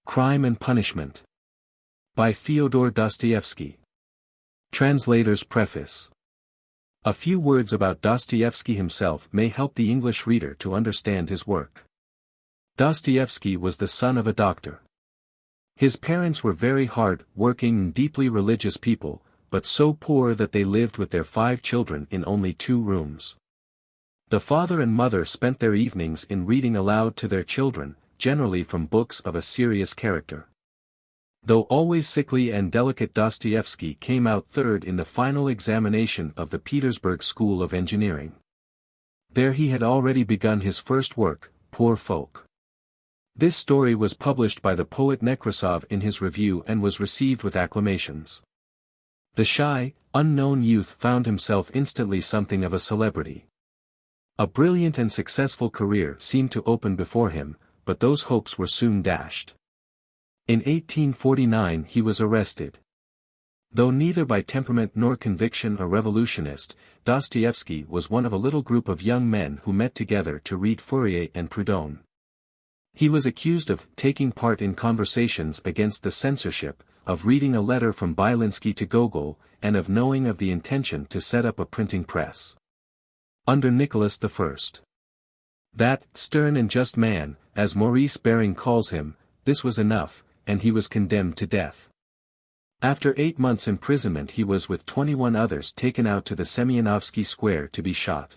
Crime and Punishment. By Fyodor Dostoevsky. Translator's Preface. A few words about Dostoevsky himself may help the English reader to understand his work. Dostoevsky was the son of a doctor. His parents were very hard-working and deeply religious people, but so poor that they lived with their 5 children in only 2 rooms. The father and mother spent their evenings in reading aloud to their children, generally from books of a serious character. Though always sickly and delicate, Dostoevsky came out third in the final examination of the Petersburg School of Engineering. There he had already begun his first work, Poor Folk. This story was published by the poet Nekrasov in his review and was received with acclamations. The shy, unknown youth found himself instantly something of a celebrity. A brilliant and successful career seemed to open before him, but those hopes were soon dashed. In 1849 he was arrested. Though neither by temperament nor conviction a revolutionist, Dostoevsky was one of a little group of young men who met together to read Fourier and Proudhon. He was accused of taking part in conversations against the censorship, of reading a letter from Byelinsky to Gogol, and of knowing of the intention to set up a printing press. Under Nicholas I. That stern and just man, as Maurice Baring calls him, this was enough, and he was condemned to death. After 8 months' imprisonment he was with 21 others taken out to the Semyonovsky Square to be shot.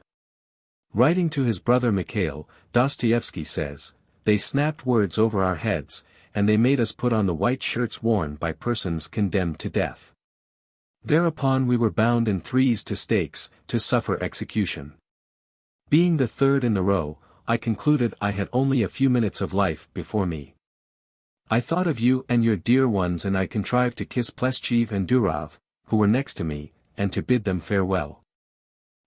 Writing to his brother Mikhail, Dostoevsky says, "They snapped words over our heads, and they made us put on the white shirts worn by persons condemned to death. Thereupon we were bound in threes to stakes, to suffer execution. Being the third in the row, I concluded I had only a few minutes of life before me. I thought of you and your dear ones, and I contrived to kiss Pleshchev and Durov, who were next to me, and to bid them farewell.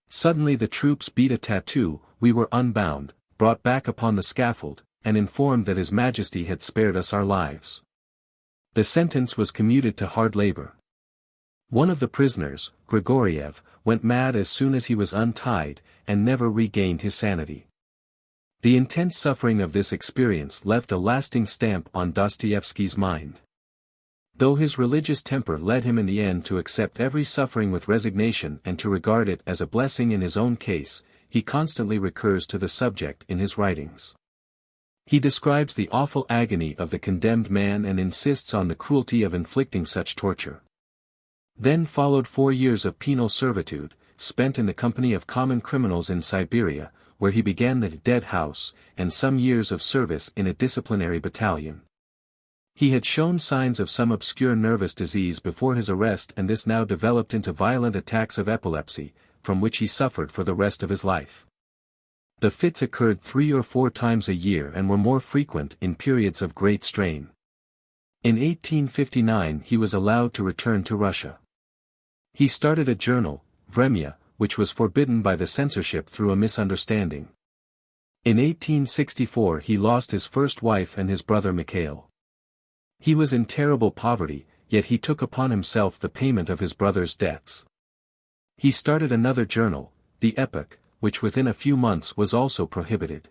Suddenly the troops beat a tattoo, we were unbound, brought back upon the scaffold, and informed that His Majesty had spared us our lives. The sentence was commuted to hard labor. One of the prisoners, Grigoriev, went mad as soon as he was untied, and never regained his sanity." The intense suffering of this experience left a lasting stamp on Dostoevsky's mind. Though his religious temper led him in the end to accept every suffering with resignation and to regard it as a blessing in his own case, he constantly recurs to the subject in his writings. He describes the awful agony of the condemned man and insists on the cruelty of inflicting such torture. Then followed 4 years of penal servitude, spent in the company of common criminals in Siberia, where he began the dead house, and some years of service in a disciplinary battalion. He had shown signs of some obscure nervous disease before his arrest, and this now developed into violent attacks of epilepsy, from which he suffered for the rest of his life. The fits occurred 3 or 4 times a year and were more frequent in periods of great strain. In 1859 he was allowed to return to Russia. He started a journal, Vremya, which was forbidden by the censorship through a misunderstanding. In 1864 he lost his first wife and his brother Mikhail. He was in terrible poverty, yet he took upon himself the payment of his brother's debts. He started another journal, The Epoch, which within a few months was also prohibited.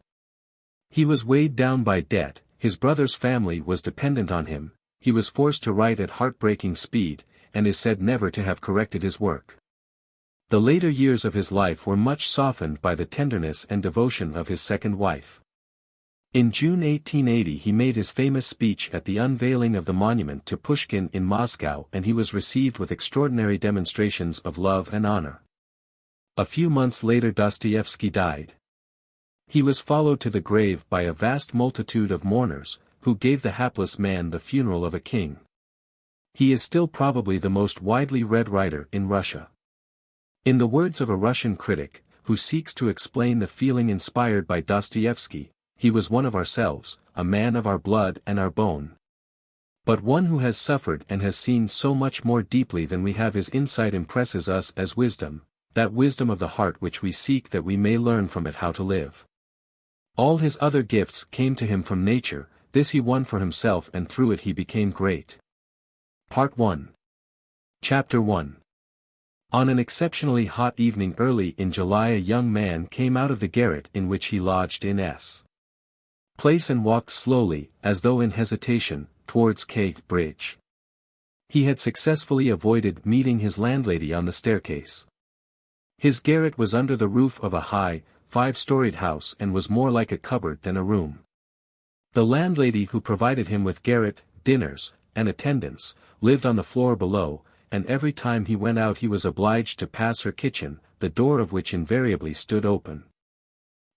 He was weighed down by debt, his brother's family was dependent on him, he was forced to write at heartbreaking speed, and is said never to have corrected his work. The later years of his life were much softened by the tenderness and devotion of his second wife. In June 1880 he made his famous speech at the unveiling of the monument to Pushkin in Moscow, and he was received with extraordinary demonstrations of love and honor. A few months later Dostoevsky died. He was followed to the grave by a vast multitude of mourners, who gave the hapless man the funeral of a king. He is still probably the most widely read writer in Russia. In the words of a Russian critic, who seeks to explain the feeling inspired by Dostoevsky, he was one of ourselves, a man of our blood and our bone. But one who has suffered and has seen so much more deeply than we have. His insight impresses us as wisdom, that wisdom of the heart which we seek, that we may learn from it how to live. All his other gifts came to him from nature, this he won for himself, and through it he became great. Part 1. Chapter 1. On an exceptionally hot evening early in July a young man came out of the garret in which he lodged in S. Place and walked slowly, as though in hesitation, towards K Bridge. He had successfully avoided meeting his landlady on the staircase. His garret was under the roof of a high, 5-storied house and was more like a cupboard than a room. The landlady who provided him with garret, dinners, and attendance, lived on the floor below, and every time he went out he was obliged to pass her kitchen, the door of which invariably stood open.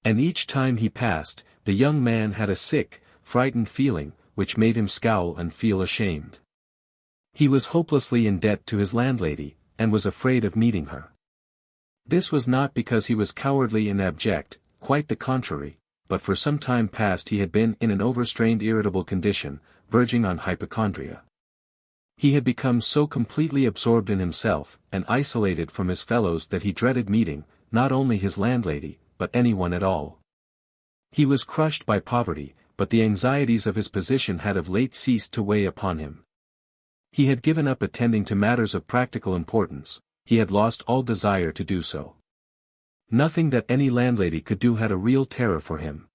And each time he passed, the young man had a sick, frightened feeling, which made him scowl and feel ashamed. He was hopelessly in debt to his landlady, and was afraid of meeting her. This was not because he was cowardly and abject, quite the contrary, but for some time past he had been in an overstrained irritable condition, verging on hypochondria. He had become so completely absorbed in himself, and isolated from his fellows that he dreaded meeting, not only his landlady, but anyone at all. He was crushed by poverty, but the anxieties of his position had of late ceased to weigh upon him. He had given up attending to matters of practical importance, he had lost all desire to do so. Nothing that any landlady could do had a real terror for him.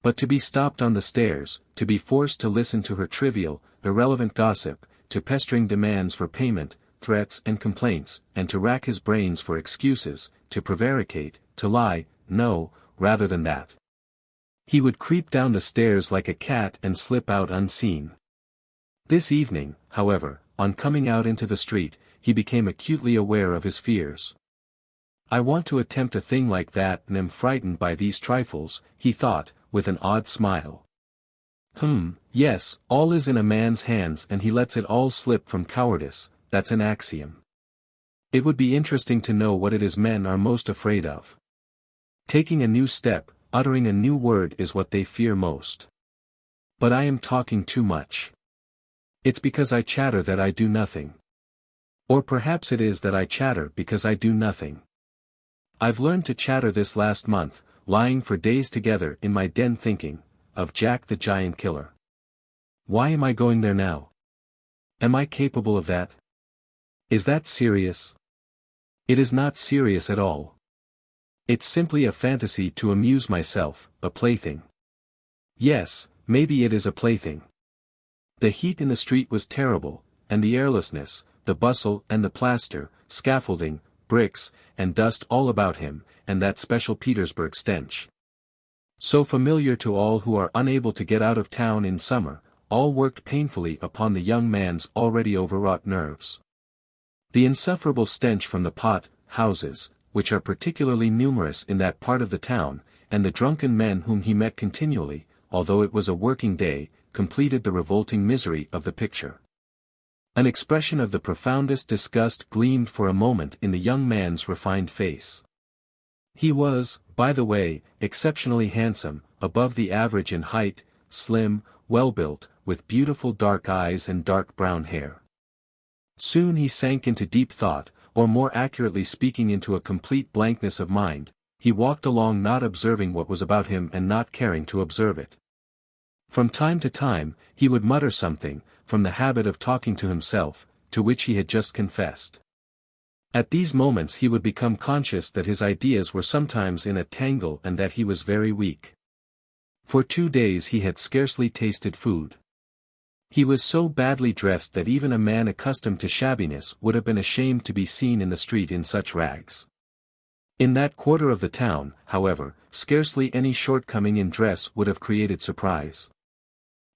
But to be stopped on the stairs, to be forced to listen to her trivial, irrelevant gossip, to pestering demands for payment, threats and complaints, and to rack his brains for excuses, to prevaricate, to lie, no, rather than that. He would creep down the stairs like a cat and slip out unseen. This evening, however, on coming out into the street, he became acutely aware of his fears. I want to attempt a thing like that and am frightened by these trifles, he thought, with an odd smile. Yes, all is in a man's hands and he lets it all slip from cowardice, that's an axiom. It would be interesting to know what it is men are most afraid of. Taking a new step, uttering a new word is what they fear most. But I am talking too much. It's because I chatter that I do nothing. Or perhaps it is that I chatter because I do nothing. I've learned to chatter this last month, lying for days together in my den thinking, of Jack the Giant Killer. Why am I going there now? Am I capable of that? Is that serious? It is not serious at all. It's simply a fantasy to amuse myself, a plaything. Yes, maybe it is a plaything. The heat in the street was terrible, and the airlessness, the bustle and the plaster, scaffolding, bricks, and dust all about him, and that special Petersburg stench. So familiar to all who are unable to get out of town in summer, all worked painfully upon the young man's already overwrought nerves. The insufferable stench from the pot houses, which are particularly numerous in that part of the town, and the drunken men whom he met continually, although it was a working day, completed the revolting misery of the picture. An expression of the profoundest disgust gleamed for a moment in the young man's refined face. He was, by the way, exceptionally handsome, above the average in height, slim, well-built, with beautiful dark eyes and dark brown hair. Soon he sank into deep thought, or more accurately speaking into a complete blankness of mind. He walked along not observing what was about him and not caring to observe it. From time to time, he would mutter something, from the habit of talking to himself, to which he had just confessed. At these moments he would become conscious that his ideas were sometimes in a tangle and that he was very weak. For 2 days he had scarcely tasted food. He was so badly dressed that even a man accustomed to shabbiness would have been ashamed to be seen in the street in such rags. In that quarter of the town, however, scarcely any shortcoming in dress would have created surprise.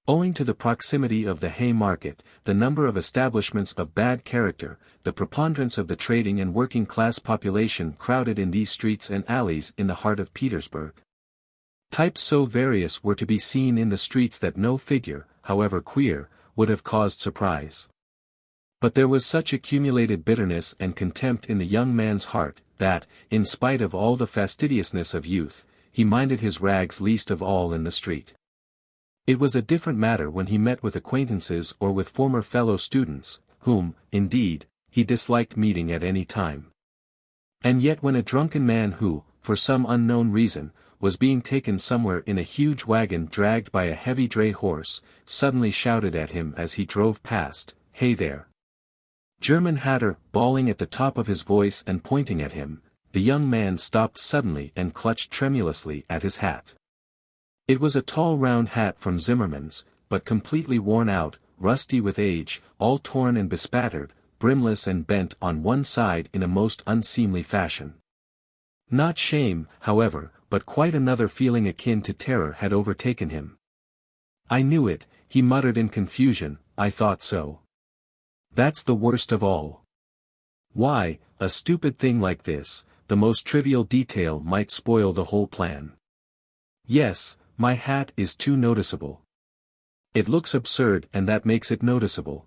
Owing to the proximity of the Haymarket, the number of establishments of bad character, the preponderance of the trading and working-class population crowded in these streets and alleys in the heart of Petersburg. Types so various were to be seen in the streets that no figure, however queer, would have caused surprise. But there was such accumulated bitterness and contempt in the young man's heart, that, in spite of all the fastidiousness of youth, he minded his rags least of all in the street. It was a different matter when he met with acquaintances or with former fellow students, whom, indeed, he disliked meeting at any time. And yet when a drunken man who, for some unknown reason, was being taken somewhere in a huge wagon dragged by a heavy dray horse, suddenly shouted at him as he drove past, "Hey there!" German Hatter, bawling at the top of his voice and pointing at him, the young man stopped suddenly and clutched tremulously at his hat. It was a tall round hat from Zimmermann's, but completely worn out, rusty with age, all torn and bespattered, brimless and bent on one side in a most unseemly fashion. Not shame, however, but quite another feeling akin to terror had overtaken him. "I knew it," he muttered in confusion, "I thought so. That's the worst of all. Why, a stupid thing like this, the most trivial detail might spoil the whole plan. Yes, my hat is too noticeable. It looks absurd and that makes it noticeable.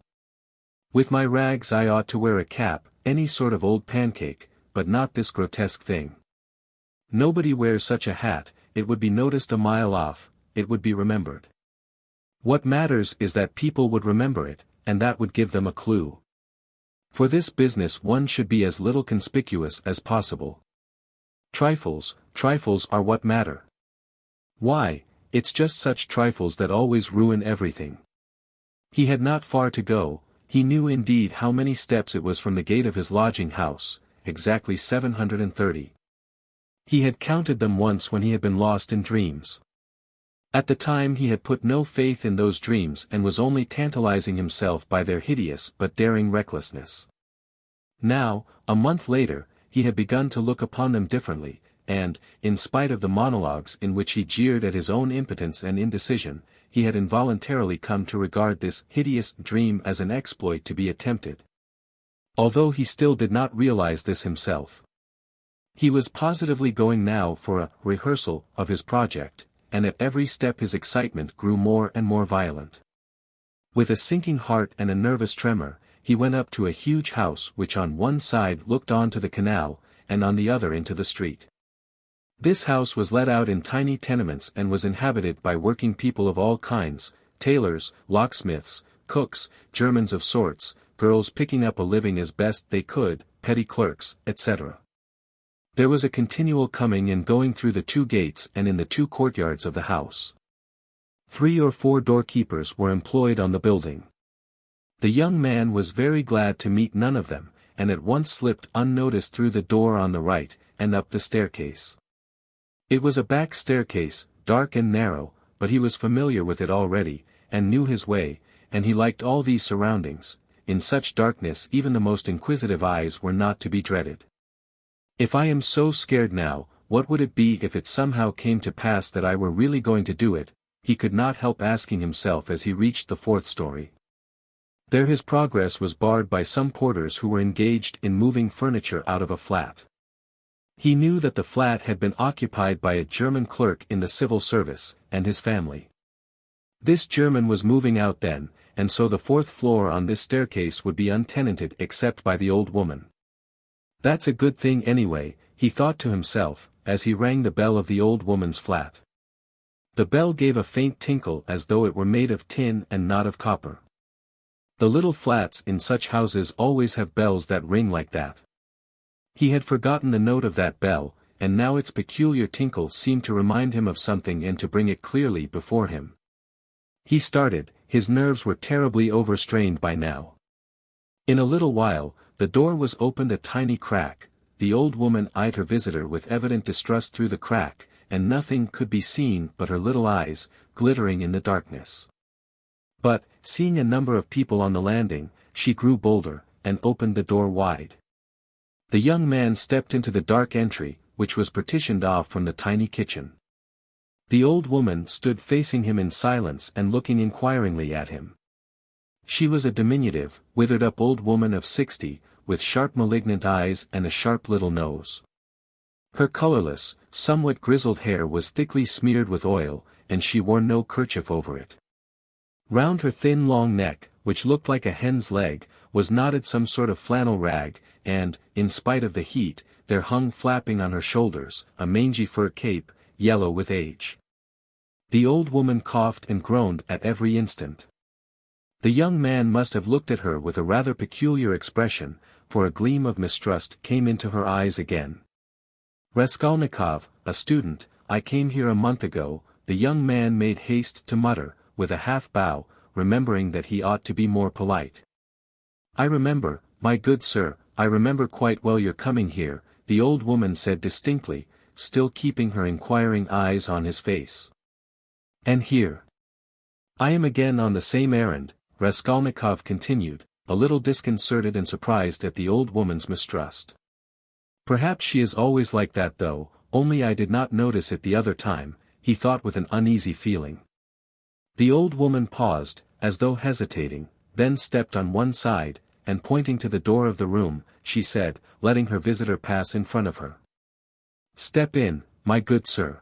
With my rags I ought to wear a cap, any sort of old pancake, but not this grotesque thing. Nobody wears such a hat, it would be noticed a mile off, it would be remembered. What matters is that people would remember it, and that would give them a clue. For this business one should be as little conspicuous as possible. Trifles are what matter. Why, it's just such trifles that always ruin everything." He had not far to go, he knew indeed how many steps it was from the gate of his lodging house, exactly 730. He had counted them once when he had been lost in dreams. At the time he had put no faith in those dreams and was only tantalizing himself by their hideous but daring recklessness. Now, a month later, he had begun to look upon them differently, and, in spite of the monologues in which he jeered at his own impotence and indecision, he had involuntarily come to regard this hideous dream as an exploit to be attempted. Although he still did not realize this himself. He was positively going now for a rehearsal of his project, and at every step his excitement grew more and more violent. With a sinking heart and a nervous tremor, he went up to a huge house which on one side looked on to the canal, and on the other into the street. This house was let out in tiny tenements and was inhabited by working people of all kinds, tailors, locksmiths, cooks, Germans of sorts, girls picking up a living as best they could, petty clerks, etc. There was a continual coming and going through the two gates and in the two courtyards of the house. 3 or 4 doorkeepers were employed on the building. The young man was very glad to meet none of them, and at once slipped unnoticed through the door on the right, and up the staircase. It was a back staircase, dark and narrow, but he was familiar with it already, and knew his way, and he liked all these surroundings. In such darkness even the most inquisitive eyes were not to be dreaded. "If I am so scared now, what would it be if it somehow came to pass that I were really going to do it?" he could not help asking himself as he reached the 4th story. There his progress was barred by some porters who were engaged in moving furniture out of a flat. He knew that the flat had been occupied by a German clerk in the civil service, and his family. This German was moving out then, and so the 4th floor on this staircase would be untenanted except by the old woman. "That's a good thing anyway," he thought to himself, as he rang the bell of the old woman's flat. The bell gave a faint tinkle as though it were made of tin and not of copper. The little flats in such houses always have bells that ring like that. He had forgotten the note of that bell, and now its peculiar tinkle seemed to remind him of something and to bring it clearly before him. He started, his nerves were terribly overstrained by now. In a little while, the door was opened a tiny crack, the old woman eyed her visitor with evident distrust through the crack, and nothing could be seen but her little eyes, glittering in the darkness. But, seeing a number of people on the landing, she grew bolder, and opened the door wide. The young man stepped into the dark entry, which was partitioned off from the tiny kitchen. The old woman stood facing him in silence and looking inquiringly at him. She was a diminutive, withered-up old woman of 60, with sharp malignant eyes and a sharp little nose. Her colorless, somewhat grizzled hair was thickly smeared with oil, and she wore no kerchief over it. Round her thin long neck, which looked like a hen's leg, was knotted some sort of flannel rag, and, in spite of the heat, there hung flapping on her shoulders, a mangy fur cape, yellow with age. The old woman coughed and groaned at every instant. The young man must have looked at her with a rather peculiar expression, for a gleam of mistrust came into her eyes again. "Raskolnikov, a student, I came here a month ago," the young man made haste to mutter, with a half-bow, remembering that he ought to be more polite. "I remember, my good sir, I remember quite well your coming here," the old woman said distinctly, still keeping her inquiring eyes on his face. "And here. I am again on the same errand, Raskolnikov continued, a little disconcerted and surprised at the old woman's mistrust. Perhaps she is always like that though, only I did not notice it the other time, he thought with an uneasy feeling. The old woman paused, as though hesitating, then stepped on one side, and pointing to the door of the room, she said, letting her visitor pass in front of her. "Step in, my good sir."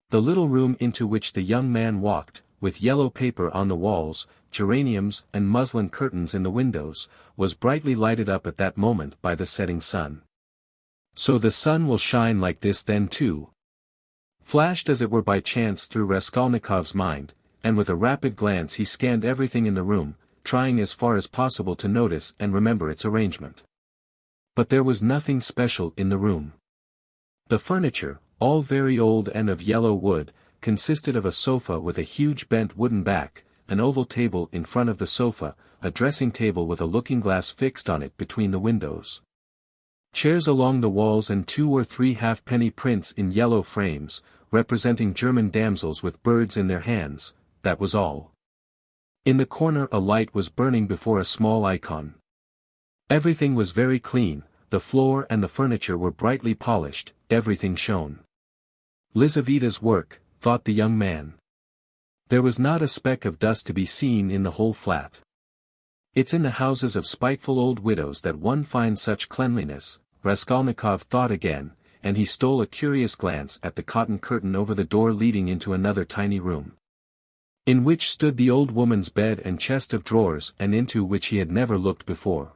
The little room into which the young man walked, with yellow paper on the walls, geraniums and muslin curtains in the windows, was brightly lighted up at that moment by the setting sun. "So the sun will shine like this then too?" Flashed as it were by chance through Raskolnikov's mind, and with a rapid glance he scanned everything in the room, trying as far as possible to notice and remember its arrangement. But there was nothing special in the room. The furniture, all very old and of yellow wood, consisted of a sofa with a huge bent wooden back, an oval table in front of the sofa, a dressing table with a looking-glass fixed on it between the windows. Chairs along the walls and 2 or 3 halfpenny prints in yellow frames, representing German damsels with birds in their hands, that was all. In the corner a light was burning before a small icon. Everything was very clean, the floor and the furniture were brightly polished, everything shone. Lizaveta's work, thought the young man. There was not a speck of dust to be seen in the whole flat. It's in the houses of spiteful old widows that one finds such cleanliness, Raskolnikov thought again, and he stole a curious glance at the cotton curtain over the door leading into another tiny room, in which stood the old woman's bed and chest of drawers and into which he had never looked before.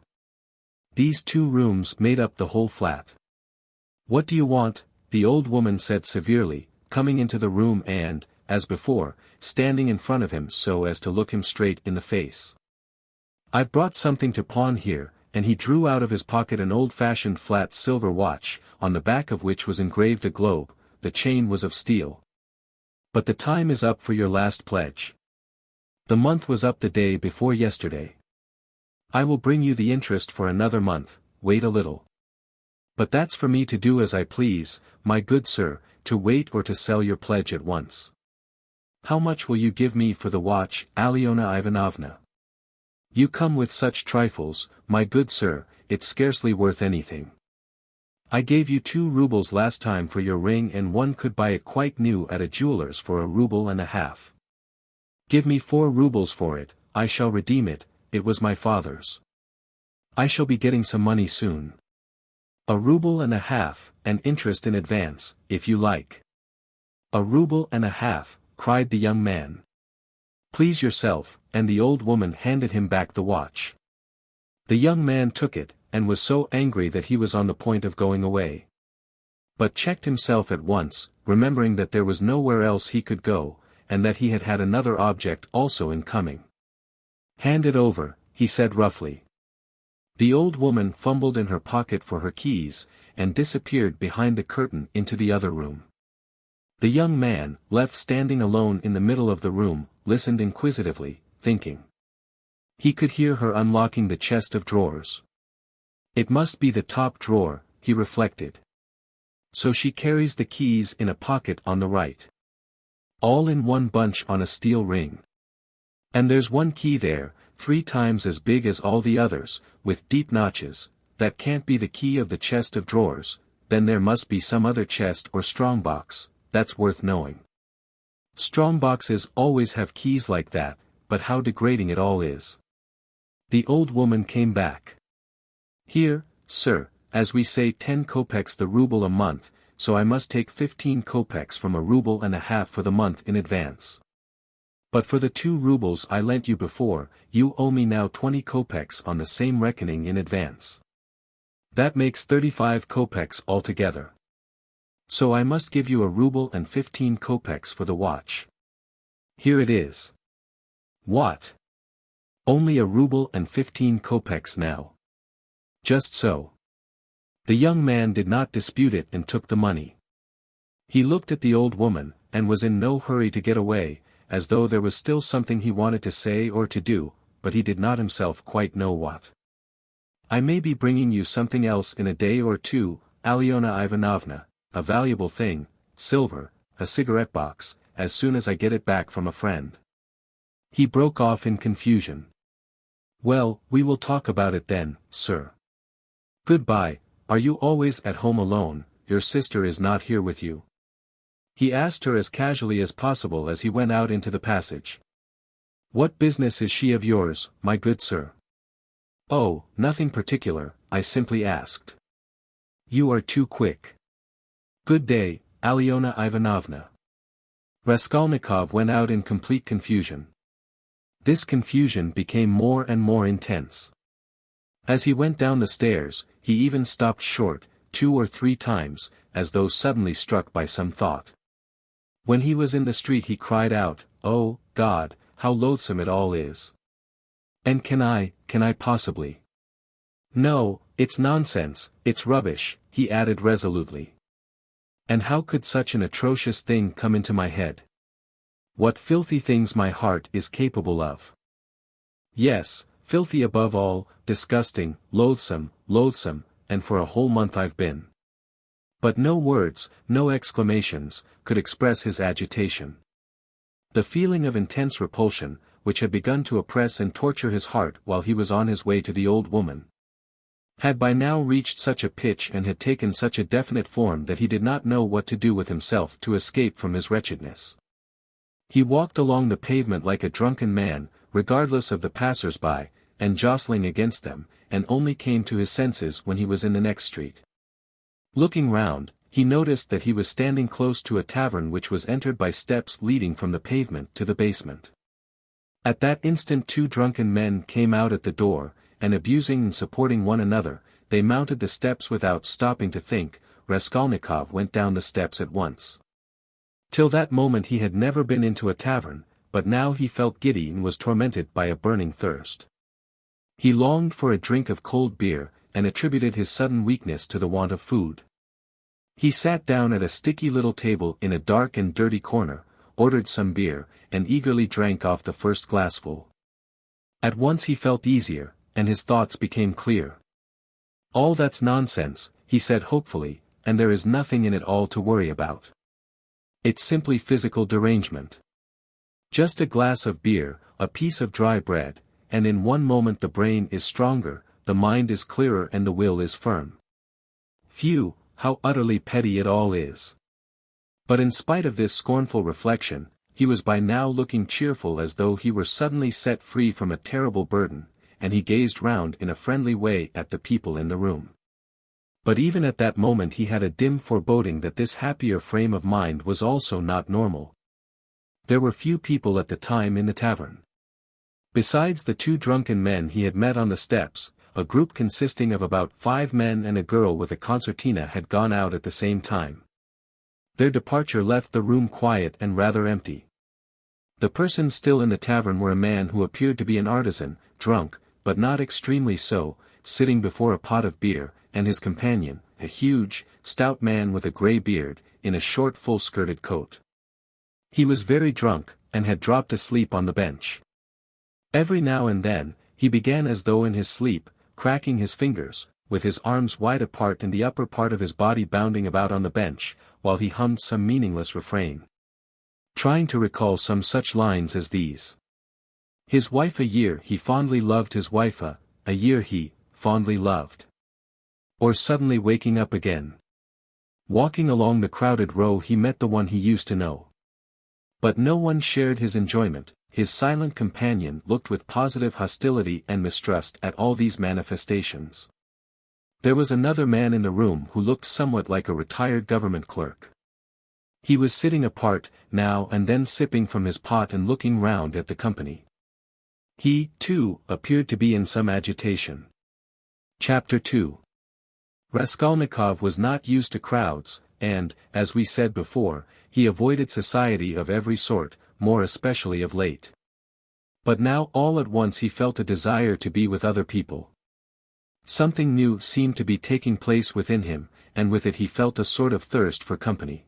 These 2 rooms made up the whole flat. "What do you want?" the old woman said severely, coming into the room and, as before, standing in front of him so as to look him straight in the face. "I've brought something to pawn here," and he drew out of his pocket an old-fashioned flat silver watch, on the back of which was engraved a globe. The chain was of steel. "But the time is up for your last pledge. The month was up the day before yesterday. I will bring you the interest for another month, wait a little. But that's for me to do as I please, my good sir, to wait or to sell your pledge at once. How much will you give me for the watch, Alyona Ivanovna? You come with such trifles, my good sir, it's scarcely worth anything. I gave you 2 rubles last time for your ring and one could buy it quite new at a jeweller's for 1.5 rubles. Give me 4 rubles for it, I shall redeem it, it was my father's. I shall be getting some money soon. 1.5 rubles, and interest in advance, if you like." 1.5 rubles, cried the young man. "Please yourself," and the old woman handed him back the watch. The young man took it, and was so angry that he was on the point of going away. But checked himself at once, remembering that there was nowhere else he could go, and that he had had another object also in coming. "Hand it over," he said roughly. The old woman fumbled in her pocket for her keys, and disappeared behind the curtain into the other room. The young man, left standing alone in the middle of the room, listened inquisitively, thinking. He could hear her unlocking the chest of drawers. It must be the top drawer, he reflected. So she carries the keys in a pocket on the right. All in one bunch on a steel ring. And there's one key there, 3 times as big as all the others, with deep notches. That can't be the key of the chest of drawers, then there must be some other chest or strongbox, that's worth knowing. Strongboxes always have keys like that, but how degrading it all is. The old woman came back. "Here, sir, as we say 10 kopecks the ruble a month, so I must take 15 kopecks from 1.5 rubles for the month in advance. But for the 2 rubles I lent you before, you owe me now 20 kopecks on the same reckoning in advance. That makes 35 kopecks altogether. So I must give you 1.15 rubles for the watch. Here it is." "What? Only 1.15 rubles now?" "Just so." The young man did not dispute it and took the money. He looked at the old woman, and was in no hurry to get away, as though there was still something he wanted to say or to do, but he did not himself quite know what. "I may be bringing you something else in a day or 2, Alyona Ivanovna, a valuable thing, silver, a cigarette box, as soon as I get it back from a friend." He broke off in confusion. Well, we will talk about it then, sir. Goodbye. Are you always at home alone? Your sister is not here with you? He asked her as casually as possible as he went out into the passage. What business is she of yours, my good sir? Oh, nothing particular, I simply asked. You are too quick. Good day, Alyona Ivanovna. Raskolnikov went out in complete confusion. This confusion became more and more intense. As he went down the stairs, he even stopped short, 2 or 3 times, as though suddenly struck by some thought. When he was in the street he cried out, "Oh, God, how loathsome it all is! And can I possibly? No, it's nonsense, it's rubbish," he added resolutely. And how could such an atrocious thing come into my head? What filthy things my heart is capable of. Yes, filthy above all, disgusting, loathsome, and for a whole month I've been. But no words, no exclamations, could express his agitation. The feeling of intense repulsion, which had begun to oppress and torture his heart while he was on his way to the old woman, had by now reached such a pitch and had taken such a definite form that he did not know what to do with himself to escape from his wretchedness. He walked along the pavement like a drunken man, regardless of the passers-by, and jostling against them, and only came to his senses when he was in the next street. Looking round, he noticed that he was standing close to a tavern which was entered by steps leading from the pavement to the basement. At that instant 2 drunken men came out at the door, and abusing and supporting one another, they mounted the steps without stopping to think. Raskolnikov went down the steps at once. Till that moment he had never been into a tavern, but now he felt giddy and was tormented by a burning thirst. He longed for a drink of cold beer, and attributed his sudden weakness to the want of food. He sat down at a sticky little table in a dark and dirty corner, ordered some beer, and eagerly drank off the first glassful. At once he felt easier, and his thoughts became clear. All that's nonsense, he said hopefully, and there is nothing in it all to worry about. It's simply physical derangement. Just a glass of beer, a piece of dry bread, and in one moment the brain is stronger, the mind is clearer and the will is firm. Phew, how utterly petty it all is. But in spite of this scornful reflection, he was by now looking cheerful as though he were suddenly set free from a terrible burden, and he gazed round in a friendly way at the people in the room. But even at that moment he had a dim foreboding that this happier frame of mind was also not normal. There were few people at the time in the tavern. Besides the 2 drunken men he had met on the steps, a group consisting of about 5 men and a girl with a concertina had gone out at the same time. Their departure left the room quiet and rather empty. The persons still in the tavern were a man who appeared to be an artisan, drunk, but not extremely so, sitting before a pot of beer, and his companion, a huge, stout man with a grey beard, in a short full-skirted coat. He was very drunk, and had dropped asleep on the bench. Every now and then, he began as though in his sleep, cracking his fingers, with his arms wide apart and the upper part of his body bounding about on the bench, while he hummed some meaningless refrain. Trying to recall some such lines as these. His wife a year he fondly loved his wife a year he, fondly loved. Or suddenly waking up again. Walking along the crowded row he met the one he used to know. But no one shared his enjoyment, his silent companion looked with positive hostility and mistrust at all these manifestations. There was another man in the room who looked somewhat like a retired government clerk. He was sitting apart, now and then sipping from his pot and looking round at the company. He, too, appeared to be in some agitation. Chapter 2. Raskolnikov was not used to crowds, and, as we said before, he avoided society of every sort, more especially of late. But now all at once he felt a desire to be with other people. Something new seemed to be taking place within him, and with it he felt a sort of thirst for company.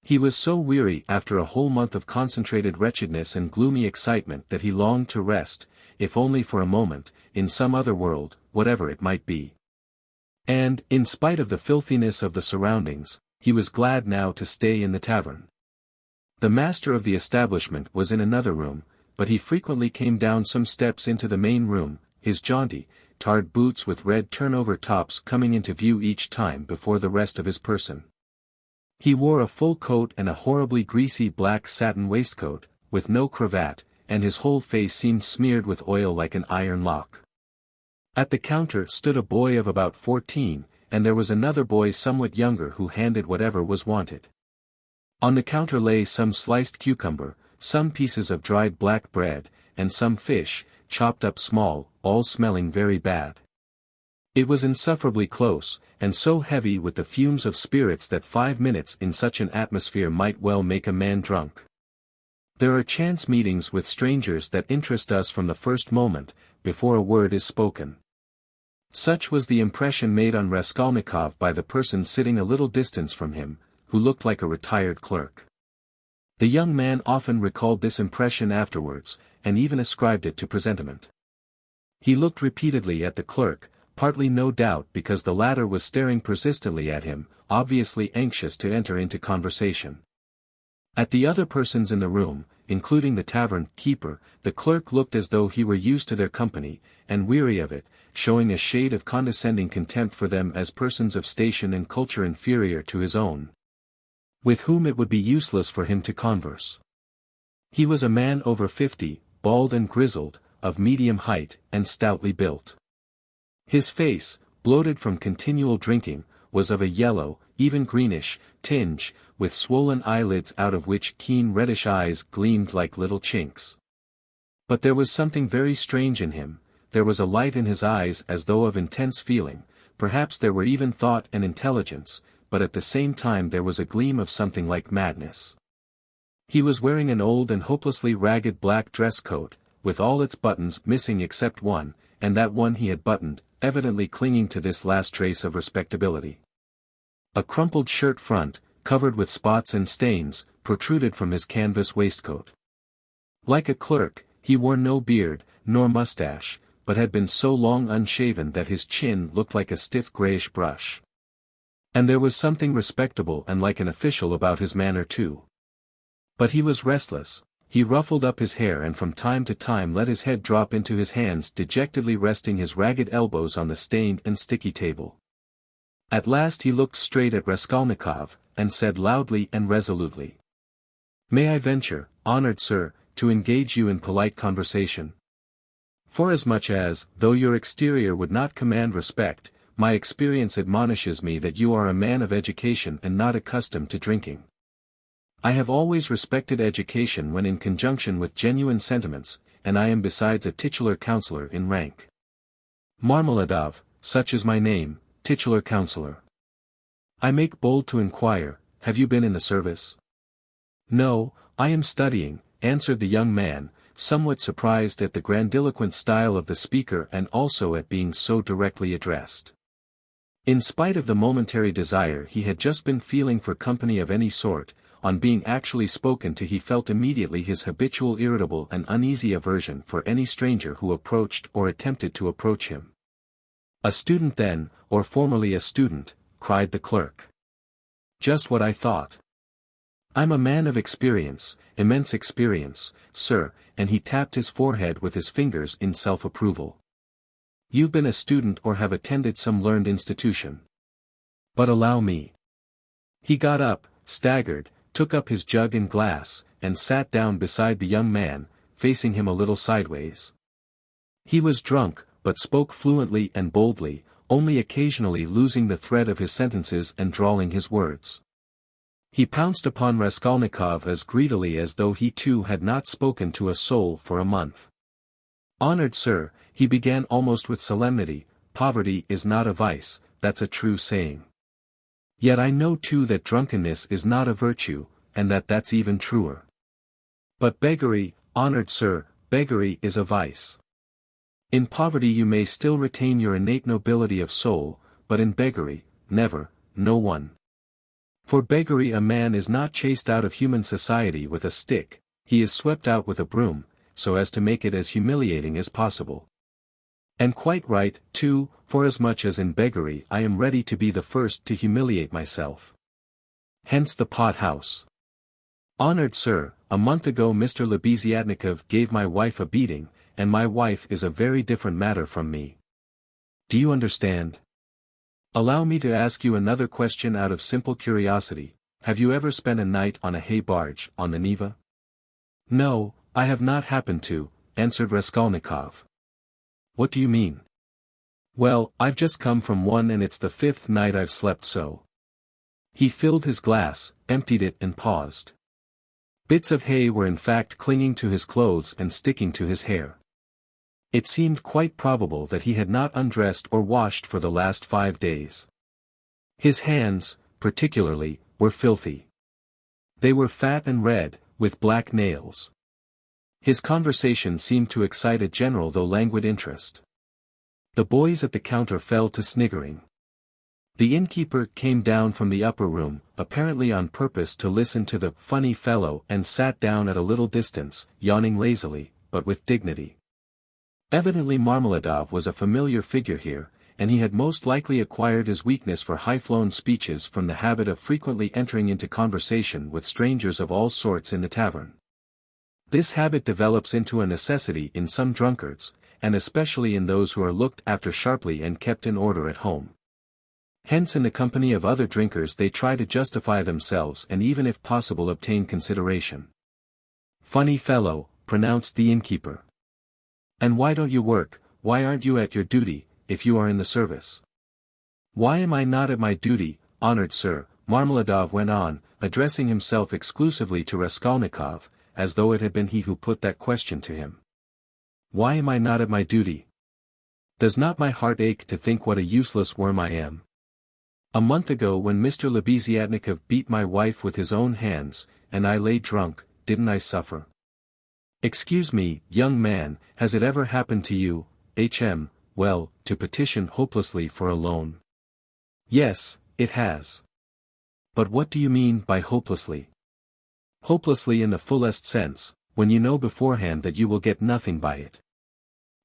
He was so weary after a whole month of concentrated wretchedness and gloomy excitement that he longed to rest, if only for a moment, in some other world, whatever it might be. And, in spite of the filthiness of the surroundings, he was glad now to stay in the tavern. The master of the establishment was in another room, but he frequently came down some steps into the main room, his jaunty, tarred boots with red turnover tops coming into view each time before the rest of his person. He wore a full coat and a horribly greasy black satin waistcoat, with no cravat, and his whole face seemed smeared with oil like an iron lock. At the counter stood a boy of about 14, and there was another boy somewhat younger who handed whatever was wanted. On the counter lay some sliced cucumber, some pieces of dried black bread, and some fish, chopped up small, all smelling very bad. It was insufferably close, and so heavy with the fumes of spirits that 5 minutes in such an atmosphere might well make a man drunk. There are chance meetings with strangers that interest us from the first moment, before a word is spoken. Such was the impression made on Raskolnikov by the person sitting a little distance from him, who looked like a retired clerk. The young man often recalled this impression afterwards, and even ascribed it to presentiment. He looked repeatedly at the clerk, partly no doubt because the latter was staring persistently at him, obviously anxious to enter into conversation. At the other persons in the room, including the tavern keeper, the clerk looked as though he were used to their company, and weary of it, showing a shade of condescending contempt for them as persons of station and culture inferior to his own, with whom it would be useless for him to converse. He was a man over 50, bald and grizzled, of medium height, and stoutly built. His face, bloated from continual drinking, was of a yellow, even greenish, tinge, with swollen eyelids out of which keen reddish eyes gleamed like little chinks. But there was something very strange in him, there was a light in his eyes as though of intense feeling, perhaps there were even thought and intelligence, but at the same time there was a gleam of something like madness. He was wearing an old and hopelessly ragged black dress coat, with all its buttons missing except one, and that one he had buttoned, evidently clinging to this last trace of respectability. A crumpled shirt front, covered with spots and stains, protruded from his canvas waistcoat. Like a clerk, he wore no beard, nor mustache, but had been so long unshaven that his chin looked like a stiff grayish brush. And there was something respectable and like an official about his manner too. But he was restless, he ruffled up his hair and from time to time let his head drop into his hands, dejectedly resting his ragged elbows on the stained and sticky table. At last he looked straight at Raskolnikov, and said loudly and resolutely, "May I venture, honored sir, to engage you in polite conversation? Forasmuch as, though your exterior would not command respect, my experience admonishes me that you are a man of education and not accustomed to drinking. I have always respected education when in conjunction with genuine sentiments, and I am besides a titular counselor in rank. Marmeladov, such is my name, titular counselor. I make bold to inquire, have you been in the service?" "No, I am studying," answered the young man, somewhat surprised at the grandiloquent style of the speaker and also at being so directly addressed. In spite of the momentary desire he had just been feeling for company of any sort, on being actually spoken to he felt immediately his habitual irritable and uneasy aversion for any stranger who approached or attempted to approach him. "A student then, or formerly a student," cried the clerk. "Just what I thought. I'm a man of experience, immense experience, sir," and he tapped his forehead with his fingers in self-approval. "You've been a student or have attended some learned institution. But allow me." He got up, staggered, took up his jug and glass, and sat down beside the young man, facing him a little sideways. He was drunk, but spoke fluently and boldly, only occasionally losing the thread of his sentences and drawling his words. He pounced upon Raskolnikov as greedily as though he too had not spoken to a soul for a month. "Honored sir," he began almost with solemnity, "poverty is not a vice, that's a true saying. Yet I know too that drunkenness is not a virtue, and that that's even truer. But beggary, honored sir, beggary is a vice. In poverty you may still retain your innate nobility of soul, but in beggary, never, no one. For beggary a man is not chased out of human society with a stick, he is swept out with a broom, so as to make it as humiliating as possible. And quite right, too, forasmuch as in beggary I am ready to be the first to humiliate myself. Hence the pot-house. Honored sir, a month ago Mr. Lebeziatnikov gave my wife a beating, and my wife is a very different matter from me. Do you understand? Allow me to ask you another question out of simple curiosity. Have you ever spent a night on a hay barge, on the Neva? No, I have not happened to, answered Raskolnikov. What do you mean? Well, I've just come from one and it's the 5th night I've slept so. He filled his glass, emptied it and paused. Bits of hay were in fact clinging to his clothes and sticking to his hair. It seemed quite probable that he had not undressed or washed for the last 5 days. His hands, particularly, were filthy. They were fat and red, with black nails. His conversation seemed to excite a general though languid interest. The boys at the counter fell to sniggering. The innkeeper came down from the upper room, apparently on purpose to listen to the funny fellow, and sat down at a little distance, yawning lazily, but with dignity. Evidently Marmeladov was a familiar figure here, and he had most likely acquired his weakness for high-flown speeches from the habit of frequently entering into conversation with strangers of all sorts in the tavern. This habit develops into a necessity in some drunkards, and especially in those who are looked after sharply and kept in order at home. Hence in the company of other drinkers they try to justify themselves and even if possible obtain consideration. Funny fellow, pronounced the innkeeper. And why don't you work, why aren't you at your duty, if you are in the service? Why am I not at my duty, honored sir, Marmeladov went on, addressing himself exclusively to Raskolnikov, as though it had been he who put that question to him. Why am I not at my duty? Does not my heart ache to think what a useless worm I am? A month ago when Mr. Lebeziatnikov beat my wife with his own hands, and I lay drunk, didn't I suffer? Excuse me, young man, has it ever happened to you, well, to petition hopelessly for a loan? Yes, it has. But what do you mean by hopelessly? Hopelessly in the fullest sense, when you know beforehand that you will get nothing by it.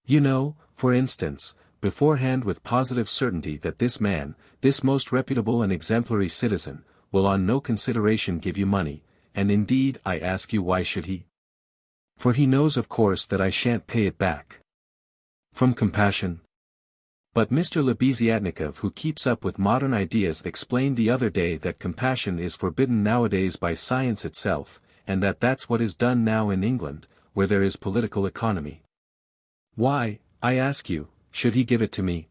You know, for instance, beforehand with positive certainty that this man, this most reputable and exemplary citizen, will on no consideration give you money, and indeed I ask you why should he? For he knows of course that I shan't pay it back. From compassion? But Mr. Lebeziatnikov, who keeps up with modern ideas, explained the other day that compassion is forbidden nowadays by science itself, and that that's what is done now in England, where there is political economy. Why, I ask you, should he give it to me?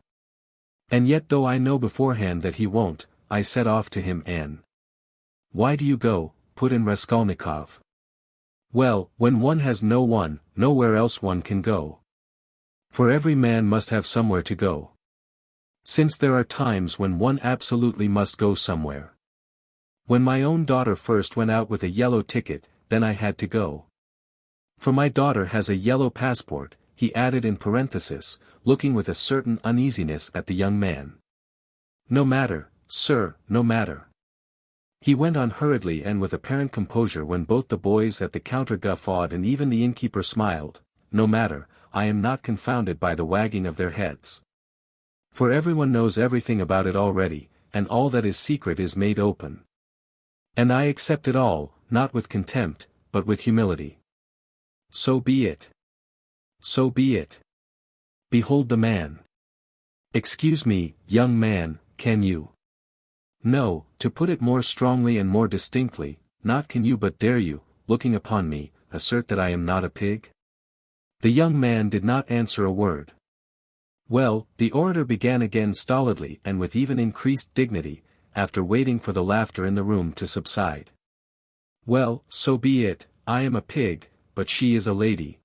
And yet though I know beforehand that he won't, I set off to him and... Why do you go? Put in Raskolnikov. Well, when one has no one, nowhere else one can go. For every man must have somewhere to go. Since there are times when one absolutely must go somewhere. When my own daughter first went out with a yellow ticket, then I had to go. For my daughter has a yellow passport, he added in parenthesis, looking with a certain uneasiness at the young man. No matter, sir, no matter. He went on hurriedly and with apparent composure when both the boys at the counter guffawed and even the innkeeper smiled. No matter, I am not confounded by the wagging of their heads. For everyone knows everything about it already, and all that is secret is made open. And I accept it all, not with contempt, but with humility. So be it. So be it. Behold the man. Excuse me, young man, can you? No, to put it more strongly and more distinctly, not can you but dare you, looking upon me, assert that I am not a pig? The young man did not answer a word. Well, the orator began again stolidly and with even increased dignity, after waiting for the laughter in the room to subside. Well, so be it, I am a pig, but she is a lady.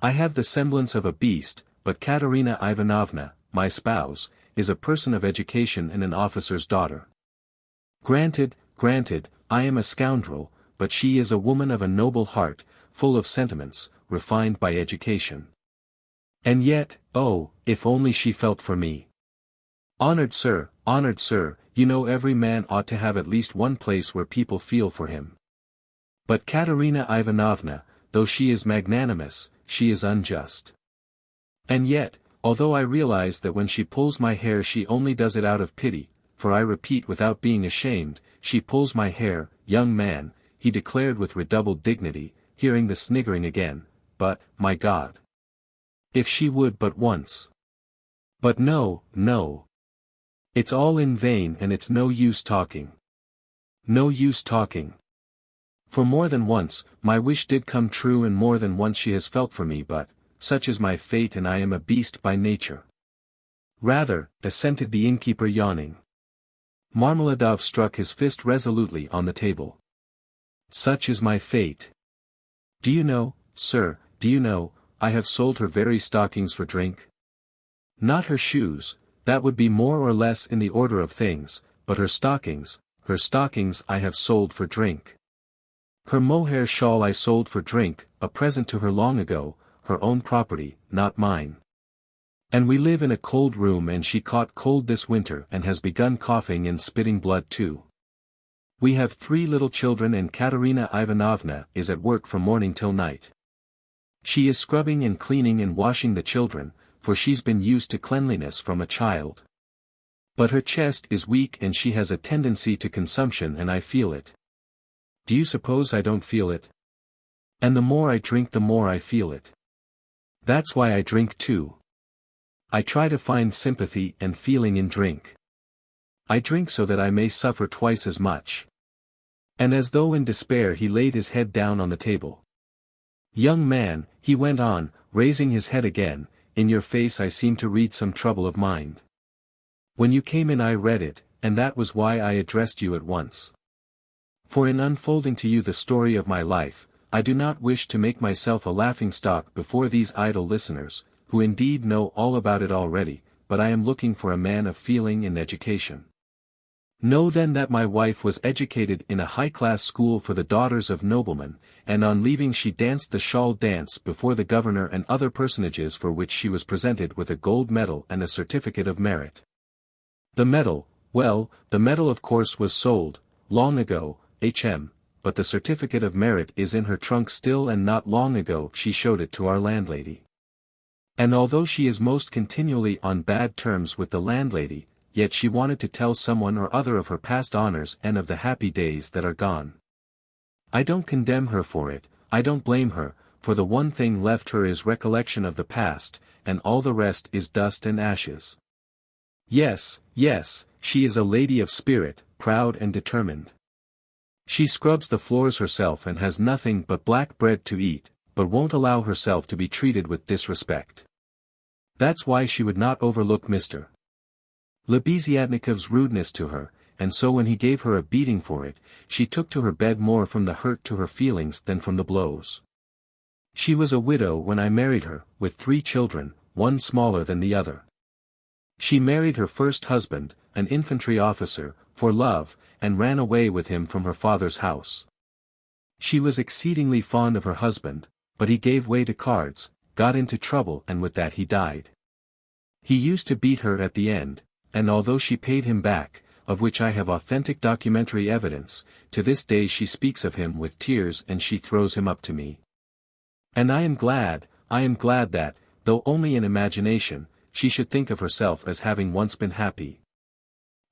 I have the semblance of a beast, but Katerina Ivanovna, my spouse, is a person of education and an officer's daughter. Granted, I am a scoundrel, but she is a woman of a noble heart, full of sentiments, refined by education. And yet, oh, if only she felt for me. Honored sir, you know every man ought to have at least one place where people feel for him. But Katerina Ivanovna, though she is magnanimous, she is unjust. And yet, although I realize that when she pulls my hair she only does it out of pity, for I repeat without being ashamed, she pulls my hair, young man, he declared with redoubled dignity, hearing the sniggering again, but, my God! If she would but once. But no, no. It's all in vain and it's no use talking. No use talking. For more than once, my wish did come true and more than once she has felt for me but, such is my fate and I am a beast by nature. Rather, assented the innkeeper yawning. Marmeladov struck his fist resolutely on the table. Such is my fate. Do you know, sir, do you know, I have sold her very stockings for drink? Not her shoes, that would be more or less in the order of things, but her stockings I have sold for drink. Her mohair shawl I sold for drink, a present to her long ago, her own property, not mine. And we live in a cold room and she caught cold this winter and has begun coughing and spitting blood too. We have 3 little children and Katerina Ivanovna is at work from morning till night. She is scrubbing and cleaning and washing the children, for she's been used to cleanliness from a child. But her chest is weak and she has a tendency to consumption and I feel it. Do you suppose I don't feel it? And the more I drink the more I feel it. That's why I drink too. I try to find sympathy and feeling in drink. I drink so that I may suffer twice as much. And as though in despair he laid his head down on the table. Young man, he went on, raising his head again, in your face I seem to read some trouble of mind. When you came in I read it, and that was why I addressed you at once. For in unfolding to you the story of my life, I do not wish to make myself a laughingstock before these idle listeners, who indeed know all about it already, but I am looking for a man of feeling and education. Know then that my wife was educated in a high-class school for the daughters of noblemen, and on leaving she danced the shawl dance before the governor and other personages for which she was presented with a gold medal and a certificate of merit. The medal, well, the medal of course was sold, long ago, but the certificate of merit is in her trunk still and not long ago she showed it to our landlady. And although she is most continually on bad terms with the landlady, yet she wanted to tell someone or other of her past honors and of the happy days that are gone. I don't condemn her for it, I don't blame her, for the one thing left her is recollection of the past, and all the rest is dust and ashes. Yes, yes, she is a lady of spirit, proud and determined. She scrubs the floors herself and has nothing but black bread to eat, but won't allow herself to be treated with disrespect. That's why she would not overlook Mr. Lebeziatnikov's rudeness to her, and so when he gave her a beating for it, she took to her bed more from the hurt to her feelings than from the blows. She was a widow when I married her, with 3 children, one smaller than the other. She married her first husband, an infantry officer, for love, and ran away with him from her father's house. She was exceedingly fond of her husband, but he gave way to cards, got into trouble and with that he died. He used to beat her at the end, and although she paid him back, of which I have authentic documentary evidence, to this day she speaks of him with tears and she throws him up to me. And I am glad that, though only in imagination, she should think of herself as having once been happy.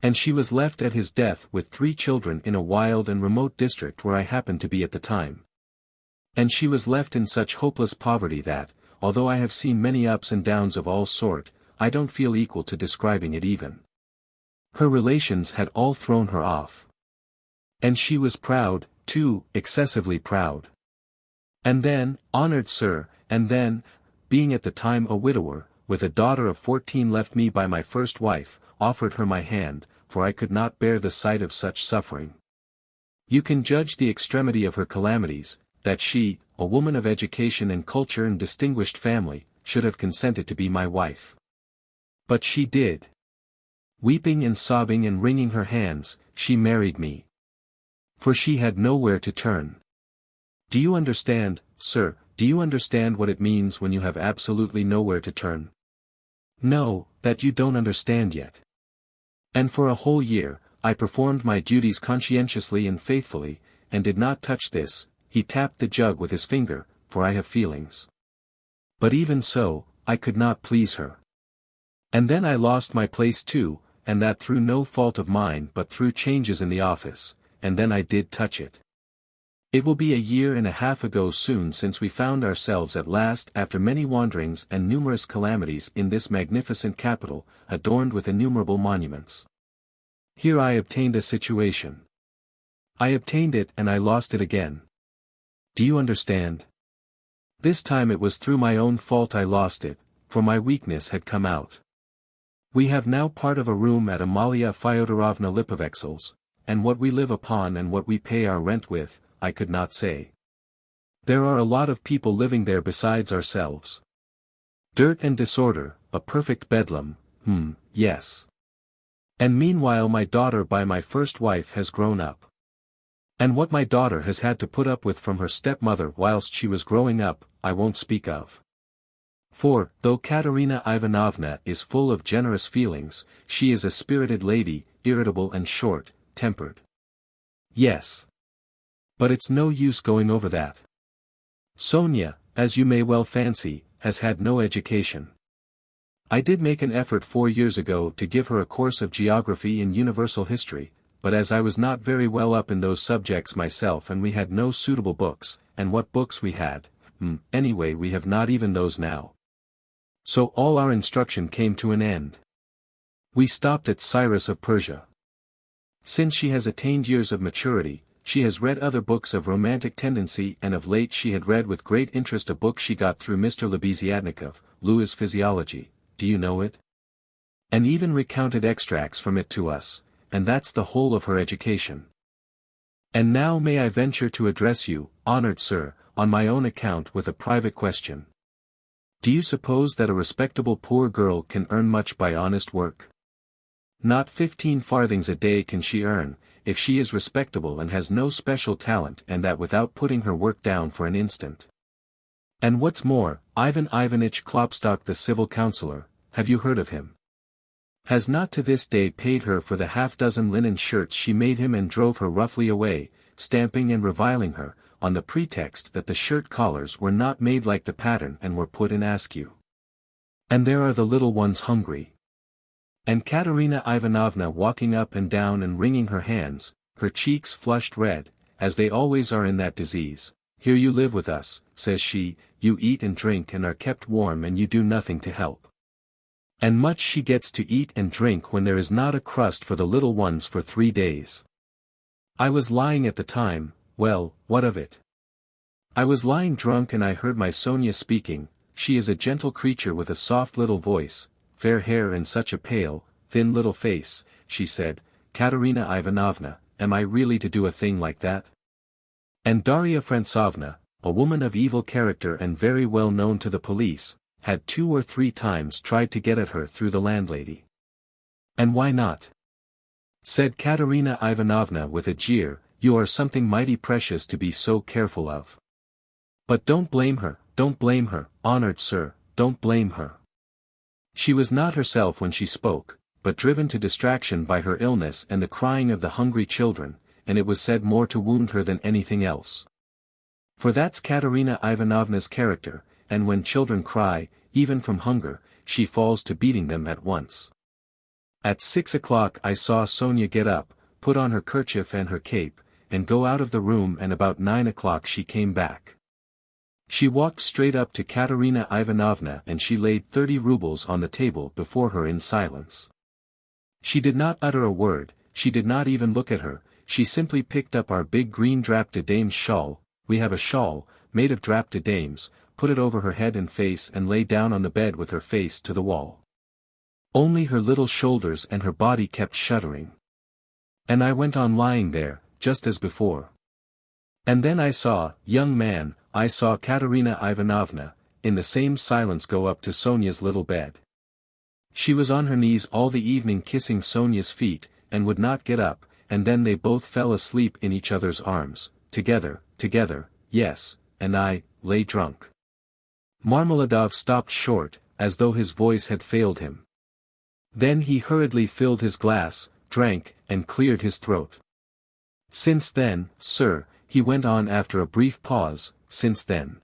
And she was left at his death with 3 children in a wild and remote district where I happened to be at the time. And she was left in such hopeless poverty that, although I have seen many ups and downs of all sort, I don't feel equal to describing it even. Her relations had all thrown her off. And she was proud, too, excessively proud. And then, honored sir, and then, being at the time a widower, with a daughter of 14 left me by my first wife, offered her my hand, for I could not bear the sight of such suffering. You can judge the extremity of her calamities, that she, a woman of education and culture and distinguished family, should have consented to be my wife. But she did. Weeping and sobbing and wringing her hands, she married me. For she had nowhere to turn. Do you understand, sir, do you understand what it means when you have absolutely nowhere to turn? No, that you don't understand yet. And for a whole year, I performed my duties conscientiously and faithfully, and did not touch this. He tapped the jug with his finger, for I have feelings. But even so, I could not please her. And then I lost my place too, and that through no fault of mine but through changes in the office, and then I did touch it. It will be a year and a half ago soon since we found ourselves at last after many wanderings and numerous calamities in this magnificent capital, adorned with innumerable monuments. Here I obtained a situation. I obtained it and I lost it again. Do you understand? This time it was through my own fault I lost it, for my weakness had come out. We have now part of a room at Amalia Fyodorovna Lipovexel's, and what we live upon and what we pay our rent with, I could not say. There are a lot of people living there besides ourselves. Dirt and disorder, a perfect bedlam, yes. And meanwhile my daughter by my first wife has grown up. And what my daughter has had to put up with from her stepmother whilst she was growing up, I won't speak of. For, though Katerina Ivanovna is full of generous feelings, she is a spirited lady, irritable and short-tempered. Yes. But it's no use going over that. Sonia, as you may well fancy, has had no education. I did make an effort 4 years ago to give her a course of geography and universal history, but as I was not very well up in those subjects myself and we had no suitable books, and what books we had, anyway we have not even those now. So all our instruction came to an end. We stopped at Cyrus of Persia. Since she has attained years of maturity, she has read other books of romantic tendency and of late she had read with great interest a book she got through Mr. Lebeziatnikov, Louis' Physiology, do you know it? And even recounted extracts from it to us, and that's the whole of her education. And now may I venture to address you, honored sir, on my own account with a private question. Do you suppose that a respectable poor girl can earn much by honest work? Not 15 farthings a day can she earn, if she is respectable and has no special talent and that without putting her work down for an instant. And what's more, Ivan Ivanitch Klopstock the civil councillor, have you heard of him? Has not to this day paid her for the half-dozen linen shirts she made him and drove her roughly away, stamping and reviling her, on the pretext that the shirt collars were not made like the pattern and were put in askew. And there are the little ones hungry. And Katerina Ivanovna walking up and down and wringing her hands, her cheeks flushed red, as they always are in that disease. Here you live with us, says she, you eat and drink and are kept warm and you do nothing to help. And much she gets to eat and drink when there is not a crust for the little ones for 3 days. I was lying at the time, well, what of it? I was lying drunk and I heard my Sonia speaking. She is a gentle creature with a soft little voice, fair hair and such a pale, thin little face, she said, Katerina Ivanovna, am I really to do a thing like that? And Darya Frantsovna, a woman of evil character and very well known to the police, had 2 or 3 times tried to get at her through the landlady. And why not? Said Katerina Ivanovna with a jeer, you are something mighty precious to be so careful of. But don't blame her, honored sir, don't blame her. She was not herself when she spoke, but driven to distraction by her illness and the crying of the hungry children, and it was said more to wound her than anything else. For that's Katerina Ivanovna's character, and when children cry, even from hunger, she falls to beating them at once. At 6 o'clock I saw Sonia get up, put on her kerchief and her cape, and go out of the room, and about 9 o'clock she came back. She walked straight up to Katerina Ivanovna and she laid 30 rubles on the table before her in silence. She did not utter a word, she did not even look at her, she simply picked up our big green drap de dame's shawl, we have a shawl, made of drap de dames, put it over her head and face and lay down on the bed with her face to the wall. Only her little shoulders and her body kept shuddering. And I went on lying there, just as before. And then I saw, young man, I saw Katerina Ivanovna, in the same silence go up to Sonia's little bed. She was on her knees all the evening kissing Sonia's feet, and would not get up, and then they both fell asleep in each other's arms, together, yes, and I, lay drunk. Marmeladov stopped short, as though his voice had failed him. Then he hurriedly filled his glass, drank, and cleared his throat. Since then, sir, he went on after a brief pause, since then.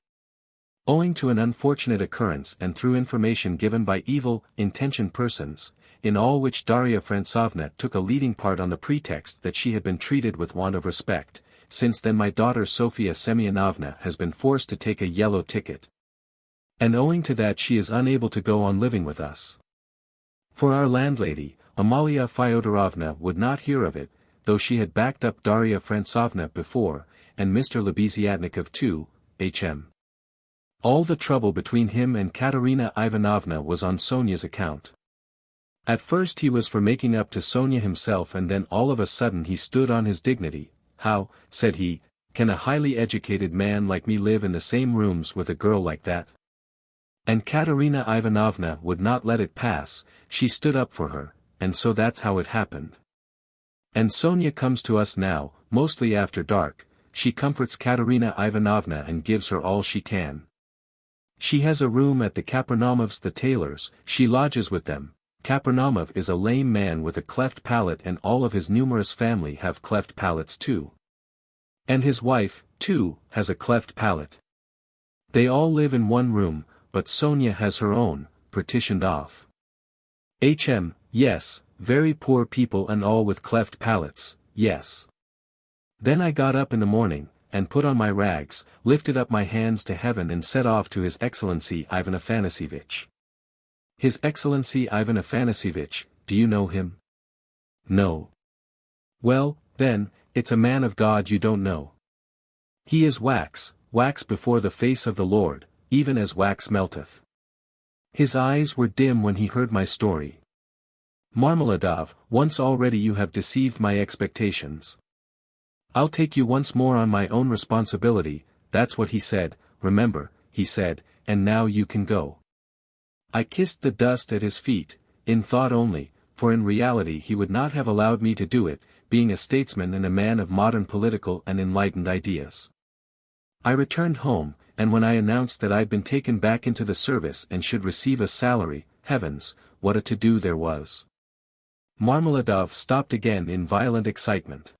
Owing to an unfortunate occurrence and through information given by evil-intentioned persons, in all which Darya Frantsovna took a leading part on the pretext that she had been treated with want of respect, since then my daughter Sofia Semyonovna has been forced to take a yellow ticket. And owing to that she is unable to go on living with us. For our landlady, Amalia Fyodorovna would not hear of it, though she had backed up Darya Frantsovna before, and Mr. Lebeziatnikov too, hm. All the trouble between him and Katerina Ivanovna was on Sonia's account. At first he was for making up to Sonia himself, and then all of a sudden he stood on his dignity. How, said he, can a highly educated man like me live in the same rooms with a girl like that? And Katerina Ivanovna would not let it pass, she stood up for her, and so that's how it happened. And Sonia comes to us now, mostly after dark, she comforts Katerina Ivanovna and gives her all she can. She has a room at the Kapernamovs the tailors, she lodges with them. Kapernamov is a lame man with a cleft palate, and all of his numerous family have cleft palates too. And his wife, too, has a cleft palate. They all live in one room, but Sonia has her own, partitioned off. Yes, very poor people and all with cleft palates, yes. Then I got up in the morning, and put on my rags, lifted up my hands to heaven and set off to His Excellency Ivan Afanasievich. His Excellency Ivan Afanasievich, do you know him? No. Well, then, it's a man of God you don't know. He is wax before the face of the Lord, even as wax melteth. His eyes were dim when he heard my story. Marmeladov, once already you have deceived my expectations. I'll take you once more on my own responsibility, that's what he said, remember, he said, and now you can go. I kissed the dust at his feet, in thought only, for in reality he would not have allowed me to do it, being a statesman and a man of modern political and enlightened ideas. I returned home, and when I announced that I'd been taken back into the service and should receive a salary, heavens, what a to-do there was. Marmeladov stopped again in violent excitement.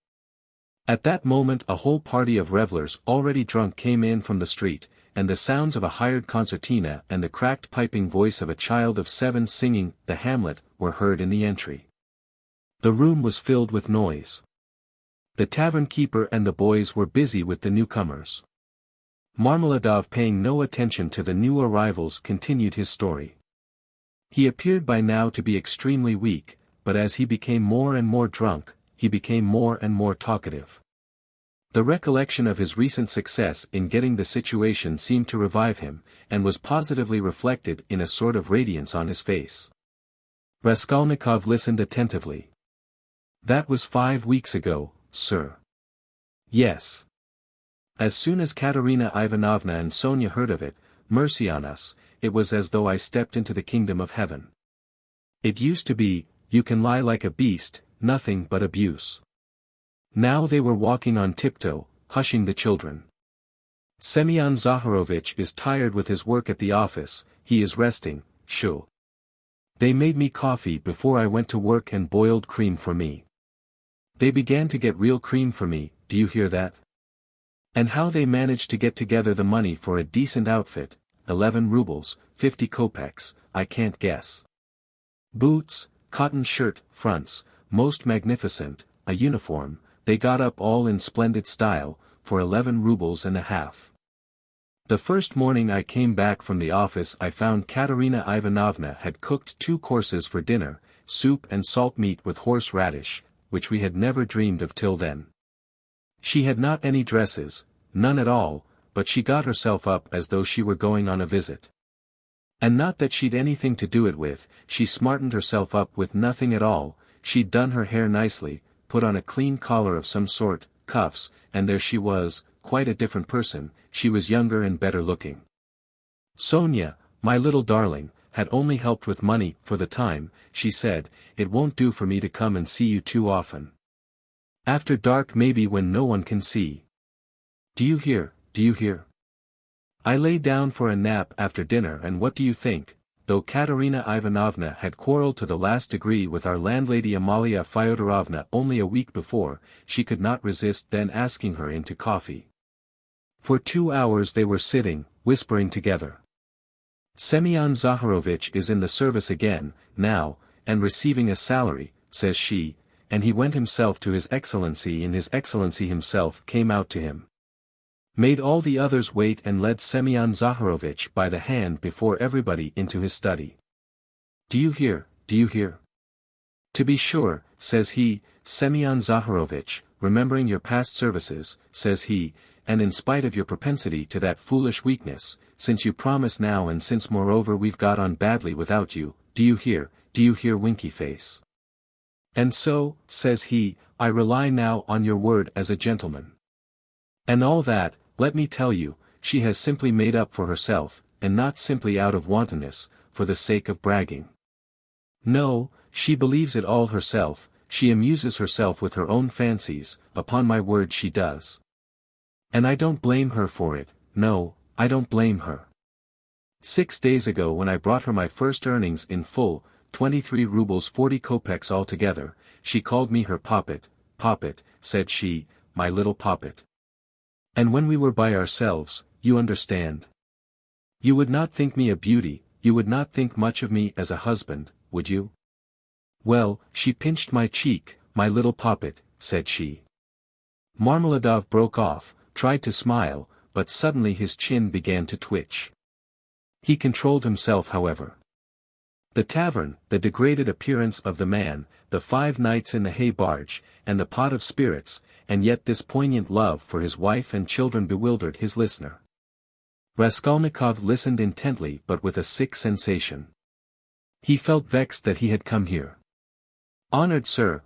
At that moment a whole party of revellers already drunk came in from the street, and the sounds of a hired concertina and the cracked piping voice of a child of 7 singing the Hamlet were heard in the entry. The room was filled with noise. The tavern keeper and the boys were busy with the newcomers. Marmeladov, paying no attention to the new arrivals, continued his story. He appeared by now to be extremely weak, but as he became more and more drunk, he became more and more talkative. The recollection of his recent success in getting the situation seemed to revive him, and was positively reflected in a sort of radiance on his face. Raskolnikov listened attentively. That was 5 weeks ago, sir. Yes. As soon as Katerina Ivanovna and Sonia heard of it, mercy on us, it was as though I stepped into the kingdom of heaven. It used to be, you can lie like a beast, nothing but abuse. Now they were walking on tiptoe, hushing the children. Semyon Zaharovich is tired with his work at the office, he is resting, shoo. They made me coffee before I went to work and boiled cream for me. They began to get real cream for me, do you hear that? And how they managed to get together the money for a decent outfit, 11 rubles, 50 kopecks, I can't guess. Boots, cotton shirt, fronts, most magnificent, a uniform, they got up all in splendid style, for 11 rubles and a half. The first morning I came back from the office I found Katerina Ivanovna had cooked 2 courses for dinner, soup and salt meat with horse radish, which we had never dreamed of till then. She had not any dresses, none at all, but she got herself up as though she were going on a visit. And not that she'd anything to do it with, she smartened herself up with nothing at all, she'd done her hair nicely, put on a clean collar of some sort, cuffs, and there she was, quite a different person, she was younger and better looking. Sonia, my little darling, had only helped with money for the time, she said, it won't do for me to come and see you too often. After dark maybe when no one can see. Do you hear, do you hear? I lay down for a nap after dinner, and what do you think? Though Katerina Ivanovna had quarreled to the last degree with our landlady Amalia Fyodorovna only a week before, she could not resist then asking her in to coffee. For 2 hours they were sitting, whispering together. Semyon Zaharovich is in the service again, now, and receiving a salary, says she, and he went himself to his excellency, and his excellency himself came out to him. Made all the others wait and led Semyon Zaharovich by the hand before everybody into his study. "Do you hear, do you hear? To be sure," says he, "Semyon Zaharovich, remembering your past services," says he, "and in spite of your propensity to that foolish weakness, since you promise now and since moreover we've got on badly without you, do you hear Winky Face? And so," says he, "I rely now on your word as a gentleman. And all that, let me tell you, she has simply made up for herself, and not simply out of wantonness, for the sake of bragging. No, she believes it all herself, she amuses herself with her own fancies, upon my word she does. And I don't blame her for it, no, I don't blame her. 6 days ago when I brought her my first earnings in full, 23 rubles 40 kopecks altogether, she called me her poppet, said she, my little poppet. And when we were by ourselves, you understand. You would not think me a beauty, you would not think much of me as a husband, would you? Well, she pinched my cheek, my little poppet, said she. Marmeladov broke off, tried to smile, but suddenly his chin began to twitch. He controlled himself however. The tavern, the degraded appearance of the man, the 5 nights in the hay barge, and the pot of spirits, and yet this poignant love for his wife and children bewildered his listener. Raskolnikov listened intently but with a sick sensation. He felt vexed that he had come here. Honored sir,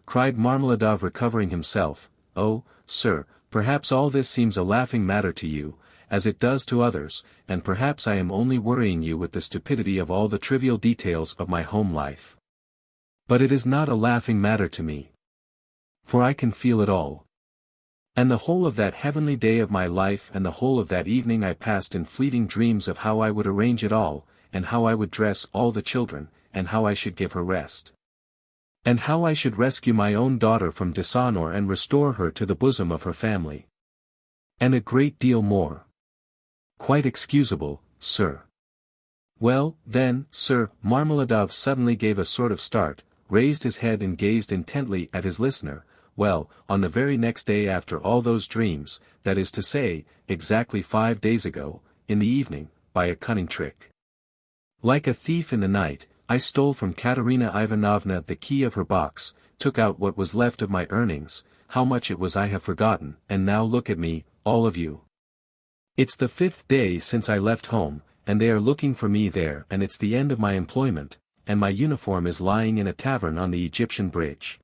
cried Marmeladov recovering himself, oh, sir, perhaps all this seems a laughing matter to you, as it does to others, and perhaps I am only worrying you with the stupidity of all the trivial details of my home life. But it is not a laughing matter to me. For I can feel it all. And the whole of that heavenly day of my life and the whole of that evening I passed in fleeting dreams of how I would arrange it all, and how I would dress all the children, and how I should give her rest. And how I should rescue my own daughter from dishonor and restore her to the bosom of her family. And a great deal more. Quite excusable, sir. Well, then, sir, Marmeladov suddenly gave a sort of start, raised his head and gazed intently at his listener. Well, on the very next day after all those dreams, that is to say, exactly 5 days ago, in the evening, by a cunning trick. Like a thief in the night, I stole from Katerina Ivanovna the key of her box, took out what was left of my earnings, how much it was I have forgotten, and now look at me, all of you. It's the 5th day since I left home, and they are looking for me there, and it's the end of my employment, and my uniform is lying in a tavern on the Egyptian bridge.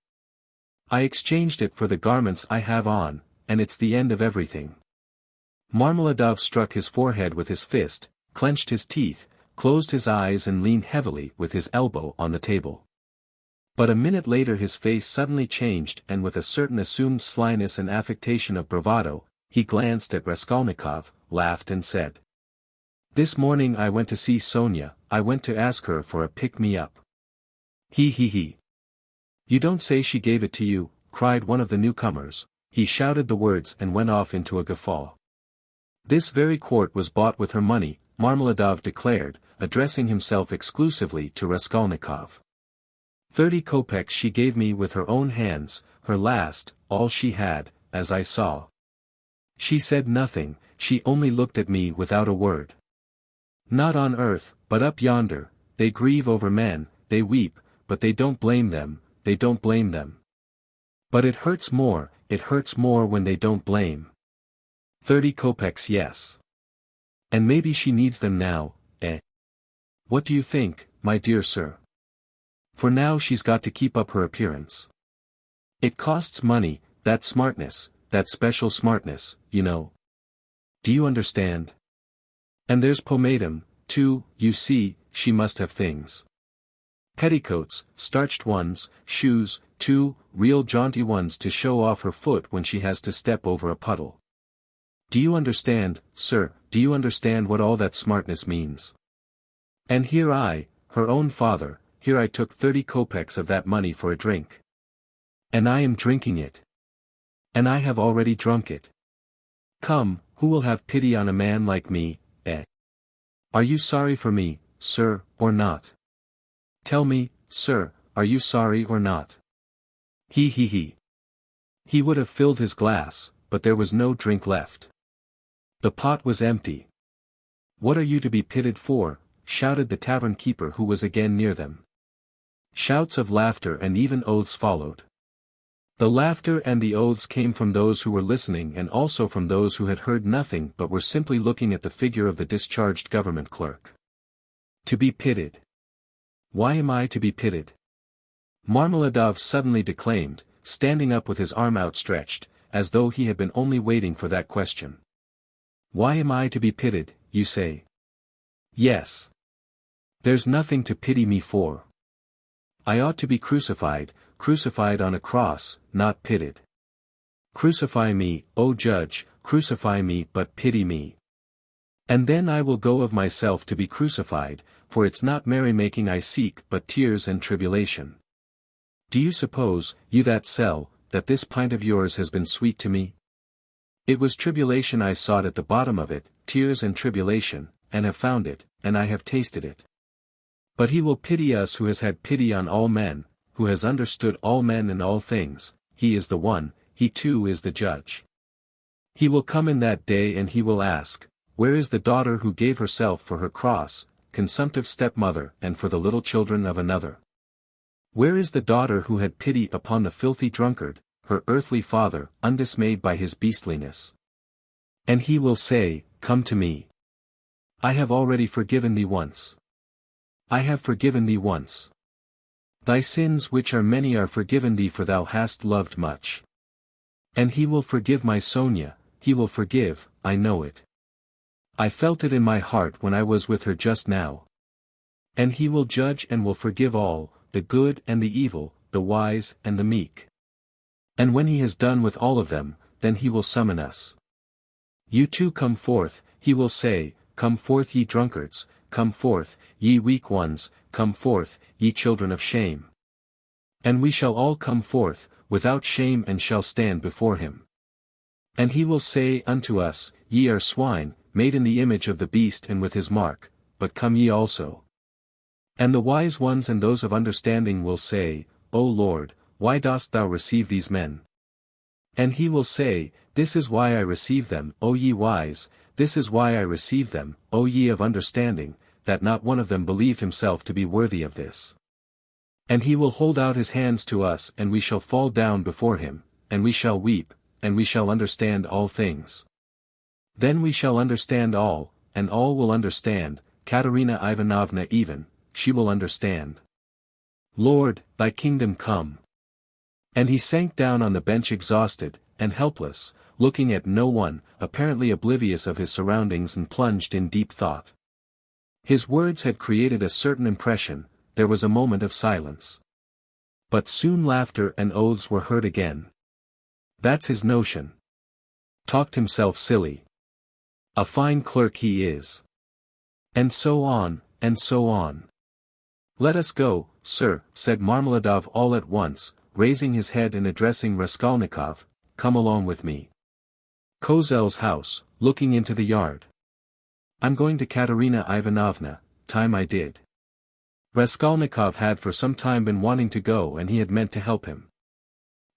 I exchanged it for the garments I have on, and it's the end of everything. Marmeladov struck his forehead with his fist, clenched his teeth, closed his eyes and leaned heavily with his elbow on the table. But a minute later his face suddenly changed and with a certain assumed slyness and affectation of bravado, he glanced at Raskolnikov, laughed and said. This morning I went to see Sonia, I went to ask her for a pick-me-up. He. You don't say she gave it to you, cried one of the newcomers. He shouted the words and went off into a guffaw. This very quart was bought with her money, Marmeladov declared, addressing himself exclusively to Raskolnikov. 30 kopecks she gave me with her own hands, her last, all she had, as I saw. She said nothing, she only looked at me without a word. Not on earth, but up yonder, they grieve over men, they weep, but they don't blame them. But it hurts more when they don't blame. 30 kopecks, yes. And maybe she needs them now, eh? What do you think, my dear sir? For now she's got to keep up her appearance. It costs money, that smartness, that special smartness, you know. Do you understand? And there's pomatum, too, you see, she must have things. Petticoats, starched ones, shoes, too, real jaunty ones to show off her foot when she has to step over a puddle. Do you understand, sir, do you understand what all that smartness means? And here I, her own father, here I took 30 kopecks of that money for a drink. And I am drinking it. And I have already drunk it. Come, who will have pity on a man like me, eh? Are you sorry for me, sir, or not? Tell me, sir, are you sorry or not? He. He would have filled his glass, but there was no drink left. The pot was empty. What are you to be pitied for? Shouted the tavern keeper, who was again near them. Shouts of laughter and even oaths followed. The laughter and the oaths came from those who were listening and also from those who had heard nothing but were simply looking at the figure of the discharged government clerk. To be pitied. Why am I to be pitied? Marmeladov suddenly declaimed, standing up with his arm outstretched, as though he had been only waiting for that question. Why am I to be pitied, you say? Yes. There's nothing to pity me for. I ought to be crucified on a cross, not pitied. Crucify me, O judge, crucify me, but pity me. And then I will go of myself to be crucified, for it's not merrymaking I seek but tears and tribulation. Do you suppose, you that sell, that this pint of yours has been sweet to me? It was tribulation I sought at the bottom of it, tears and tribulation, and have found it, and I have tasted it. But he will pity us who has had pity on all men, who has understood all men and all things. He is the one, he too is the judge. He will come in that day and he will ask, where is the daughter who gave herself for her cross, consumptive stepmother and for the little children of another? Where is the daughter who had pity upon the filthy drunkard, her earthly father, undismayed by his beastliness? And he will say, come to me. I have already forgiven thee once. I have forgiven thee once. Thy sins which are many are forgiven thee, for thou hast loved much. And he will forgive my Sonia, he will forgive, I know it. I felt it in my heart when I was with her just now. And he will judge and will forgive all, the good and the evil, the wise and the meek. And when he has done with all of them, then he will summon us. You too come forth, he will say, come forth ye drunkards, come forth, ye weak ones, come forth, ye children of shame. And we shall all come forth, without shame, and shall stand before him. And he will say unto us, ye are swine, made in the image of the beast and with his mark, but come ye also. And the wise ones and those of understanding will say, O Lord, why dost thou receive these men? And he will say, this is why I receive them, O ye wise, this is why I receive them, O ye of understanding, that not one of them believed himself to be worthy of this. And he will hold out his hands to us, and we shall fall down before him, and we shall weep, and we shall understand all things. Then we shall understand all, and all will understand, Katerina Ivanovna even, she will understand. Lord, thy kingdom come. And he sank down on the bench exhausted, and helpless, looking at no one, apparently oblivious of his surroundings and plunged in deep thought. His words had created a certain impression, there was a moment of silence. But soon laughter and oaths were heard again. That's his notion. Talked himself silly. A fine clerk he is. And so on, and so on. Let us go, sir, said Marmeladov all at once, raising his head and addressing Raskolnikov, come along with me. Kozel's house, looking into the yard. I'm going to Katerina Ivanovna, time I did. Raskolnikov had for some time been wanting to go, and he had meant to help him.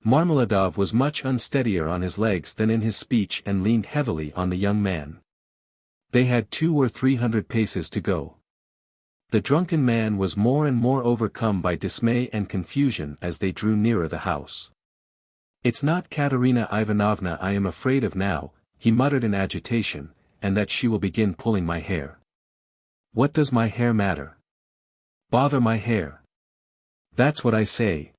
Marmeladov was much unsteadier on his legs than in his speech and leaned heavily on the young man. They had 200 or 300 paces to go. The drunken man was more and more overcome by dismay and confusion as they drew nearer the house. It's not Katerina Ivanovna I am afraid of now, he muttered in agitation, and that she will begin pulling my hair. What does my hair matter? Bother my hair. That's what I say.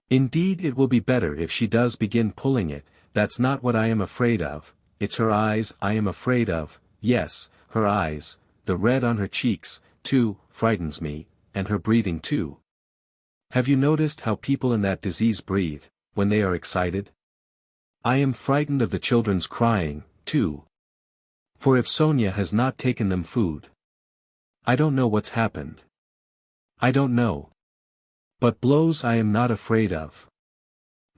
Indeed, it will be better if she does begin pulling it. That's not what I am afraid of, it's her eyes I am afraid of. Yes, her eyes, the red on her cheeks, too, frightens me, and her breathing too. Have you noticed how people in that disease breathe, when they are excited? I am frightened of the children's crying, too. For if Sonia has not taken them food. I don't know what's happened. I don't know. But blows I am not afraid of.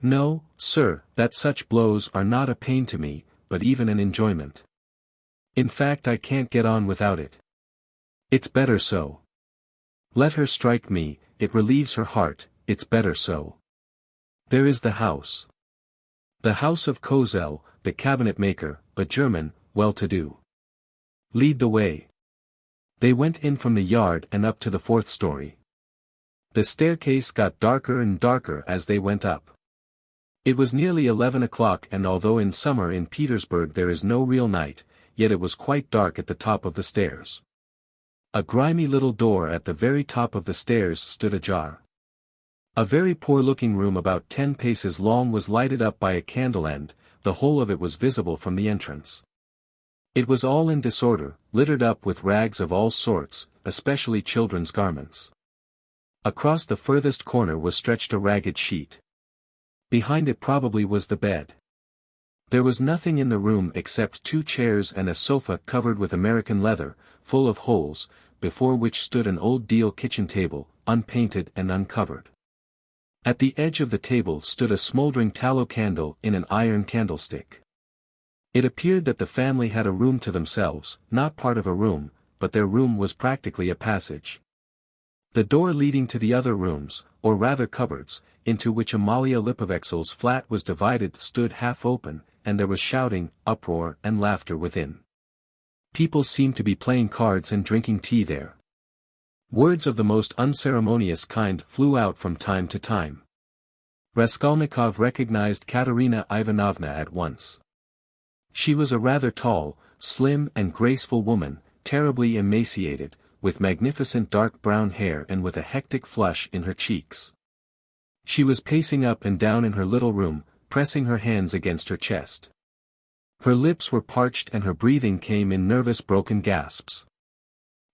No, sir, that such blows are not a pain to me, but even an enjoyment. In fact, I can't get on without it. It's better so. Let her strike me, it relieves her heart, it's better so. There is the house. The house of Kozel, the cabinet maker, a German, well-to-do. Lead the way. They went in from the yard and up to the 4th story. The staircase got darker and darker as they went up. It was nearly 11 o'clock, and although in summer in Petersburg there is no real night, yet it was quite dark at the top of the stairs. A grimy little door at the very top of the stairs stood ajar. A very poor-looking room about 10 paces long was lighted up by a candle, and the whole of it was visible from the entrance. It was all in disorder, littered up with rags of all sorts, especially children's garments. Across the furthest corner was stretched a ragged sheet. Behind it probably was the bed. There was nothing in the room except 2 chairs and a sofa covered with American leather, full of holes, before which stood an old deal kitchen table, unpainted and uncovered. At the edge of the table stood a smoldering tallow candle in an iron candlestick. It appeared that the family had a room to themselves, not part of a room, but their room was practically a passage. The door leading to the other rooms, or rather cupboards, into which Amalia Lipovexel's flat was divided stood half open, and there was shouting, uproar and laughter within. People seemed to be playing cards and drinking tea there. Words of the most unceremonious kind flew out from time to time. Raskolnikov recognized Katerina Ivanovna at once. She was a rather tall, slim and graceful woman, terribly emaciated, with magnificent dark brown hair and with a hectic flush in her cheeks. She was pacing up and down in her little room, pressing her hands against her chest. Her lips were parched and her breathing came in nervous broken gasps.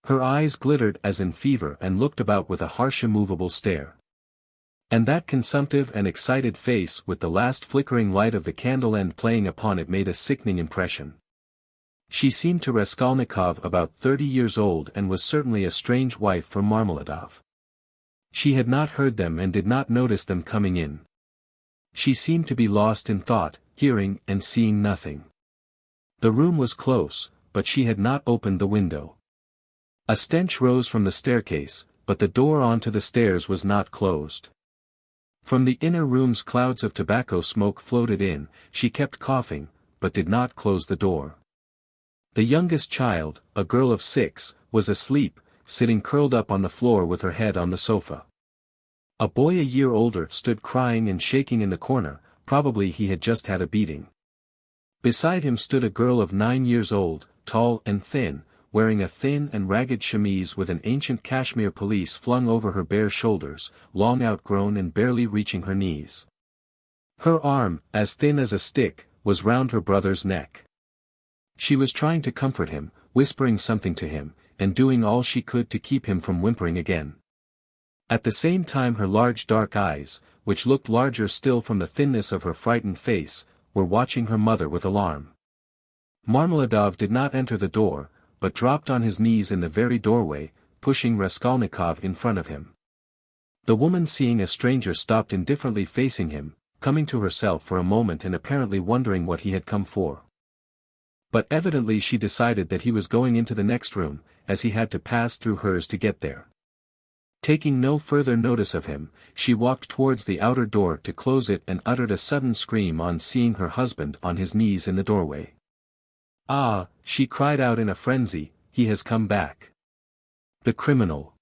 Her eyes glittered as in fever and looked about with a harsh immovable stare. And that consumptive and excited face with the last flickering light of the candle end playing upon it made a sickening impression. She seemed to Raskolnikov about 30 years old and was certainly a strange wife for Marmeladov. She had not heard them and did not notice them coming in. She seemed to be lost in thought, hearing and seeing nothing. The room was close, but she had not opened the window. A stench rose from the staircase, but the door onto the stairs was not closed. From the inner rooms clouds of tobacco smoke floated in. She kept coughing, but did not close the door. The youngest child, a girl of 6, was asleep, sitting curled up on the floor with her head on the sofa. A boy a year older stood crying and shaking in the corner, probably he had just had a beating. Beside him stood a girl of 9 years old, tall and thin, wearing a thin and ragged chemise with an ancient cashmere pelisse flung over her bare shoulders, long outgrown and barely reaching her knees. Her arm, as thin as a stick, was round her brother's neck. She was trying to comfort him, whispering something to him, and doing all she could to keep him from whimpering again. At the same time her large dark eyes, which looked larger still from the thinness of her frightened face, were watching her mother with alarm. Marmeladov did not enter the door, but dropped on his knees in the very doorway, pushing Raskolnikov in front of him. The woman seeing a stranger stopped indifferently facing him, coming to herself for a moment and apparently wondering what he had come for. But evidently she decided that he was going into the next room, as he had to pass through hers to get there. Taking no further notice of him, she walked towards the outer door to close it and uttered a sudden scream on seeing her husband on his knees in the doorway. "Ah," she cried out in a frenzy, "he has come back. The criminal.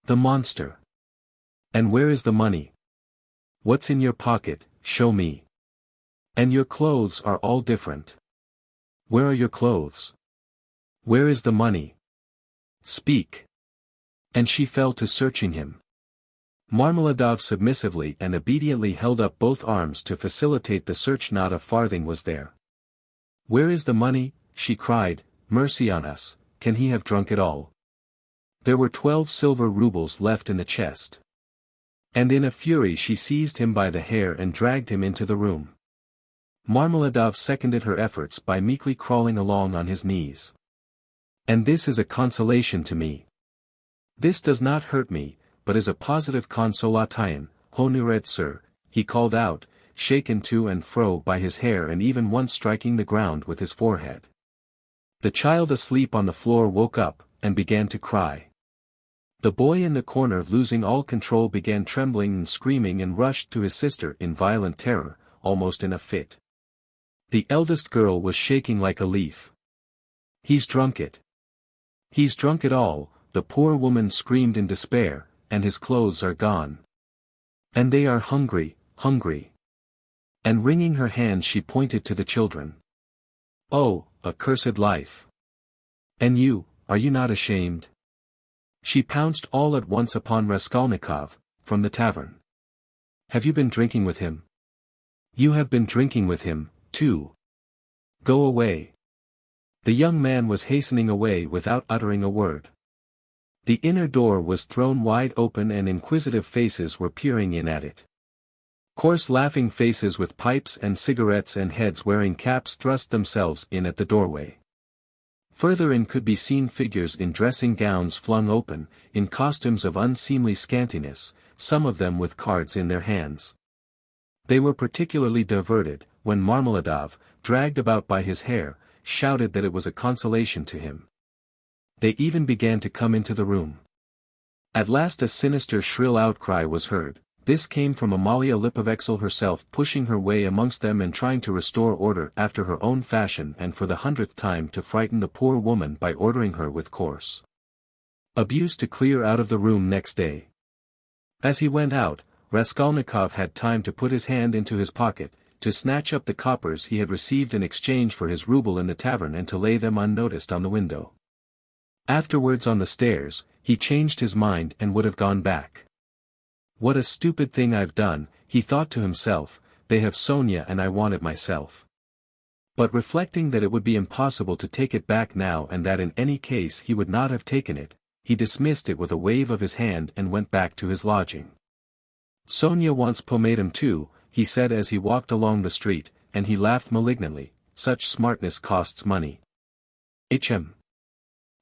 The monster. And where is the money? What's in your pocket, show me. And your clothes are all different. Where are your clothes? Where is the money? Speak." And she fell to searching him. Marmeladov submissively and obediently held up both arms to facilitate the search. Not a farthing was there. "Where is the money?" she cried, "mercy on us, can he have drunk it all?" There were 12 silver rubles left in the chest. And in a fury she seized him by the hair and dragged him into the room. Marmeladov seconded her efforts by meekly crawling along on his knees. "And this is a consolation to me. This does not hurt me, but is a positive consolation, honored sir," he called out, shaken to and fro by his hair and even once striking the ground with his forehead. The child asleep on the floor woke up, and began to cry. The boy in the corner, losing all control, began trembling and screaming and rushed to his sister in violent terror, almost in a fit. The eldest girl was shaking like a leaf. "He's drunk it. He's drunk it all," the poor woman screamed in despair, "and his clothes are gone. And they are hungry, hungry." And wringing her hands she pointed to the children. "Oh, accursed life! And you, are you not ashamed?" She pounced all at once upon Raskolnikov, from the tavern. "Have you been drinking with him? You have been drinking with him, too. Go away." The young man was hastening away without uttering a word. The inner door was thrown wide open and inquisitive faces were peering in at it. Coarse laughing faces with pipes and cigarettes and heads wearing caps thrust themselves in at the doorway. Further in could be seen figures in dressing gowns flung open, in costumes of unseemly scantiness, some of them with cards in their hands. They were particularly diverted, when Marmeladov, dragged about by his hair, shouted that it was a consolation to him. They even began to come into the room. At last a sinister shrill outcry was heard. This came from Amalia Lipovexel herself, pushing her way amongst them and trying to restore order after her own fashion, and for the 100th time to frighten the poor woman by ordering her with coarse abuse to clear out of the room next day. As he went out, Raskolnikov had time to put his hand into his pocket, to snatch up the coppers he had received in exchange for his rouble in the tavern and to lay them unnoticed on the window. Afterwards on the stairs, he changed his mind and would have gone back. "What a stupid thing I've done," he thought to himself, "they have Sonia and I want it myself." But reflecting that it would be impossible to take it back now and that in any case he would not have taken it, he dismissed it with a wave of his hand and went back to his lodging. "Sonia wants pomatum too," he said as he walked along the street, and he laughed malignantly, "such smartness costs money. Hm.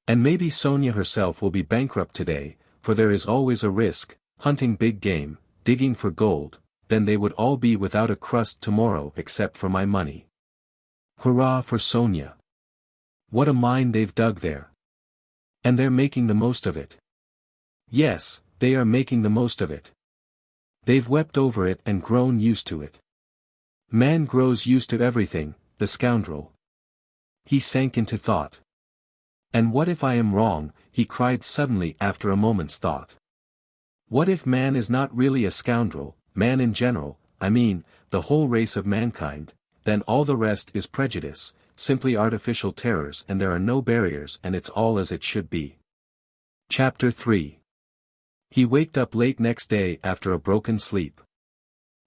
And maybe Sonia herself will be bankrupt today, for there is always a risk, hunting big game, digging for gold, then they would all be without a crust tomorrow except for my money. Hurrah for Sonia! What a mine they've dug there! And they're making the most of it. Yes, they are making the most of it. They've wept over it and grown used to it. Man grows used to everything, the scoundrel." He sank into thought. "And what if I am wrong?" he cried suddenly after a moment's thought. "What if man is not really a scoundrel, man in general, I mean, the whole race of mankind, then all the rest is prejudice, simply artificial terrors, and there are no barriers and it's all as it should be." Chapter 3. He waked up late next day after a broken sleep.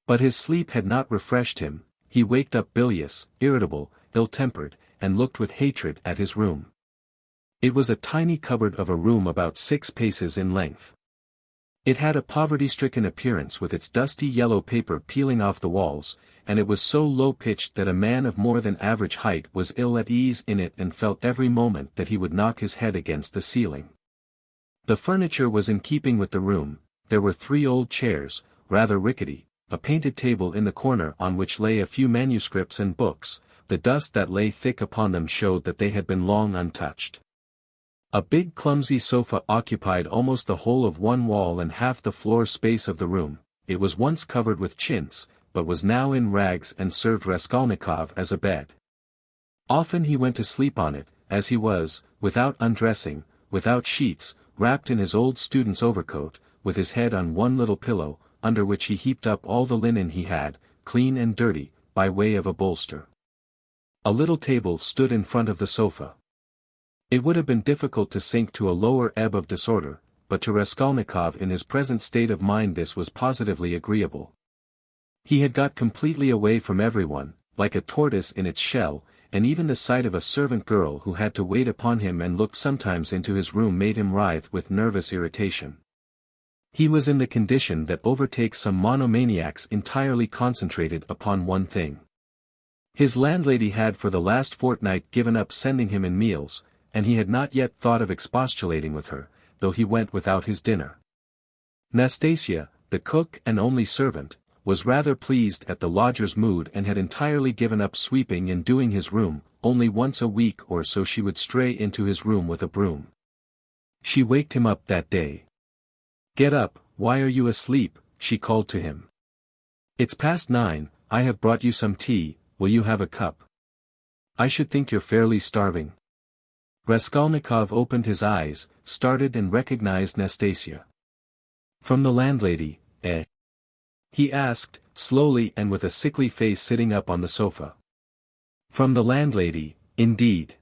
But his sleep had not refreshed him, he waked up bilious, irritable, ill-tempered, and looked with hatred at his room. It was a tiny cupboard of a room about 6 paces in length. It had a poverty-stricken appearance with its dusty yellow paper peeling off the walls, and it was so low-pitched that a man of more than average height was ill at ease in it and felt every moment that he would knock his head against the ceiling. The furniture was in keeping with the room. There were 3 old chairs, rather rickety, a painted table in the corner on which lay a few manuscripts and books. The dust that lay thick upon them showed that they had been long untouched. A big clumsy sofa occupied almost the whole of one wall and half the floor space of the room. It was once covered with chintz, but was now in rags and served Raskolnikov as a bed. Often he went to sleep on it, as he was, without undressing, without sheets, wrapped in his old student's overcoat, with his head on one little pillow, under which he heaped up all the linen he had, clean and dirty, by way of a bolster. A little table stood in front of the sofa. It would have been difficult to sink to a lower ebb of disorder, but to Raskolnikov in his present state of mind this was positively agreeable. He had got completely away from everyone, like a tortoise in its shell, and even the sight of a servant girl who had to wait upon him and looked sometimes into his room made him writhe with nervous irritation. He was in the condition that overtakes some monomaniacs entirely concentrated upon one thing. His landlady had for the last fortnight given up sending him in meals, and he had not yet thought of expostulating with her, though he went without his dinner. Nastasia, the cook and only servant, was rather pleased at the lodger's mood and had entirely given up sweeping and doing his room. Only once a week or so she would stray into his room with a broom. She waked him up that day. Get up, why are you asleep? She called to him. It's past 9, I have brought you some tea, will you have a cup? I should think you're fairly starving. Raskolnikov opened his eyes, started and recognized Nastasia. From the landlady, eh? He asked, slowly and with a sickly face sitting up on the sofa. From the landlady, indeed.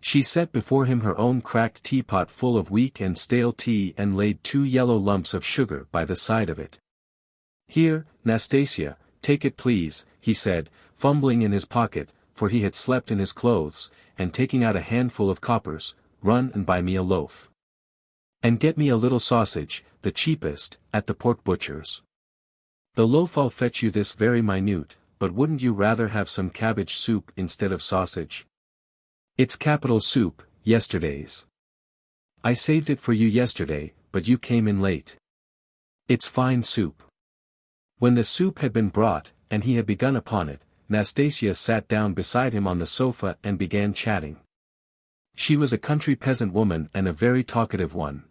She set before him her own cracked teapot full of weak and stale tea and laid 2 yellow lumps of sugar by the side of it. Here, Nastasia, take it please, he said, fumbling in his pocket, for he had slept in his clothes, and taking out a handful of coppers, run and buy me a loaf. And get me a little sausage, the cheapest, at the pork butcher's. The loaf I'll fetch you this very minute, but wouldn't you rather have some cabbage soup instead of sausage? It's capital soup, yesterday's. I saved it for you yesterday, but you came in late. It's fine soup. When the soup had been brought, and he had begun upon it, Nastasia sat down beside him on the sofa and began chatting. She was a country peasant woman and a very talkative one.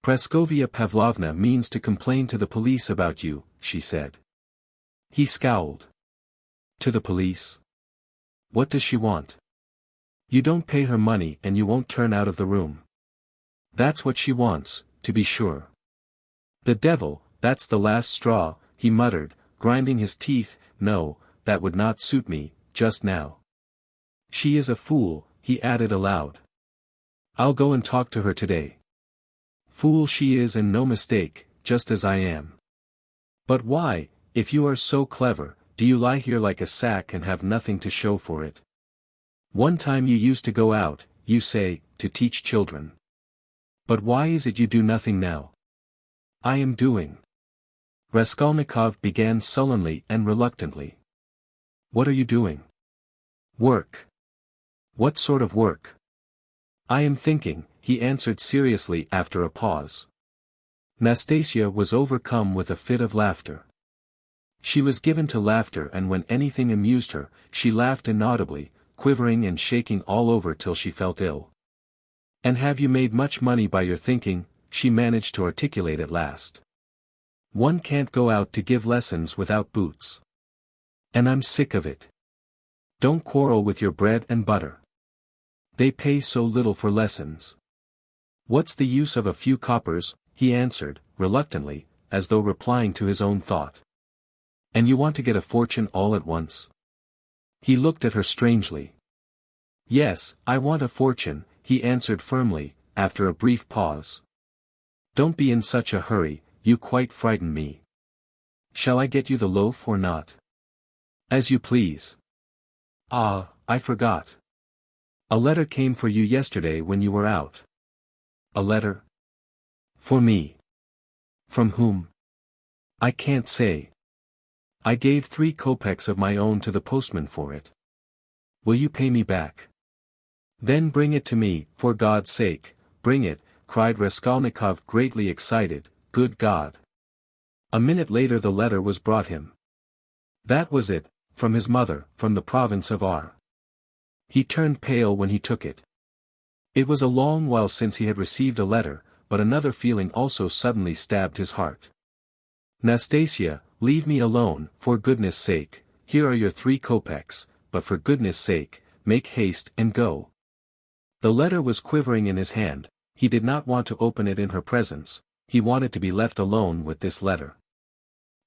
Praskovia Pavlovna means to complain to the police about you, she said. He scowled. To the police? What does she want? You don't pay her money and you won't turn out of the room. That's what she wants, to be sure. The devil, that's the last straw, he muttered, grinding his teeth. No, that would not suit me, just now. She is a fool, he added aloud. I'll go and talk to her today. Fool she is and no mistake, just as I am. But why, if you are so clever, do you lie here like a sack and have nothing to show for it? One time you used to go out, you say, to teach children. But why is it you do nothing now? I am doing. Raskolnikov began sullenly and reluctantly. What are you doing? Work. What sort of work? I am thinking, he answered seriously after a pause. Nastasia was overcome with a fit of laughter. She was given to laughter, and when anything amused her, she laughed inaudibly, quivering and shaking all over till she felt ill. And have you made much money by your thinking? She managed to articulate at last. One can't go out to give lessons without boots. And I'm sick of it. Don't quarrel with your bread and butter. They pay so little for lessons. What's the use of a few coppers? He answered, reluctantly, as though replying to his own thought. And you want to get a fortune all at once? He looked at her strangely. Yes, I want a fortune, he answered firmly, after a brief pause. Don't be in such a hurry, you quite frighten me. Shall I get you the loaf or not? As you please. Ah, I forgot. A letter came for you yesterday when you were out. A letter? For me. From whom? I can't say. I gave 3 kopecks of my own to the postman for it. Will you pay me back? Then bring it to me, for God's sake, bring it, cried Raskolnikov greatly excited. Good God! A minute later the letter was brought him. That was it, from his mother, from the province of R. He turned pale when he took it. It was a long while since he had received a letter, but another feeling also suddenly stabbed his heart. Nastasia, leave me alone, for goodness sake, here are your 3 kopecks, but for goodness sake, make haste and go. The letter was quivering in his hand, he did not want to open it in her presence, he wanted to be left alone with this letter.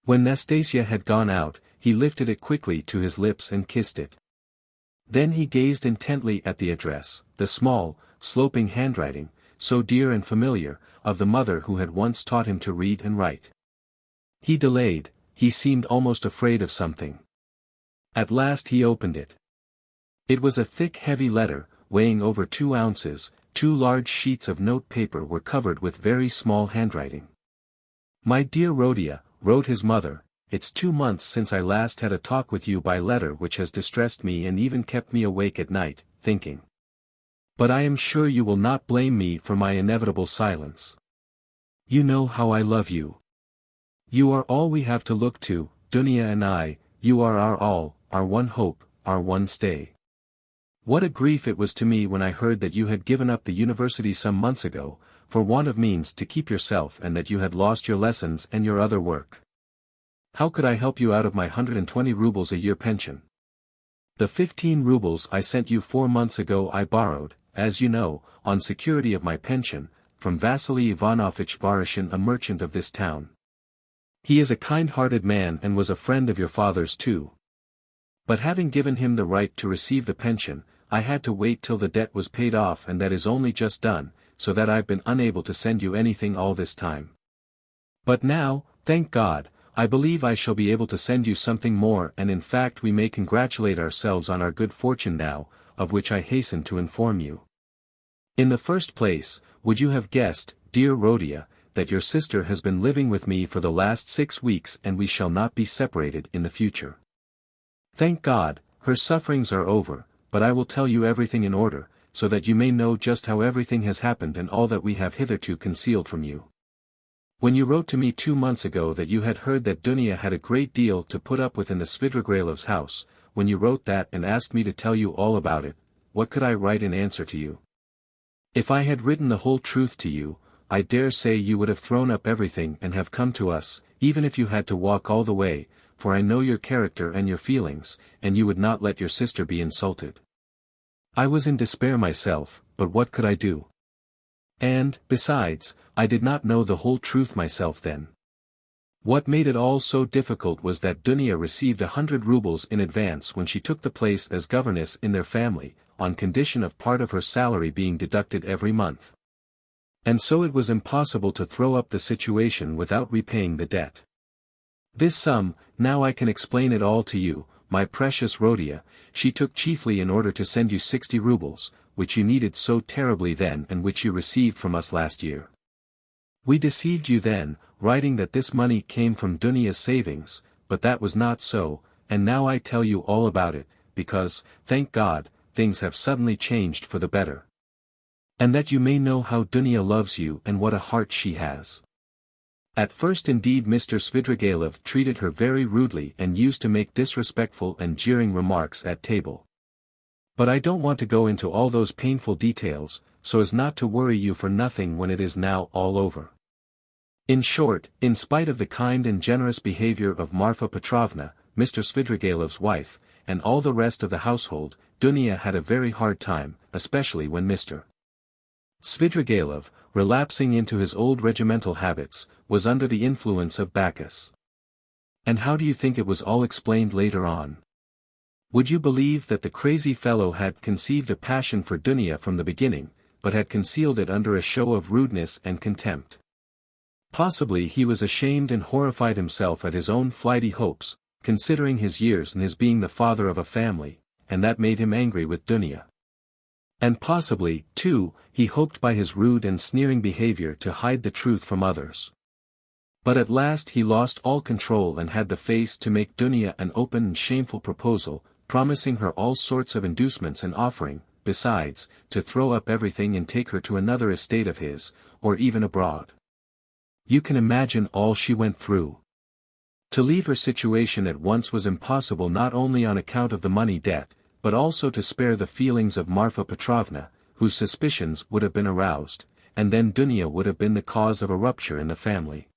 When Nastasia had gone out, he lifted it quickly to his lips and kissed it. Then he gazed intently at the address, the small, sloping handwriting, so dear and familiar, of the mother who had once taught him to read and write. He delayed, he seemed almost afraid of something. At last he opened it. It was a thick heavy letter, weighing over 2 ounces, 2 large sheets of note paper were covered with very small handwriting. My dear Rhodia, wrote his mother, it's 2 months since I last had a talk with you by letter, which has distressed me and even kept me awake at night, thinking. But I am sure you will not blame me for my inevitable silence. You know how I love you. You are all we have to look to, Dunya and I, you are our all, our one hope, our one stay. What a grief it was to me when I heard that you had given up the university some months ago, for want of means to keep yourself, and that you had lost your lessons and your other work. How could I help you out of my 120 rubles a year pension? The 15 rubles I sent you 4 months ago I borrowed, as you know, on security of my pension, from Vasily Ivanovich Varashin, a merchant of this town. He is a kind-hearted man and was a friend of your father's too. But having given him the right to receive the pension, I had to wait till the debt was paid off, and that is only just done, so that I've been unable to send you anything all this time. But now, thank God, I believe I shall be able to send you something more, and in fact we may congratulate ourselves on our good fortune now, of which I hasten to inform you. In the first place, would you have guessed, dear Rhodia, that your sister has been living with me for the last 6 weeks, and we shall not be separated in the future? Thank God, her sufferings are over, but I will tell you everything in order, so that you may know just how everything has happened and all that we have hitherto concealed from you. When you wrote to me 2 months ago that you had heard that Dunya had a great deal to put up with in the Svidrigaïlovs' house, when you wrote that and asked me to tell you all about it, what could I write in answer to you? If I had written the whole truth to you, I dare say you would have thrown up everything and have come to us, even if you had to walk all the way, for I know your character and your feelings, and you would not let your sister be insulted. I was in despair myself, but what could I do? And, besides, I did not know the whole truth myself then. What made it all so difficult was that Dunya received 100 rubles in advance when she took the place as governess in their family, on condition of part of her salary being deducted every month. And so it was impossible to throw up the situation without repaying the debt. This sum, now I can explain it all to you, my precious Rhodia, she took chiefly in order to send you 60 rubles, which you needed so terribly then and which you received from us last year. We deceived you then, writing that this money came from Dunya's savings, but that was not so, and now I tell you all about it, because, thank God, things have suddenly changed for the better. And that you may know how Dunya loves you and what a heart she has. At first indeed Mr. Svidrigaïlov treated her very rudely and used to make disrespectful and jeering remarks at table. But I don't want to go into all those painful details, so as not to worry you for nothing when it is now all over. In short, in spite of the kind and generous behavior of Marfa Petrovna, Mr. Svidrigaïlov's wife, and all the rest of the household, Dunya had a very hard time, especially when Mr. Svidrigaïlov, relapsing into his old regimental habits, was under the influence of Bacchus. And how do you think it was all explained later on? Would you believe that the crazy fellow had conceived a passion for Dunya from the beginning, but had concealed it under a show of rudeness and contempt? Possibly he was ashamed and horrified himself at his own flighty hopes, considering his years and his being the father of a family, and that made him angry with Dunya. And possibly, too, he hoped by his rude and sneering behavior to hide the truth from others. But at last he lost all control and had the face to make Dunya an open and shameful proposal, promising her all sorts of inducements and offering, besides, to throw up everything and take her to another estate of his, or even abroad. You can imagine all she went through. To leave her situation at once was impossible, not only on account of the money debt, but also to spare the feelings of Marfa Petrovna, whose suspicions would have been aroused, and then Dunya would have been the cause of a rupture in the family.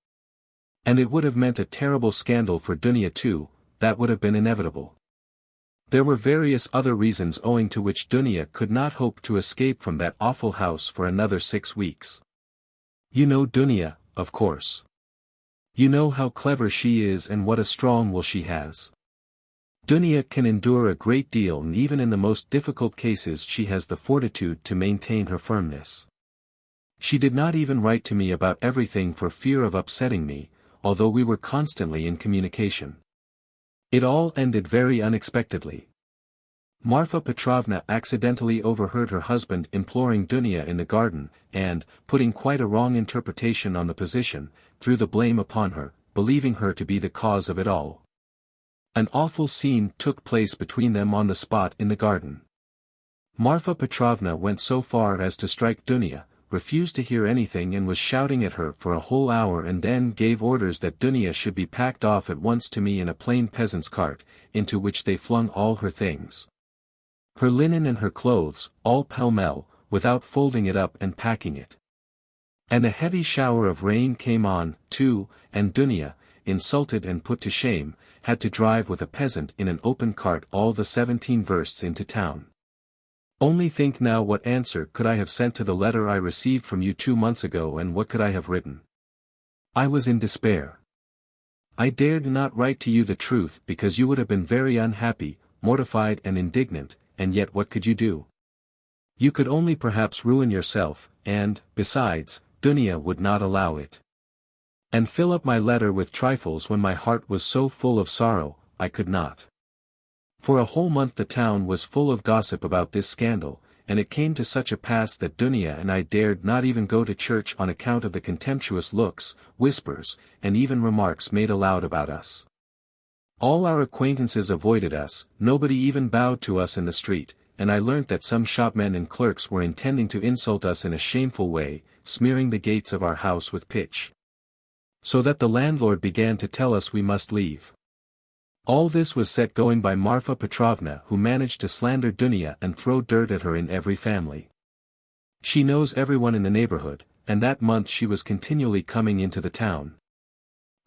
And it would have meant a terrible scandal for Dunya too, that would have been inevitable. There were various other reasons owing to which Dunya could not hope to escape from that awful house for another 6 weeks. You know Dunya, of course. You know how clever she is and what a strong will she has. Dunya can endure a great deal, and even in the most difficult cases she has the fortitude to maintain her firmness. She did not even write to me about everything for fear of upsetting me, although we were constantly in communication. It all ended very unexpectedly. Marfa Petrovna accidentally overheard her husband imploring Dunya in the garden, and, putting quite a wrong interpretation on the position, threw the blame upon her, believing her to be the cause of it all. An awful scene took place between them on the spot in the garden. Marfa Petrovna went so far as to strike Dunya, refused to hear anything and was shouting at her for a whole hour, and then gave orders that Dunya should be packed off at once to me in a plain peasant's cart, into which they flung all her things. Her linen and her clothes, all pell-mell, without folding it up and packing it. And a heavy shower of rain came on, too, and Dunya, insulted and put to shame, had to drive with a peasant in an open cart all the 17 versts into town. Only think now, what answer could I have sent to the letter I received from you 2 months ago, and what could I have written? I was in despair. I dared not write to you the truth because you would have been very unhappy, mortified and indignant, and yet what could you do? You could only perhaps ruin yourself, and, besides, Dunya would not allow it. And fill up my letter with trifles when my heart was so full of sorrow, I could not. For a whole month the town was full of gossip about this scandal, and it came to such a pass that Dunya and I dared not even go to church on account of the contemptuous looks, whispers, and even remarks made aloud about us. All our acquaintances avoided us, nobody even bowed to us in the street, and I learnt that some shopmen and clerks were intending to insult us in a shameful way, smearing the gates of our house with pitch. So that the landlord began to tell us we must leave. All this was set going by Marfa Petrovna, who managed to slander Dunya and throw dirt at her in every family. She knows everyone in the neighborhood, and that month she was continually coming into the town.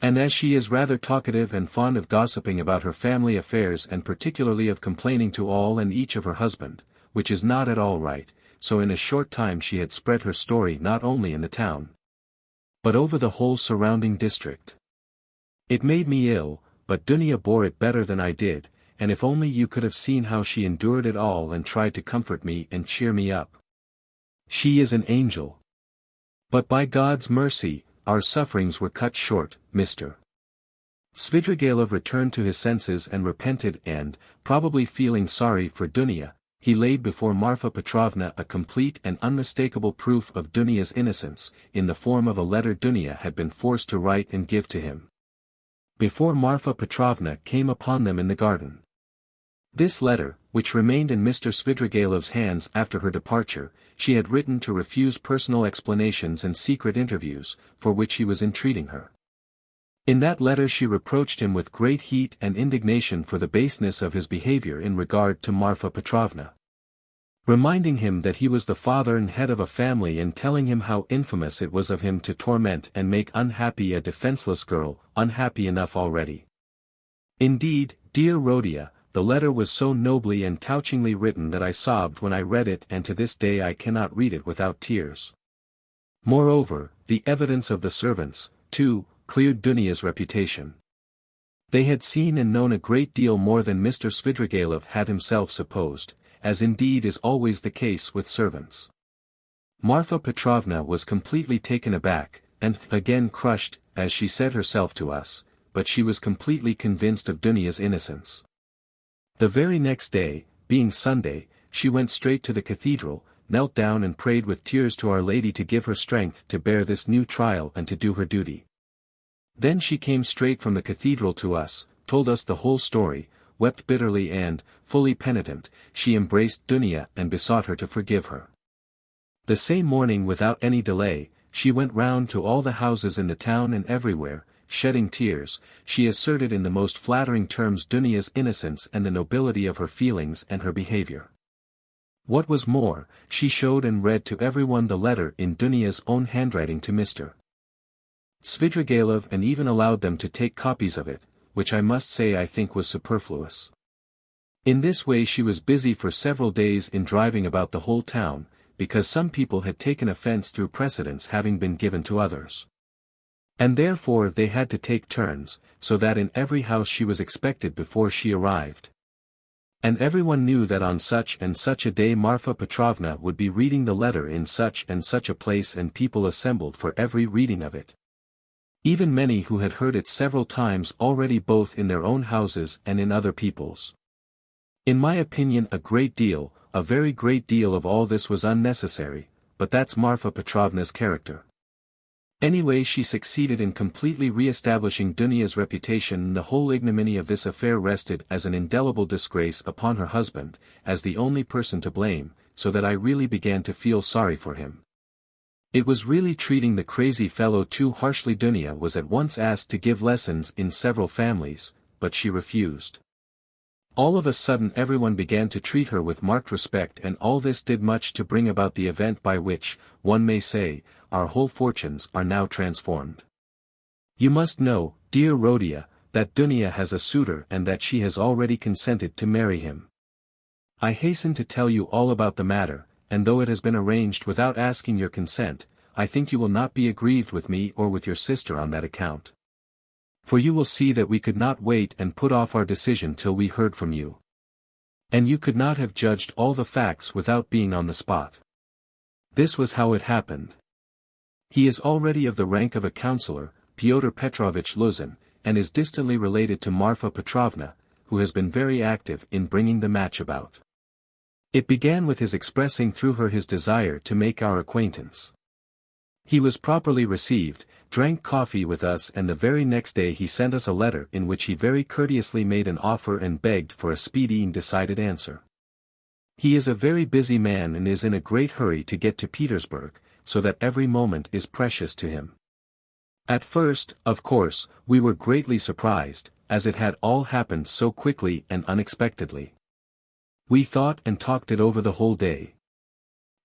And as she is rather talkative and fond of gossiping about her family affairs and particularly of complaining to all and each of her husband, which is not at all right, so in a short time she had spread her story not only in the town, but over the whole surrounding district. It made me ill, but Dunya bore it better than I did, and if only you could have seen how she endured it all and tried to comfort me and cheer me up. She is an angel. But by God's mercy, our sufferings were cut short, Mr. Svidrigailov returned to his senses and repented and, probably feeling sorry for Dunya, he laid before Marfa Petrovna a complete and unmistakable proof of Dunya's innocence, in the form of a letter Dunya had been forced to write and give to him, before Marfa Petrovna came upon them in the garden. This letter, which remained in Mr. Svidrigailov's hands after her departure, she had written to refuse personal explanations and secret interviews, for which he was entreating her. In that letter she reproached him with great heat and indignation for the baseness of his behavior in regard to Marfa Petrovna, reminding him that he was the father and head of a family and telling him how infamous it was of him to torment and make unhappy a defenseless girl, unhappy enough already. Indeed, dear Rhodia, the letter was so nobly and touchingly written that I sobbed when I read it, and to this day I cannot read it without tears. Moreover, the evidence of the servants, too, cleared Dunya's reputation. They had seen and known a great deal more than Mr. Svidrigailov had himself supposed, as indeed is always the case with servants. Marfa Petrovna was completely taken aback, and again crushed, as she said herself to us, but she was completely convinced of Dunya's innocence. The very next day, being Sunday, she went straight to the cathedral, knelt down and prayed with tears to Our Lady to give her strength to bear this new trial and to do her duty. Then she came straight from the cathedral to us, told us the whole story, wept bitterly and, fully penitent, she embraced Dunya and besought her to forgive her. The same morning, without any delay, she went round to all the houses in the town and everywhere, shedding tears, she asserted in the most flattering terms Dunya's innocence and the nobility of her feelings and her behavior. What was more, she showed and read to everyone the letter in Dunya's own handwriting to Mr. Svidrigailov, and even allowed them to take copies of it, which I must say I think was superfluous. In this way she was busy for several days in driving about the whole town, because some people had taken offense through precedence having been given to others. And therefore they had to take turns, so that in every house she was expected before she arrived. And everyone knew that on such and such a day Marfa Petrovna would be reading the letter in such and such a place, and people assembled for every reading of it. Even many who had heard it several times already, both in their own houses and in other people's. In my opinion a very great deal of all this was unnecessary, but that's Marfa Petrovna's character. Anyway, she succeeded in completely re-establishing Dunya's reputation, and the whole ignominy of this affair rested as an indelible disgrace upon her husband, as the only person to blame, so that I really began to feel sorry for him. It was really treating the crazy fellow too harshly. Dunya was at once asked to give lessons in several families, but she refused. All of a sudden everyone began to treat her with marked respect, and all this did much to bring about the event by which, one may say, our whole fortunes are now transformed. You must know, dear Rodia, that Dunya has a suitor and that she has already consented to marry him. I hasten to tell you all about the matter, and though it has been arranged without asking your consent, I think you will not be aggrieved with me or with your sister on that account. For you will see that we could not wait and put off our decision till we heard from you. And you could not have judged all the facts without being on the spot. This was how it happened. He is already of the rank of a councillor, Pyotr Petrovich Luzin, and is distantly related to Marfa Petrovna, who has been very active in bringing the match about. It began with his expressing through her his desire to make our acquaintance. He was properly received, drank coffee with us, and the very next day he sent us a letter in which he very courteously made an offer and begged for a speedy and decided answer. He is a very busy man and is in a great hurry to get to Petersburg, so that every moment is precious to him. At first, of course, we were greatly surprised, as it had all happened so quickly and unexpectedly. We thought and talked it over the whole day.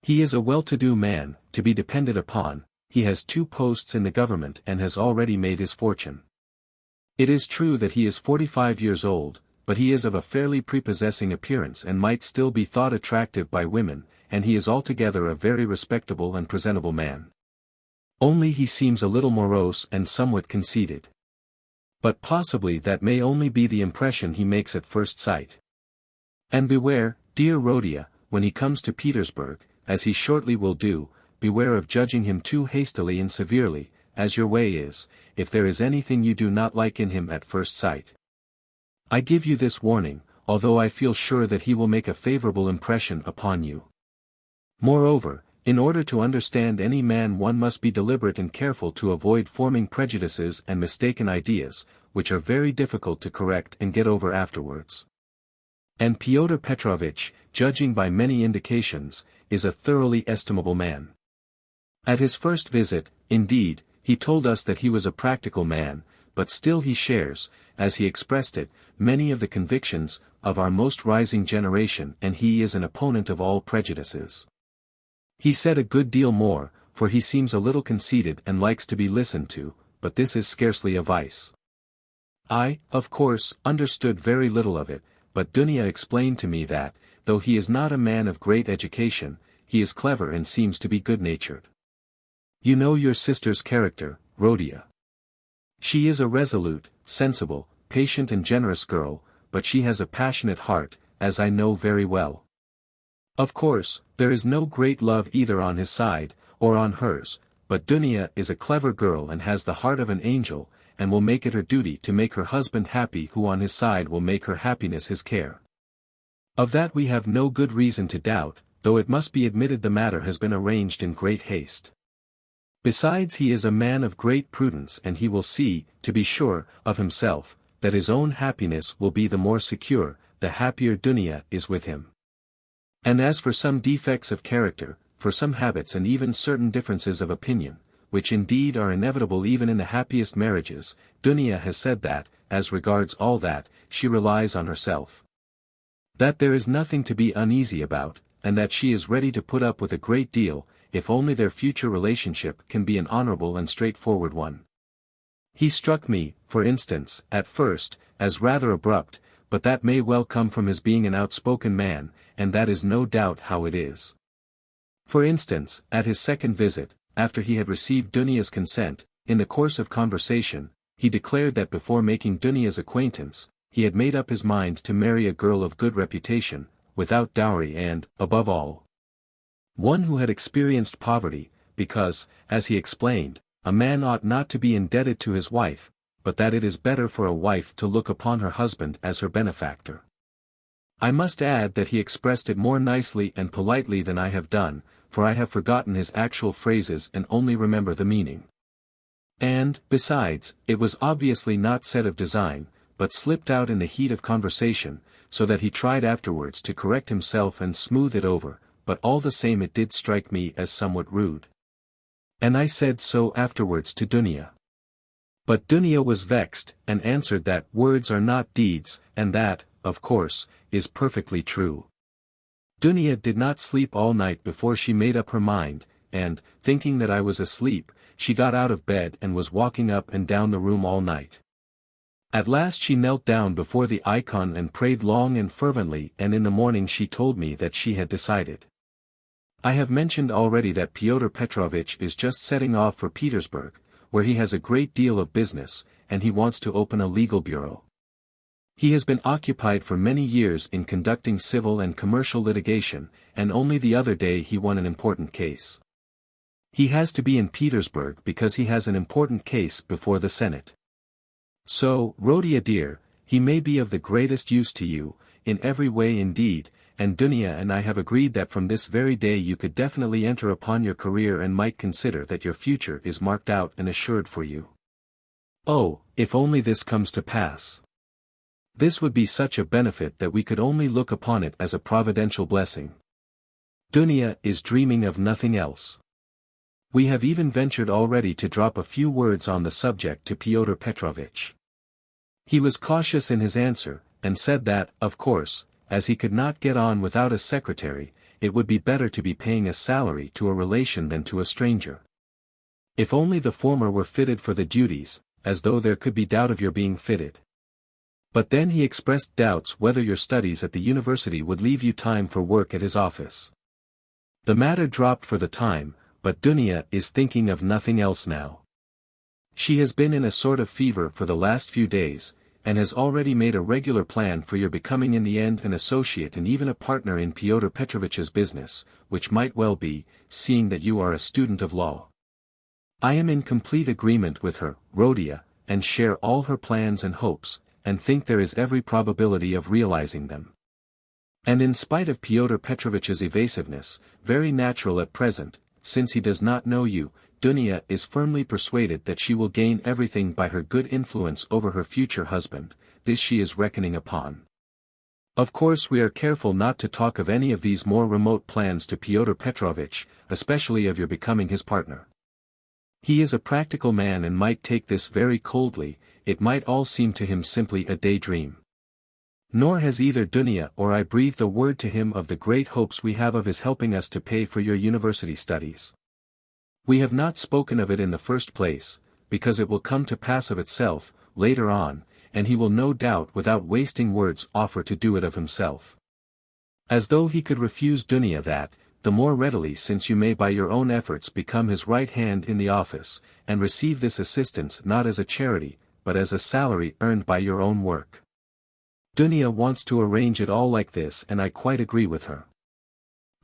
He is a well-to-do man, to be depended upon. He has 2 posts in the government and has already made his fortune. It is true that he is 45 years old, but he is of a fairly prepossessing appearance and might still be thought attractive by women, and he is altogether a very respectable and presentable man. Only he seems a little morose and somewhat conceited. But possibly that may only be the impression he makes at first sight. And beware, dear Rodia, when he comes to Petersburg, as he shortly will do, beware of judging him too hastily and severely, as your way is, if there is anything you do not like in him at first sight. I give you this warning, although I feel sure that he will make a favorable impression upon you. Moreover, in order to understand any man one must be deliberate and careful to avoid forming prejudices and mistaken ideas, which are very difficult to correct and get over afterwards. And Pyotr Petrovitch, judging by many indications, is a thoroughly estimable man. At his first visit, indeed, he told us that he was a practical man, but still he shares, as he expressed it, many of the convictions of our most rising generation, and he is an opponent of all prejudices. He said a good deal more, for he seems a little conceited and likes to be listened to, but this is scarcely a vice. I, of course, understood very little of it, but Dunya explained to me that, though he is not a man of great education, he is clever and seems to be good-natured. You know your sister's character, Rodia. She is a resolute, sensible, patient and generous girl, but she has a passionate heart, as I know very well. Of course, there is no great love either on his side, or on hers, but Dunya is a clever girl and has the heart of an angel, and will make it her duty to make her husband happy, who on his side will make her happiness his care. Of that we have no good reason to doubt, though it must be admitted the matter has been arranged in great haste. Besides, he is a man of great prudence, and he will see, to be sure, of himself, that his own happiness will be the more secure, the happier Dunya is with him. And as for some defects of character, for some habits and even certain differences of opinion, which indeed are inevitable even in the happiest marriages, Dunya has said that, as regards all that, she relies on herself. That there is nothing to be uneasy about, and that she is ready to put up with a great deal, if only their future relationship can be an honorable and straightforward one. He struck me, for instance, at first, as rather abrupt, but that may well come from his being an outspoken man, and that is no doubt how it is. For instance, at his second visit, after he had received Dunya's consent, in the course of conversation, he declared that before making Dunya's acquaintance, he had made up his mind to marry a girl of good reputation, without dowry and, above all, one who had experienced poverty, because, as he explained, a man ought not to be indebted to his wife, but that it is better for a wife to look upon her husband as her benefactor. I must add that he expressed it more nicely and politely than I have done, for I have forgotten his actual phrases and only remember the meaning. And, besides, it was obviously not said of design, but slipped out in the heat of conversation, so that he tried afterwards to correct himself and smooth it over, but all the same it did strike me as somewhat rude. And I said so afterwards to Dunya. But Dunya was vexed, and answered that words are not deeds, and that, of course, is perfectly true. Dunya did not sleep all night before she made up her mind, and, thinking that I was asleep, she got out of bed and was walking up and down the room all night. At last she knelt down before the icon and prayed long and fervently, and in the morning she told me that she had decided. I have mentioned already that Pyotr Petrovitch is just setting off for Petersburg, where he has a great deal of business, and he wants to open a legal bureau. He has been occupied for many years in conducting civil and commercial litigation, and only the other day he won an important case. He has to be in Petersburg because he has an important case before the Senate. So, Rodia dear, he may be of the greatest use to you, in every way indeed, and Dunya and I have agreed that from this very day you could definitely enter upon your career and might consider that your future is marked out and assured for you. Oh, if only this comes to pass. This would be such a benefit that we could only look upon it as a providential blessing. Dunya is dreaming of nothing else. We have even ventured already to drop a few words on the subject to Pyotr Petrovitch. He was cautious in his answer, and said that, of course, as he could not get on without a secretary, it would be better to be paying a salary to a relation than to a stranger. If only the former were fitted for the duties, as though there could be doubt of your being fitted. But then he expressed doubts whether your studies at the university would leave you time for work at his office. The matter dropped for the time, but Dunya is thinking of nothing else now. She has been in a sort of fever for the last few days, and has already made a regular plan for your becoming in the end an associate and even a partner in Pyotr Petrovitch's business, which might well be, seeing that you are a student of law. I am in complete agreement with her, Rodia, and share all her plans and hopes, and think there is every probability of realizing them. And in spite of Pyotr Petrovitch's evasiveness, very natural at present, since he does not know you, Dunya is firmly persuaded that she will gain everything by her good influence over her future husband, this she is reckoning upon. Of course we are careful not to talk of any of these more remote plans to Pyotr Petrovitch, especially of your becoming his partner. He is a practical man and might take this very coldly, it might all seem to him simply a daydream. Nor has either Dunya or I breathed a word to him of the great hopes we have of his helping us to pay for your university studies. We have not spoken of it in the first place, because it will come to pass of itself, later on, and he will no doubt without wasting words offer to do it of himself. As though he could refuse Dunya that, the more readily since you may by your own efforts become his right hand in the office, and receive this assistance not as a charity, but as a salary earned by your own work. Dunya wants to arrange it all like this and I quite agree with her.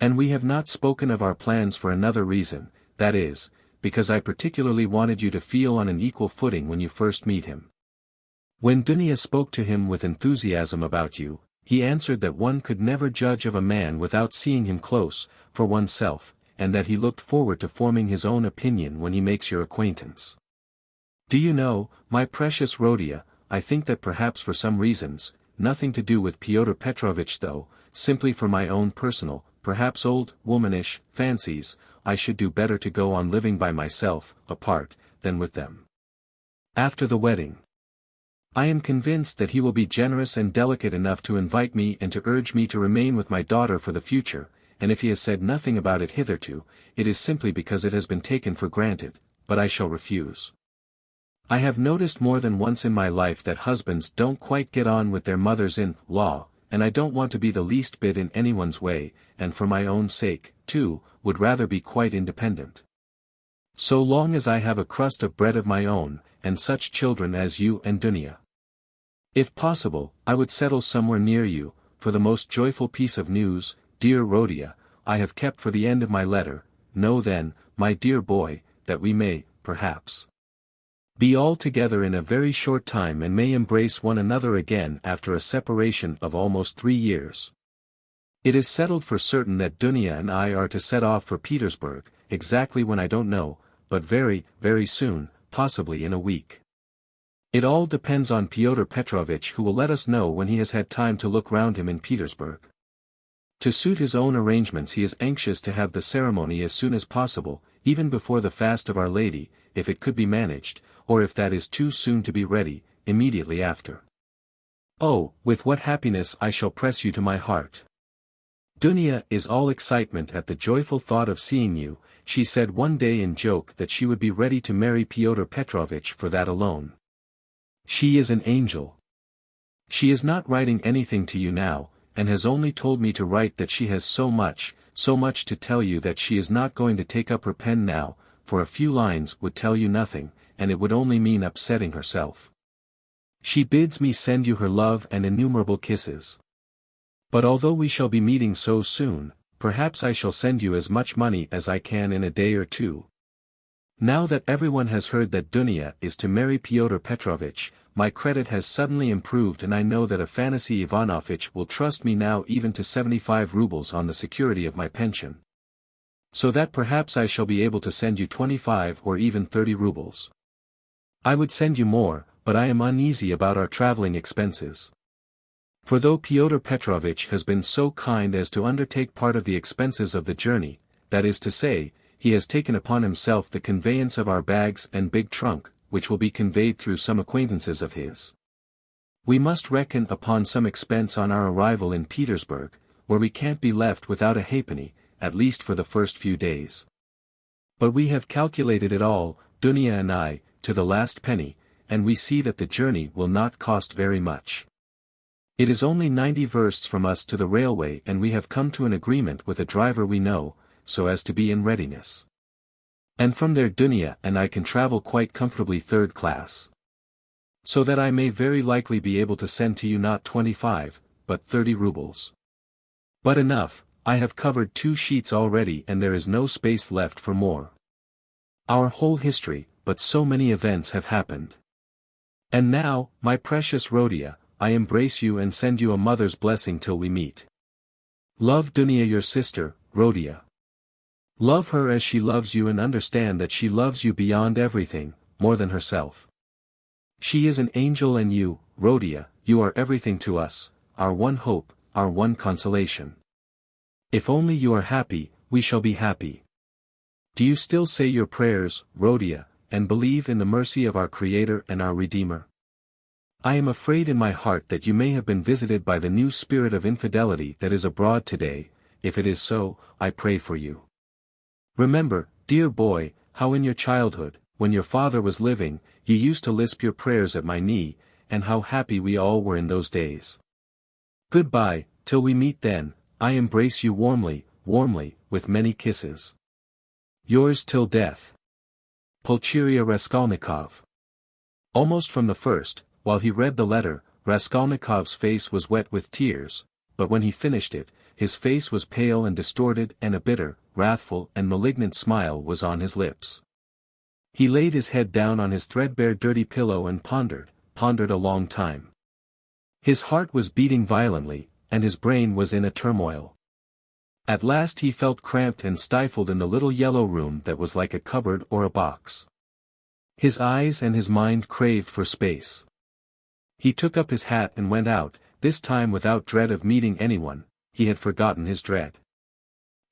And we have not spoken of our plans for another reason, that is, because I particularly wanted you to feel on an equal footing when you first meet him. When Dunya spoke to him with enthusiasm about you, he answered that one could never judge of a man without seeing him close, for oneself, and that he looked forward to forming his own opinion when he makes your acquaintance. Do you know, my precious Rodia, I think that perhaps for some reasons, nothing to do with Pyotr Petrovitch though, simply for my own personal, perhaps old, womanish, fancies, I should do better to go on living by myself, apart, than with them. After the wedding. I am convinced that he will be generous and delicate enough to invite me and to urge me to remain with my daughter for the future, and if he has said nothing about it hitherto, it is simply because it has been taken for granted, but I shall refuse. I have noticed more than once in my life that husbands don't quite get on with their mothers-in-law, and I don't want to be the least bit in anyone's way, and for my own sake, too, would rather be quite independent. So long as I have a crust of bread of my own, and such children as you and Dunya. If possible, I would settle somewhere near you, for the most joyful piece of news, dear Rodia, I have kept for the end of my letter. Know then, my dear boy, that we may, perhaps, be all together in a very short time and may embrace one another again after a separation of almost 3 years. It is settled for certain that Dunya and I are to set off for Petersburg, exactly when I don't know, but very, very soon, possibly in a week. It all depends on Pyotr Petrovitch, who will let us know when he has had time to look round him in Petersburg. To suit his own arrangements he is anxious to have the ceremony as soon as possible, even before the fast of Our Lady, if it could be managed, or if that is too soon to be ready, immediately after. Oh, with what happiness I shall press you to my heart. Dunya is all excitement at the joyful thought of seeing you, she said one day in joke that she would be ready to marry Pyotr Petrovitch for that alone. She is an angel. She is not writing anything to you now, and has only told me to write that she has so much to tell you that she is not going to take up her pen now, for a few lines would tell you nothing, and it would only mean upsetting herself. She bids me send you her love and innumerable kisses. But although we shall be meeting so soon, perhaps I shall send you as much money as I can in a day or two. Now that everyone has heard that Dunya is to marry Pyotr Petrovitch, my credit has suddenly improved, and I know that Afanasy Ivanovitch will trust me now even to 75 rubles on the security of my pension. So that perhaps I shall be able to send you 25 or even 30 rubles. I would send you more, but I am uneasy about our traveling expenses. For though Pyotr Petrovitch has been so kind as to undertake part of the expenses of the journey, that is to say, he has taken upon himself the conveyance of our bags and big trunk, which will be conveyed through some acquaintances of his. We must reckon upon some expense on our arrival in Petersburg, where we can't be left without a halfpenny, at least for the first few days. But we have calculated it all, Dunya and I, to the last penny, and we see that the journey will not cost very much. It is only 90 versts from us to the railway, and we have come to an agreement with a driver we know, so as to be in readiness. And from there Dunya and I can travel quite comfortably third class. So that I may very likely be able to send to you not 25, but 30 rubles. But enough, I have covered 2 sheets already and there is no space left for more. Our whole history, but so many events have happened. And now, my precious Rhodia, I embrace you and send you a mother's blessing till we meet. Love Dunya, your sister, Rhodia. Love her as she loves you, and understand that she loves you beyond everything, more than herself. She is an angel, and you, Rhodia, you are everything to us, our one hope, our one consolation. If only you are happy, we shall be happy. Do you still say your prayers, Rhodia, and believe in the mercy of our Creator and our Redeemer? I am afraid in my heart that you may have been visited by the new spirit of infidelity that is abroad today. If it is so, I pray for you. Remember, dear boy, how in your childhood, when your father was living, you used to lisp your prayers at my knee, and how happy we all were in those days. Goodbye, till we meet then, I embrace you warmly, with many kisses. Yours till death. Pulcheria Raskolnikov. Almost from the first, while he read the letter, Raskolnikov's face was wet with tears, but when he finished it, his face was pale and distorted, and a bitter, wrathful and malignant smile was on his lips. He laid his head down on his threadbare dirty pillow and pondered a long time. His heart was beating violently, and his brain was in a turmoil. At last he felt cramped and stifled in the little yellow room that was like a cupboard or a box. His eyes and his mind craved for space. He took up his hat and went out, this time without dread of meeting anyone. He had forgotten his dread.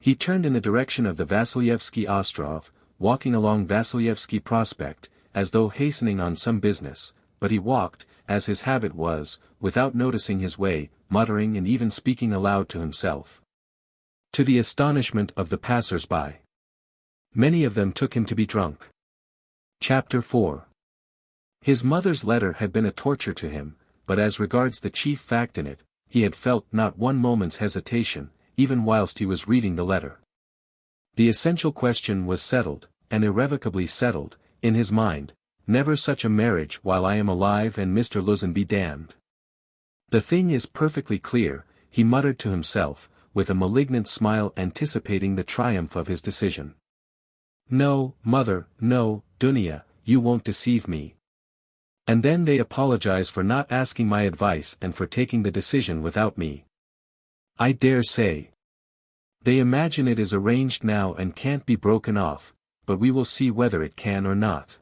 He turned in the direction of the Vasilyevsky Ostrov, walking along Vasilyevsky Prospect, as though hastening on some business, but he walked, as his habit was, without noticing his way, muttering and even speaking aloud to himself. To the astonishment of the passers-by. Many of them took him to be drunk. Chapter 4. His mother's letter had been a torture to him, but as regards the chief fact in it, he had felt not one moment's hesitation, even whilst he was reading the letter. The essential question was settled, and irrevocably settled, in his mind: never such a marriage while I am alive and Mr. Luzin be damned. The thing is perfectly clear, he muttered to himself, with a malignant smile anticipating the triumph of his decision. No, mother, no, Dunya, you won't deceive me. And then they apologize for not asking my advice and for taking the decision without me. I dare say. They imagine it is arranged now and can't be broken off, but we will see whether it can or not.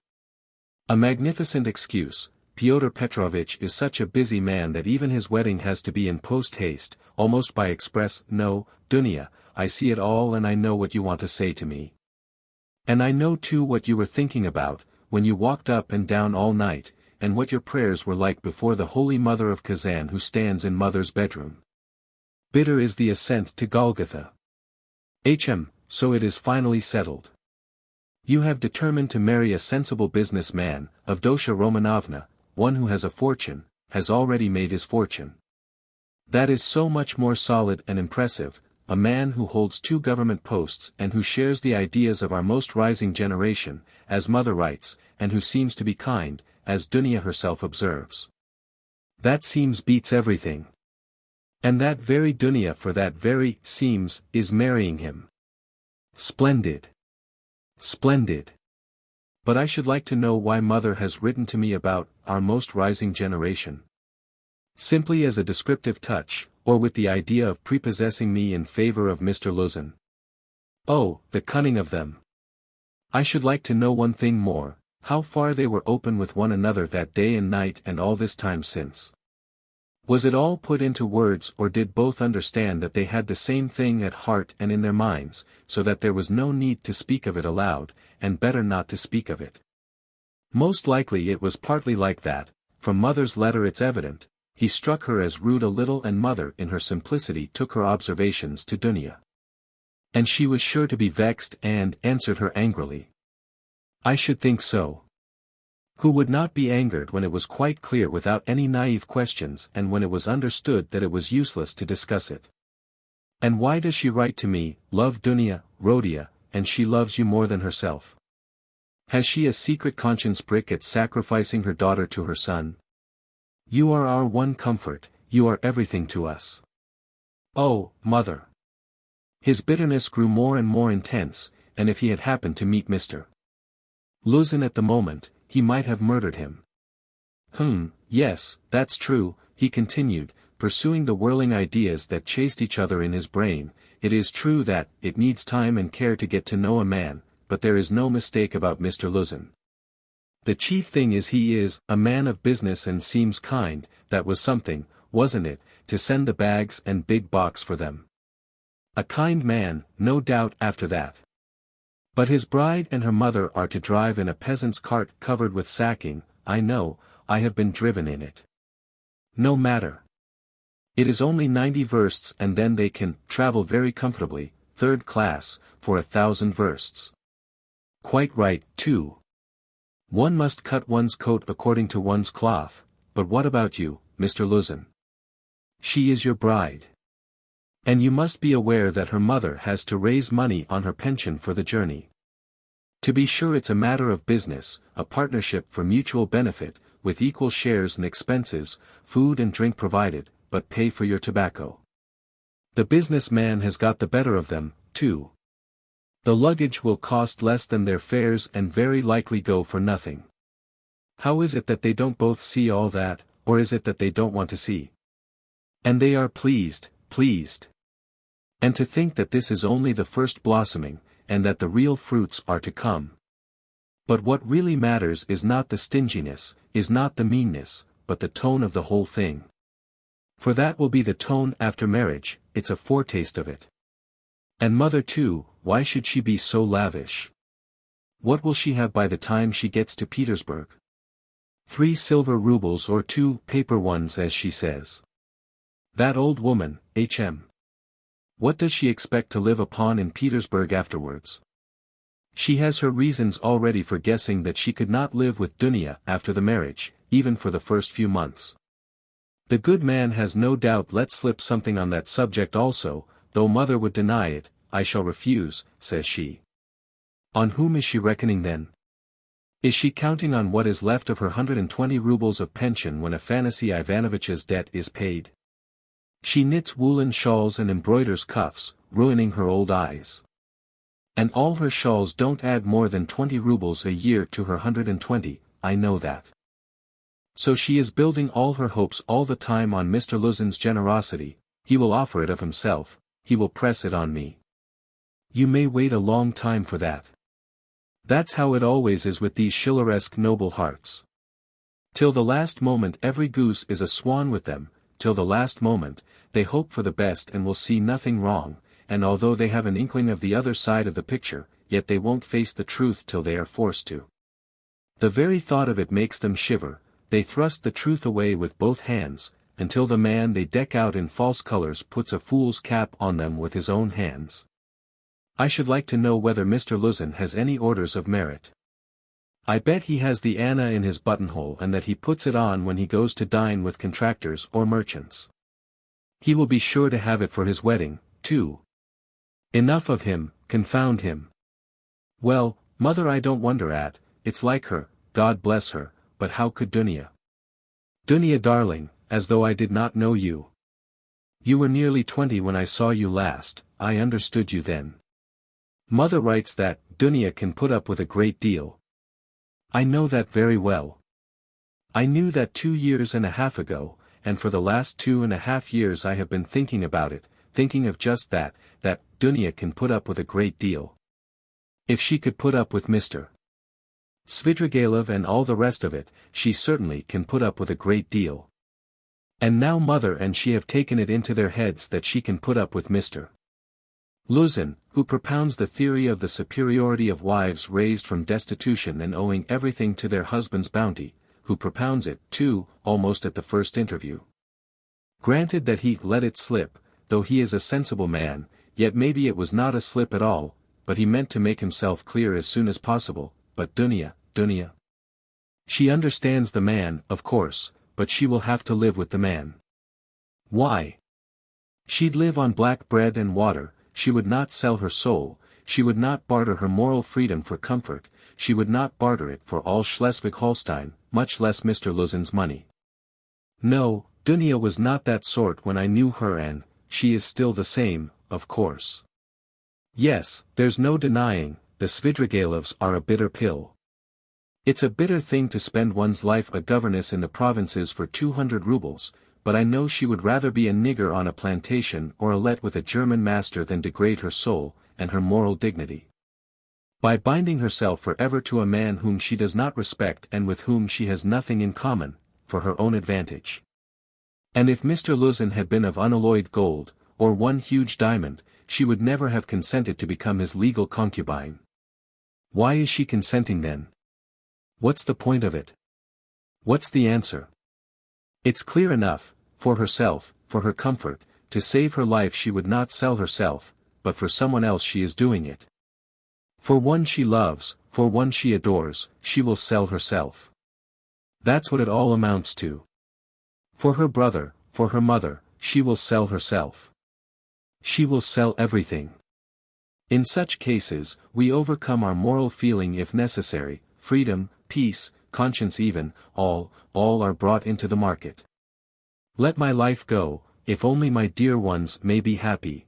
A magnificent excuse. Pyotr Petrovitch is such a busy man that even his wedding has to be in post-haste, almost by express. No, Dunya, I see it all and I know what you want to say to me. And I know too what you were thinking about, when you walked up and down all night, and what your prayers were like before the Holy Mother of Kazan who stands in Mother's bedroom. Bitter is the ascent to Golgotha. So it is finally settled. You have determined to marry a sensible business man, Avdotia Romanovna, one who has a fortune, has already made his fortune. That is so much more solid and impressive, a man who holds 2 government posts and who shares the ideas of our most rising generation, as mother writes, and who seems to be kind, as Dunya herself observes. That seems beats everything. And that very Dunya for that very seems is marrying him. Splendid. Splendid. But I should like to know why mother has written to me about our most rising generation. Simply as a descriptive touch, or with the idea of prepossessing me in favor of Mr. Luzin. Oh, the cunning of them. I should like to know one thing more, how far they were open with one another that day and night and all this time since. Was it all put into words, or did both understand that they had the same thing at heart and in their minds, so that there was no need to speak of it aloud, and better not to speak of it? Most likely it was partly like that. From mother's letter it's evident, he struck her as rude a little, and mother in her simplicity took her observations to Dunya. And she was sure to be vexed and answered her angrily. I should think so. Who would not be angered when it was quite clear without any naive questions, and when it was understood that it was useless to discuss it? And why does she write to me, love Dunya, Rodia, and she loves you more than herself? Has she a secret conscience prick at sacrificing her daughter to her son? You are our one comfort, you are everything to us. Oh, mother! His bitterness grew more and more intense, and if he had happened to meet Mr. Luzin at the moment, he might have murdered him. Yes, that's true, he continued, pursuing the whirling ideas that chased each other in his brain. It is true that it needs time and care to get to know a man, but there is no mistake about Mr. Luzin. The chief thing is he is a man of business and seems kind. That was something, wasn't it, to send the bags and big box for them? A kind man, no doubt after that. But his bride and her mother are to drive in a peasant's cart covered with sacking. I know, I have been driven in it. No matter. It is only 90 versts and then they can travel very comfortably, 3rd class, for 1,000 versts. Quite right, too. One must cut one's coat according to one's cloth, but what about you, Mr. Luzin? She is your bride. And you must be aware that her mother has to raise money on her pension for the journey. To be sure it's a matter of business, a partnership for mutual benefit, with equal shares and expenses, food and drink provided, but pay for your tobacco. The business man has got the better of them, too. The luggage will cost less than their fares and very likely go for nothing. How is it that they don't both see all that, or is it that they don't want to see? And they are pleased. And to think that this is only the first blossoming, and that the real fruits are to come. But what really matters is not the stinginess, is not the meanness, but the tone of the whole thing. For that will be the tone after marriage, it's a foretaste of it. And mother too, why should she be so lavish? What will she have by the time she gets to Petersburg? 3 silver rubles or 2 paper ones as she says. That old woman, H.M. What does she expect to live upon in Petersburg afterwards? She has her reasons already for guessing that she could not live with Dunya after the marriage, even for the first few months. The good man has no doubt let slip something on that subject also, though mother would deny it. I shall refuse, says she. On whom is she reckoning then? Is she counting on what is left of her 120 rubles of pension when Afanasy Ivanovich's debt is paid? She knits woolen shawls and embroiders cuffs, ruining her old eyes. And all her shawls don't add more than 20 rubles a year to her 120, I know that. So she is building all her hopes all the time on Mr. Luzin's generosity. He will offer it of himself, he will press it on me. You may wait a long time for that. That's how it always is with these Schilleresque noble hearts. Till the last moment every goose is a swan with them, till the last moment, they hope for the best and will see nothing wrong, and although they have an inkling of the other side of the picture, yet they won't face the truth till they are forced to. The very thought of it makes them shiver, they thrust the truth away with both hands, until the man they deck out in false colors puts a fool's cap on them with his own hands. I should like to know whether Mr. Luzin has any orders of merit. I bet he has the Anna in his buttonhole and that he puts it on when he goes to dine with contractors or merchants. He will be sure to have it for his wedding, too. Enough of him, confound him. Well, mother, I don't wonder at, it's like her, God bless her, but how could Dunya? Dunya darling, as though I did not know you. You were nearly 20 when I saw you last, I understood you then. Mother writes that Dunya can put up with a great deal. I know that very well. I knew that 2 years and a half ago, and for the last 2.5 years I have been thinking about it, thinking of just that Dunya can put up with a great deal. If she could put up with Mr. Svidrigailov and all the rest of it, she certainly can put up with a great deal. And now mother and she have taken it into their heads that she can put up with Mr. Luzin, who propounds the theory of the superiority of wives raised from destitution and owing everything to their husband's bounty, who propounds it, too, almost at the first interview. Granted that he let it slip, though he is a sensible man, yet maybe it was not a slip at all, but he meant to make himself clear as soon as possible, but Dunya. She understands the man, of course, but she will have to live with the man. Why? She'd live on black bread and water, she would not sell her soul, she would not barter her moral freedom for comfort, she would not barter it for all Schleswig-Holstein, much less Mr. Luzin's money. No, Dunya was not that sort when I knew her, and she is still the same, of course. Yes, there's no denying, the Svidrigailovs are a bitter pill. It's a bitter thing to spend one's life a governess in the provinces for 200 rubles, but I know she would rather be a nigger on a plantation or a let with a German master than degrade her soul, and her moral dignity, by binding herself forever to a man whom she does not respect and with whom she has nothing in common, for her own advantage. And if Mr. Luzin had been of unalloyed gold, or one huge diamond, she would never have consented to become his legal concubine. Why is she consenting then? What's the point of it? What's the answer? It's clear enough, for herself, for her comfort, to save her life she would not sell herself, but for someone else she is doing it. For one she loves, for one she adores, she will sell herself. That's what it all amounts to. For her brother, for her mother, she will sell herself. She will sell everything. In such cases, we overcome our moral feeling if necessary, freedom, peace, conscience even, all are brought into the market. Let my life go, if only my dear ones may be happy.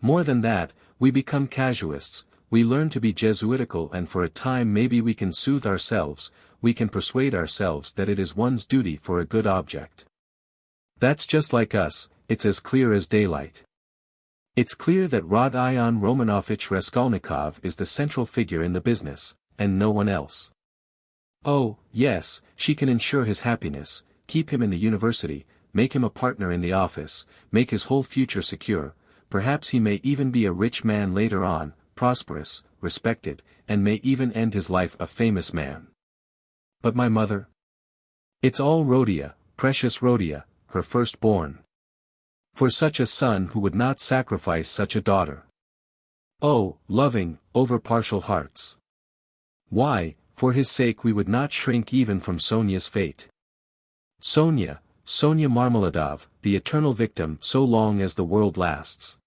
More than that, we become casuists, we learn to be Jesuitical, and for a time maybe we can soothe ourselves, we can persuade ourselves that it is one's duty for a good object. That's just like us, it's as clear as daylight. It's clear that Rodion Romanovich Raskolnikov is the central figure in the business, and no one else. Oh, yes, she can ensure his happiness, keep him in the university, make him a partner in the office, make his whole future secure, perhaps he may even be a rich man later on, prosperous, respected, and may even end his life a famous man. But my mother? It's all Rodia, precious Rodia, her firstborn. For such a son who would not sacrifice such a daughter. Oh, loving, over-partial hearts. Why, for his sake we would not shrink even from Sonia's fate. Sonia Marmeladov, the eternal victim so long as the world lasts.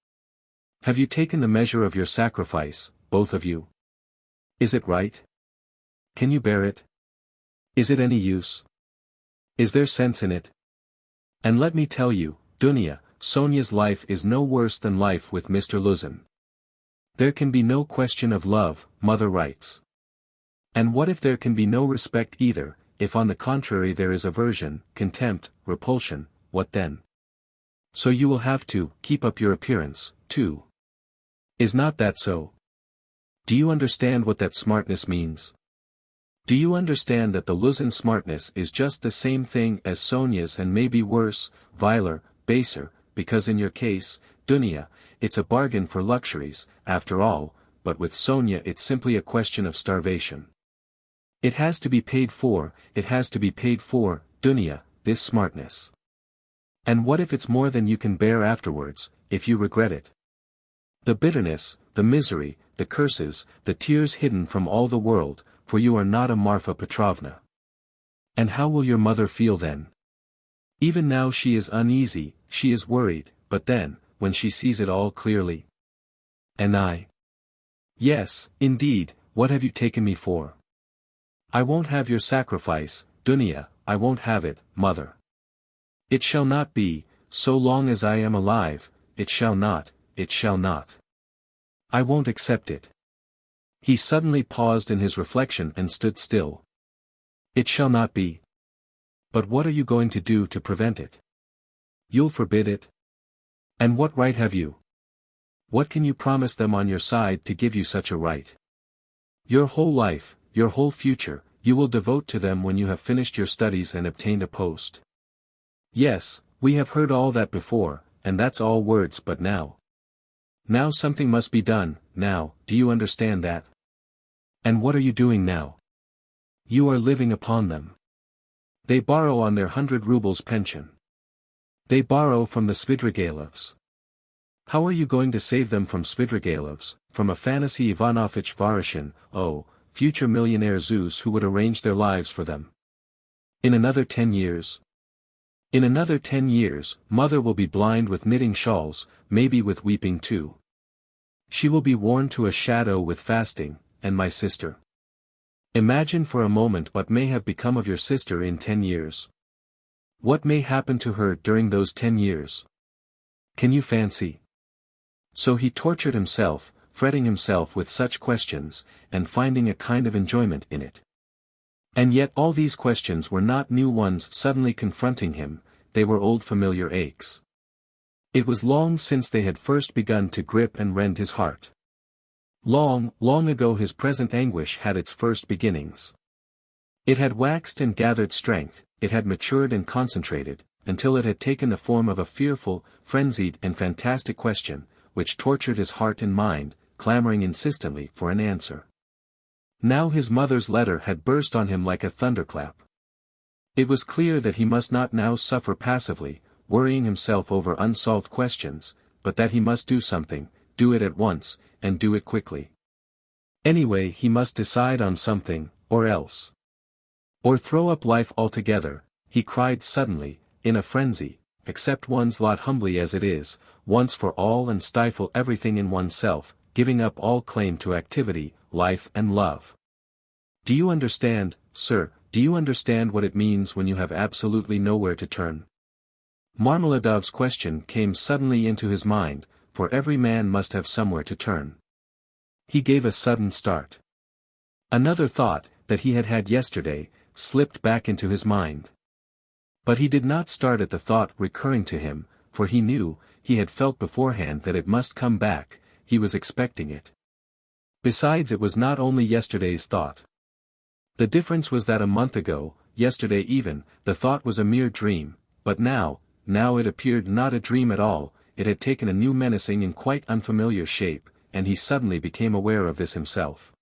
Have you taken the measure of your sacrifice, both of you? Is it right? Can you bear it? Is it any use? Is there sense in it? And let me tell you, Dunya, Sonia's life is no worse than life with Mr. Luzin. There can be no question of love, mother writes. And what if there can be no respect either, if on the contrary there is aversion, contempt, repulsion, what then? So you will have to keep up your appearance, too. Is not that so? Do you understand what that smartness means? Do you understand that the Luzin smartness is just the same thing as Sonia's and maybe worse, viler, baser, because in your case, Dunya, it's a bargain for luxuries, after all, but with Sonia it's simply a question of starvation. It has to be paid for, Dunya, this smartness. And what if it's more than you can bear afterwards, if you regret it? The bitterness, the misery, the curses, the tears hidden from all the world, for you are not a Marfa Petrovna. And how will your mother feel then? Even now she is uneasy, she is worried, but then, when she sees it all clearly. And I? Yes, indeed, what have you taken me for? I won't have your sacrifice, Dunya, I won't have it, mother. It shall not be, so long as I am alive, it shall not, it shall not. I won't accept it. He suddenly paused in his reflection and stood still. It shall not be. But what are you going to do to prevent it? You'll forbid it? And what right have you? What can you promise them on your side to give you such a right? Your whole life, your whole future, you will devote to them when you have finished your studies and obtained a post. Yes, we have heard all that before, and that's all words, but now. Now something must be done, now, do you understand that? And what are you doing now? You are living upon them. They borrow on their 100 rubles pension. They borrow from the Svidrigaïlovs. How are you going to save them from Svidrigaïlovs, from Afanasy Ivanovich Voroshin, oh, future millionaire Zeus who would arrange their lives for them? In another 10 years? In another 10 years, mother will be blind with knitting shawls, maybe with weeping too. She will be worn to a shadow with fasting, and my sister. Imagine for a moment what may have become of your sister in 10 years. What may happen to her during those 10 years? Can you fancy? So he tortured himself, fretting himself with such questions, and finding a kind of enjoyment in it. And yet all these questions were not new ones suddenly confronting him, they were old familiar aches. It was long since they had first begun to grip and rend his heart. Long, long ago his present anguish had its first beginnings. It had waxed and gathered strength, it had matured and concentrated, until it had taken the form of a fearful, frenzied and fantastic question, which tortured his heart and mind, clamoring insistently for an answer. Now his mother's letter had burst on him like a thunderclap. It was clear that he must not now suffer passively, worrying himself over unsolved questions, but that he must do something, do it at once, and do it quickly. Anyway, he must decide on something, or else. Or throw up life altogether, he cried suddenly, in a frenzy, accept one's lot humbly as it is, once for all, and stifle everything in oneself, giving up all claim to activity, life and love. Do you understand, sir, do you understand what it means when you have absolutely nowhere to turn? Marmeladov's question came suddenly into his mind, for every man must have somewhere to turn. He gave a sudden start. Another thought, that he had had yesterday, slipped back into his mind. But he did not start at the thought recurring to him, for he knew, he had felt beforehand that it must come back, he was expecting it. Besides, it was not only yesterday's thought. The difference was that a month ago, yesterday even, the thought was a mere dream, but now it appeared not a dream at all, it had taken a new menacing and quite unfamiliar shape, and he suddenly became aware of this himself.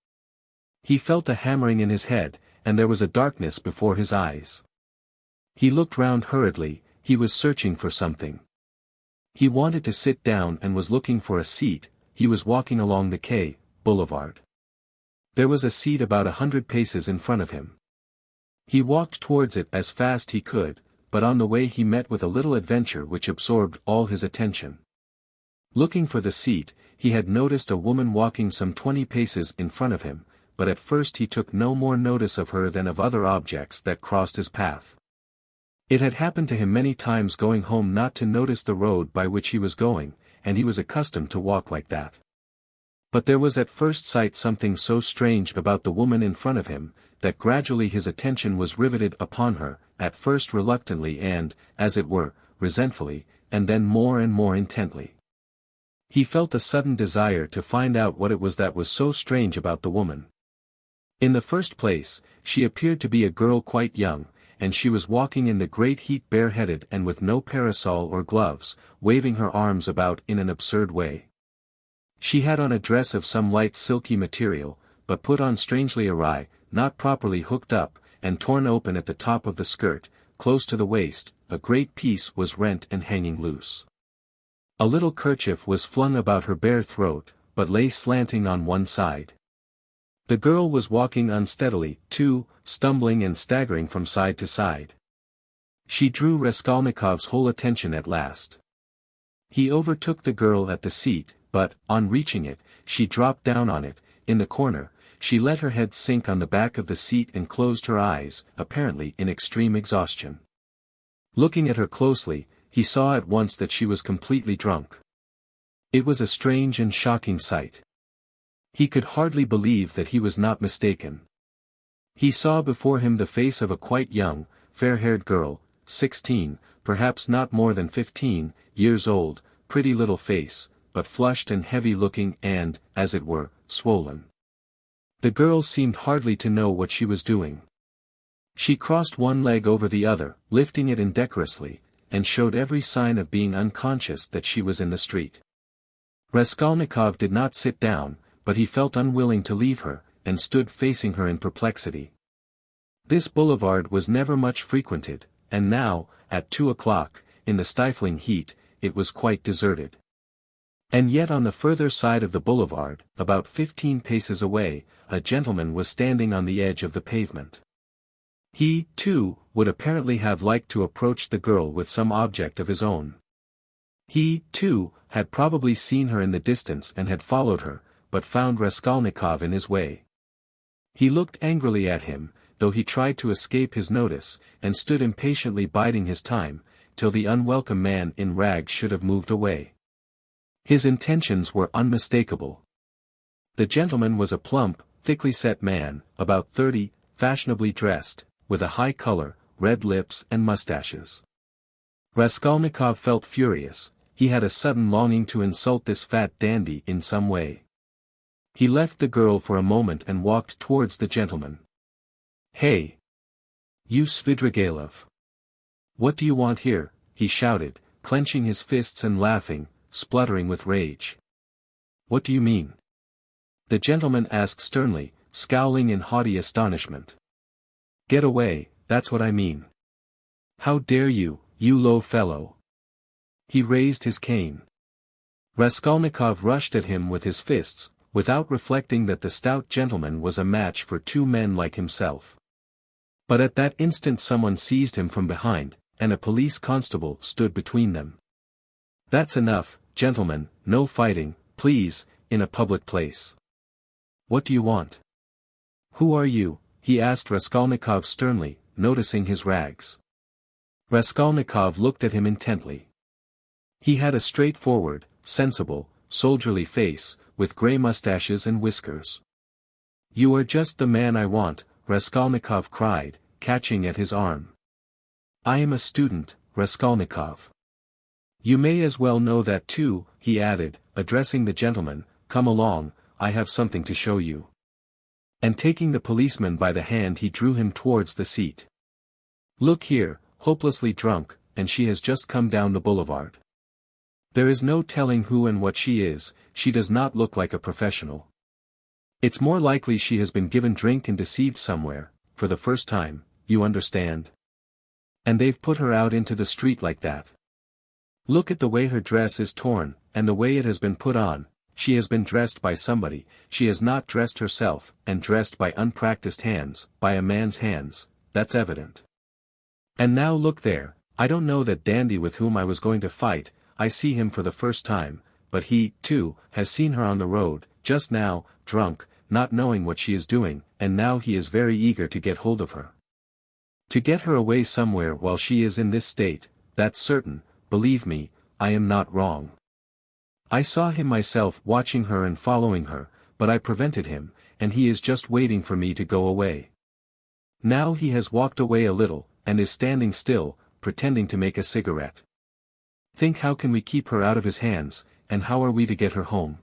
He felt a hammering in his head, and there was a darkness before his eyes. He looked round hurriedly, he was searching for something. He wanted to sit down and was looking for a seat, he was walking along the quay, boulevard. There was a seat about 100 paces in front of him. He walked towards it as fast he could, but on the way he met with a little adventure which absorbed all his attention. Looking for the seat, he had noticed a woman walking some 20 paces in front of him, but at first he took no more notice of her than of other objects that crossed his path. It had happened to him many times going home not to notice the road by which he was going, and he was accustomed to walk like that. But there was at first sight something so strange about the woman in front of him, that gradually his attention was riveted upon her, at first reluctantly and, as it were, resentfully, and then more and more intently. He felt a sudden desire to find out what it was that was so strange about the woman. In the first place, she appeared to be a girl quite young, and she was walking in the great heat bareheaded and with no parasol or gloves, waving her arms about in an absurd way. She had on a dress of some light silky material, but put on strangely awry, not properly hooked up, and torn open at the top of the skirt, close to the waist, a great piece was rent and hanging loose. A little kerchief was flung about her bare throat, but lay slanting on one side. The girl was walking unsteadily, too, stumbling and staggering from side to side. She drew Raskolnikov's whole attention at last. He overtook the girl at the seat, but, on reaching it, she dropped down on it, in the corner. She let her head sink on the back of the seat and closed her eyes, apparently in extreme exhaustion. Looking at her closely, he saw at once that she was completely drunk. It was a strange and shocking sight. He could hardly believe that he was not mistaken. He saw before him the face of a quite young, fair-haired girl, 16, perhaps not more than 15, years old, pretty little face, but flushed and heavy-looking and, as it were, swollen. The girl seemed hardly to know what she was doing. She crossed one leg over the other, lifting it indecorously, and showed every sign of being unconscious that she was in the street. Raskolnikov did not sit down, but he felt unwilling to leave her, and stood facing her in perplexity. This boulevard was never much frequented, and now, at 2 o'clock, in the stifling heat, it was quite deserted. And yet on the further side of the boulevard, about 15 paces away, a gentleman was standing on the edge of the pavement. He, too, would apparently have liked to approach the girl with some object of his own. He, too, had probably seen her in the distance and had followed her, but found Raskolnikov in his way. He looked angrily at him, though he tried to escape his notice, and stood impatiently biding his time, till the unwelcome man in rags should have moved away. His intentions were unmistakable. The gentleman was a plump, thickly set man, about 30, fashionably dressed, with a high color, red lips and mustaches. Raskolnikov felt furious. He had a sudden longing to insult this fat dandy in some way. He left the girl for a moment and walked towards the gentleman. "Hey! You Svidrigailov! What do you want here?" he shouted, clenching his fists and laughing, spluttering with rage. "What do you mean?" the gentleman asked sternly, scowling in haughty astonishment. "Get away, that's what I mean. How dare you, you low fellow!" He raised his cane. Raskolnikov rushed at him with his fists, without reflecting that the stout gentleman was a match for two men like himself. But at that instant someone seized him from behind, and a police constable stood between them. "That's enough, gentlemen, no fighting, please, in a public place. What do you want?" "Who are you?" he asked Raskolnikov sternly, noticing his rags. Raskolnikov looked at him intently. He had a straightforward, sensible, soldierly face, with grey mustaches and whiskers. "You are just the man I want," Raskolnikov cried, catching at his arm. "I am a student, Raskolnikov. You may as well know that too," he added, addressing the gentleman. "Come along, I have something to show you." And taking the policeman by the hand he drew him towards the seat. "Look here, hopelessly drunk, and she has just come down the boulevard. There is no telling who and what she is. She does not look like a professional. It's more likely she has been given drink and deceived somewhere, for the first time, you understand. And they've put her out into the street like that. Look at the way her dress is torn, and the way it has been put on. She has been dressed by somebody, she has not dressed herself, and dressed by unpracticed hands, by a man's hands, that's evident. And now look there, I don't know that dandy with whom I was going to fight. I see him for the first time, but he, too, has seen her on the road, just now, drunk, not knowing what she is doing, and now he is very eager to get hold of her. To get her away somewhere while she is in this state, that's certain, believe me, I am not wrong. I saw him myself watching her and following her, but I prevented him, and he is just waiting for me to go away. Now he has walked away a little, and is standing still, pretending to make a cigarette. Think how can we keep her out of his hands, and how are we to get her home?"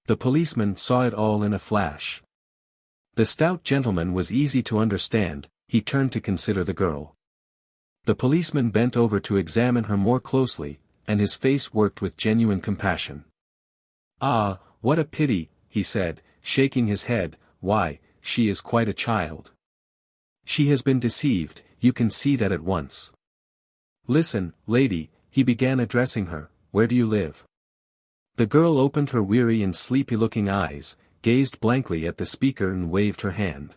The policeman saw it all in a flash. The stout gentleman was easy to understand. He turned to consider the girl. The policeman bent over to examine her more closely, and his face worked with genuine compassion. "Ah, what a pity," he said, shaking his head. "Why, she is quite a child. She has been deceived, you can see that at once. Listen, lady," he began addressing her, where do you live? The girl opened her weary and sleepy-looking eyes, gazed blankly at the speaker and waved her hand.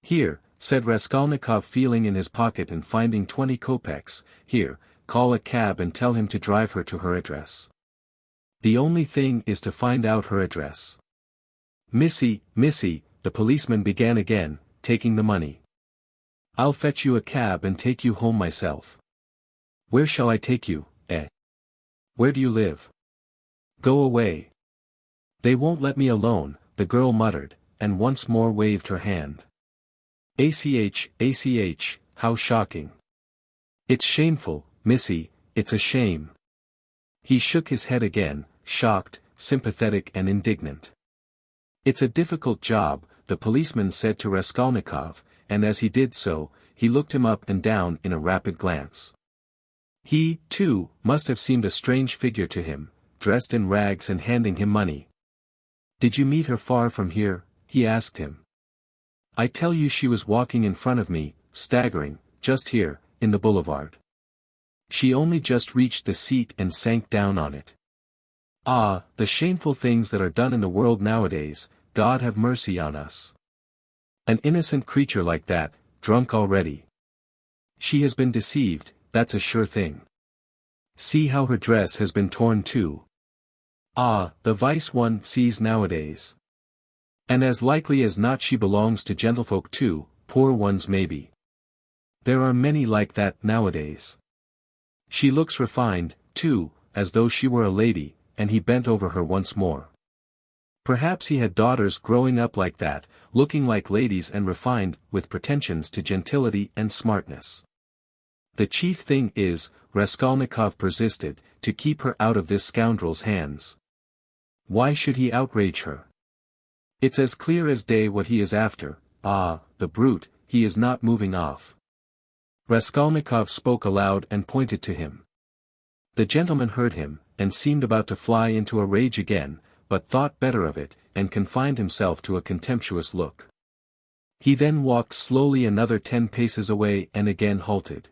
Here, said Raskolnikov, feeling in his pocket and finding 20 kopecks, here, call a cab and tell him to drive her to her address. The only thing is to find out her address. Missy, the policeman began again, taking the money. I'll fetch you a cab and take you home myself. Where shall I take you, eh? Where do you live? Go away. They won't let me alone, the girl muttered, and once more waved her hand. ACH, how shocking. It's shameful, Missy, it's a shame. He shook his head again, shocked, sympathetic and indignant. It's a difficult job, the policeman said to Raskolnikov, and as he did so, he looked him up and down in a rapid glance. He, too, must have seemed a strange figure to him, dressed in rags and handing him money. Did you meet her far from here? He asked him. I tell you she was walking in front of me, staggering, just here, in the boulevard. She only just reached the seat and sank down on it. Ah, the shameful things that are done in the world nowadays, God have mercy on us. An innocent creature like that, drunk already. She has been deceived, that's a sure thing. See how her dress has been torn too. Ah, the vice one sees nowadays. And as likely as not she belongs to gentlefolk too, poor ones maybe. There are many like that nowadays. She looks refined, too, as though she were a lady, and he bent over her once more. Perhaps he had daughters growing up like that, looking like ladies and refined, with pretensions to gentility and smartness. The chief thing is, Raskolnikov persisted, to keep her out of this scoundrel's hands. Why should he outrage her? It's as clear as day what he is after. Ah, the brute, he is not moving off. Raskolnikov spoke aloud and pointed to him. The gentleman heard him, and seemed about to fly into a rage again, but thought better of it, and confined himself to a contemptuous look. He then walked slowly another 10 paces away and again halted.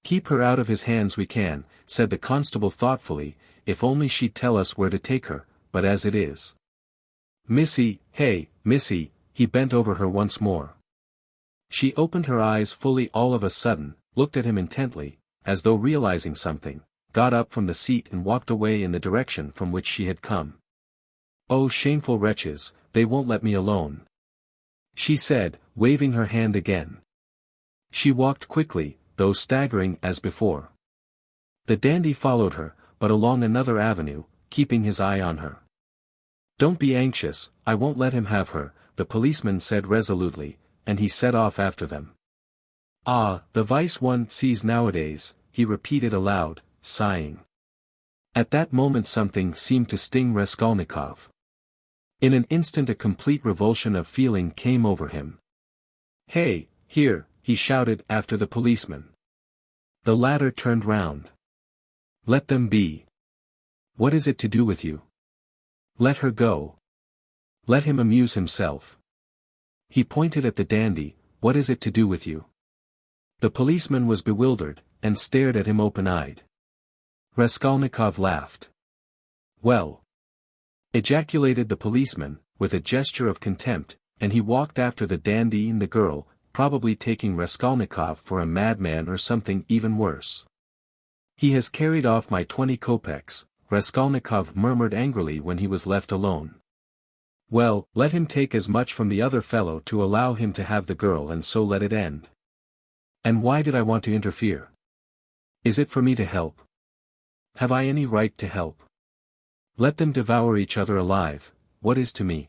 Keep her out of his hands we can, said the constable thoughtfully, if only she'd tell us where to take her, but as it is. Missy, hey, Missy, he bent over her once more. She opened her eyes fully all of a sudden, looked at him intently, as though realizing something, got up from the seat and walked away in the direction from which she had come. Oh, shameful wretches, they won't let me alone, she said, waving her hand again. She walked quickly, though staggering as before. The dandy followed her, but along another avenue, keeping his eye on her. Don't be anxious, I won't let him have her, the policeman said resolutely, and he set off after them. Ah, the vice one sees nowadays, he repeated aloud, sighing. At that moment something seemed to sting Raskolnikov. In an instant a complete revulsion of feeling came over him. Hey, here, he shouted after the policeman. The latter turned round. Let them be. What is it to do with you? Let her go. Let him amuse himself. He pointed at the dandy, what is it to do with you? The policeman was bewildered, and stared at him open-eyed. Raskolnikov laughed. Well! Ejaculated the policeman, with a gesture of contempt, and he walked after the dandy and the girl, probably taking Raskolnikov for a madman or something even worse. He has carried off my 20 kopecks, Raskolnikov murmured angrily when he was left alone. Well, let him take as much from the other fellow to allow him to have the girl and so let it end. And why did I want to interfere? Is it for me to help? Have I any right to help? Let them devour each other alive, what is to me?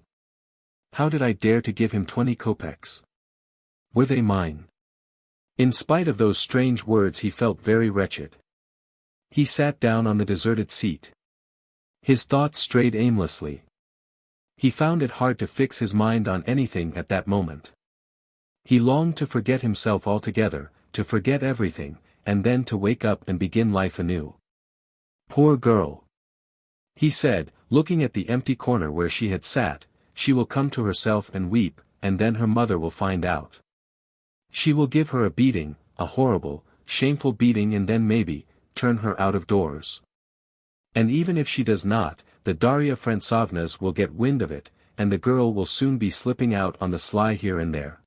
How did I dare to give him 20 kopecks? Were they mine? In spite of those strange words he felt very wretched. He sat down on the deserted seat. His thoughts strayed aimlessly. He found it hard to fix his mind on anything at that moment. He longed to forget himself altogether, to forget everything, and then to wake up and begin life anew. Poor girl! He said, looking at the empty corner where she had sat, she will come to herself and weep, and then her mother will find out. She will give her a beating, a horrible, shameful beating and then maybe, turn her out of doors. And even if she does not, the Darya Frantsovnas will get wind of it, and the girl will soon be slipping out on the sly here and there.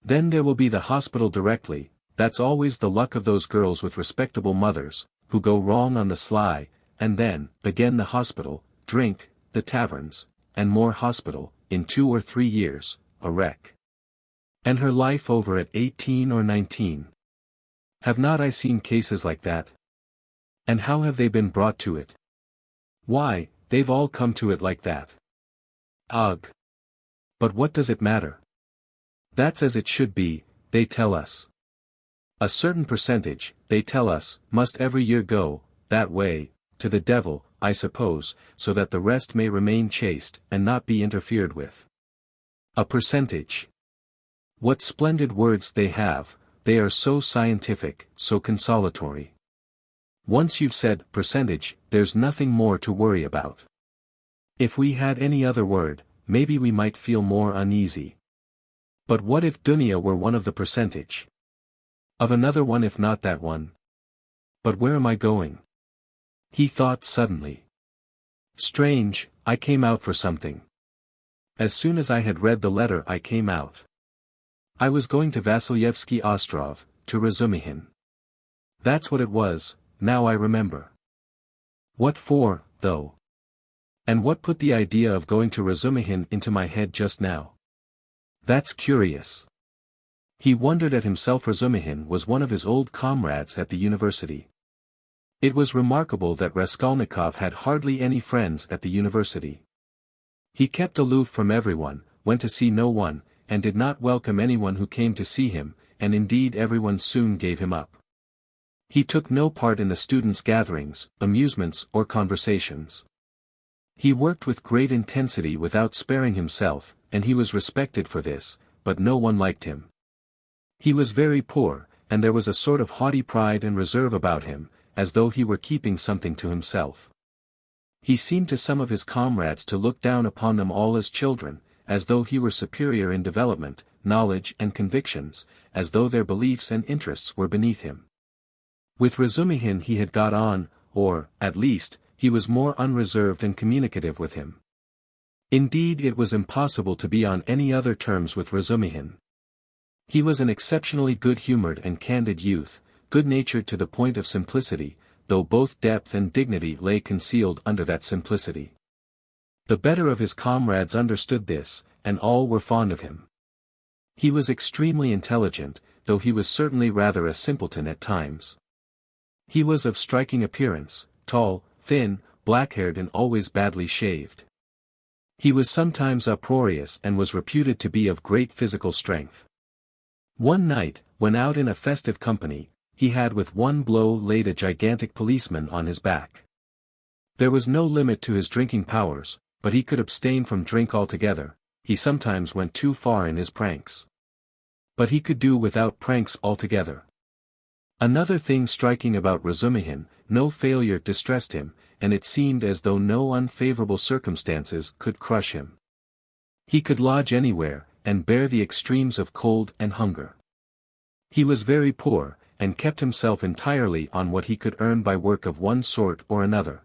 Then there will be the hospital directly. That's always the luck of those girls with respectable mothers, who go wrong on the sly, and then, again the hospital, drink, the taverns, and more hospital, in 2 or 3 years, a wreck. And her life over at 18 or 19. Have not I seen cases like that? And how have they been brought to it? Why, they've all come to it like that. Ugh. But what does it matter? That's as it should be, they tell us. A certain percentage, they tell us, must every year go, that way, to the devil, I suppose, so that the rest may remain chaste and not be interfered with. A percentage. What splendid words they have, they are so scientific, so consolatory. Once you've said percentage, there's nothing more to worry about. If we had any other word, maybe we might feel more uneasy. But what if Dunya were one of the percentage? Of another one if not that one? But where am I going? He thought suddenly. Strange, I came out for something. As soon as I had read the letter I came out. I was going to Vasilyevsky Ostrov, to Razumihin. That's what it was, now I remember. What for, though? And what put the idea of going to Razumihin into my head just now? That's curious. He wondered at himself. Razumihin was one of his old comrades at the university. It was remarkable that Raskolnikov had hardly any friends at the university. He kept aloof from everyone, went to see no one, and did not welcome anyone who came to see him, and indeed everyone soon gave him up. He took no part in the students' gatherings, amusements or conversations. He worked with great intensity without sparing himself, and he was respected for this, but no one liked him. He was very poor, and there was a sort of haughty pride and reserve about him, as though he were keeping something to himself. He seemed to some of his comrades to look down upon them all as children, as though he were superior in development, knowledge and convictions, as though their beliefs and interests were beneath him. With Razumihin he had got on, or, at least, he was more unreserved and communicative with him. Indeed, it was impossible to be on any other terms with Razumihin. He was an exceptionally good-humored and candid youth, good-natured to the point of simplicity, though both depth and dignity lay concealed under that simplicity. The better of his comrades understood this, and all were fond of him. He was extremely intelligent, though he was certainly rather a simpleton at times. He was of striking appearance, tall, thin, black-haired and always badly shaved. He was sometimes uproarious and was reputed to be of great physical strength. One night, when out in a festive company, he had with one blow laid a gigantic policeman on his back. There was no limit to his drinking powers, but he could abstain from drink altogether. He sometimes went too far in his pranks. But he could do without pranks altogether. Another thing striking about Razumihin, no failure distressed him, and it seemed as though no unfavorable circumstances could crush him. He could lodge anywhere, and bear the extremes of cold and hunger. He was very poor, and kept himself entirely on what he could earn by work of one sort or another.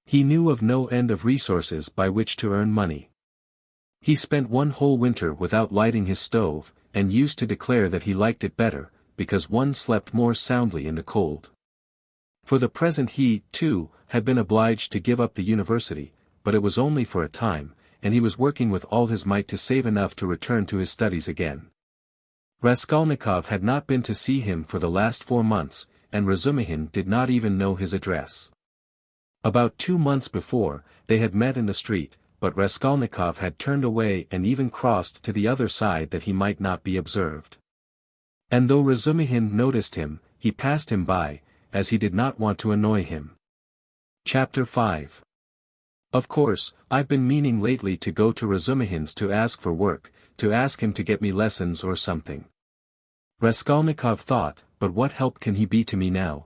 He knew of no end of resources by which to earn money. He spent one whole winter without lighting his stove, and used to declare that he liked it better, because one slept more soundly in the cold. For the present he, too, had been obliged to give up the university, but it was only for a time, and he was working with all his might to save enough to return to his studies again. Raskolnikov had not been to see him for the last 4 months, and Razumihin did not even know his address. About 2 months before, they had met in the street, but Raskolnikov had turned away and even crossed to the other side that he might not be observed. And though Razumihin noticed him, he passed him by, as he did not want to annoy him. Chapter 5. Of course, I've been meaning lately to go to Razumihin's to ask for work, to ask him to get me lessons or something. Raskolnikov thought, but what help can he be to me now?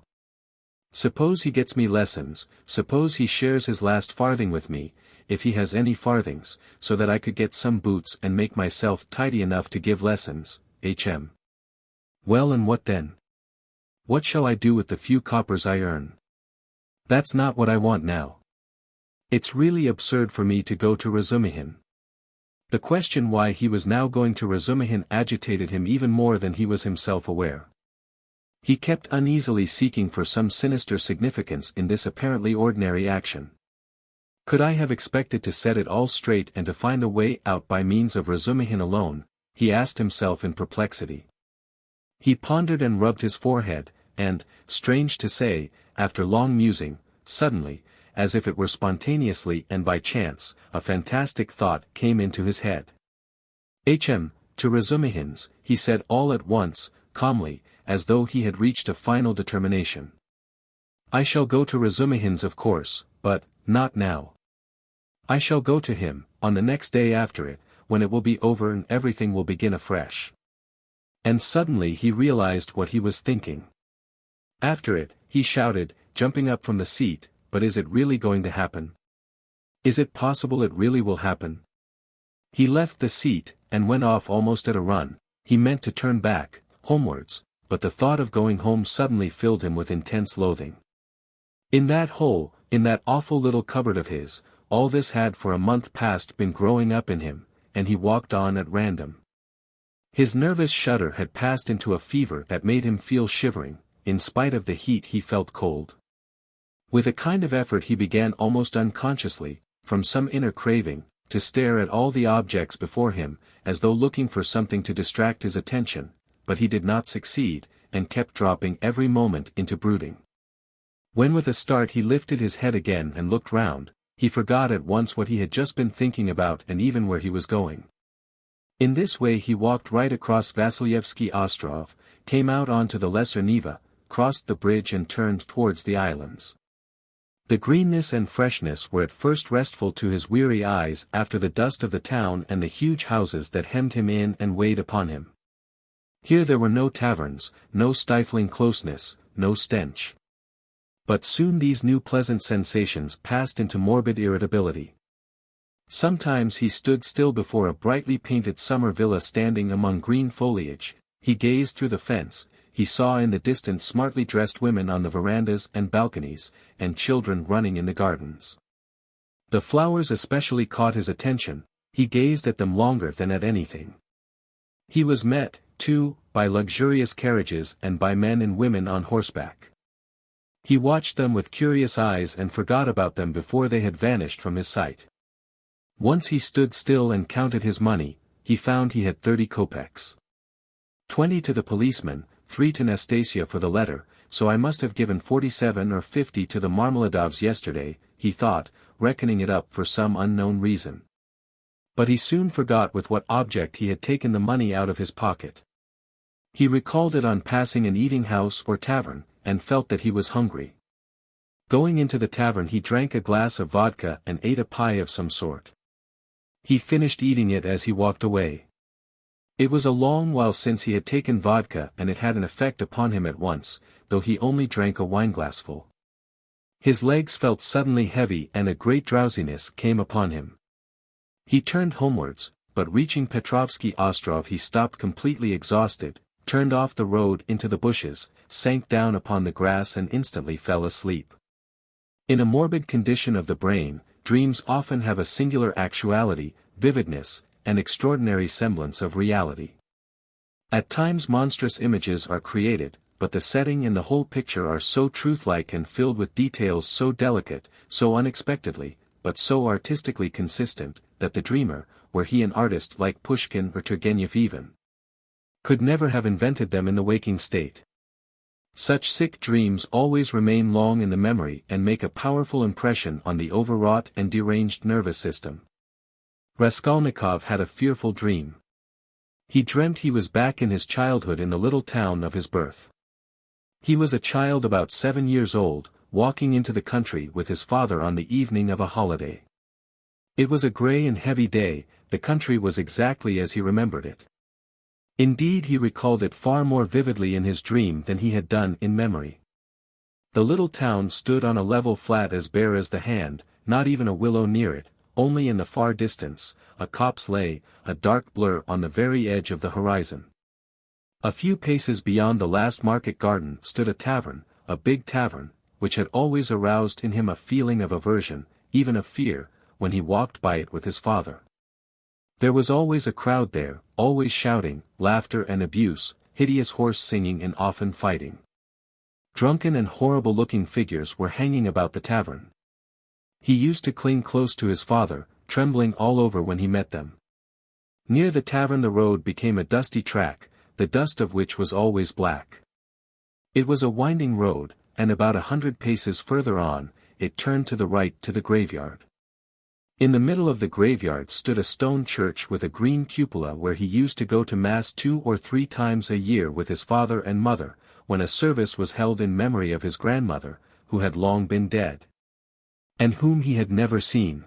Suppose he gets me lessons, suppose he shares his last farthing with me, if he has any farthings, so that I could get some boots and make myself tidy enough to give lessons, hm. Well, and what then? What shall I do with the few coppers I earn? That's not what I want now. It's really absurd for me to go to Razumihin. The question why he was now going to Razumihin agitated him even more than he was himself aware. He kept uneasily seeking for some sinister significance in this apparently ordinary action. Could I have expected to set it all straight and to find a way out by means of Razumihin alone? He asked himself in perplexity. He pondered and rubbed his forehead, and, strange to say, after long musing, suddenly, as if it were spontaneously and by chance, a fantastic thought came into his head. To Razumihin's, he said all at once, calmly, as though he had reached a final determination. I shall go to Razumihin's of course, but, not now. I shall go to him, on the next day after it, when it will be over and everything will begin afresh. And suddenly he realized what he was thinking. After it, he shouted, jumping up from the seat, but is it really going to happen? Is it possible it really will happen? He left the seat, and went off almost at a run. He meant to turn back, homewards, but the thought of going home suddenly filled him with intense loathing. In that hole, in that awful little cupboard of his, all this had for a month past been growing up in him, and he walked on at random. His nervous shudder had passed into a fever that made him feel shivering. In spite of the heat he felt cold. With a kind of effort he began almost unconsciously, from some inner craving, to stare at all the objects before him, as though looking for something to distract his attention, but he did not succeed, and kept dropping every moment into brooding. When with a start he lifted his head again and looked round, he forgot at once what he had just been thinking about and even where he was going. In this way he walked right across Vasilyevsky Ostrov, came out onto the Lesser Neva, crossed the bridge and turned towards the islands. The greenness and freshness were at first restful to his weary eyes after the dust of the town and the huge houses that hemmed him in and weighed upon him. Here there were no taverns, no stifling closeness, no stench. But soon these new pleasant sensations passed into morbid irritability. Sometimes he stood still before a brightly painted summer villa standing among green foliage. He gazed through the fence, he saw in the distance smartly dressed women on the verandas and balconies, and children running in the gardens. The flowers especially caught his attention, he gazed at them longer than at anything. He was met, too, by luxurious carriages and by men and women on horseback. He watched them with curious eyes and forgot about them before they had vanished from his sight. Once he stood still and counted his money, he found he had 30 kopecks. 20 to the policeman, 3 to Nastasia for the letter, so I must have given 47 or 50 to the Marmeladovs yesterday, he thought, reckoning it up for some unknown reason. But he soon forgot with what object he had taken the money out of his pocket. He recalled it on passing an eating-house or tavern, and felt that he was hungry. Going into the tavern he drank a glass of vodka and ate a pie of some sort. He finished eating it as he walked away. It was a long while since he had taken vodka and it had an effect upon him at once, though he only drank a wineglassful. His legs felt suddenly heavy and a great drowsiness came upon him. He turned homewards, but reaching Petrovsky Ostrov he stopped completely exhausted, turned off the road into the bushes, sank down upon the grass and instantly fell asleep. In a morbid condition of the brain, dreams often have a singular actuality, vividness, an extraordinary semblance of reality. At times monstrous images are created, but the setting and the whole picture are so truthlike and filled with details so delicate, so unexpectedly, but so artistically consistent, that the dreamer, were he an artist like Pushkin or Turgenev even, could never have invented them in the waking state. Such sick dreams always remain long in the memory and make a powerful impression on the overwrought and deranged nervous system. Raskolnikov had a fearful dream. He dreamt he was back in his childhood in the little town of his birth. He was a child about 7 years old, walking into the country with his father on the evening of a holiday. It was a grey and heavy day, the country was exactly as he remembered it. Indeed he recalled it far more vividly in his dream than he had done in memory. The little town stood on a level flat as bare as the hand, not even a willow near it, only in the far distance, a copse lay, a dark blur on the very edge of the horizon. A few paces beyond the last market garden stood a tavern, a big tavern, which had always aroused in him a feeling of aversion, even of fear, when he walked by it with his father. There was always a crowd there, always shouting, laughter and abuse, hideous hoarse singing and often fighting. Drunken and horrible-looking figures were hanging about the tavern. He used to cling close to his father, trembling all over when he met them. Near the tavern the road became a dusty track, the dust of which was always black. It was a winding road, and about 100 paces further on, it turned to the right to the graveyard. In the middle of the graveyard stood a stone church with a green cupola where he used to go to mass 2 or 3 times a year with his father and mother, when a service was held in memory of his grandmother, who had long been dead, and whom he had never seen.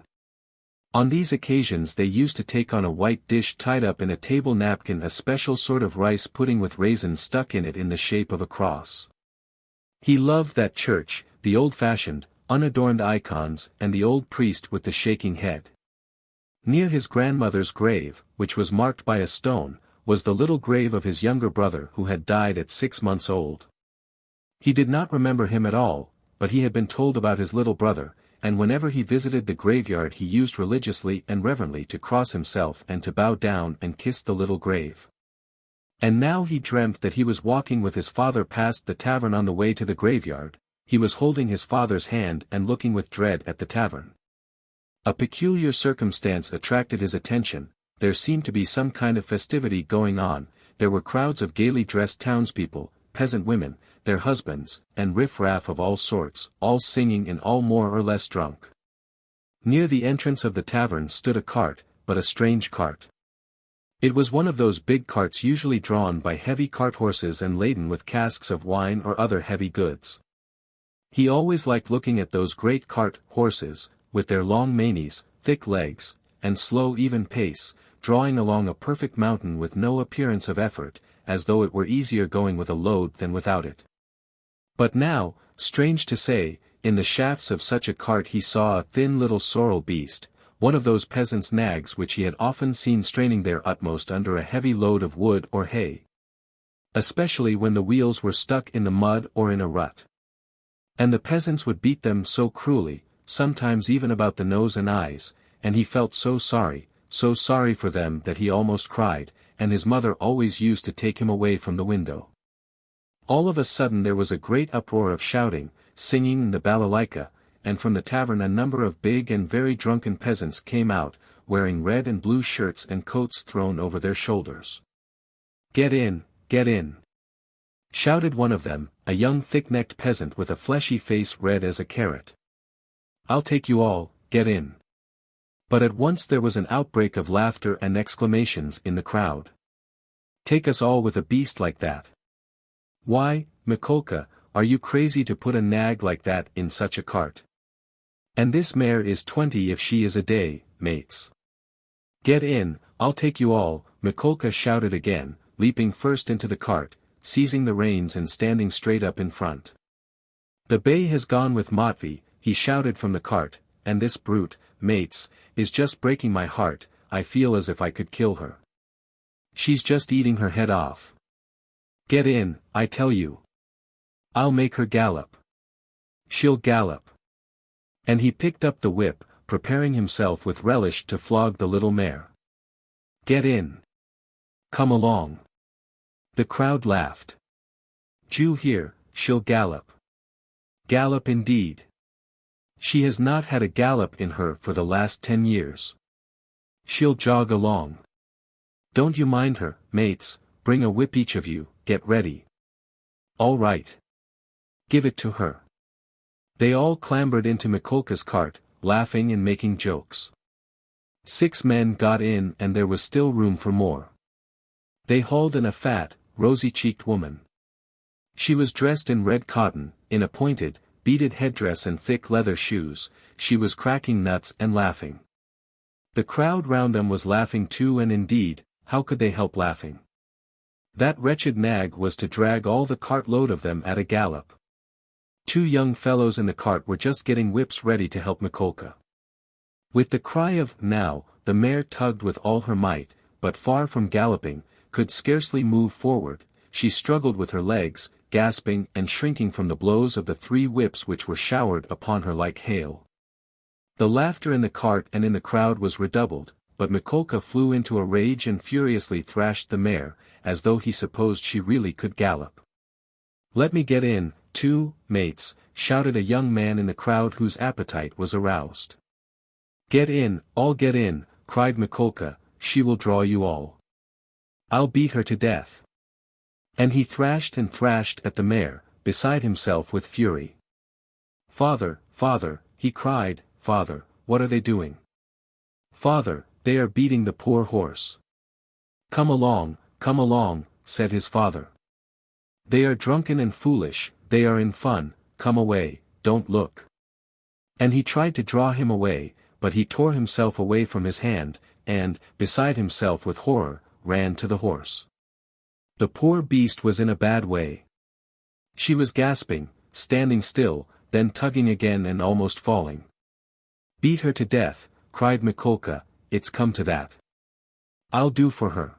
On these occasions they used to take on a white dish tied up in a table napkin a special sort of rice pudding with raisins stuck in it in the shape of a cross. He loved that church, the old-fashioned, unadorned icons and the old priest with the shaking head. Near his grandmother's grave, which was marked by a stone, was the little grave of his younger brother who had died at 6 months old. He did not remember him at all, but he had been told about his little brother, and whenever he visited the graveyard he used religiously and reverently to cross himself and to bow down and kiss the little grave. And now he dreamt that he was walking with his father past the tavern on the way to the graveyard. He was holding his father's hand and looking with dread at the tavern. A peculiar circumstance attracted his attention. There seemed to be some kind of festivity going on. There were crowds of gaily dressed townspeople, peasant women, their husbands, and riff-raff of all sorts, all singing and all more or less drunk. Near the entrance of the tavern stood a cart, but a strange cart. It was one of those big carts usually drawn by heavy cart horses and laden with casks of wine or other heavy goods. He always liked looking at those great cart horses, with their long manes, thick legs, and slow even pace, drawing along a perfect mountain with no appearance of effort, as though it were easier going with a load than without it. But now, strange to say, in the shafts of such a cart he saw a thin little sorrel beast, one of those peasants' nags which he had often seen straining their utmost under a heavy load of wood or hay, especially when the wheels were stuck in the mud or in a rut. And the peasants would beat them so cruelly, sometimes even about the nose and eyes, and he felt so sorry for them that he almost cried, and his mother always used to take him away from the window. All of a sudden there was a great uproar of shouting, singing in the balalaika, and from the tavern a number of big and very drunken peasants came out, wearing red and blue shirts and coats thrown over their shoulders. "Get in, get in!" shouted one of them, a young thick-necked peasant with a fleshy face red as a carrot. "I'll take you all, get in." But at once there was an outbreak of laughter and exclamations in the crowd. "Take us all with a beast like that! Why, Mikolka, are you crazy to put a nag like that in such a cart? And this mare is 20 if she is a day, mates. Get in, I'll take you all," Mikolka shouted again, leaping first into the cart, seizing the reins and standing straight up in front. "The bay has gone with Matvey," he shouted from the cart, "and this brute, mates, is just breaking my heart. I feel as if I could kill her. She's just eating her head off. Get in, I tell you. I'll make her gallop. She'll gallop." And he picked up the whip, preparing himself with relish to flog the little mare. "Get in. Come along." The crowd laughed. "Jew here, she'll gallop. Gallop indeed. She has not had a gallop in her for the last 10 years. She'll jog along. Don't you mind her, mates, bring a whip each of you, get ready. All right. Give it to her." They all clambered into Mikolka's cart, laughing and making jokes. 6 men got in and there was still room for more. They hauled in a fat, rosy-cheeked woman. She was dressed in red cotton, in a pointed, beaded headdress and thick leather shoes. She was cracking nuts and laughing. The crowd round them was laughing too, and indeed, how could they help laughing? That wretched nag was to drag all the cart-load of them at a gallop. 2 young fellows in the cart were just getting whips ready to help Mikolka. With the cry of "now," the mare tugged with all her might, but far from galloping, could scarcely move forward. She struggled with her legs, gasping and shrinking from the blows of the 3 whips which were showered upon her like hail. The laughter in the cart and in the crowd was redoubled, but Mikolka flew into a rage and furiously thrashed the mare, as though he supposed she really could gallop. "Let me get in, too, mates," shouted a young man in the crowd whose appetite was aroused. "Get in, all get in," cried Mikolka, "she will draw you all. I'll beat her to death." And he thrashed and thrashed at the mare, beside himself with fury. "Father, father," he cried, "father, what are they doing? Father, they are beating the poor horse." come along," said his father. "They are drunken and foolish, they are in fun, come away, don't look." And he tried to draw him away, but he tore himself away from his hand, and, beside himself with horror, ran to the horse. The poor beast was in a bad way. She was gasping, standing still, then tugging again and almost falling. "Beat her to death," cried Mikolka, "it's come to that. I'll do for her."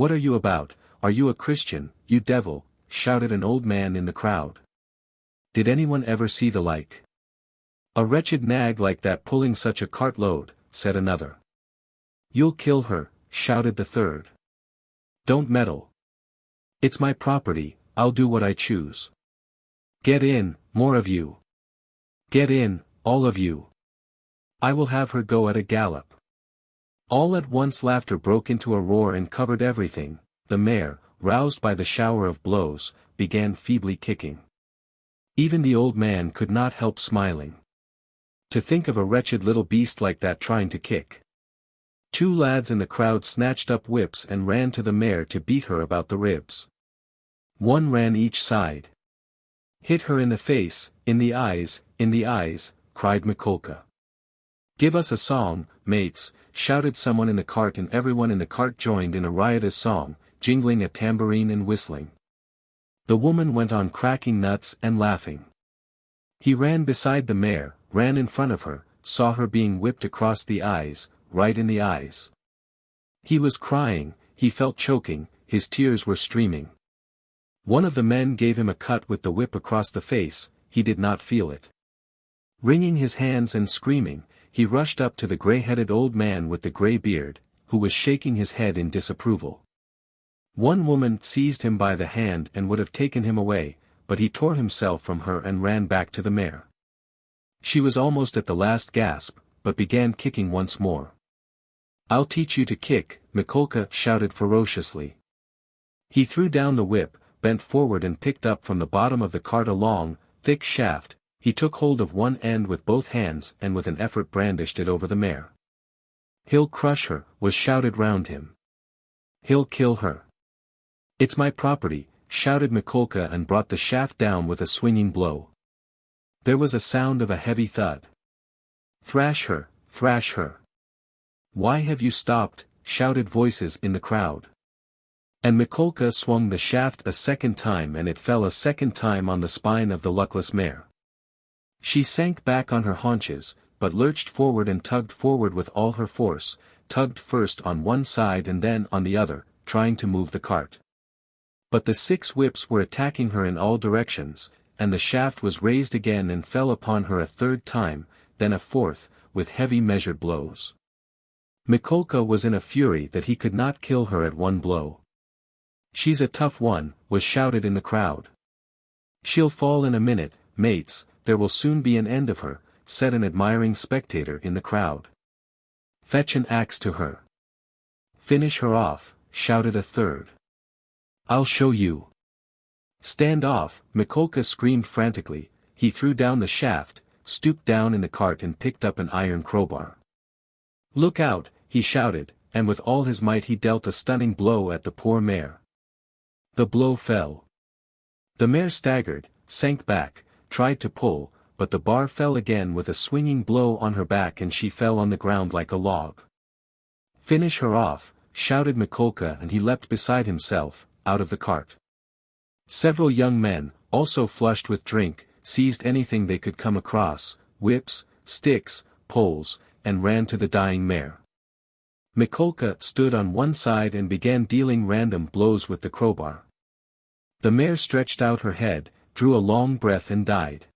"What are you about, are you a Christian, you devil?" shouted an old man in the crowd. "Did anyone ever see the like? A wretched nag like that pulling such a cartload," said another. "You'll kill her," shouted the third. "Don't meddle. It's my property, I'll do what I choose. Get in, more of you. Get in, all of you. I will have her go at a gallop." All at once laughter broke into a roar and covered everything. The mare, roused by the shower of blows, began feebly kicking. Even the old man could not help smiling. To think of a wretched little beast like that trying to kick. 2 lads in the crowd snatched up whips and ran to the mare to beat her about the ribs. 1 ran each side. "Hit her in the face, in the eyes," cried Mikolka. "Give us a song, mates," shouted someone in the cart, and everyone in the cart joined in a riotous song, jingling a tambourine and whistling. The woman went on cracking nuts and laughing. He ran beside the mare, ran in front of her, saw her being whipped across the eyes, right in the eyes. He was crying, he felt choking, his tears were streaming. One of the men gave him a cut with the whip across the face, he did not feel it. Wringing his hands and screaming, he rushed up to the grey-headed old man with the grey beard, who was shaking his head in disapproval. One woman seized him by the hand and would have taken him away, but he tore himself from her and ran back to the mare. She was almost at the last gasp, but began kicking once more. "I'll teach you to kick," Mikolka shouted ferociously. He threw down the whip, bent forward and picked up from the bottom of the cart a long, thick shaft. He took hold of one end with both hands and with an effort brandished it over the mare. "He'll crush her," was shouted round him. "He'll kill her." "It's my property," shouted Mikolka and brought the shaft down with a swinging blow. There was a sound of a heavy thud. "Thrash her, thrash her." "Why have you stopped?" shouted voices in the crowd. And Mikolka swung the shaft a second time and it fell a second time on the spine of the luckless mare. She sank back on her haunches, but lurched forward and tugged forward with all her force, tugged first on one side and then on the other, trying to move the cart. But the 6 whips were attacking her in all directions, and the shaft was raised again and fell upon her a third time, then a fourth, with heavy measured blows. Mikolka was in a fury that he could not kill her at one blow. "She's a tough one," was shouted in the crowd. "She'll fall in a minute, mates, there will soon be an end of her," said an admiring spectator in the crowd. "Fetch an axe to her." "Finish her off," shouted a third. "I'll show you." "Stand off," Mikolka screamed frantically. He threw down the shaft, stooped down in the cart and picked up an iron crowbar. "Look out," he shouted, and with all his might he dealt a stunning blow at the poor mare. The blow fell. The mare staggered, sank back, tried to pull, but the bar fell again with a swinging blow on her back and she fell on the ground like a log. "Finish her off," shouted Mikolka, and he leapt beside himself, out of the cart. Several young men, also flushed with drink, seized anything they could come across, whips, sticks, poles, and ran to the dying mare. Mikolka stood on one side and began dealing random blows with the crowbar. The mare stretched out her head, drew a long breath and died.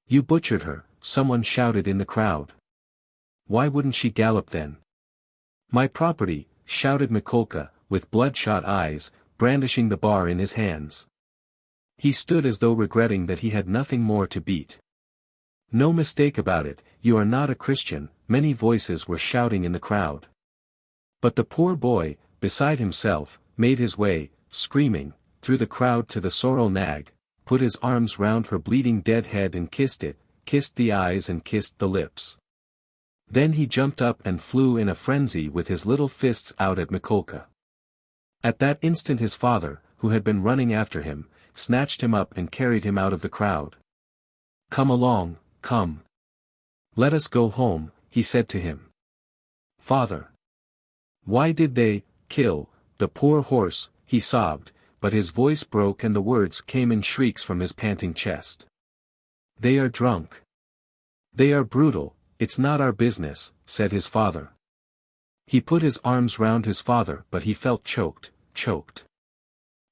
"You butchered her," someone shouted in the crowd. "Why wouldn't she gallop then?" "My property," shouted Mikolka, with bloodshot eyes, brandishing the bar in his hands. He stood as though regretting that he had nothing more to beat. "No mistake about it, you are not a Christian," many voices were shouting in the crowd. But the poor boy, beside himself, made his way, screaming, through the crowd to the sorrel nag, put his arms round her bleeding dead head and kissed it, kissed the eyes and kissed the lips. Then he jumped up and flew in a frenzy with his little fists out at Mikolka. At that instant his father, who had been running after him, snatched him up and carried him out of the crowd. "Come along, come. Let us go home," he said to him. "Father. Why did they kill the poor horse?" he sobbed, but his voice broke and the words came in shrieks from his panting chest. "They are drunk. They are brutal, it's not our business," said his father. He put his arms round his father but he felt choked.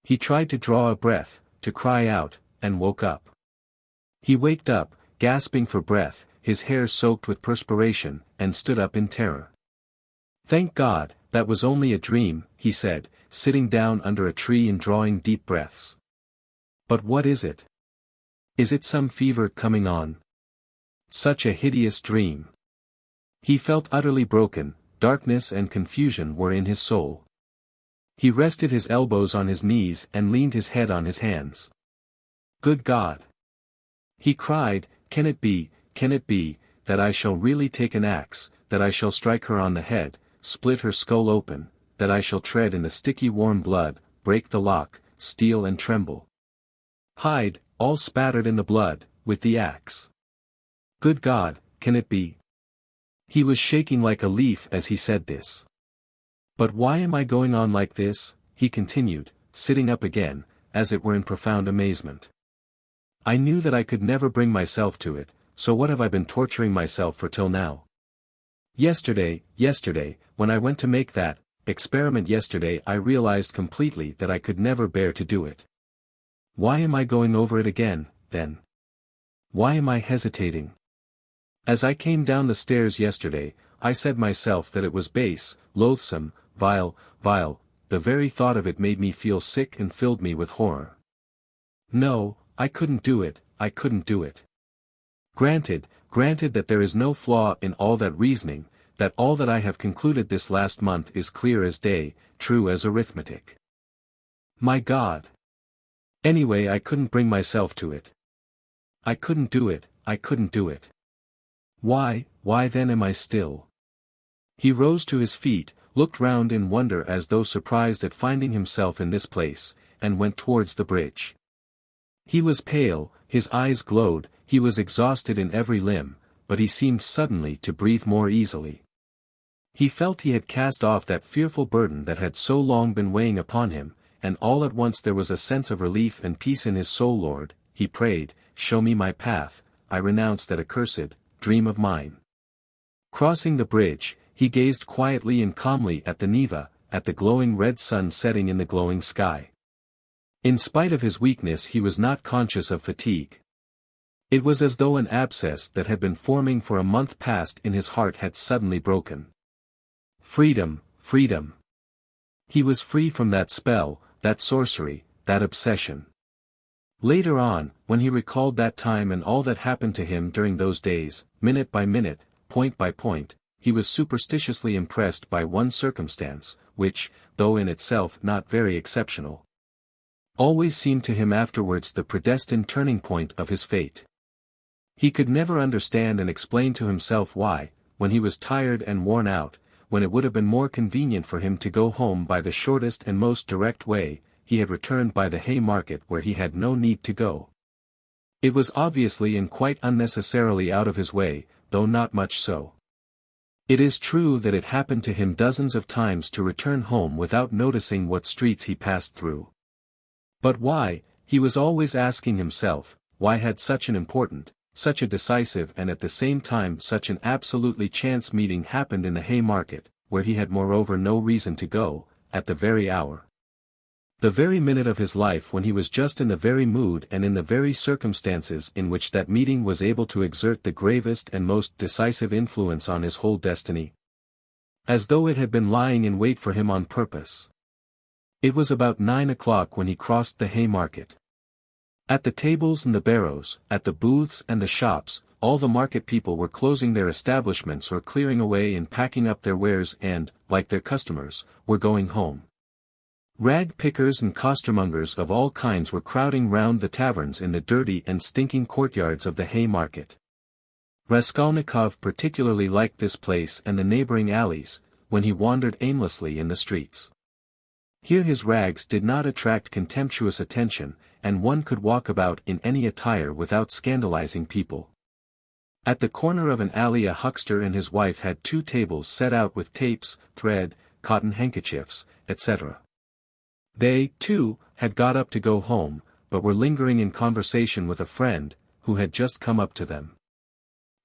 He tried to draw a breath, to cry out, and woke up. He waked up, gasping for breath, his hair soaked with perspiration, and stood up in terror. "Thank God, that was only a dream," he said, sitting down under a tree and drawing deep breaths. "But what is it? Is it some fever coming on? Such a hideous dream." He felt utterly broken, darkness and confusion were in his soul. He rested his elbows on his knees and leaned his head on his hands. "Good God!" he cried, can it be, that I shall really take an axe, that I shall strike her on the head, split her skull open, that I shall tread in the sticky warm blood, break the lock, steal and tremble. Hide, all spattered in the blood, with the axe? Good God, can it be?" He was shaking like a leaf as he said this. "But why am I going on like this?" he continued, sitting up again, as it were in profound amazement. "I knew that I could never bring myself to it, so what have I been torturing myself for till now? Yesterday, when I went to make that experiment yesterday I realized completely that I could never bear to do it. Why am I going over it again, then? Why am I hesitating? As I came down the stairs yesterday, I said myself that it was base, loathsome, vile, the very thought of it made me feel sick and filled me with horror. No, I couldn't do it. Granted that there is no flaw in all that reasoning, that all that I have concluded this last month is clear as day, true as arithmetic. My God! Anyway, I couldn't bring myself to it. I couldn't do it. Why then am I still? He rose to his feet, looked round in wonder as though surprised at finding himself in this place, and went towards the bridge. He was pale, his eyes glowed, he was exhausted in every limb, but he seemed suddenly to breathe more easily. He felt he had cast off that fearful burden that had so long been weighing upon him, and all at once there was a sense of relief and peace in his soul. Lord, he prayed, show me my path, I renounce that accursed dream of mine. Crossing the bridge, he gazed quietly and calmly at the Neva, at the glowing red sun setting in the glowing sky. In spite of his weakness he was not conscious of fatigue. It was as though an abscess that had been forming for a month past in his heart had suddenly broken. Freedom! He was free from that spell, that sorcery, that obsession. Later on, when he recalled that time and all that happened to him during those days, minute by minute, point by point, he was superstitiously impressed by one circumstance, which, though in itself not very exceptional, always seemed to him afterwards the predestined turning point of his fate. He could never understand and explain to himself why, when he was tired and worn out, when it would have been more convenient for him to go home by the shortest and most direct way, he had returned by the Haymarket where he had no need to go. It was obviously and quite unnecessarily out of his way, though not much so. It is true that it happened to him dozens of times to return home without noticing what streets he passed through. But why, he was always asking himself, why had such an important, such a decisive and at the same time such an absolutely chance meeting happened in the Haymarket, where he had moreover no reason to go, at the very hour The very minute of his life when he was just in the very mood and in the very circumstances in which that meeting was able to exert the gravest and most decisive influence on his whole destiny. As though it had been lying in wait for him on purpose. It was about 9 o'clock when he crossed the Haymarket. At the tables and the barrows, at the booths and the shops, all the market people were closing their establishments or clearing away and packing up their wares and, like their customers, were going home. Rag pickers and costermongers of all kinds were crowding round the taverns in the dirty and stinking courtyards of the Haymarket. Raskolnikov particularly liked this place and the neighboring alleys, when he wandered aimlessly in the streets. Here his rags did not attract contemptuous attention, and one could walk about in any attire without scandalizing people. At the corner of an alley a huckster and his wife had 2 tables set out with tapes, thread, cotton handkerchiefs, etc. They, too, had got up to go home, but were lingering in conversation with a friend, who had just come up to them.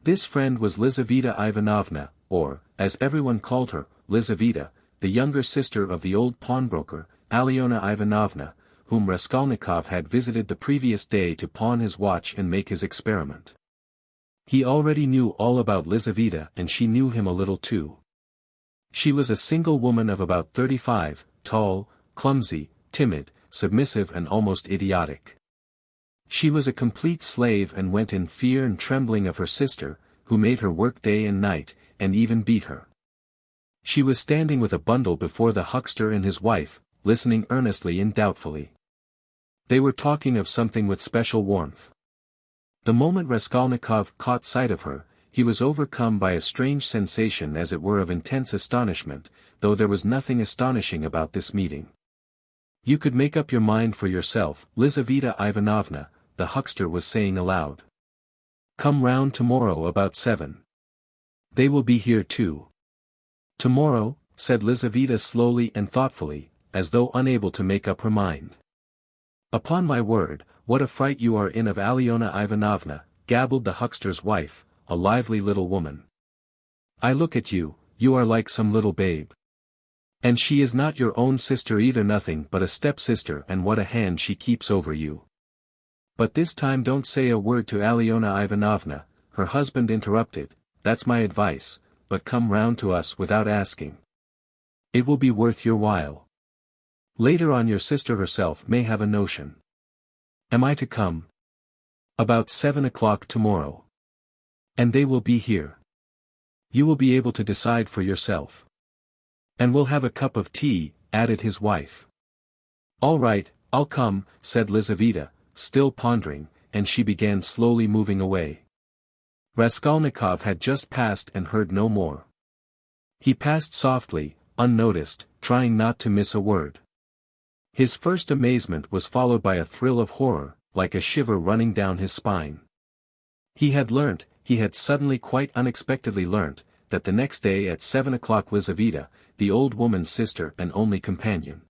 This friend was Lizaveta Ivanovna, or, as everyone called her, Lizaveta, the younger sister of the old pawnbroker, Alyona Ivanovna, whom Raskolnikov had visited the previous day to pawn his watch and make his experiment. He already knew all about Lizaveta and she knew him a little too. She was a single woman of about 35, tall, clumsy, timid, submissive and almost idiotic. She was a complete slave and went in fear and trembling of her sister, who made her work day and night, and even beat her. She was standing with a bundle before the huckster and his wife, listening earnestly and doubtfully. They were talking of something with special warmth. The moment Raskolnikov caught sight of her, he was overcome by a strange sensation as it were of intense astonishment, though there was nothing astonishing about this meeting. You could make up your mind for yourself, Lizaveta Ivanovna, the huckster was saying aloud. Come round tomorrow about 7. They will be here too. Tomorrow, said Lizaveta slowly and thoughtfully, as though unable to make up her mind. Upon my word, what a fright you are in of Alyona Ivanovna, gabbled the huckster's wife, a lively little woman. I look at you, you are like some little babe. And she is not your own sister either, nothing but a stepsister, and what a hand she keeps over you. But this time don't say a word to Alyona Ivanovna, her husband interrupted, that's my advice, but come round to us without asking. It will be worth your while. Later on your sister herself may have a notion. Am I to come? About 7 o'clock tomorrow. And they will be here. You will be able to decide for yourself. And we'll have a cup of tea, added his wife. All right, I'll come, said Lizaveta, still pondering, and she began slowly moving away. Raskolnikov had just passed and heard no more. He passed softly, unnoticed, trying not to miss a word. His first amazement was followed by a thrill of horror, like a shiver running down his spine. He had suddenly quite unexpectedly learnt, that the next day at 7 o'clock Lizaveta, the old woman's sister and only companion,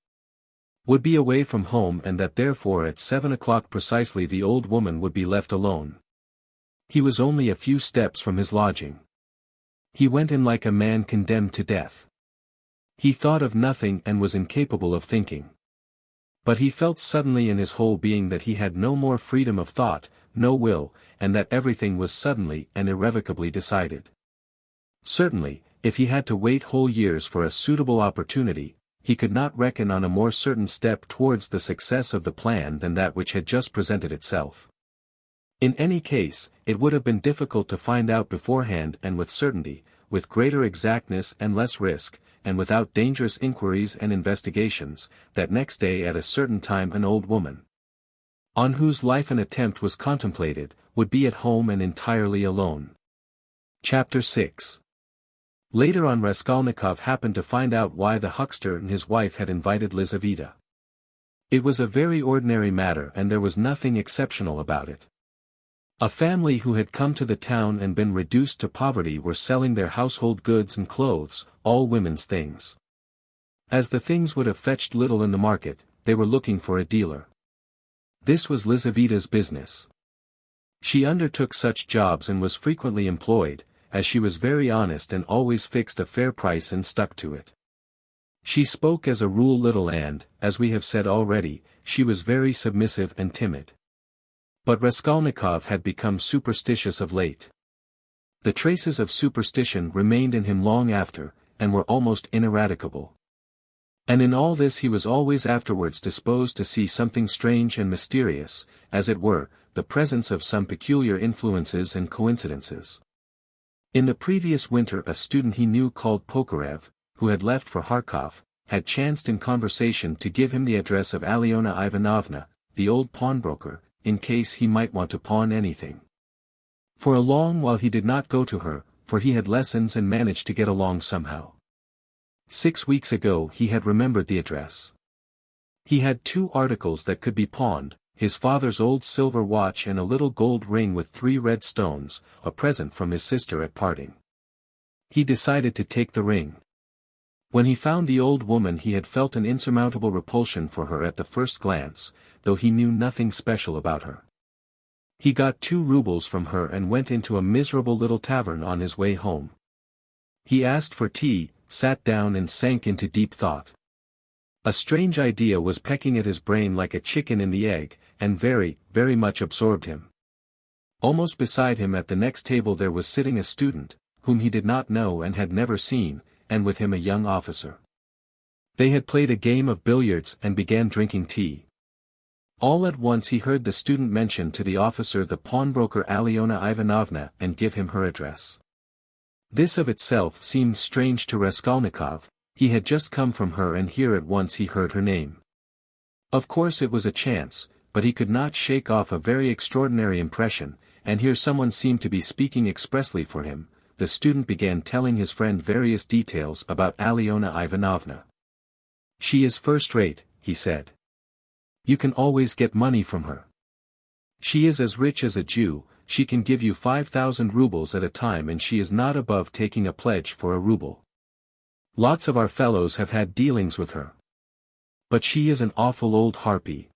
would be away from home, and that therefore at 7 o'clock precisely the old woman would be left alone. He was only a few steps from his lodging. He went in like a man condemned to death. He thought of nothing and was incapable of thinking. But he felt suddenly in his whole being that he had no more freedom of thought, no will, and that everything was suddenly and irrevocably decided. Certainly, if he had to wait whole years for a suitable opportunity, he could not reckon on a more certain step towards the success of the plan than that which had just presented itself. In any case, it would have been difficult to find out beforehand and with certainty, with greater exactness and less risk, and without dangerous inquiries and investigations, that next day at a certain time an old woman, on whose life an attempt was contemplated, would be at home and entirely alone. Chapter 6. Later on Raskolnikov happened to find out why the huckster and his wife had invited Lizaveta. It was a very ordinary matter and there was nothing exceptional about it. A family who had come to the town and been reduced to poverty were selling their household goods and clothes, all women's things. As the things would have fetched little in the market, they were looking for a dealer. This was Lizaveta's business. She undertook such jobs and was frequently employed, as she was very honest and always fixed a fair price and stuck to it. She spoke as a rule little and, as we have said already, she was very submissive and timid. But Raskolnikov had become superstitious of late. The traces of superstition remained in him long after, and were almost ineradicable. And in all this he was always afterwards disposed to see something strange and mysterious, as it were, the presence of some peculiar influences and coincidences. In the previous winter a student he knew called Pokarev, who had left for Kharkov, had chanced in conversation to give him the address of Alyona Ivanovna, the old pawnbroker, in case he might want to pawn anything. For a long while he did not go to her, for he had lessons and managed to get along somehow. 6 weeks ago he had remembered the address. He had 2 articles that could be pawned, his father's old silver watch and a little gold ring with 3 red stones, a present from his sister at parting. He decided to take the ring. When he found the old woman he had felt an insurmountable repulsion for her at the first glance, though he knew nothing special about her. He got 2 rubles from her and went into a miserable little tavern on his way home. He asked for tea, sat down and sank into deep thought. A strange idea was pecking at his brain like a chicken in the egg, and very, very much absorbed him. Almost beside him at the next table there was sitting a student, whom he did not know and had never seen, and with him a young officer. They had played a game of billiards and began drinking tea. All at once he heard the student mention to the officer the pawnbroker Alyona Ivanovna and give him her address. This of itself seemed strange to Raskolnikov, he had just come from her and here at once he heard her name. Of course it was a chance, but he could not shake off a very extraordinary impression, and here someone seemed to be speaking expressly for him. The student began telling his friend various details about Alyona Ivanovna. "She is first-rate," he said. "You can always get money from her. She is as rich as a Jew, she can give you 5,000 rubles at a time and she is not above taking a pledge for a ruble. Lots of our fellows have had dealings with her. But she is an awful old harpy."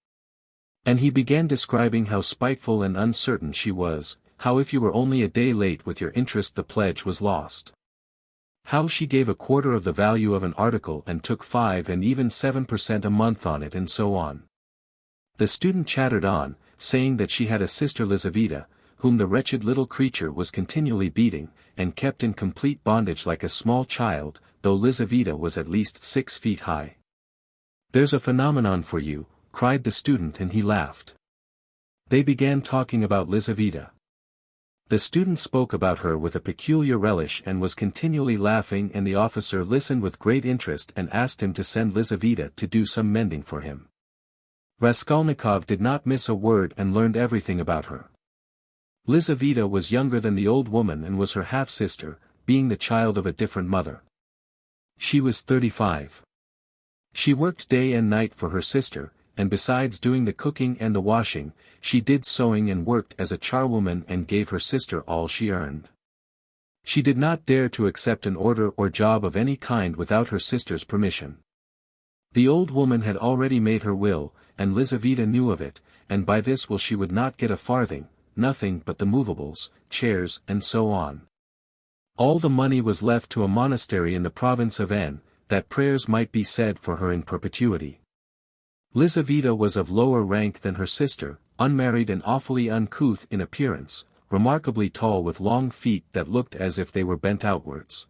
And he began describing how spiteful and uncertain she was, how if you were only a day late with your interest the pledge was lost. How she gave a quarter of the value of an article and took 5 and even 7% a month on it and so on. The student chattered on, saying that she had a sister Lizaveta, whom the wretched little creature was continually beating, and kept in complete bondage like a small child, though Lizaveta was at least 6 feet high. "There's a phenomenon for you," cried the student and he laughed. They began talking about Lizaveta. The student spoke about her with a peculiar relish and was continually laughing and the officer listened with great interest and asked him to send Lizaveta to do some mending for him. Raskolnikov did not miss a word and learned everything about her. Lizaveta was younger than the old woman and was her half-sister, being the child of a different mother. She was 35. She worked day and night for her sister, and besides doing the cooking and the washing, she did sewing and worked as a charwoman and gave her sister all she earned. She did not dare to accept an order or job of any kind without her sister's permission. The old woman had already made her will, and Lizaveta knew of it, and by this will she would not get a farthing, nothing but the movables, chairs and so on. All the money was left to a monastery in the province of N, that prayers might be said for her in perpetuity. Lizaveta was of lower rank than her sister, unmarried and awfully uncouth in appearance, remarkably tall with long feet that looked as if they were bent outwards.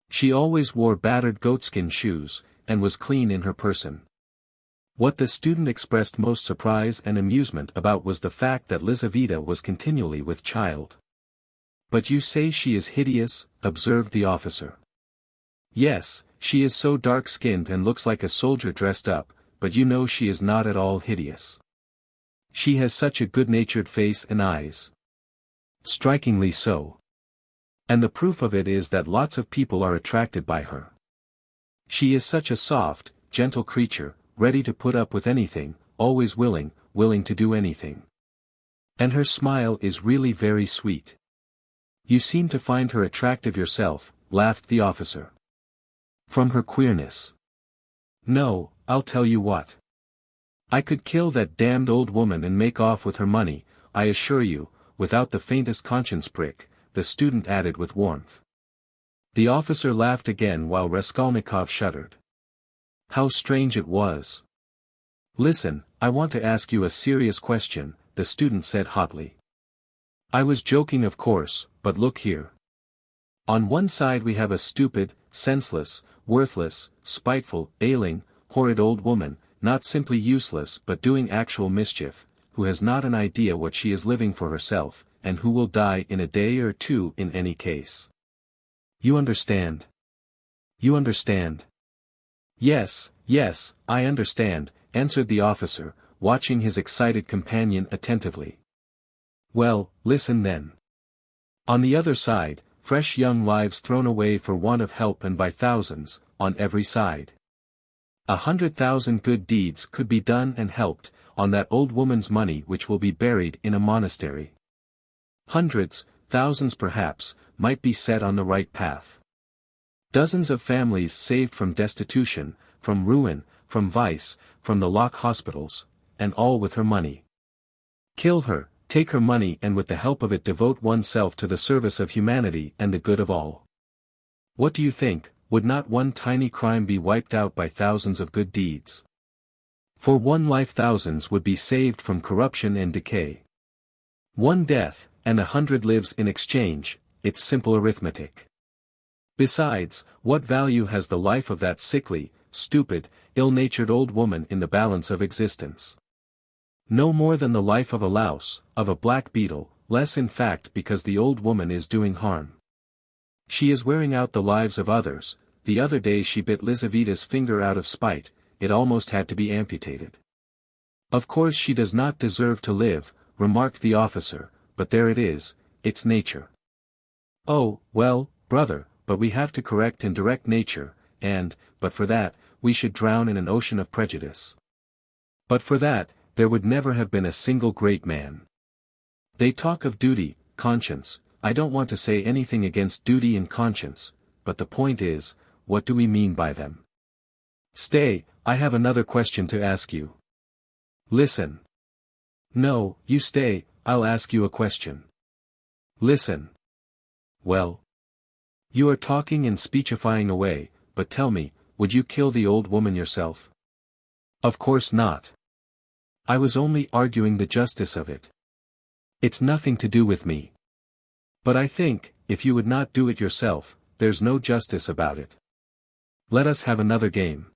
She always wore battered goatskin shoes, and was clean in her person. What the student expressed most surprise and amusement about was the fact that Lizaveta was continually with child. "But you say she is hideous," observed the officer. "Yes, she is so dark-skinned and looks like a soldier dressed up, but you know she is not at all hideous. She has such a good-natured face and eyes. Strikingly so. And the proof of it is that lots of people are attracted by her. She is such a soft, gentle creature, ready to put up with anything, always willing to do anything. And her smile is really very sweet. You seem to find her attractive yourself," laughed the officer. "From her queerness. No, I'll tell you what. I could kill that damned old woman and make off with her money, I assure you, without the faintest conscience prick," the student added with warmth. The officer laughed again while Raskolnikov shuddered. How strange it was. Listen, I want to ask you a serious question, the student said hotly. I was joking of course, but look here. On one side we have a stupid, senseless, worthless, spiteful, ailing, horrid old woman, not simply useless but doing actual mischief, who has not an idea what she is living for herself, and who will die in a day or two in any case. You understand? You understand? Yes, yes, I understand, answered the officer, watching his excited companion attentively. Well, listen then. On the other side, fresh young lives thrown away for want of help and by thousands, on every side. 100,000 good deeds could be done and helped, on that old woman's money which will be buried in a monastery. Hundreds, thousands perhaps, might be set on the right path. Dozens of families saved from destitution, from ruin, from vice, from the lock hospitals, and all with her money. Kill her, take her money and with the help of it devote oneself to the service of humanity and the good of all. What do you think, would not one tiny crime be wiped out by thousands of good deeds? For one life thousands would be saved from corruption and decay. One death, and 100 lives in exchange, it's simple arithmetic. Besides, what value has the life of that sickly, stupid, ill-natured old woman in the balance of existence? No more than the life of a louse, of a black beetle, less in fact because the old woman is doing harm. She is wearing out the lives of others. The other day she bit Lizaveta's finger out of spite, it almost had to be amputated. Of course she does not deserve to live, remarked the officer, but there it is, it's nature. Oh, well, brother, but we have to correct and direct nature, and, but for that, we should drown in an ocean of prejudice. But for that, there would never have been a single great man. They talk of duty, conscience, I don't want to say anything against duty and conscience, but the point is, what do we mean by them? Stay, I have another question to ask you. Listen. No, you stay, I'll ask you a question. Listen. Well. You are talking and speechifying away, but tell me, would you kill the old woman yourself? Of course not. I was only arguing the justice of it. It's nothing to do with me. But I think, if you would not do it yourself, there's no justice about it. Let us have another game.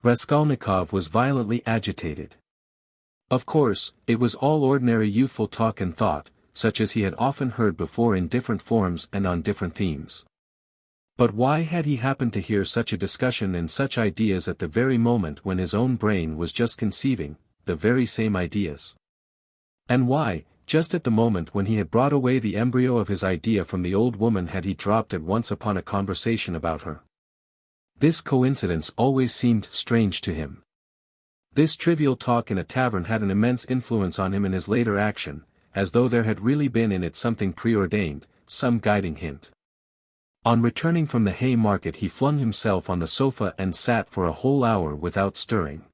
Raskolnikov was violently agitated. Of course, it was all ordinary youthful talk and thought, such as he had often heard before in different forms and on different themes. But why had he happened to hear such a discussion and such ideas at the very moment when his own brain was just conceiving the very same ideas? And why, just at the moment when he had brought away the embryo of his idea from the old woman, had he dropped at once upon a conversation about her? This coincidence always seemed strange to him. This trivial talk in a tavern had an immense influence on him in his later action, as though there had really been in it something preordained, some guiding hint. On returning from the hay market he flung himself on the sofa and sat for a whole hour without stirring.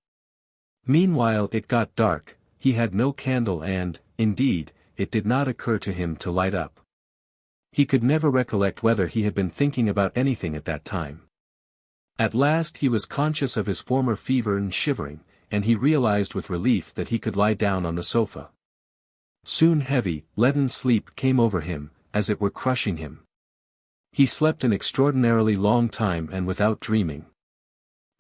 Meanwhile it got dark, he had no candle and, indeed, it did not occur to him to light up. He could never recollect whether he had been thinking about anything at that time. At last he was conscious of his former fever and shivering, and he realized with relief that he could lie down on the sofa. Soon heavy, leaden sleep came over him, as it were crushing him. He slept an extraordinarily long time and without dreaming.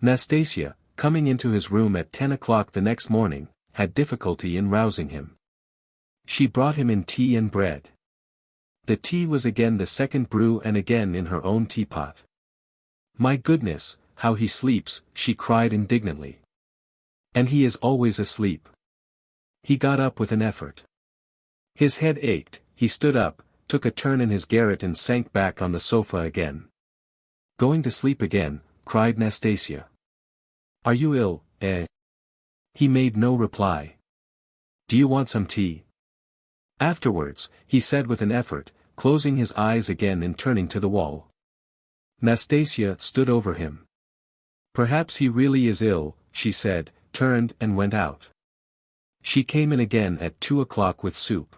Nastasia, coming into his room at 10 o'clock the next morning, had difficulty in rousing him. She brought him in tea and bread. The tea was again the second brew and again in her own teapot. My goodness, how he sleeps, she cried indignantly. And he is always asleep. He got up with an effort. His head ached, he stood up, took a turn in his garret and sank back on the sofa again. Going to sleep again, cried Nastasia. Are you ill, eh? He made no reply. Do you want some tea? Afterwards, he said with an effort, closing his eyes again and turning to the wall. Nastasia stood over him. Perhaps he really is ill, she said, turned and went out. She came in again at 2 o'clock with soup.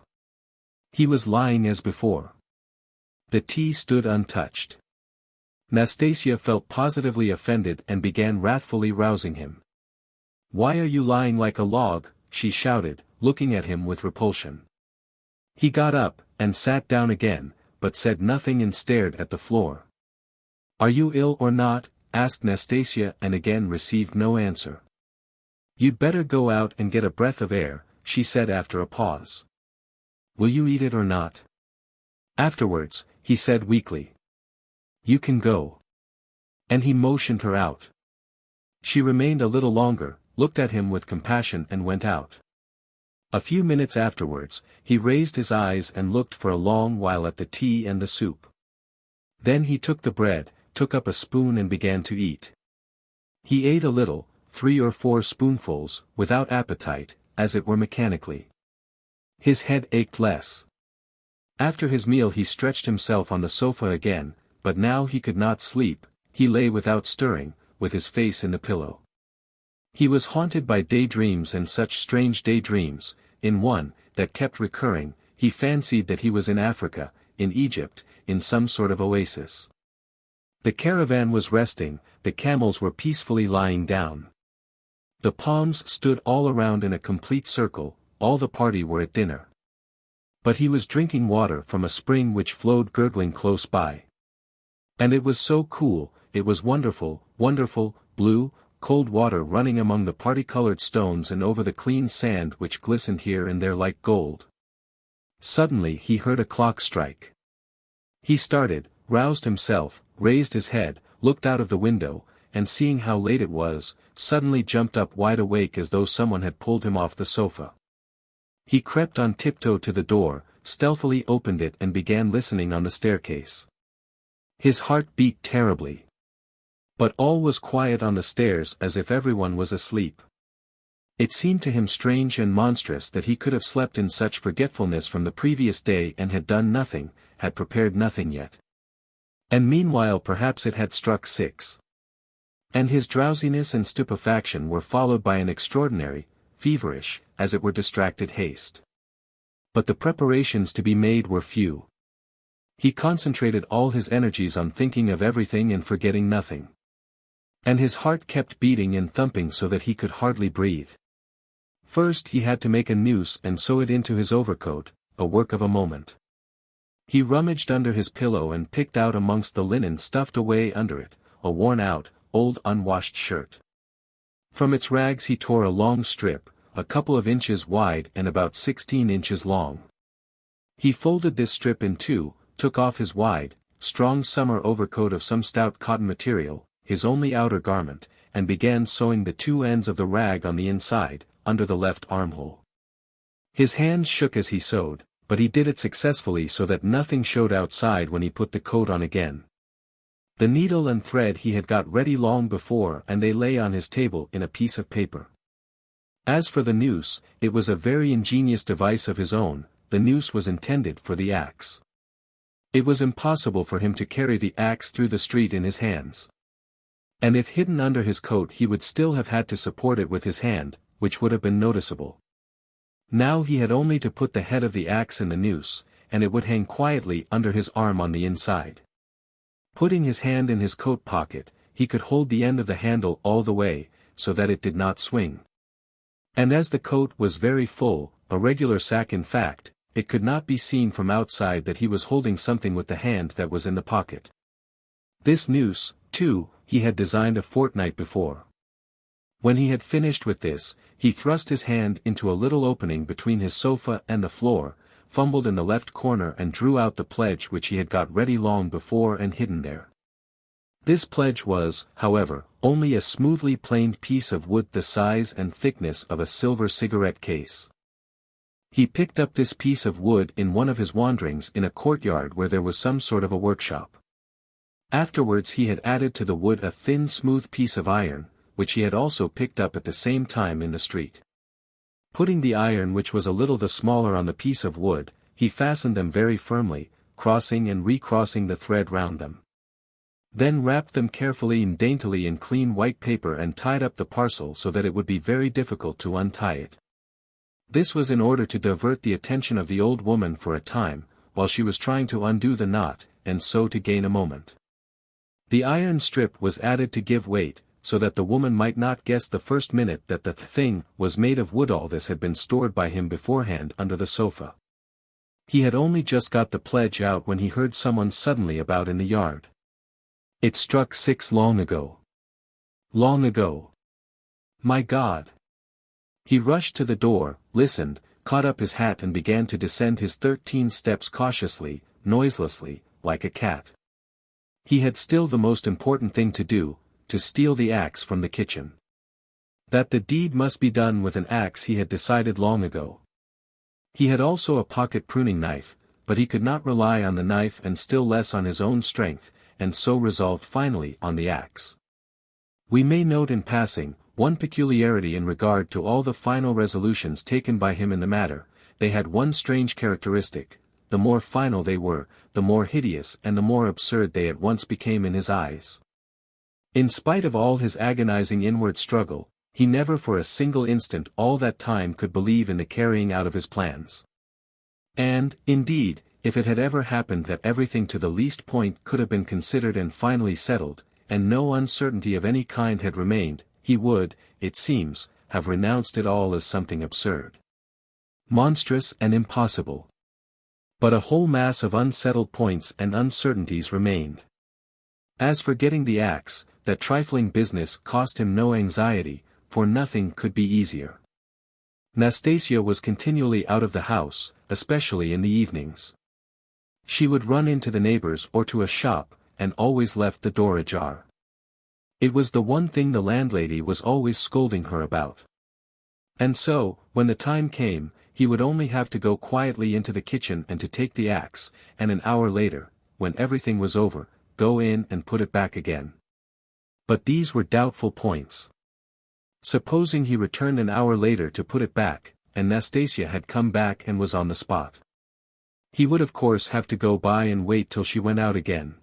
He was lying as before. The tea stood untouched. Nastasia felt positively offended and began wrathfully rousing him. "Why are you lying like a log?" she shouted, looking at him with repulsion. He got up, and sat down again, but said nothing and stared at the floor. "Are you ill or not?" asked Nastasia, and again received no answer. "You'd better go out and get a breath of air," she said after a pause. "Will you eat it or not?" "Afterwards," he said weakly. "You can go." And he motioned her out. She remained a little longer, looked at him with compassion and went out. A few minutes afterwards, he raised his eyes and looked for a long while at the tea and the soup. Then he took the bread, took up a spoon and began to eat. He ate a little, 3 or 4 spoonfuls, without appetite, as it were mechanically. His head ached less. After his meal he stretched himself on the sofa again, but now he could not sleep. He lay without stirring, with his face in the pillow. He was haunted by daydreams, and such strange daydreams. In one, that kept recurring, he fancied that he was in Africa, in Egypt, in some sort of oasis. The caravan was resting, the camels were peacefully lying down. The palms stood all around in a complete circle, all the party were at dinner. But he was drinking water from a spring which flowed gurgling close by. And it was so cool, it was wonderful, wonderful, blue, cold water running among the party-colored stones and over the clean sand which glistened here and there like gold. Suddenly he heard a clock strike. He started, roused himself, raised his head, looked out of the window, and seeing how late it was, suddenly jumped up wide awake as though someone had pulled him off the sofa. He crept on tiptoe to the door, stealthily opened it and began listening on the staircase. His heart beat terribly. But all was quiet on the stairs, as if everyone was asleep. It seemed to him strange and monstrous that he could have slept in such forgetfulness from the previous day and had done nothing, had prepared nothing yet. And meanwhile perhaps it had struck 6. And his drowsiness and stupefaction were followed by an extraordinary, feverish, as it were distracted haste. But the preparations to be made were few. He concentrated all his energies on thinking of everything and forgetting nothing. And his heart kept beating and thumping so that he could hardly breathe. First he had to make a noose and sew it into his overcoat, a work of a moment. He rummaged under his pillow and picked out amongst the linen stuffed away under it, a worn-out, old unwashed shirt. From its rags he tore a long strip, a couple of inches wide and about 16 inches long. He folded this strip in 2, took off his wide, strong summer overcoat of some stout cotton material, his only outer garment, and began sewing the 2 ends of the rag on the inside, under the left armhole. His hands shook as he sewed, but he did it successfully so that nothing showed outside when he put the coat on again. The needle and thread he had got ready long before, and they lay on his table in a piece of paper. As for the noose, it was a very ingenious device of his own. The noose was intended for the axe. It was impossible for him to carry the axe through the street in his hands. And if hidden under his coat he would still have had to support it with his hand, which would have been noticeable. Now he had only to put the head of the axe in the noose, and it would hang quietly under his arm on the inside. Putting his hand in his coat pocket, he could hold the end of the handle all the way, so that it did not swing. And as the coat was very full, a regular sack in fact, it could not be seen from outside that he was holding something with the hand that was in the pocket. This noose, too, he had designed a fortnight before. When he had finished with this, he thrust his hand into a little opening between his sofa and the floor, fumbled in the left corner and drew out the pledge which he had got ready long before and hidden there. This pledge was, however, only a smoothly planed piece of wood the size and thickness of a silver cigarette case. He picked up this piece of wood in one of his wanderings in a courtyard where there was some sort of a workshop. Afterwards he had added to the wood a thin smooth piece of iron, which he had also picked up at the same time in the street. Putting the iron which was a little the smaller on the piece of wood, he fastened them very firmly, crossing and recrossing the thread round them. Then wrapped them carefully and daintily in clean white paper and tied up the parcel so that it would be very difficult to untie it. This was in order to divert the attention of the old woman for a time, while she was trying to undo the knot, and so to gain a moment. The iron strip was added to give weight, so that the woman might not guess the first minute that the thing was made of wood. All this had been stored by him beforehand under the sofa. He had only just got the pledge out when he heard someone suddenly about in the yard. It struck 6 long ago. Long ago. My God! He rushed to the door, listened, caught up his hat and began to descend his 13 steps cautiously, noiselessly, like a cat. He had still the most important thing to do, to steal the axe from the kitchen. That the deed must be done with an axe he had decided long ago. He had also a pocket pruning knife, but he could not rely on the knife and still less on his own strength, and so resolved finally on the axe. We may note in passing, one peculiarity in regard to all the final resolutions taken by him in the matter: they had one strange characteristic: the more final they were, the more hideous and the more absurd they at once became in his eyes. In spite of all his agonizing inward struggle, he never for a single instant all that time could believe in the carrying out of his plans. And, indeed, if it had ever happened that everything to the least point could have been considered and finally settled, and no uncertainty of any kind had remained, he would, it seems, have renounced it all as something absurd, monstrous and impossible. But a whole mass of unsettled points and uncertainties remained. As for getting the axe, that trifling business cost him no anxiety, for nothing could be easier. Nastasia was continually out of the house, especially in the evenings. She would run into the neighbors or to a shop, and always left the door ajar. It was the one thing the landlady was always scolding her about. And so, when the time came, he would only have to go quietly into the kitchen and to take the axe, and an hour later, when everything was over, go in and put it back again. But these were doubtful points. Supposing he returned an hour later to put it back, and Nastasia had come back and was on the spot. He would of course have to go by and wait till she went out again.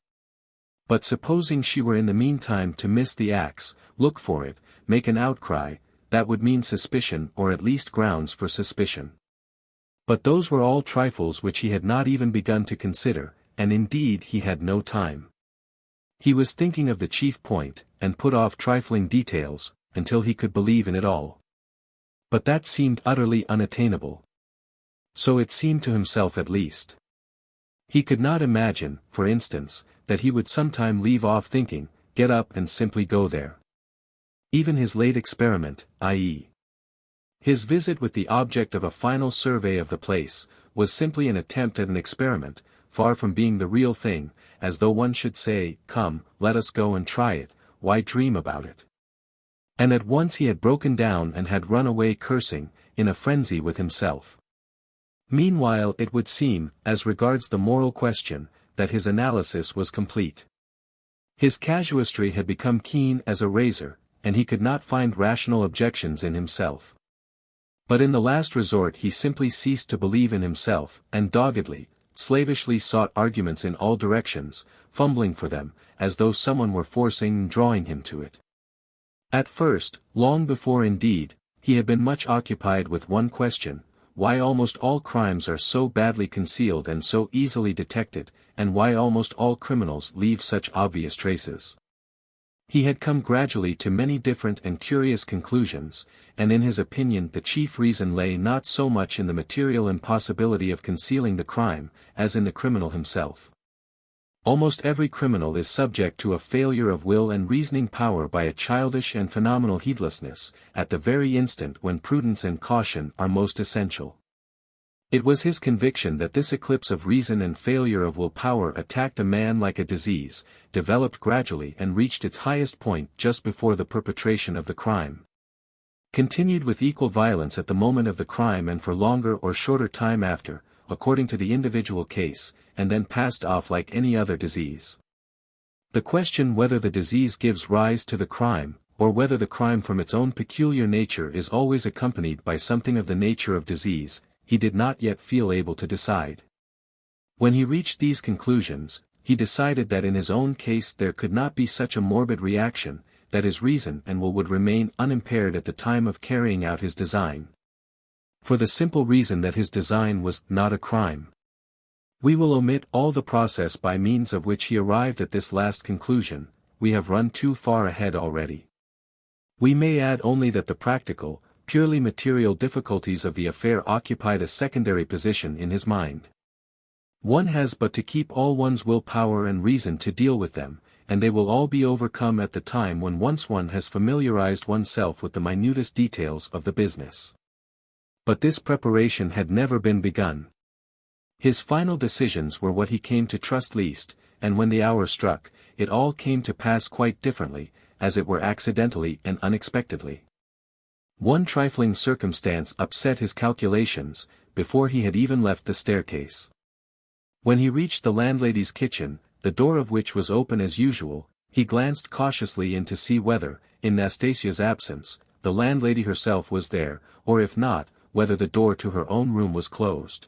But supposing she were in the meantime to miss the axe, look for it, make an outcry, that would mean suspicion or at least grounds for suspicion. But those were all trifles which he had not even begun to consider, and indeed he had no time. He was thinking of the chief point, and put off trifling details, until he could believe in it all. But that seemed utterly unattainable. So it seemed to himself at least. He could not imagine, for instance, that he would sometime leave off thinking, get up and simply go there. Even his late experiment, i.e., his visit with the object of a final survey of the place, was simply an attempt at an experiment, far from being the real thing, as though one should say, come, let us go and try it, why dream about it? And at once he had broken down and had run away cursing, in a frenzy with himself. Meanwhile it would seem, as regards the moral question, that his analysis was complete. His casuistry had become keen as a razor, and he could not find rational objections in himself. But in the last resort he simply ceased to believe in himself, and doggedly, slavishly sought arguments in all directions, fumbling for them, as though someone were forcing and drawing him to it. At first, long before indeed, he had been much occupied with one question: why almost all crimes are so badly concealed and so easily detected, and why almost all criminals leave such obvious traces. He had come gradually to many different and curious conclusions, and in his opinion the chief reason lay not so much in the material impossibility of concealing the crime, as in the criminal himself. Almost every criminal is subject to a failure of will and reasoning power by a childish and phenomenal heedlessness, at the very instant when prudence and caution are most essential. It was his conviction that this eclipse of reason and failure of will power attacked a man like a disease, developed gradually and reached its highest point just before the perpetration of the crime, continued with equal violence at the moment of the crime and for longer or shorter time after, according to the individual case, and then passed off like any other disease. The question whether the disease gives rise to the crime, or whether the crime from its own peculiar nature is always accompanied by something of the nature of disease, he did not yet feel able to decide. When he reached these conclusions, he decided that in his own case there could not be such a morbid reaction, that his reason and will would remain unimpaired at the time of carrying out his design. For the simple reason that his design was not a crime. We will omit all the process by means of which he arrived at this last conclusion, we have run too far ahead already. We may add only that the practical, purely material difficulties of the affair occupied a secondary position in his mind. One has but to keep all one's will power and reason to deal with them, and they will all be overcome at the time when once one has familiarized oneself with the minutest details of the business. But this preparation had never been begun. His final decisions were what he came to trust least, and when the hour struck, it all came to pass quite differently, as it were accidentally and unexpectedly. One trifling circumstance upset his calculations, before he had even left the staircase. When he reached the landlady's kitchen, the door of which was open as usual, he glanced cautiously in to see whether, in Nastasia's absence, the landlady herself was there, or if not, whether the door to her own room was closed,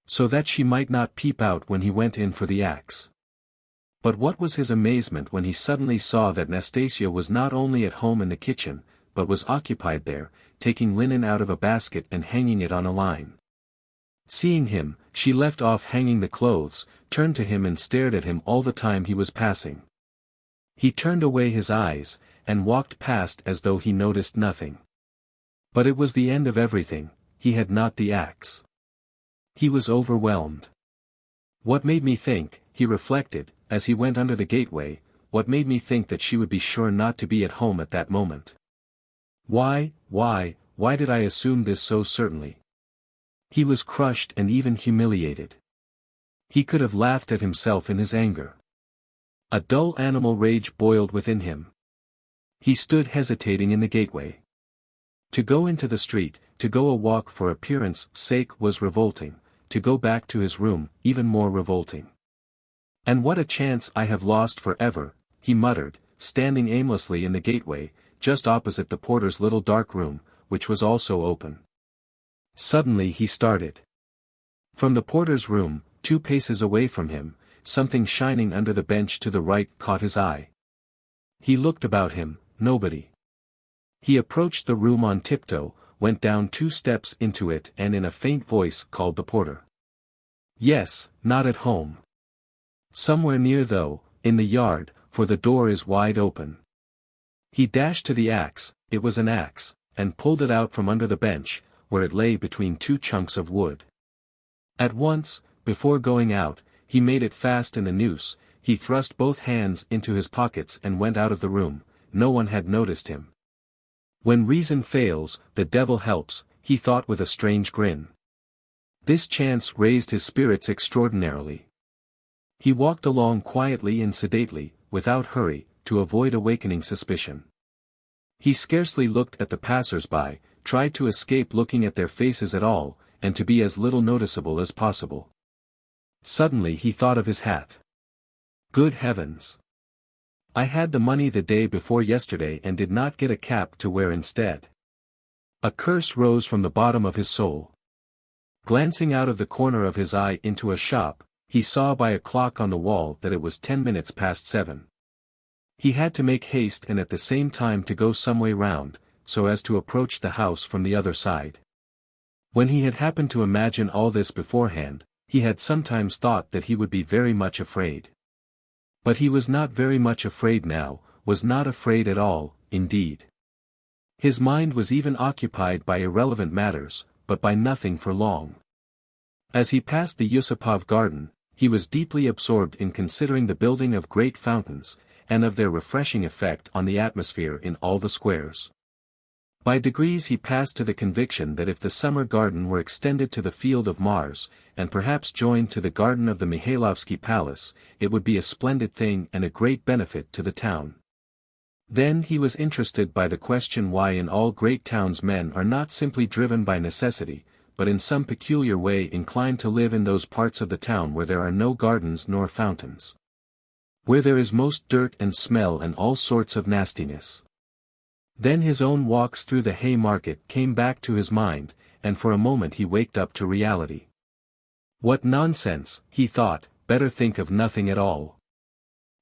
so that she might not peep out when he went in for the axe. But what was his amazement when he suddenly saw that Nastasia was not only at home in the kitchen, but was occupied there, taking linen out of a basket and hanging it on a line. Seeing him, she left off hanging the clothes, turned to him and stared at him all the time he was passing. He turned away his eyes, and walked past as though he noticed nothing. But it was the end of everything, he had not the axe. He was overwhelmed. What made me think, he reflected, as he went under the gateway, what made me think that she would be sure not to be at home at that moment? Why did I assume this so certainly? He was crushed and even humiliated. He could have laughed at himself in his anger. A dull animal rage boiled within him. He stood hesitating in the gateway. To go into the street, to go a walk for appearance sake was revolting, to go back to his room, even more revolting. And what a chance I have lost for ever, he muttered, standing aimlessly in the gateway, just opposite the porter's little dark room, which was also open. Suddenly he started. From the porter's room, 2 paces away from him, something shining under the bench to the right caught his eye. He looked about him, nobody. He approached the room on tiptoe, went down 2 steps into it and in a faint voice called the porter. Yes, not at home. Somewhere near though, in the yard, for the door is wide open. He dashed to the axe, it was an axe, and pulled it out from under the bench, where it lay between 2 chunks of wood. At once, before going out, he made it fast in the noose, he thrust both hands into his pockets and went out of the room. No one had noticed him. When reason fails, the devil helps, he thought with a strange grin. This chance raised his spirits extraordinarily. He walked along quietly and sedately, without hurry, to avoid awakening suspicion. He scarcely looked at the passers-by, tried to escape looking at their faces at all, and to be as little noticeable as possible. Suddenly he thought of his hat. Good heavens! I had the money the day before yesterday and did not get a cap to wear instead. A curse rose from the bottom of his soul. Glancing out of the corner of his eye into a shop, he saw by a clock on the wall that it was 10 minutes past 7. He had to make haste and at the same time to go some way round, so as to approach the house from the other side. When he had happened to imagine all this beforehand, he had sometimes thought that he would be very much afraid. But he was not very much afraid now, was not afraid at all, indeed. His mind was even occupied by irrelevant matters, but by nothing for long. As he passed the Yusupov garden, he was deeply absorbed in considering the building of great fountains, and of their refreshing effect on the atmosphere in all the squares. By degrees he passed to the conviction that if the summer garden were extended to the field of Mars, and perhaps joined to the garden of the Mihailovsky Palace, it would be a splendid thing and a great benefit to the town. Then he was interested by the question why in all great towns men are not simply driven by necessity, but in some peculiar way inclined to live in those parts of the town where there are no gardens nor fountains. Where there is most dirt and smell and all sorts of nastiness. Then his own walks through the Haymarket came back to his mind, and for a moment he waked up to reality. What nonsense, he thought, better think of nothing at all.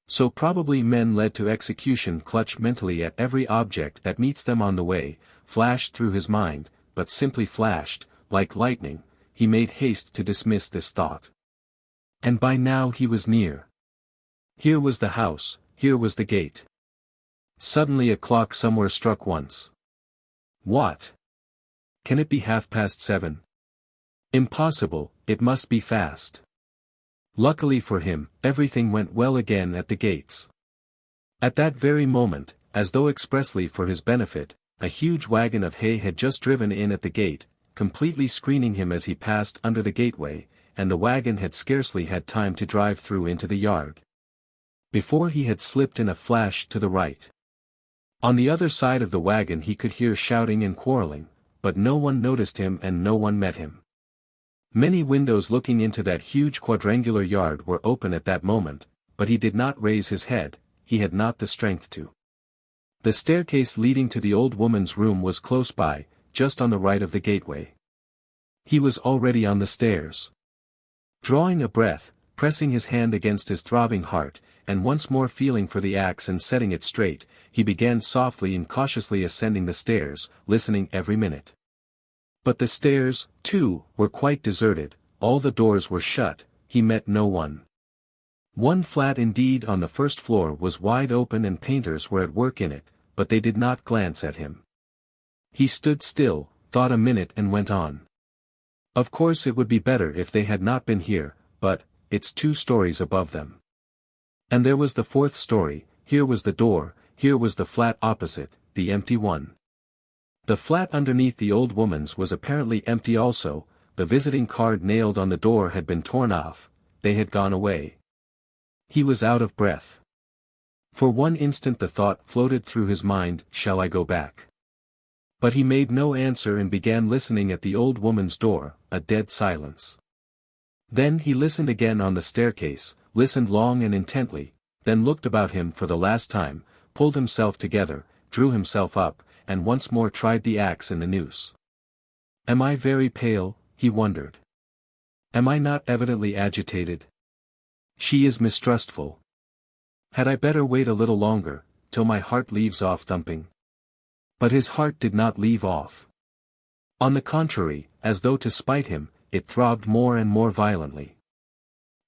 So probably men led to execution clutch mentally at every object that meets them on the way, flashed through his mind, but simply flashed, like lightning. He made haste to dismiss this thought. And by now he was near. Here was the house, here was the gate. Suddenly a clock somewhere struck once. What? Can it be 7:30? Impossible, it must be fast. Luckily for him, everything went well again at the gates. At that very moment, as though expressly for his benefit, a huge wagon of hay had just driven in at the gate, completely screening him as he passed under the gateway, and the wagon had scarcely had time to drive through into the yard before he had slipped in a flash to the right. On the other side of the wagon he could hear shouting and quarreling, but no one noticed him and no one met him. Many windows looking into that huge quadrangular yard were open at that moment, but he did not raise his head, he had not the strength to. The staircase leading to the old woman's room was close by, just on the right of the gateway. He was already on the stairs. Drawing a breath, pressing his hand against his throbbing heart, and once more feeling for the axe and setting it straight, he began softly and cautiously ascending the stairs, listening every minute. But the stairs, too, were quite deserted, all the doors were shut, he met no one. One flat indeed on the first floor was wide open and painters were at work in it, but they did not glance at him. He stood still, thought a minute and went on. Of course it would be better if they had not been here, but, it's 2 stories above them. And there was the 4th story, here was the door, here was the flat opposite, the empty one. The flat underneath the old woman's was apparently empty also, the visiting card nailed on the door had been torn off, they had gone away. He was out of breath. For one instant the thought floated through his mind, shall I go back? But he made no answer and began listening at the old woman's door, a dead silence. Then he listened again on the staircase, listened long and intently, then looked about him for the last time, pulled himself together, drew himself up, and once more tried the axe in the noose. Am I very pale, he wondered. Am I not evidently agitated? She is mistrustful. Had I better wait a little longer, till my heart leaves off thumping? But his heart did not leave off. On the contrary, as though to spite him, it throbbed more and more violently.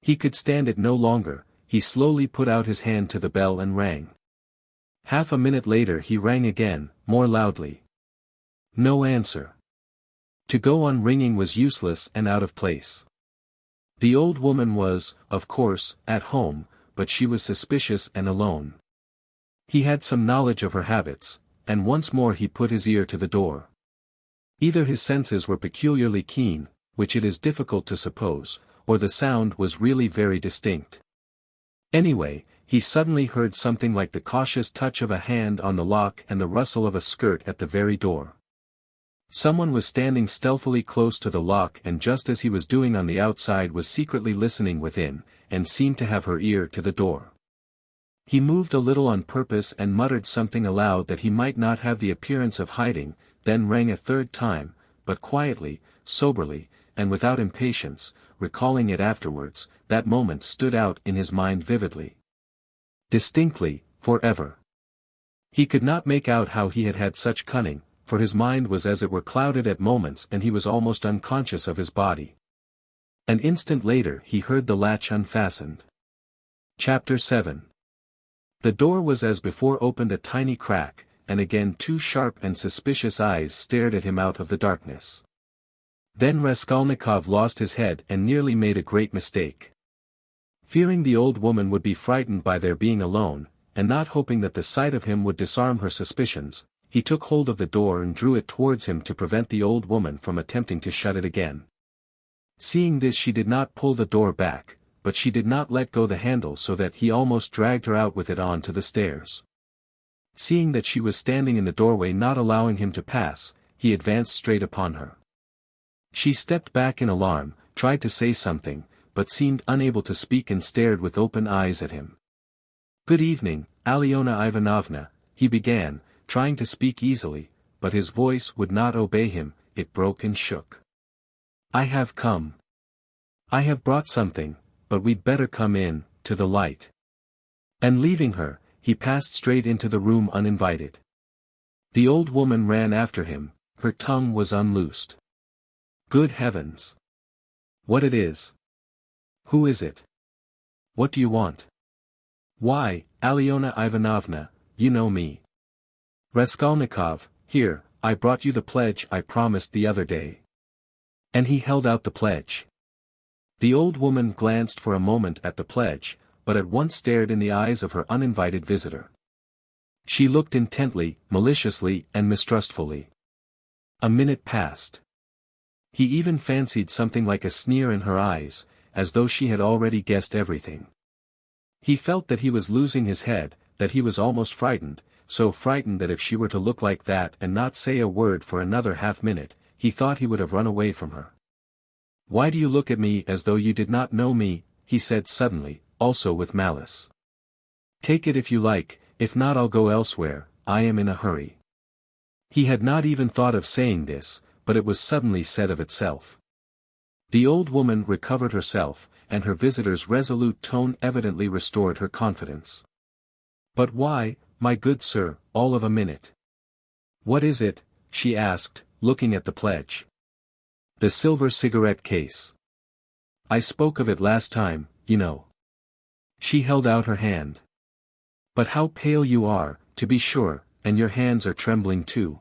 He could stand it no longer, he slowly put out his hand to the bell and rang. Half a minute later he rang again, more loudly. No answer. To go on ringing was useless and out of place. The old woman was, of course, at home, but she was suspicious and alone. He had some knowledge of her habits, and once more he put his ear to the door. Either his senses were peculiarly keen, which it is difficult to suppose, or the sound was really very distinct. Anyway, he suddenly heard something like the cautious touch of a hand on the lock and the rustle of a skirt at the very door. Someone was standing stealthily close to the lock and just as he was doing on the outside was secretly listening within, and seemed to have her ear to the door. He moved a little on purpose and muttered something aloud that he might not have the appearance of hiding, then rang a 3rd time, but quietly, soberly, and without impatience, recalling it afterwards, that moment stood out in his mind vividly. Distinctly, forever. He could not make out how he had had such cunning, for his mind was as it were clouded at moments and he was almost unconscious of his body. An instant later he heard the latch unfastened. Chapter 7. The door was as before opened a tiny crack, and again 2 sharp and suspicious eyes stared at him out of the darkness. Then Raskolnikov lost his head and nearly made a great mistake. Fearing the old woman would be frightened by their being alone, and not hoping that the sight of him would disarm her suspicions, he took hold of the door and drew it towards him to prevent the old woman from attempting to shut it again. Seeing this she did not pull the door back, but she did not let go the handle so that he almost dragged her out with it on to the stairs. Seeing that she was standing in the doorway not allowing him to pass, he advanced straight upon her. She stepped back in alarm, tried to say something, but seemed unable to speak and stared with open eyes at him. Good evening, Alyona Ivanovna, he began, trying to speak easily, but his voice would not obey him, it broke and shook. I have come. I have brought something, but we'd better come in, to the light. And leaving her, he passed straight into the room uninvited. The old woman ran after him, her tongue was unloosed. Good heavens! What it is? Who is it? What do you want? Why, Alyona Ivanovna, you know me. Raskolnikov, here, I brought you the pledge I promised the other day. And he held out the pledge. The old woman glanced for a moment at the pledge, but at once stared in the eyes of her uninvited visitor. She looked intently, maliciously and mistrustfully. A minute passed. He even fancied something like a sneer in her eyes, as though she had already guessed everything. He felt that he was losing his head, that he was almost frightened, so frightened that if she were to look like that and not say a word for another half-minute, he thought he would have run away from her. "Why do you look at me as though you did not know me?" he said suddenly, also with malice. "Take it if you like, if not I'll go elsewhere, I am in a hurry." He had not even thought of saying this, but it was suddenly said of itself. The old woman recovered herself, and her visitor's resolute tone evidently restored her confidence. "But why, my good sir, all of a minute? What is it?" she asked, looking at the pledge. "The silver cigarette case. I spoke of it last time, you know." She held out her hand. "But how pale you are, to be sure, and your hands are trembling too.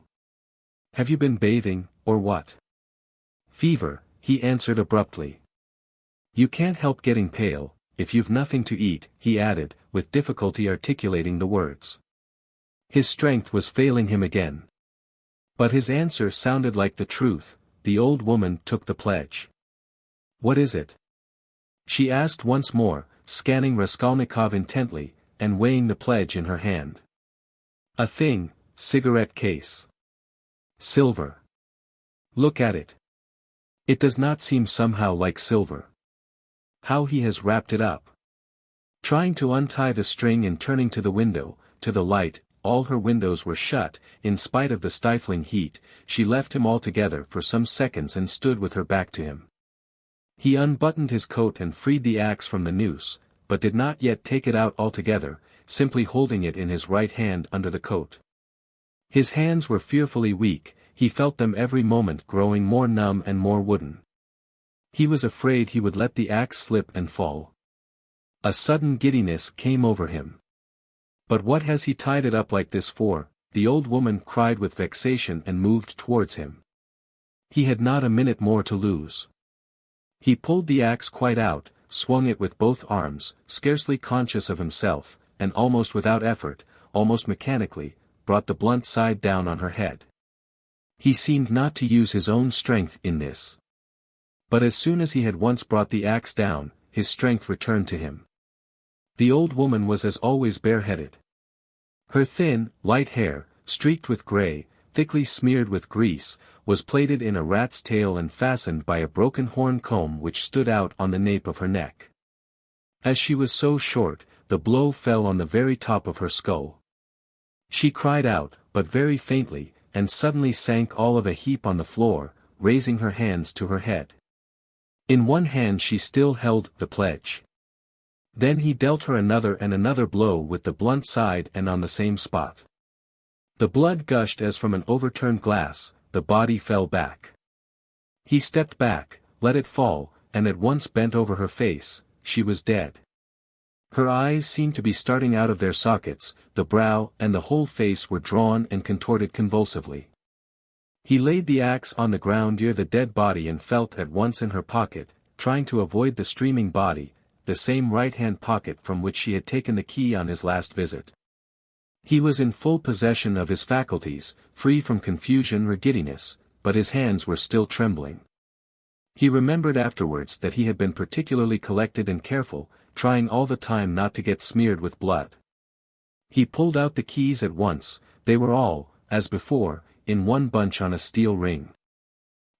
Have you been bathing, or what?" "Fever," he answered abruptly. "You can't help getting pale, if you've nothing to eat," he added, with difficulty articulating the words. His strength was failing him again. But his answer sounded like the truth. The old woman took the pledge. "What is it?" she asked once more, scanning Raskolnikov intently, and weighing the pledge in her hand. "A thing, cigarette case. Silver. Look at it. It does not seem somehow like silver. How he has wrapped it up." Trying to untie the string and turning to the window, to the light, all her windows were shut, in spite of the stifling heat, she left him altogether for some seconds and stood with her back to him. He unbuttoned his coat and freed the axe from the noose, but did not yet take it out altogether, simply holding it in his right hand under the coat. His hands were fearfully weak, he felt them every moment growing more numb and more wooden. He was afraid he would let the axe slip and fall. A sudden giddiness came over him. "But what has he tied it up like this for?" the old woman cried with vexation and moved towards him. He had not a minute more to lose. He pulled the axe quite out, swung it with both arms, scarcely conscious of himself, and almost without effort, almost mechanically, brought the blunt side down on her head. He seemed not to use his own strength in this. But as soon as he had once brought the axe down, his strength returned to him. The old woman was as always bareheaded. Her thin, light hair, streaked with grey, thickly smeared with grease, was plaited in a rat's tail and fastened by a broken horn comb which stood out on the nape of her neck. As she was so short, the blow fell on the very top of her skull. She cried out, but very faintly, and suddenly sank all of a heap on the floor, raising her hands to her head. In one hand she still held the pledge. Then he dealt her another and another blow with the blunt side and on the same spot. The blood gushed as from an overturned glass, the body fell back. He stepped back, let it fall, and at once bent over her face. She was dead. Her eyes seemed to be starting out of their sockets, the brow and the whole face were drawn and contorted convulsively. He laid the axe on the ground near the dead body and felt at once in her pocket, trying to avoid the streaming body, the same right-hand pocket from which she had taken the key on his last visit. He was in full possession of his faculties, free from confusion or giddiness, but his hands were still trembling. He remembered afterwards that he had been particularly collected and careful, trying all the time not to get smeared with blood. He pulled out the keys at once, they were all, as before, in one bunch on a steel ring.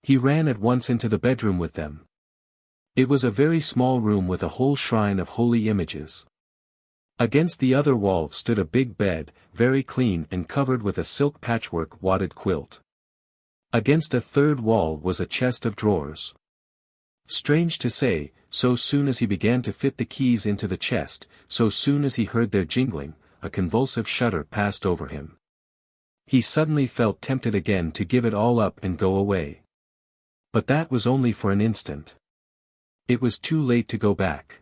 He ran at once into the bedroom with them. It was a very small room with a whole shrine of holy images. Against the other wall stood a big bed, very clean and covered with a silk patchwork wadded quilt. Against a third wall was a chest of drawers. Strange to say, so soon as he began to fit the keys into the chest, so soon as he heard their jingling, a convulsive shudder passed over him. He suddenly felt tempted again to give it all up and go away. But that was only for an instant. It was too late to go back.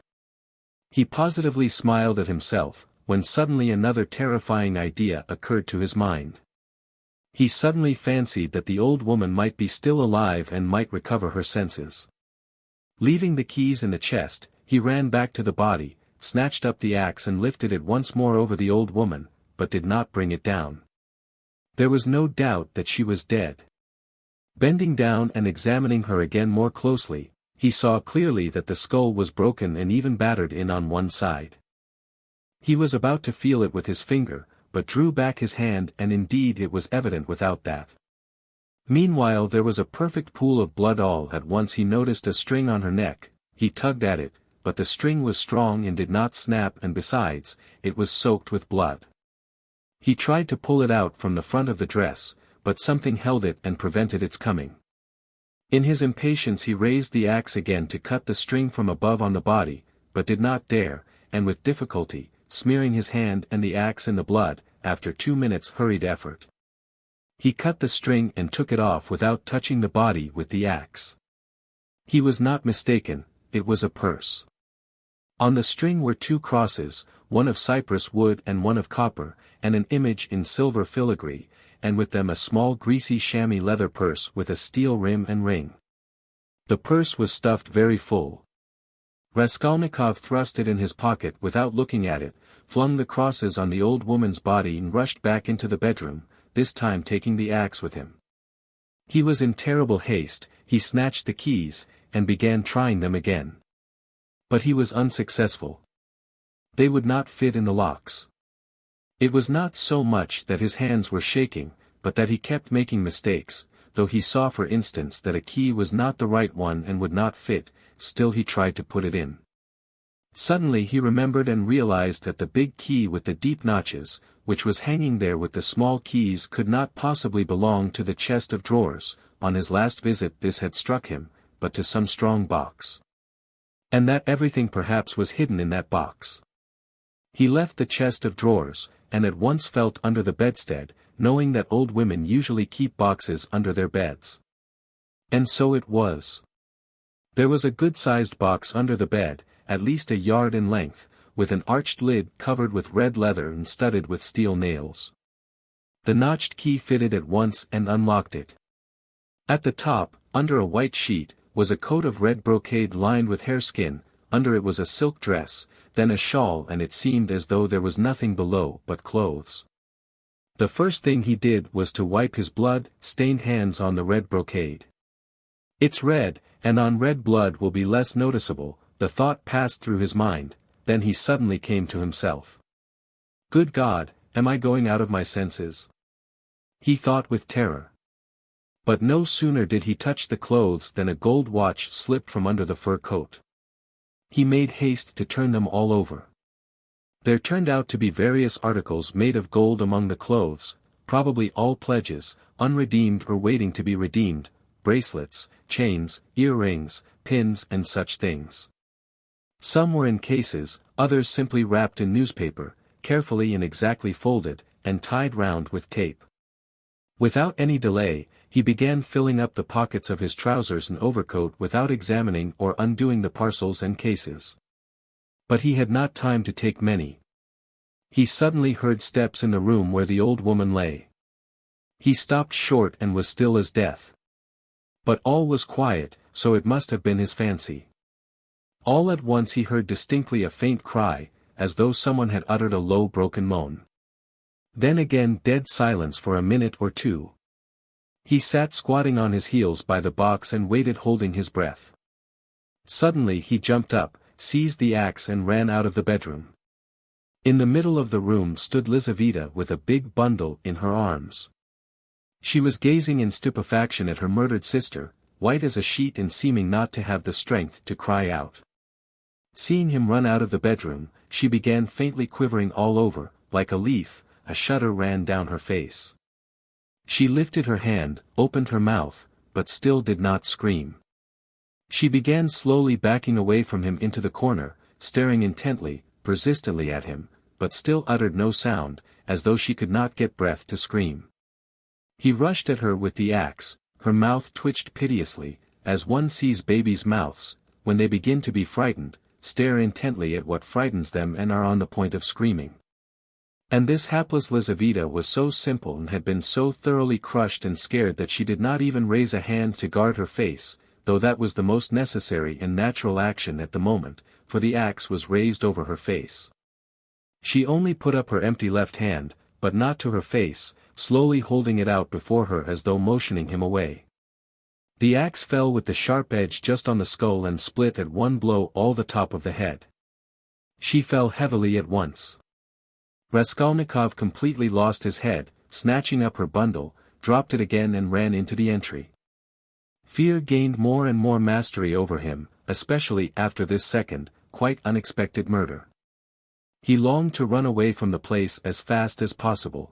He positively smiled at himself, when suddenly another terrifying idea occurred to his mind. He suddenly fancied that the old woman might be still alive and might recover her senses. Leaving the keys in the chest, he ran back to the body, snatched up the axe and lifted it once more over the old woman, but did not bring it down. There was no doubt that she was dead. Bending down and examining her again more closely, he saw clearly that the skull was broken and even battered in on one side. He was about to feel it with his finger, but drew back his hand, and indeed it was evident without that. Meanwhile there was a perfect pool of blood. All at once he noticed a string on her neck. He tugged at it, but the string was strong and did not snap, and besides, it was soaked with blood. He tried to pull it out from the front of the dress, but something held it and prevented its coming. In his impatience he raised the axe again to cut the string from above on the body, but did not dare, and with difficulty, smearing his hand and the axe in the blood, after 2 minutes' hurried effort, he cut the string and took it off without touching the body with the axe. He was not mistaken, it was a purse. On the string were 2 crosses, one of cypress wood and one of copper, and an image in silver filigree, and with them a small greasy chamois leather purse with a steel rim and ring. The purse was stuffed very full. Raskolnikov thrust it in his pocket without looking at it, flung the crosses on the old woman's body and rushed back into the bedroom, this time taking the axe with him. He was in terrible haste. He snatched the keys, and began trying them again. But he was unsuccessful. They would not fit in the locks. It was not so much that his hands were shaking, but that he kept making mistakes. Though he saw for instance that a key was not the right one and would not fit, still he tried to put it in. Suddenly he remembered and realized that the big key with the deep notches, which was hanging there with the small keys, could not possibly belong to the chest of drawers. On his last visit this had struck him, but to some strong box. And that everything perhaps was hidden in that box. He left the chest of drawers, and at once felt under the bedstead, knowing that old women usually keep boxes under their beds. And so it was. There was a good-sized box under the bed, at least a yard in length, with an arched lid covered with red leather and studded with steel nails. The notched key fitted at once and unlocked it. At the top, under a white sheet, was a coat of red brocade lined with hareskin, under it was a silk dress, then a shawl, and it seemed as though there was nothing below but clothes. The first thing he did was to wipe his blood-stained hands on the red brocade. It's red, and on red blood will be less noticeable, the thought passed through his mind. Then he suddenly came to himself. Good God, am I going out of my senses? He thought with terror. But no sooner did he touch the clothes than a gold watch slipped from under the fur coat. He made haste to turn them all over. There turned out to be various articles made of gold among the clothes, probably all pledges, unredeemed or waiting to be redeemed, bracelets, chains, earrings, pins and such things. Some were in cases, others simply wrapped in newspaper, carefully and exactly folded, and tied round with tape. Without any delay, he began filling up the pockets of his trousers and overcoat without examining or undoing the parcels and cases. But he had not time to take many. He suddenly heard steps in the room where the old woman lay. He stopped short and was still as death. But all was quiet, so it must have been his fancy. All at once he heard distinctly a faint cry, as though someone had uttered a low broken moan. Then again dead silence for a minute or two. He sat squatting on his heels by the box and waited, holding his breath. Suddenly he jumped up, seized the axe and ran out of the bedroom. In the middle of the room stood Lizaveta with a big bundle in her arms. She was gazing in stupefaction at her murdered sister, white as a sheet and seeming not to have the strength to cry out. Seeing him run out of the bedroom, she began faintly quivering all over, like a leaf. A shudder ran down her face. She lifted her hand, opened her mouth, but still did not scream. She began slowly backing away from him into the corner, staring intently, persistently at him, but still uttered no sound, as though she could not get breath to scream. He rushed at her with the axe. Her mouth twitched piteously, as one sees babies' mouths, when they begin to be frightened, stare intently at what frightens them and are on the point of screaming. And this hapless Lizaveta was so simple and had been so thoroughly crushed and scared that she did not even raise a hand to guard her face, though that was the most necessary and natural action at the moment, for the axe was raised over her face. She only put up her empty left hand, but not to her face, slowly holding it out before her as though motioning him away. The axe fell with the sharp edge just on the skull and split at one blow all the top of the head. She fell heavily at once. Raskolnikov completely lost his head, snatching up her bundle, dropped it again and ran into the entry. Fear gained more and more mastery over him, especially after this second, quite unexpected murder. He longed to run away from the place as fast as possible.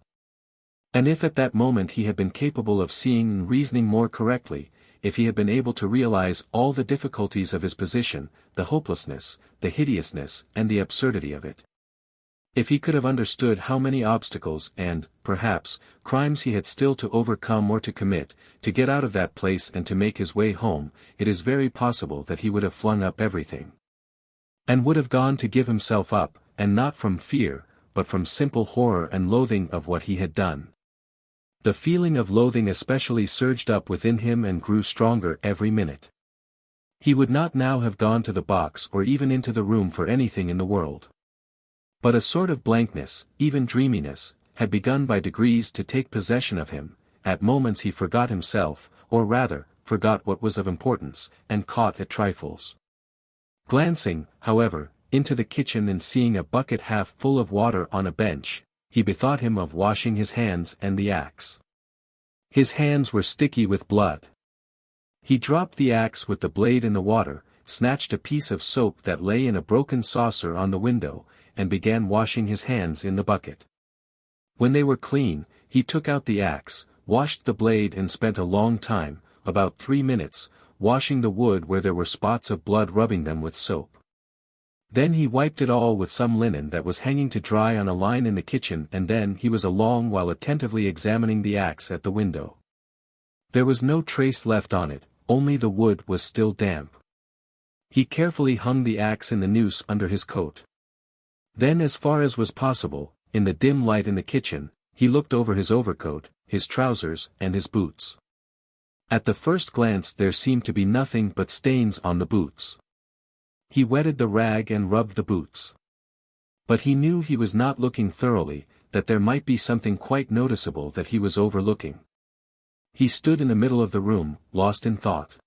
And if at that moment he had been capable of seeing and reasoning more correctly, if he had been able to realize all the difficulties of his position, the hopelessness, the hideousness and the absurdity of it. If he could have understood how many obstacles and, perhaps, crimes he had still to overcome or to commit, to get out of that place and to make his way home, it is very possible that he would have flung up everything. And would have gone to give himself up, and not from fear, but from simple horror and loathing of what he had done. The feeling of loathing especially surged up within him and grew stronger every minute. He would not now have gone to the box or even into the room for anything in the world. But a sort of blankness, even dreaminess, had begun by degrees to take possession of him. At moments he forgot himself, or rather, forgot what was of importance, and caught at trifles. Glancing, however, into the kitchen and seeing a bucket half full of water on a bench, he bethought him of washing his hands and the axe. His hands were sticky with blood. He dropped the axe with the blade in the water, snatched a piece of soap that lay in a broken saucer on the window, and began washing his hands in the bucket. When they were clean, he took out the axe, washed the blade and spent a long time, about 3 minutes, washing the wood where there were spots of blood, rubbing them with soap. Then he wiped it all with some linen that was hanging to dry on a line in the kitchen, and then he was a long while attentively examining the axe at the window. There was no trace left on it, only the wood was still damp. He carefully hung the axe in the noose under his coat. Then, as far as was possible, in the dim light in the kitchen, he looked over his overcoat, his trousers, and his boots. At the first glance there seemed to be nothing but stains on the boots. He wetted the rag and rubbed the boots. But he knew he was not looking thoroughly, that there might be something quite noticeable that he was overlooking. He stood in the middle of the room, lost in thought.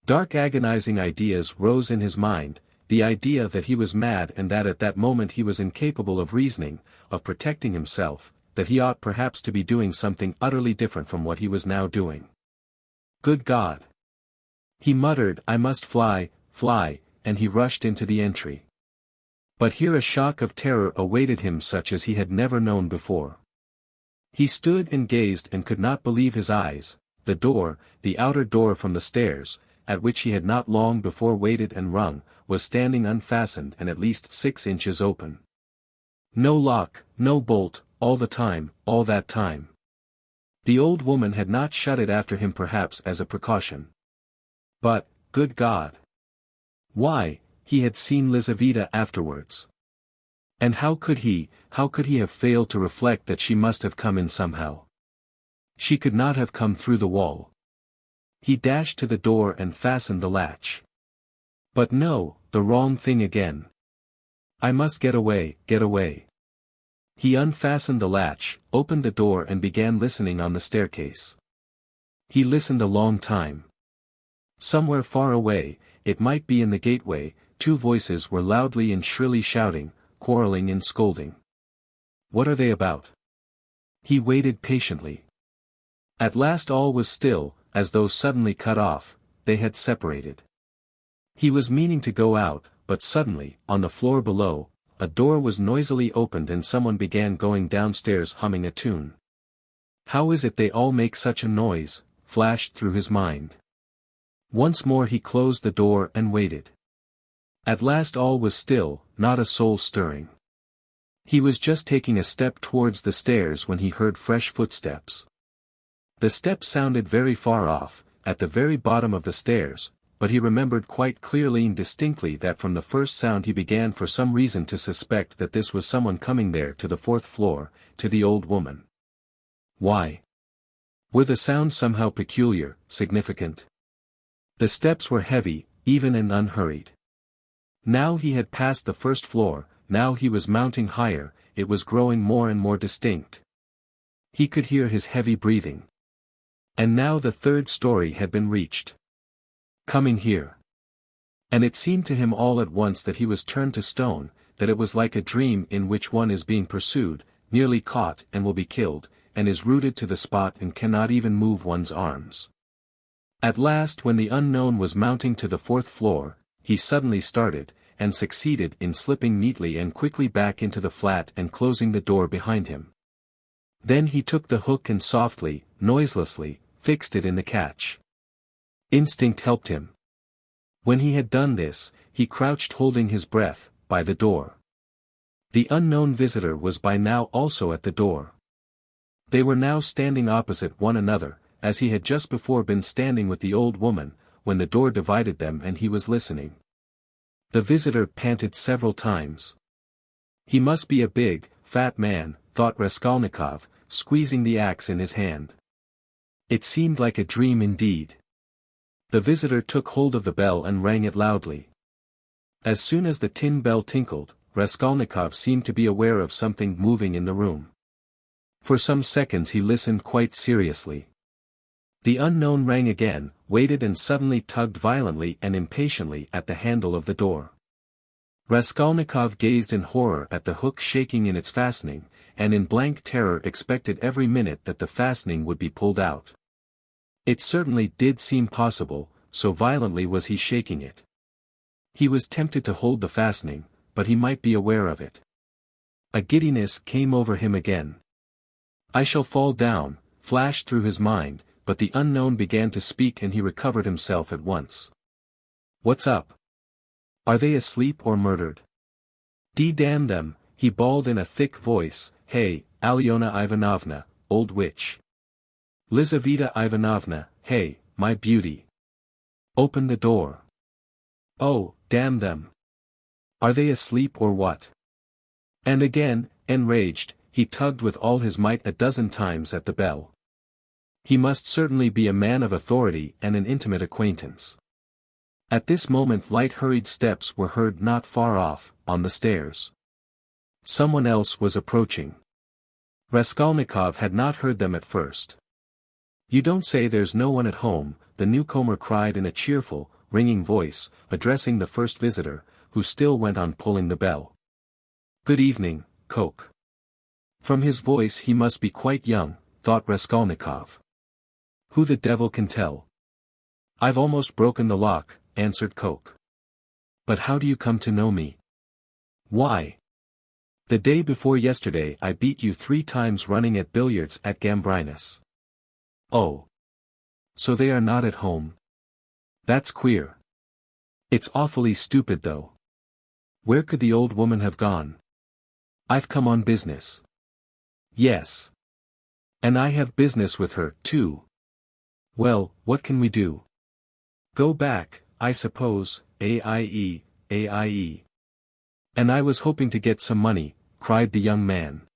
Dark agonizing ideas rose in his mind, the idea that he was mad and that at that moment he was incapable of reasoning, of protecting himself, that he ought perhaps to be doing something utterly different from what he was now doing. Good God! He muttered, "I must fly, fly," and he rushed into the entry. But here a shock of terror awaited him such as he had never known before. He stood and gazed and could not believe his eyes. The door, the outer door from the stairs, at which he had not long before waited and rung, was standing unfastened and at least 6 inches open. No lock, no bolt, all that time. The old woman had not shut it after him, perhaps as a precaution. But, good God! Why, he had seen Lizaveta afterwards. And how could he have failed to reflect that she must have come in somehow? She could not have come through the wall. He dashed to the door and fastened the latch. But no, the wrong thing again. I must get away, get away. He unfastened the latch, opened the door and began listening on the staircase. He listened a long time. Somewhere far away, it might be in the gateway, 2 voices were loudly and shrilly shouting, quarreling and scolding. What are they about? He waited patiently. At last all was still, as though suddenly cut off. They had separated. He was meaning to go out, but suddenly, on the floor below, a door was noisily opened and someone began going downstairs humming a tune. How is it they all make such a noise? Flashed through his mind. Once more he closed the door and waited. At last all was still, not a soul stirring. He was just taking a step towards the stairs when he heard fresh footsteps. The steps sounded very far off, at the very bottom of the stairs, but he remembered quite clearly and distinctly that from the first sound he began for some reason to suspect that this was someone coming there to the 4th floor, to the old woman. Why? Were the sounds somehow peculiar, significant? The steps were heavy, even and unhurried. Now he had passed the 1st floor, now he was mounting higher, it was growing more and more distinct. He could hear his heavy breathing. And now the 3rd story had been reached. Coming here. And it seemed to him all at once that he was turned to stone, that it was like a dream in which one is being pursued, nearly caught and will be killed, and is rooted to the spot and cannot even move one's arms. At last, when the unknown was mounting to the 4th floor, he suddenly started, and succeeded in slipping neatly and quickly back into the flat and closing the door behind him. Then he took the hook and softly, noiselessly, fixed it in the catch. Instinct helped him. When he had done this, he crouched holding his breath, by the door. The unknown visitor was by now also at the door. They were now standing opposite one another, as he had just before been standing with the old woman, when the door divided them and he was listening. The visitor panted several times. He must be a big, fat man, thought Raskolnikov, squeezing the axe in his hand. It seemed like a dream indeed. The visitor took hold of the bell and rang it loudly. As soon as the tin bell tinkled, Raskolnikov seemed to be aware of something moving in the room. For some seconds he listened quite seriously. The unknown rang again, waited and suddenly tugged violently and impatiently at the handle of the door. Raskolnikov gazed in horror at the hook shaking in its fastening, and in blank terror expected every minute that the fastening would be pulled out. It certainly did seem possible, so violently was he shaking it. He was tempted to hold the fastening, but he might be aware of it. A giddiness came over him again. "I shall fall down," flashed through his mind, but the unknown began to speak and he recovered himself at once. "What's up? Are they asleep or murdered? Damn them," he bawled in a thick voice. "Hey, Alyona Ivanovna, old witch. Lizaveta Ivanovna, hey, my beauty. Open the door. Oh, damn them. Are they asleep or what?" And again, enraged, he tugged with all his might a dozen times at the bell. He must certainly be a man of authority and an intimate acquaintance. At this moment light hurried steps were heard not far off, on the stairs. Someone else was approaching. Raskolnikov had not heard them at first. "You don't say there's no one at home," the newcomer cried in a cheerful, ringing voice, addressing the first visitor, who still went on pulling the bell. "Good evening, Coke." From his voice he must be quite young, thought Raskolnikov. Who the devil can tell? "I've almost broken the lock," answered Coke. "But how do you come to know me?" "Why? The day before yesterday I beat you 3 times running at billiards at Gambrinus." "Oh. So they are not at home? That's queer. It's awfully stupid though. Where could the old woman have gone?" "I've come on business." "Yes. And I have business with her, too." "Well, what can we do?" "Go back, I suppose, AIE. "And I was hoping to get some money," cried the young man.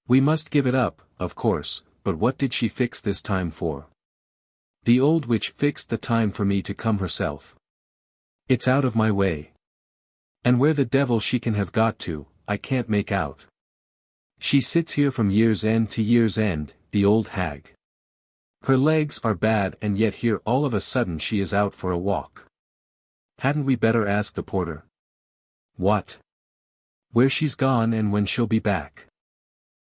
"We must give it up, of course, but what did she fix this time for?" "The old witch fixed the time for me to come herself. It's out of my way. And where the devil she can have got to, I can't make out. She sits here from year's end to year's end, the old hag. Her legs are bad and yet here all of a sudden she is out for a walk. Hadn't we better ask the porter?" "What? Where she's gone and when she'll be back?"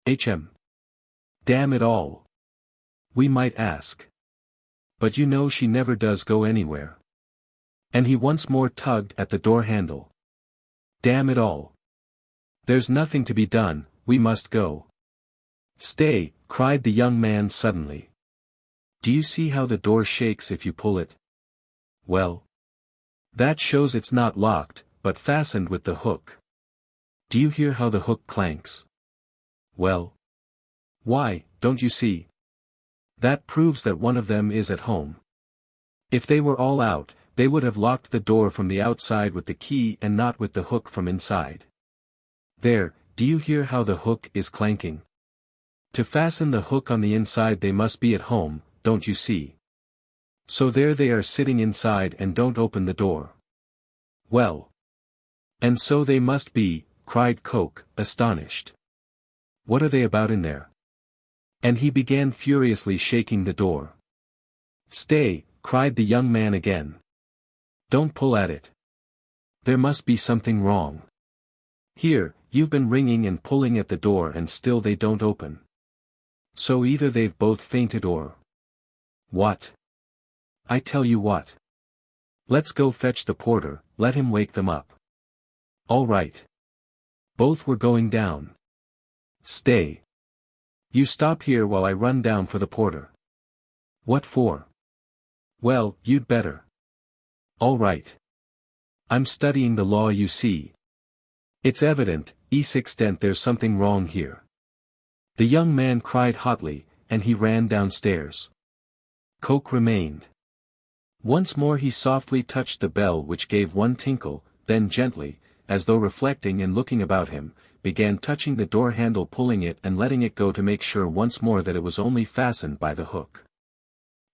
"HM. Damn it all. We might ask. But you know she never does go anywhere." And he once more tugged at the door handle. "Damn it all. There's nothing to be done, we must go." "Stay," cried the young man suddenly. "Do you see how the door shakes if you pull it? Well, that shows it's not locked, but fastened with the hook. Do you hear how the hook clanks? Well, why, don't you see? That proves that one of them is at home. If they were all out, They would have locked the door from the outside with the key and not with the hook from inside. There, do you hear how the hook is clanking? To fasten the hook on the inside they must be at home, don't you see? So there they are sitting inside and don't open the door. Well. And so they must be, cried Coke, astonished. What are they about in there? And he began furiously shaking the door. Stay, cried the young man again. Don't pull at it. There must be something wrong. Here, you've been ringing and pulling at the door and still they don't open. So either they've both fainted or... What? I tell you what. Let's go fetch the porter, let him wake them up. All right. Both were going down. Stay. You stop here while I run down for the porter. What for? Well, you'd better. All right. I'm studying the law, you see. It's evident, extent there's something wrong here. The young man cried hotly, and he ran downstairs. Coke remained. Once more he softly touched the bell which gave one tinkle, then gently, as though reflecting and looking about him, began touching the door handle, pulling it and letting it go to make sure once more that it was only fastened by the hook.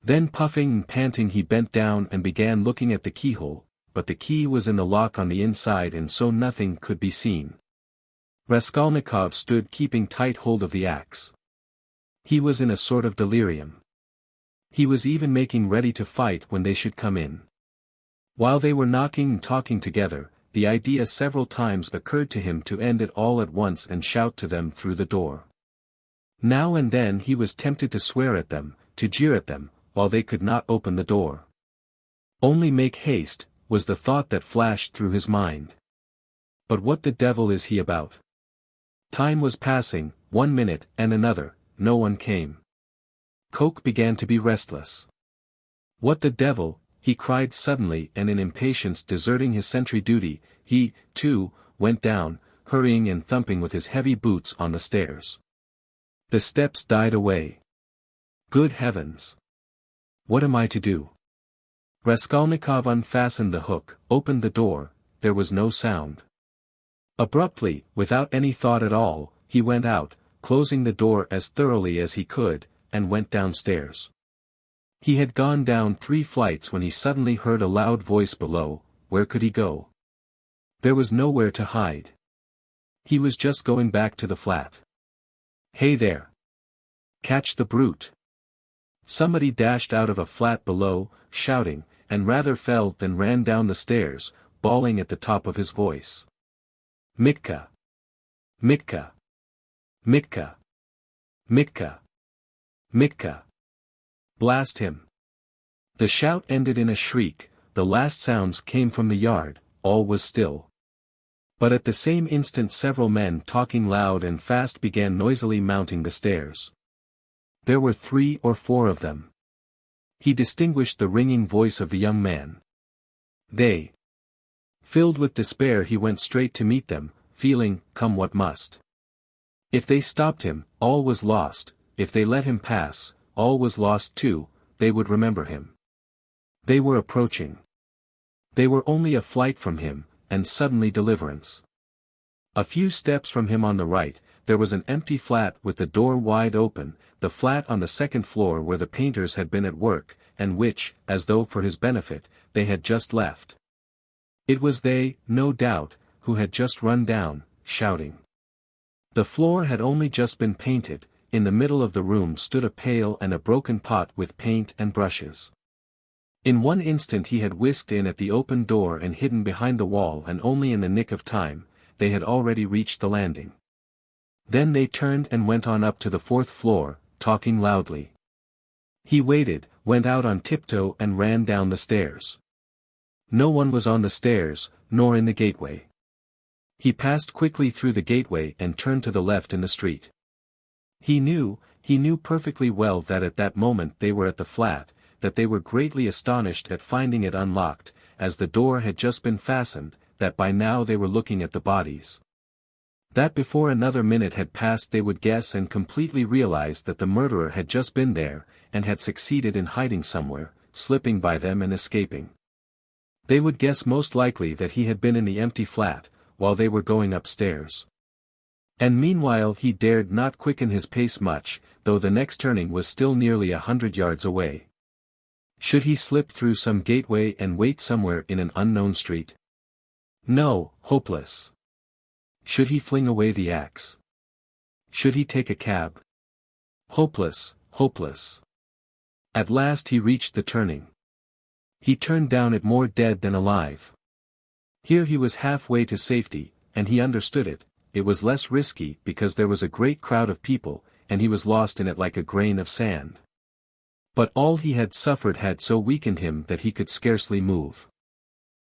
Then puffing and panting he bent down and began looking at the keyhole, but the key was in the lock on the inside and so nothing could be seen. Raskolnikov stood keeping tight hold of the axe. He was in a sort of delirium. He was even making ready to fight when they should come in. While they were knocking and talking together, the idea several times occurred to him to end it all at once and shout to them through the door. Now and then he was tempted to swear at them, to jeer at them, while they could not open the door. Only make haste, was the thought that flashed through his mind. But what the devil is he about? Time was passing, 1 minute and another, no one came. Coke began to be restless. What the devil, he cried suddenly, and in impatience deserting his sentry duty, he, too, went down, hurrying and thumping with his heavy boots on the stairs. The steps died away. Good heavens! What am I to do? Raskolnikov unfastened the hook, opened the door, there was no sound. Abruptly, without any thought at all, he went out, closing the door as thoroughly as he could, and went downstairs. He had gone down 3 flights when he suddenly heard a loud voice below. Where could he go? There was nowhere to hide. He was just going back to the flat. Hey there! Catch the brute! Somebody dashed out of a flat below, shouting, and rather fell than ran down the stairs, bawling at the top of his voice. Mitka! Mitka! Mitka! Mitka! Mitka! Blast him! The shout ended in a shriek, the last sounds came from the yard, all was still. But at the same instant several men talking loud and fast began noisily mounting the stairs. There were 3 or 4 of them. He distinguished the ringing voice of the young man. They. Filled with despair he went straight to meet them, feeling, come what must. If they stopped him, all was lost, if they let him pass, all was lost too, they would remember him. They were approaching. They were only a flight from him, and suddenly deliverance. A few steps from him on the right, there was an empty flat with the door wide open, the flat on the 2nd floor where the painters had been at work, and which, as though for his benefit, they had just left. It was they, no doubt, who had just run down, shouting. The floor had only just been painted, in the middle of the room stood a pail and a broken pot with paint and brushes. In one instant he had whisked in at the open door and hidden behind the wall, and only in the nick of time, they had already reached the landing. Then they turned and went on up to the 4th floor, talking loudly. He waited, went out on tiptoe and ran down the stairs. No one was on the stairs, nor in the gateway. He passed quickly through the gateway and turned to the left in the street. He knew perfectly well that at that moment they were at the flat, that they were greatly astonished at finding it unlocked, as the door had just been fastened, that by now they were looking at the bodies. That before another minute had passed they would guess and completely realize that the murderer had just been there, and had succeeded in hiding somewhere, slipping by them and escaping. They would guess most likely that he had been in the empty flat, while they were going upstairs. And meanwhile he dared not quicken his pace much, though the next turning was still nearly 100 yards away. Should he slip through some gateway and wait somewhere in an unknown street? No, hopeless. Should he fling away the axe? Should he take a cab? Hopeless, hopeless. At last he reached the turning. He turned down it more dead than alive. Here he was halfway to safety, and he understood it. It was less risky because there was a great crowd of people, and he was lost in it like a grain of sand. But all he had suffered had so weakened him that he could scarcely move.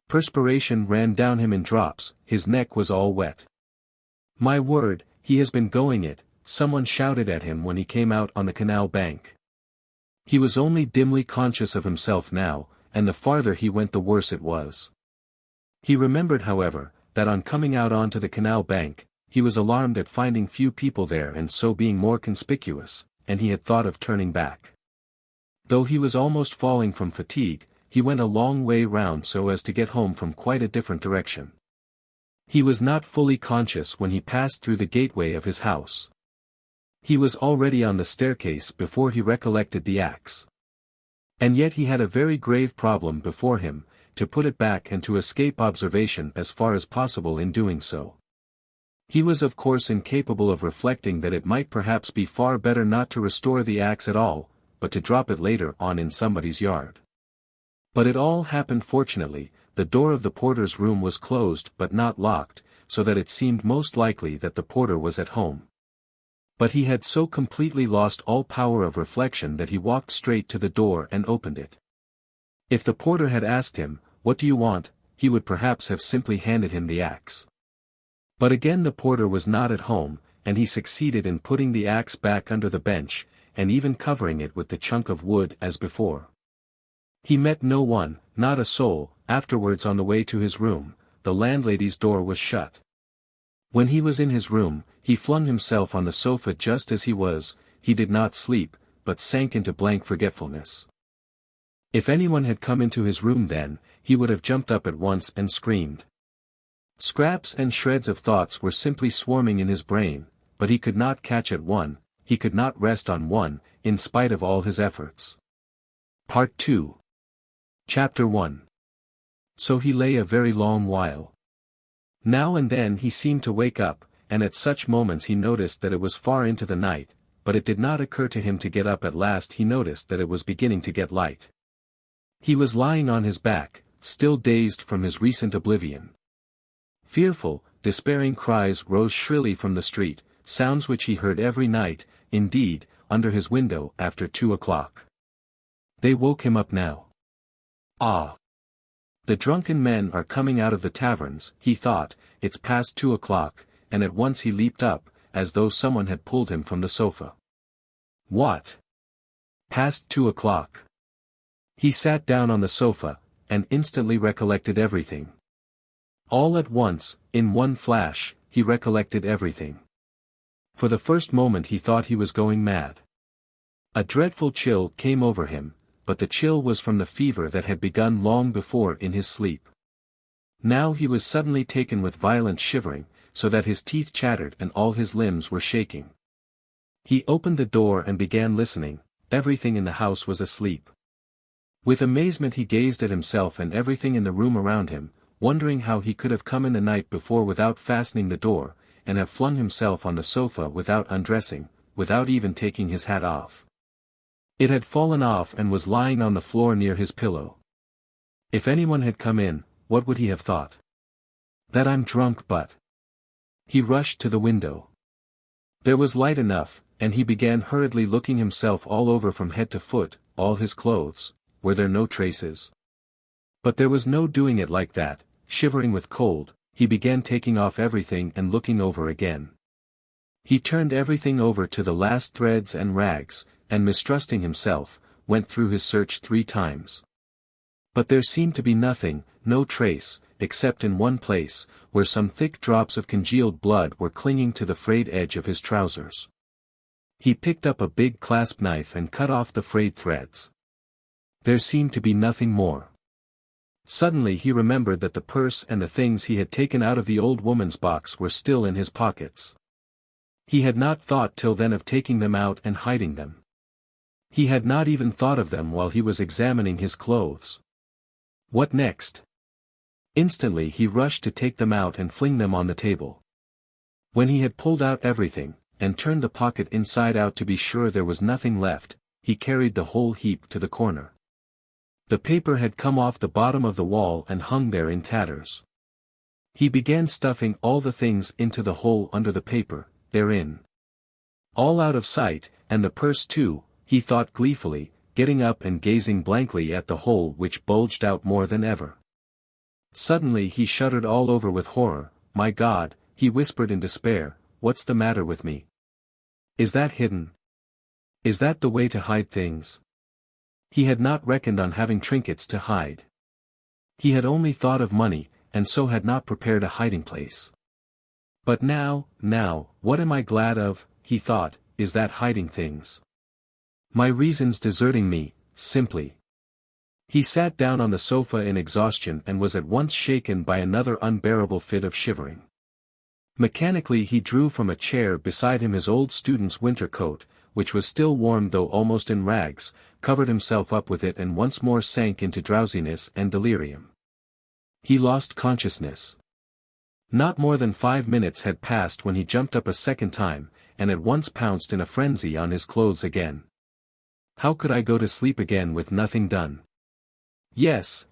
Perspiration ran down him in drops, his neck was all wet. My word, he has been going it, someone shouted at him when he came out on the canal bank. He was only dimly conscious of himself now, and the farther he went the worse it was. He remembered, however, that on coming out onto the canal bank, he was alarmed at finding few people there and so being more conspicuous, and he had thought of turning back. Though he was almost falling from fatigue, he went a long way round so as to get home from quite a different direction. He was not fully conscious when he passed through the gateway of his house. He was already on the staircase before he recollected the axe. And yet he had a very grave problem before him, to put it back and to escape observation as far as possible in doing so. He was of course incapable of reflecting that it might perhaps be far better not to restore the axe at all, but to drop it later on in somebody's yard. But it all happened fortunately. The door of the porter's room was closed but not locked, so that it seemed most likely that the porter was at home. But he had so completely lost all power of reflection that he walked straight to the door and opened it. If the porter had asked him, "What do you want?" he would perhaps have simply handed him the axe. But again the porter was not at home, and he succeeded in putting the axe back under the bench, and even covering it with the chunk of wood as before. He met no one, not a soul. Afterwards on the way to his room, the landlady's door was shut. When he was in his room, he flung himself on the sofa just as he was. He did not sleep, but sank into blank forgetfulness. If anyone had come into his room then, he would have jumped up at once and screamed. Scraps and shreds of thoughts were simply swarming in his brain, but he could not catch at one, he could not rest on one, in spite of all his efforts. Part 2. Chapter 1. So he lay a very long while. Now and then he seemed to wake up, and at such moments he noticed that it was far into the night, but it did not occur to him to get up. At last he noticed that it was beginning to get light. He was lying on his back, still dazed from his recent oblivion. Fearful, despairing cries rose shrilly from the street, sounds which he heard every night, indeed, under his window after 2 o'clock. They woke him up now. Ah! The drunken men are coming out of the taverns, he thought. It's past 2 o'clock, and at once he leaped up, as though someone had pulled him from the sofa. What? Past 2 o'clock. He sat down on the sofa, and instantly recollected everything. All at once, in one flash, he recollected everything. For the first moment he thought he was going mad. A dreadful chill came over him, but the chill was from the fever that had begun long before in his sleep. Now he was suddenly taken with violent shivering, so that his teeth chattered and all his limbs were shaking. He opened the door and began listening. Everything in the house was asleep. With amazement he gazed at himself and everything in the room around him, wondering how he could have come in the night before without fastening the door, and have flung himself on the sofa without undressing, without even taking his hat off. It had fallen off and was lying on the floor near his pillow. If anyone had come in, what would he have thought? That I'm drunk, but... He rushed to the window. There was light enough, and he began hurriedly looking himself all over from head to foot. All his clothes, were there no traces? But there was no doing it like that. Shivering with cold, he began taking off everything and looking over again. He turned everything over to the last threads and rags, and mistrusting himself, went through his search 3 times. But there seemed to be nothing, no trace, except in one place, where some thick drops of congealed blood were clinging to the frayed edge of his trousers. He picked up a big clasp knife and cut off the frayed threads. There seemed to be nothing more. Suddenly he remembered that the purse and the things he had taken out of the old woman's box were still in his pockets. He had not thought till then of taking them out and hiding them. He had not even thought of them while he was examining his clothes. What next? Instantly he rushed to take them out and fling them on the table. When he had pulled out everything, and turned the pocket inside out to be sure there was nothing left, he carried the whole heap to the corner. The paper had come off the bottom of the wall and hung there in tatters. He began stuffing all the things into the hole under the paper, therein. All out of sight, and the purse too, he thought gleefully, getting up and gazing blankly at the hole which bulged out more than ever. Suddenly he shuddered all over with horror. My God, he whispered in despair, what's the matter with me? Is that hidden? Is that the way to hide things? He had not reckoned on having trinkets to hide. He had only thought of money, and so had not prepared a hiding place. But now, what am I glad of, he thought, is that hiding things. My reason's deserting me, simply. He sat down on the sofa in exhaustion and was at once shaken by another unbearable fit of shivering. Mechanically he drew from a chair beside him his old student's winter coat, which was still warm though almost in rags, covered himself up with it and once more sank into drowsiness and delirium. He lost consciousness. Not more than 5 minutes had passed when he jumped up a second time, and at once pounced in a frenzy on his clothes again. How could I go to sleep again with nothing done? Yes,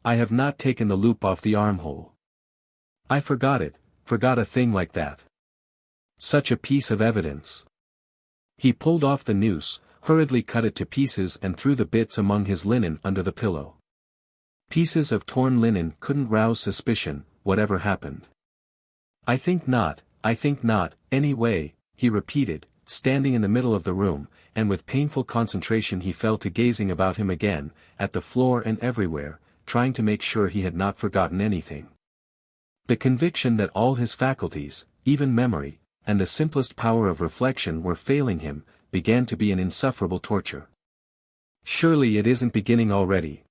I have not taken the loop off the armhole. I forgot a thing like that. Such a piece of evidence. He pulled off the noose, hurriedly cut it to pieces and threw the bits among his linen under the pillow. Pieces of torn linen couldn't rouse suspicion, whatever happened. I think not, anyway, he repeated, standing in the middle of the room, and with painful concentration he fell to gazing about him again, at the floor and everywhere, trying to make sure he had not forgotten anything. The conviction that all his faculties, even memory, and the simplest power of reflection were failing him, began to be an insufferable torture. Surely it isn't beginning already.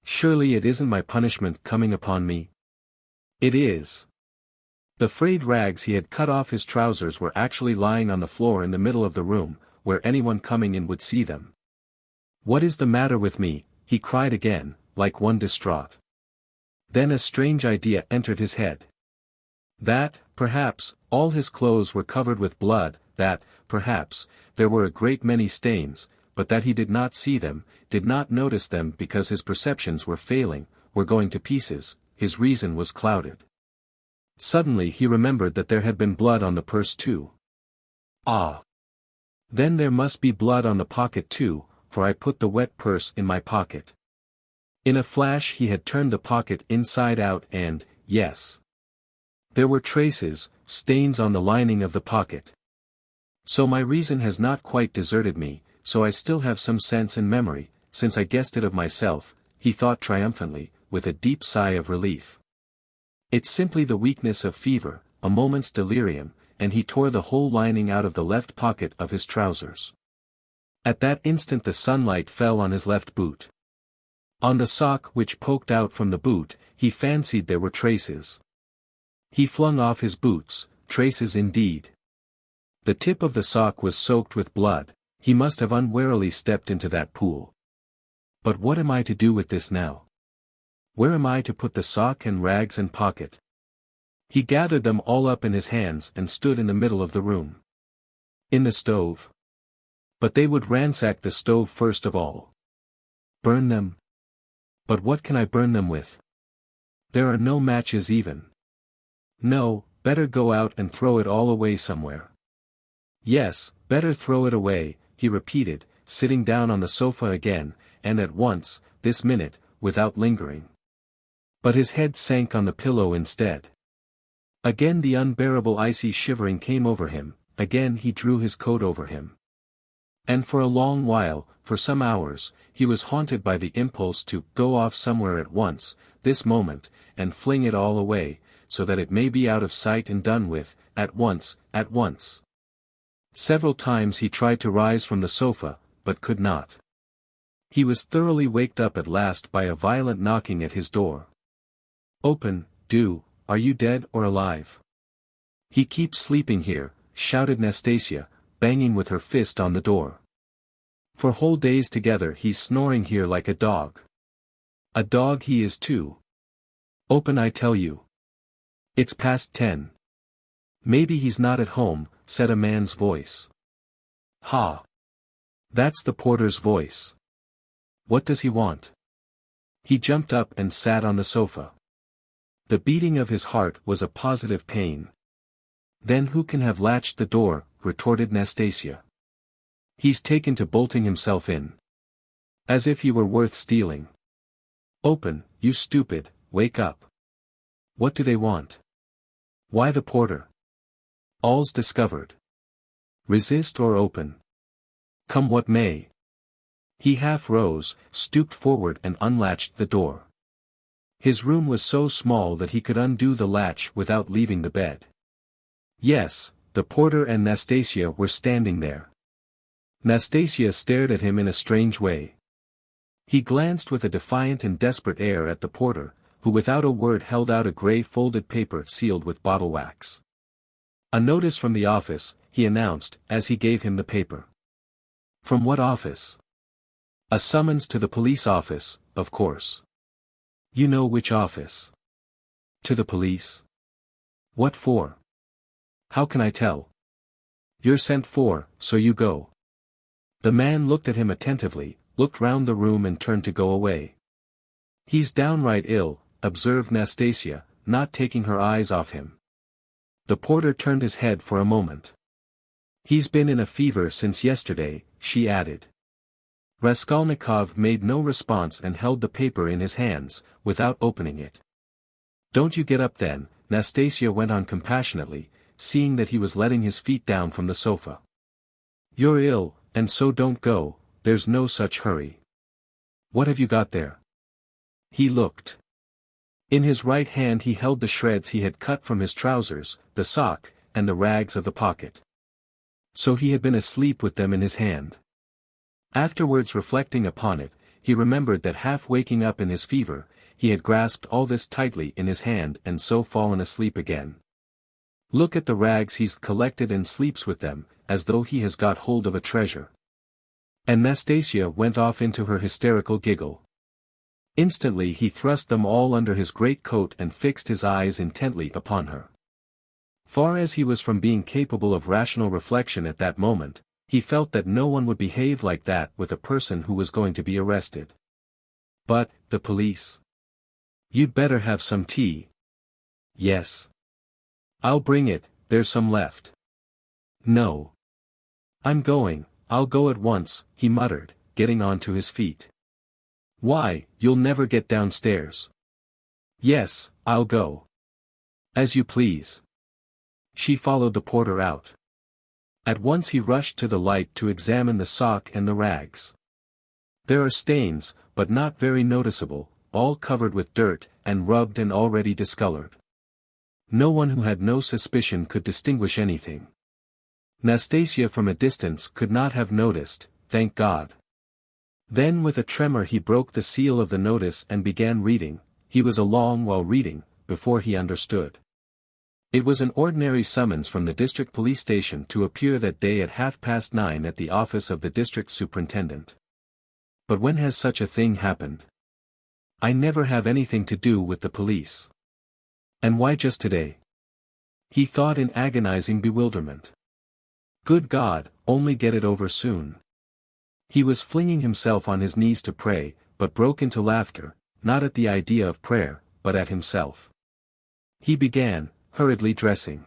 Surely it isn't my punishment coming upon me. It is. The frayed rags he had cut off his trousers were actually lying on the floor in the middle of the room, where anyone coming in would see them. What is the matter with me? He cried again, like one distraught. Then a strange idea entered his head. That, perhaps, all his clothes were covered with blood, that, perhaps, there were a great many stains, but that he did not see them, did not notice them because his perceptions were failing, were going to pieces, his reason was clouded. Suddenly he remembered that there had been blood on the purse too. Ah! Then there must be blood on the pocket too, for I put the wet purse in my pocket. In a flash he had turned the pocket inside out and, yes. There were traces, stains on the lining of the pocket. So my reason has not quite deserted me, so I still have some sense and memory, since I guessed it of myself, he thought triumphantly, with a deep sigh of relief. It's simply the weakness of fever, a moment's delirium, and he tore the whole lining out of the left pocket of his trousers. At that instant the sunlight fell on his left boot. On the sock which poked out from the boot, he fancied there were traces. He flung off his boots, traces indeed. The tip of the sock was soaked with blood, he must have unwarily stepped into that pool. But what am I to do with this now? Where am I to put the sock and rags and pocket? He gathered them all up in his hands and stood in the middle of the room. In the stove. But they would ransack the stove first of all. Burn them? But what can I burn them with? There are no matches even. No, better go out and throw it all away somewhere. Yes, better throw it away, he repeated, sitting down on the sofa again, and at once, this minute, without lingering. But his head sank on the pillow instead. Again the unbearable icy shivering came over him, again he drew his coat over him. And for a long while, for some hours, he was haunted by the impulse to go off somewhere at once, this moment, and fling it all away, so that it may be out of sight and done with, at once. Several times he tried to rise from the sofa, but could not. He was thoroughly waked up at last by a violent knocking at his door. "Open, do, are you dead or alive?" "He keeps sleeping here," shouted Nastasia, banging with her fist on the door. "For whole days together he's snoring here like a dog. A dog he is too. Open, I tell you. It's past 10. "Maybe he's not at home," said a man's voice. "Ha! That's the porter's voice. What does he want?" He jumped up and sat on the sofa. The beating of his heart was a positive pain. "Then who can have latched the door?" retorted Nastasia. "He's taken to bolting himself in. As if he were worth stealing. Open, you stupid, wake up. What do they want?" "Why the porter? All's discovered. Resist or open. Come what may." He half rose, stooped forward and unlatched the door. His room was so small that he could undo the latch without leaving the bed. Yes, the porter and Nastasia were standing there. Nastasia stared at him in a strange way. He glanced with a defiant and desperate air at the porter, who without a word held out a grey folded paper sealed with bottle wax. "A notice from the office," he announced, as he gave him the paper. "From what office?" "A summons to the police office, of course." "You know which office?" "To the police." "What for?" "How can I tell?" "You're sent for, so you go." The man looked at him attentively, looked round the room and turned to go away. "He's downright ill," observed Nastasia, not taking her eyes off him. The porter turned his head for a moment. "He's been in a fever since yesterday," she added. Raskolnikov made no response and held the paper in his hands, without opening it. "Don't you get up then," Nastasia went on compassionately, seeing that he was letting his feet down from the sofa. "You're ill, and so don't go, there's no such hurry. What have you got there?" He looked. In his right hand he held the shreds he had cut from his trousers, the sock, and the rags of the pocket. So he had been asleep with them in his hand. Afterwards, reflecting upon it, he remembered that half waking up in his fever, he had grasped all this tightly in his hand and so fallen asleep again. "Look at the rags he's collected and sleeps with them, as though he has got hold of a treasure." And Nastasia went off into her hysterical giggle. Instantly he thrust them all under his great coat and fixed his eyes intently upon her. Far as he was from being capable of rational reflection at that moment, he felt that no one would behave like that with a person who was going to be arrested. "But, the police. You'd better have some tea." "Yes. I'll bring it, there's some left." "No. I'm going, I'll go at once," he muttered, getting on to his feet. "Why, you'll never get downstairs." "Yes, I'll go." "As you please." She followed the porter out. At once he rushed to the light to examine the sock and the rags. There are stains, but not very noticeable, all covered with dirt, and rubbed and already discolored. No one who had no suspicion could distinguish anything. Nastasia from a distance could not have noticed, thank God. Then with a tremor he broke the seal of the notice and began reading. He was a long while reading, before he understood. It was an ordinary summons from the district police station to appear that day at 9:30 at the office of the district superintendent. But when has such a thing happened? I never have anything to do with the police. And why just today? He thought in agonizing bewilderment. Good God, only get it over soon. He was flinging himself on his knees to pray, but broke into laughter, not at the idea of prayer, but at himself. He began, hurriedly dressing.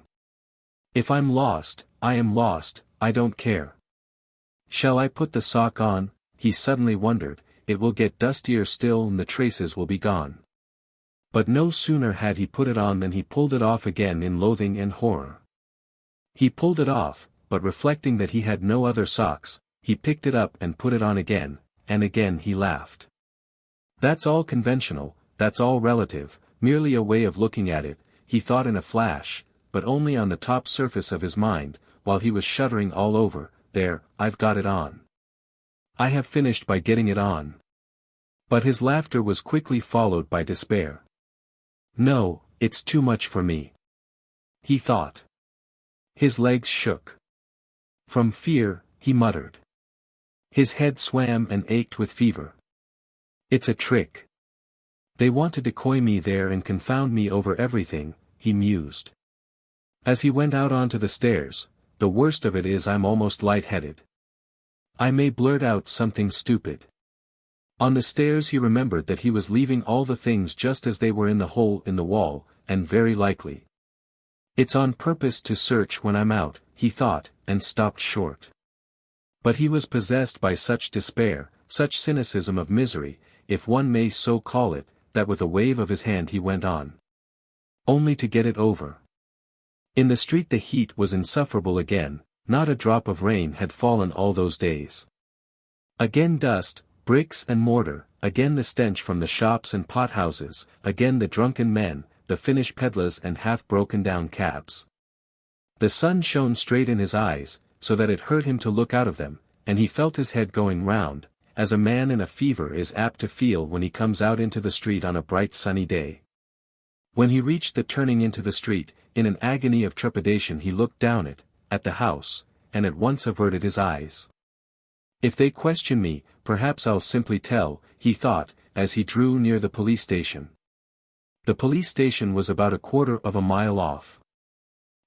"If I'm lost, I am lost, I don't care. Shall I put the sock on?" he suddenly wondered. "It will get dustier still and the traces will be gone." But no sooner had he put it on than he pulled it off again in loathing and horror. He pulled it off, but reflecting that he had no other socks, he picked it up and put it on again, and again he laughed. That's all conventional, that's all relative, merely a way of looking at it, he thought in a flash, but only on the top surface of his mind, while he was shuddering all over. "There, I've got it on. I have finished by getting it on. But his laughter was quickly followed by despair. No, it's too much for me, he thought. His legs shook. From fear, he muttered. His head swam and ached with fever. It's a trick. They want to decoy me there and confound me over everything, he mused. As he went out onto the stairs, the worst of it is I'm almost lightheaded. I may blurt out something stupid. On the stairs he remembered that he was leaving all the things just as they were in the hole in the wall, and very likely. It's on purpose to search when I'm out, he thought, and stopped short. But he was possessed by such despair, such cynicism of misery, if one may so call it, that with a wave of his hand he went on. Only to get it over. In the street the heat was insufferable again, not a drop of rain had fallen all those days. Again dust, bricks and mortar, again the stench from the shops and pothouses, again the drunken men, the Finnish pedlars and half-broken-down cabs. The sun shone straight in his eyes, so that it hurt him to look out of them, and he felt his head going round, as a man in a fever is apt to feel when he comes out into the street on a bright sunny day. When he reached the turning into the street, in an agony of trepidation he looked down it, at the house, and at once averted his eyes. If they question me, perhaps I'll simply tell, he thought, as he drew near the police station. The police station was about a quarter of a mile off.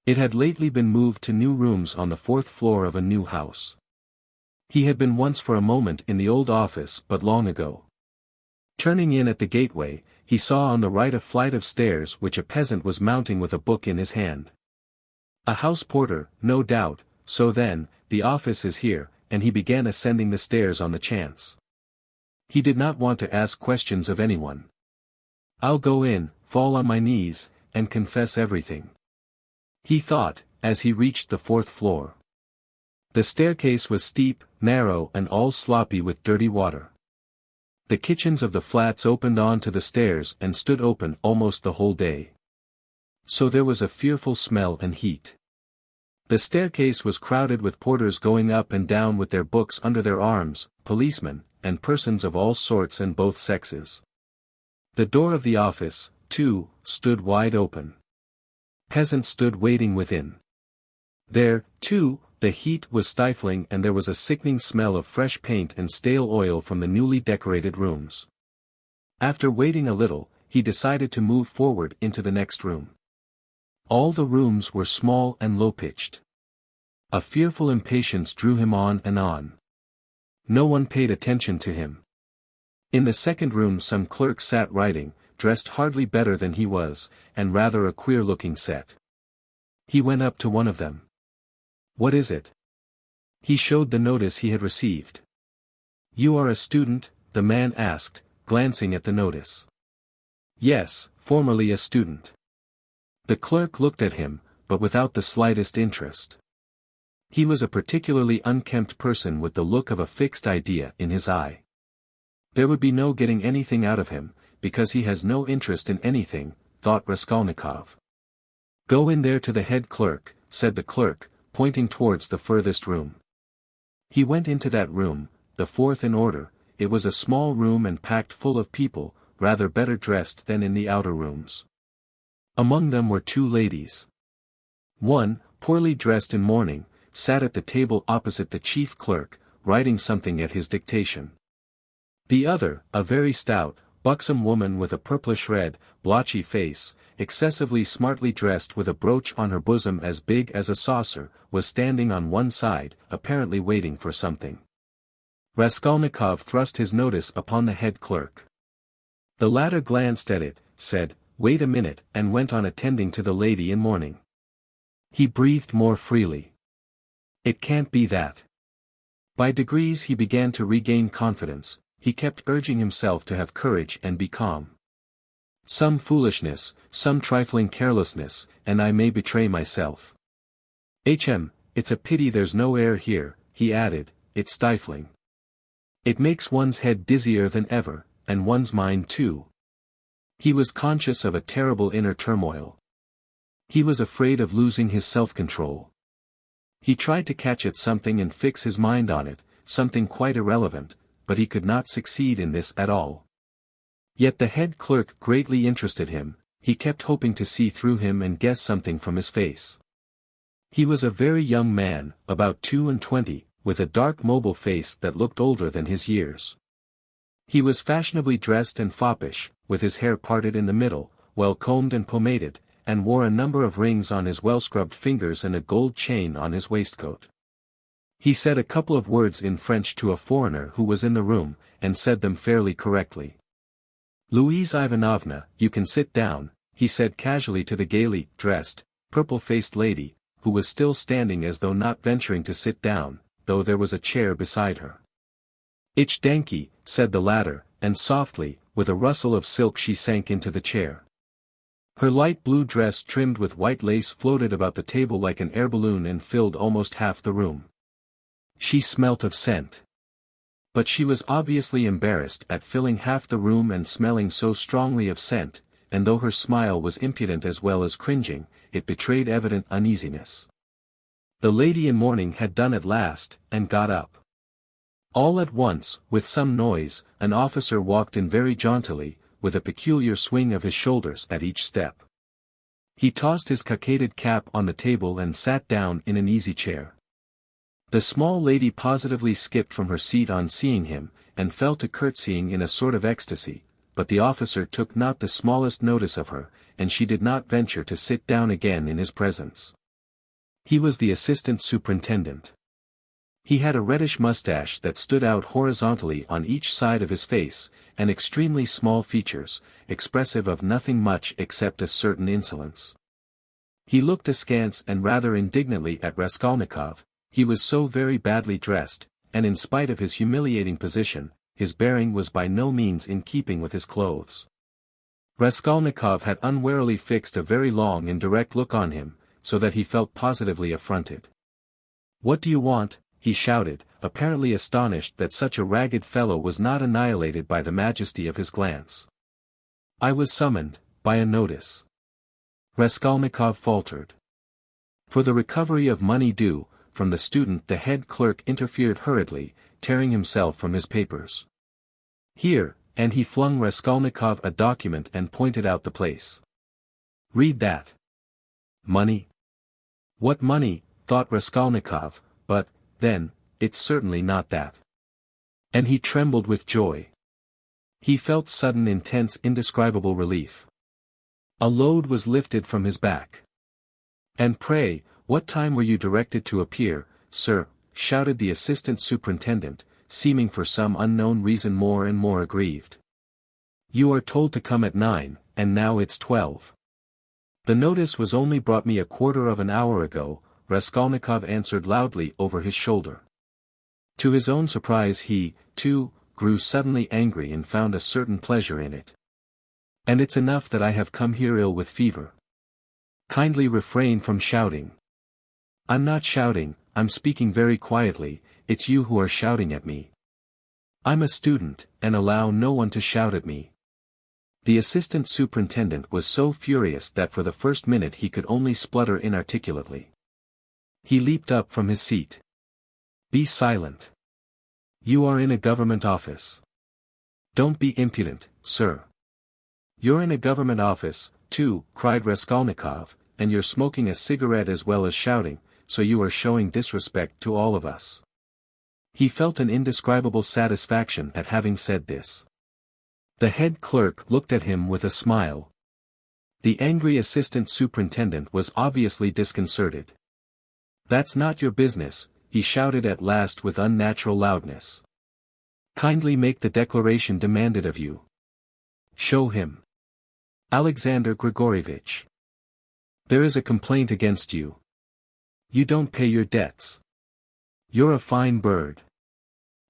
It had lately been moved to new rooms on the 4th floor of a new house. He had been once for a moment in the old office but long ago. Turning in at the gateway, he saw on the right a flight of stairs which a peasant was mounting with a book in his hand. A house porter, no doubt, so then, the office is here, and he began ascending the stairs on the chance. He did not want to ask questions of anyone. I'll go in, fall on my knees, and confess everything, he thought, as he reached the 4th floor. The staircase was steep, narrow and all sloppy with dirty water. The kitchens of the flats opened on to the stairs and stood open almost the whole day. So there was a fearful smell and heat. The staircase was crowded with porters going up and down with their books under their arms, policemen, and persons of all sorts and both sexes. The door of the office, too, stood wide open. Peasants stood waiting within. There, too, the heat was stifling and there was a sickening smell of fresh paint and stale oil from the newly decorated rooms. After waiting a little, he decided to move forward into the next room. All the rooms were small and low-pitched. A fearful impatience drew him on and on. No one paid attention to him. In the second room some clerk sat writing, dressed hardly better than he was, and rather a queer-looking set. He went up to one of them. What is it? He showed the notice he had received. You are a student? The man asked, glancing at the notice. Yes, formerly a student. The clerk looked at him, but without the slightest interest. He was a particularly unkempt person with the look of a fixed idea in his eye. There would be no getting anything out of him, because he has no interest in anything, thought Raskolnikov. Go in there to the head clerk, said the clerk, pointing towards the furthest room. He went into that room, the 4th in order. It was a small room and packed full of people, rather better dressed than in the outer rooms. Among them were 2 ladies. One, poorly dressed in mourning, sat at the table opposite the chief clerk, writing something at his dictation. The other, a very stout, buxom woman with a purplish-red, blotchy face, excessively smartly dressed with a brooch on her bosom as big as a saucer, was standing on one side, apparently waiting for something. Raskolnikov thrust his notice upon the head clerk. The latter glanced at it, said, "Wait a minute," and went on attending to the lady in mourning. He breathed more freely. It can't be that. By degrees he began to regain confidence. He kept urging himself to have courage and be calm. Some foolishness, some trifling carelessness, and I may betray myself. It's a pity there's no air here, he added, it's stifling. It makes one's head dizzier than ever, and one's mind too. He was conscious of a terrible inner turmoil. He was afraid of losing his self-control. He tried to catch at something and fix his mind on it, something quite irrelevant, but he could not succeed in this at all. Yet the head clerk greatly interested him, he kept hoping to see through him and guess something from his face. He was a very young man, about 22, with a dark mobile face that looked older than his years. He was fashionably dressed and foppish, with his hair parted in the middle, well combed and pomaded, and wore a number of rings on his well-scrubbed fingers and a gold chain on his waistcoat. He said a couple of words in French to a foreigner who was in the room, and said them fairly correctly. "Louise Ivanovna, you can sit down," he said casually to the gaily dressed, purple-faced lady, who was still standing as though not venturing to sit down, though there was a chair beside her. "Ich danke," said the latter, and softly, with a rustle of silk she sank into the chair. Her light blue dress trimmed with white lace floated about the table like an air balloon and filled almost half the room. She smelt of scent. But she was obviously embarrassed at filling half the room and smelling so strongly of scent, and though her smile was impudent as well as cringing, it betrayed evident uneasiness. The lady in mourning had done at last, and got up. All at once, with some noise, an officer walked in very jauntily, with a peculiar swing of his shoulders at each step. He tossed his cockaded cap on the table and sat down in an easy chair. The small lady positively skipped from her seat on seeing him, and fell to curtsying in a sort of ecstasy, but the officer took not the smallest notice of her, and she did not venture to sit down again in his presence. He was the assistant superintendent. He had a reddish mustache that stood out horizontally on each side of his face, and extremely small features, expressive of nothing much except a certain insolence. He looked askance and rather indignantly at Raskolnikov. He was so very badly dressed, and in spite of his humiliating position, his bearing was by no means in keeping with his clothes. Raskolnikov had unwarily fixed a very long and direct look on him, so that he felt positively affronted. "What do you want?" he shouted, apparently astonished that such a ragged fellow was not annihilated by the majesty of his glance. "I was summoned, by a notice." Raskolnikov faltered. "For the recovery of money due, from the student." The head clerk interfered hurriedly, tearing himself from his papers. "Here," and he flung Raskolnikov a document and pointed out the place. "Read that." "Money? What money?" thought Raskolnikov, but, then, it's certainly not that. And he trembled with joy. He felt sudden intense indescribable relief. A load was lifted from his back. "And pray, what time were you directed to appear, sir?" shouted the assistant superintendent, seeming for some unknown reason more and more aggrieved. "You are told to come at 9, and now it's 12. "The notice was only brought me a quarter of an hour ago," Raskolnikov answered loudly over his shoulder. To his own surprise he, too, grew suddenly angry and found a certain pleasure in it. "And it's enough that I have come here ill with fever. Kindly refrain from shouting." "I'm not shouting, I'm speaking very quietly, it's you who are shouting at me. I'm a student, and allow no one to shout at me." The assistant superintendent was so furious that for the first minute he could only splutter inarticulately. He leaped up from his seat. "Be silent. You are in a government office. Don't be impudent, sir." "You're in a government office, too," cried Raskolnikov, "and you're smoking a cigarette as well as shouting, so you are showing disrespect to all of us." He felt an indescribable satisfaction at having said this. The head clerk looked at him with a smile. The angry assistant superintendent was obviously disconcerted. "That's not your business," he shouted at last with unnatural loudness. "Kindly make the declaration demanded of you. Show him. Alexander Grigorievich. There is a complaint against you. You don't pay your debts. You're a fine bird."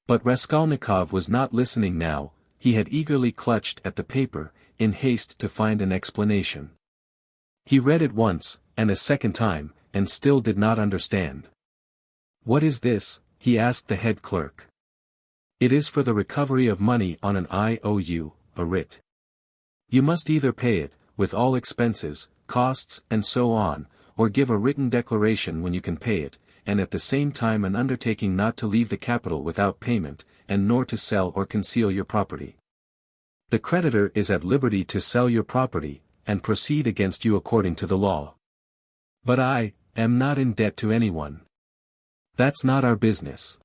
But Raskolnikov was not listening now, he had eagerly clutched at the paper, in haste to find an explanation. He read it once, and a second time, and still did not understand. "What is this?" he asked the head clerk. "It is for the recovery of money on an IOU, a writ. You must either pay it, with all expenses, costs and so on, or give a written declaration when you can pay it, and at the same time an undertaking not to leave the capital without payment, and nor to sell or conceal your property. The creditor is at liberty to sell your property, and proceed against you according to the law. But I am not in debt to anyone. That's not our business.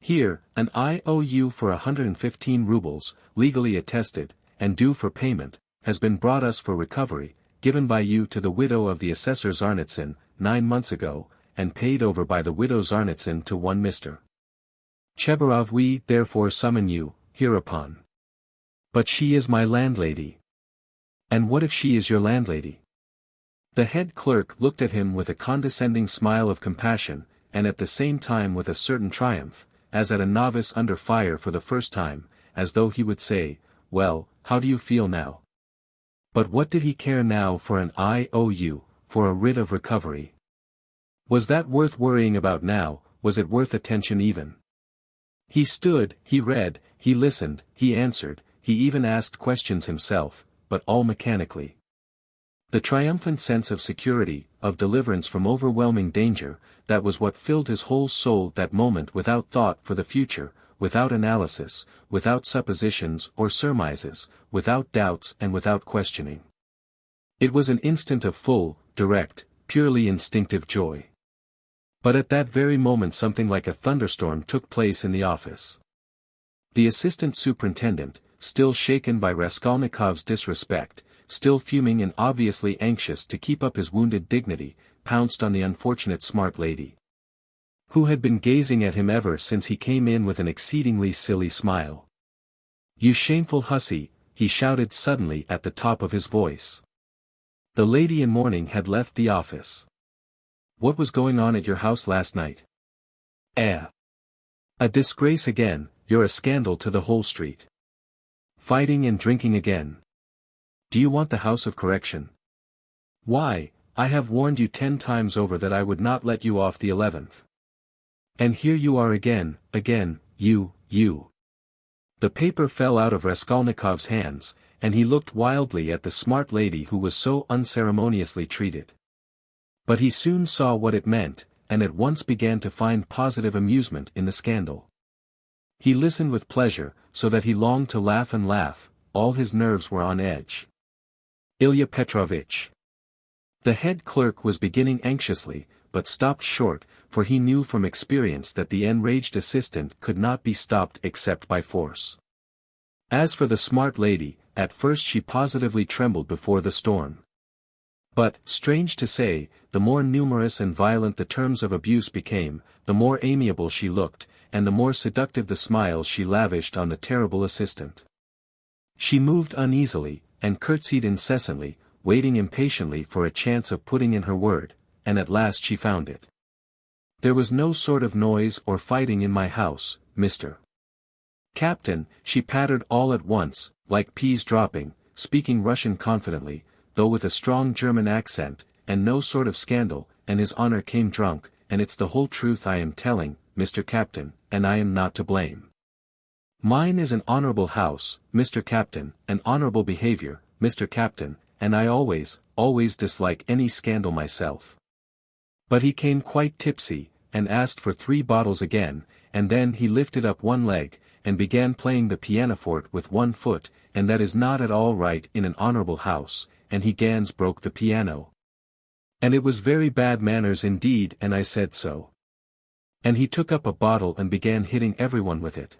Here, an IOU for 115 rubles, legally attested, and due for payment, has been brought us for recovery, given by you to the widow of the assessor Zarnitsyn, 9 months ago, and paid over by the widow Zarnitsyn to one Mr. Chebarov. We therefore summon you, hereupon. But she is my landlady. And what if she is your landlady? The head clerk looked at him with a condescending smile of compassion, and at the same time with a certain triumph, as at a novice under fire for the first time, as though he would say, "Well, how do you feel now?" But what did he care now for an IOU, for a writ of recovery? Was that worth worrying about now? Was it worth attention even? He stood, he read, he listened, he answered, he even asked questions himself, but all mechanically. The triumphant sense of security, of deliverance from overwhelming danger, that was what filled his whole soul that moment, without thought for the future, without analysis, without suppositions or surmises, without doubts and without questioning. It was an instant of full, direct, purely instinctive joy. But at that very moment something like a thunderstorm took place in the office. The assistant superintendent, still shaken by Raskolnikov's disrespect, still fuming and obviously anxious to keep up his wounded dignity, pounced on the unfortunate smart lady, who had been gazing at him ever since he came in with an exceedingly silly smile. "You shameful hussy," he shouted suddenly at the top of his voice. The lady in mourning had left the office. "What was going on at your house last night?" "A disgrace again, you're a scandal to the whole street. Fighting and drinking again. Do you want the house of correction? Why, I have warned you 10 times over that I would not let you off the 11th. And here you are again, you. The paper fell out of Raskolnikov's hands, and he looked wildly at the smart lady who was so unceremoniously treated. But he soon saw what it meant, and at once began to find positive amusement in the scandal. He listened with pleasure, so that he longed to laugh and laugh, all his nerves were on edge. "Ilya Petrovitch." The head clerk was beginning anxiously, but stopped short, for he knew from experience that the enraged assistant could not be stopped except by force. As for the smart lady, at first she positively trembled before the storm. But, strange to say, the more numerous and violent the terms of abuse became, the more amiable she looked, and the more seductive the smiles she lavished on the terrible assistant. She moved uneasily, and curtsied incessantly, waiting impatiently for a chance of putting in her word, and at last she found it. "There was no sort of noise or fighting in my house, Mr. Captain," she pattered all at once, like peas dropping, speaking Russian confidently, though with a strong German accent, "and no sort of scandal, and his honor came drunk, and it's the whole truth I am telling, Mr. Captain, and I am not to blame. Mine is an honorable house, Mr. Captain, and honorable behavior, Mr. Captain, and I always dislike any scandal myself." But he came quite tipsy, and asked for 3 bottles again, and then he lifted up one leg, and began playing the pianoforte with one foot, and that is not at all right in an honorable house, and he Gans broke the piano. And it was very bad manners indeed, and I said so. And he took up a bottle and began hitting everyone with it.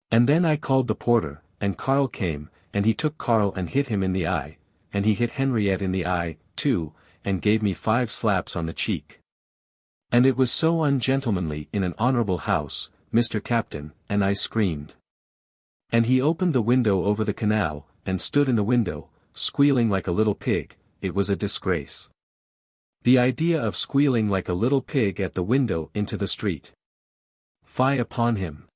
And then I called the porter, and Karl came, and he took Karl and hit him in the eye, and he hit Henriette in the eye, too, and gave me 5 slaps on the cheek. And it was so ungentlemanly in an honorable house, Mr. Captain, and I screamed. And he opened the window over the canal, and stood in the window, squealing like a little pig. It was a disgrace. The idea of squealing like a little pig at the window into the street. Fie upon him.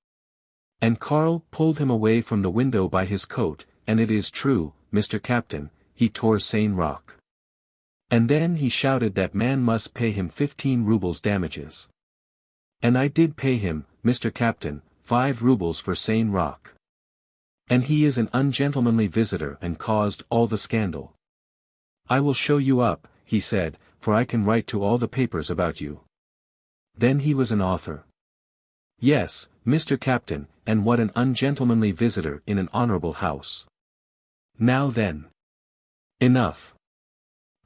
And Karl pulled him away from the window by his coat, and it is true, Mr. Captain, he tore Seine Rock. And then he shouted that man must pay him 15 rubles damages. And I did pay him, Mr. Captain, 5 rubles for Seine Rock. And he is an ungentlemanly visitor and caused all the scandal. "I will show you up," he said, "for I can write to all the papers about you." Then he was an author. Yes, Mr. Captain, and what an ungentlemanly visitor in an honorable house. Now then. Enough.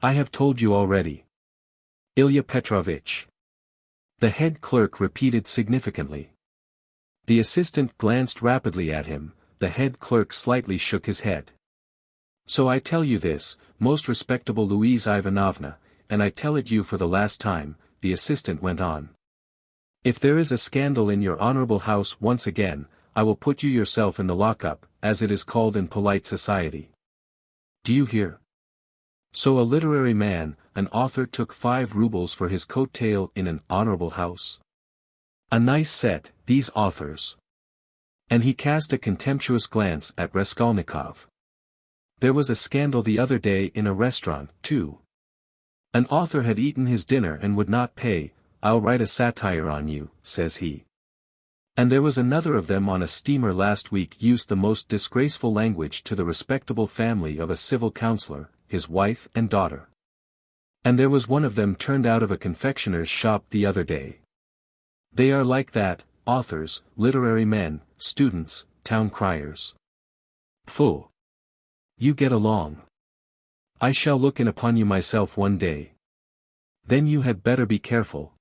I have told you already. Ilya Petrovitch. The head clerk repeated significantly. The assistant glanced rapidly at him, the head clerk slightly shook his head. So I tell you this, most respectable Louise Ivanovna, and I tell it you for the last time, the assistant went on. If there is a scandal in your honorable house once again, I will put you yourself in the lockup, as it is called in polite society. Do you hear? So a literary man, an author took 5 rubles for his coat-tail in an honorable house. A nice set, these authors. And he cast a contemptuous glance at Raskolnikov. There was a scandal the other day in a restaurant, too. An author had eaten his dinner and would not pay. I'll write a satire on you, says he. And there was another of them on a steamer last week used the most disgraceful language to the respectable family of a civil councillor, his wife and daughter. And there was one of them turned out of a confectioner's shop the other day. They are like that, authors, literary men, students, town criers. Pooh! You get along. I shall look in upon you myself one day. Then you had better be careful.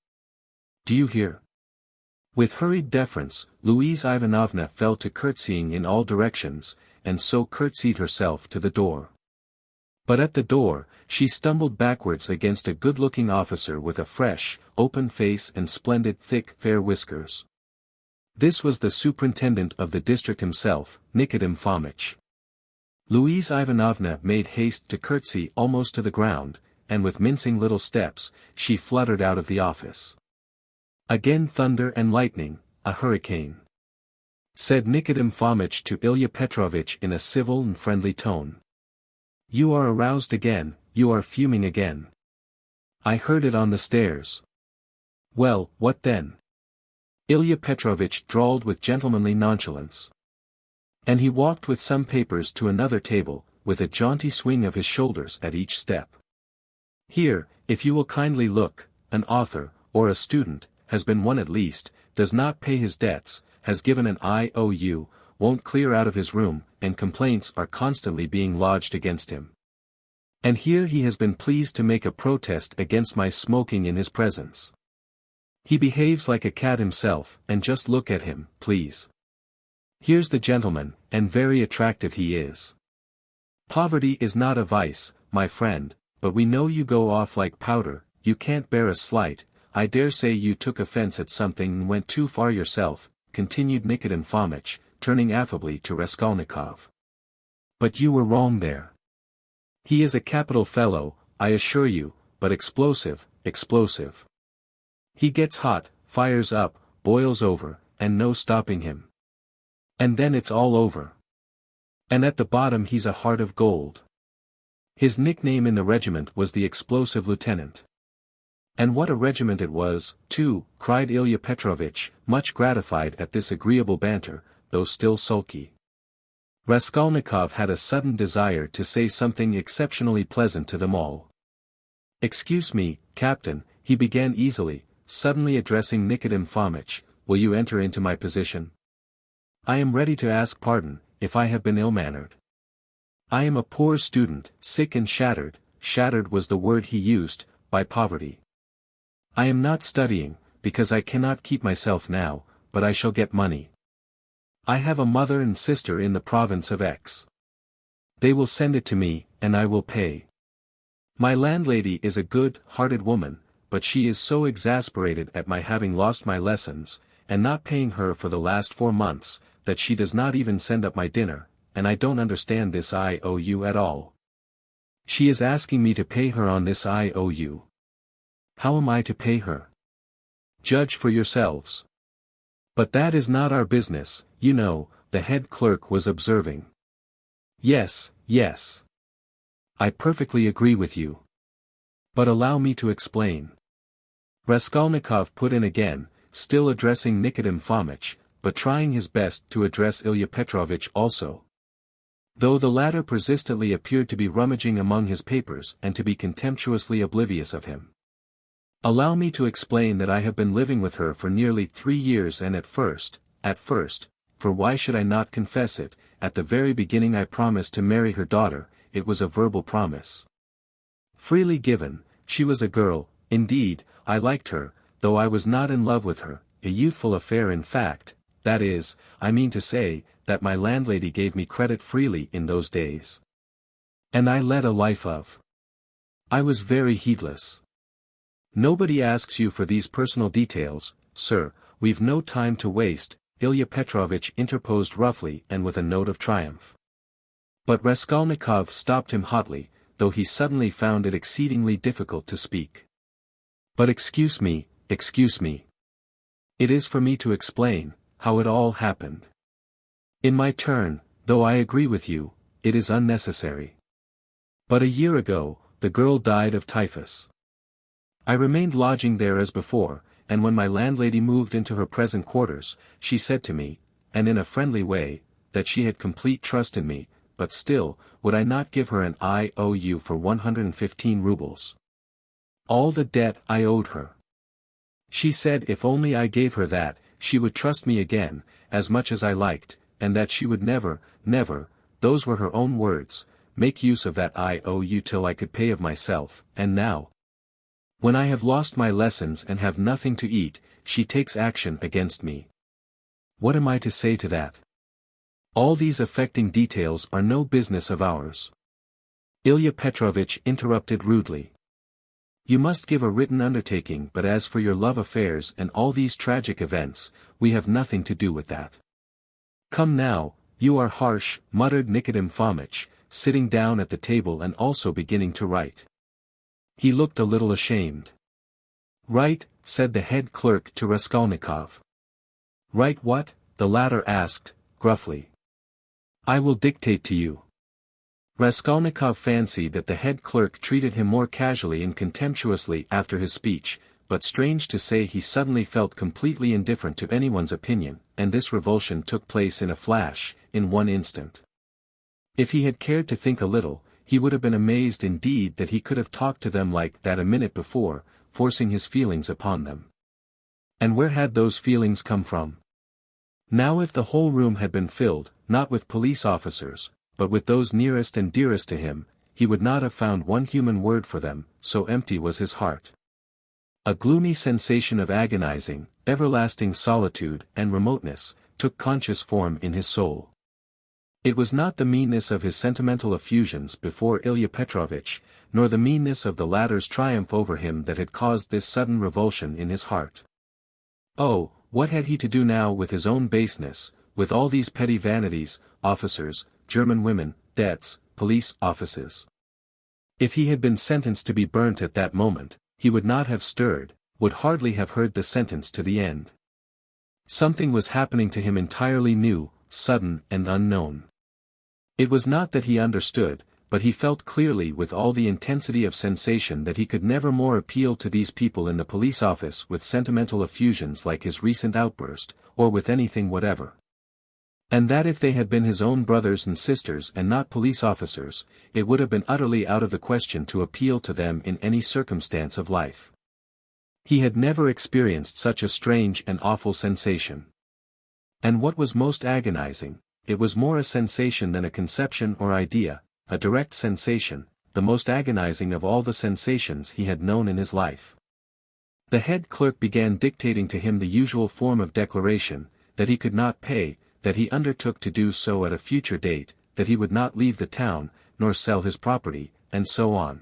Do you hear? With hurried deference, Louise Ivanovna fell to curtsying in all directions, and so curtsied herself to the door. But at the door, she stumbled backwards against a good-looking officer with a fresh, open face and splendid thick fair whiskers. This was the superintendent of the district himself, Nikodem Fomitch. Louise Ivanovna made haste to curtsy almost to the ground, and with mincing little steps, she fluttered out of the office. Again thunder and lightning, a hurricane. Said Nikodem Fomitch to Ilya Petrovitch in a civil and friendly tone. You are aroused again, you are fuming again. I heard it on the stairs. Well, what then? Ilya Petrovitch drawled with gentlemanly nonchalance. And he walked with some papers to another table, with a jaunty swing of his shoulders at each step. Here, if you will kindly look, an author, or a student, has been one at least, does not pay his debts, has given an IOU, won't clear out of his room, and complaints are constantly being lodged against him. And here he has been pleased to make a protest against my smoking in his presence. He behaves like a cat himself, and just look at him, please. Here's the gentleman, and very attractive he is. Poverty is not a vice, my friend, but we know you go off like powder, you can't bear a slight. I dare say you took offense at something and went too far yourself, continued Nikodem Fomitch, turning affably to Raskolnikov. But you were wrong there. He is a capital fellow, I assure you, but explosive, explosive. He gets hot, fires up, boils over, and no stopping him. And then it's all over. And at the bottom he's a heart of gold. His nickname in the regiment was the Explosive Lieutenant. And what a regiment it was, too, cried Ilya Petrovitch, much gratified at this agreeable banter, though still sulky. Raskolnikov had a sudden desire to say something exceptionally pleasant to them all. Excuse me, Captain, he began easily, suddenly addressing Nikodem Fomitch, will you enter into my position? I am ready to ask pardon, if I have been ill-mannered. I am a poor student, sick and shattered was the word he used, by poverty. I am not studying, because I cannot keep myself now, but I shall get money. I have a mother and sister in the province of X. They will send it to me, and I will pay. My landlady is a good-hearted woman, but she is so exasperated at my having lost my lessons, and not paying her for the last 4 months, that she does not even send up my dinner, and I don't understand this IOU at all. She is asking me to pay her on this IOU. How am I to pay her? Judge for yourselves. But that is not our business, you know, the head clerk was observing. Yes, yes. I perfectly agree with you. But allow me to explain. Raskolnikov put in again, still addressing Nikodem Fomitch, but trying his best to address Ilya Petrovitch also. Though the latter persistently appeared to be rummaging among his papers and to be contemptuously oblivious of him. Allow me to explain that I have been living with her for nearly 3 years, and at first, for why should I not confess it, at the very beginning I promised to marry her daughter. It was a verbal promise. Freely given. She was a girl, indeed, I liked her, though I was not in love with her, a youthful affair in fact, that is, I mean to say, that my landlady gave me credit freely in those days. And I led a life of. I was very heedless. Nobody asks you for these personal details, sir, we've no time to waste, Ilya Petrovitch interposed roughly and with a note of triumph. But Raskolnikov stopped him hotly, though he suddenly found it exceedingly difficult to speak. But excuse me. It is for me to explain how it all happened. In my turn, though I agree with you, it is unnecessary. But a year ago, the girl died of typhus. I remained lodging there as before, and when my landlady moved into her present quarters, she said to me, and in a friendly way, that she had complete trust in me, but still, would I not give her an IOU for 115 rubles. All the debt I owed her. She said if only I gave her that, she would trust me again, as much as I liked, and that she would never, those were her own words, make use of that IOU till I could pay of myself, and now, when I have lost my lessons and have nothing to eat, she takes action against me. What am I to say to that? All these affecting details are no business of ours. Ilya Petrovitch interrupted rudely. You must give a written undertaking, but as for your love affairs and all these tragic events, we have nothing to do with that. Come now, you are harsh, muttered Nikidim Fomitch, sitting down at the table and also beginning to write. He looked a little ashamed. Write, said the head clerk to Raskolnikov. Write what? The latter asked, gruffly. I will dictate to you. Raskolnikov fancied that the head clerk treated him more casually and contemptuously after his speech, but strange to say he suddenly felt completely indifferent to anyone's opinion, and this revulsion took place in a flash, in one instant. If he had cared to think a little, he would have been amazed indeed that he could have talked to them like that a minute before, forcing his feelings upon them. And where had those feelings come from? Now if the whole room had been filled, not with police officers, but with those nearest and dearest to him, he would not have found one human word for them, so empty was his heart. A gloomy sensation of agonizing, everlasting solitude and remoteness, took conscious form in his soul. It was not the meanness of his sentimental effusions before Ilya Petrovitch, nor the meanness of the latter's triumph over him that had caused this sudden revulsion in his heart. Oh, what had he to do now with his own baseness, with all these petty vanities, officers, German women, debts, police offices? If he had been sentenced to be burnt at that moment, he would not have stirred, would hardly have heard the sentence to the end. Something was happening to him entirely new, sudden and unknown. It was not that he understood, but he felt clearly with all the intensity of sensation that he could never more appeal to these people in the police office with sentimental effusions like his recent outburst, or with anything whatever. And that if they had been his own brothers and sisters and not police officers, it would have been utterly out of the question to appeal to them in any circumstance of life. He had never experienced such a strange and awful sensation. And what was most agonizing, it was more a sensation than a conception or idea, a direct sensation, the most agonizing of all the sensations he had known in his life. The head clerk began dictating to him the usual form of declaration, that he could not pay, that he undertook to do so at a future date, that he would not leave the town, nor sell his property, and so on.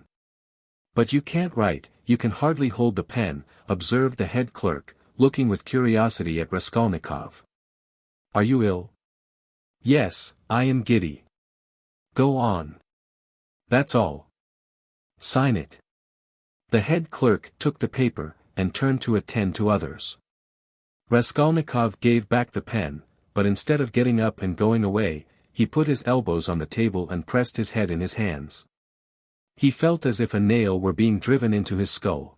But you can't write, you can hardly hold the pen, observed the head clerk, looking with curiosity at Raskolnikov. Are you ill? Yes, I am giddy. Go on. That's all. Sign it. The head clerk took the paper, and turned to attend to others. Raskolnikov gave back the pen, but instead of getting up and going away, he put his elbows on the table and pressed his head in his hands. He felt as if a nail were being driven into his skull.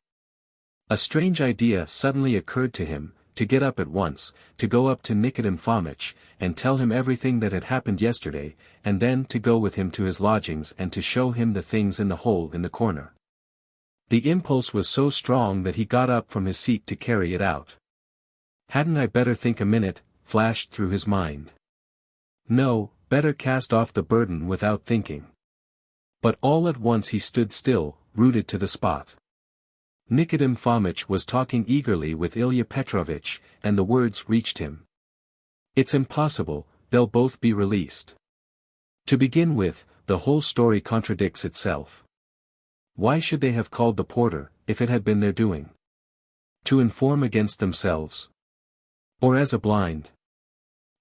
A strange idea suddenly occurred to him, to get up at once, to go up to Nikidim Fomitch, and tell him everything that had happened yesterday, and then to go with him to his lodgings and to show him the things in the hole in the corner. The impulse was so strong that he got up from his seat to carry it out. Hadn't I better think a minute, flashed through his mind. No, better cast off the burden without thinking. But all at once he stood still, rooted to the spot. Nikodem Fomitch was talking eagerly with Ilya Petrovitch, and the words reached him. It's impossible, they'll both be released. To begin with, the whole story contradicts itself. Why should they have called the porter, if it had been their doing? To inform against themselves? Or as a blind?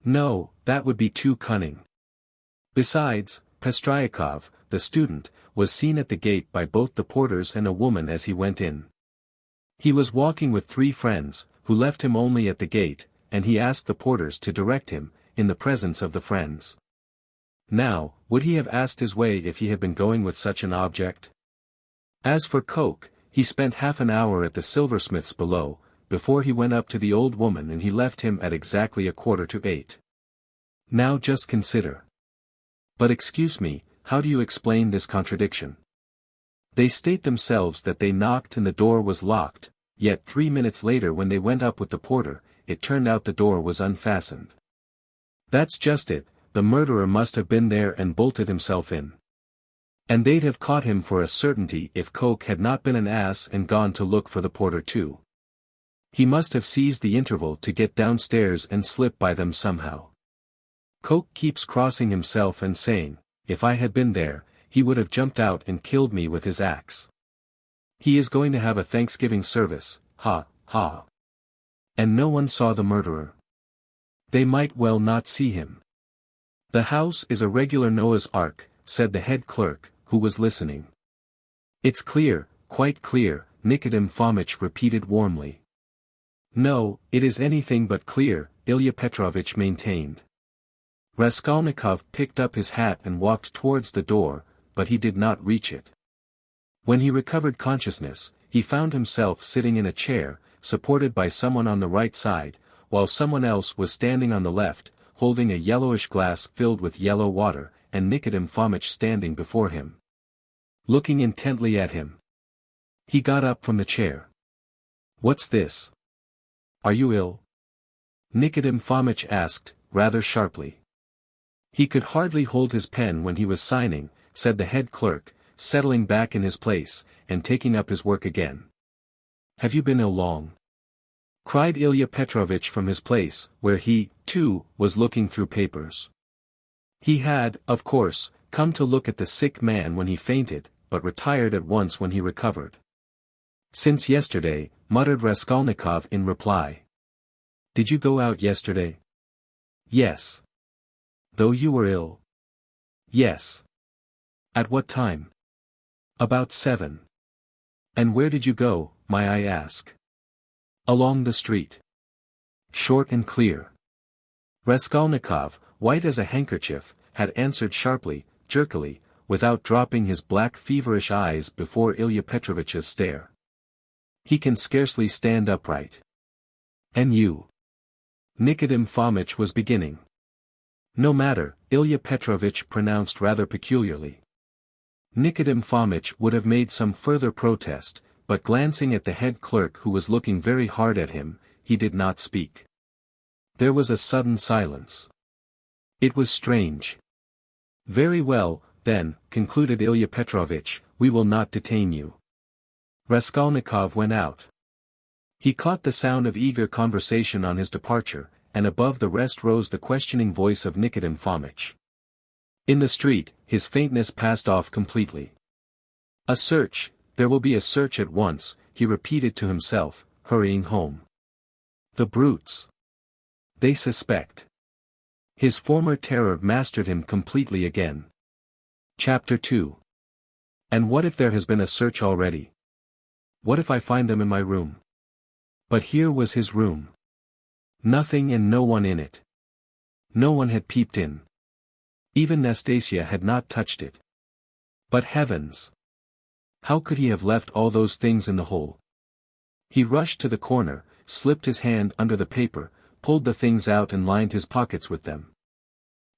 No, that would be too cunning. Besides, Pestryakov, the student, was seen at the gate by both the porters and a woman as he went in. He was walking with 3 friends, who left him only at the gate, and he asked the porters to direct him, in the presence of the friends. Now, would he have asked his way if he had been going with such an object? As for Coke, he spent half an hour at the silversmith's below, before he went up to the old woman, and he left him at exactly 7:45. Now just consider. But excuse me, how do you explain this contradiction? They state themselves that they knocked and the door was locked, yet 3 minutes later when they went up with the porter, it turned out the door was unfastened. That's just it, the murderer must have been there and bolted himself in. And they'd have caught him for a certainty if Coke had not been an ass and gone to look for the porter too. He must have seized the interval to get downstairs and slip by them somehow. Coke keeps crossing himself and saying, if I had been there, he would have jumped out and killed me with his axe. He is going to have a Thanksgiving service, ha, ha. And no one saw the murderer. They might well not see him. The house is a regular Noah's Ark, said the head clerk, who was listening. It's clear, quite clear, Nikodem Fomitch repeated warmly. No, it is anything but clear, Ilya Petrovitch maintained. Raskolnikov picked up his hat and walked towards the door, but he did not reach it. When he recovered consciousness, he found himself sitting in a chair, supported by someone on the right side, while someone else was standing on the left, holding a yellowish glass filled with yellow water, and Nikodem Fomitch standing before him, looking intently at him. He got up from the chair. What's this? Are you ill? Nikodem Fomitch asked, rather sharply. He could hardly hold his pen when he was signing, said the head clerk, settling back in his place, and taking up his work again. Have you been ill long? Cried Ilya Petrovitch from his place, where he, too, was looking through papers. He had, of course, come to look at the sick man when he fainted, but retired at once when he recovered. Since yesterday, muttered Raskolnikov in reply. Did you go out yesterday? Yes. Though you were ill? Yes. At what time? About 7. And where did you go, may I ask? Along the street. Short and clear. Raskolnikov, white as a handkerchief, had answered sharply, jerkily, without dropping his black feverish eyes before Ilya Petrovitch's stare. He can scarcely stand upright. And you? Nikodem Fomitch was beginning. No matter, Ilya Petrovitch pronounced rather peculiarly. Nikodem Fomitch would have made some further protest, but glancing at the head clerk who was looking very hard at him, he did not speak. There was a sudden silence. It was strange. Very well, then, concluded Ilya Petrovitch, we will not detain you. Raskolnikov went out. He caught the sound of eager conversation on his departure, and above the rest rose the questioning voice of Nikodem Fomitch. In the street, his faintness passed off completely. A search, there will be a search at once, he repeated to himself, hurrying home. The brutes. They suspect. His former terror mastered him completely again. Chapter 2. And what if there has been a search already? What if I find them in my room? But here was his room. Nothing and no one in it. No one had peeped in. Even Nastasia had not touched it. But heavens! How could he have left all those things in the hole? He rushed to the corner, slipped his hand under the paper, pulled the things out and lined his pockets with them.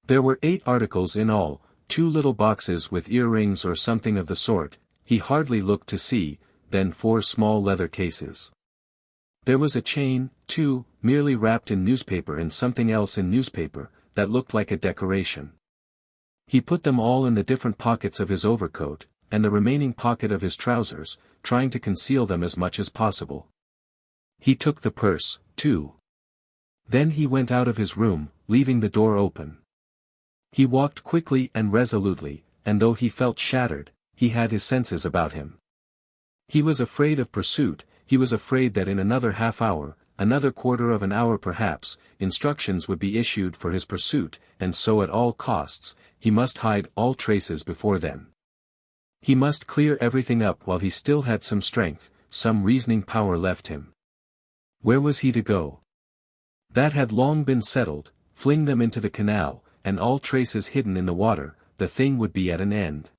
There were 8 articles in all, 2 little boxes with earrings or something of the sort, he hardly looked to see, then 4 small leather cases. There was a chain, too, merely wrapped in newspaper and something else in newspaper, that looked like a decoration. He put them all in the different pockets of his overcoat, and the remaining pocket of his trousers, trying to conceal them as much as possible. He took the purse, too. Then he went out of his room, leaving the door open. He walked quickly and resolutely, and though he felt shattered, he had his senses about him. He was afraid of pursuit, he was afraid that in another half-hour, another quarter of an hour perhaps, instructions would be issued for his pursuit, and so at all costs, he must hide all traces before then. He must clear everything up while he still had some strength, some reasoning power left him. Where was he to go? That had long been settled. Fling them into the canal, and all traces hidden in the water, the thing would be at an end.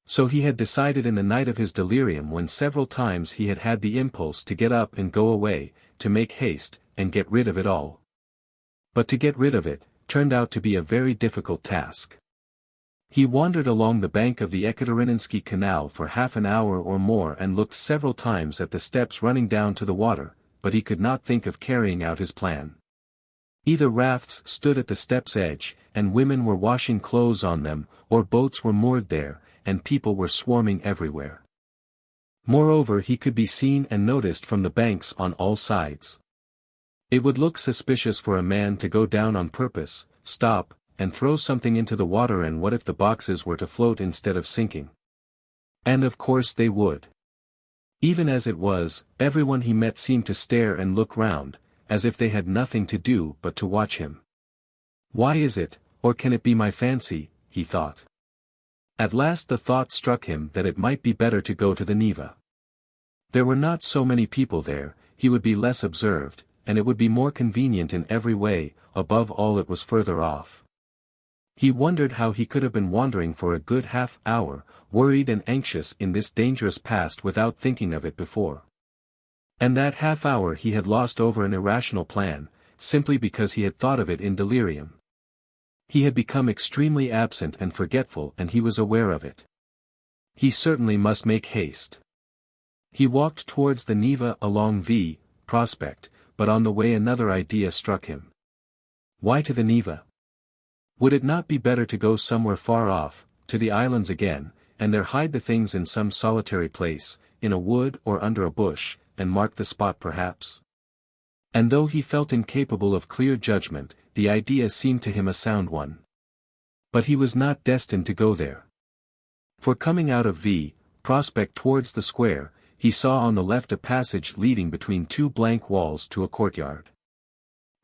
So he had decided in the night of his delirium, when several times he had had the impulse to get up and go away, to make haste, and get rid of it all. But to get rid of it, turned out to be a very difficult task. He wandered along the bank of the Ekaterininsky Canal for half an hour or more and looked several times at the steps running down to the water, but he could not think of carrying out his plan. Either rafts stood at the step's edge, and women were washing clothes on them, or boats were moored there, and people were swarming everywhere. Moreover, he could be seen and noticed from the banks on all sides. It would look suspicious for a man to go down on purpose, stop, and throw something into the water, and what if the boxes were to float instead of sinking? And of course they would. Even as it was, everyone he met seemed to stare and look round, as if they had nothing to do but to watch him. Why is it, or can it be my fancy, he thought. At last the thought struck him that it might be better to go to the Neva. There were not so many people there, he would be less observed, and it would be more convenient in every way, above all it was further off. He wondered how he could have been wandering for a good half-hour, worried and anxious in this dangerous past without thinking of it before. And that half-hour he had lost over an irrational plan, simply because he had thought of it in delirium. He had become extremely absent and forgetful, and he was aware of it. He certainly must make haste. He walked towards the Neva along the Prospect, but on the way another idea struck him. Why to the Neva? Would it not be better to go somewhere far off, to the islands again, and there hide the things in some solitary place, in a wood or under a bush, and mark the spot perhaps? And though he felt incapable of clear judgment, the idea seemed to him a sound one. But he was not destined to go there. For coming out of the Prospect towards the square, he saw on the left a passage leading between 2 blank walls to a courtyard.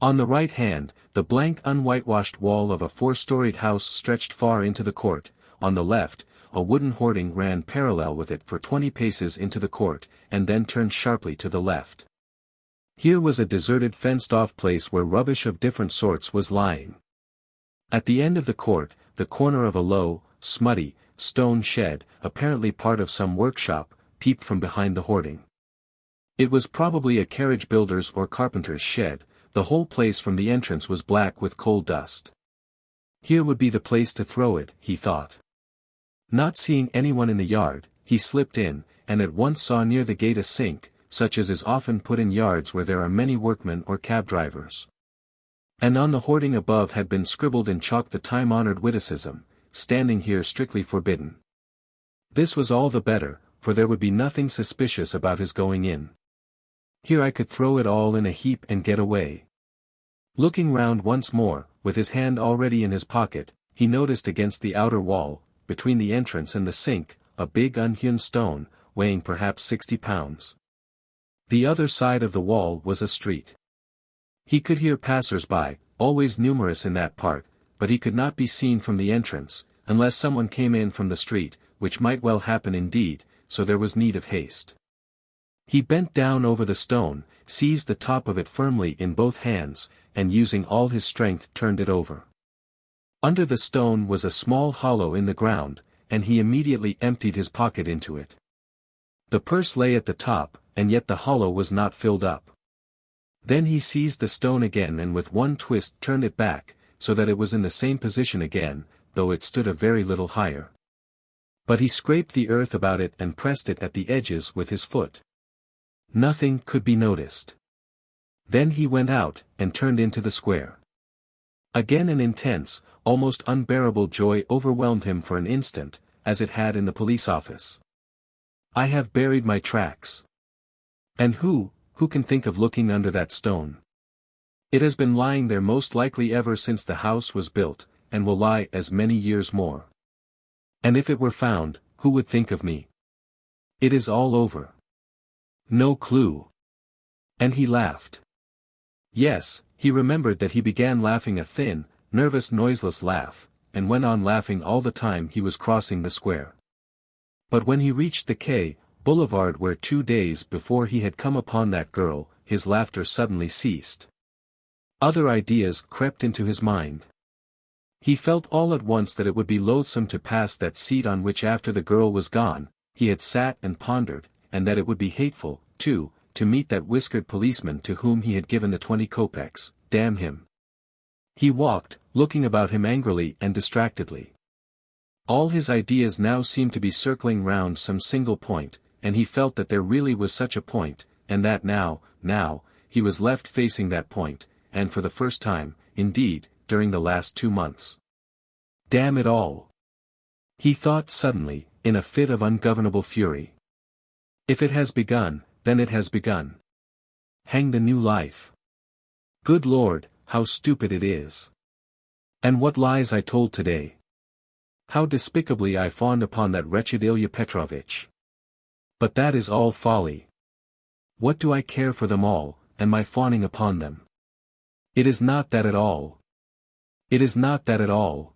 On the right hand, the blank unwhitewashed wall of a 4-storied house stretched far into the court. On the left, a wooden hoarding ran parallel with it for 20 paces into the court, and then turned sharply to the left. Here was a deserted fenced-off place where rubbish of different sorts was lying. At the end of the court, the corner of a low, smutty, stone shed, apparently part of some workshop, peeped from behind the hoarding. It was probably a carriage builder's or carpenter's shed. The whole place from the entrance was black with coal dust. Here would be the place to throw it, he thought. Not seeing anyone in the yard, he slipped in, and at once saw near the gate a sink, such as is often put in yards where there are many workmen or cab drivers. And on the hoarding above had been scribbled in chalk the time-honored witticism, "Standing here strictly forbidden." This was all the better, for there would be nothing suspicious about his going in. Here I could throw it all in a heap and get away. Looking round once more, with his hand already in his pocket, he noticed against the outer wall, between the entrance and the sink, a big unhewn stone, weighing perhaps 60 pounds. The other side of the wall was a street. He could hear passers-by, always numerous in that part, but he could not be seen from the entrance, unless someone came in from the street, which might well happen indeed, so there was need of haste. He bent down over the stone, seized the top of it firmly in both hands, and using all his strength turned it over. Under the stone was a small hollow in the ground, and he immediately emptied his pocket into it. The purse lay at the top, and yet the hollow was not filled up. Then he seized the stone again and with one twist turned it back, so that it was in the same position again, though it stood a very little higher. But he scraped the earth about it and pressed it at the edges with his foot. Nothing could be noticed. Then he went out, and turned into the square. Again an intense, almost unbearable joy overwhelmed him for an instant, as it had in the police office. I have buried my tracks. And who can think of looking under that stone? It has been lying there most likely ever since the house was built, and will lie as many years more. And if it were found, who would think of me? It is all over. No clue. And he laughed. Yes, he remembered that he began laughing a thin, nervous noiseless laugh, and went on laughing all the time he was crossing the square. But when he reached the quay boulevard where 2 days before he had come upon that girl, his laughter suddenly ceased. Other ideas crept into his mind. He felt all at once that it would be loathsome to pass that seat on which after the girl was gone, he had sat and pondered, and that it would be hateful, too, to meet that whiskered policeman to whom he had given the 20 kopecks, damn him. He walked, looking about him angrily and distractedly. All his ideas now seemed to be circling round some single point, and he felt that there really was such a point, and that now, he was left facing that point, and for the first time, indeed, during the last 2 months. Damn it all! He thought suddenly, in a fit of ungovernable fury. If it has begun, then it has begun. Hang the new life. Good Lord, how stupid it is. And what lies I told today. How despicably I fawned upon that wretched Ilya Petrovitch. But that is all folly. What do I care for them all, and my fawning upon them? It is not that at all. It is not that at all.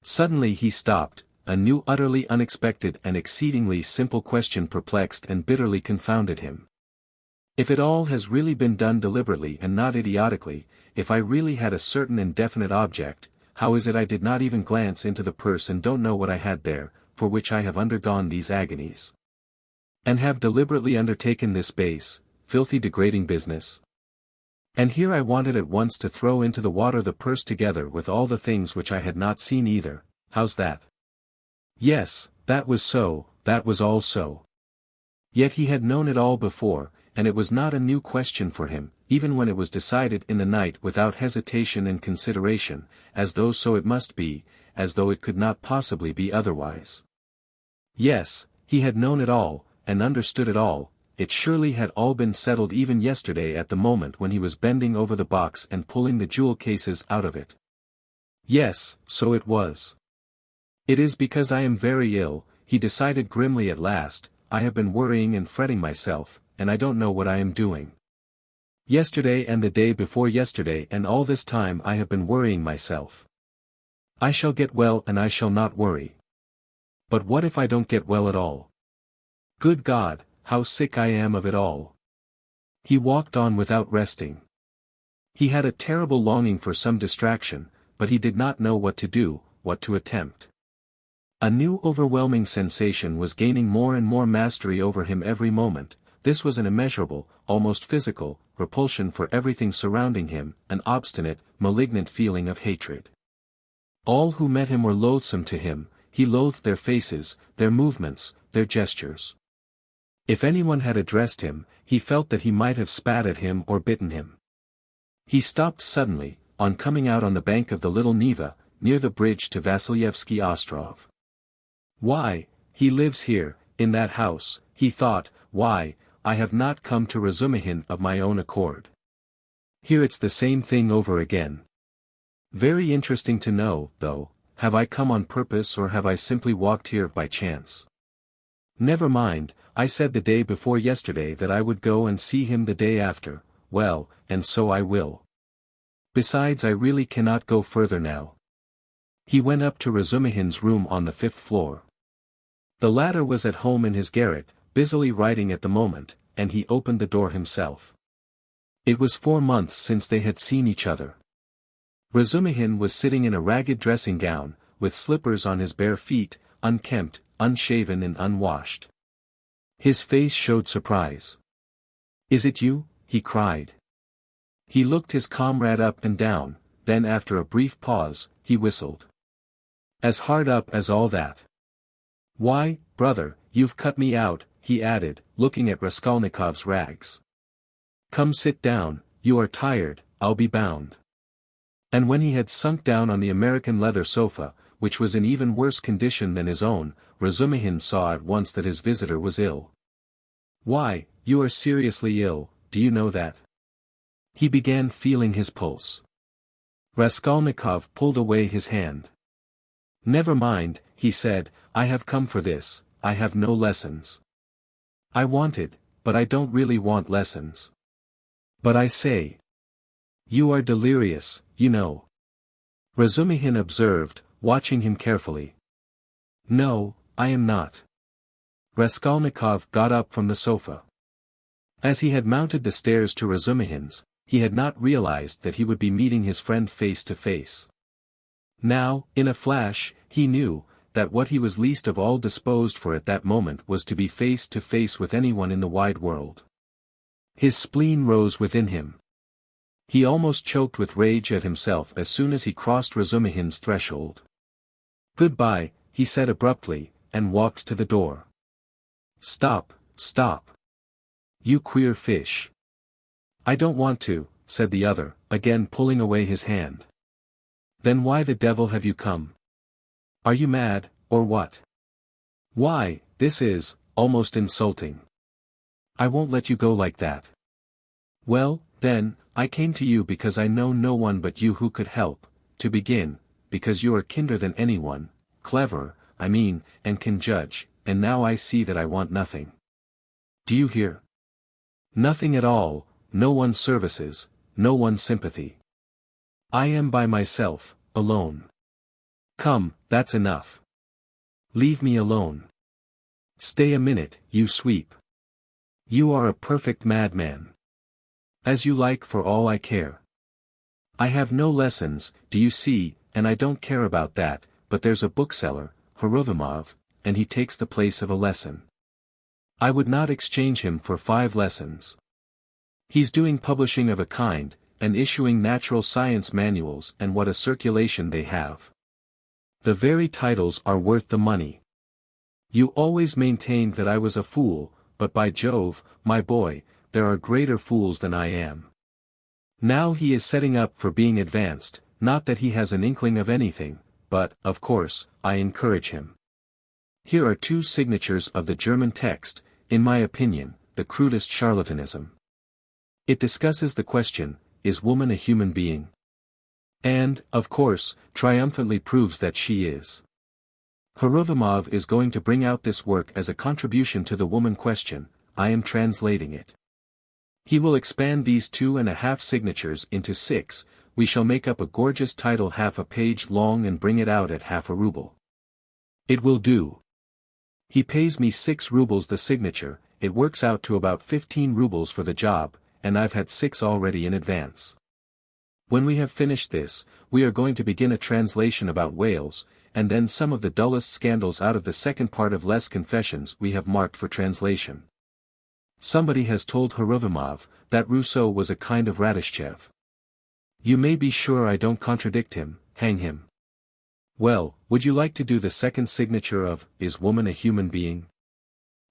Suddenly he stopped, a new utterly unexpected and exceedingly simple question perplexed and bitterly confounded him. If it all has really been done deliberately and not idiotically, if I really had a certain and definite object, how is it I did not even glance into the purse and don't know what I had there, for which I have undergone these agonies? And have deliberately undertaken this base, filthy degrading business? And here I wanted at once to throw into the water the purse together with all the things which I had not seen either. How's that? Yes, that was so, that was all so. Yet he had known it all before, and it was not a new question for him, even when it was decided in the night without hesitation and consideration, as though so it must be, as though it could not possibly be otherwise. Yes, he had known it all, and understood it all. It surely had all been settled even yesterday at the moment when he was bending over the box and pulling the jewel cases out of it. Yes, so it was. It is because I am very ill, he decided grimly at last. I have been worrying and fretting myself, and I don't know what I am doing. Yesterday and the day before yesterday and all this time I have been worrying myself. I shall get well and I shall not worry. But what if I don't get well at all? Good God, how sick I am of it all. He walked on without resting. He had a terrible longing for some distraction, but he did not know what to do, what to attempt. A new overwhelming sensation was gaining more and more mastery over him every moment. This was an immeasurable, almost physical, repulsion for everything surrounding him, an obstinate, malignant feeling of hatred. All who met him were loathsome to him, he loathed their faces, their movements, their gestures. If anyone had addressed him, he felt that he might have spat at him or bitten him. He stopped suddenly, on coming out on the bank of the little Neva, near the bridge to Vasilyevsky Ostrov. Why, he lives here, in that house, he thought, why, I have not come to Razumihin of my own accord. Here it's the same thing over again. Very interesting to know, though, have I come on purpose or have I simply walked here by chance? Never mind, I said the day before yesterday that I would go and see him the day after, well, and so I will. Besides I really cannot go further now. He went up to Razumihin's room on the 5th floor. The latter was at home in his garret, busily writing at the moment, and he opened the door himself. It was 4 months since they had seen each other. Razumihin was sitting in a ragged dressing gown, with slippers on his bare feet, unkempt, unshaven and unwashed. His face showed surprise. "Is it you?" he cried. He looked his comrade up and down, then after a brief pause, he whistled. "As hard up as all that?" Why, brother, you've cut me out, he added, looking at Raskolnikov's rags. Come sit down, you are tired, I'll be bound. And when he had sunk down on the American leather sofa, which was in even worse condition than his own, Razumihin saw at once that his visitor was ill. Why, you are seriously ill, do you know that? He began feeling his pulse. Raskolnikov pulled away his hand. Never mind, he said, I have come for this, I have no lessons. I wanted, but I don't really want lessons. But I say. You are delirious, you know. Razumihin observed, watching him carefully. No, I am not. Raskolnikov got up from the sofa. As he had mounted the stairs to Razumihin's, he had not realized that he would be meeting his friend face to face. Now, in a flash, he knew, that what he was least of all disposed for at that moment was to be face to face with anyone in the wide world. His spleen rose within him. He almost choked with rage at himself as soon as he crossed Razumihin's threshold. Goodbye, he said abruptly, and walked to the door. Stop, stop. You queer fish. I don't want to, said the other, again pulling away his hand. Then why the devil have you come? Are you mad, or what? Why, this is, almost insulting. I won't let you go like that. Well, then, I came to you because I know no one but you who could help, to begin, because you are kinder than anyone, clever, I mean, and can judge, and now I see that I want nothing. Do you hear? Nothing at all, no one's services, no one's sympathy. I am by myself, alone. Come, that's enough. Leave me alone. Stay a minute, you sweep. You are a perfect madman. As you like for all I care. I have no lessons, do you see, and I don't care about that, but there's a bookseller, Horovimov, and he takes the place of a lesson. I would not exchange him for 5 lessons. He's doing publishing of a kind, and issuing natural science manuals, and what a circulation they have. The very titles are worth the money. You always maintained that I was a fool, but by Jove, my boy, there are greater fools than I am. Now he is setting up for being advanced, not that he has an inkling of anything, but, of course, I encourage him. Here are 2 signatures of the German text, in my opinion, the crudest charlatanism. It discusses the question, is woman a human being? And, of course, triumphantly proves that she is. Horovimov is going to bring out this work as a contribution to the woman question, I am translating it. He will expand these 2.5 signatures into 6, we shall make up a gorgeous title half a page long and bring it out at half a ruble. It will do. He pays me 6 rubles the signature, it works out to about 15 rubles for the job, and I've had 6 already in advance. When we have finished this, we are going to begin a translation about Wales, and then some of the dullest scandals out of the second part of Les Confessions we have marked for translation. Somebody has told Horovimov, that Rousseau was a kind of Radishchev. You may be sure I don't contradict him, hang him. Well, would you like to do the second signature of, Is Woman a Human Being?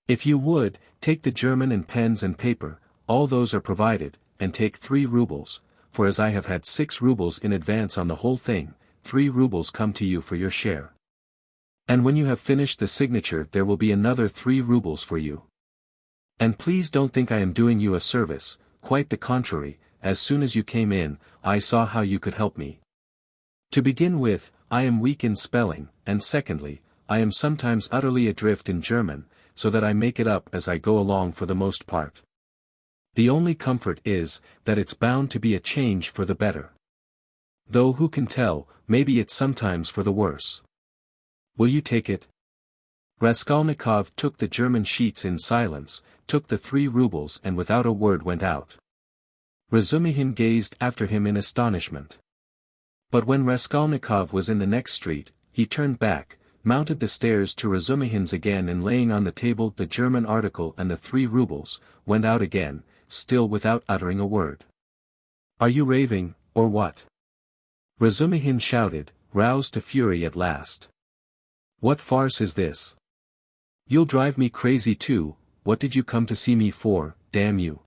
If you would, take the German and pens and paper, all those are provided, and take 3 rubles, for as I have had 6 rubles in advance on the whole thing, 3 rubles come to you for your share. And when you have finished the signature there will be another 3 rubles for you. And please don't think I am doing you a service, quite the contrary, as soon as you came in, I saw how you could help me. To begin with, I am weak in spelling, and secondly, I am sometimes utterly adrift in German, so that I make it up as I go along for the most part. The only comfort is, that it's bound to be a change for the better. Though who can tell, maybe it's sometimes for the worse. Will you take it? Raskolnikov took the German sheets in silence, took the 3 rubles and without a word went out. Razumihin gazed after him in astonishment. But when Raskolnikov was in the next street, he turned back, mounted the stairs to Razumihin's again and laying on the table the German article and the 3 rubles, went out again, still without uttering a word. Are you raving, or what? Razumihin shouted, roused to fury at last. What farce is this? You'll drive me crazy too. What did you come to see me for, damn you?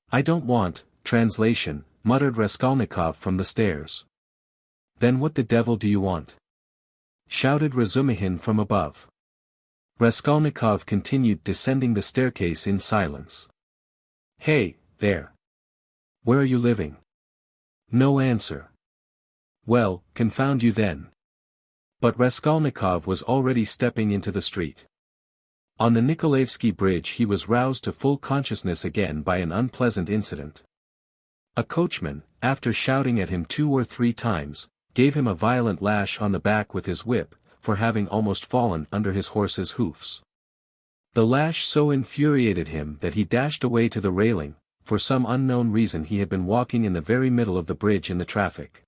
I don't want, translation, muttered Raskolnikov from the stairs. Then what the devil do you want? Shouted Razumihin from above. Raskolnikov continued descending the staircase in silence. Hey, there. Where are you living? No answer. Well, confound you then. But Raskolnikov was already stepping into the street. On the Nikolaevsky Bridge he was roused to full consciousness again by an unpleasant incident. A coachman, after shouting at him 2 or 3 times, gave him a violent lash on the back with his whip, for having almost fallen under his horse's hoofs. The lash so infuriated him that he dashed away to the railing. For some unknown reason he had been walking in the very middle of the bridge in the traffic.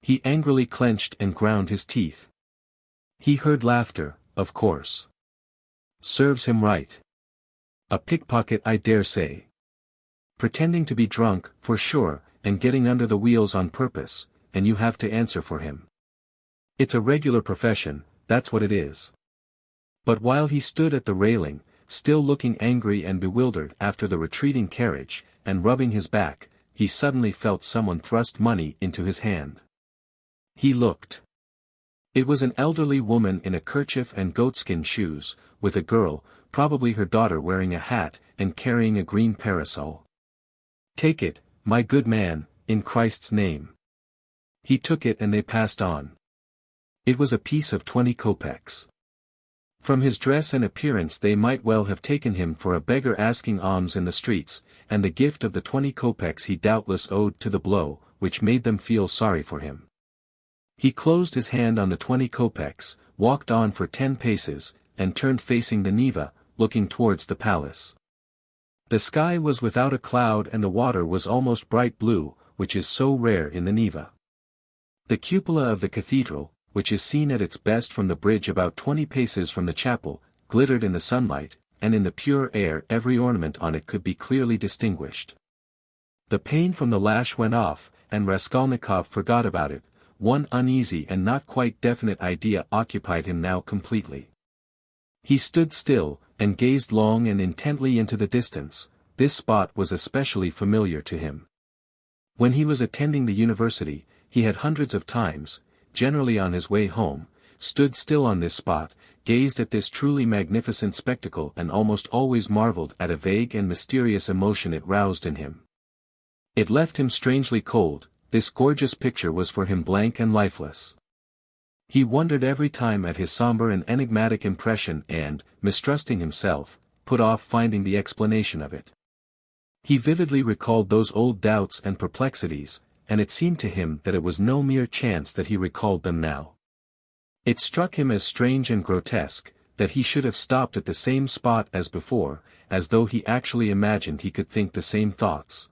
He angrily clenched and ground his teeth. He heard laughter, of course. Serves him right. A pickpocket, I dare say. Pretending to be drunk, for sure, and getting under the wheels on purpose, and you have to answer for him. It's a regular profession, that's what it is. But while he stood at the railing, still looking angry and bewildered after the retreating carriage, and rubbing his back, he suddenly felt someone thrust money into his hand. He looked. It was an elderly woman in a kerchief and goatskin shoes, with a girl, probably her daughter, wearing a hat, and carrying a green parasol. Take it, my good man, in Christ's name. He took it and they passed on. It was a piece of 20 kopecks. From his dress and appearance they might well have taken him for a beggar asking alms in the streets, and the gift of the 20 kopecks he doubtless owed to the blow, which made them feel sorry for him. He closed his hand on the 20 kopecks, walked on for 10 paces, and turned facing the Neva, looking towards the palace. The sky was without a cloud and the water was almost bright blue, which is so rare in the Neva. The cupola of the cathedral, which is seen at its best from the bridge about 20 paces from the chapel, glittered in the sunlight, and in the pure air every ornament on it could be clearly distinguished. The pain from the lash went off, and Raskolnikov forgot about it. One uneasy and not quite definite idea occupied him now completely. He stood still, and gazed long and intently into the distance. This spot was especially familiar to him. When he was attending the university, he had hundreds of times, generally on his way home, stood still on this spot, gazed at this truly magnificent spectacle and almost always marveled at a vague and mysterious emotion it roused in him. It left him strangely cold. This gorgeous picture was for him blank and lifeless. He wondered every time at his somber and enigmatic impression and, mistrusting himself, put off finding the explanation of it. He vividly recalled those old doubts and perplexities, and it seemed to him that it was no mere chance that he recalled them now. It struck him as strange and grotesque, that he should have stopped at the same spot as before, as though he actually imagined he could think the same thoughts.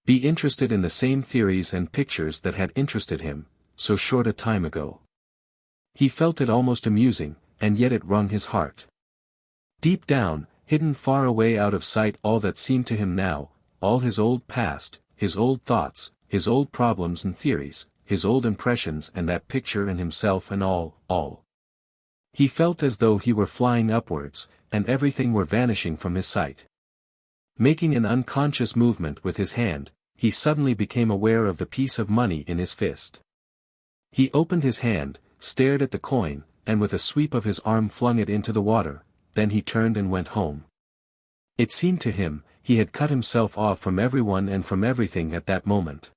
Be interested in the same theories and pictures that had interested him, so short a time ago. He felt it almost amusing, and yet it wrung his heart. Deep down, hidden far away out of sight, all that seemed to him now, all his old past, his old thoughts, his old problems and theories, his old impressions and that picture and himself and all. He felt as though he were flying upwards, and everything were vanishing from his sight. Making an unconscious movement with his hand, he suddenly became aware of the piece of money in his fist. He opened his hand, stared at the coin, and with a sweep of his arm flung it into the water, then he turned and went home. It seemed to him, he had cut himself off from everyone and from everything at that moment.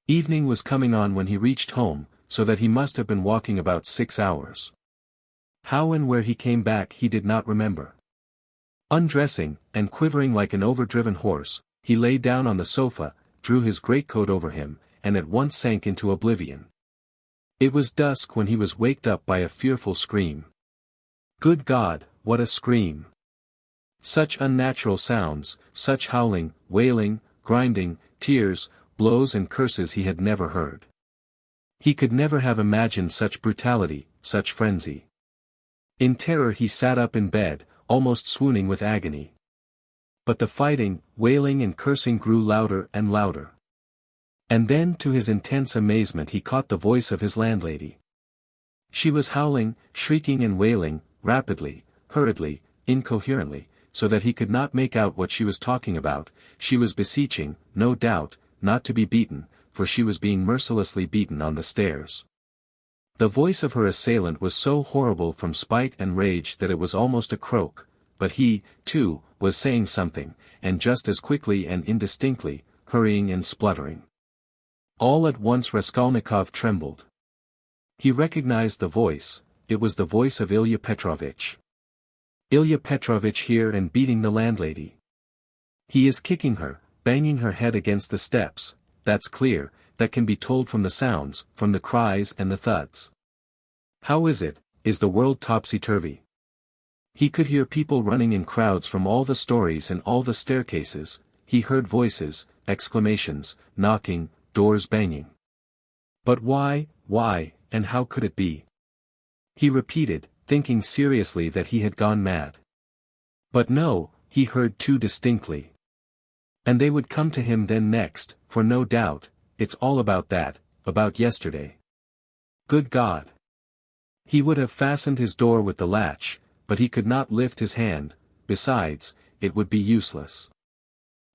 Evening was coming on when he reached home, so that he must have been walking about 6 hours. How and where he came back he did not remember. Undressing, and quivering like an overdriven horse, he lay down on the sofa, drew his greatcoat over him, and at once sank into oblivion. It was dusk when he was waked up by a fearful scream. Good God, what a scream! Such unnatural sounds, such howling, wailing, grinding, tears, blows and curses he had never heard. He could never have imagined such brutality, such frenzy. In terror he sat up in bed, almost swooning with agony. But the fighting, wailing and cursing grew louder and louder. And then to his intense amazement he caught the voice of his landlady. She was howling, shrieking and wailing, rapidly, hurriedly, incoherently, so that he could not make out what she was talking about. She was beseeching, no doubt, not to be beaten, for she was being mercilessly beaten on the stairs. The voice of her assailant was so horrible from spite and rage that it was almost a croak, but he, too, was saying something, and just as quickly and indistinctly, hurrying and spluttering. All at once Raskolnikov trembled. He recognized the voice. It was the voice of Ilya Petrovitch. Ilya Petrovitch here and beating the landlady. He is kicking her, banging her head against the steps, that's clear, that can be told from the sounds, from the cries and the thuds. How is it, is the world topsy-turvy? He could hear people running in crowds from all the stories and all the staircases, he heard voices, exclamations, knocking, doors banging. But why, and how could it be? He repeated, thinking seriously that he had gone mad. But no, he heard too distinctly. And they would come to him then next, for no doubt, it's all about that, about yesterday. Good God! He would have fastened his door with the latch, but he could not lift his hand, besides, it would be useless.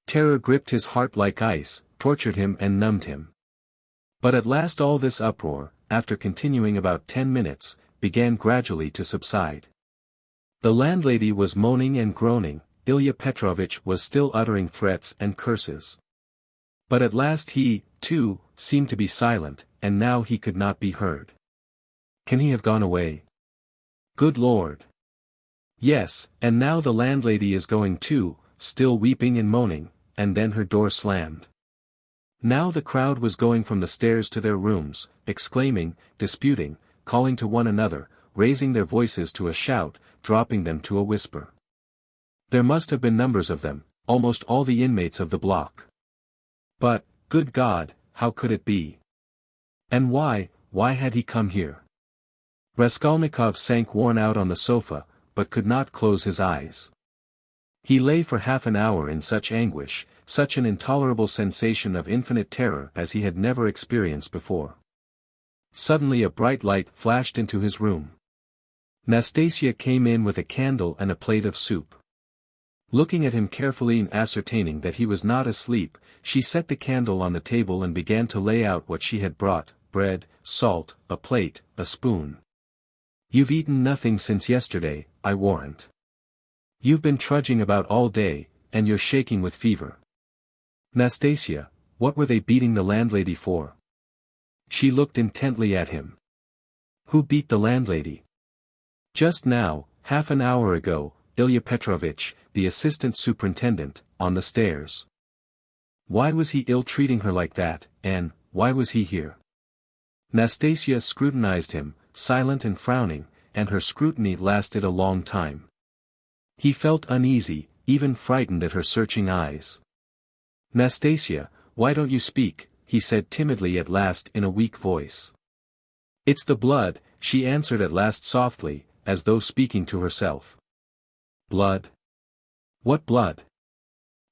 Terror gripped his heart like ice, tortured him and numbed him. But at last all this uproar, after continuing about 10 minutes, began gradually to subside. The landlady was moaning and groaning, Ilya Petrovitch was still uttering threats and curses. But at last he, too, seemed to be silent, and now he could not be heard. Can he have gone away? Good Lord! Yes, and now the landlady is going too, still weeping and moaning, and then her door slammed. Now the crowd was going from the stairs to their rooms, exclaiming, disputing, calling to one another, raising their voices to a shout, dropping them to a whisper. There must have been numbers of them, almost all the inmates of the block. But, good God, how could it be? And why had he come here? Raskolnikov sank worn out on the sofa, but could not close his eyes. He lay for half an hour in such anguish, such an intolerable sensation of infinite terror as he had never experienced before. Suddenly a bright light flashed into his room. Nastasia came in with a candle and a plate of soup. Looking at him carefully and ascertaining that he was not asleep, she set the candle on the table and began to lay out what she had brought: bread, salt, a plate, a spoon. You've eaten nothing since yesterday, I warrant. You've been trudging about all day, and you're shaking with fever. Nastasia, what were they beating the landlady for? She looked intently at him. Who beat the landlady? Just now, half an hour ago, Ilya Petrovitch, the assistant superintendent, on the stairs. Why was he ill-treating her like that, and why was he here? Nastasia scrutinized him, silent and frowning, and her scrutiny lasted a long time. He felt uneasy, even frightened at her searching eyes. Nastasia, why don't you speak? He said timidly at last in a weak voice. It's the blood, she answered at last softly, as though speaking to herself. Blood? What blood?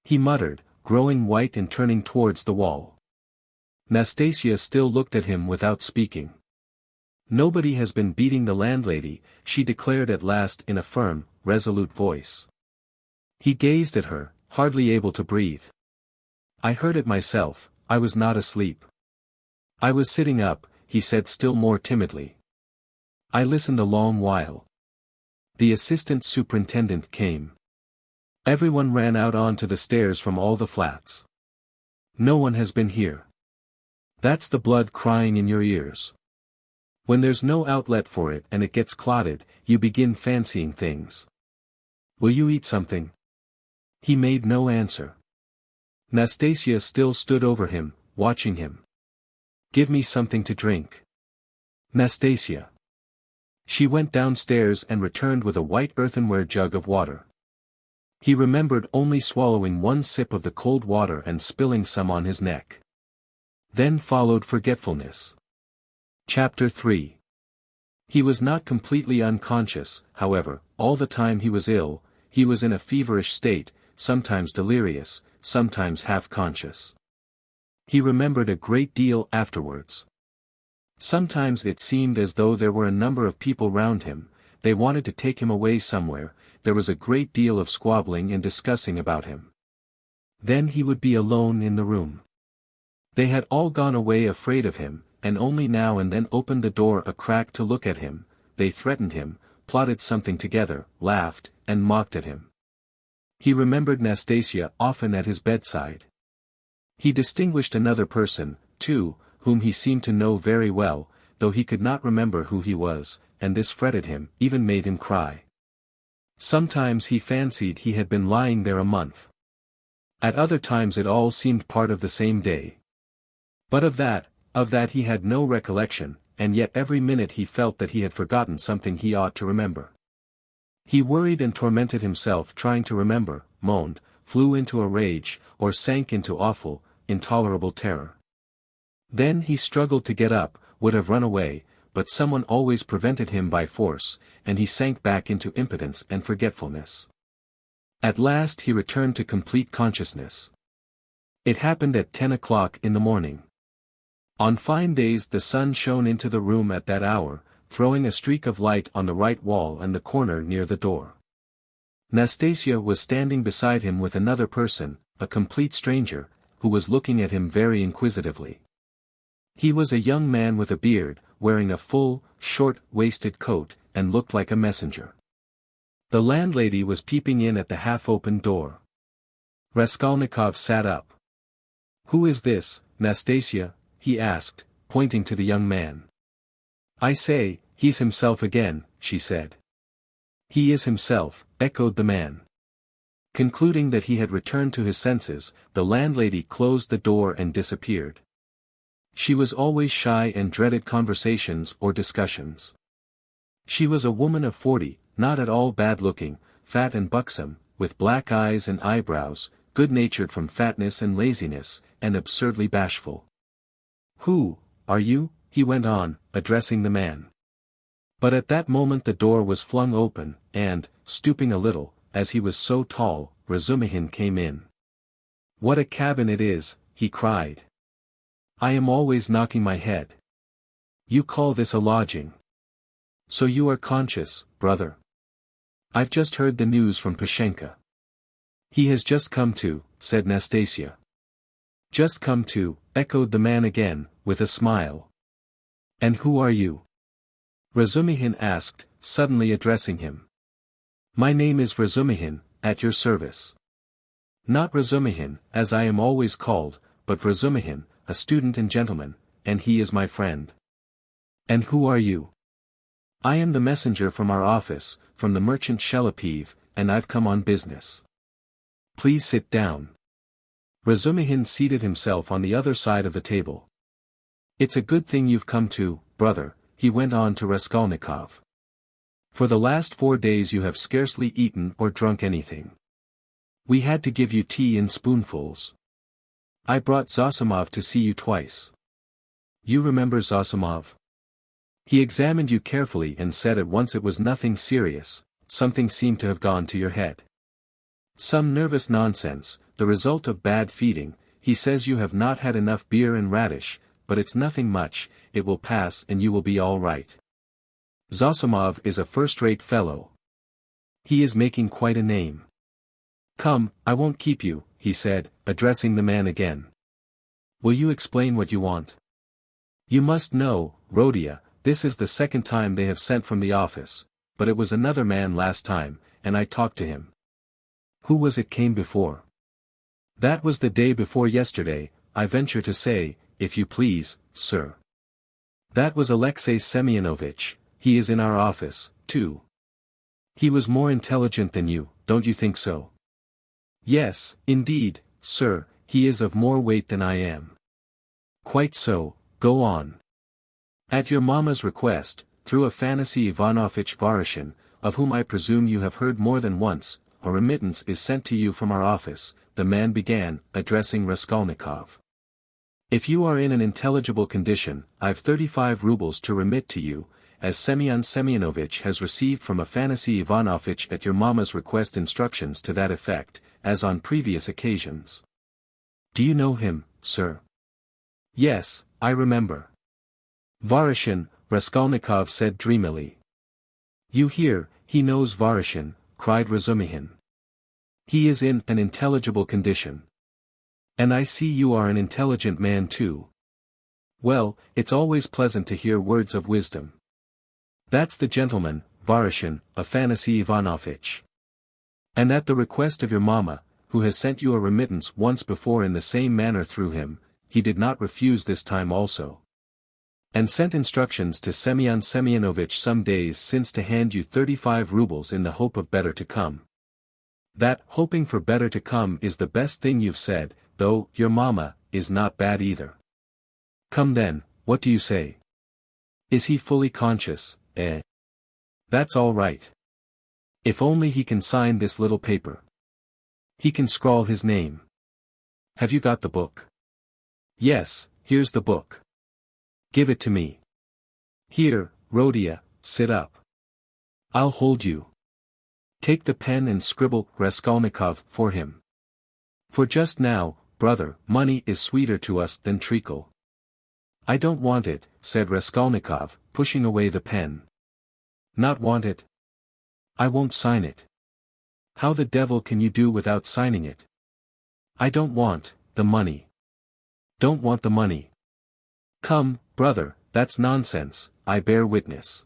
He muttered, growing white and turning towards the wall. Nastasia still looked at him without speaking. Nobody has been beating the landlady, she declared at last in a firm, resolute voice. He gazed at her, hardly able to breathe. I heard it myself, I was not asleep. I was sitting up, he said still more timidly. I listened a long while. The assistant superintendent came. Everyone ran out onto the stairs from all the flats. No one has been here. That's the blood crying in your ears. When there's no outlet for it and it gets clotted, you begin fancying things. Will you eat something? He made no answer. Nastasia still stood over him, watching him. Give me something to drink. Nastasia. She went downstairs and returned with a white earthenware jug of water. He remembered only swallowing one sip of the cold water and spilling some on his neck. Then followed forgetfulness. Chapter 3. He was not completely unconscious, however, all the time he was ill. He was in a feverish state, sometimes delirious, sometimes half-conscious. He remembered a great deal afterwards. Sometimes it seemed as though there were a number of people round him, they wanted to take him away somewhere, there was a great deal of squabbling and discussing about him. Then he would be alone in the room. They had all gone away afraid of him, and only now and then opened the door a crack to look at him. They threatened him, plotted something together, laughed, and mocked at him. He remembered Nastasia often at his bedside. He distinguished another person, too, whom he seemed to know very well, though he could not remember who he was, and this fretted him, even made him cry. Sometimes he fancied he had been lying there a month. At other times it all seemed part of the same day. But of that he had no recollection, and yet every minute he felt that he had forgotten something he ought to remember. He worried and tormented himself trying to remember, moaned, flew into a rage, or sank into awful, intolerable terror. Then he struggled to get up, would have run away, but someone always prevented him by force, and he sank back into impotence and forgetfulness. At last he returned to complete consciousness. It happened at 10 o'clock in the morning. On fine days the sun shone into the room at that hour, throwing a streak of light on the right wall and the corner near the door. Nastasia was standing beside him with another person, a complete stranger, who was looking at him very inquisitively. He was a young man with a beard, wearing a full, short-waisted coat, and looked like a messenger. The landlady was peeping in at the half-opened door. Raskolnikov sat up. "Who is this, Nastasia?" he asked, pointing to the young man. "I say, he's himself again," she said. "He is himself," echoed the man. Concluding that he had returned to his senses, the landlady closed the door and disappeared. She was always shy and dreaded conversations or discussions. She was a woman of 40, not at all bad-looking, fat and buxom, with black eyes and eyebrows, good-natured from fatness and laziness, and absurdly bashful. "Who are you?" he went on, addressing the man. But at that moment the door was flung open, and, stooping a little, as he was so tall, Razumihin came in. "What a cabin it is," he cried. "I am always knocking my head. You call this a lodging? So you are conscious, brother? I've just heard the news from Pashenka." "He has just come to," said Nastasia. "Just come to," echoed the man again, with a smile. "And who are you?" Razumihin asked, suddenly addressing him. "My name is Razumihin, at your service." "Not Razumihin, as I am always called, but Razumihin, a student and gentleman, and he is my friend." "And who are you?" "I am the messenger from our office, from the merchant Shelepiv, and I've come on business." "Please sit down." Razumihin seated himself on the other side of the table. "It's a good thing you've come to, brother," he went on to Raskolnikov. "For the last 4 days you have scarcely eaten or drunk anything. We had to give you tea in spoonfuls. I brought Zosimov to see you twice. You remember Zosimov? He examined you carefully and said at once it was nothing serious, something seemed to have gone to your head. Some nervous nonsense, the result of bad feeding. He says you have not had enough beer and radish, but it's nothing much, it will pass and you will be all right. Zosimov is a first-rate fellow. He is making quite a name. Come, I won't keep you," he said, addressing the man again. "Will you explain what you want? You must know, Rodia, this is the second time they have sent from the office, but it was another man last time, and I talked to him." "Who was it came before?" "That was the day before yesterday, I venture to say, if you please, sir. That was Alexei Semyonovitch, he is in our office, too. He was more intelligent than you, don't you think so?" "Yes, indeed, sir, he is of more weight than I am." "Quite so, go on." "At your mamma's request, through Afanasy Ivanovitch Varashin, of whom I presume you have heard more than once, a remittance is sent to you from our office," the man began, addressing Raskolnikov. "If you are in an intelligible condition, I've 35 rubles to remit to you, as Semyon Semyonovitch has received from Afanasy Ivanovitch at your mamma's request instructions to that effect, as on previous occasions." "Do you know him, sir?" "Yes, I remember." "Varashin," Raskolnikov said dreamily. "You hear, he knows Varashin, cried Razumihin. He is in an intelligible condition. And I see you are an intelligent man too. Well, it's always pleasant to hear words of wisdom. That's the gentleman, Varushin, Afanasy Ivanovitch. And at the request of your mamma, who has sent you a remittance once before in the same manner through him, he did not refuse this time also. And sent instructions to Semyon Semyonovitch some days since to hand you 35 rubles in the hope of better to come. That hoping for better to come is the best thing you've said, though your mamma is not bad either. Come then, what do you say? Is he fully conscious, eh? That's all right. If only he can sign this little paper. He can scrawl his name. Have you got the book? Yes, here's the book. Give it to me. Here, Rodia, sit up. I'll hold you. Take the pen and scribble Raskolnikov for him. For just now, brother, money is sweeter to us than treacle. I don't want it, said Raskolnikov, pushing away the pen. Not want it? I won't sign it. How the devil can you do without signing it? I don't want the money. Don't want the money. Come, brother, that's nonsense, I bear witness.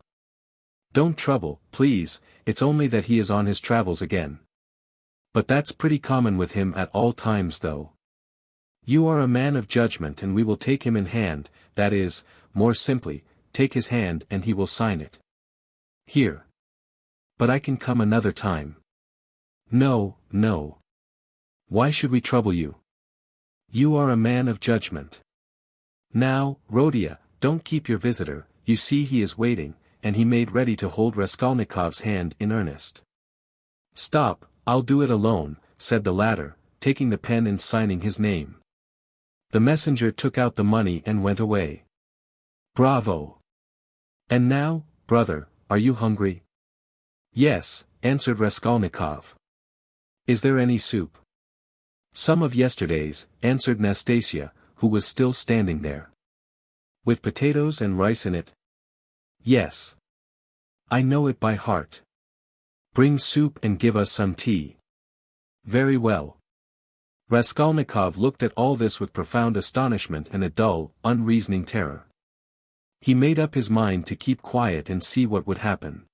Don't trouble, please, it's only that he is on his travels again. But that's pretty common with him at all times though. You are a man of judgment and we will take him in hand, that is, more simply, take his hand and he will sign it. Here. But I can come another time. No, no. Why should we trouble you? You are a man of judgment. Now, Rodia, don't keep your visitor, you see he is waiting, and he made ready to hold Raskolnikov's hand in earnest. Stop, I'll do it alone, said the latter, taking the pen and signing his name. The messenger took out the money and went away. Bravo! And now, brother, are you hungry? Yes, answered Raskolnikov. Is there any soup? Some of yesterday's, answered Nastasia, who was still standing there. With potatoes and rice in it? Yes. I know it by heart. Bring soup and give us some tea. Very well. Raskolnikov looked at all this with profound astonishment and a dull, unreasoning terror. He made up his mind to keep quiet and see what would happen.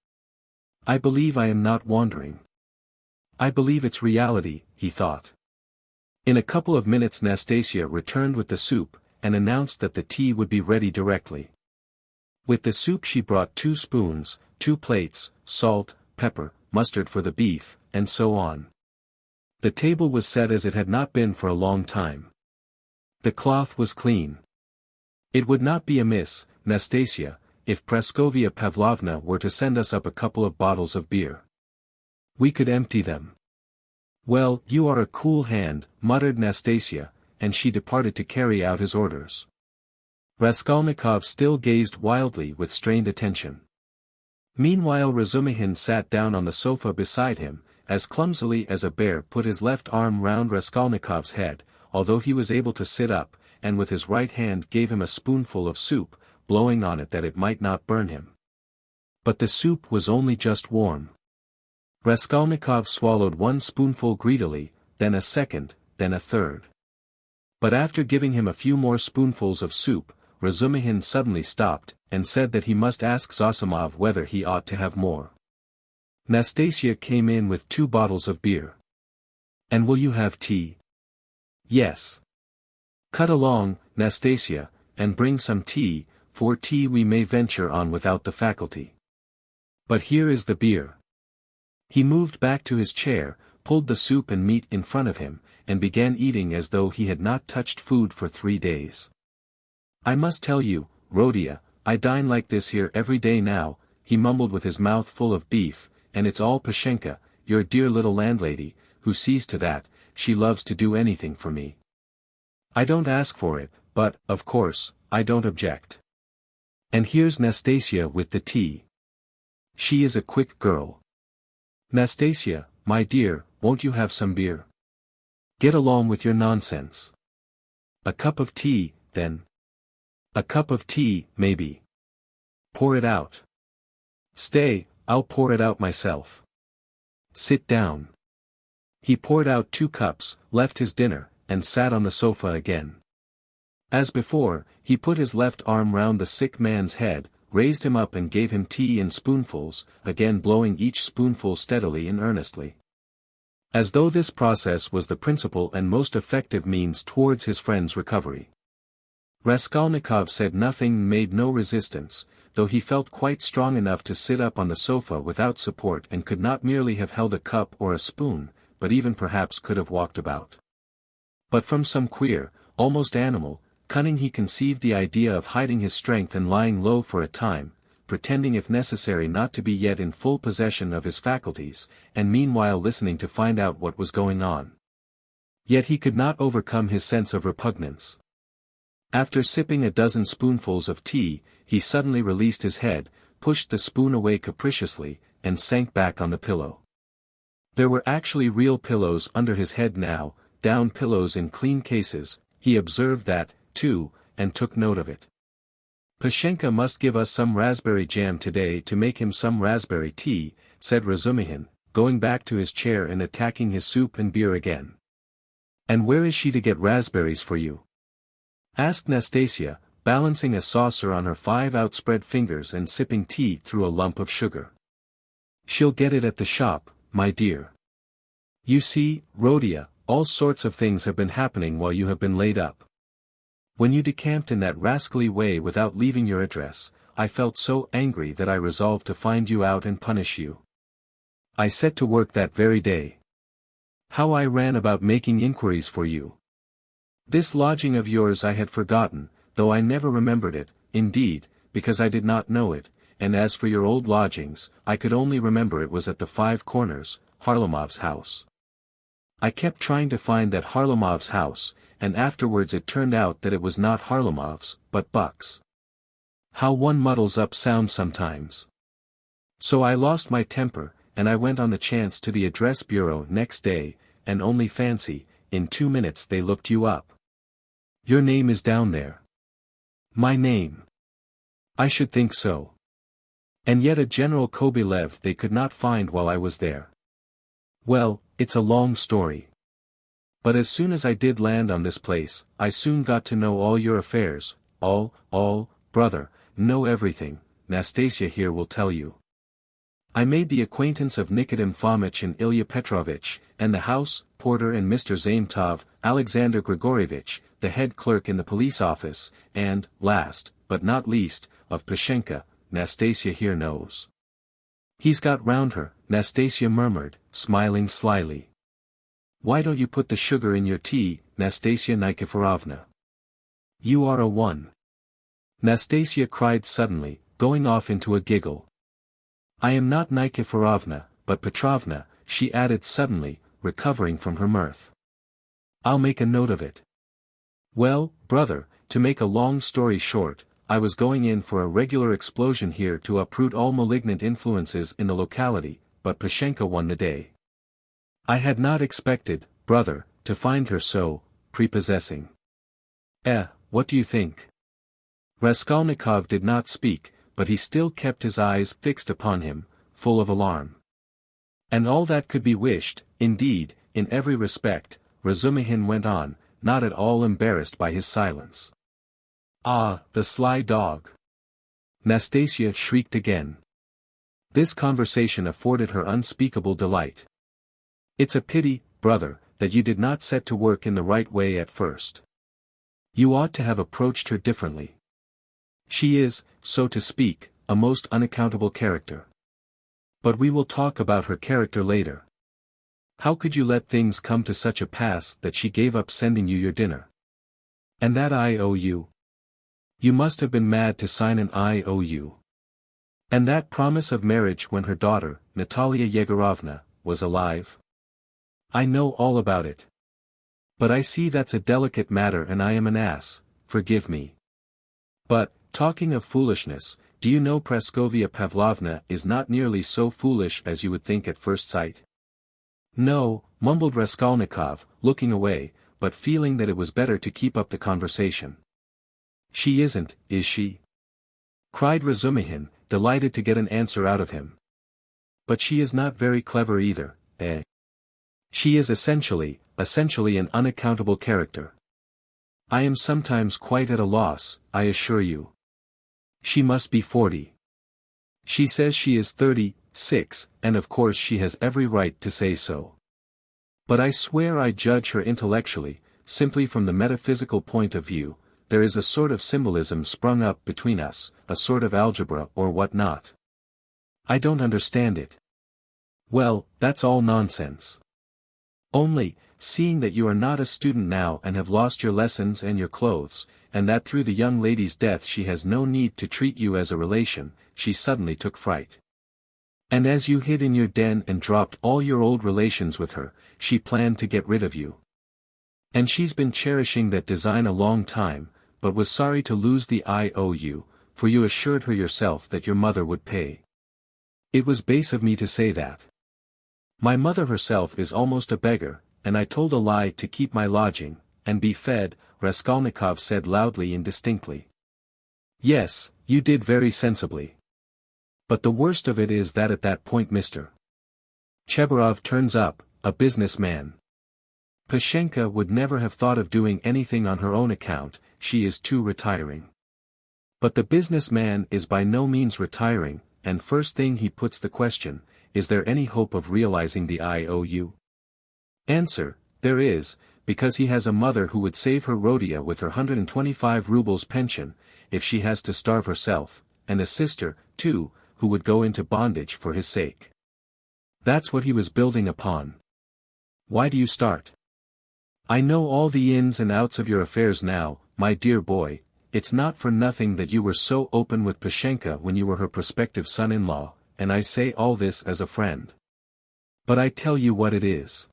I believe I am not wandering. I believe it's reality, he thought. In a couple of minutes Nastasia returned with the soup, and announced that the tea would be ready directly. With the soup she brought 2 spoons, 2 plates, salt, pepper, mustard for the beef, and so on. The table was set as it had not been for a long time. The cloth was clean. It would not be amiss, Nastasia, if Praskovia Pavlovna were to send us up a couple of bottles of beer. We could empty them. Well, you are a cool hand, muttered Nastasia, and she departed to carry out his orders. Raskolnikov still gazed wildly with strained attention. Meanwhile Razumihin sat down on the sofa beside him, as clumsily as a bear put his left arm round Raskolnikov's head, although he was able to sit up, and with his right hand gave him a spoonful of soup, blowing on it that it might not burn him. But the soup was only just warm. Raskolnikov swallowed 1 spoonful greedily, then a second, then a third. But after giving him a few more spoonfuls of soup, Razumihin suddenly stopped, and said that he must ask Zosimov whether he ought to have more. Nastasia came in with 2 bottles of beer. And will you have tea? Yes. Cut along, Nastasia, and bring some tea, for tea we may venture on without the faculty. But here is the beer. He moved back to his chair, pulled the soup and meat in front of him, and began eating as though he had not touched food for 3 days. I must tell you, Rodia, I dine like this here every day now, he mumbled with his mouth full of beef, and it's all Pashenka, your dear little landlady, who sees to that, she loves to do anything for me. I don't ask for it, but, of course, I don't object. And here's Nastasia with the tea. She is a quick girl. Nastasia, my dear, won't you have some beer? Get along with your nonsense. A cup of tea, then. A cup of tea, maybe. Pour it out. Stay, I'll pour it out myself. Sit down. He poured out 2 cups, left his dinner, and sat on the sofa again. As before, he put his left arm round the sick man's head, raised him up and gave him tea in spoonfuls, again blowing each spoonful steadily and earnestly. As though this process was the principal and most effective means towards his friend's recovery. Raskolnikov said nothing and made no resistance, though he felt quite strong enough to sit up on the sofa without support and could not merely have held a cup or a spoon, but even perhaps could have walked about. But from some queer, almost animal, cunning he conceived the idea of hiding his strength and lying low for a time, pretending if necessary not to be yet in full possession of his faculties, and meanwhile listening to find out what was going on. Yet he could not overcome his sense of repugnance. After sipping a dozen spoonfuls of tea, he suddenly released his head, pushed the spoon away capriciously, and sank back on the pillow. There were actually real pillows under his head now, down pillows in clean cases. He observed that, too, and took note of it. "Pashenka must give us some raspberry jam today to make him some raspberry tea," said Razumihin, going back to his chair and attacking his soup and beer again. "And where is she to get raspberries for you?" asked Nastasia, balancing a saucer on her 5 outspread fingers and sipping tea through a lump of sugar. "She'll get it at the shop, my dear. You see, Rhodia, all sorts of things have been happening while you have been laid up. When you decamped in that rascally way without leaving your address, I felt so angry that I resolved to find you out and punish you. I set to work that very day. How I ran about making inquiries for you. This lodging of yours I had forgotten, though I never remembered it, indeed, because I did not know it, and as for your old lodgings, I could only remember it was at the 5 Corners, Harlamov's house. I kept trying to find that Harlamov's house, and afterwards it turned out that it was not Harlamov's, but Buck's. How one muddles up sounds sometimes. So I lost my temper, and I went on the chance to the address bureau next day, and only fancy, in 2 minutes they looked you up. Your name is down there." "My name? I should think so. And yet a General Kobylev they could not find while I was there. Well, it's a long story. But as soon as I did land on this place, I soon got to know all your affairs, all, brother, know everything, Nastasia here will tell you. I made the acquaintance of Nikidim Fomitch and Ilya Petrovitch, and the house, porter and Mr. Zaimtov, Alexander Grigoryevich, the head clerk in the police office, and, last, but not least, of Pashenka, Nastasia here knows." "He's got round her," Nastasia murmured, smiling slyly. "Why don't you put the sugar in your tea, Nastasia Nikiforovna? You are a one." Nastasia cried suddenly, going off into a giggle. "I am not Nikiforovna, but Petrovna," she added suddenly, recovering from her mirth. "I'll make a note of it. Well, brother, to make a long story short, I was going in for a regular explosion here to uproot all malignant influences in the locality, but Pashenka won the day. I had not expected, brother, to find her so prepossessing. What do you think?" Raskolnikov did not speak, but he still kept his eyes fixed upon him, full of alarm. "And all that could be wished, indeed, in every respect," Razumihin went on, not at all embarrassed by his silence. "Ah, the sly dog!" Nastasia shrieked again. This conversation afforded her unspeakable delight. "It's a pity, brother, that you did not set to work in the right way at first. You ought to have approached her differently. She is, so to speak, a most unaccountable character. But we will talk about her character later. How could you let things come to such a pass that she gave up sending you your dinner? And that IOU? You must have been mad to sign an IOU. And that promise of marriage when her daughter, Natalia Yegorovna, was alive? I know all about it. But I see that's a delicate matter and I am an ass, forgive me. But, talking of foolishness, do you know Praskovia Pavlovna is not nearly so foolish as you would think at first sight?" "No," mumbled Raskolnikov, looking away, but feeling that it was better to keep up the conversation. "She isn't, is she?" cried Razumihin, delighted to get an answer out of him. "But she is not very clever either, eh? She is essentially an unaccountable character. I am sometimes quite at a loss, I assure you. She must be 40. She says she is 36, and of course she has every right to say so. But I swear I judge her intellectually, simply from the metaphysical point of view. There is a sort of symbolism sprung up between us, a sort of algebra or what not. I don't understand it. Well, that's all nonsense. Only, seeing that you are not a student now and have lost your lessons and your clothes, and that through the young lady's death she has no need to treat you as a relation, she suddenly took fright. And as you hid in your den and dropped all your old relations with her, she planned to get rid of you. And she's been cherishing that design a long time, but was sorry to lose the IOU, for you assured her yourself that your mother would pay. It was base of me to say that. My mother herself is almost a beggar, and I told a lie to keep my lodging, and be fed, Raskolnikov said loudly and distinctly. Yes, you did very sensibly. But the worst of it is that at that point Mr. Chebarov turns up, a businessman. Pashenka would never have thought of doing anything on her own account, she is too retiring. But the businessman is by no means retiring, and first thing he puts the question, is there any hope of realizing the IOU? Answer, there is, because he has a mother who would save her Rodia with her 125 rubles pension, if she has to starve herself, and a sister, too, who would go into bondage for his sake. That's what he was building upon. Why do you start? I know all the ins and outs of your affairs now, my dear boy. It's not for nothing that you were so open with Pashenka when you were her prospective son-in-law, and I say all this as a friend. But I tell you what it is.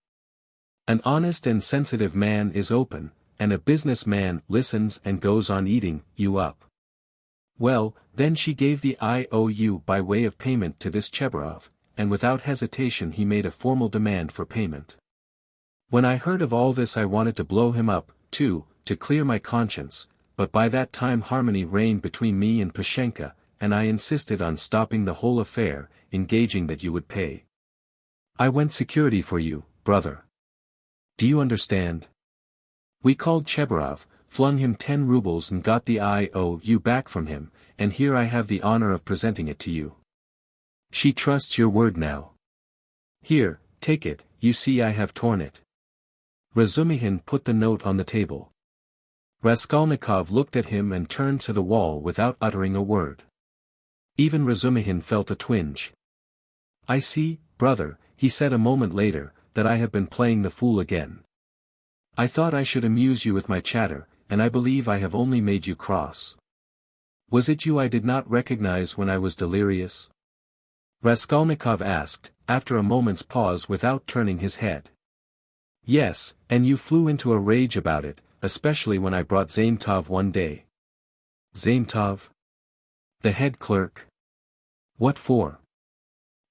An honest and sensitive man is open, and a businessman listens and goes on eating you up. Well, then she gave the IOU by way of payment to this Chebarov, and without hesitation he made a formal demand for payment. When I heard of all this I wanted to blow him up, too, to clear my conscience, but by that time harmony reigned between me and Pashenka, and I insisted on stopping the whole affair, engaging that you would pay. I went security for you, brother. Do you understand? We called Chebarov, flung him 10 rubles and got the IOU back from him, and here I have the honor of presenting it to you. She trusts your word now. Here, take it, you see I have torn it. Razumihin put the note on the table. Raskolnikov looked at him and turned to the wall without uttering a word. Even Razumihin felt a twinge. I see, brother, he said a moment later, that I have been playing the fool again. I thought I should amuse you with my chatter, and I believe I have only made you cross. Was it you I did not recognize when I was delirious? Raskolnikov asked, after a moment's pause without turning his head. Yes, and you flew into a rage about it, especially when I brought Zaintov one day. Zaintov? The head clerk? What for?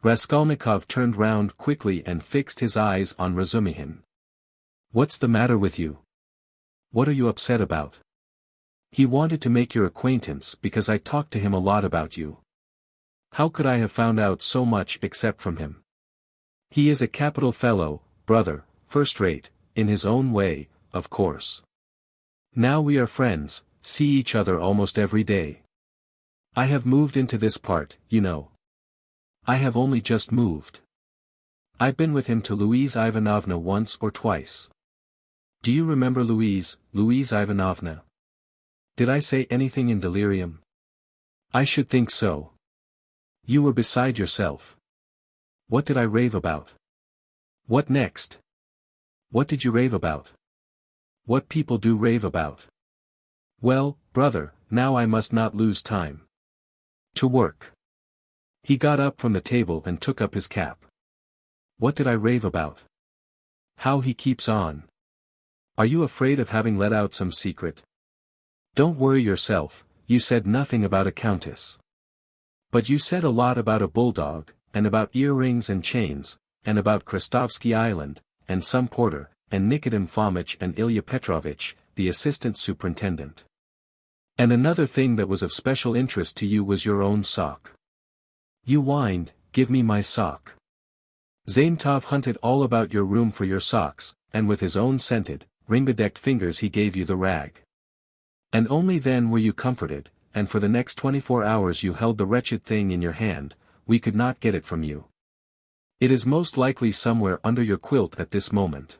Raskolnikov turned round quickly and fixed his eyes on Razumihin. What's the matter with you? What are you upset about? He wanted to make your acquaintance because I talked to him a lot about you. How could I have found out so much except from him? He is a capital fellow, brother, first rate, in his own way, of course. Now we are friends, see each other almost every day. I have moved into this part, you know. I have only just moved. I've been with him to Louise Ivanovna once or twice. Do you remember Louise Ivanovna? Did I say anything in delirium? I should think so. You were beside yourself. What did I rave about? What next? What did you rave about? What people do rave about. Well, brother, now I must not lose time. To work. He got up from the table and took up his cap. What did I rave about? How he keeps on. Are you afraid of having let out some secret? Don't worry yourself, you said nothing about a countess. But you said a lot about a bulldog, and about earrings and chains, and about Krestovsky Island, and some porter, and Nikitim Fomitch and Ilya Petrovitch, the assistant superintendent. And another thing that was of special interest to you was your own sock. You whined, give me my sock. Zametov hunted all about your room for your socks, and with his own scented, ring-bedecked fingers he gave you the rag. And only then were you comforted, and for the next 24 hours you held the wretched thing in your hand. We could not get it from you. It is most likely somewhere under your quilt at this moment.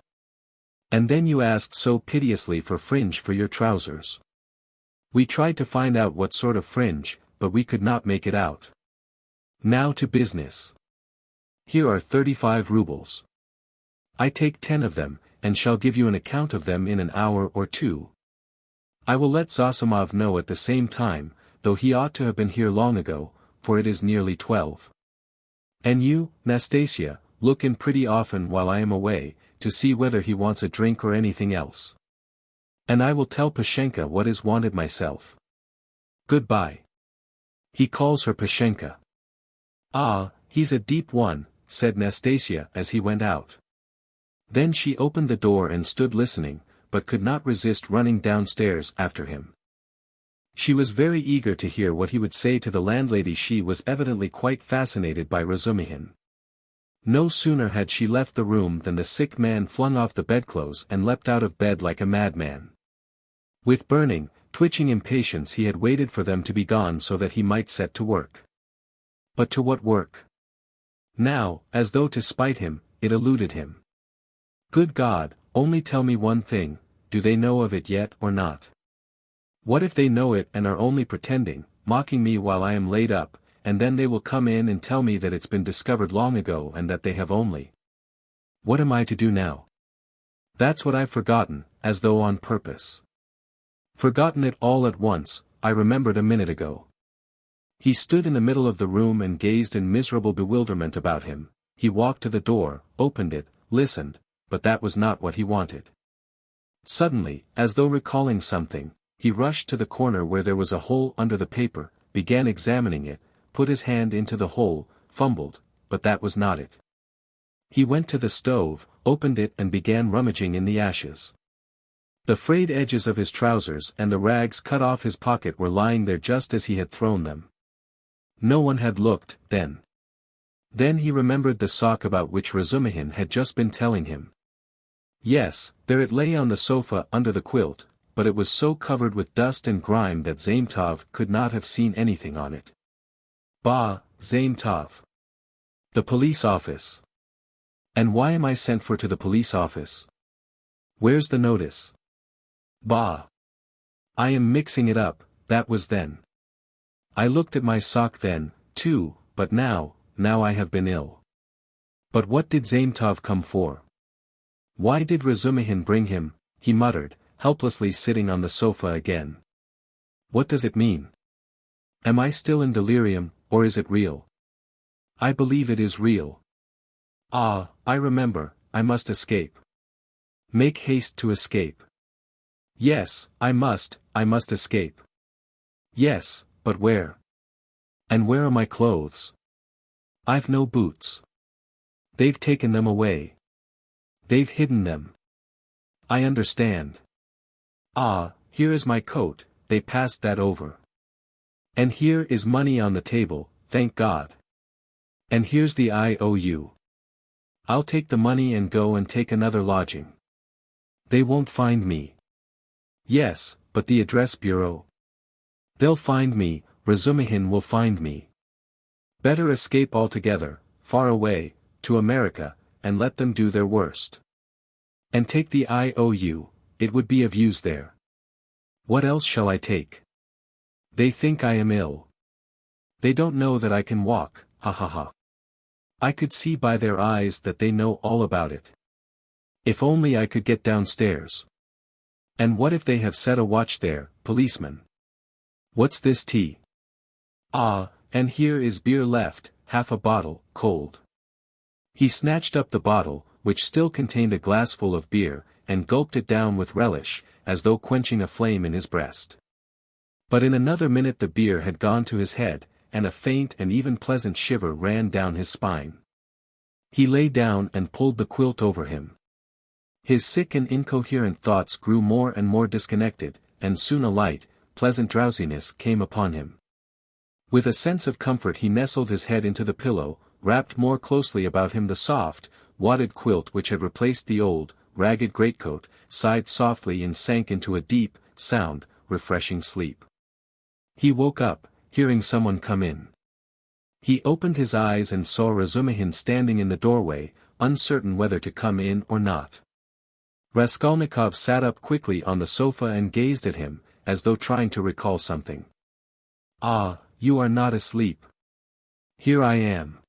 And then you asked so piteously for fringe for your trousers. We tried to find out what sort of fringe, but we could not make it out. Now to business. Here are 35 rubles. I take 10 of them, and shall give you an account of them in an hour or two. I will let Zosimov know at the same time, though he ought to have been here long ago, for it is nearly 12. And you, Nastasia, look in pretty often while I am away, to see whether he wants a drink or anything else. And I will tell Pashenka what is wanted myself. Goodbye. He calls her Pashenka. Ah, he's a deep one, said Nastasia as he went out. Then she opened the door and stood listening, but could not resist running downstairs after him. She was very eager to hear what he would say to the landlady. She was evidently quite fascinated by Razumihin. No sooner had she left the room than the sick man flung off the bedclothes and leapt out of bed like a madman. With burning, twitching impatience he had waited for them to be gone so that he might set to work. But to what work? Now, as though to spite him, it eluded him. Good God, only tell me one thing, do they know of it yet or not? What if they know it and are only pretending, mocking me while I am laid up, and then they will come in and tell me that it's been discovered long ago and that they have only. What am I to do now? That's what I've forgotten, as though on purpose. Forgotten it all at once, I remembered a minute ago. He stood in the middle of the room and gazed in miserable bewilderment about him. He walked to the door, opened it, listened, but that was not what he wanted. Suddenly, as though recalling something, he rushed to the corner where there was a hole under the paper, began examining it, put his hand into the hole, fumbled, but that was not it. He went to the stove, opened it and began rummaging in the ashes. The frayed edges of his trousers and the rags cut off his pocket were lying there just as he had thrown them. No one had looked, then. Then he remembered the sock about which Razumihin had just been telling him. Yes, there it lay on the sofa under the quilt, but it was so covered with dust and grime that Zametov could not have seen anything on it. Bah, Zametov. The police office. And why am I sent for to the police office? Where's the notice? Bah. I am mixing it up, that was then. I looked at my sock then, too, but now I have been ill. But what did Zametov come for? Why did Razumihin bring him? He muttered, helplessly sitting on the sofa again. What does it mean? Am I still in delirium, or is it real? I believe it is real. Ah, I remember, I must escape. Make haste to escape. Yes, I must escape. Yes, but where? And where are my clothes? I've no boots. They've taken them away. They've hidden them. I understand. Ah, here is my coat, they passed that over. And here is money on the table, thank God. And here's the IOU. I'll take the money and go and take another lodging. They won't find me. Yes, but the address bureau. They'll find me, Razumihin will find me. Better escape altogether, far away, to America, and let them do their worst. And take the IOU, it would be of use there. What else shall I take? They think I am ill. They don't know that I can walk, ha ha ha. I could see by their eyes that they know all about it. If only I could get downstairs. And what if they have set a watch there, policeman? What's this tea? Ah, and here is beer left, half a bottle, cold. He snatched up the bottle, which still contained a glassful of beer, and gulped it down with relish, as though quenching a flame in his breast. But in another minute the beer had gone to his head, and a faint and even pleasant shiver ran down his spine. He lay down and pulled the quilt over him. His sick and incoherent thoughts grew more and more disconnected, and soon a light, pleasant drowsiness came upon him. With a sense of comfort he nestled his head into the pillow, wrapped more closely about him the soft, wadded quilt which had replaced the old, ragged greatcoat, sighed softly and sank into a deep, sound, refreshing sleep. He woke up, hearing someone come in. He opened his eyes and saw Razumihin standing in the doorway, uncertain whether to come in or not. Raskolnikov sat up quickly on the sofa and gazed at him, as though trying to recall something. "Ah, you are not asleep. Here I am.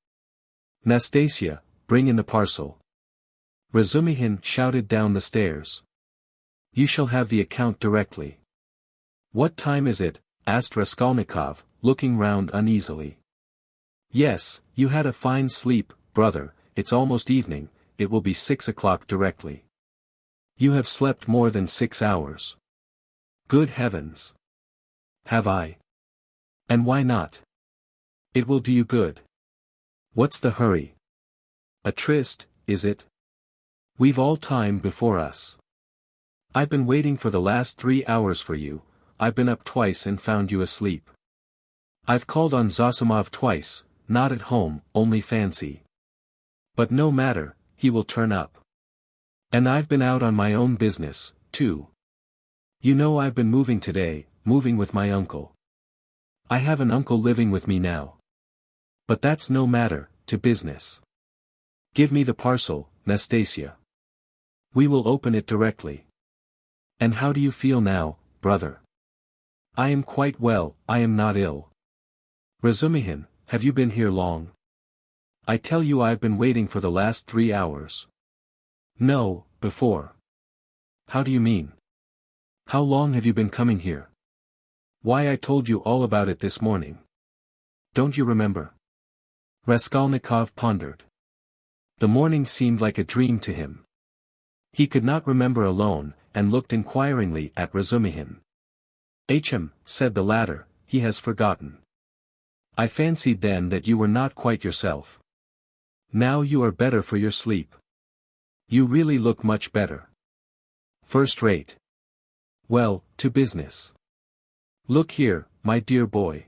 Nastasia, bring in the parcel." Razumihin shouted down the stairs. "You shall have the account directly." "What time is it?" asked Raskolnikov, looking round uneasily. "Yes, you had a fine sleep, brother, it's almost evening, it will be 6 o'clock directly." "You have slept more than 6 hours." "Good heavens! Have I? And why not? It will do you good. What's the hurry? A tryst, is it? We've all time before us. I've been waiting for the last 3 hours for you, I've been up twice and found you asleep. I've called on Zosimov twice, not at home, only fancy. But no matter, he will turn up. And I've been out on my own business, too. You know I've been moving today, moving with my uncle. I have an uncle living with me now. But that's no matter, to business. Give me the parcel, Nastasia. We will open it directly. And how do you feel now, brother?" "I am quite well, I am not ill." "Razumihin, have you been here long?" "I tell you I've been waiting for the last 3 hours." "No, before." "How do you mean? How long have you been coming here?" "Why, I told you all about it this morning. Don't you remember?" Raskolnikov pondered. The morning seemed like a dream to him. He could not remember alone, and looked inquiringly at Razumihin. Said the latter, "he has forgotten. I fancied then that you were not quite yourself. Now you are better for your sleep. You really look much better. First rate. Well, to business. Look here, my dear boy."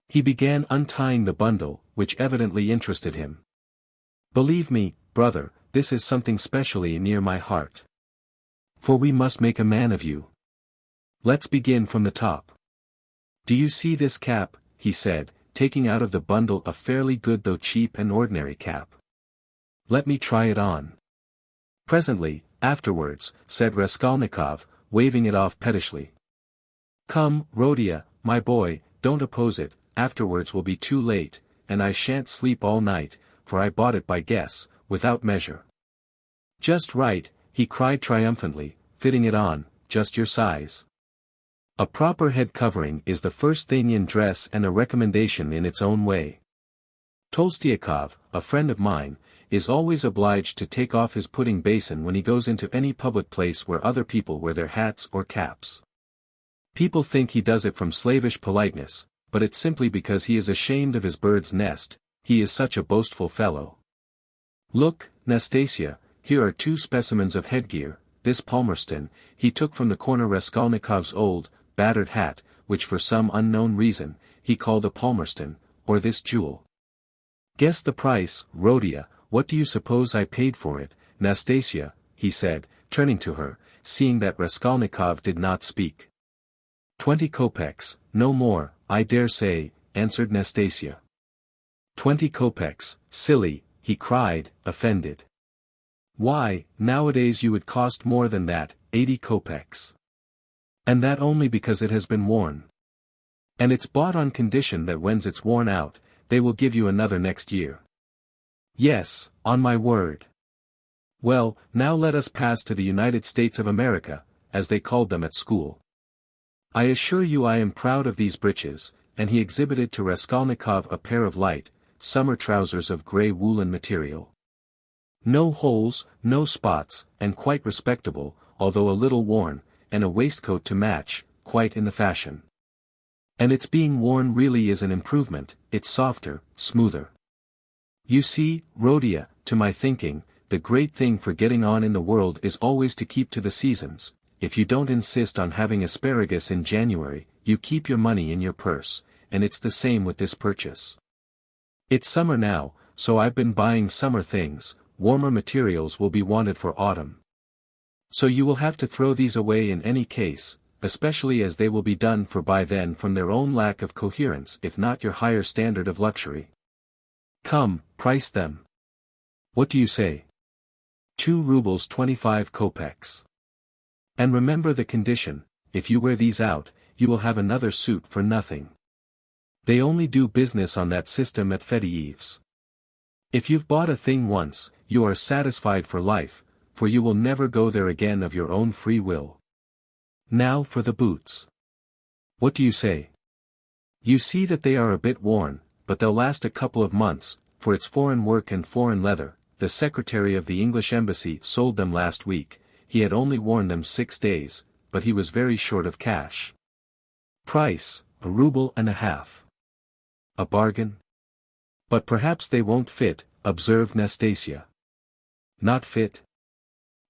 He began untying the bundle, which evidently interested him. "Believe me, brother, this is something specially near my heart. For we must make a man of you. Let's begin from the top. Do you see this cap?" he said, taking out of the bundle a fairly good though cheap and ordinary cap. "Let me try it on." "Presently, afterwards," said Raskolnikov, waving it off pettishly. "Come, Rodia, my boy, don't oppose it, afterwards will be too late, and I shan't sleep all night, for I bought it by guess, without measure." "Just right," he cried triumphantly, fitting it on, "just your size." A proper head covering is the first thing in dress and a recommendation in its own way. Tolstyakov, a friend of mine, is always obliged to take off his pudding basin when he goes into any public place where other people wear their hats or caps. People think he does it from slavish politeness, but it's simply because he is ashamed of his bird's nest, he is such a boastful fellow. Look, Nastasia, here are 2 specimens of headgear, this Palmerston, he took from the corner Raskolnikov's old, battered hat, which for some unknown reason, he called a Palmerston, or this jewel. Guess the price, Rodia, what do you suppose I paid for it, Nastasia, he said, turning to her, seeing that Raskolnikov did not speak. 20 kopecks, no more, I dare say, answered Nastasia. 20 kopecks, silly, he cried, offended. Why, nowadays you would cost more than that, 80 kopecks. And that only because it has been worn. And it's bought on condition that when it's worn out, they will give you another next year. Yes, on my word. Well, now let us pass to the United States of America, as they called them at school. I assure you I am proud of these breeches, and he exhibited to Raskolnikov a pair of light, summer trousers of grey woolen material. No holes, no spots, and quite respectable, although a little worn, and a waistcoat to match, quite in the fashion. And its being worn really is an improvement, it's softer, smoother. You see, Rodia, to my thinking, the great thing for getting on in the world is always to keep to the seasons. If you don't insist on having asparagus in January, you keep your money in your purse, and it's the same with this purchase. It's summer now, so I've been buying summer things. Warmer materials will be wanted for autumn. So you will have to throw these away in any case, especially as they will be done for by then from their own lack of coherence if not your higher standard of luxury. Come, price them. What do you say? 2 rubles 25 kopecks. And remember the condition, if you wear these out, you will have another suit for nothing. They only do business on that system at Fedyaev's. If you've bought a thing once, you are satisfied for life, for you will never go there again of your own free will. Now for the boots. What do you say? You see that they are a bit worn, but they'll last a couple of months, for it's foreign work and foreign leather. The secretary of the English embassy sold them last week. He had only worn them 6 days, but he was very short of cash. Price, 1.5 rubles. A bargain? But perhaps they won't fit, observed Nastasia. Not fit?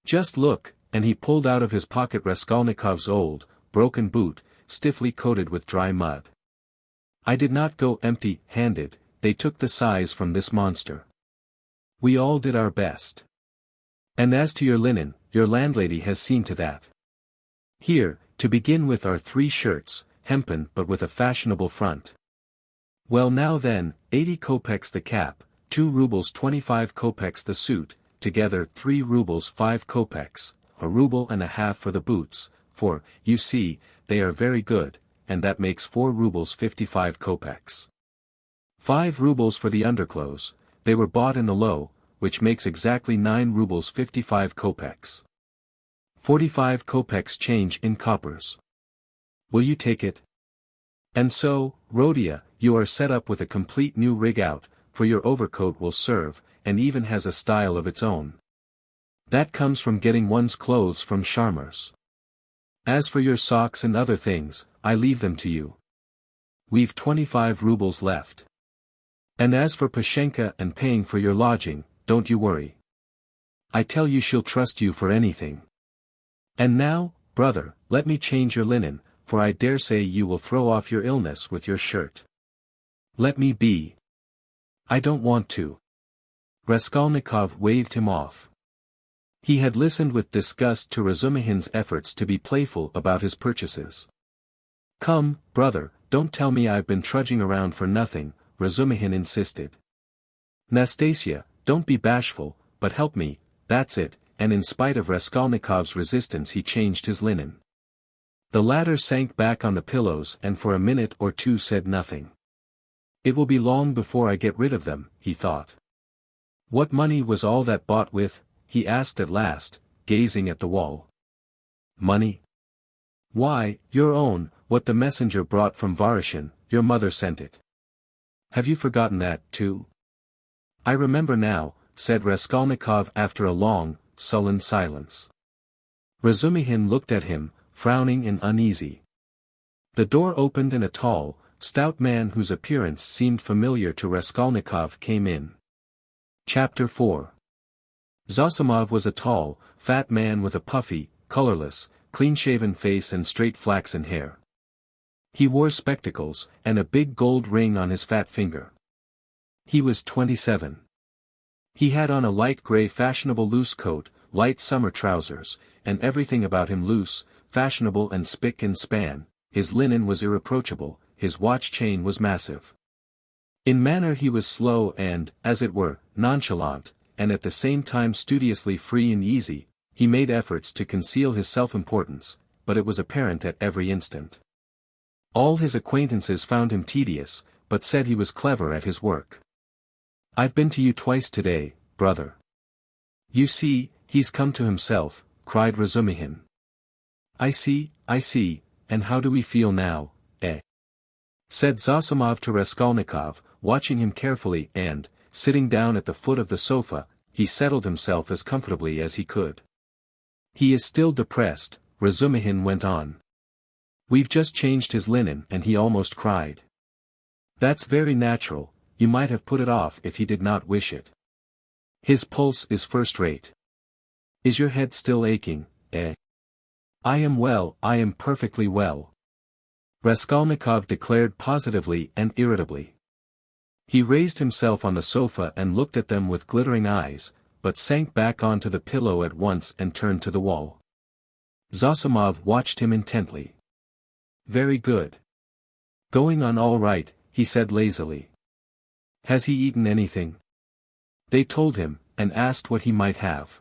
Just look, and he pulled out of his pocket Raskolnikov's old, broken boot, stiffly coated with dry mud. I did not go empty-handed, they took the size from this monster. We all did our best. And as to your linen, your landlady has seen to that. Here, to begin with are 3 shirts, hempen but with a fashionable front. Well now then, 80 kopecks the cap, 2 rubles 25 kopecks the suit, together 3 rubles 5 kopecks, 1.5 rubles for the boots, for, you see, they are very good, and that makes 4 rubles 55 kopecks. 5 rubles for the underclothes, they were bought in the low, which makes exactly 9 rubles 55 kopecks. 45 kopecks change in coppers. Will you take it? And so, Rhodia, you are set up with a complete new rig out, for your overcoat will serve, and even has a style of its own. That comes from getting one's clothes from Sharmer's. As for your socks and other things, I leave them to you. We've 25 rubles left. And as for Pashenka and paying for your lodging, don't you worry. I tell you she'll trust you for anything. And now, brother, let me change your linen, for I dare say you will throw off your illness with your shirt. Let me be. I don't want to. Raskolnikov waved him off. He had listened with disgust to Razumihin's efforts to be playful about his purchases. Come, brother, don't tell me I've been trudging around for nothing, Razumihin insisted. Nastasia, don't be bashful, but help me, that's it, and in spite of Raskolnikov's resistance he changed his linen. The latter sank back on the pillows and for a minute or two said nothing. It will be long before I get rid of them, he thought. What money was all that bought with? He asked at last, gazing at the wall. Money? Why, your own, what the messenger brought from Vareshin, your mother sent it. Have you forgotten that, too? I remember now, said Raskolnikov after a long, sullen silence. Razumihin looked at him, frowning and uneasy. The door opened and a tall, stout man whose appearance seemed familiar to Raskolnikov came in. Chapter 4. Zosimov was a tall, fat man with a puffy, colorless, clean-shaven face and straight flaxen hair. He wore spectacles, and a big gold ring on his fat finger. He was 27. He had on a light gray fashionable loose coat, light summer trousers, and everything about him loose, fashionable and spick and span. His linen was irreproachable, his watch chain was massive. In manner he was slow and, as it were, nonchalant, and at the same time studiously free and easy. He made efforts to conceal his self-importance, but it was apparent at every instant. All his acquaintances found him tedious, but said he was clever at his work. I've been to you twice today, brother. You see, he's come to himself, cried Razumihin. I see, and how do we feel now, eh? Said Zosimov to Raskolnikov, watching him carefully and, sitting down at the foot of the sofa, he settled himself as comfortably as he could. He is still depressed, Razumihin went on. We've just changed his linen and he almost cried. That's very natural, you might have put it off if he did not wish it. His pulse is first-rate. Is your head still aching, eh? I am well, I am perfectly well. Raskolnikov declared positively and irritably. He raised himself on the sofa and looked at them with glittering eyes, but sank back onto the pillow at once and turned to the wall. Zosimov watched him intently. Very good. Going on all right, he said lazily. Has he eaten anything? They told him, and asked what he might have.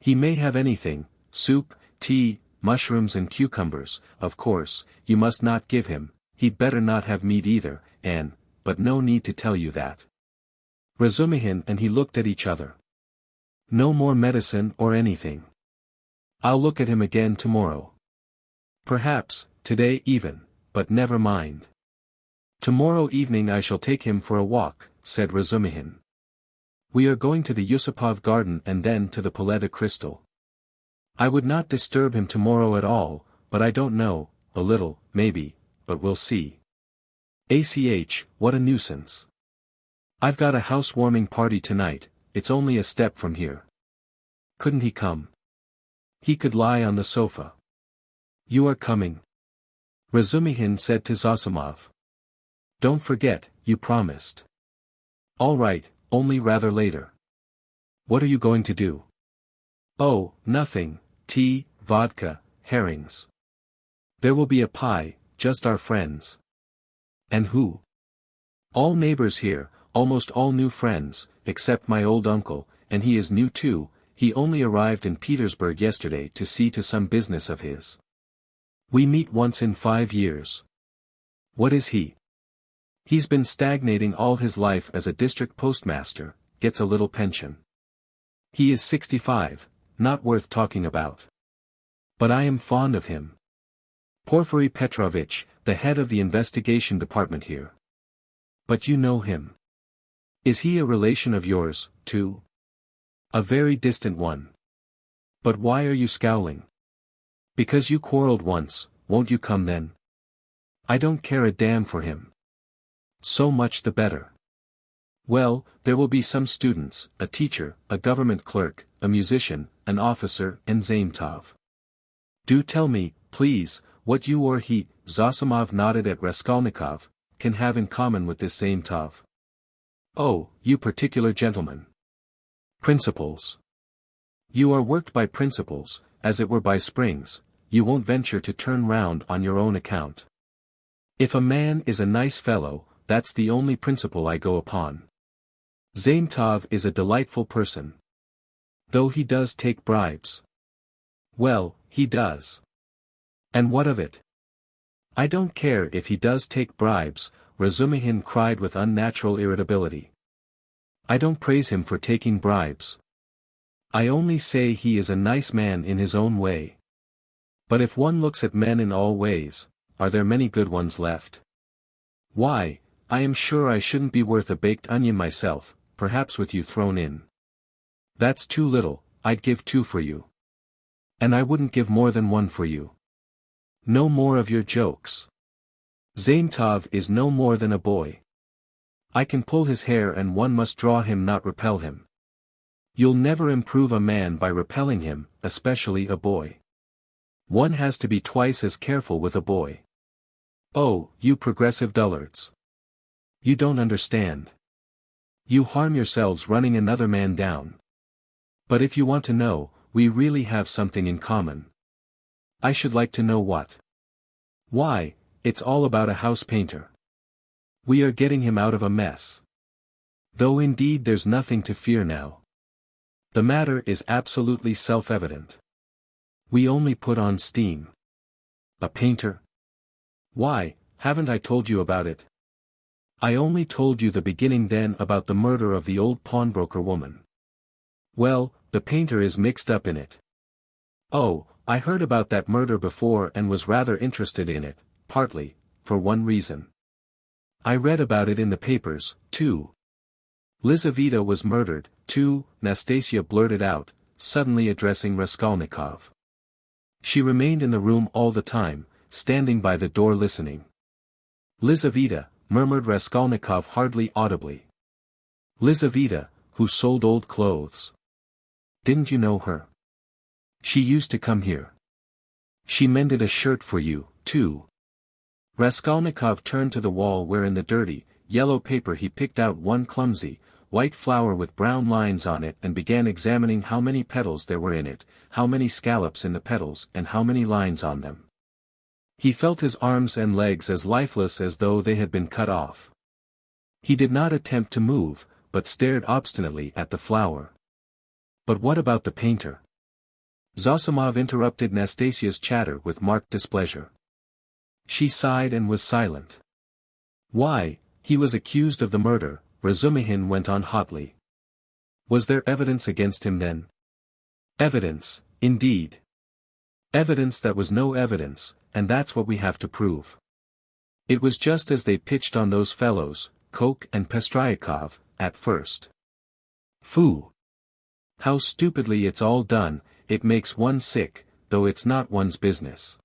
He may have anything, soup, tea, mushrooms and cucumbers, of course, you must not give him, he'd better not have meat either, but no need to tell you that. Razumihin and he looked at each other. No more medicine or anything. I'll look at him again tomorrow. Perhaps, today even, but never mind. Tomorrow evening I shall take him for a walk, said Razumihin. We are going to the Yusupov garden and then to the Palais de Cristal. I would not disturb him tomorrow at all, but I don't know, a little, maybe, but we'll see. What a nuisance. I've got a housewarming party tonight, it's only a step from here. Couldn't he come? He could lie on the sofa. You are coming? Razumihin said to Zosimov. Don't forget, you promised. All right, only rather later. What are you going to do? Oh, nothing, tea, vodka, herrings. There will be a pie, just our friends. And who? All neighbors here, almost all new friends, except my old uncle, and he is new too, he only arrived in Petersburg yesterday to see to some business of his. We meet once in 5 years. What is he? He's been stagnating all his life as a district postmaster, gets a little pension. He is 65, not worth talking about. But I am fond of him. Porfiry Petrovitch, the head of the investigation department here. But you know him. Is he a relation of yours, too? A very distant one. But why are you scowling? Because you quarreled once, won't you come then? I don't care a damn for him. So much the better. Well, there will be some students, a teacher, a government clerk, a musician, an officer, and Zametov. Do tell me, please, what you or he, Zosimov nodded at Raskolnikov, can have in common with this Zametov. Oh, you particular gentleman. Principles. You are worked by principles, as it were by springs, you won't venture to turn round on your own account. If a man is a nice fellow, that's the only principle I go upon. Zametov is a delightful person. Though he does take bribes. Well, he does. And what of it? I don't care if he does take bribes, Razumihin cried with unnatural irritability. I don't praise him for taking bribes. I only say he is a nice man in his own way. But if one looks at men in all ways, are there many good ones left? Why, I am sure I shouldn't be worth a baked onion myself, perhaps with you thrown in. That's too little, I'd give 2 for you. And I wouldn't give more than 1 for you. No more of your jokes. Zametov is no more than a boy. I can pull his hair and one must draw him not repel him. You'll never improve a man by repelling him, especially a boy. One has to be twice as careful with a boy. Oh, you progressive dullards. You don't understand. You harm yourselves running another man down. But if you want to know, we really have something in common. I should like to know what. Why, it's all about a house painter. We are getting him out of a mess. Though indeed there's nothing to fear now. The matter is absolutely self-evident. We only put on steam. A painter? Why, haven't I told you about it? I only told you the beginning then about the murder of the old pawnbroker woman. Well, the painter is mixed up in it. Oh, I heard about that murder before and was rather interested in it, partly, for one reason. I read about it in the papers, too. Lizaveta was murdered, too, Nastasia blurted out, suddenly addressing Raskolnikov. She remained in the room all the time, standing by the door listening. Lizaveta, murmured Raskolnikov hardly audibly. Lizaveta, who sold old clothes. Didn't you know her? She used to come here. She mended a shirt for you, too. Raskolnikov turned to the wall where in the dirty, yellow paper he picked out one clumsy, white flower with brown lines on it and began examining how many petals there were in it, how many scallops in the petals and how many lines on them. He felt his arms and legs as lifeless as though they had been cut off. He did not attempt to move, but stared obstinately at the flower. But what about the painter? Zosimov interrupted Nastasia's chatter with marked displeasure. She sighed and was silent. Why, he was accused of the murder, Razumihin went on hotly. Was there evidence against him then? Evidence, indeed. Evidence that was no evidence, and that's what we have to prove. It was just as they pitched on those fellows, Koch and Pestryakov, at first. Phoo! How stupidly it's all done, it makes one sick, though it's not one's business.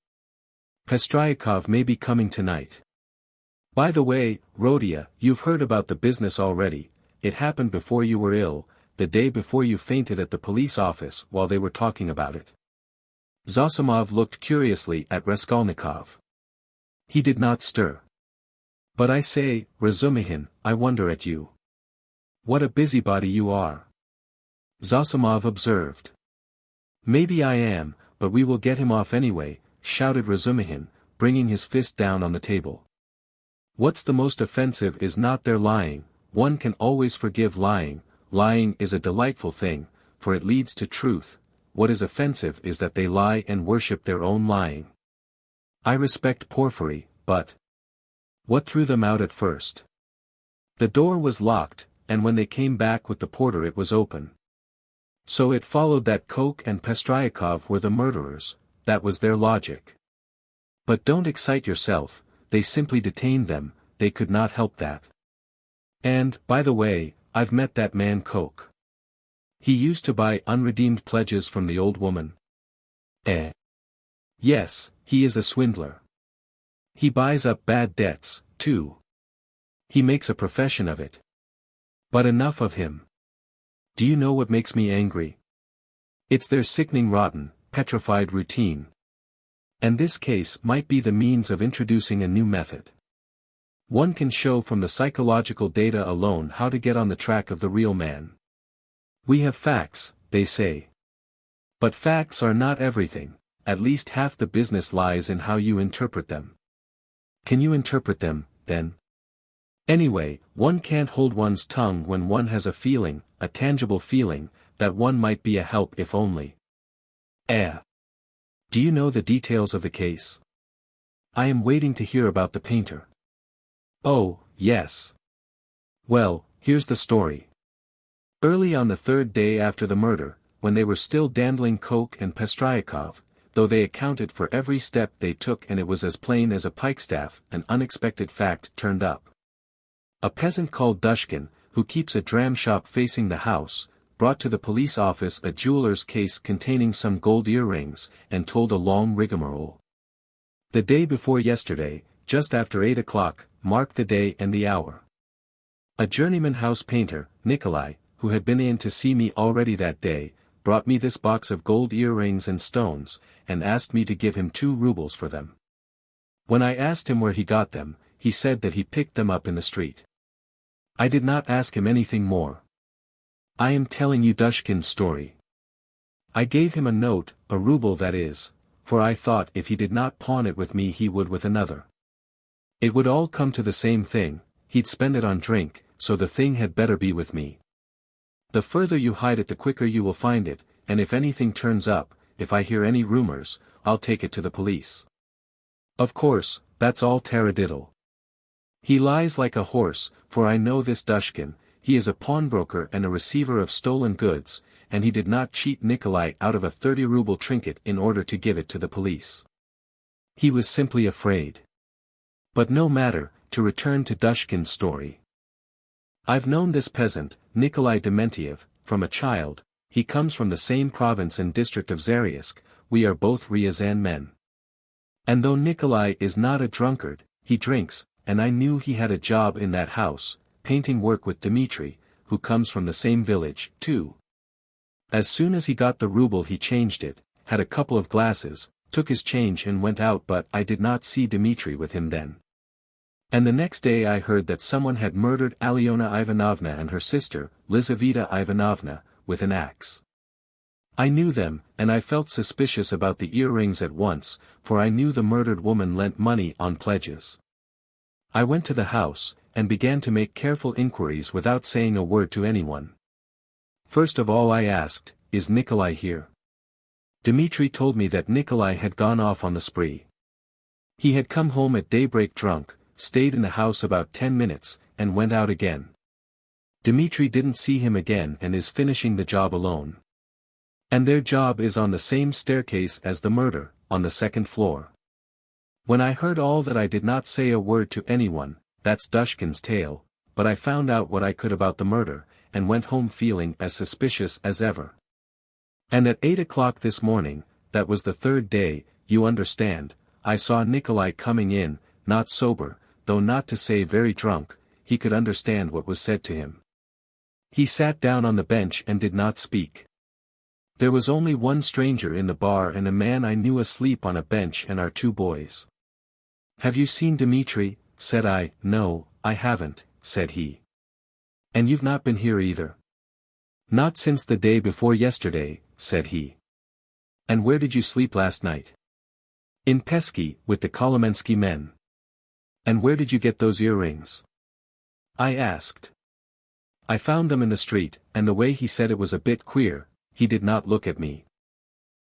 Pestryakov may be coming tonight. By the way, Rodia, you've heard about the business already. It happened before you were ill, the day before you fainted at the police office while they were talking about it. Zosimov looked curiously at Raskolnikov. He did not stir. But I say, Razumihin, I wonder at you. What a busybody you are. Zosimov observed. Maybe I am, but we will get him off anyway, shouted Razumihin, bringing his fist down on the table. What's the most offensive is not their lying, one can always forgive lying, lying is a delightful thing, for it leads to truth, what is offensive is that they lie and worship their own lying. I respect Porfiry, but what threw them out at first? The door was locked, and when they came back with the porter it was open. So it followed that Koch and Pestryakov were the murderers, that was their logic. But don't excite yourself, they simply detained them, they could not help that. And, by the way, I've met that man Koch. He used to buy unredeemed pledges from the old woman. Yes, he is a swindler. He buys up bad debts, too. He makes a profession of it. But enough of him. Do you know what makes me angry? It's their sickening rotten, petrified routine. And this case might be the means of introducing a new method. One can show from the psychological data alone how to get on the track of the real man. We have facts, they say. But facts are not everything, at least half the business lies in how you interpret them. Can you interpret them, then? Anyway, one can't hold one's tongue when one has a feeling, a tangible feeling, that one might be a help if only. Do you know the details of the case? I am waiting to hear about the painter. Oh, yes. Well, here's the story. Early on the third day after the murder, when they were still dandling Koch and Pestryakov, though they accounted for every step they took and it was as plain as a pikestaff, an unexpected fact turned up. A peasant called Dushkin, who keeps a dram shop facing the house, brought to the police office a jeweler's case containing some gold earrings, and told a long rigmarole. The day before yesterday, just after 8 o'clock, marked the day and the hour. A journeyman house painter, Nikolai, who had been in to see me already that day, brought me this box of gold earrings and stones, and asked me to give him 2 rubles for them. When I asked him where he got them, he said that he picked them up in the street. I did not ask him anything more. I am telling you Dushkin's story. I gave him a note, a ruble that is, for I thought if he did not pawn it with me he would with another. It would all come to the same thing, he'd spend it on drink, so the thing had better be with me. The further you hide it the quicker you will find it, and if anything turns up, if I hear any rumors, I'll take it to the police. Of course, that's all taradiddle. He lies like a horse, for I know this Dushkin, he is a pawnbroker and a receiver of stolen goods, and he did not cheat Nikolai out of a 30-ruble trinket in order to give it to the police. He was simply afraid. But no matter, to return to Dushkin's story. I've known this peasant, Nikolai Dementiev, from a child, he comes from the same province and district of Zarysk, we are both Ryazan men. And though Nikolai is not a drunkard, he drinks, and I knew he had a job in that house, painting work with Dmitri, who comes from the same village, too. As soon as he got the ruble he changed it, had a couple of glasses, took his change and went out, but I did not see Dmitri with him then. And the next day I heard that someone had murdered Alyona Ivanovna and her sister, Lizaveta Ivanovna, with an axe. I knew them, and I felt suspicious about the earrings at once, for I knew the murdered woman lent money on pledges. I went to the house, and began to make careful inquiries without saying a word to anyone. First of all I asked, "Is Nikolai here?" Dmitri told me that Nikolai had gone off on the spree. He had come home at daybreak drunk, stayed in the house about 10 minutes, and went out again. Dmitri didn't see him again and is finishing the job alone. And their job is on the same staircase as the murder, on the second floor. When I heard all that I did not say a word to anyone. That's Dushkin's tale, but I found out what I could about the murder, and went home feeling as suspicious as ever. And at 8 o'clock this morning, that was the third day, you understand, I saw Nikolai coming in, not sober, though not to say very drunk, he could understand what was said to him. He sat down on the bench and did not speak. There was only one stranger in the bar and a man I knew asleep on a bench and our 2 boys. "Have you seen Dmitri?" said I. "No, I haven't," said he. "And you've not been here either?" "Not since the day before yesterday," said he. "And where did you sleep last night?" "In Pesky, with the Kolomensky men." "And where did you get those earrings?" I asked. "I found them in the street," and the way he said it was a bit queer, he did not look at me.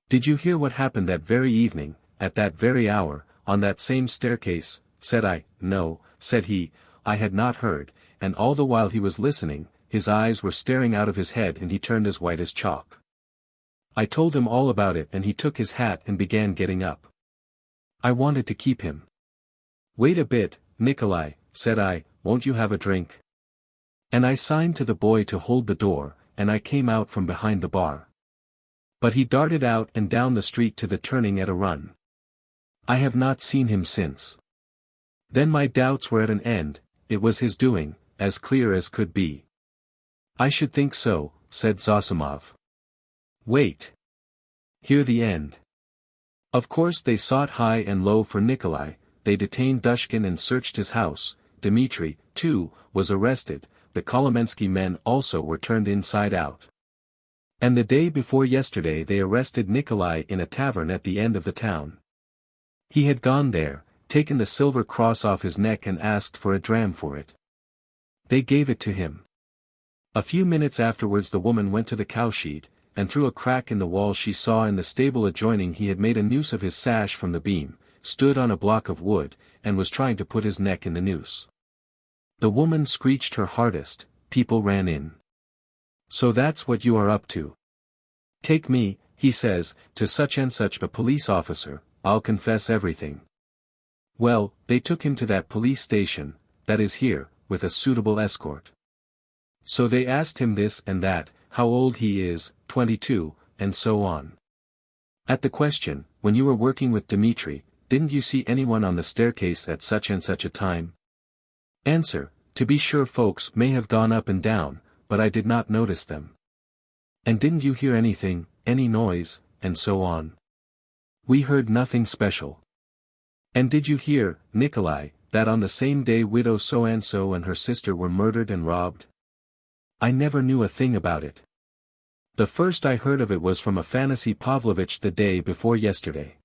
"Did you hear what happened that very evening, at that very hour, on that same staircase?" said I. "No," said he, "I had not heard," and all the while he was listening, his eyes were staring out of his head and he turned as white as chalk. I told him all about it and he took his hat and began getting up. I wanted to keep him. "Wait a bit, Nikolai," said I, "won't you have a drink?" And I signed to the boy to hold the door, and I came out from behind the bar. But he darted out and down the street to the turning at a run. I have not seen him since. Then my doubts were at an end, it was his doing, as clear as could be. "I should think so," said Zosimov. "Wait. Hear the end. Of course they sought high and low for Nikolai, they detained Dushkin and searched his house, Dmitri, too, was arrested, the Kolomensky men also were turned inside out. And the day before yesterday they arrested Nikolai in a tavern at the end of the town. He had gone there, taken the silver cross off his neck and asked for a dram for it. They gave it to him. A few minutes afterwards the woman went to the cowshed, and through a crack in the wall she saw in the stable adjoining he had made a noose of his sash from the beam, stood on a block of wood, and was trying to put his neck in the noose. The woman screeched her hardest, people ran in. "So that's what you are up to. Take me," he says, "to such and such a police officer, I'll confess everything." Well, they took him to that police station, that is here, with a suitable escort. So they asked him this and that, how old he is, 22, and so on. At the question, "When you were working with Dmitri, didn't you see anyone on the staircase at such and such a time?" Answer, "To be sure folks may have gone up and down, but I did not notice them." "And didn't you hear anything, any noise, and so on?" "We heard nothing special." "And did you hear, Nikolai, that on the same day widow so-and-so and her sister were murdered and robbed?" "I never knew a thing about it. The first I heard of it was from Afanasy Pavlovitch the day before yesterday."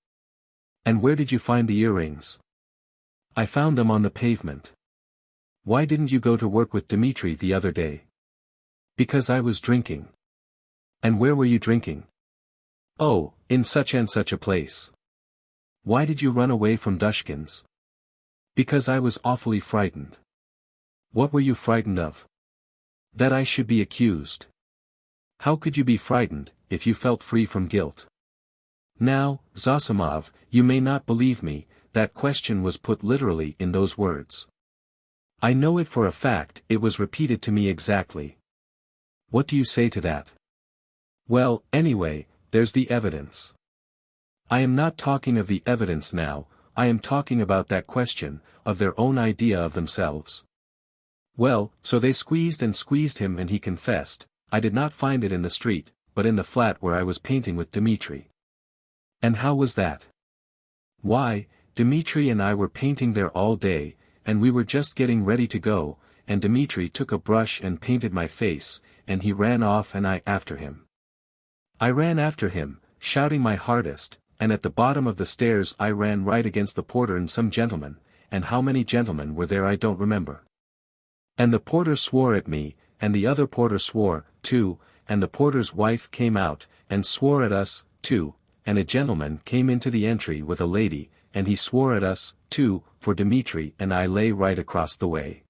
"And where did you find the earrings?" "I found them on the pavement." "Why didn't you go to work with Dmitri the other day?" "Because I was drinking." "And where were you drinking?" "Oh, in such and such a place." "Why did you run away from Dushkin's?" "Because I was awfully frightened." "What were you frightened of?" "That I should be accused." "How could you be frightened, if you felt free from guilt?" Now, Zosimov, you may not believe me, that question was put literally in those words. I know it for a fact, it was repeated to me exactly. What do you say to that? Well, anyway, there's the evidence. I am not talking of the evidence now, I am talking about that question, of their own idea of themselves. Well, so they squeezed and squeezed him and he confessed, I did not find it in the street, but in the flat where I was painting with Dmitri. And how was that? Why, Dmitri and I were painting there all day, and we were just getting ready to go, and Dmitri took a brush and painted my face, and he ran off and I after him. I ran after him, shouting my hardest, and at the bottom of the stairs I ran right against the porter and some gentlemen, and how many gentlemen were there I don't remember. And the porter swore at me, and the other porter swore, too, and the porter's wife came out, and swore at us, too, and a gentleman came into the entry with a lady, and he swore at us, too, for Dmitri and I lay right across the way.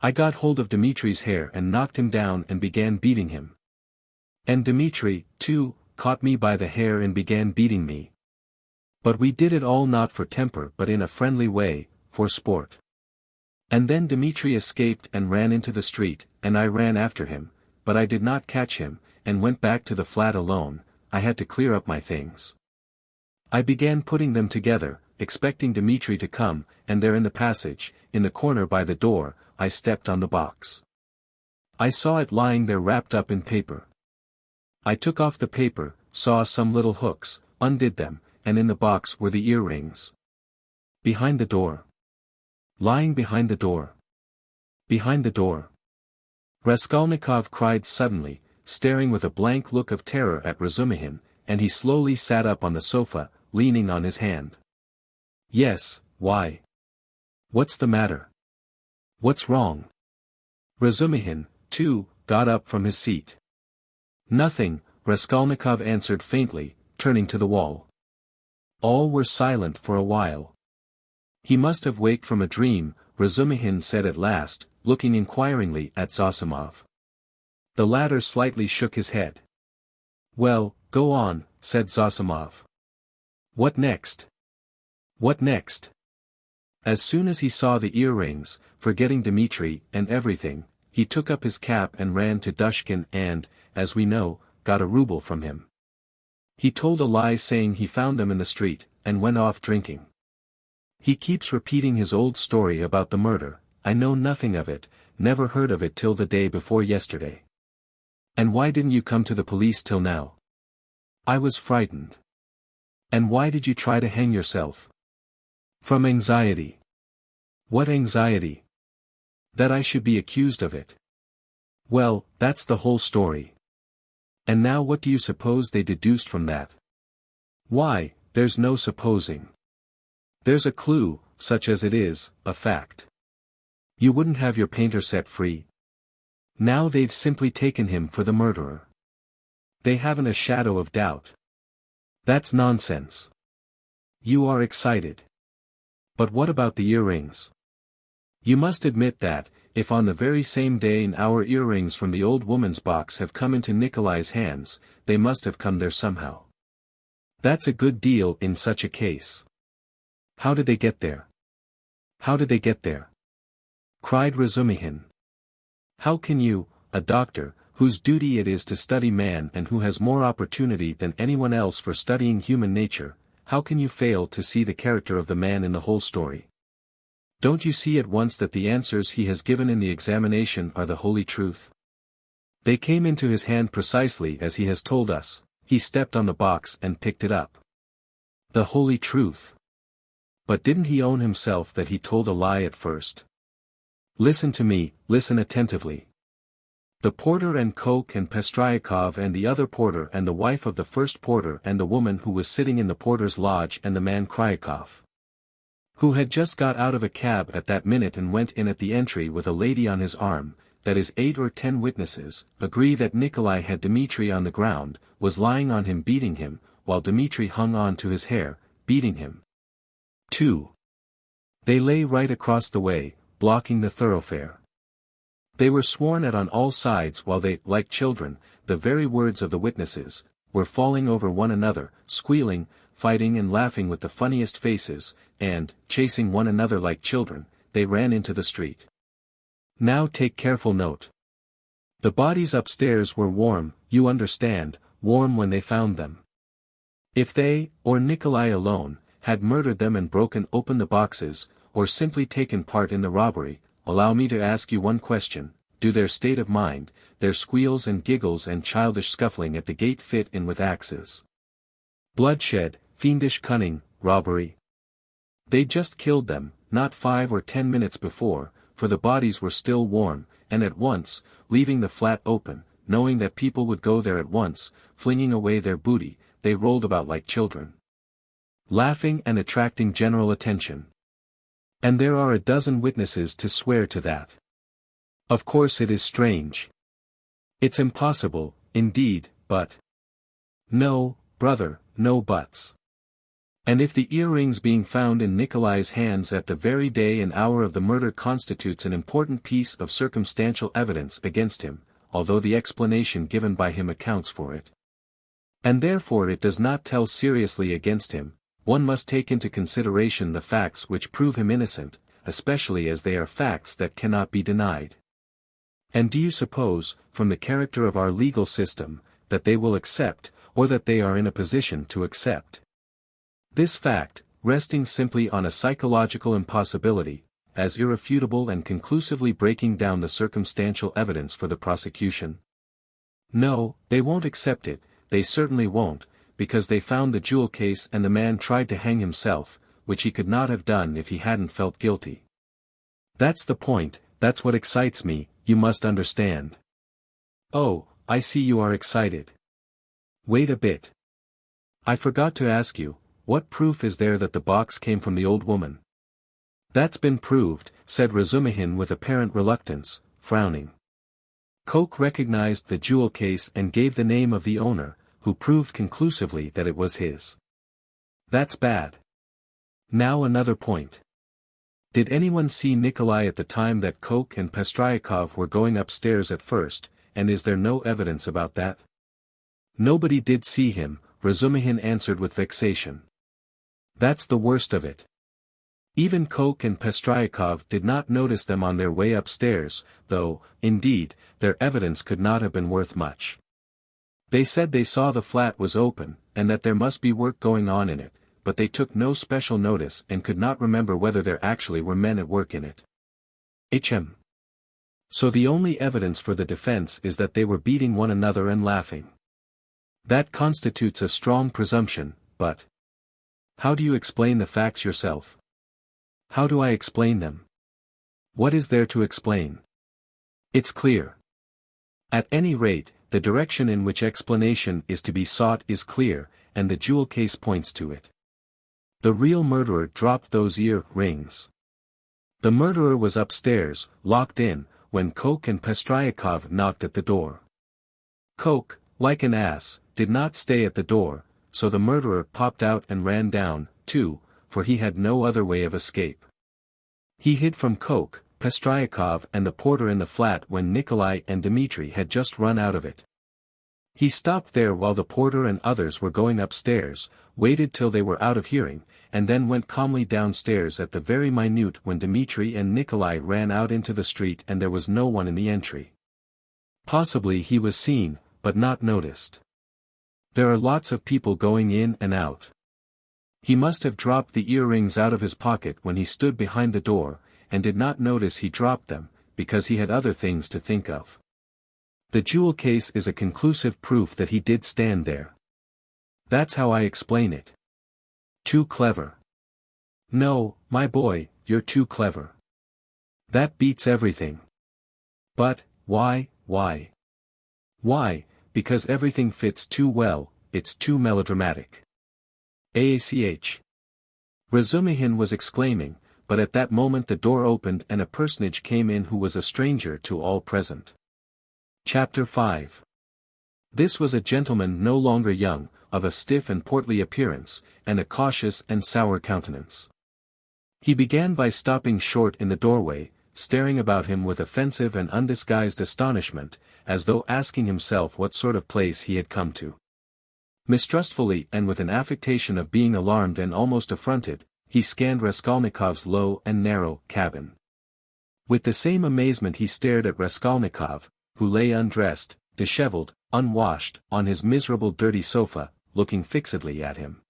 I got hold of Dmitri's hair and knocked him down and began beating him. And Dmitri, too, caught me by the hair and began beating me. But we did it all not for temper but in a friendly way, for sport. And then Dmitri escaped and ran into the street, and I ran after him, but I did not catch him, and went back to the flat alone. I had to clear up my things. I began putting them together, expecting Dmitri to come, and there in the passage, in the corner by the door, I stepped on the box. I saw it lying there wrapped up in paper. I took off the paper, saw some little hooks, undid them, and in the box were the earrings. Behind the door. Lying behind the door. Behind the door. Raskolnikov cried suddenly, staring with a blank look of terror at Razumihin, and he slowly sat up on the sofa, leaning on his hand. Yes, why? What's the matter? What's wrong? Razumihin, too, got up from his seat. Nothing, Raskolnikov answered faintly, turning to the wall. All were silent for a while. He must have waked from a dream, Razumihin said at last, looking inquiringly at Zosimov. The latter slightly shook his head. Well, go on, said Zosimov. What next? What next? As soon as he saw the earrings, forgetting Dmitri and everything, he took up his cap and ran to Dushkin and, as we know, got a ruble from him. He told a lie saying he found them in the street, and went off drinking. He keeps repeating his old story about the murder. I know nothing of it, never heard of it till the day before yesterday. And why didn't you come to the police till now? I was frightened. And why did you try to hang yourself? From anxiety. What anxiety? That I should be accused of it. Well, that's the whole story. And now what do you suppose they deduced from that? Why, there's no supposing. There's a clue, such as it is, a fact. You wouldn't have your painter set free? Now they've simply taken him for the murderer. They haven't a shadow of doubt. That's nonsense. You are excited. But what about the earrings? You must admit that, if on the very same day our earrings from the old woman's box have come into Nikolai's hands, they must have come there somehow. That's a good deal in such a case. How did they get there? How did they get there? Cried Razumihin. How can you, a doctor, whose duty it is to study man and who has more opportunity than anyone else for studying human nature, how can you fail to see the character of the man in the whole story? Don't you see at once that the answers he has given in the examination are the holy truth? They came into his hand precisely as he has told us. He stepped on the box and picked it up. The holy truth. But didn't he own himself that he told a lie at first? Listen to me, listen attentively. The porter and Koch and Pestryakov and the other porter and the wife of the first porter and the woman who was sitting in the porter's lodge and the man Kryakov, who had just got out of a cab at that minute and went in at the entry with a lady on his arm, that is 8 or 10 witnesses, agree that Nikolai had Dmitri on the ground, was lying on him beating him, while Dmitri hung on to his hair, beating him. 2. They lay right across the way, blocking the thoroughfare. They were sworn at on all sides while they, like children, the very words of the witnesses, were falling over one another, squealing, fighting and laughing with the funniest faces, and, chasing one another like children, they ran into the street. Now take careful note. The bodies upstairs were warm, you understand, warm when they found them. If they, or Nikolai alone, had murdered them and broken open the boxes, or simply taken part in the robbery, allow me to ask you one question: do their state of mind, their squeals and giggles and childish scuffling at the gate fit in with axes? Bloodshed, fiendish cunning, robbery. They just killed them, not 5 or 10 minutes before, for the bodies were still warm, and at once, leaving the flat open, knowing that people would go there at once, flinging away their booty, they rolled about like children, laughing and attracting general attention. And there are a dozen witnesses to swear to that. Of course it is strange. It's impossible, indeed, but... No, brother, no buts. And if the earrings being found in Nikolai's hands at the very day and hour of the murder constitutes an important piece of circumstantial evidence against him, although the explanation given by him accounts for it, and therefore it does not tell seriously against him, one must take into consideration the facts which prove him innocent, especially as they are facts that cannot be denied. And do you suppose, from the character of our legal system, that they will accept, or that they are in a position to accept this fact, resting simply on a psychological impossibility, as irrefutable and conclusively breaking down the circumstantial evidence for the prosecution? No, they won't accept it, they certainly won't, because they found the jewel case and the man tried to hang himself, which he could not have done if he hadn't felt guilty. That's the point, that's what excites me, you must understand. Oh, I see you are excited. Wait a bit. I forgot to ask you, what proof is there that the box came from the old woman? That's been proved, said Razumihin with apparent reluctance, frowning. Koch recognized the jewel case and gave the name of the owner, who proved conclusively that it was his. That's bad. Now another point. Did anyone see Nikolai at the time that Koch and Pestryakov were going upstairs at first, and is there no evidence about that? Nobody did see him, Razumihin answered with vexation. That's the worst of it. Even Koch and Pestryakov did not notice them on their way upstairs, though, indeed, their evidence could not have been worth much. They said they saw the flat was open, and that there must be work going on in it, but they took no special notice and could not remember whether there actually were men at work in it. Hm. So the only evidence for the defense is that they were beating one another and laughing. That constitutes a strong presumption, but... How do you explain the facts yourself? How do I explain them? What is there to explain? It's clear. At any rate, the direction in which explanation is to be sought is clear, and the jewel case points to it. The real murderer dropped those ear-rings. The murderer was upstairs, locked in, when Koch and Pestryakov knocked at the door. Koch, like an ass, did not stay at the door, so the murderer popped out and ran down, too, for he had no other way of escape. He hid from Koch, Pestryakov and the porter in the flat when Nikolai and Dmitri had just run out of it. He stopped there while the porter and others were going upstairs, waited till they were out of hearing, and then went calmly downstairs at the very minute when Dmitri and Nikolai ran out into the street and there was no one in the entry. Possibly he was seen, but not noticed. There are lots of people going in and out. He must have dropped the earrings out of his pocket when he stood behind the door, and did not notice he dropped them, because he had other things to think of. The jewel case is a conclusive proof that he did stand there. That's how I explain it. Too clever. No, my boy, you're too clever. That beats everything. But, why? Why, because everything fits too well, it's too melodramatic. AACH. Razumihin was exclaiming, but at that moment the door opened and a personage came in who was a stranger to all present. Chapter 5. This was a gentleman no longer young, of a stiff and portly appearance, and a cautious and sour countenance. He began by stopping short in the doorway, staring about him with offensive and undisguised astonishment, as though asking himself what sort of place he had come to. Mistrustfully and with an affectation of being alarmed and almost affronted, he scanned Raskolnikov's low and narrow cabin. With the same amazement he stared at Raskolnikov, who lay undressed, disheveled, unwashed, on his miserable dirty sofa, looking fixedly at him.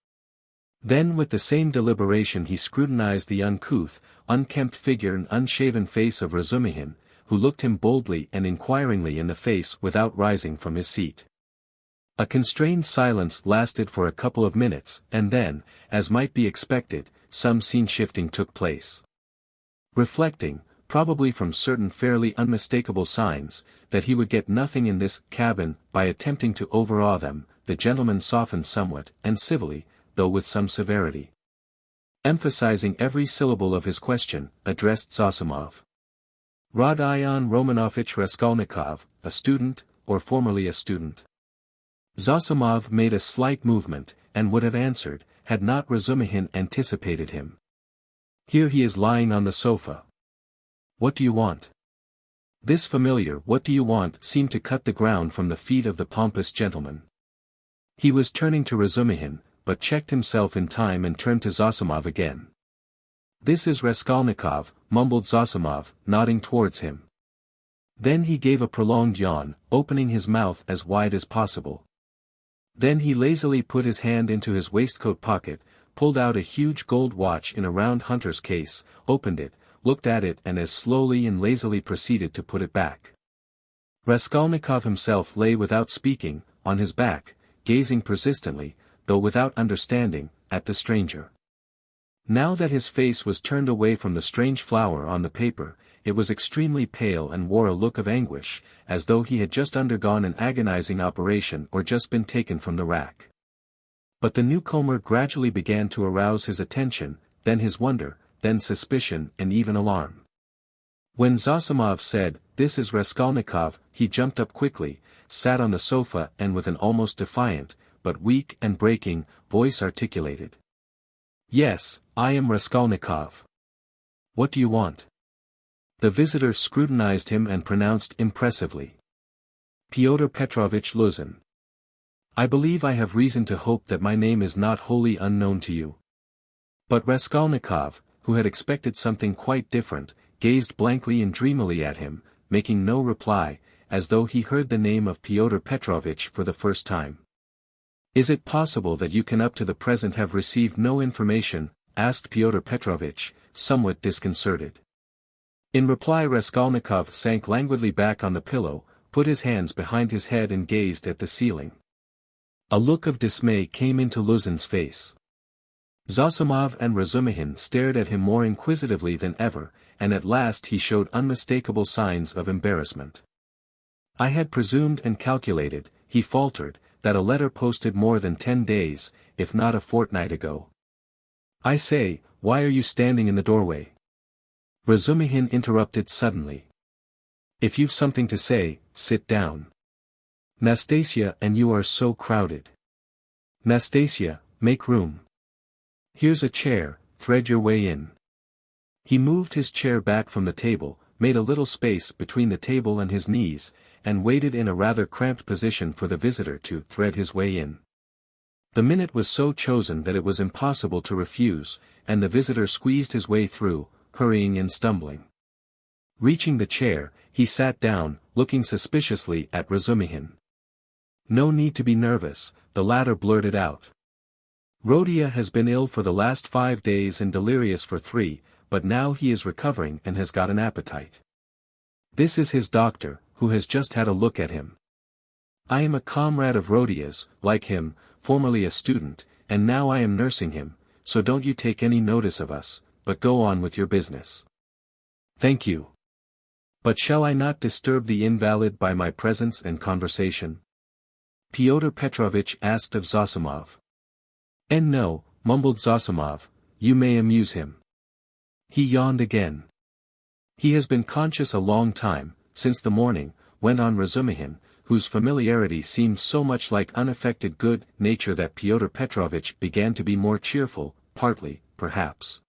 Then with the same deliberation he scrutinized the uncouth, unkempt figure and unshaven face of Razumihin, who looked him boldly and inquiringly in the face without rising from his seat. A constrained silence lasted for a couple of minutes, and then, as might be expected, some scene-shifting took place. Reflecting, probably from certain fairly unmistakable signs, that he would get nothing in this cabin by attempting to overawe them, the gentleman softened somewhat, and civilly, though with some severity, emphasizing every syllable of his question, addressed Zosimov. Rodion Romanovich Raskolnikov, a student, or formerly a student? Zosimov made a slight movement, and would have answered, had not Razumihin anticipated him. Here he is lying on the sofa. What do you want? This familiar "what do you want" seemed to cut the ground from the feet of the pompous gentleman. He was turning to Razumihin, but checked himself in time and turned to Zosimov again. This is Raskolnikov, mumbled Zosimov, nodding towards him. Then he gave a prolonged yawn, opening his mouth as wide as possible. Then he lazily put his hand into his waistcoat pocket, pulled out a huge gold watch in a round hunter's case, opened it, looked at it and as slowly and lazily proceeded to put it back. Raskolnikov himself lay without speaking, on his back, gazing persistently, though without understanding, at the stranger. Now that his face was turned away from the strange flower on the paper, it was extremely pale and wore a look of anguish, as though he had just undergone an agonizing operation or just been taken from the rack. But the newcomer gradually began to arouse his attention, then his wonder, then suspicion and even alarm. When Zosimov said, "This is Raskolnikov," he jumped up quickly, sat on the sofa and with an almost defiant, but weak and breaking, voice articulated, "Yes, I am Raskolnikov. What do you want?" The visitor scrutinized him and pronounced impressively, "Pyotr Petrovich Luzin. I believe I have reason to hope that my name is not wholly unknown to you." But Raskolnikov, who had expected something quite different, gazed blankly and dreamily at him, making no reply, as though he heard the name of Pyotr Petrovich for the first time. "Is it possible that you can up to the present have received no information?" asked Pyotr Petrovich, somewhat disconcerted. In reply Raskolnikov sank languidly back on the pillow, put his hands behind his head and gazed at the ceiling. A look of dismay came into Luzin's face. Zosimov and Razumihin stared at him more inquisitively than ever, and at last he showed unmistakable signs of embarrassment. "I had presumed and calculated," he faltered, "that a letter posted more than 10 days, if not a fortnight ago." "I say, why are you standing in the doorway?" Razumihin interrupted suddenly. "If you've something to say, sit down. Nastasia and you are so crowded. Nastasia, make room. Here's a chair, thread your way in." He moved his chair back from the table, made a little space between the table and his knees, and waited in a rather cramped position for the visitor to thread his way in. The minute was so chosen that it was impossible to refuse, and the visitor squeezed his way through, hurrying and stumbling. Reaching the chair, he sat down, looking suspiciously at Razumihin. "No need to be nervous," the latter blurted out. "Rodia has been ill for the last 5 days and delirious for 3, but now he is recovering and has got an appetite. This is his doctor, who has just had a look at him. I am a comrade of Rodia's, like him, formerly a student, and now I am nursing him, so don't you take any notice of us, but go on with your business." "Thank you. But shall I not disturb the invalid by my presence and conversation?" Pyotr Petrovich asked of Zosimov. "And no," mumbled Zosimov, "you may amuse him." He yawned again. "He has been conscious a long time, since the morning," went on Razumihin, whose familiarity seemed so much like unaffected good nature that Pyotr Petrovich began to be more cheerful, partly, perhaps,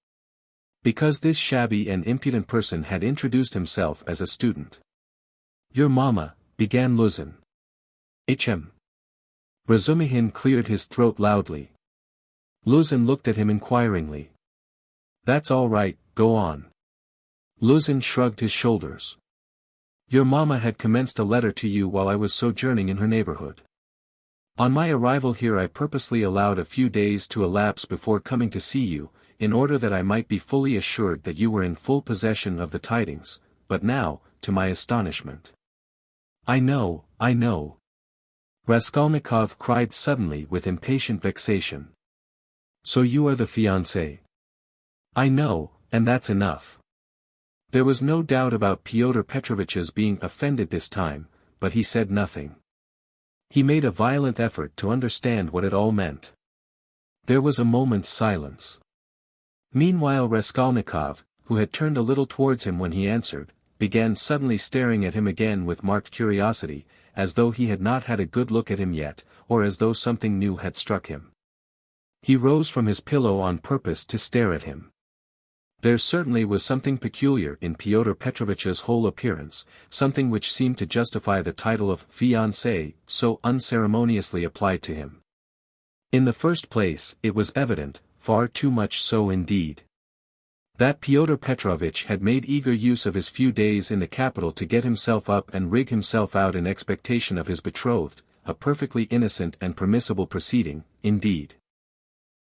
because this shabby and impudent person had introduced himself as a student. "Your mamma," began Luzin. "Hm." Razumihin cleared his throat loudly. Luzin looked at him inquiringly. "That's all right, go on." Luzin shrugged his shoulders. "Your mamma had commenced a letter to you while I was sojourning in her neighborhood. On my arrival here I purposely allowed a few days to elapse before coming to see you, in order that I might be fully assured that you were in full possession of the tidings, but now, to my astonishment—" I know. Raskolnikov cried suddenly with impatient vexation. "So you are the fiancé?" "I know, and that's enough. There was no doubt about Pyotr Petrovitch's being offended this time, but he said nothing. He made a violent effort to understand what it all meant. There was a moment's silence. Meanwhile Raskolnikov, who had turned a little towards him when he answered, began suddenly staring at him again with marked curiosity, as though he had not had a good look at him yet, or as though something new had struck him. He rose from his pillow on purpose to stare at him. There certainly was something peculiar in Pyotr Petrovitch's whole appearance, something which seemed to justify the title of fiancé so unceremoniously applied to him. In the first place, it was evident, far too much so indeed, that Pyotr Petrovitch had made eager use of his few days in the capital to get himself up and rig himself out in expectation of his betrothed, a perfectly innocent and permissible proceeding, indeed.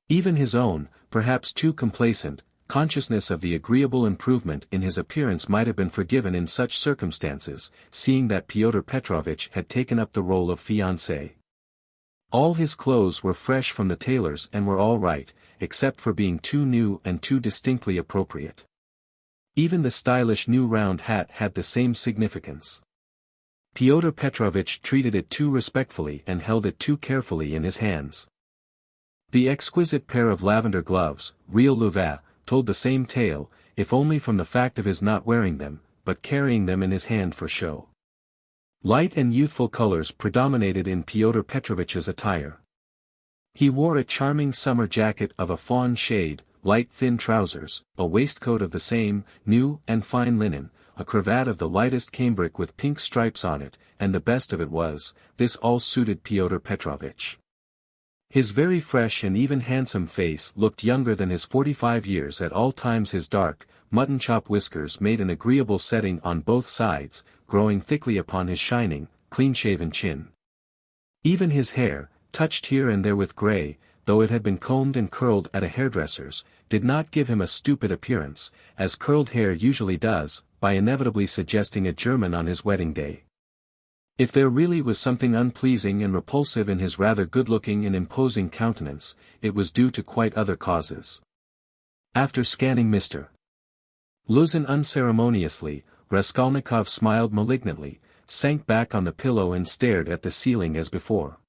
Even his own, perhaps too complacent, consciousness of the agreeable improvement in his appearance might have been forgiven in such circumstances, seeing that Pyotr Petrovitch had taken up the role of fiancé. All his clothes were fresh from the tailor's and were all right, except for being too new and too distinctly appropriate. Even the stylish new round hat had the same significance. Pyotr Petrovitch treated it too respectfully and held it too carefully in his hands. The exquisite pair of lavender gloves, real Louvain, told the same tale, if only from the fact of his not wearing them, but carrying them in his hand for show. Light and youthful colors predominated in Pyotr Petrovitch's attire. He wore a charming summer jacket of a fawn shade, light thin trousers, a waistcoat of the same, new and fine linen, a cravat of the lightest cambric with pink stripes on it, and the best of it was, this all suited Pyotr Petrovitch. His very fresh and even handsome face looked younger than his 45 years at all times. His dark, mutton-chop whiskers made an agreeable setting on both sides, growing thickly upon his shining, clean-shaven chin. Even his hair, touched here and there with grey, though it had been combed and curled at a hairdresser's, did not give him a stupid appearance, as curled hair usually does, by inevitably suggesting a German on his wedding day. If there really was something unpleasing and repulsive in his rather good-looking and imposing countenance, it was due to quite other causes. After scanning Mr. Luzin unceremoniously, Raskolnikov smiled malignantly, sank back on the pillow and stared at the ceiling as before.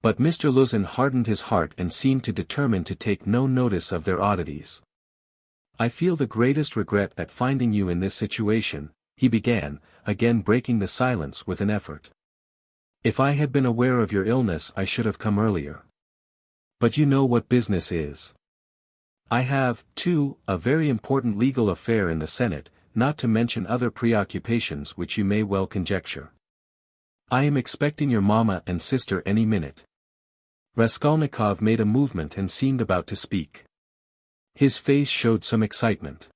But Mr. Luzin hardened his heart and seemed to determine to take no notice of their oddities. "I feel the greatest regret at finding you in this situation," he began, again breaking the silence with an effort. "If I had been aware of your illness I should have come earlier. But you know what business is. I have, too, a very important legal affair in the Senate, not to mention other preoccupations which you may well conjecture. I am expecting your mamma and sister any minute." Raskolnikov made a movement and seemed about to speak. His face showed some excitement.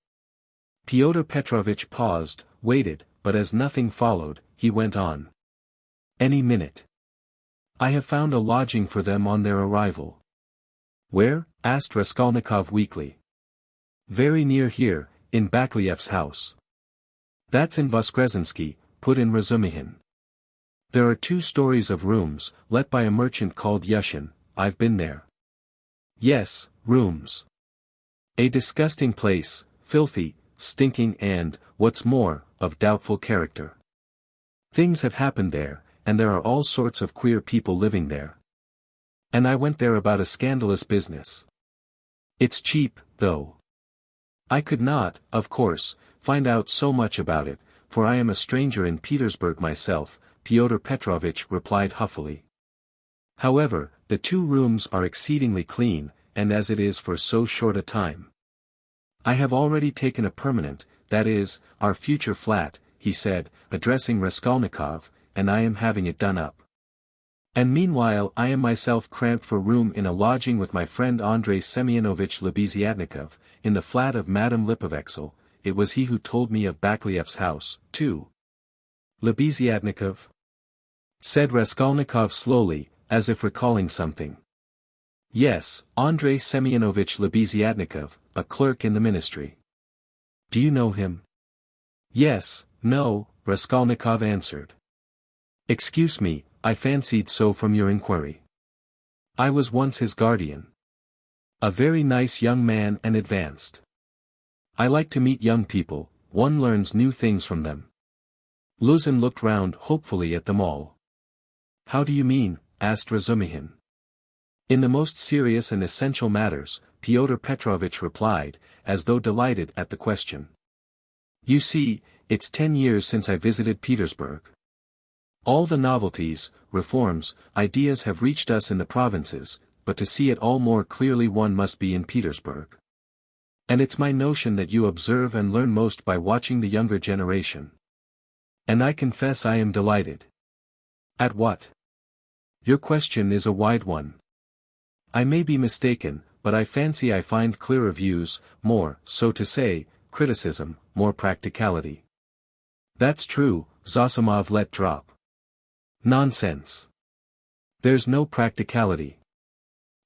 Pyotr Petrovitch paused, waited, but as nothing followed, he went on. "Any minute. I have found a lodging for them on their arrival." "Where?" asked Raskolnikov weakly. "Very near here, in Bakliev's house." "That's in Voskresensky," put in Razumihin. "There are 2 stories of rooms, let by a merchant called Yushin. I've been there." "Yes, rooms. A disgusting place, filthy, stinking and, what's more, of doubtful character. Things have happened there, and there are all sorts of queer people living there. And I went there about a scandalous business. It's cheap, though. I could not, of course, find out so much about it, for I am a stranger in Petersburg myself," Pyotr Petrovitch replied huffily. "However, the 2 rooms are exceedingly clean, and as it is for so short a time. I have already taken a permanent, that is, our future flat," he said, addressing Raskolnikov, "and I am having it done up. And meanwhile I am myself cramped for room in a lodging with my friend Andrei Semyonovich Lebeziatnikov, in the flat of Madame Lipovexel. It was he who told me of Bakliev's house, too." "Lebeziatnikov?" said Raskolnikov slowly, as if recalling something. "Yes, Andrei Semyonovich Lebeziatnikov, a clerk in the ministry." "Do you know him?" "Yes, no," Raskolnikov answered. "Excuse me, I fancied so from your inquiry. I was once his guardian. A very nice young man and advanced. I like to meet young people, one learns new things from them. Luzin looked round hopefully at them all. How do you mean? Asked Razumihin. In the most serious and essential matters, Pyotr Petrovitch replied, as though delighted at the question. You see, it's 10 years since I visited Petersburg. All the novelties, reforms, ideas have reached us in the provinces, but to see it all more clearly one must be in Petersburg. And it's my notion that you observe and learn most by watching the younger generation. And I confess I am delighted. At what? Your question is a wide one. I may be mistaken, but I fancy I find clearer views, more, so to say, criticism, more practicality. That's true, Zosimov let drop. Nonsense. There's no practicality.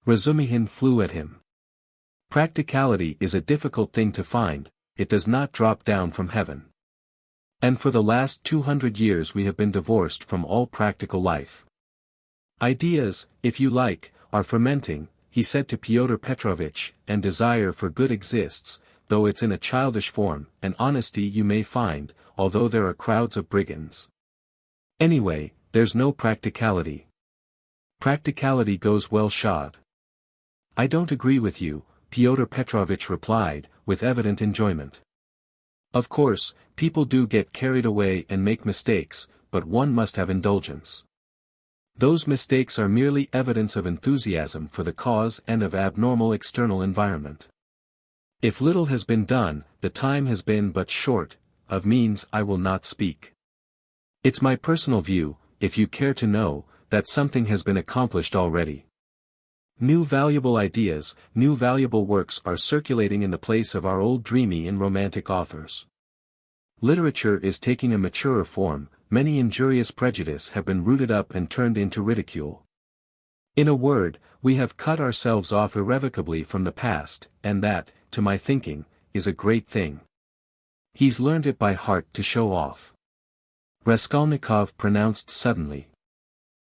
Razumihin flew at him. Practicality is a difficult thing to find, it does not drop down from heaven. And for the last 200 years we have been divorced from all practical life. Ideas, if you like, are fermenting, he said to Pyotr Petrovitch, and desire for good exists, though it's in a childish form, and honesty you may find, although there are crowds of brigands. Anyway, there's no practicality. Practicality goes well shod. I don't agree with you, Pyotr Petrovitch replied, with evident enjoyment. Of course, people do get carried away and make mistakes, but one must have indulgence. Those mistakes are merely evidence of enthusiasm for the cause and of abnormal external environment. If little has been done, the time has been but short, of means I will not speak. It's my personal view, if you care to know, that something has been accomplished already. New valuable ideas, new valuable works are circulating in the place of our old dreamy and romantic authors. Literature is taking a maturer form, many injurious prejudices have been rooted up and turned into ridicule. In a word, we have cut ourselves off irrevocably from the past, and that, to my thinking, is a great thing. He's learned it by heart to show off. Raskolnikov pronounced suddenly.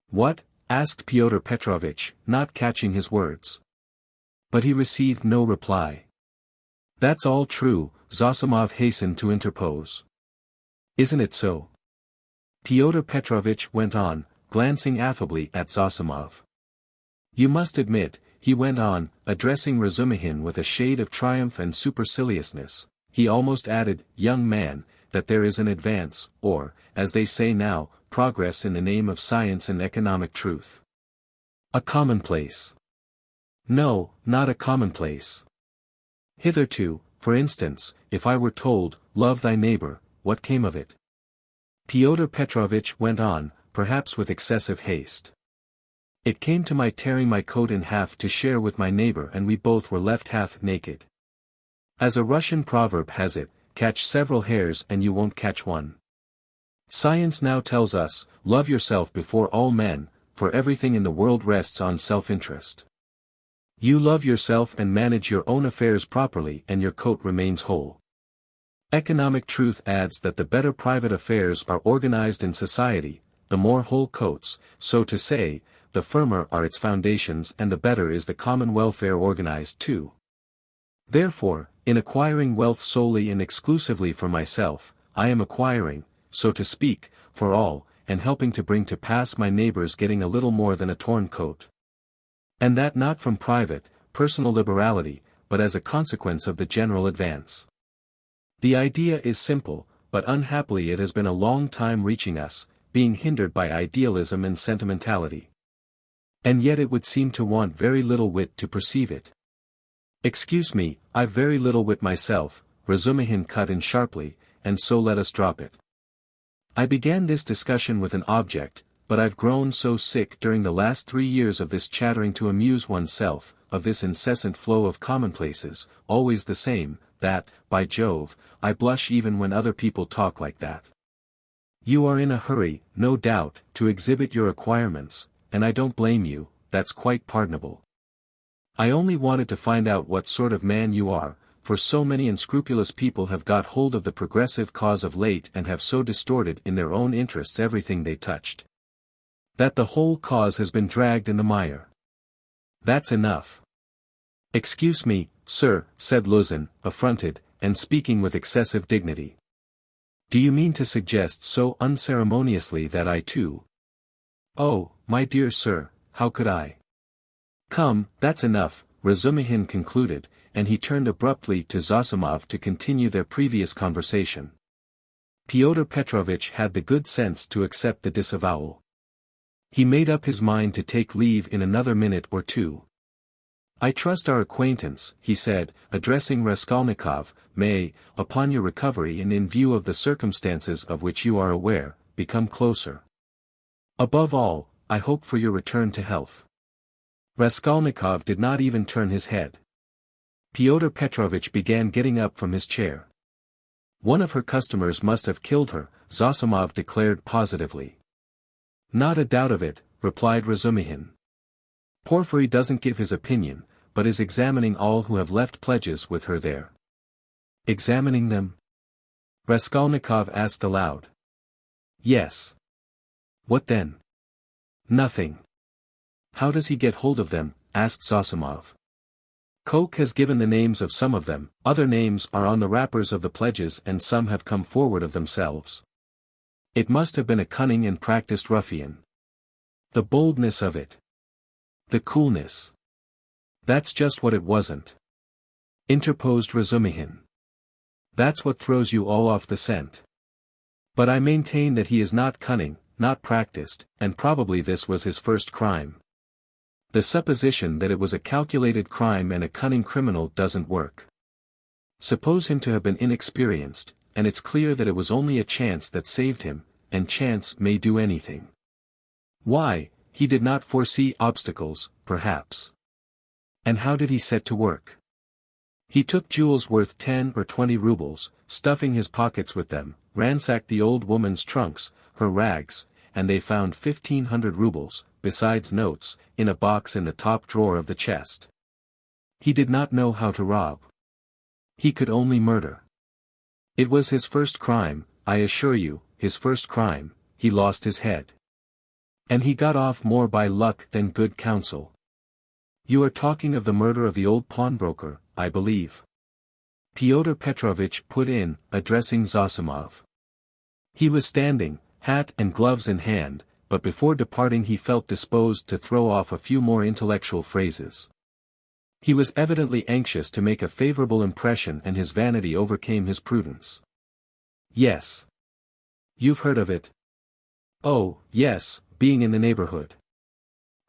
What? Asked Pyotr Petrovitch, not catching his words. But he received no reply. That's all true, Zosimov hastened to interpose. Isn't it so? Pyotr Petrovitch went on, glancing affably at Zosimov. You must admit, he went on, addressing Razumihin with a shade of triumph and superciliousness, he almost added, young man, that there is an advance, or, as they say now, progress in the name of science and economic truth. A commonplace. No, not a commonplace. Hitherto, for instance, if I were told, love thy neighbor, what came of it? Pyotr Petrovitch went on, perhaps with excessive haste. It came to my tearing my coat in half to share with my neighbor, and we both were left half naked. As a Russian proverb has it, catch several hares and you won't catch one. Science now tells us, love yourself before all men, for everything in the world rests on self-interest. You love yourself and manage your own affairs properly and your coat remains whole. Economic truth adds that the better private affairs are organized in society, the more whole coats, so to say, the firmer are its foundations and the better is the common welfare organized too. Therefore, in acquiring wealth solely and exclusively for myself, I am acquiring, so to speak, for all, and helping to bring to pass my neighbor's getting a little more than a torn coat. And that not from private, personal liberality, but as a consequence of the general advance. The idea is simple, but unhappily it has been a long time reaching us, being hindered by idealism and sentimentality. And yet it would seem to want very little wit to perceive it. Excuse me, I've very little wit myself, Razumihin cut in sharply, and so let us drop it. I began this discussion with an object, but I've grown so sick during the last 3 years of this chattering to amuse oneself, of this incessant flow of commonplaces, always the same, that, by Jove, I blush even when other people talk like that. You are in a hurry, no doubt, to exhibit your acquirements, and I don't blame you, that's quite pardonable. I only wanted to find out what sort of man you are, for so many unscrupulous people have got hold of the progressive cause of late and have so distorted in their own interests everything they touched, that the whole cause has been dragged in the mire. That's enough. Excuse me, sir, said Luzin, affronted, and speaking with excessive dignity. Do you mean to suggest so unceremoniously that I too? Oh, my dear sir, how could I? Come, that's enough, Razumihin concluded, and he turned abruptly to Zosimov to continue their previous conversation. Pyotr Petrovitch had the good sense to accept the disavowal. He made up his mind to take leave in another minute or two. I trust our acquaintance, he said, addressing Raskolnikov, may, upon your recovery and in view of the circumstances of which you are aware, become closer. Above all, I hope for your return to health. Raskolnikov did not even turn his head. Pyotr Petrovitch began getting up from his chair. One of her customers must have killed her, Zosimov declared positively. Not a doubt of it, replied Razumihin. Porfiry doesn't give his opinion, but is examining all who have left pledges with her there. Examining them? Raskolnikov asked aloud. Yes. What then? Nothing. How does he get hold of them? Asked Zosimov. Koch has given the names of some of them, other names are on the wrappers of the pledges and some have come forward of themselves. It must have been a cunning and practiced ruffian. The boldness of it. The coolness. That's just what it wasn't. Interposed Razumihin. That's what throws you all off the scent. But I maintain that he is not cunning, not practiced, and probably this was his first crime. The supposition that it was a calculated crime and a cunning criminal doesn't work. Suppose him to have been inexperienced, and it's clear that it was only a chance that saved him, and chance may do anything. Why, he did not foresee obstacles, perhaps. And how did he set to work? He took jewels worth 10 or 20 rubles, stuffing his pockets with them, ransacked the old woman's trunks, her rags, and they found 1,500 rubles, besides notes, in a box in the top drawer of the chest. He did not know how to rob. He could only murder. It was his first crime, I assure you, his first crime, he lost his head. And he got off more by luck than good counsel. You are talking of the murder of the old pawnbroker, I believe. Pyotr Petrovitch put in, addressing Zosimov. He was standing, hat and gloves in hand, but before departing he felt disposed to throw off a few more intellectual phrases. He was evidently anxious to make a favorable impression and his vanity overcame his prudence. Yes. You've heard of it? Oh, yes, being in the neighborhood.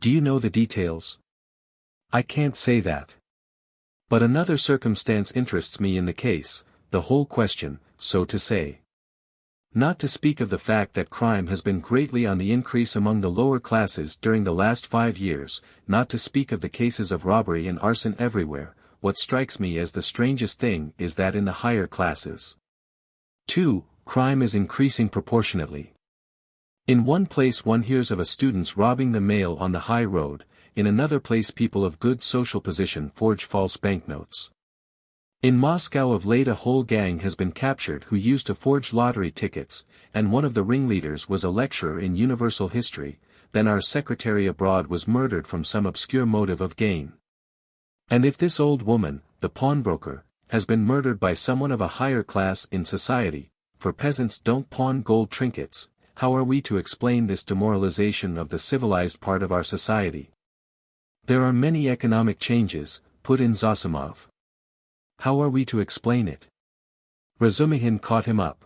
Do you know the details? I can't say that. But another circumstance interests me in the case, the whole question, so to say. Not to speak of the fact that crime has been greatly on the increase among the lower classes during the last 5 years, not to speak of the cases of robbery and arson everywhere, what strikes me as the strangest thing is that in the higher classes, too, crime is increasing proportionately. In one place one hears of a student's robbing the mail on the high road, in another place people of good social position forge false banknotes. In Moscow of late a whole gang has been captured who used to forge lottery tickets, and one of the ringleaders was a lecturer in universal history, then our secretary abroad was murdered from some obscure motive of gain. And if this old woman, the pawnbroker, has been murdered by someone of a higher class in society, for peasants don't pawn gold trinkets, how are we to explain this demoralization of the civilized part of our society? There are many economic changes, put in Zosimov. How are we to explain it? Razumihin caught him up.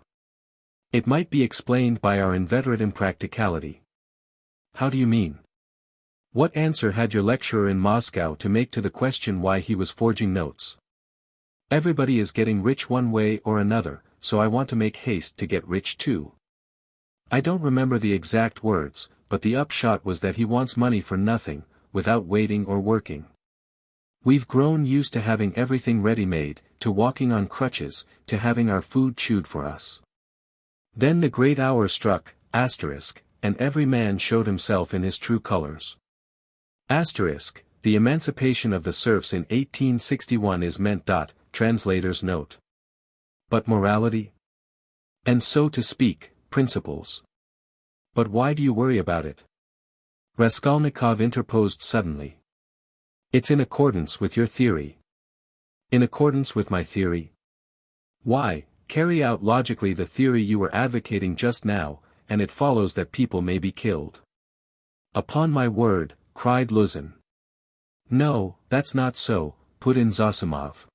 It might be explained by our inveterate impracticality. How do you mean? What answer had your lecturer in Moscow to make to the question why he was forging notes? Everybody is getting rich one way or another, so I want to make haste to get rich too. I don't remember the exact words, but the upshot was that he wants money for nothing, without waiting or working. We've grown used to having everything ready-made, to walking on crutches, to having our food chewed for us. Then the great hour struck, and every man showed himself in his true colors. The emancipation of the serfs in 1861 is meant. Translator's note. But morality? And so to speak, principles. But why do you worry about it? Raskolnikov interposed suddenly. It's in accordance with your theory. In accordance with my theory? Why, Carry out logically the theory you were advocating just now, and it follows that people may be killed. Upon my word, cried Luzin. No, that's not so, put in Zosimov.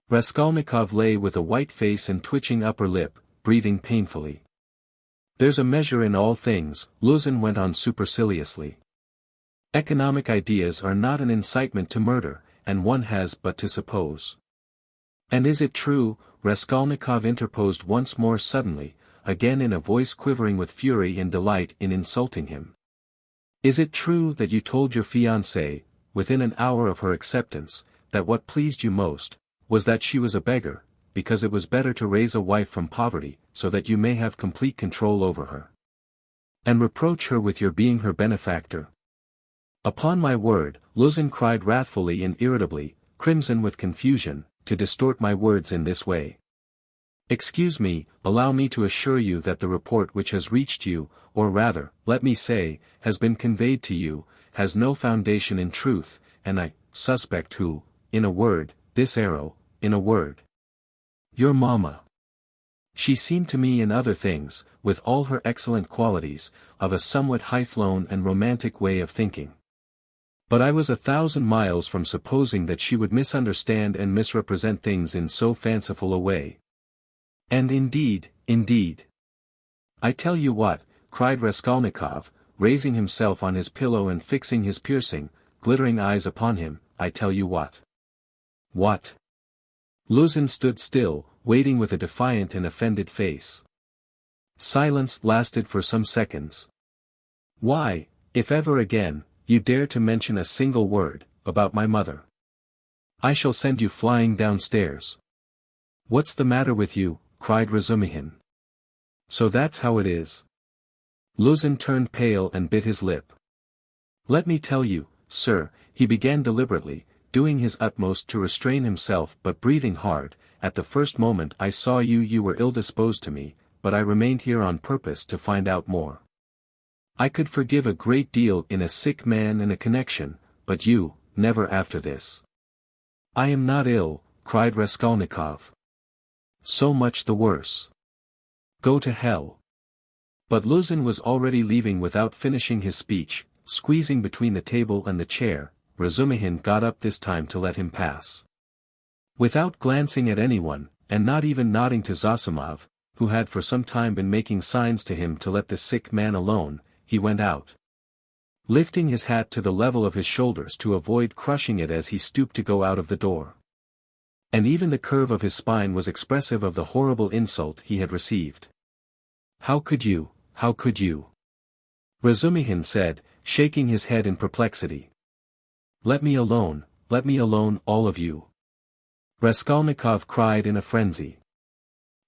Raskolnikov lay with a white face and twitching upper lip, breathing painfully. There's a measure in all things, Luzin went on superciliously. Economic ideas are not an incitement to murder, and one has but to suppose. And is it true, Raskolnikov interposed once more suddenly, again in a voice quivering with fury and delight in insulting him. Is it true that you told your fiancée, within an hour of her acceptance, that what pleased you most, was that she was a beggar, because it was better to raise a wife from poverty, so that you may have complete control over her? And reproach her with your being her benefactor? Upon my word, Luzin cried wrathfully and irritably, crimson with confusion, to distort my words in this way. Excuse me, allow me to assure you that the report which has reached you, or rather, let me say, has been conveyed to you, has no foundation in truth, and I suspect who, in a word, this arrow, in a word. Your mamma. She seemed to me in other things, with all her excellent qualities, of a somewhat high-flown and romantic way of thinking. But I was 1,000 miles from supposing that she would misunderstand and misrepresent things in so fanciful a way. And indeed. I tell you what, cried Raskolnikov, raising himself on his pillow and fixing his piercing, glittering eyes upon him, I tell you what. What? Luzin stood still, waiting with a defiant and offended face. Silence lasted for some seconds. Why, if ever again, you dare to mention a single word, about my mother, I shall send you flying downstairs. What's the matter with you? Cried Razumihin. So that's how it is. Luzin turned pale and bit his lip. Let me tell you, sir, he began deliberately, doing his utmost to restrain himself but breathing hard, at the first moment I saw you were ill-disposed to me, but I remained here on purpose to find out more. I could forgive a great deal in a sick man and a connection, but you, never after this. I am not ill, cried Raskolnikov. So much the worse. Go to hell. But Luzin was already leaving without finishing his speech, squeezing between the table and the chair. Razumihin got up this time to let him pass. Without glancing at anyone, and not even nodding to Zosimov, who had for some time been making signs to him to let the sick man alone, he went out. Lifting his hat to the level of his shoulders to avoid crushing it as he stooped to go out of the door. And even the curve of his spine was expressive of the horrible insult he had received. How could you? Razumihin said, shaking his head in perplexity. Let me alone, all of you. Raskolnikov cried in a frenzy.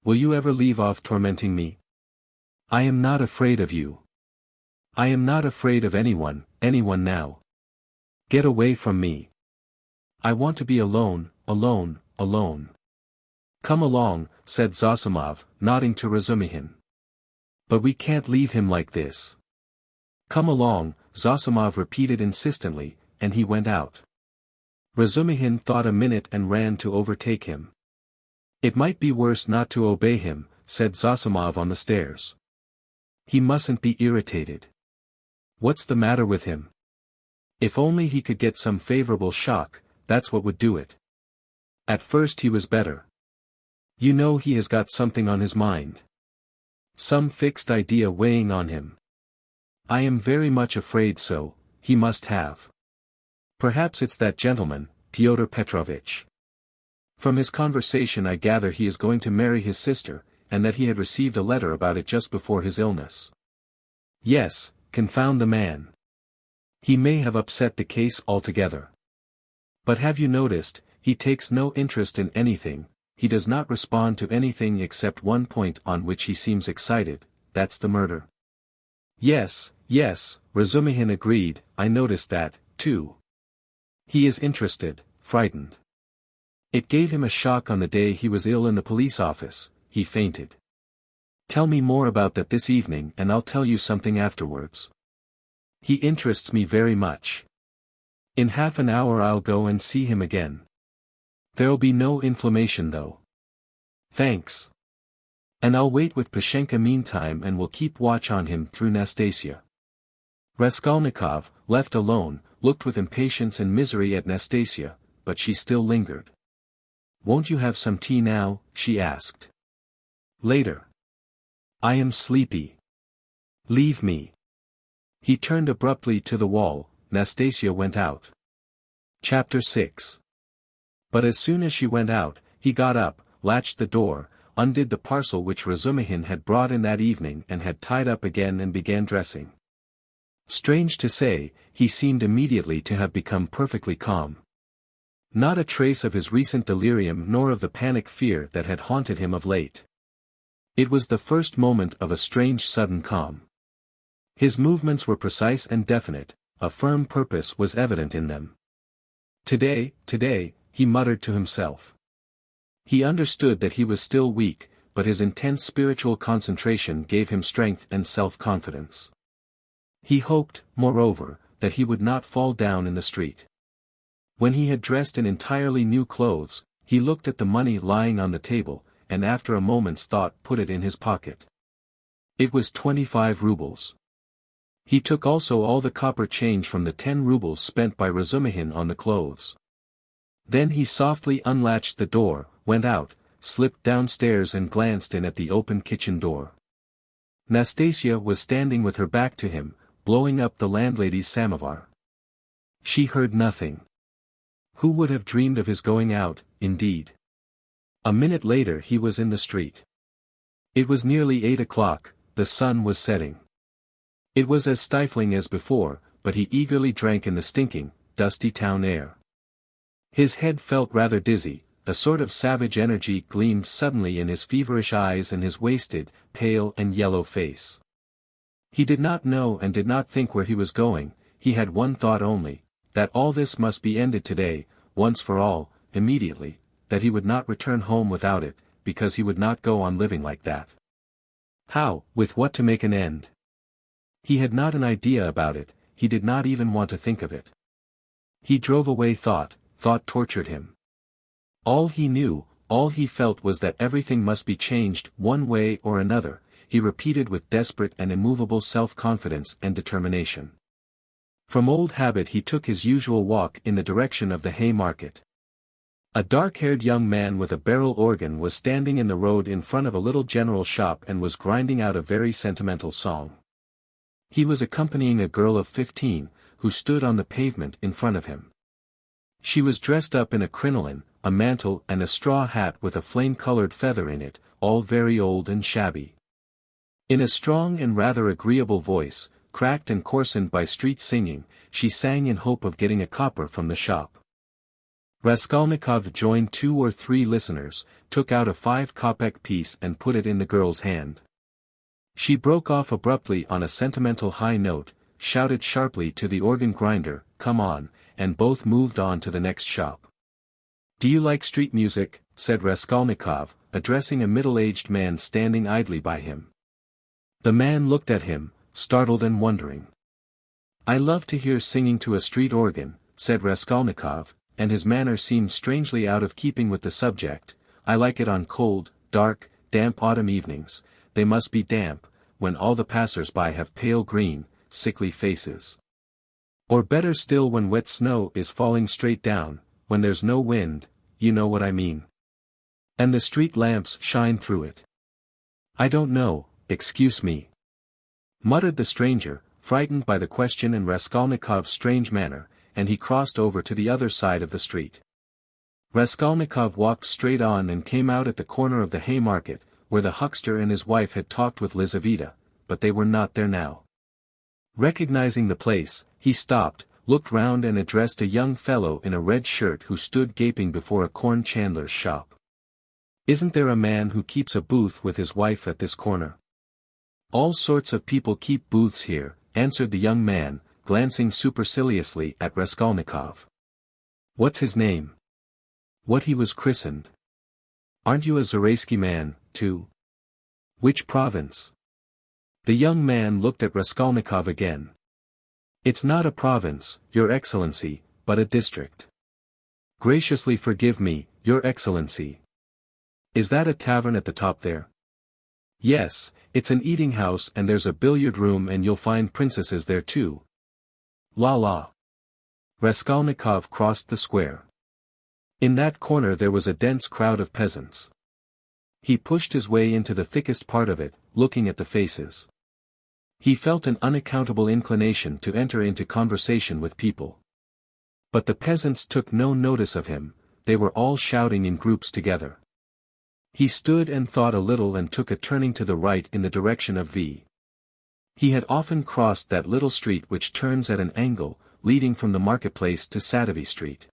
Will you ever leave off tormenting me? I am not afraid of you. I am not afraid of anyone now. Get away from me. I want to be alone. Come along, said Zosimov, nodding to Razumihin. But we can't leave him like this. Come along, Zosimov repeated insistently, and he went out. Razumihin thought a minute and ran to overtake him. It might be worse not to obey him, said Zosimov on the stairs. He mustn't be irritated. What's the matter with him? If only he could get some favorable shock, that's what would do it. At first he was better. You know he has got something on his mind. Some fixed idea weighing on him. I am very much afraid so, he must have. Perhaps it's that gentleman, Pyotr Petrovitch. From his conversation I gather he is going to marry his sister, and that he had received a letter about it just before his illness. Yes, confound the man. He may have upset the case altogether. But have you noticed, he takes no interest in anything, he does not respond to anything except one point on which he seems excited, that's the murder. Yes, Razumihin agreed, I noticed that, too. He is interested, frightened. It gave him a shock on the day he was ill in the police office, he fainted. Tell me more about that this evening and I'll tell you something afterwards. He interests me very much. In half an hour I'll go and see him again. There'll be no inflammation though. Thanks. And I'll wait with Pashenka meantime and will keep watch on him through Nastasia. Raskolnikov, left alone, looked with impatience and misery at Nastasia, but she still lingered. "Won't you have some tea now?" she asked. "Later. I am sleepy. Leave me." He turned abruptly to the wall. Nastasia went out. Chapter 6. But as soon as she went out, he got up, latched the door, undid the parcel which Razumihin had brought in that evening and had tied up again and began dressing. Strange to say, he seemed immediately to have become perfectly calm. Not a trace of his recent delirium nor of the panic fear that had haunted him of late. It was the first moment of a strange sudden calm. His movements were precise and definite, a firm purpose was evident in them. Today, he muttered to himself. He understood that he was still weak, but his intense spiritual concentration gave him strength and self-confidence. He hoped, moreover, that he would not fall down in the street. When he had dressed in entirely new clothes, he looked at the money lying on the table, and after a moment's thought put it in his pocket. It was 25 rubles. He took also all the copper change from the 10 rubles spent by Razumihin on the clothes. Then he softly unlatched the door, went out, slipped downstairs and glanced in at the open kitchen door. Nastasia was standing with her back to him, blowing up the landlady's samovar. She heard nothing. Who would have dreamed of his going out, indeed? A minute later he was in the street. It was nearly 8 o'clock, the sun was setting. It was as stifling as before, but he eagerly drank in the stinking, dusty town air. His head felt rather dizzy, a sort of savage energy gleamed suddenly in his feverish eyes and his wasted, pale and yellow face. He did not know and did not think where he was going, he had one thought only, that all this must be ended today, once for all, immediately, that he would not return home without it, because he would not go on living like that. How, with what to make an end? He had not an idea about it, he did not even want to think of it. He drove away thought tortured him. All he knew, all he felt was that everything must be changed one way or another, he repeated with desperate and immovable self-confidence and determination. From old habit he took his usual walk in the direction of the Haymarket. A dark-haired young man with a barrel organ was standing in the road in front of a little general shop and was grinding out a very sentimental song. He was accompanying a girl of 15, who stood on the pavement in front of him. She was dressed up in a crinoline, a mantle and a straw hat with a flame-colored feather in it, all very old and shabby. In a strong and rather agreeable voice, cracked and coarsened by street singing, she sang in hope of getting a copper from the shop. Raskolnikov joined 2 or 3 listeners, took out a 5-kopeck piece and put it in the girl's hand. She broke off abruptly on a sentimental high note, shouted sharply to the organ grinder, "Come on," and both moved on to the next shop. "Do you like street music?" said Raskolnikov, addressing a middle-aged man standing idly by him. The man looked at him, startled and wondering. "I love to hear singing to a street organ," said Raskolnikov, and his manner seemed strangely out of keeping with the subject. "I like it on cold, dark, damp autumn evenings, they must be damp, when all the passers-by have pale green, sickly faces. Or better still when wet snow is falling straight down, when there's no wind, you know what I mean. And the street lamps shine through it." "I don't know, excuse me," muttered the stranger, frightened by the question and Raskolnikov's strange manner, and he crossed over to the other side of the street. Raskolnikov walked straight on and came out at the corner of the Haymarket, where the huckster and his wife had talked with Lizaveta, but they were not there now. Recognizing the place, he stopped, looked round and addressed a young fellow in a red shirt who stood gaping before a corn chandler's shop. "Isn't there a man who keeps a booth with his wife at this corner?" "All sorts of people keep booths here," answered the young man, glancing superciliously at Raskolnikov. "What's his name? What he was christened? Aren't you a Zaraysky man, too? Which province?" The young man looked at Raskolnikov again. "It's not a province, Your Excellency, but a district." "Graciously forgive me, Your Excellency. Is that a tavern at the top there?" Yes, it's an eating house and there's a billiard room and you'll find princesses there too. La la. Raskolnikov crossed the square. In that corner there was a dense crowd of peasants. He pushed his way into the thickest part of it, looking at the faces. He felt an unaccountable inclination to enter into conversation with people. But the peasants took no notice of him, they were all shouting in groups together. He stood and thought a little and took a turning to the right in the direction of V. He had often crossed that little street which turns at an angle, leading from the marketplace to Sadovy Street.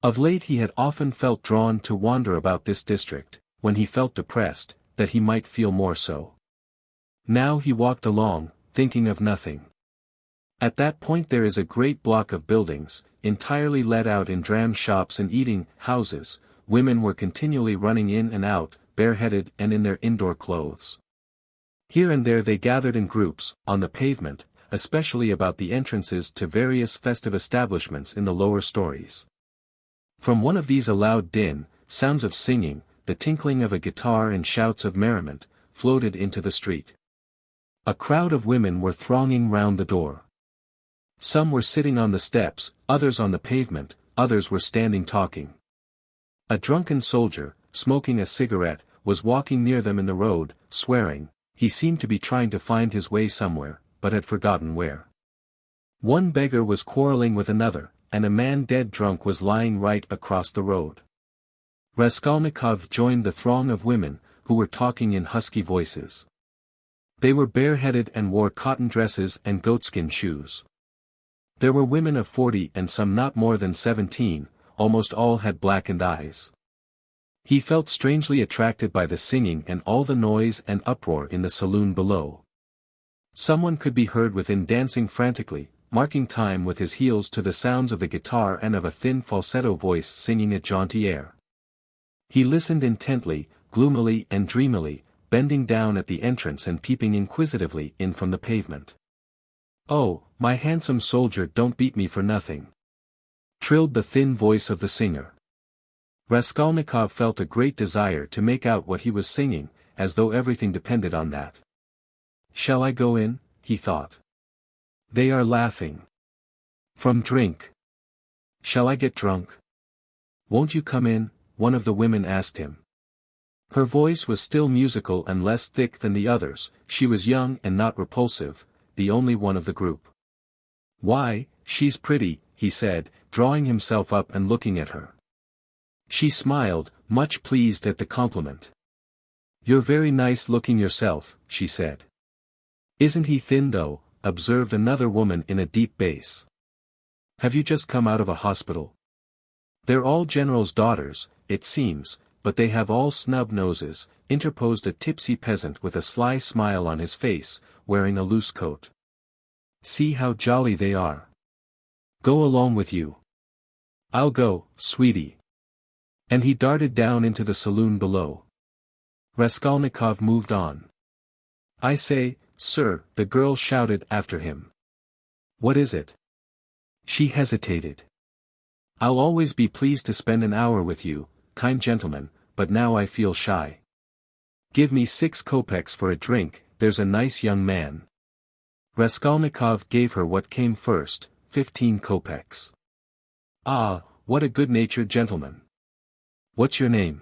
Of late he had often felt drawn to wander about this district, when he felt depressed, that he might feel more so. Now he walked along, thinking of nothing. At that point there is a great block of buildings, entirely let out in dram shops and eating houses. Women were continually running in and out, bareheaded and in their indoor clothes. Here and there they gathered in groups, on the pavement, especially about the entrances to various festive establishments in the lower stories. From one of these a loud din, sounds of singing, the tinkling of a guitar and shouts of merriment, floated into the street. A crowd of women were thronging round the door. Some were sitting on the steps, others on the pavement, others were standing talking. A drunken soldier, smoking a cigarette, was walking near them in the road, swearing. He seemed to be trying to find his way somewhere, but had forgotten where. One beggar was quarreling with another, and a man dead drunk was lying right across the road. Raskolnikov joined the throng of women, who were talking in husky voices. They were bareheaded and wore cotton dresses and goatskin shoes. There were women of 40 and some not more than 17, almost all had blackened eyes. He felt strangely attracted by the singing and all the noise and uproar in the saloon below. Someone could be heard within dancing frantically, marking time with his heels to the sounds of the guitar and of a thin falsetto voice singing a jaunty air. He listened intently, gloomily and dreamily, bending down at the entrance and peeping inquisitively in from the pavement. "Oh, my handsome soldier, don't beat me for nothing," trilled the thin voice of the singer. Raskolnikov felt a great desire to make out what he was singing, as though everything depended on that. "Shall I go in?" he thought. "They are laughing. From drink. Shall I get drunk?" "Won't you come in?" one of the women asked him. Her voice was still musical and less thick than the others. She was young and not repulsive, the only one of the group. "Why, she's pretty," he said, drawing himself up and looking at her. She smiled, much pleased at the compliment. "You're very nice looking yourself," she said. "Isn't he thin though?" observed another woman in a deep bass. "Have you just come out of a hospital?" "They're all generals' daughters, it seems, but they have all snub noses," interposed a tipsy peasant with a sly smile on his face, wearing a loose coat. "See how jolly they are. Go along with you." "I'll go, sweetie." And he darted down into the saloon below. Raskolnikov moved on. "I say, sir," the girl shouted after him. "What is it?" She hesitated. "I'll always be pleased to spend an hour with you, kind gentleman, but now I feel shy. Give me 6 kopecks for a drink, there's a nice young man." Raskolnikov gave her what came first, 15 kopecks. "Ah, what a good-natured gentleman. What's your name?"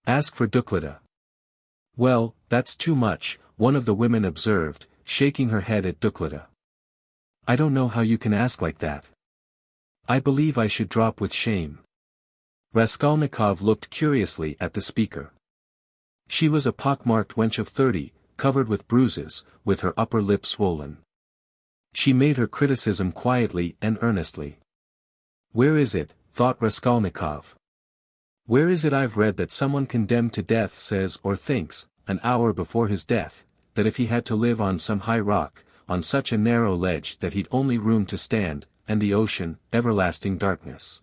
"Ask for Duklita." "Well, that's too much," one of the women observed, shaking her head at Duklita. "I don't know how you can ask like that. I believe I should drop with shame." Raskolnikov looked curiously at the speaker. She was a pockmarked wench of 30, covered with bruises, with her upper lip swollen. She made her criticism quietly and earnestly. "Where is it?" thought Raskolnikov. "Where is it? I've read that someone condemned to death says or thinks, an hour before his death, that if he had to live on some high rock, on such a narrow ledge that he'd only room to stand, and the ocean, everlasting darkness.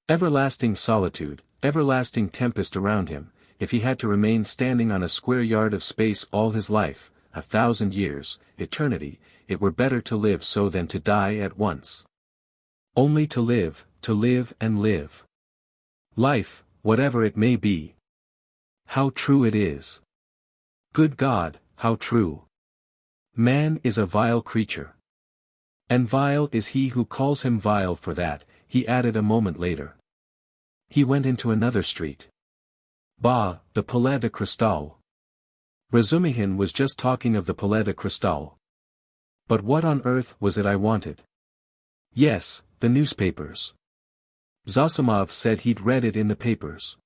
Everlasting solitude, everlasting tempest around him, if he had to remain standing on a square yard of space all his life, 1,000 years, eternity, it were better to live so than to die at once. Only to live and live. Life, whatever it may be. How true it is. Good God, how true! Man is a vile creature. And vile is he who calls him vile for that, he added a moment later. He went into another street. Bah, the Palais de Cristal. Razumihin was just talking of the Palais de Cristal. But what on earth was it I wanted? Yes, the newspapers. Zosimov said he'd read it in the papers.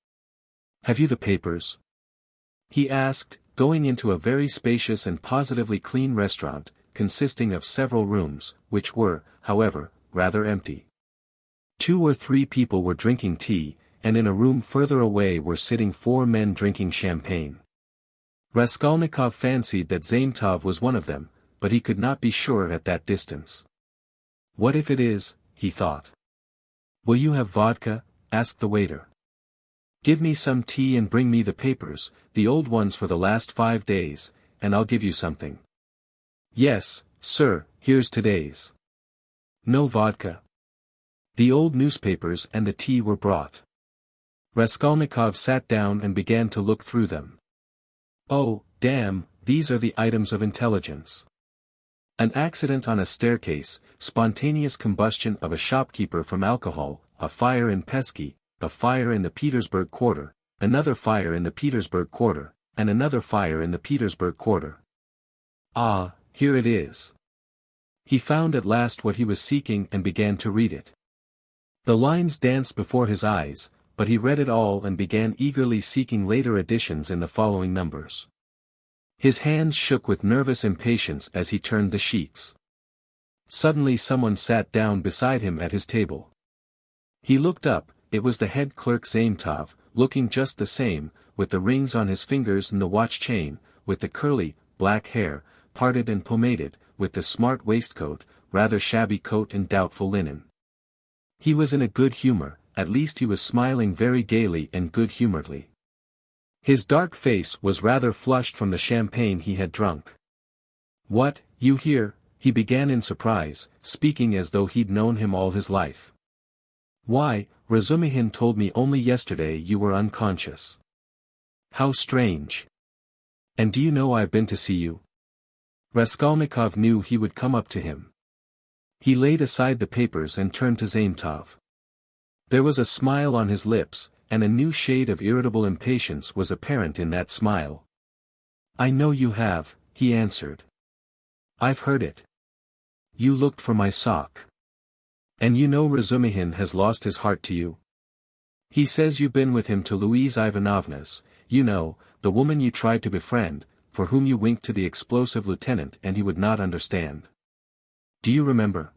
Have you the papers? He asked, going into a very spacious and positively clean restaurant, consisting of several rooms, which were, however, rather empty. 2 or 3 people were drinking tea, and in a room further away were sitting 4 men drinking champagne. Raskolnikov fancied that Zametov was one of them, but he could not be sure at that distance. What if it is, he thought. Will you have vodka? Asked the waiter. Give me some tea and bring me the papers, the old ones for the last 5 days, and I'll give you something. Yes, sir, here's today's. No vodka. The old newspapers and the tea were brought. Raskolnikov sat down and began to look through them. Oh, damn, these are the items of intelligence. An accident on a staircase, spontaneous combustion of a shopkeeper from alcohol, a fire in Pesky, a fire in the Petersburg quarter, another fire in the Petersburg quarter, and another fire in the Petersburg quarter. Ah, here it is. He found at last what he was seeking and began to read it. The lines danced before his eyes, but he read it all and began eagerly seeking later editions in the following numbers. His hands shook with nervous impatience as he turned the sheets. Suddenly someone sat down beside him at his table. He looked up, it was the head clerk Zametov, looking just the same, with the rings on his fingers and the watch chain, with the curly, black hair, parted and pomaded, with the smart waistcoat, rather shabby coat and doubtful linen. He was in a good humor, at least he was smiling very gaily and good-humoredly. His dark face was rather flushed from the champagne he had drunk. What, you here? He began in surprise, speaking as though he'd known him all his life. Why, Razumihin told me only yesterday you were unconscious. How strange. And do you know I've been to see you? Raskolnikov knew he would come up to him. He laid aside the papers and turned to Zametov. There was a smile on his lips, and a new shade of irritable impatience was apparent in that smile. I know you have, he answered. I've heard it. You looked for my sock. And you know Razumihin has lost his heart to you? He says you've been with him to Louise Ivanovna's, you know, the woman you tried to befriend, for whom you winked to the explosive lieutenant and he would not understand. Do you remember?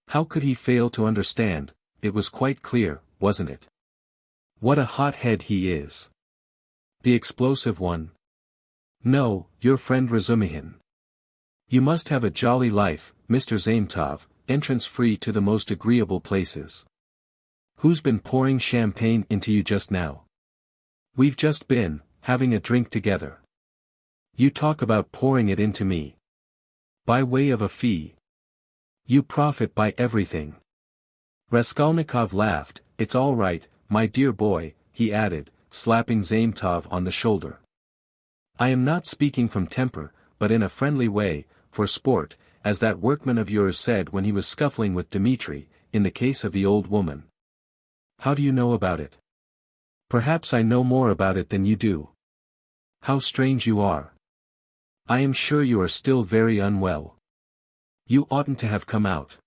How could he fail to understand? It was quite clear, wasn't it? What a hot head he is. The explosive one? No, your friend Razumihin. You must have a jolly life, Mr. Zametov, entrance free to the most agreeable places. Who's been pouring champagne into you just now? We've just been, having a drink together. You talk about pouring it into me. By way of a fee. You profit by everything. Raskolnikov laughed. It's all right, my dear boy, he added, slapping Zametov on the shoulder. I am not speaking from temper, but in a friendly way, for sport, as that workman of yours said when he was scuffling with Dmitri, in the case of the old woman. How do you know about it? Perhaps I know more about it than you do. How strange you are. I am sure you are still very unwell. You oughtn't to have come out.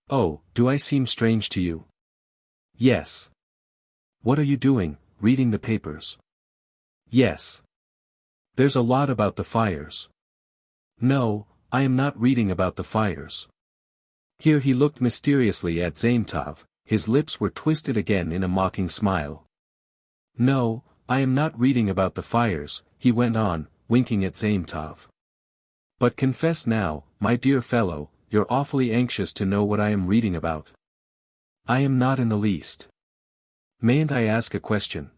Oh, do I seem strange to you? Yes. What are you doing, reading the papers? Yes. There's a lot about the fires. No, I am not reading about the fires. Here he looked mysteriously at Zametov, his lips were twisted again in a mocking smile. No, I am not reading about the fires, he went on, winking at Zametov. But confess now, my dear fellow, you're awfully anxious to know what I am reading about. I am not in the least. Mayn't I ask a question?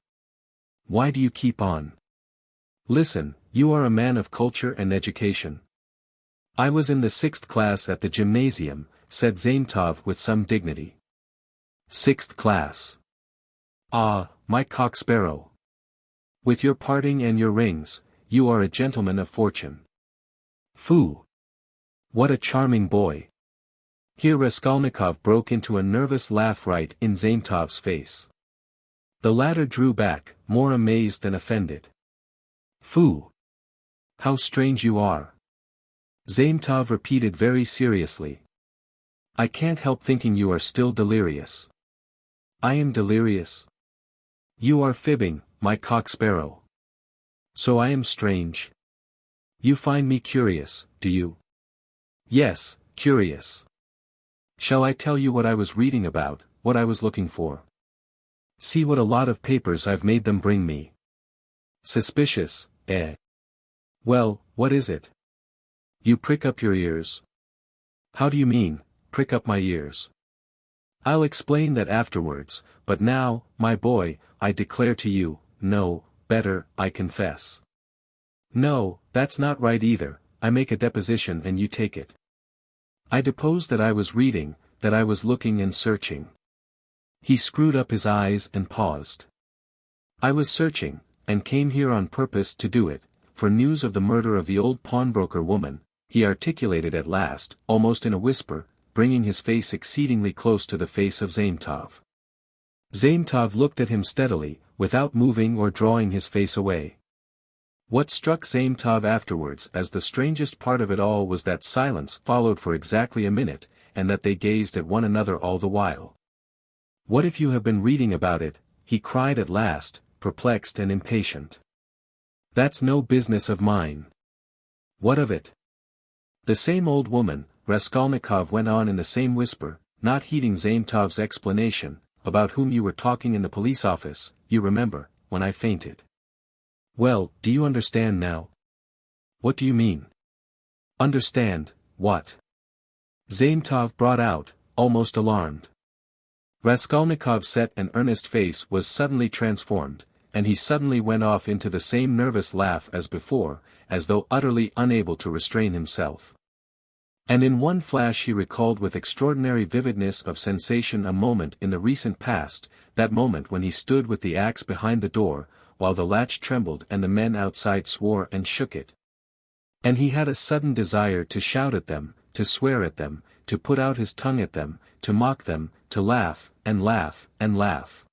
Why do you keep on? Listen, you are a man of culture and education. I was in the 6th class at the gymnasium, said Zametov with some dignity. 6th class. Ah, my cock sparrow. With your parting and your rings, you are a gentleman of fortune. Foo! What a charming boy! Here Raskolnikov broke into a nervous laugh right in Zametov's face. The latter drew back, more amazed than offended. Foo! How strange you are! Zametov repeated very seriously. I can't help thinking you are still delirious. I am delirious? You are fibbing, my cock-sparrow. So I am strange. You find me curious, do you? Yes, curious. Shall I tell you what I was reading about, what I was looking for? See what a lot of papers I've made them bring me. Suspicious, eh? Well, what is it? You prick up your ears. How do you mean, prick up my ears? I'll explain that afterwards, but now, my boy, I declare to you, no, better, I confess. No, that's not right either, I make a deposition and you take it. I depose that I was reading, that I was looking and searching. He screwed up his eyes and paused. I was searching, and came here on purpose to do it, for news of the murder of the old pawnbroker woman, he articulated at last, almost in a whisper, bringing his face exceedingly close to the face of Zametov. Zametov looked at him steadily, without moving or drawing his face away. What struck Zametov afterwards as the strangest part of it all was that silence followed for exactly a minute, and that they gazed at one another all the while. What if you have been reading about it? He cried at last, perplexed and impatient. That's no business of mine. What of it? The same old woman, Raskolnikov went on in the same whisper, not heeding Zametov's explanation, about whom you were talking in the police office, you remember, when I fainted. Well, do you understand now? What do you mean? Understand, what? Zametov brought out, almost alarmed. Raskolnikov's set and earnest face was suddenly transformed, and he suddenly went off into the same nervous laugh as before, as though utterly unable to restrain himself. And in one flash he recalled with extraordinary vividness of sensation a moment in the recent past, that moment when he stood with the axe behind the door, while the latch trembled and the men outside swore and shook it. And he had a sudden desire to shout at them, to swear at them, to put out his tongue at them, to mock them, to laugh, and laugh, and laugh.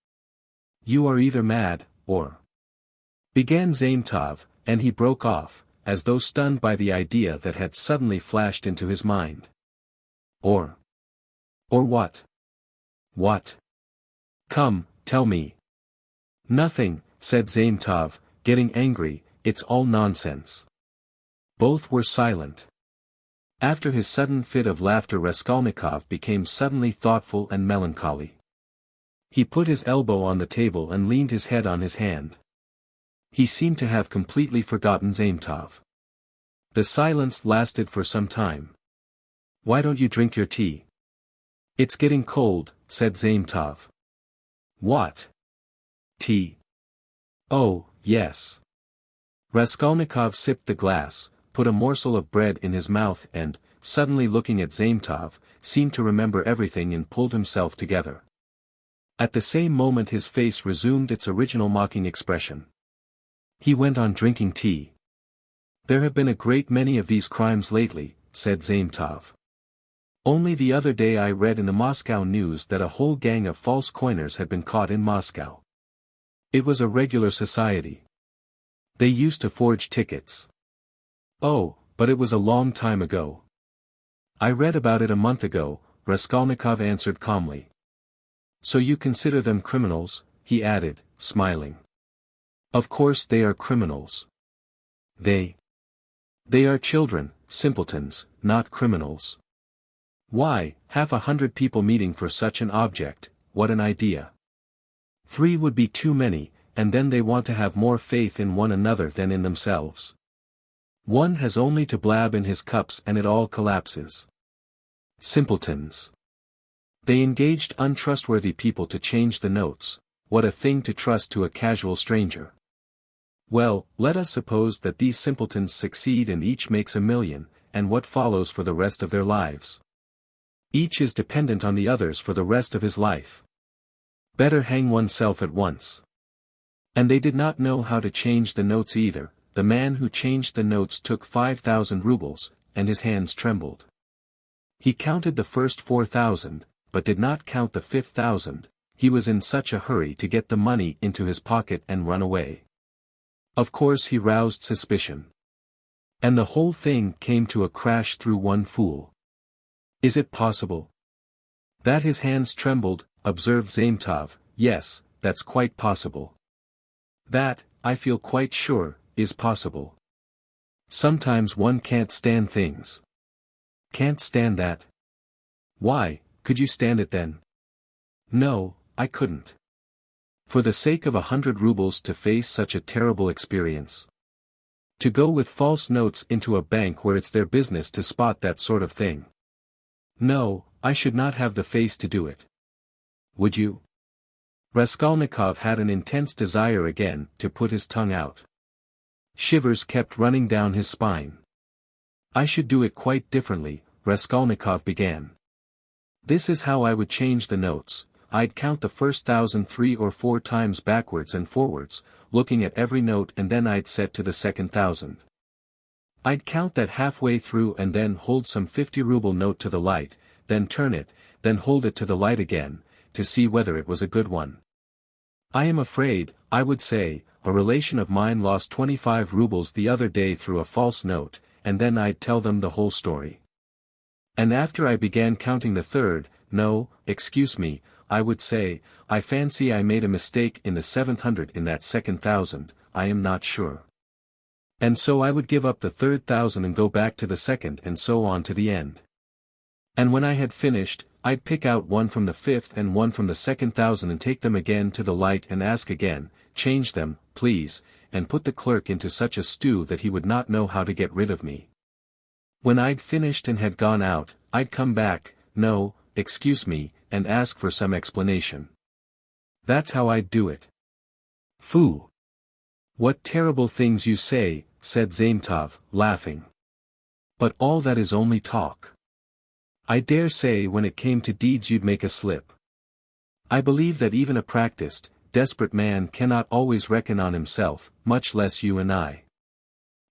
You are either mad, or... began Zametov, and he broke off, as though stunned by the idea that had suddenly flashed into his mind. Or what? What? Come, tell me. Nothing, said Zametov, getting angry, it's all nonsense. Both were silent. After his sudden fit of laughter Raskolnikov became suddenly thoughtful and melancholy. He put his elbow on the table and leaned his head on his hand. He seemed to have completely forgotten Zametov. The silence lasted for some time. Why don't you drink your tea? It's getting cold, said Zametov. What? Tea? Oh, yes. Raskolnikov sipped the glass, put a morsel of bread in his mouth and, suddenly looking at Zametov, seemed to remember everything and pulled himself together. At the same moment his face resumed its original mocking expression. He went on drinking tea. There have been a great many of these crimes lately, said Zametov. Only the other day I read in the Moscow news that a whole gang of false coiners had been caught in Moscow. It was a regular society. They used to forge tickets. Oh, but it was a long time ago. I read about it a month ago, Raskolnikov answered calmly. So you consider them criminals, he added, smiling. Of course they are criminals. They are children, simpletons, not criminals. Why, 100 people meeting for such an object, what an idea. 3 would be too many, and then they want to have more faith in one another than in themselves. One has only to blab in his cups and it all collapses. Simpletons. They engaged untrustworthy people to change the notes, what a thing to trust to a casual stranger. Well, let us suppose that these simpletons succeed and each makes $1 million, and what follows for the rest of their lives? Each is dependent on the others for the rest of his life. Better hang oneself at once. And they did not know how to change the notes either, the man who changed the notes took 5,000 rubles, and his hands trembled. He counted the first 4,000, but did not count the 5,000, he was in such a hurry to get the money into his pocket and run away. Of course he roused suspicion. And the whole thing came to a crash through one fool. Is it possible? That his hands trembled, observed Zametov. Yes, that's quite possible. That, I feel quite sure, is possible. Sometimes one can't stand things. Can't stand that? Why, could you stand it then? No, I couldn't. For the sake of 100 rubles to face such a terrible experience. To go with false notes into a bank where it's their business to spot that sort of thing. No, I should not have the face to do it. Would you? Raskolnikov had an intense desire again to put his tongue out. Shivers kept running down his spine. I should do it quite differently, Raskolnikov began. This is how I would change the notes. I'd count the first 1,000 3 or 4 times backwards and forwards, looking at every note, and then I'd set to the second 1,000. I'd count that halfway through and then hold some 50-ruble note to the light, then turn it, then hold it to the light again, to see whether it was a good one. I am afraid, I would say, a relation of mine lost 25 rubles the other day through a false note, and then I'd tell them the whole story. And after I began counting the third, no, excuse me, I would say, I fancy I made a mistake in the 700 in that second 1,000, I am not sure. And so I would give up the third 1,000 and go back to the second and so on to the end. And when I had finished, I'd pick out one from the fifth and one from the second 1,000 and take them again to the light and ask again, change them, please, and put the clerk into such a stew that he would not know how to get rid of me. When I'd finished and had gone out, I'd come back, no, excuse me, and ask for some explanation. That's how I'd do it. Phoo! What terrible things you say, said Zametov, laughing. But all that is only talk. I dare say when it came to deeds you'd make a slip. I believe that even a practiced, desperate man cannot always reckon on himself, much less you and I.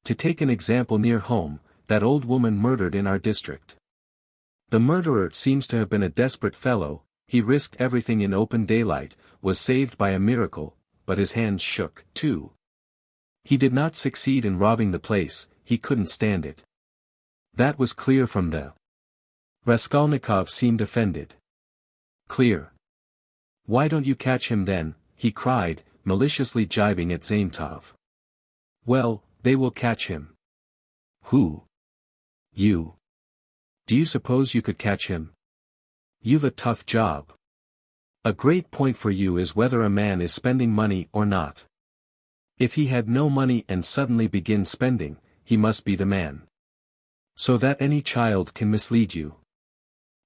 To take an example near home, that old woman murdered in our district. The murderer seems to have been a desperate fellow, he risked everything in open daylight, was saved by a miracle, but his hands shook, too. He did not succeed in robbing the place, he couldn't stand it. That was clear from the... Raskolnikov seemed offended. Clear. Why don't you catch him then, he cried, maliciously jibing at Zametov. Well, they will catch him. Who? You. Do you suppose you could catch him? You've a tough job. A great point for you is whether a man is spending money or not. If he had no money and suddenly begins spending, he must be the man. So that any child can mislead you.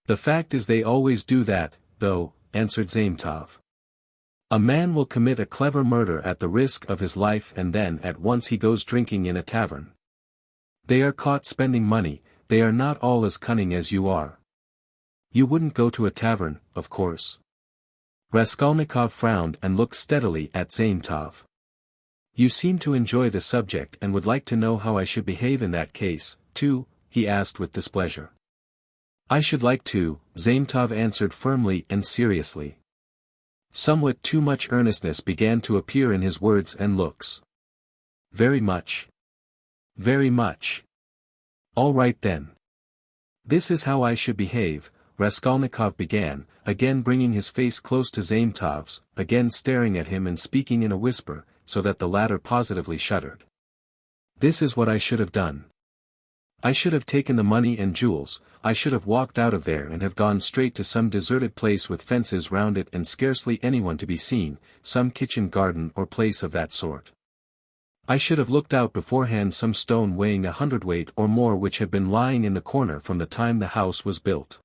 The fact is they always do that, though, answered Zametov. A man will commit a clever murder at the risk of his life and then at once he goes drinking in a tavern. They are caught spending money, they are not all as cunning as you are. You wouldn't go to a tavern, of course. Raskolnikov frowned and looked steadily at Zametov. You seem to enjoy the subject and would like to know how I should behave in that case, too, he asked with displeasure. I should like to, Zametov answered firmly and seriously. Somewhat too much earnestness began to appear in his words and looks. Very much. Very much. All right then. This is how I should behave, Raskolnikov began, again bringing his face close to Zametov's, again staring at him and speaking in a whisper, so that the latter positively shuddered. This is what I should have done. I should have taken the money and jewels, I should have walked out of there and have gone straight to some deserted place with fences round it and scarcely anyone to be seen, some kitchen garden or place of that sort. I should have looked out beforehand some stone weighing 100 or more which had been lying in the corner from the time the house was built.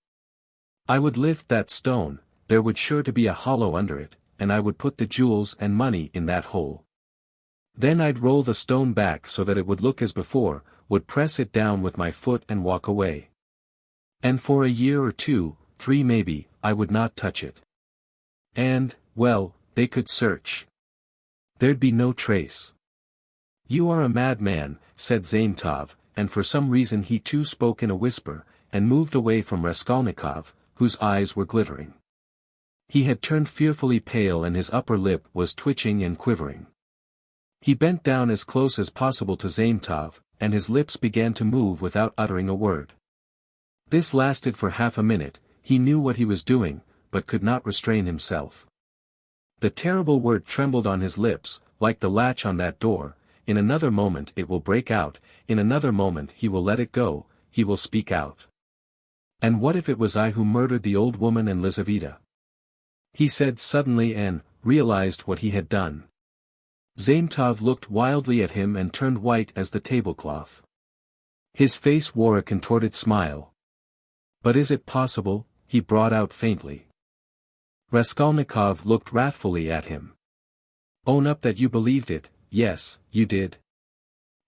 I would lift that stone, there would sure to be a hollow under it, and I would put the jewels and money in that hole. Then I'd roll the stone back so that it would look as before, would press it down with my foot and walk away. And for a year or 2, 3 maybe, I would not touch it. And, well, they could search. There'd be no trace. "You are a madman," said Zametov, and for some reason he too spoke in a whisper, and moved away from Raskolnikov, whose eyes were glittering. He had turned fearfully pale and his upper lip was twitching and quivering. He bent down as close as possible to Zametov, and his lips began to move without uttering a word. This lasted for half a minute. He knew what he was doing, but could not restrain himself. The terrible word trembled on his lips, like the latch on that door. In another moment it will break out, in another moment he will let it go, he will speak out. And what if it was I who murdered the old woman and Lizaveta? He said suddenly and realized what he had done. Zametov looked wildly at him and turned white as the tablecloth. His face wore a contorted smile. "But is it possible?" he brought out faintly. Raskolnikov looked wrathfully at him. "Own up that you believed it." "Yes, you did."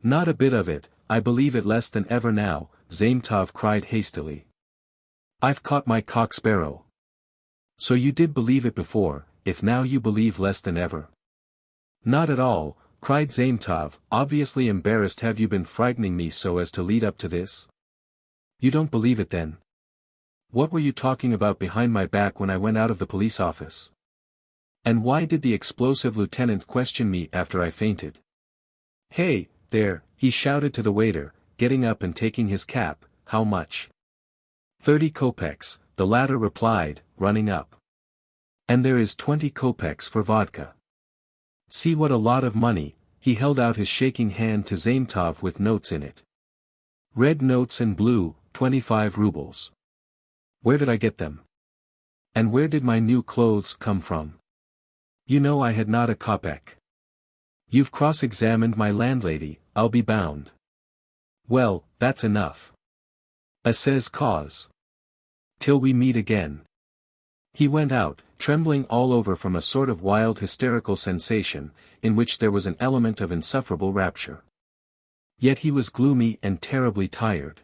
"Not a bit of it, I believe it less than ever now," Zametov cried hastily. "I've caught my cock sparrow." "So you did believe it before, if now you believe less than ever?" "Not at all," cried Zametov, obviously embarrassed. "Have you been frightening me so as to lead up to this?" "You don't believe it then? What were you talking about behind my back when I went out of the police office? And why did the explosive lieutenant question me after I fainted? Hey, there," he shouted to the waiter, getting up and taking his cap. "How much?" 30 kopecks, the latter replied, running up. "And there is 20 kopecks for vodka. See what a lot of money." He held out his shaking hand to Zametov with notes in it. "Red notes and blue, 25 rubles. Where did I get them? And where did my new clothes come from? You know I had not a kopeck. You've cross-examined my landlady, I'll be bound. Well, that's enough. Assez cause. Till we meet again." He went out, trembling all over from a sort of wild hysterical sensation, in which there was an element of insufferable rapture. Yet he was gloomy and terribly tired.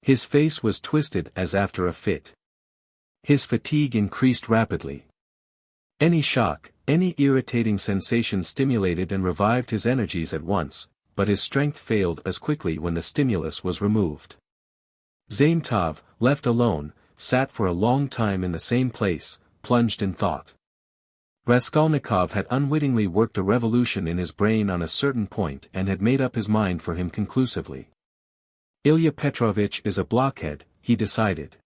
His face was twisted as after a fit. His fatigue increased rapidly. Any shock, any irritating sensation stimulated and revived his energies at once, but his strength failed as quickly when the stimulus was removed. Zametov, left alone, sat for a long time in the same place, plunged in thought. Raskolnikov had unwittingly worked a revolution in his brain on a certain point and had made up his mind for him conclusively. Ilya Petrovitch is a blockhead, he decided.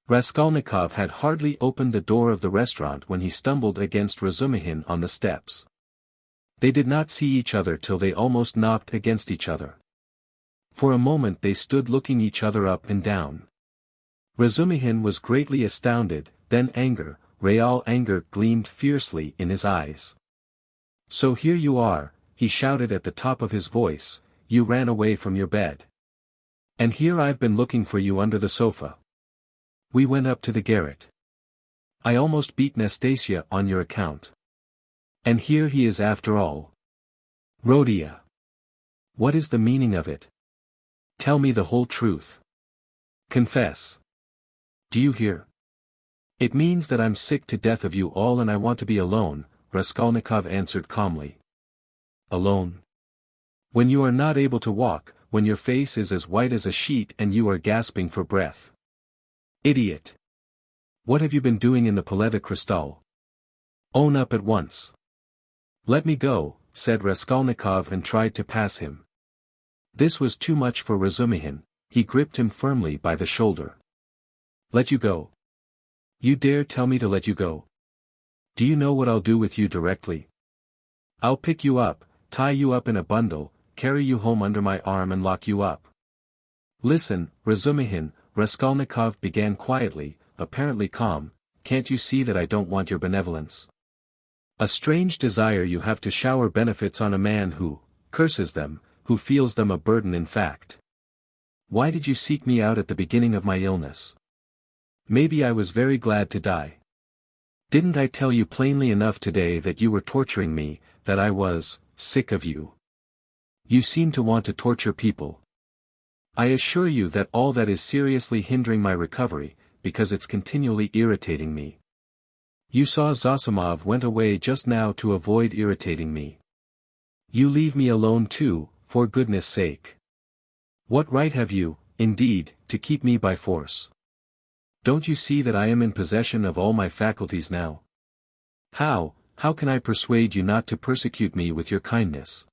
Raskolnikov had hardly opened the door of the restaurant when he stumbled against Razumihin on the steps. They did not see each other till they almost knocked against each other. For a moment they stood looking each other up and down. Razumihin was greatly astounded, then real anger gleamed fiercely in his eyes. "So here you are," he shouted at the top of his voice, "you ran away from your bed. And here I've been looking for you under the sofa. We went up to the garret. I almost beat Nastasia on your account. And here he is after all. Rodia. What is the meaning of it? Tell me the whole truth. Confess. Do you hear? It means that I'm sick to death of you all and I want to be alone," Raskolnikov answered calmly. "Alone? When you are not able to walk, when your face is as white as a sheet and you are gasping for breath. Idiot! What have you been doing in the Palais de Cristal? Own up at once." "Let me go," said Raskolnikov and tried to pass him. This was too much for Razumihin. He gripped him firmly by the shoulder. "Let you go? You dare tell me to let you go? Do you know what I'll do with you directly? I'll pick you up, tie you up in a bundle, carry you home under my arm and lock you up." "Listen, Razumihin," Raskolnikov began quietly, apparently calm, "can't you see that I don't want your benevolence? A strange desire you have to shower benefits on a man who curses them, who feels them a burden in fact. Why did you seek me out at the beginning of my illness? Maybe I was very glad to die. Didn't I tell you plainly enough today that you were torturing me, that I was sick of you? You seem to want to torture people. I assure you that all that is seriously hindering my recovery, because it's continually irritating me. You saw Zosimov went away just now to avoid irritating me. You leave me alone too, for goodness sake. What right have you, indeed, to keep me by force? Don't you see that I am in possession of all my faculties now? How can I persuade you not to persecute me with your kindness?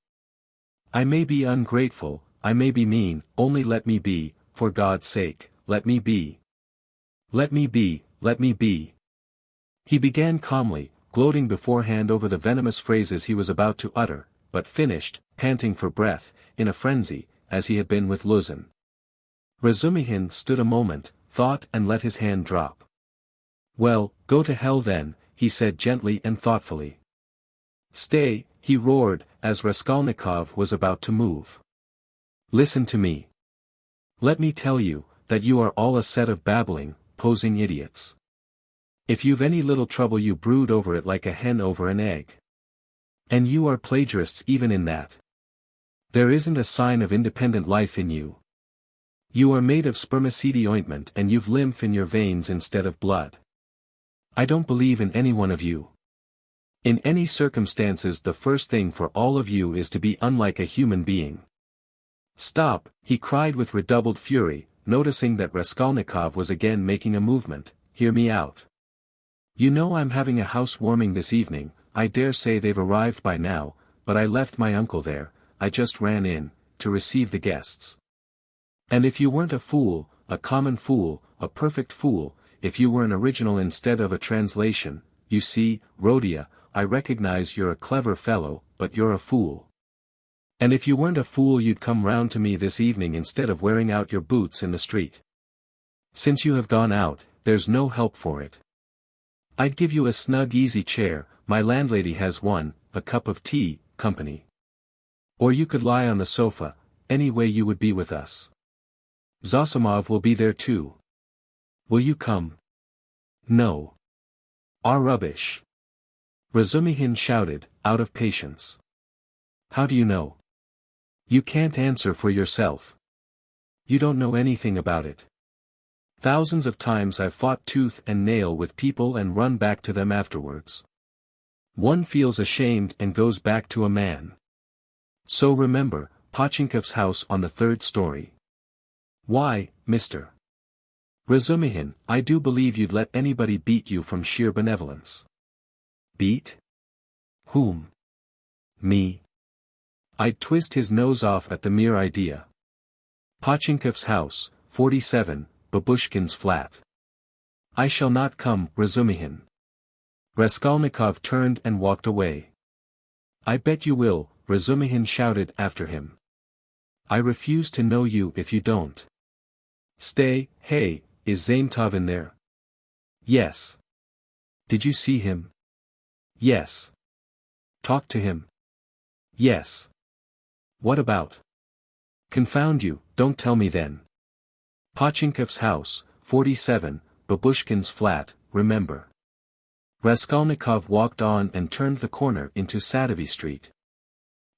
I may be ungrateful, I may be mean, only let me be, for God's sake, let me be. Let me be, let me be. He began calmly, gloating beforehand over the venomous phrases he was about to utter, but finished, panting for breath, in a frenzy, as he had been with Luzin. Razumihin stood a moment, thought and let his hand drop. Well, go to hell then, he said gently and thoughtfully. Stay, he roared, as Raskolnikov was about to move. Listen to me. Let me tell you, that you are all a set of babbling, posing idiots. If you've any little trouble you brood over it like a hen over an egg. And you are plagiarists even in that. There isn't a sign of independent life in you. You are made of spermaceti ointment and you've lymph in your veins instead of blood. I don't believe in any one of you. In any circumstances the first thing for all of you is to be unlike a human being. Stop, he cried with redoubled fury, noticing that Raskolnikov was again making a movement, hear me out. You know I'm having a housewarming this evening, I dare say they've arrived by now, but I left my uncle there, I just ran in, to receive the guests. And if you weren't a fool, a common fool, a perfect fool, if you were an original instead of a translation, you see, Rodion, I recognize you're a clever fellow, but you're a fool. And if you weren't a fool you'd come round to me this evening instead of wearing out your boots in the street. Since you have gone out, there's no help for it. I'd give you a snug easy chair, my landlady has one, a cup of tea, company. Or you could lie on the sofa, any way you would be with us. Zosimov will be there too. Will you come? No. Ah, rubbish. Razumihin shouted, out of patience. How do you know? You can't answer for yourself. You don't know anything about it. Thousands of times I've fought tooth and nail with people and run back to them afterwards. One feels ashamed and goes back to a man. So remember, Pochinkov's house on the 3rd story. Why, Mr. Razumihin, I do believe you'd let anybody beat you from sheer benevolence. Beat? Whom? Me. I'd twist his nose off at the mere idea. Pochinkov's house, 47, Babushkin's flat. I shall not come, Razumihin. Raskolnikov turned and walked away. I bet you will, Razumihin shouted after him. I refuse to know you if you don't. Stay, hey, is Zaintov in there? Yes. Did you see him? Yes. Talk to him? Yes. What about? Confound you, don't tell me then. Pochinkov's house, 47, Babushkin's flat, remember. Raskolnikov walked on and turned the corner into Sadovy Street.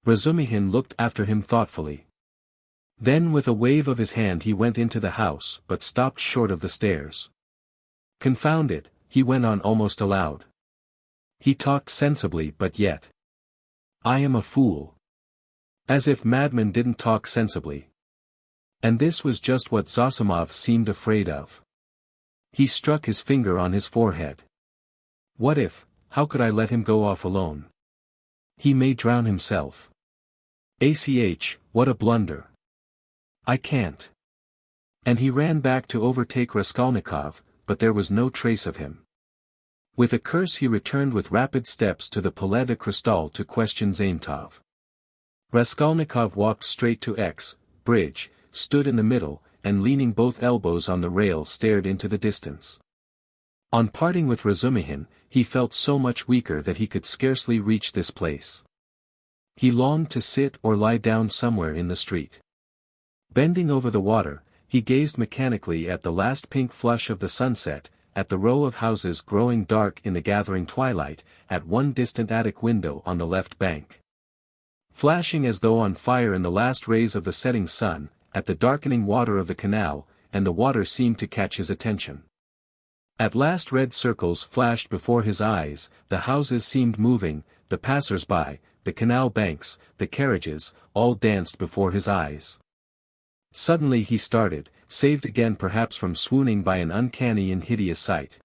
Razumihin looked after him thoughtfully. Then with a wave of his hand he went into the house but stopped short of the stairs. Confound it, he went on almost aloud. He talked sensibly but yet. I am a fool. As if madmen didn't talk sensibly. And this was just what Zosimov seemed afraid of. He struck his finger on his forehead. What if, how could I let him go off alone? He may drown himself. What a blunder. I can't. And he ran back to overtake Raskolnikov, but there was no trace of him. With a curse he returned with rapid steps to the Palais de Cristal to question Zaintov. Raskolnikov walked straight to X, bridge, stood in the middle, and leaning both elbows on the rail stared into the distance. On parting with Razumihin, he felt so much weaker that he could scarcely reach this place. He longed to sit or lie down somewhere in the street. Bending over the water, he gazed mechanically at the last pink flush of the sunset, at the row of houses growing dark in the gathering twilight, at one distant attic window on the left bank. Flashing as though on fire in the last rays of the setting sun, at the darkening water of the canal, and the water seemed to catch his attention. At last red circles flashed before his eyes, the houses seemed moving, the passers-by, the canal banks, the carriages, all danced before his eyes. Suddenly he started, saved again perhaps from swooning by an uncanny and hideous sight.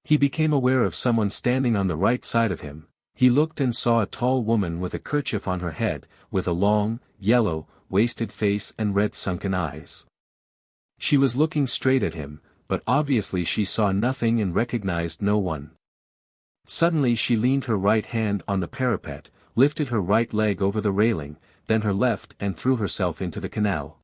He became aware of someone standing on the right side of him. He looked and saw a tall woman with a kerchief on her head, with a long, yellow, wasted face and red sunken eyes. She was looking straight at him, but obviously she saw nothing and recognized no one. Suddenly she leaned her right hand on the parapet, lifted her right leg over the railing, then her left and threw herself into the canal.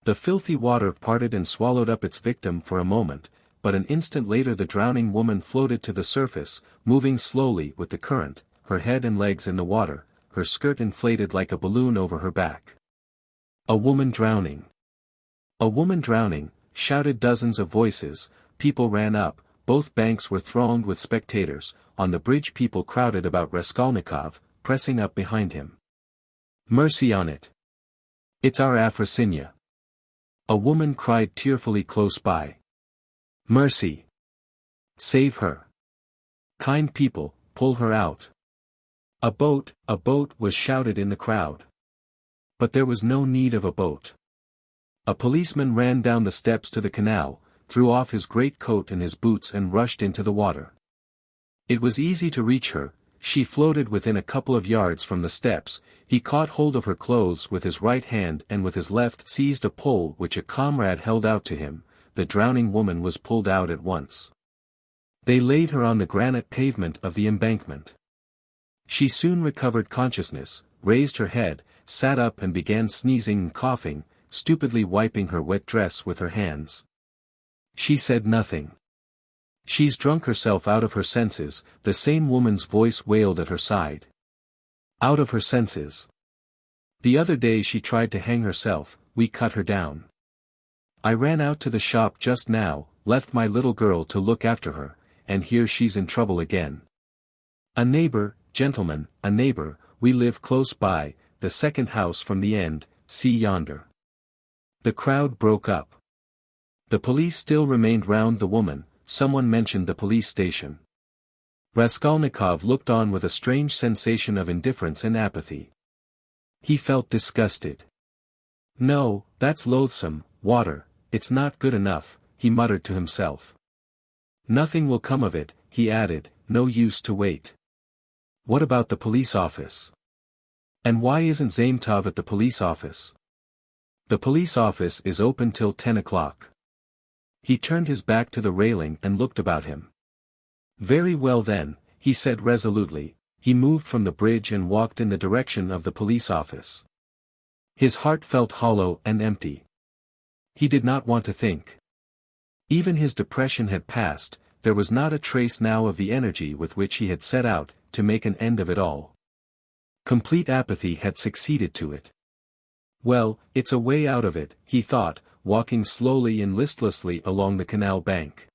The filthy water parted and swallowed up its victim for a moment, but an instant later the drowning woman floated to the surface, moving slowly with the current, her head and legs in the water, her skirt inflated like a balloon over her back. A woman drowning! A woman drowning! Shouted dozens of voices. People ran up, both banks were thronged with spectators, on the bridge people crowded about Raskolnikov, pressing up behind him. Mercy on it! It's our Afrosinya! A woman cried tearfully close by. Mercy! Save her! Kind people, pull her out! A boat, was shouted in the crowd. But there was no need of a boat. A policeman ran down the steps to the canal, threw off his great coat and his boots and rushed into the water. It was easy to reach her, she floated within a couple of yards from the steps. He caught hold of her clothes with his right hand and with his left seized a pole which a comrade held out to him. The drowning woman was pulled out at once. They laid her on the granite pavement of the embankment. She soon recovered consciousness, raised her head, sat up and began sneezing and coughing, stupidly wiping her wet dress with her hands. She said nothing. She's drunk herself out of her senses, the same woman's voice wailed at her side. Out of her senses. The other day she tried to hang herself, we cut her down. I ran out to the shop just now, left my little girl to look after her, and here she's in trouble again. A neighbor, gentlemen, a neighbor, we live close by, the second house from the end, see yonder. The crowd broke up. The police still remained round the woman. Someone mentioned the police station. Raskolnikov looked on with a strange sensation of indifference and apathy. He felt disgusted. No, that's loathsome, water, it's not good enough, he muttered to himself. Nothing will come of it, he added, no use to wait. What about the police office? And why isn't Zametov at the police office? The police office is open till 10 o'clock. He turned his back to the railing and looked about him. Very well then, he said resolutely. He moved from the bridge and walked in the direction of the police office. His heart felt hollow and empty. He did not want to think. Even his depression had passed, there was not a trace now of the energy with which he had set out, to make an end of it all. Complete apathy had succeeded to it. Well, it's a way out of it, he thought, walking slowly and listlessly along the canal bank.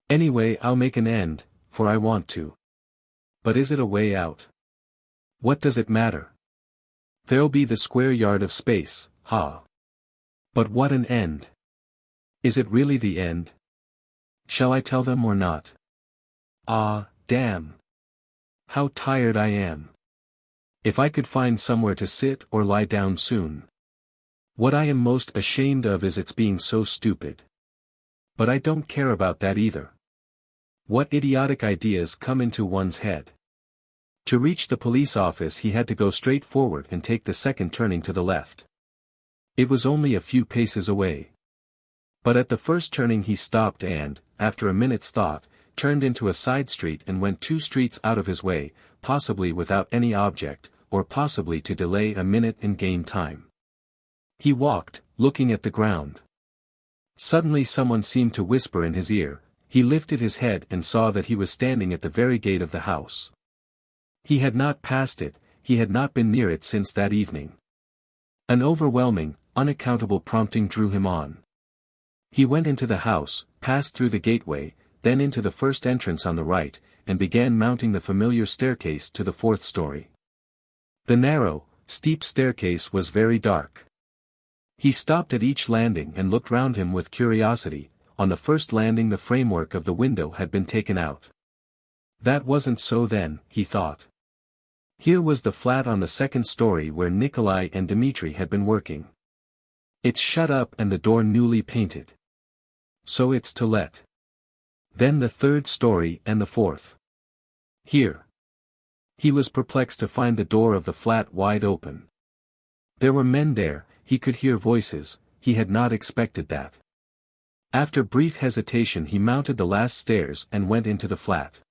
Anyway, I'll make an end, for I want to. But is it a way out? What does it matter? There'll be the square yard of space, ha! But what an end! Is it really the end? Shall I tell them or not? Ah, damn! How tired I am! If I could find somewhere to sit or lie down soon. What I am most ashamed of is its being so stupid. But I don't care about that either. What idiotic ideas come into one's head. To reach the police office he had to go straight forward and take the second turning to the left. It was only a few paces away. But at the first turning he stopped and, after a minute's thought, turned into a side street and went 2 streets out of his way, possibly without any object, or possibly to delay a minute and gain time. He walked, looking at the ground. Suddenly someone seemed to whisper in his ear. He lifted his head and saw that he was standing at the very gate of the house. He had not passed it, he had not been near it since that evening. An overwhelming, unaccountable prompting drew him on. He went into the house, passed through the gateway, then into the first entrance on the right, and began mounting the familiar staircase to the 4th story. The narrow, steep staircase was very dark. He stopped at each landing and looked round him with curiosity. On the first landing the framework of the window had been taken out. That wasn't so then, he thought. Here was the flat on the second story where Nikolai and Dmitri had been working. It's shut up and the door newly painted. So it's to let. Then the third story and the fourth. Here. He was perplexed to find the door of the flat wide open. There were men there, he could hear voices, he had not expected that. After brief hesitation he mounted the last stairs and went into the flat.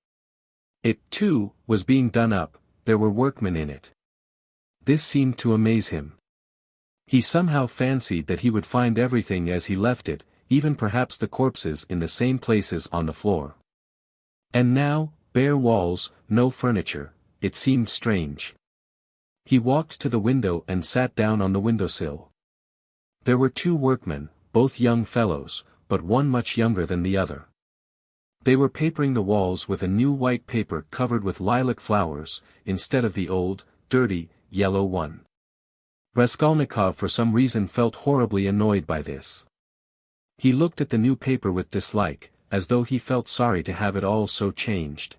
It, too, was being done up, there were workmen in it. This seemed to amaze him. He somehow fancied that he would find everything as he left it, even perhaps the corpses in the same places on the floor. And now, bare walls, no furniture, it seemed strange. He walked to the window and sat down on the windowsill. There were two workmen, both young fellows, but one much younger than the other. They were papering the walls with a new white paper covered with lilac flowers, instead of the old, dirty, yellow one. Raskolnikov for some reason felt horribly annoyed by this. He looked at the new paper with dislike, as though he felt sorry to have it all so changed.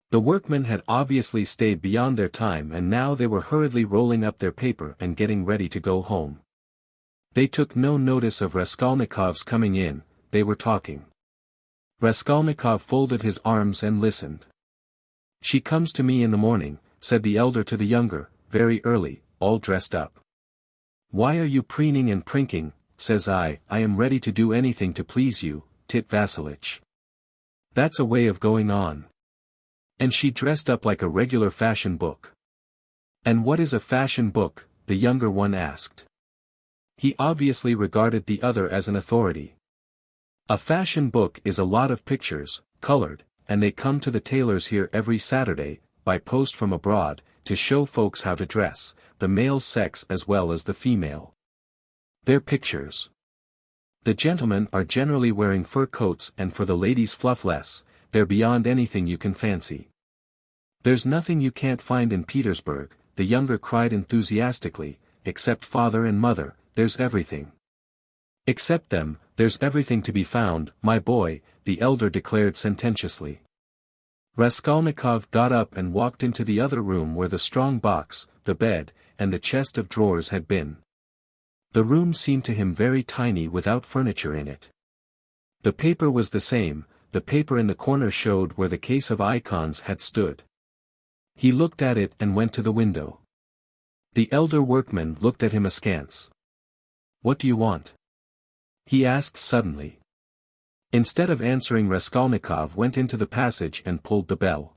The workmen had obviously stayed beyond their time and now they were hurriedly rolling up their paper and getting ready to go home. They took no notice of Raskolnikov's coming in, they were talking. Raskolnikov folded his arms and listened. "She comes to me in the morning," said the elder to the younger, "very early, all dressed up. 'Why are you preening and prinking?' says I am ready to do anything to please you, Tit Vassilitch. That's a way of going on. And she dressed up like a regular fashion book." "And what is a fashion book?" the younger one asked. He obviously regarded the other as an authority. "A fashion book is a lot of pictures, colored, and they come to the tailors here every Saturday, by post from abroad, to show folks how to dress, the male sex as well as the female. They're pictures. The gentlemen are generally wearing fur coats and for the ladies fluffless, they're beyond anything you can fancy. There's nothing you can't find in Petersburg," the younger cried enthusiastically, "except father and mother, there's everything." "Except them, there's everything to be found, my boy," the elder declared sententiously. Raskolnikov got up and walked into the other room where the strong box, the bed, and the chest of drawers had been. The room seemed to him very tiny without furniture in it. The paper was the same, the paper in the corner showed where the case of icons had stood. He looked at it and went to the window. The elder workman looked at him askance. "What do you want?" he asked suddenly. Instead of answering, Raskolnikov went into the passage and pulled the bell.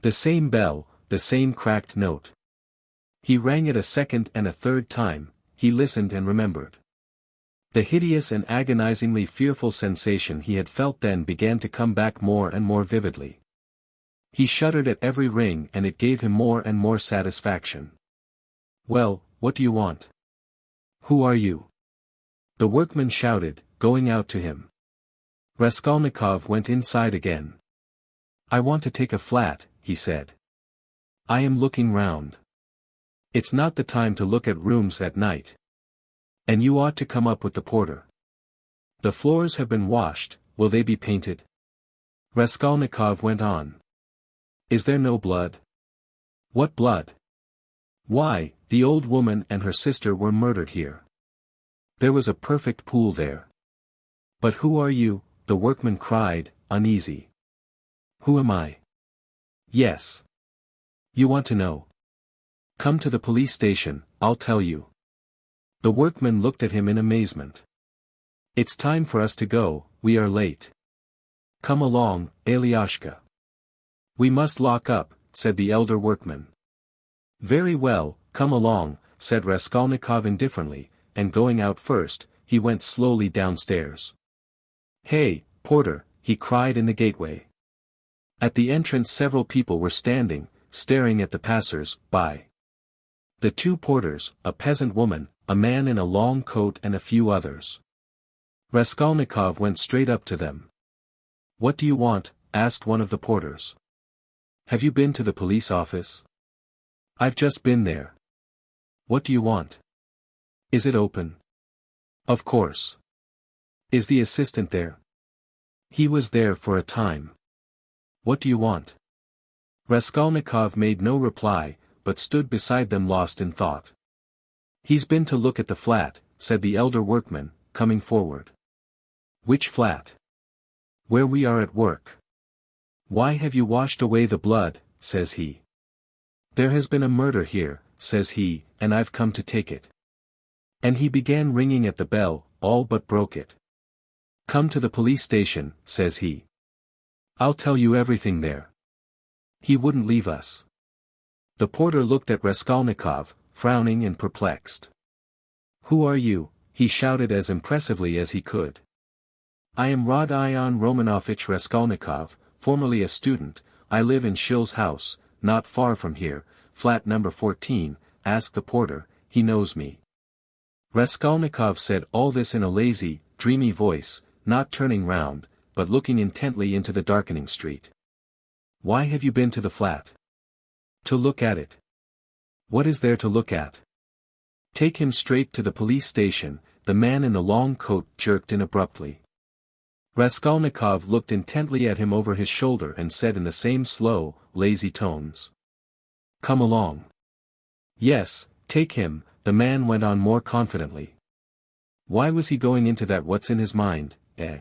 The same bell, the same cracked note. He rang it a second and a third time, he listened and remembered. The hideous and agonizingly fearful sensation he had felt then began to come back more and more vividly. He shuddered at every ring and it gave him more and more satisfaction. "Well, what do you want? Who are you?" the workman shouted, going out to him. Raskolnikov went inside again. "I want to take a flat," he said. "I am looking round. It's not the time to look at rooms at night. And you ought to come up with the porter. The floors have been washed, will they be painted?" Raskolnikov went on. "Is there no blood?" "What blood?" "Why, the old woman and her sister were murdered here. There was a perfect pool there." "But who are you?" the workman cried, uneasy. "Who am I?" "Yes. You want to know? Come to the police station, I'll tell you." The workman looked at him in amazement. "It's time for us to go, we are late." "Come along, Alyashka." "We must lock up," said the elder workman. "Very well, come along," said Raskolnikov indifferently, and going out first, he went slowly downstairs. "Hey, porter," he cried in the gateway. At the entrance several people were standing, staring at the passers-by. The two porters, a peasant woman, a man in a long coat and a few others. Raskolnikov went straight up to them. "What do you want?" asked one of the porters. "Have you been to the police office?" "I've just been there." "What do you want?" "Is it open?" "Of course." "Is the assistant there?" "He was there for a time." "What do you want?" Raskolnikov made no reply, but stood beside them lost in thought. "He's been to look at the flat," said the elder workman, coming forward. "Which flat?" "Where we are at work." "Why have you washed away the blood?" says he. "There has been a murder here," says he, "and I've come to take it." And he began ringing at the bell, all but broke it. "Come to the police station," says he. "I'll tell you everything there." He wouldn't leave us. The porter looked at Raskolnikov, frowning and perplexed. "Who are you?" he shouted as impressively as he could. "I am Rodion Romanovich Raskolnikov, formerly a student. I live in Shill's house, not far from here, flat number 14, ask the porter, he knows me." Raskolnikov said all this in a lazy, dreamy voice, not turning round, but looking intently into the darkening street. "Why have you been to the flat?" "To look at it." "What is there to look at?" "Take him straight to the police station," the man in the long coat jerked in abruptly. Raskolnikov looked intently at him over his shoulder and said in the same slow, lazy tones. "Come along." "Yes, take him," the man went on more confidently. "Why was he going into that? What's in his mind, eh?"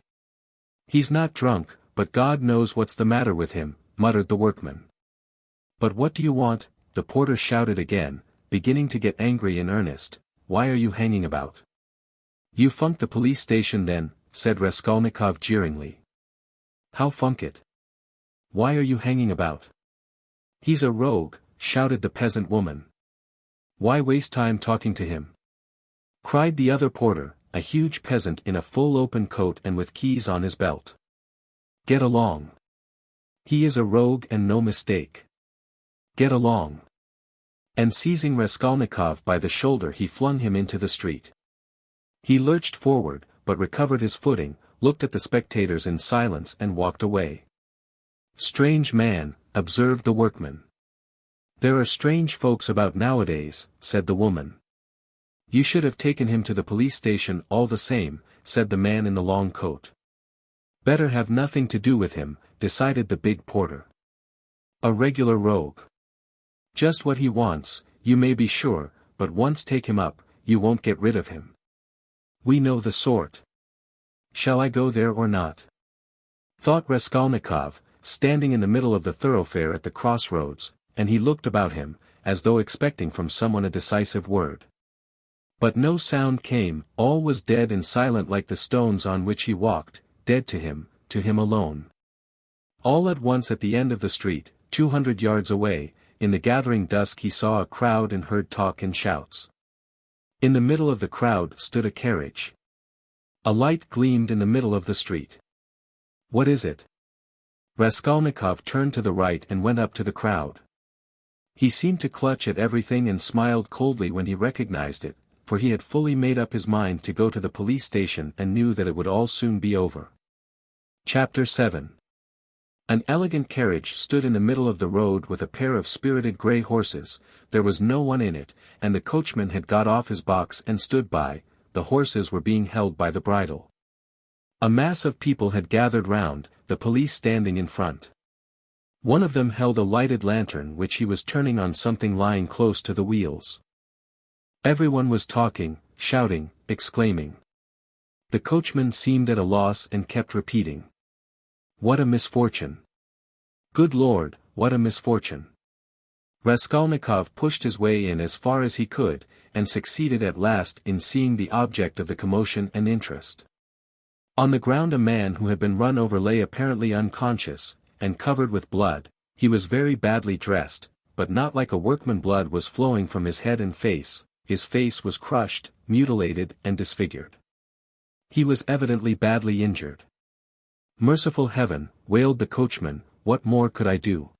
"He's not drunk, but God knows what's the matter with him," muttered the workman. "But what do you want?" the porter shouted again, beginning to get angry in earnest. "Why are you hanging about?" "You funked the police station then," said Raskolnikov jeeringly. "How funk it? Why are you hanging about?" "He's a rogue," shouted the peasant woman. "Why waste time talking to him?" cried the other porter, a huge peasant in a full open coat and with keys on his belt. "Get along. He is a rogue and no mistake. Get along." And seizing Raskolnikov by the shoulder he flung him into the street. He lurched forward, but recovered his footing, looked at the spectators in silence and walked away. "Strange man," observed the workman. "There are strange folks about nowadays," said the woman. "You should have taken him to the police station all the same," said the man in the long coat. "Better have nothing to do with him," decided the big porter. "A regular rogue. Just what he wants, you may be sure, but once take him up, you won't get rid of him. We know the sort. Shall I go there or not?" thought Raskolnikov, standing in the middle of the thoroughfare at the crossroads, and he looked about him, as though expecting from someone a decisive word. But no sound came, all was dead and silent like the stones on which he walked, dead to him alone. All at once at the end of the street, 200 yards away, in the gathering dusk he saw a crowd and heard talk and shouts. In the middle of the crowd stood a carriage. A light gleamed in the middle of the street. "What is it?" Raskolnikov turned to the right and went up to the crowd. He seemed to clutch at everything and smiled coldly when he recognized it, for he had fully made up his mind to go to the police station and knew that it would all soon be over. Chapter 7. An elegant carriage stood in the middle of the road with a pair of spirited grey horses. There was no one in it, and the coachman had got off his box and stood by. The horses were being held by the bridle. A mass of people had gathered round, the police standing in front. One of them held a lighted lantern which he was turning on something lying close to the wheels. Everyone was talking, shouting, exclaiming. The coachman seemed at a loss and kept repeating. "What a misfortune! Good Lord, what a misfortune!" Raskolnikov pushed his way in as far as he could, and succeeded at last in seeing the object of the commotion and interest. On the ground a man who had been run over lay apparently unconscious, and covered with blood. He was very badly dressed, but not like a workman. Blood was flowing from his head and face, his face was crushed, mutilated and disfigured. He was evidently badly injured. "Merciful heaven," wailed the coachman, "what more could I do?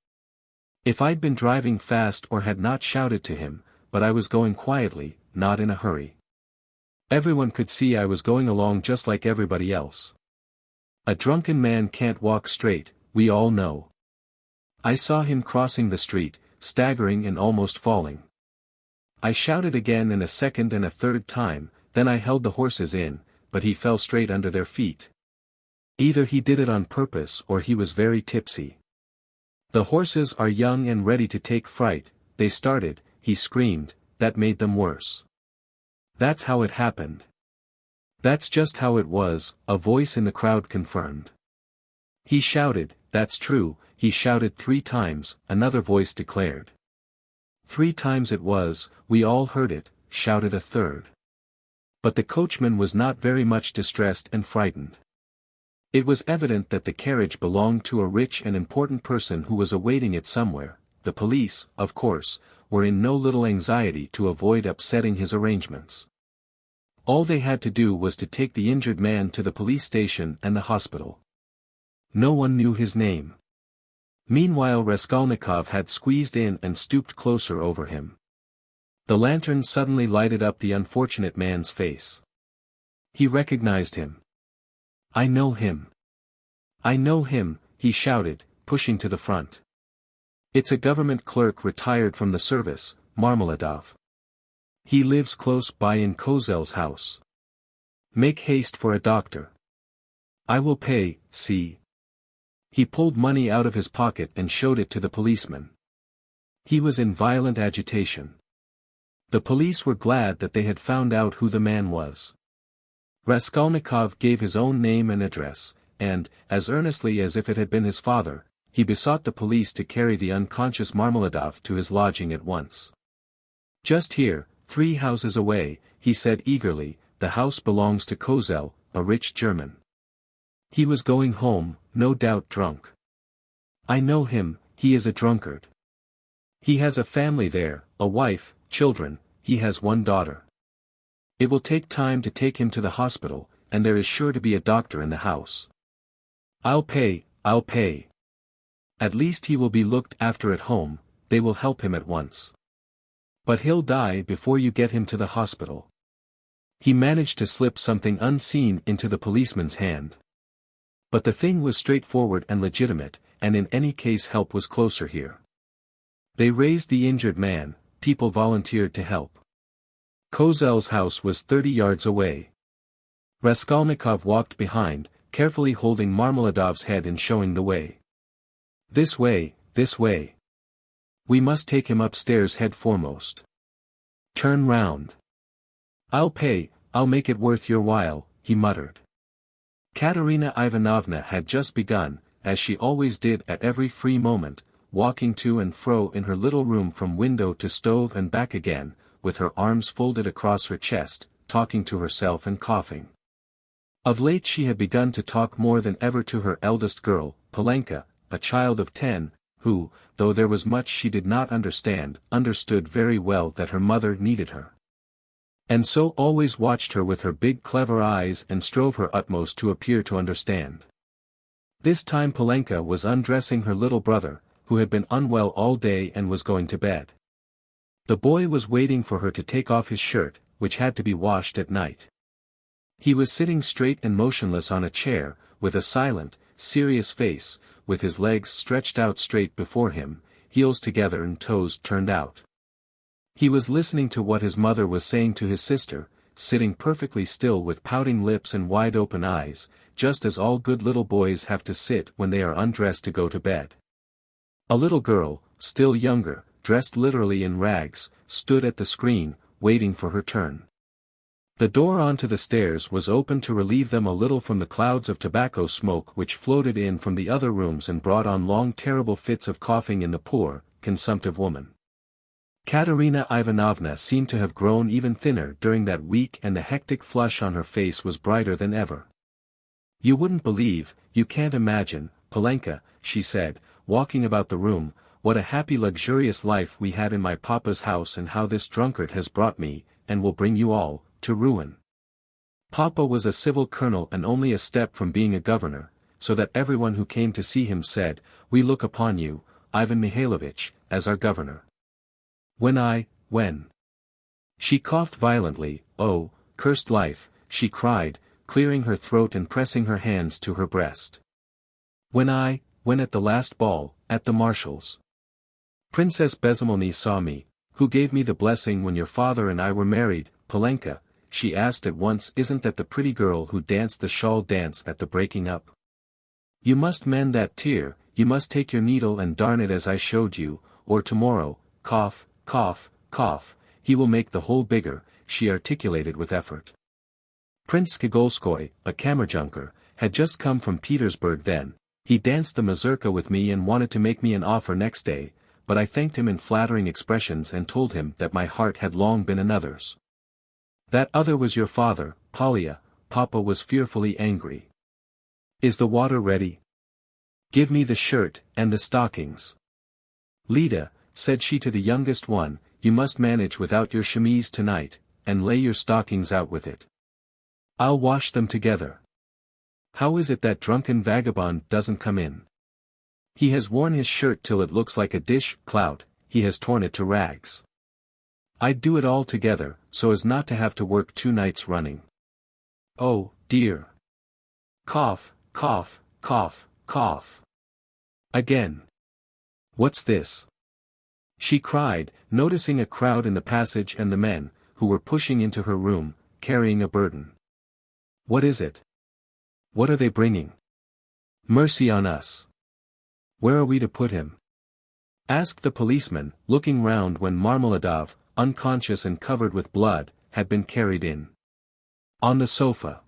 If I'd been driving fast or had not shouted to him, but I was going quietly, not in a hurry. Everyone could see I was going along just like everybody else. A drunken man can't walk straight, we all know. I saw him crossing the street, staggering and almost falling. I shouted again and a second and a third time, then I held the horses in, but he fell straight under their feet. Either he did it on purpose or he was very tipsy. The horses are young and ready to take fright, they started, he screamed, that made them worse. That's how it happened. That's just how it was, a voice in the crowd confirmed. He shouted, that's true, he shouted 3 times, another voice declared. 3 times it was, we all heard it, shouted a third. But the coachman was not very much distressed and frightened. It was evident that the carriage belonged to a rich and important person who was awaiting it somewhere. The police, of course, were in no little anxiety to avoid upsetting his arrangements. All they had to do was to take the injured man to the police station and the hospital. No one knew his name. Meanwhile Raskolnikov had squeezed in and stooped closer over him. The lantern suddenly lighted up the unfortunate man's face. He recognized him. I know him. I know him, he shouted, pushing to the front. It's a government clerk retired from the service, Marmeladov. He lives close by in Kozel's house. Make haste for a doctor. I will pay, see. He pulled money out of his pocket and showed it to the policeman. He was in violent agitation. The police were glad that they had found out who the man was. Raskolnikov gave his own name and address, and, as earnestly as if it had been his father, he besought the police to carry the unconscious Marmeladov to his lodging at once. Just here, 3 houses away, he said eagerly, the house belongs to Kozel, a rich German. He was going home, no doubt drunk. I know him, he is a drunkard. He has a family there, a wife, children, he has 1 daughter. It will take time to take him to the hospital, and there is sure to be a doctor in the house. I'll pay, I'll pay. At least he will be looked after at home, they will help him at once. But he'll die before you get him to the hospital. He managed to slip something unseen into the policeman's hand. But the thing was straightforward and legitimate, and in any case help was closer here. They raised the injured man, people volunteered to help. Kozel's house was 30 yards away. Raskolnikov walked behind, carefully holding Marmeladov's head and showing the way. This way, this way. We must take him upstairs head foremost. Turn round. I'll pay, I'll make it worth your while, he muttered. Katerina Ivanovna had just begun, as she always did at every free moment, walking to and fro in her little room from window to stove and back again, with her arms folded across her chest, talking to herself and coughing. Of late she had begun to talk more than ever to her eldest girl, Polenka, a child of 10, who, though there was much she did not understand, understood very well that her mother needed her. And so always watched her with her big clever eyes and strove her utmost to appear to understand. This time Polenka was undressing her little brother, who had been unwell all day and was going to bed. The boy was waiting for her to take off his shirt, which had to be washed at night. He was sitting straight and motionless on a chair, with a silent, serious face, with his legs stretched out straight before him, heels together and toes turned out. He was listening to what his mother was saying to his sister, sitting perfectly still with pouting lips and wide-open eyes, just as all good little boys have to sit when they are undressed to go to bed. A little girl, still younger, dressed literally in rags, stood at the screen, waiting for her turn. The door onto the stairs was open to relieve them a little from the clouds of tobacco smoke which floated in from the other rooms and brought on long terrible fits of coughing in the poor, consumptive woman. Katerina Ivanovna seemed to have grown even thinner during that week, and the hectic flush on her face was brighter than ever. You wouldn't believe, you can't imagine, Polenka, she said, walking about the room, what a happy luxurious life we had in my papa's house and how this drunkard has brought me, and will bring you all, to ruin. Papa was a civil colonel and only a step from being a governor, so that everyone who came to see him said, we look upon you, Ivan Mikhailovich, as our governor. When she coughed violently, oh, cursed life, she cried, clearing her throat and pressing her hands to her breast. When at the last ball, at the Marshal's. Princess Bezimolny saw me, who gave me the blessing when your father and I were married, Polenka, she asked at once, isn't that the pretty girl who danced the shawl dance at the breaking up? You must mend that tear, you must take your needle and darn it as I showed you, or tomorrow, cough, cough, cough, he will make the hole bigger," she articulated with effort. Prince Skigolskoy, a kammerjunker, had just come from Petersburg then. He danced the mazurka with me and wanted to make me an offer next day, but I thanked him in flattering expressions and told him that my heart had long been another's. "That other was your father, Polya," Papa was fearfully angry. "Is the water ready? Give me the shirt, and the stockings." "Lida," said she to the youngest one, "you must manage without your chemise tonight, and lay your stockings out with it. I'll wash them together. How is it that drunken vagabond doesn't come in? He has worn his shirt till it looks like a dish clout, he has torn it to rags. I'd do it all together, so as not to have to work 2 nights running. Oh, dear. Cough, cough, cough, cough. Again. What's this?" she cried, noticing a crowd in the passage and the men, who were pushing into her room, carrying a burden. "What is it? What are they bringing? Mercy on us. Where are we to put him?" asked the policeman, looking round when Marmeladov, unconscious and covered with blood, had been carried in. "On the sofa."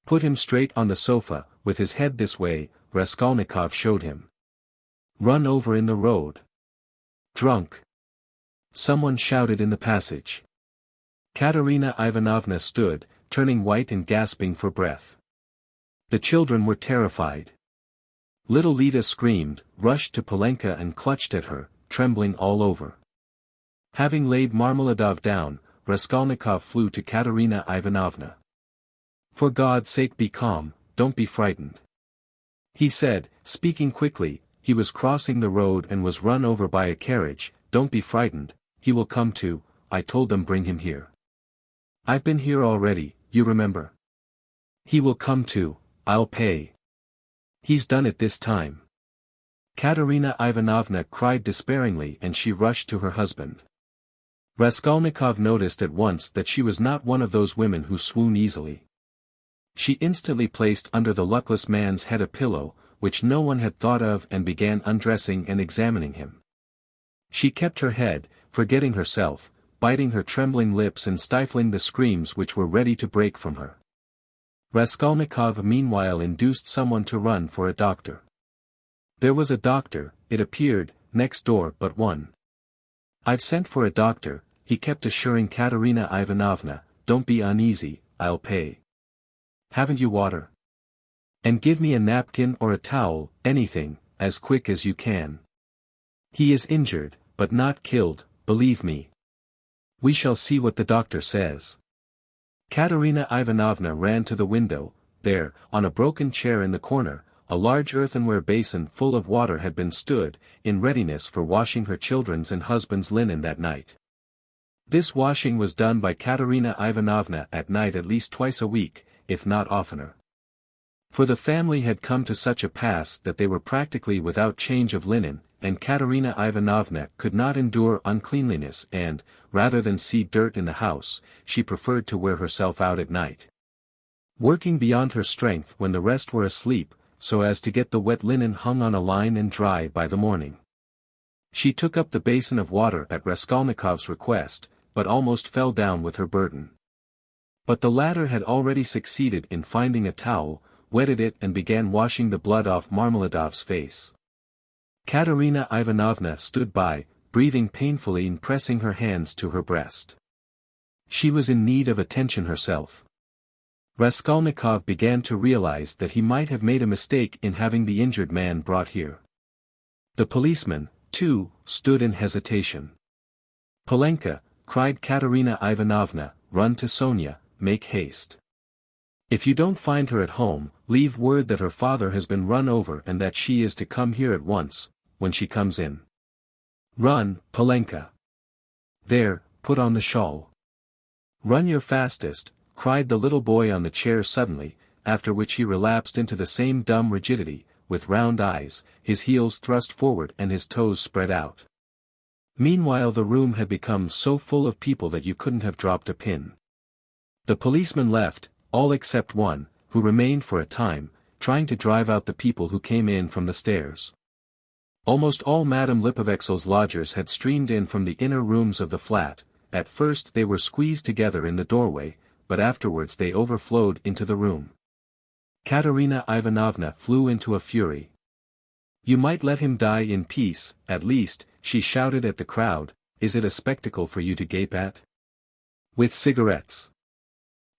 "Put him straight on the sofa, with his head this way," Raskolnikov showed him. "Run over in the road. Drunk." Someone shouted in the passage. Katerina Ivanovna stood, turning white and gasping for breath. The children were terrified. Little Lida screamed, rushed to Polenka and clutched at her, trembling all over. Having laid Marmeladov down, Raskolnikov flew to Katerina Ivanovna. "For God's sake be calm, don't be frightened," he said, speaking quickly. He was crossing the road and was run over by a carriage. "Don't be frightened, he will come to, I told them bring him here. I've been here already, you remember. He will come to, I'll pay. He's done it this time." Katerina Ivanovna cried despairingly and she rushed to her husband. Raskolnikov noticed at once that she was not one of those women who swoon easily. She instantly placed under the luckless man's head a pillow, which no one had thought of, and began undressing and examining him. She kept her head, forgetting herself, biting her trembling lips and stifling the screams which were ready to break from her. Raskolnikov meanwhile induced someone to run for a doctor. There was a doctor, it appeared, next door but one. "I've sent for a doctor," he kept assuring Katerina Ivanovna, "don't be uneasy, I'll pay. Haven't you water? And give me a napkin or a towel, anything, as quick as you can. He is injured, but not killed, believe me. We shall see what the doctor says." Katerina Ivanovna ran to the window. There, on a broken chair in the corner, a large earthenware basin full of water had been stood, in readiness for washing her children's and husband's linen that night. This washing was done by Katerina Ivanovna at night at least twice a week, if not oftener. For the family had come to such a pass that they were practically without change of linen, and Katerina Ivanovna could not endure uncleanliness and, rather than see dirt in the house, she preferred to wear herself out at night. Working beyond her strength when the rest were asleep, so as to get the wet linen hung on a line and dry by the morning. She took up the basin of water at Raskolnikov's request, but almost fell down with her burden. But the latter had already succeeded in finding a towel, wetted it and began washing the blood off Marmeladov's face. Katerina Ivanovna stood by, breathing painfully and pressing her hands to her breast. She was in need of attention herself. Raskolnikov began to realize that he might have made a mistake in having the injured man brought here. The policeman, too, stood in hesitation. "Polenka," cried Katerina Ivanovna, "run to Sonia, make haste. If you don't find her at home, leave word that her father has been run over and that she is to come here at once, when she comes in. Run, Polenka. There, put on the shawl. Run your fastest," cried the little boy on the chair suddenly, after which he relapsed into the same dumb rigidity, with round eyes, his heels thrust forward and his toes spread out. Meanwhile the room had become so full of people that you couldn't have dropped a pin. The policeman left, all except one, who remained for a time, trying to drive out the people who came in from the stairs. Almost all Madame Lipovexel's lodgers had streamed in from the inner rooms of the flat. At first they were squeezed together in the doorway, but afterwards they overflowed into the room. Katerina Ivanovna flew into a fury. "You might let him die in peace, at least," she shouted at the crowd. "Is it a spectacle for you to gape at? With cigarettes.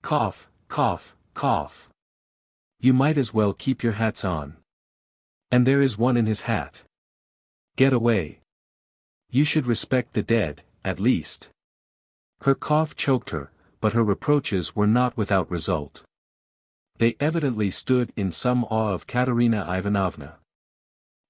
Cough, cough, cough. You might as well keep your hats on. And there is one in his hat. Get away. You should respect the dead, at least." Her cough choked her, but her reproaches were not without result. They evidently stood in some awe of Katerina Ivanovna.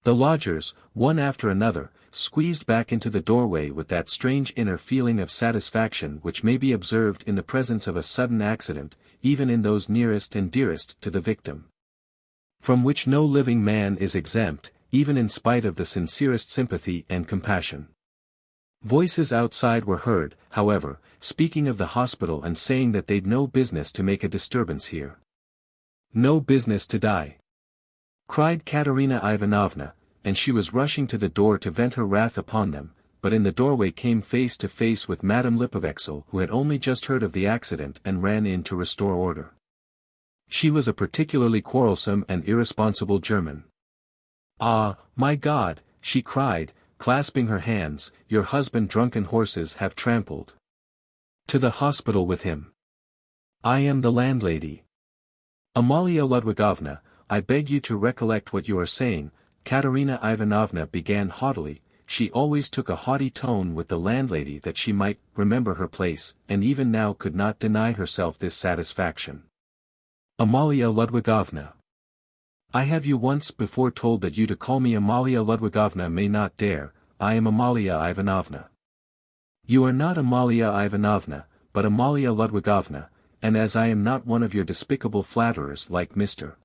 The lodgers, one after another, squeezed back into the doorway with that strange inner feeling of satisfaction which may be observed in the presence of a sudden accident, even in those nearest and dearest to the victim. From which no living man is exempt, even in spite of the sincerest sympathy and compassion. Voices outside were heard, however, speaking of the hospital and saying that they'd no business to make a disturbance here. "No business to die!" cried Katerina Ivanovna, and she was rushing to the door to vent her wrath upon them, but in the doorway came face to face with Madame Lipovexel, who had only just heard of the accident and ran in to restore order. She was a particularly quarrelsome and irresponsible German. "Ah, my God," she cried, clasping her hands, "your husband drunken horses have trampled. To the hospital with him. I am the landlady." "Amalia Ludwigovna, I beg you to recollect what you are saying," Katerina Ivanovna began haughtily. She always took a haughty tone with the landlady that she might remember her place, and even now could not deny herself this satisfaction. "Amalia Ludwigovna. I have you once before told that you to call me Amalia Ludwigovna may not dare. I am Amalia Ivanovna. You are not Amalia Ivanovna, but Amalia Ludwigovna, and as I am not one of your despicable flatterers like Mr.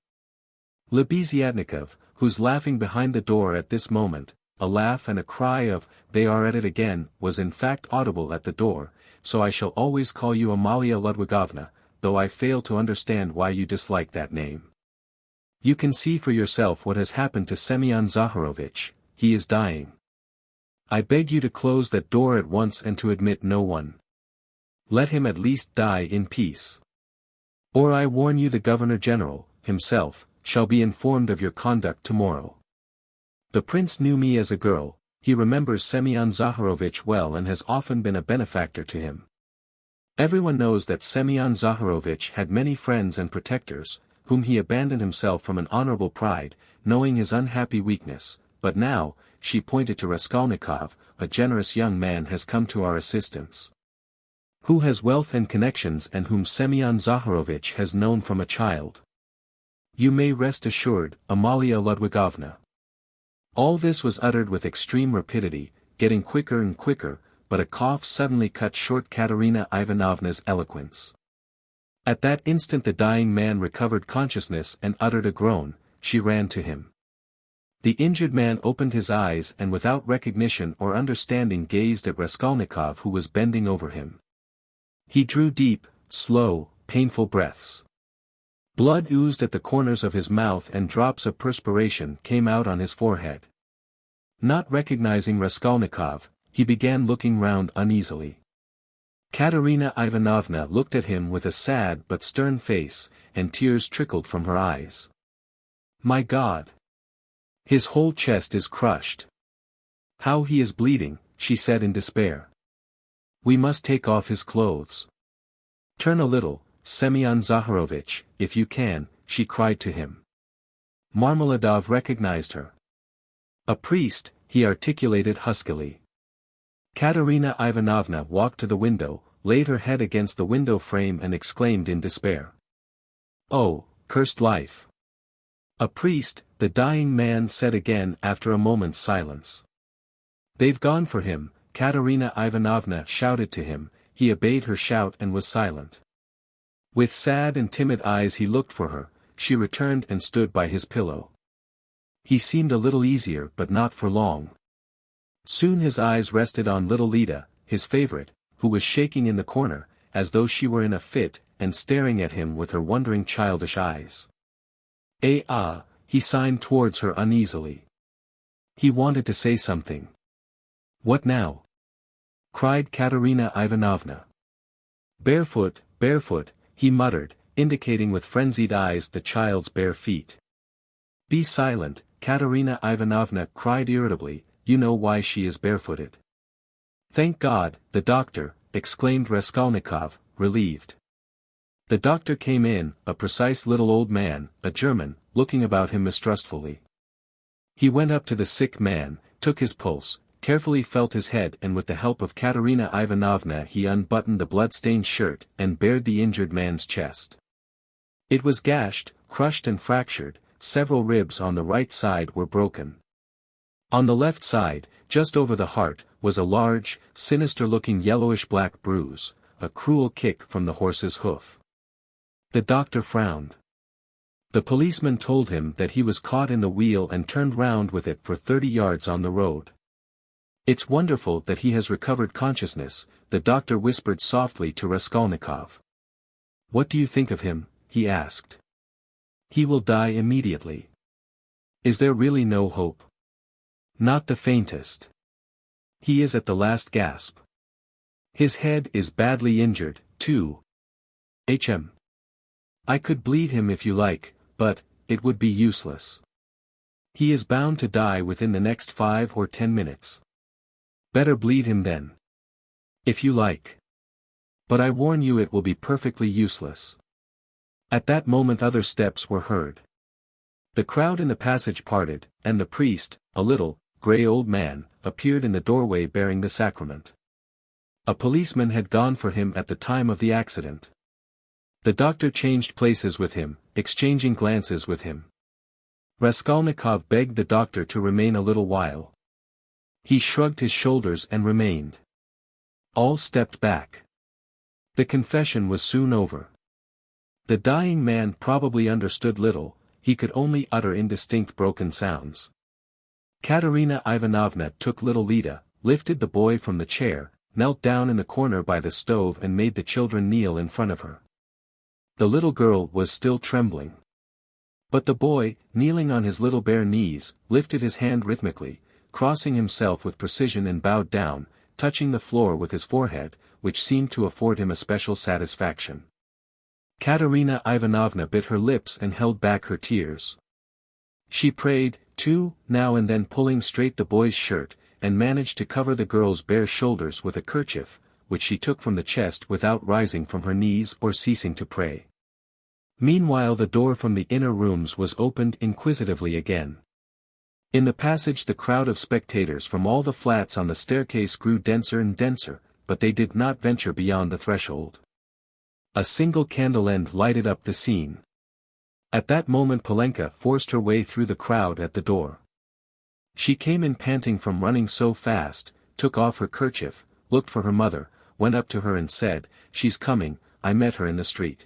Lebeziatnikov, who's laughing behind the door at this moment," a laugh and a cry of, "They are at it again," was in fact audible at the door, "so I shall always call you Amalia Ludwigovna, though I fail to understand why you dislike that name. You can see for yourself what has happened to Semyon Zaharovich. He is dying. I beg you to close that door at once and to admit no one. Let him at least die in peace. Or I warn you the Governor-General, himself, shall be informed of your conduct tomorrow. The prince knew me as a girl, he remembers Semyon Zaharovich well and has often been a benefactor to him. Everyone knows that Semyon Zaharovich had many friends and protectors, whom he abandoned himself from an honorable pride, knowing his unhappy weakness, but now," she pointed to Raskolnikov, "a generous young man has come to our assistance. Who has wealth and connections and whom Semyon Zaharovich has known from a child. You may rest assured, Amalia Ludwigovna." All this was uttered with extreme rapidity, getting quicker and quicker, but a cough suddenly cut short Katerina Ivanovna's eloquence. At that instant the dying man recovered consciousness and uttered a groan. She ran to him. The injured man opened his eyes and without recognition or understanding gazed at Raskolnikov, who was bending over him. He drew deep, slow, painful breaths. Blood oozed at the corners of his mouth and drops of perspiration came out on his forehead. Not recognizing Raskolnikov, he began looking round uneasily. Katerina Ivanovna looked at him with a sad but stern face, and tears trickled from her eyes. "My God! His whole chest is crushed. How he is bleeding," she said in despair. "We must take off his clothes. Turn a little, Semyon Zaharovich, if you can," she cried to him. Marmeladov recognized her. "A priest," he articulated huskily. Katerina Ivanovna walked to the window, laid her head against the window frame and exclaimed in despair. "Oh, cursed life! A priest," the dying man said again after a moment's silence. "They've gone for him," Katerina Ivanovna shouted to him. He obeyed her shout and was silent. With sad and timid eyes he looked for her. She returned and stood by his pillow. He seemed a little easier but not for long. Soon his eyes rested on little Lida, his favorite, who was shaking in the corner, as though she were in a fit, and staring at him with her wondering childish eyes. He signed towards her uneasily. He wanted to say something. "What now?" cried Katerina Ivanovna. "Barefoot, barefoot," he muttered, indicating with frenzied eyes the child's bare feet. "Be silent," Katerina Ivanovna cried irritably, "you know why she is barefooted." "Thank God, the doctor," exclaimed Raskolnikov, relieved. The doctor came in, a precise little old man, a German, looking about him mistrustfully. He went up to the sick man, took his pulse, carefully felt his head, and with the help of Katerina Ivanovna he unbuttoned the blood-stained shirt and bared the injured man's chest. It was gashed, crushed and fractured, several ribs on the right side were broken. On the left side, just over the heart, was a large, sinister-looking yellowish-black bruise, a cruel kick from the horse's hoof. The doctor frowned. The policeman told him that he was caught in the wheel and turned round with it for 30 yards on the road. "It's wonderful that he has recovered consciousness," the doctor whispered softly to Raskolnikov. "What do you think of him?" he asked. "He will die immediately." "Is there really no hope?" "Not the faintest. He is at the last gasp. His head is badly injured, too. I could bleed him if you like, but it would be useless. He is bound to die within the next 5 or 10 minutes. Better bleed him then. If you like. But I warn you it will be perfectly useless." At that moment other steps were heard. The crowd in the passage parted, and the priest, a little, grey old man, appeared in the doorway bearing the sacrament. A policeman had gone for him at the time of the accident. The doctor changed places with him, exchanging glances with him. Raskolnikov begged the doctor to remain a little while. He shrugged his shoulders and remained. All stepped back. The confession was soon over. The dying man probably understood little, he could only utter indistinct broken sounds. Katerina Ivanovna took little Lida, lifted the boy from the chair, knelt down in the corner by the stove and made the children kneel in front of her. The little girl was still trembling. But the boy, kneeling on his little bare knees, lifted his hand rhythmically, crossing himself with precision and bowed down, touching the floor with his forehead, which seemed to afford him a special satisfaction. Katerina Ivanovna bit her lips and held back her tears. She prayed, too, now and then pulling straight the boy's shirt, and managed to cover the girl's bare shoulders with a kerchief, which she took from the chest without rising from her knees or ceasing to pray. Meanwhile the door from the inner rooms was opened inquisitively again. In the passage the crowd of spectators from all the flats on the staircase grew denser and denser, but they did not venture beyond the threshold. A single candle end lighted up the scene. At that moment Polenka forced her way through the crowd at the door. She came in panting from running so fast, took off her kerchief, looked for her mother, went up to her and said, "She's coming, I met her in the street."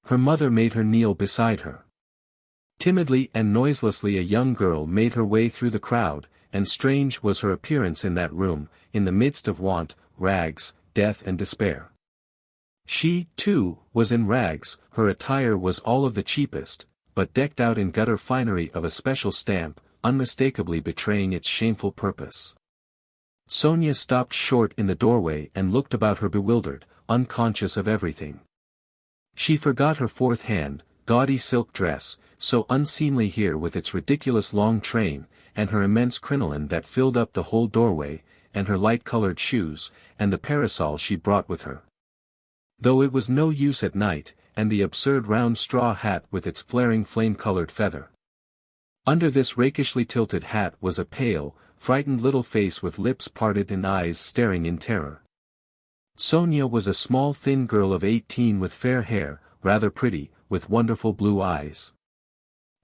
Her mother made her kneel beside her. Timidly and noiselessly a young girl made her way through the crowd, and strange was her appearance in that room, in the midst of want, rags, death and despair. She, too, was in rags, her attire was all of the cheapest, but decked out in gutter finery of a special stamp, unmistakably betraying its shameful purpose. Sonia stopped short in the doorway and looked about her bewildered, unconscious of everything. She forgot her fourth hand, gaudy silk dress, so unseemly here with its ridiculous long train, and her immense crinoline that filled up the whole doorway, and her light-colored shoes, and the parasol she brought with her. Though it was no use at night, and the absurd round straw hat with its flaring flame-colored feather. Under this rakishly tilted hat was a pale, frightened little face with lips parted and eyes staring in terror. Sonia was a small thin girl of 18 with fair hair, rather pretty, with wonderful blue eyes.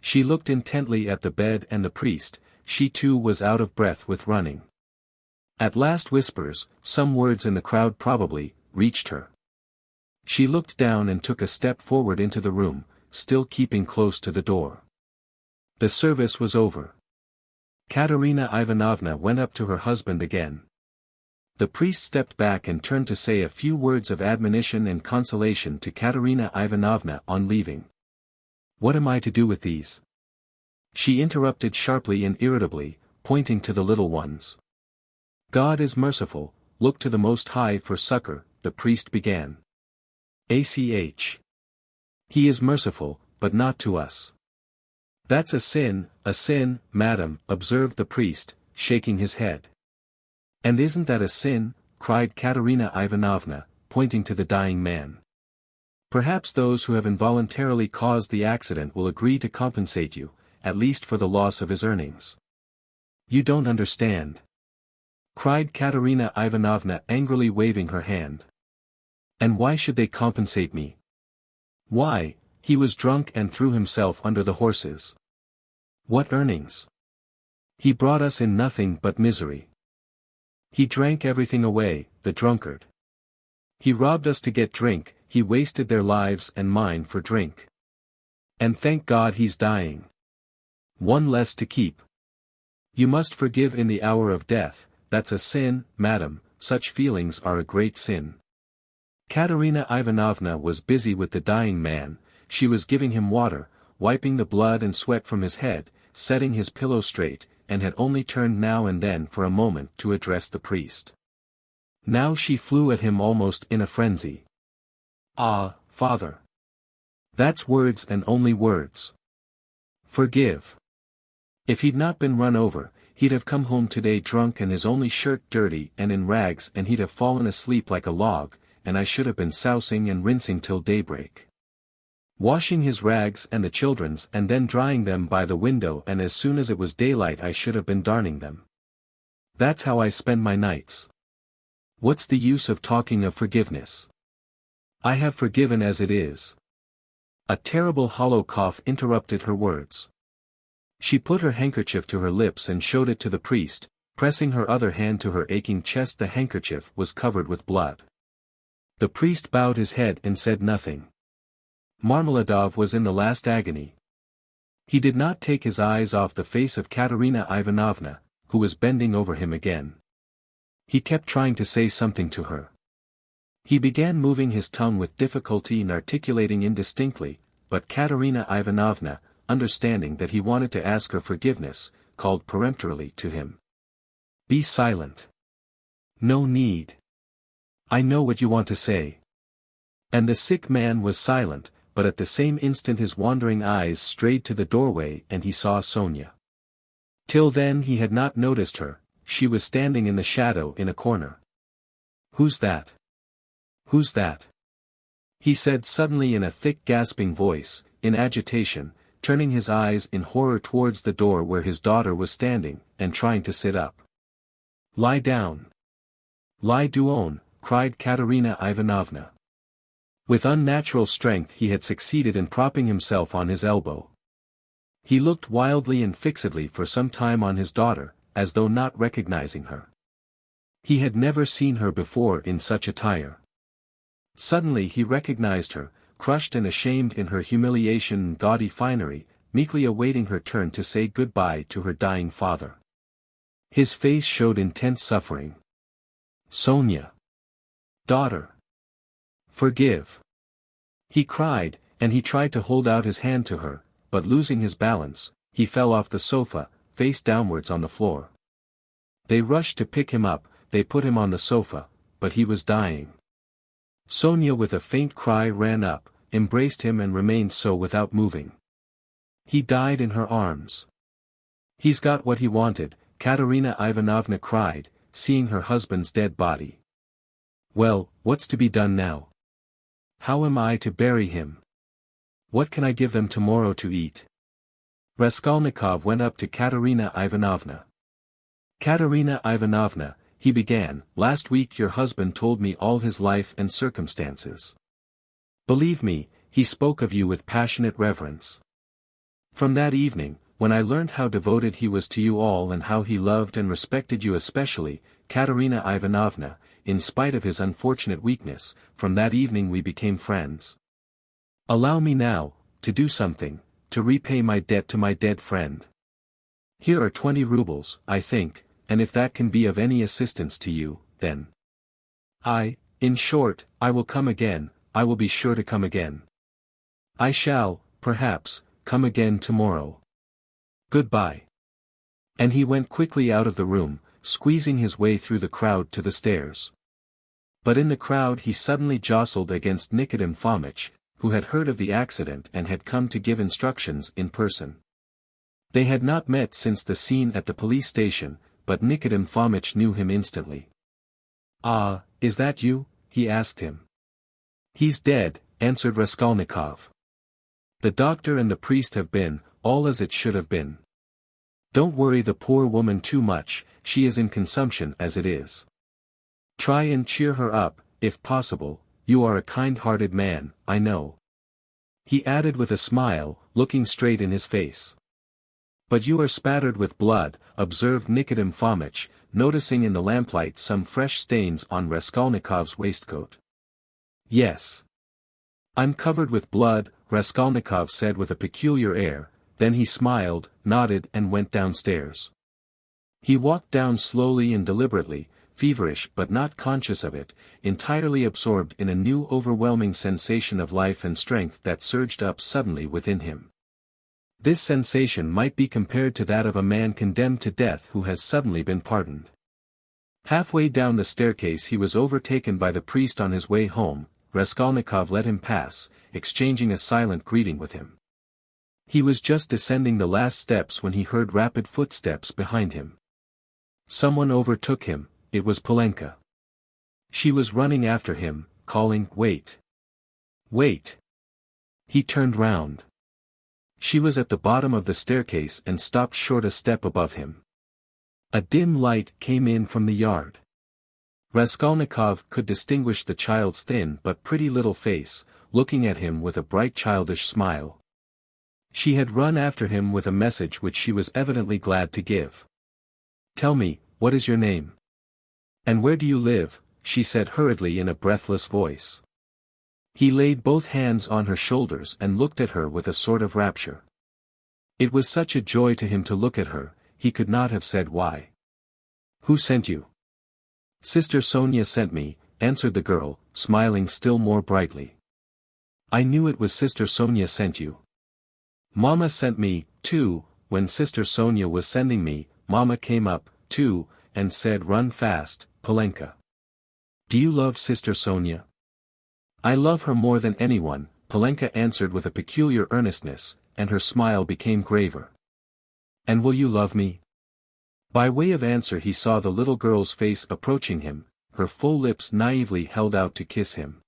She looked intently at the bed and the priest, she too was out of breath with running. At last whispers, some words in the crowd probably, reached her. She looked down and took a step forward into the room, still keeping close to the door. The service was over. Katerina Ivanovna went up to her husband again. The priest stepped back and turned to say a few words of admonition and consolation to Katerina Ivanovna on leaving. What am I to do with these? She interrupted sharply and irritably, pointing to the little ones. God is merciful, look to the Most High for succor, the priest began. Ach. He is merciful, but not to us. That's a sin, madam, observed the priest, shaking his head. And isn't that a sin? Cried Katerina Ivanovna, pointing to the dying man. Perhaps those who have involuntarily caused the accident will agree to compensate you, at least for the loss of his earnings. You don't understand. Cried Katerina Ivanovna angrily waving her hand. And why should they compensate me? Why, he was drunk and threw himself under the horses. What earnings? He brought us in nothing but misery. He drank everything away, the drunkard. He robbed us to get drink, he wasted their lives and mine for drink. And thank God he's dying. One less to keep. You must forgive in the hour of death, that's a sin, madam, such feelings are a great sin. Katerina Ivanovna was busy with the dying man, she was giving him water, wiping the blood and sweat from his head, setting his pillow straight, and had only turned now and then for a moment to address the priest. Now she flew at him almost in a frenzy. Ah, father. That's words and only words. Forgive. If he'd not been run over, he'd have come home today drunk and his only shirt dirty and in rags and he'd have fallen asleep like a log, and I should have been sousing and rinsing till daybreak. Washing his rags and the children's and then drying them by the window, and as soon as it was daylight I should have been darning them. That's how I spend my nights. What's the use of talking of forgiveness? I have forgiven as it is. A terrible hollow cough interrupted her words. She put her handkerchief to her lips and showed it to the priest, pressing her other hand to her aching chest. The handkerchief was covered with blood. The priest bowed his head and said nothing. Marmeladov was in the last agony. He did not take his eyes off the face of Katerina Ivanovna, who was bending over him again. He kept trying to say something to her. He began moving his tongue with difficulty and articulating indistinctly, but Katerina Ivanovna, understanding that he wanted to ask her forgiveness, called peremptorily to him. Be silent. No need. I know what you want to say. And the sick man was silent, but at the same instant his wandering eyes strayed to the doorway and he saw Sonia. Till then he had not noticed her, she was standing in the shadow in a corner. Who's that? Who's that? He said suddenly in a thick gasping voice, in agitation, turning his eyes in horror towards the door where his daughter was standing, and trying to sit up. Lie down. Lie down, cried Katerina Ivanovna. With unnatural strength he had succeeded in propping himself on his elbow. He looked wildly and fixedly for some time on his daughter, as though not recognizing her. He had never seen her before in such attire. Suddenly he recognized her, crushed and ashamed in her humiliation and gaudy finery, meekly awaiting her turn to say good-bye to her dying father. His face showed intense suffering. Sonia. Daughter. Forgive. He cried, and he tried to hold out his hand to her, but losing his balance, he fell off the sofa, face downwards on the floor. They rushed to pick him up, they put him on the sofa, but he was dying. Sonia with a faint cry ran up, embraced him and remained so without moving. He died in her arms. He's got what he wanted, Katerina Ivanovna cried, seeing her husband's dead body. Well, what's to be done now? How am I to bury him? What can I give them tomorrow to eat? Raskolnikov went up to Katerina Ivanovna. Katerina Ivanovna, he began, last week your husband told me all his life and circumstances. Believe me, he spoke of you with passionate reverence. From that evening, when I learned how devoted he was to you all and how he loved and respected you especially, Katerina Ivanovna, in spite of his unfortunate weakness, from that evening we became friends. Allow me now, to do something, to repay my debt to my dead friend. Here are 20 rubles, I think, and if that can be of any assistance to you, then. In short, I will come again, I will be sure to come again. I shall, perhaps, come again tomorrow. Goodbye. And he went quickly out of the room, squeezing his way through the crowd to the stairs. But in the crowd he suddenly jostled against Nikodem Fomitch, who had heard of the accident and had come to give instructions in person. They had not met since the scene at the police station, but Nikodem Fomitch knew him instantly. "Ah, is that you?" he asked him. "He's dead," answered Raskolnikov. "The doctor and the priest have been, all as it should have been. Don't worry the poor woman too much, she is in consumption as it is. Try and cheer her up, if possible, you are a kind-hearted man, I know." He added with a smile, looking straight in his face. "But you are spattered with blood," observed Nikodem Fomitch, noticing in the lamplight some fresh stains on Raskolnikov's waistcoat. "Yes. I'm covered with blood," Raskolnikov said with a peculiar air, then he smiled, nodded and went downstairs. He walked down slowly and deliberately, feverish but not conscious of it, entirely absorbed in a new overwhelming sensation of life and strength that surged up suddenly within him. This sensation might be compared to that of a man condemned to death who has suddenly been pardoned. Halfway down the staircase he was overtaken by the priest on his way home. Raskolnikov let him pass, exchanging a silent greeting with him. He was just descending the last steps when he heard rapid footsteps behind him. Someone overtook him, it was Polenka. She was running after him, calling, "Wait! Wait!" He turned round. She was at the bottom of the staircase and stopped short a step above him. A dim light came in from the yard. Raskolnikov could distinguish the child's thin but pretty little face, looking at him with a bright childish smile. She had run after him with a message which she was evidently glad to give. "Tell me, what is your name? And where do you live?" she said hurriedly in a breathless voice. He laid both hands on her shoulders and looked at her with a sort of rapture. It was such a joy to him to look at her, he could not have said why. "Who sent you?" "Sister Sonia sent me," answered the girl, smiling still more brightly. "I knew it was Sister Sonia sent you. Mama sent me, too. When Sister Sonia was sending me, Mama came up, too, and said run fast, Polenka. Do you love Sister Sonia?" "I love her more than anyone," Polenka answered with a peculiar earnestness, and her smile became graver. "And will you love me?" By way of answer he saw the little girl's face approaching him, her full lips naively held out to kiss him.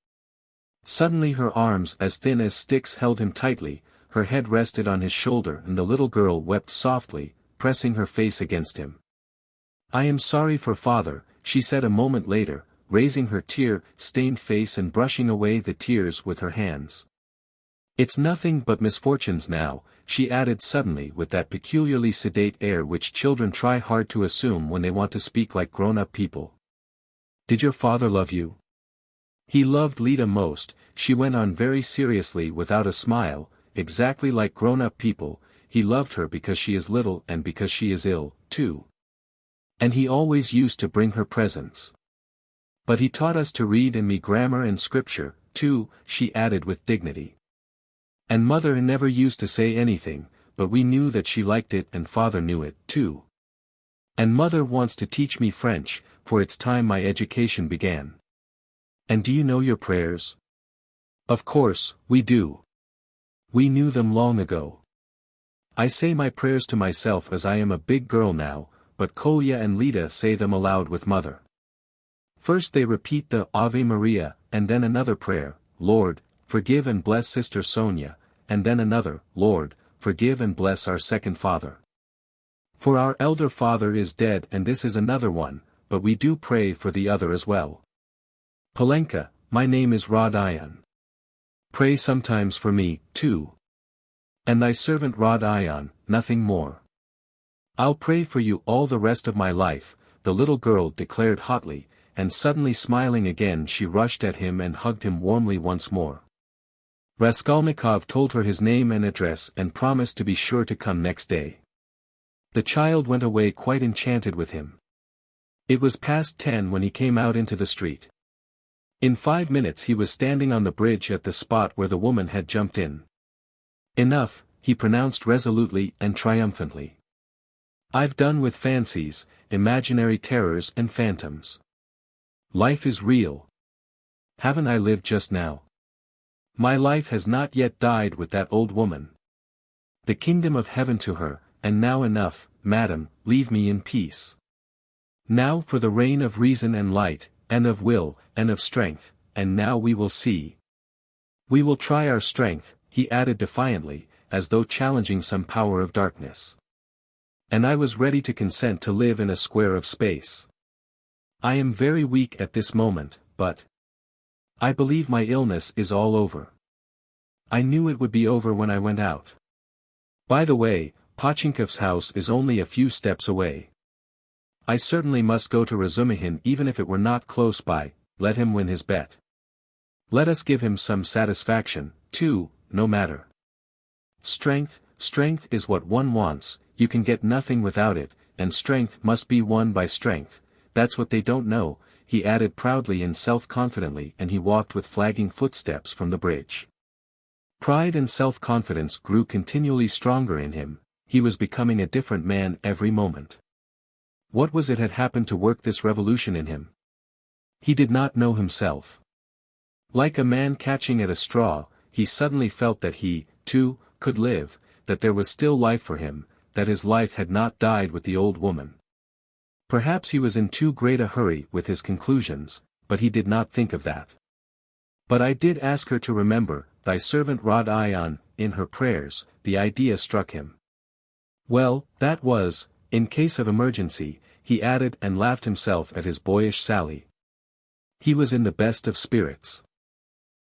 Suddenly her arms as thin as sticks held him tightly, her head rested on his shoulder and the little girl wept softly, pressing her face against him. "I am sorry for father," she said a moment later, raising her tear-stained face and brushing away the tears with her hands. "It's nothing but misfortunes now," she added suddenly with that peculiarly sedate air which children try hard to assume when they want to speak like grown-up people. "Did your father love you?" "He loved Lida most," she went on very seriously without a smile, "exactly like grown-up people, he loved her because she is little and because she is ill, too. And he always used to bring her presents. But he taught us to read and me grammar and scripture, too," she added with dignity. "And mother never used to say anything, but we knew that she liked it and father knew it, too. And mother wants to teach me French, for it's time my education began." "And do you know your prayers?" "Of course, we do. We knew them long ago. I say my prayers to myself as I am a big girl now, but Kolya and Lida say them aloud with mother. First they repeat the Ave Maria, and then another prayer, Lord, forgive and bless Sister Sonia, and then another, Lord, forgive and bless our second father. For our elder father is dead and this is another one, but we do pray for the other as well. Polenka, my name is Rodion. Pray sometimes for me, too. And thy servant Rodion, nothing more. I'll pray for you all the rest of my life," the little girl declared hotly, and suddenly smiling again she rushed at him and hugged him warmly once more. Raskolnikov told her his name and address and promised to be sure to come next day. The child went away quite enchanted with him. It was past 10 when he came out into the street. In 5 minutes he was standing on the bridge at the spot where the woman had jumped in. "Enough," he pronounced resolutely and triumphantly. I've done with fancies, imaginary terrors and phantoms. Life is real. Haven't I lived just now? My life has not yet died with that old woman. The kingdom of heaven to her, and now enough, madam, leave me in peace. Now for the reign of reason and light, and of will, and of strength, and now we will see. We will try our strength, he added defiantly, as though challenging some power of darkness. And I was ready to consent to live in a square of space. I am very weak at this moment, but I believe my illness is all over. I knew it would be over when I went out. By the way, Pochinkov's house is only a few steps away. I certainly must go to Razumihin even if it were not close by. Let him win his bet. Let us give him some satisfaction, too, no matter. Strength is what one wants, you can get nothing without it, and strength must be won by strength, that's what they don't know, he added proudly and self-confidently, and he walked with flagging footsteps from the bridge. Pride and self-confidence grew continually stronger in him, he was becoming a different man every moment. What was it had happened to work this revolution in him? He did not know himself. Like a man catching at a straw, he suddenly felt that he, too, could live, that there was still life for him, that his life had not died with the old woman. Perhaps he was in too great a hurry with his conclusions, but he did not think of that. But I did ask her to remember, thy servant Rodion, in her prayers, the idea struck him. Well, that was, in case of emergency, he added and laughed himself at his boyish sally. He was in the best of spirits.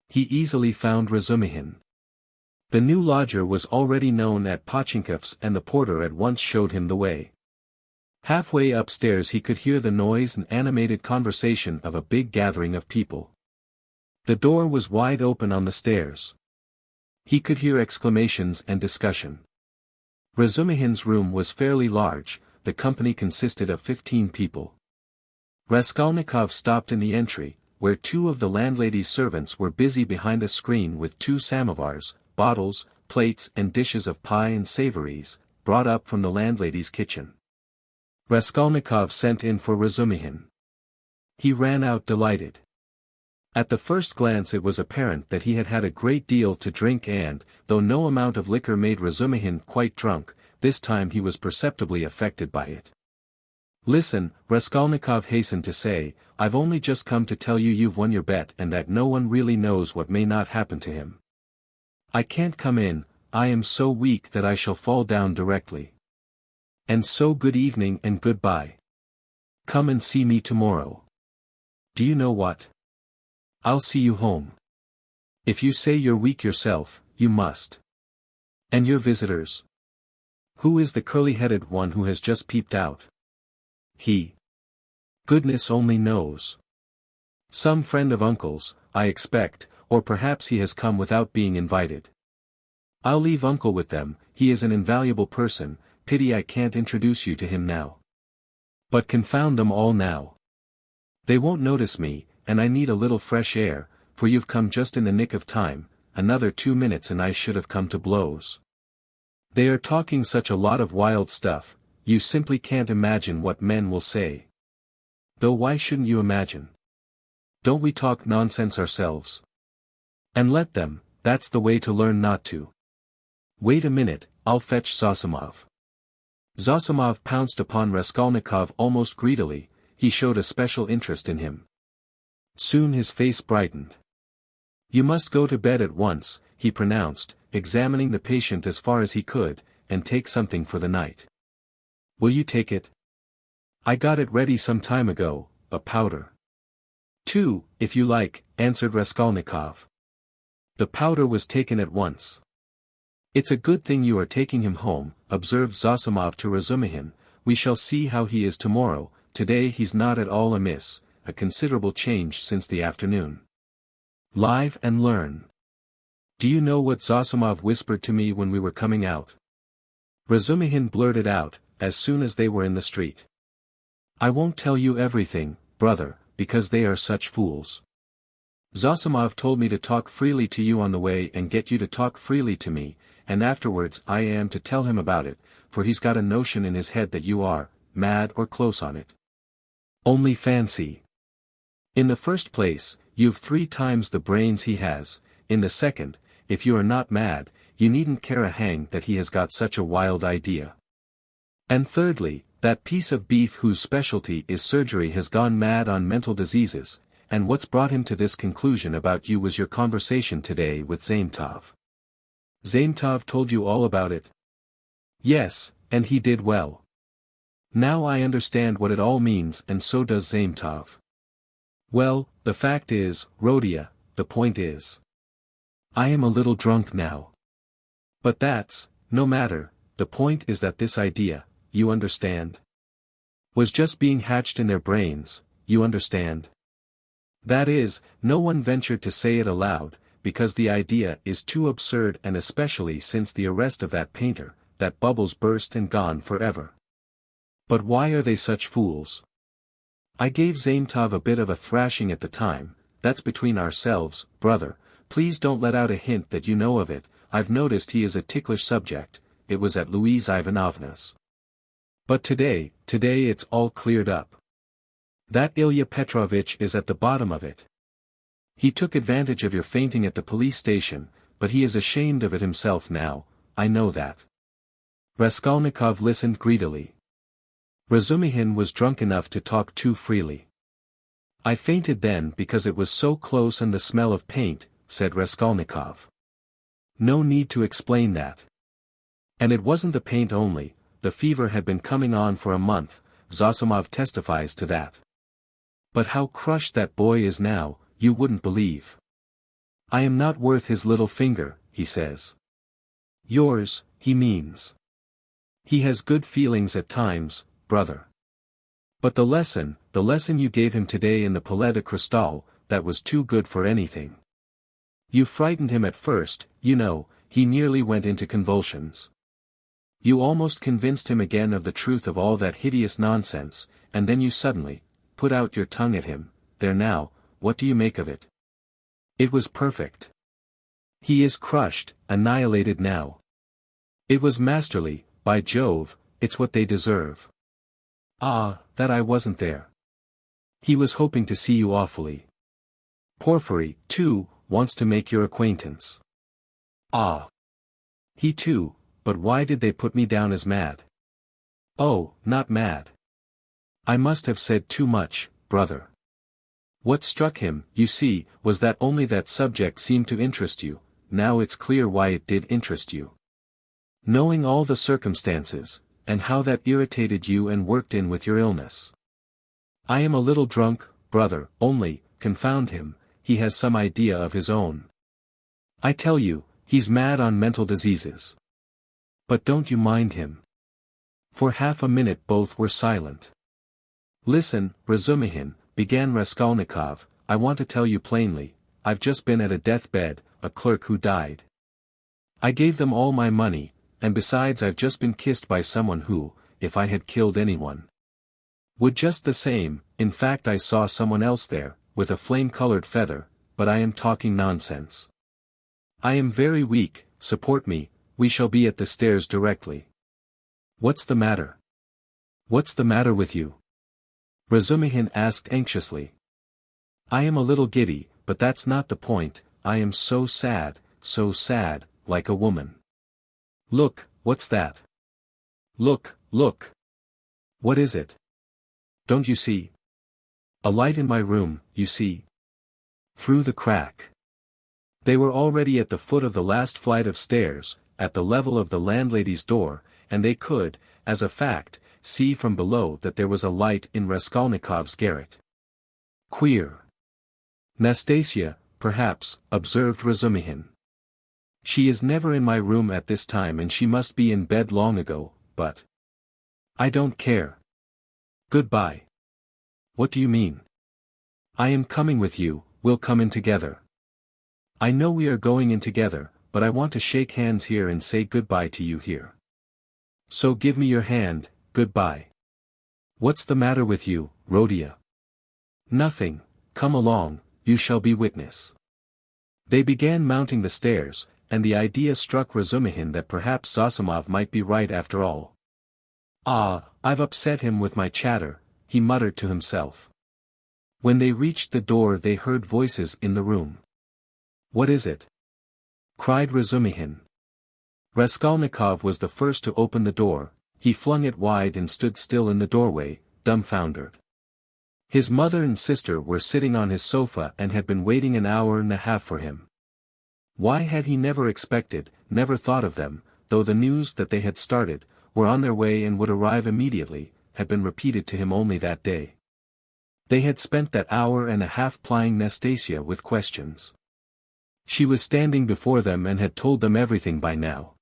He easily found Razumihin. The new lodger was already known at Pochinkov's and the porter at once showed him the way. Halfway upstairs he could hear the noise and animated conversation of a big gathering of people. The door was wide open on the stairs. He could hear exclamations and discussion. Razumihin's room was fairly large, the company consisted of 15 people. Raskolnikov stopped in the entry, where two of the landlady's servants were busy behind a screen with two samovars, bottles, plates and dishes of pie and savories, brought up from the landlady's kitchen. Raskolnikov sent in for Razumihin. He ran out delighted. At the first glance it was apparent that he had had a great deal to drink and, though no amount of liquor made Razumihin quite drunk, this time he was perceptibly affected by it. Listen, Raskolnikov hastened to say, I've only just come to tell you you've won your bet and that no one really knows what may not happen to him. I can't come in, I am so weak that I shall fall down directly. And so good evening and goodbye. Come and see me tomorrow. Do you know what? I'll see you home. If you say you're weak yourself, you must. And your visitors? Who is the curly-headed one who has just peeped out? He. Goodness only knows. Some friend of uncle's, I expect, or perhaps he has come without being invited. I'll leave uncle with them, he is an invaluable person, pity I can't introduce you to him now. But confound them all now. They won't notice me, and I need a little fresh air, for you've come just in the nick of time, another 2 minutes and I should have come to blows. They are talking such a lot of wild stuff, you simply can't imagine what men will say. Though why shouldn't you imagine? Don't we talk nonsense ourselves? And let them, that's the way to learn not to. Wait a minute, I'll fetch Zosimov. Zosimov pounced upon Raskolnikov almost greedily, he showed a special interest in him. Soon his face brightened. You must go to bed at once, he pronounced, examining the patient as far as he could, and take something for the night. Will you take it? I got it ready some time ago, a powder. 2, if you like, answered Raskolnikov. The powder was taken at once. It's a good thing you are taking him home, observed Zosimov to Razumihin, we shall see how he is tomorrow, today he's not at all amiss, a considerable change since the afternoon. Live and learn. Do you know what Zosimov whispered to me when we were coming out? Razumihin blurted out, as soon as they were in the street. I won't tell you everything, brother, because they are such fools. Zosimov told me to talk freely to you on the way and get you to talk freely to me, and afterwards I am to tell him about it, for he's got a notion in his head that you are, mad or close on it. Only fancy. In the first place, you've 3 times the brains he has, in the second, if you are not mad, you needn't care a hang that he has got such a wild idea. And thirdly, that piece of beef whose specialty is surgery has gone mad on mental diseases, and what's brought him to this conclusion about you was your conversation today with Zametov. Zametov told you all about it? Yes, and he did well. Now I understand what it all means, and so does Zametov. Well, the fact is, Rodia, the point is. I am a little drunk now. But that's, no matter, the point is that this idea, you understand, was just being hatched in their brains, you understand. That is, no one ventured to say it aloud, because the idea is too absurd, and especially since the arrest of that painter, that bubble's burst and gone forever. But why are they such fools? I gave Zametov a bit of a thrashing at the time. That's between ourselves, brother, please don't let out a hint that you know of it. I've noticed he is a ticklish subject. It was at Louise Ivanovna's. But today it's all cleared up. That Ilya Petrovitch is at the bottom of it. He took advantage of your fainting at the police station, but he is ashamed of it himself now, I know that. Raskolnikov listened greedily. Razumihin was drunk enough to talk too freely. I fainted then because it was so close and the smell of paint, said Raskolnikov. No need to explain that. And it wasn't the paint only, the fever had been coming on for a month, Zosimov testifies to that. But how crushed that boy is now, you wouldn't believe. I am not worth his little finger, he says. Yours, he means. He has good feelings at times, brother. But the lesson you gave him today in the Palais de Cristal, that was too good for anything. You frightened him at first, you know, he nearly went into convulsions. You almost convinced him again of the truth of all that hideous nonsense, and then you suddenly put out your tongue at him. There now, what do you make of it? It was perfect. He is crushed, annihilated now. It was masterly, by Jove, it's what they deserve. Ah, that I wasn't there. He was hoping to see you awfully. Porfiry, too, wants to make your acquaintance. Ah. He too, but why did they put me down as mad? Oh, not mad. I must have said too much, brother. What struck him, you see, was that only that subject seemed to interest you. Now it's clear why it did interest you. Knowing all the circumstances, and how that irritated you and worked in with your illness. I am a little drunk, brother, only, confound him, he has some idea of his own. I tell you, he's mad on mental diseases. But don't you mind him. For half a minute both were silent. Listen, Razumihin, began Raskolnikov, I want to tell you plainly, I've just been at a deathbed, a clerk who died. I gave them all my money, and besides I've just been kissed by someone who, if I had killed anyone, would just the same. In fact I saw someone else there, with a flame-colored feather, but I am talking nonsense. I am very weak, support me, we shall be at the stairs directly. What's the matter? What's the matter with you? Razumihin asked anxiously. I am a little giddy, but that's not the point, I am so sad, like a woman. Look, what's that? Look. What is it? Don't you see? A light in my room, you see? Through the crack. They were already at the foot of the last flight of stairs, at the level of the landlady's door, and they could, as a fact, see from below that there was a light in Raskolnikov's garret. Queer. Nastasia, perhaps, observed Razumihin. She is never in my room at this time and she must be in bed long ago, but I don't care. Goodbye. What do you mean? I am coming with you, we'll come in together. I know we are going in together, but I want to shake hands here and say goodbye to you here. So give me your hand, goodbye. What's the matter with you, Rodia? Nothing, come along, you shall be witness. They began mounting the stairs, and the idea struck Razumihin that perhaps Zosimov might be right after all. "Ah, I've upset him with my chatter," he muttered to himself. When they reached the door they heard voices in the room. "What is it?" cried Razumihin. Raskolnikov was the first to open the door. He flung it wide and stood still in the doorway, dumbfounded. His mother and sister were sitting on his sofa and had been waiting an hour and a half for him. Why had he never expected, never thought of them, though the news that they had started, were on their way and would arrive immediately, had been repeated to him only that day. They had spent that hour and a half plying Nastasia with questions. She was standing before them and had told them everything by now.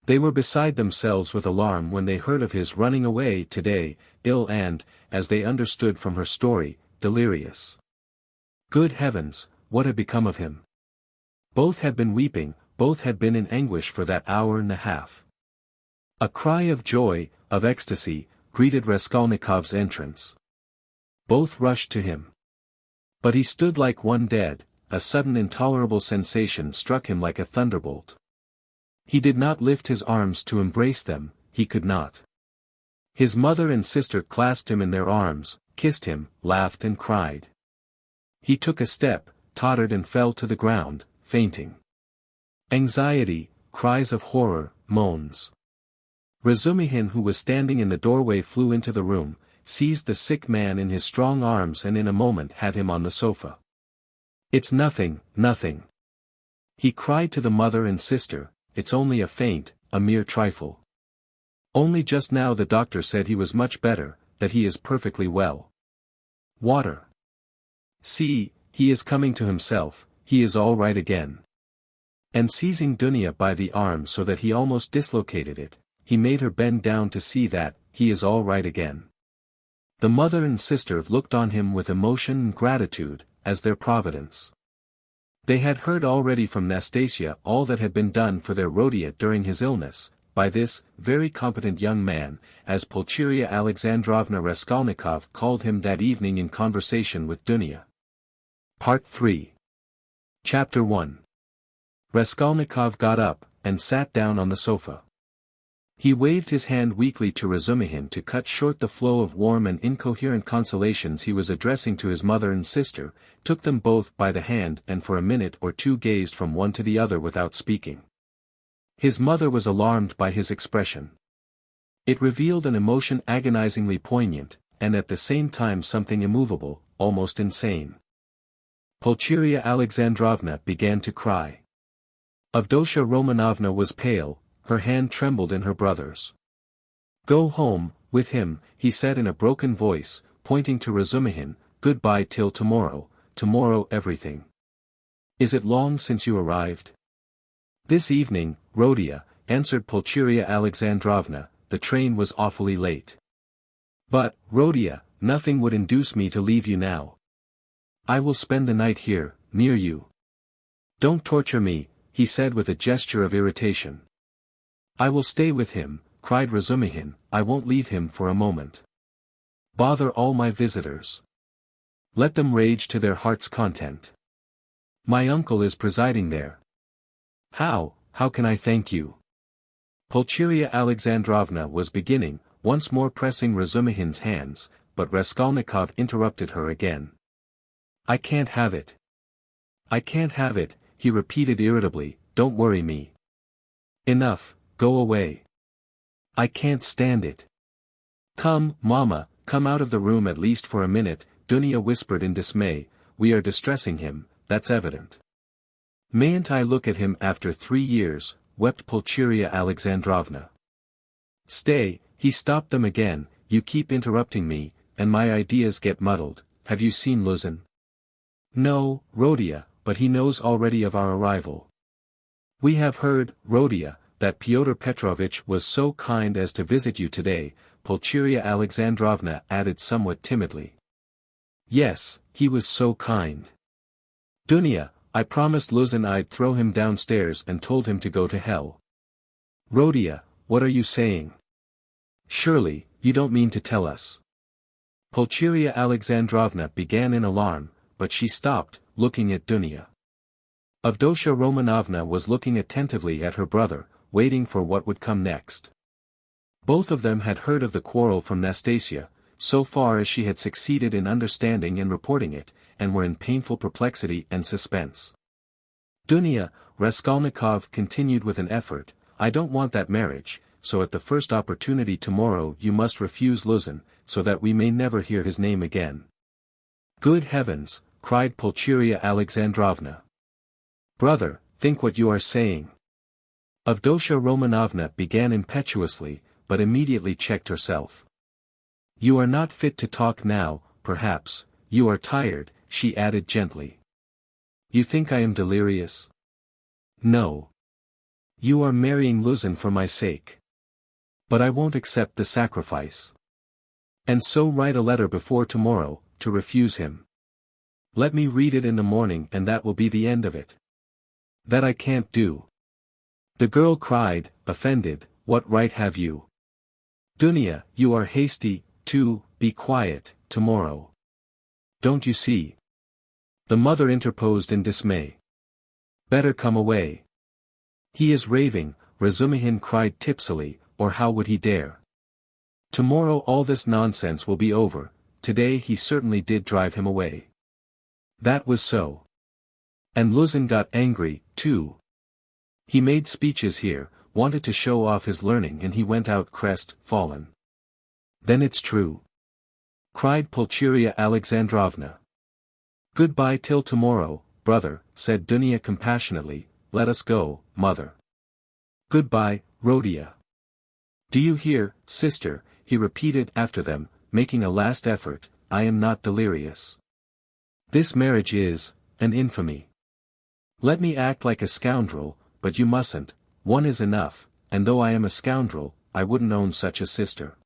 They were beside themselves with alarm when they heard of his running away today, ill and, as they understood from her story, delirious. Good heavens, what had become of him? Both had been weeping, both had been in anguish for that hour and a half. A cry of joy, of ecstasy, greeted Raskolnikov's entrance. Both rushed to him. But he stood like one dead. A sudden intolerable sensation struck him like a thunderbolt. He did not lift his arms to embrace them, he could not. His mother and sister clasped him in their arms, kissed him, laughed and cried. He took a step, tottered and fell to the ground, fainting. Anxiety, cries of horror, moans. Razumihin, who was standing in the doorway, flew into the room, seized the sick man in his strong arms and in a moment had him on the sofa. "It's nothing, nothing," he cried to the mother and sister, "it's only a faint, a mere trifle. Only just now the doctor said he was much better, that he is perfectly well. Water. See, he is coming to himself, he is all right again." And seizing Dunya by the arm so that he almost dislocated it, he made her bend down to see that, he is all right again. The mother and sister looked on him with emotion and gratitude, as their providence. They had heard already from Nastasia all that had been done for their Rodion during his illness, by this, very competent young man, as Pulcheria Alexandrovna Raskolnikov called him that evening in conversation with Dunya. Part 3. Chapter 1. Raskolnikov got up, and sat down on the sofa. He waved his hand weakly to Razumihin to cut short the flow of warm and incoherent consolations he was addressing to his mother and sister, took them both by the hand and for a minute or two gazed from one to the other without speaking. His mother was alarmed by his expression. It revealed an emotion agonizingly poignant, and at the same time something immovable, almost insane. Pulcheria Alexandrovna began to cry. Avdotya Romanovna was pale, her hand trembled in her brother's. "Go home, with him," he said in a broken voice, pointing to Razumihin, "goodbye till tomorrow, tomorrow everything. Is it long since you arrived?" "This evening, Rodion," answered Pulcheria Alexandrovna, "the train was awfully late. But, Rodion, nothing would induce me to leave you now. I will spend the night here, near you." "Don't torture me," he said with a gesture of irritation. "I will stay with him," cried Razumihin, "I won't leave him for a moment. Bother all my visitors. Let them rage to their heart's content. My uncle is presiding there. How can I thank you?" Pulcheria Alexandrovna was beginning, once more pressing Razumihin's hands, but Raskolnikov interrupted her again. "I can't have it. I can't have it," he repeated irritably, "don't worry me. Enough. Go away. I can't stand it." "Come, Mama, come out of the room at least for a minute," Dunya whispered in dismay, "we are distressing him, that's evident." "Mayn't I look at him after 3 years," wept Pulcheria Alexandrovna. "Stay," he stopped them again, "you keep interrupting me, and my ideas get muddled. Have you seen Luzin?" "No, Rodion, but he knows already of our arrival." "We have heard, Rodion, that Pyotr Petrovitch was so kind as to visit you today," Pulcheria Alexandrovna added somewhat timidly. "Yes, he was so kind. Dunya, I promised Luzin I'd throw him downstairs and told him to go to hell." "Rodion, what are you saying? Surely, you don't mean to tell us?" Pulcheria Alexandrovna began in alarm, but she stopped, looking at Dunya. Avdotya Romanovna was looking attentively at her brother, waiting for what would come next. Both of them had heard of the quarrel from Nastasia, so far as she had succeeded in understanding and reporting it, and were in painful perplexity and suspense. Dunya, Raskolnikov continued with an effort, I don't want that marriage, so at the first opportunity tomorrow you must refuse Luzin, so that we may never hear his name again. Good heavens, cried Pulcheria Alexandrovna. Brother, think what you are saying. Avdotya Romanovna began impetuously, but immediately checked herself. You are not fit to talk now, perhaps, you are tired, she added gently. You think I am delirious? No. You are marrying Luzin for my sake. But I won't accept the sacrifice. And so write a letter before tomorrow, to refuse him. Let me read it in the morning and that will be the end of it. That I can't do. The girl cried, offended, what right have you? Dunya, you are hasty, too, be quiet, tomorrow. Don't you see? The mother interposed in dismay. Better come away. He is raving, Razumihin cried tipsily, or how would he dare? Tomorrow all this nonsense will be over, today he certainly did drive him away. That was so. And Luzin got angry, too. He made speeches here, wanted to show off his learning and he went out crest-fallen. Then it's true. Cried Pulcheria Alexandrovna. Goodbye till tomorrow, brother, said Dunya compassionately, let us go, mother. Goodbye, Rodion. Do you hear, sister, he repeated after them, making a last effort, I am not delirious. This marriage is, an infamy. Let me act like a scoundrel, but you mustn't, one is enough, and though I am a scoundrel, I wouldn't own such a sister.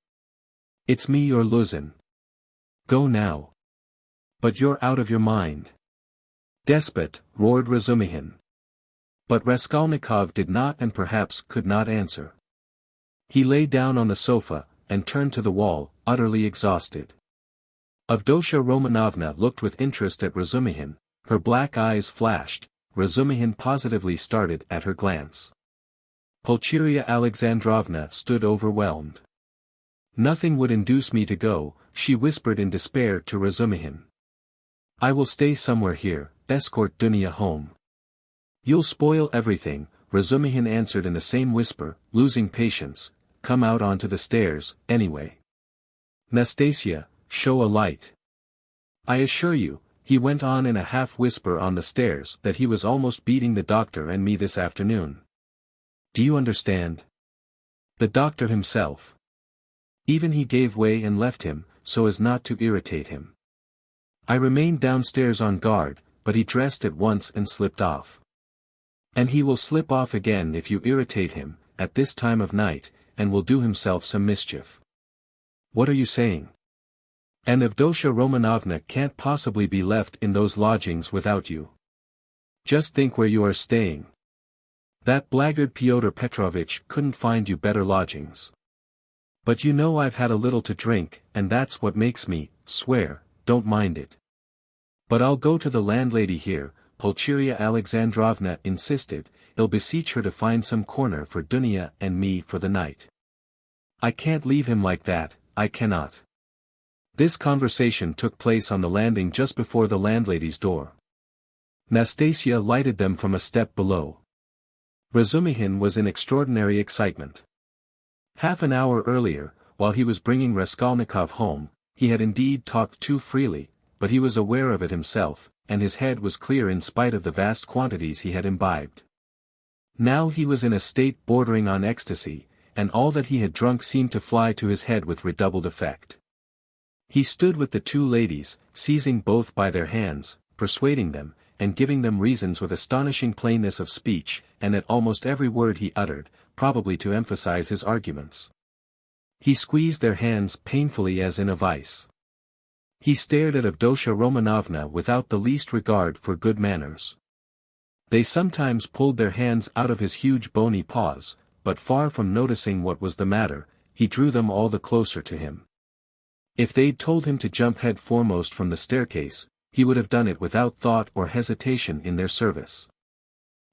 It's me or Luzin. Go now. But you're out of your mind. Despot, roared Razumihin. But Raskolnikov did not and perhaps could not answer. He lay down on the sofa, and turned to the wall, utterly exhausted. Avdotya Romanovna looked with interest at Razumihin, her black eyes flashed, Razumihin positively started at her glance. Pulcheria Alexandrovna stood overwhelmed. Nothing would induce me to go, she whispered in despair to Razumihin. I will stay somewhere here, escort Dunya home. You'll spoil everything, Razumihin answered in the same whisper, losing patience, come out onto the stairs, anyway. Nastasia, show a light. I assure you, he went on in a half-whisper on the stairs, that he was almost beating the doctor and me this afternoon. Do you understand? The doctor himself. Even he gave way and left him, so as not to irritate him. I remained downstairs on guard, but he dressed at once and slipped off. And he will slip off again if you irritate him, at this time of night, and will do himself some mischief. What are you saying? And Avdotya Romanovna can't possibly be left in those lodgings without you. Just think where you are staying. That blackguard Pyotr Petrovitch couldn't find you better lodgings. But you know I've had a little to drink, and that's what makes me, swear, don't mind it. But I'll go to the landlady here, Pulcheria Alexandrovna insisted, he'll beseech her to find some corner for Dunya and me for the night. I can't leave him like that, I cannot. This conversation took place on the landing just before the landlady's door. Nastasia lighted them from a step below. Razumihin was in extraordinary excitement. Half an hour earlier, while he was bringing Raskolnikov home, he had indeed talked too freely, but he was aware of it himself, and his head was clear in spite of the vast quantities he had imbibed. Now he was in a state bordering on ecstasy, and all that he had drunk seemed to fly to his head with redoubled effect. He stood with the two ladies, seizing both by their hands, persuading them, and giving them reasons with astonishing plainness of speech, and at almost every word he uttered, probably to emphasize his arguments. He squeezed their hands painfully as in a vice. He stared at Avdotya Romanovna without the least regard for good manners. They sometimes pulled their hands out of his huge bony paws, but far from noticing what was the matter, he drew them all the closer to him. If they'd told him to jump head foremost from the staircase, he would have done it without thought or hesitation in their service.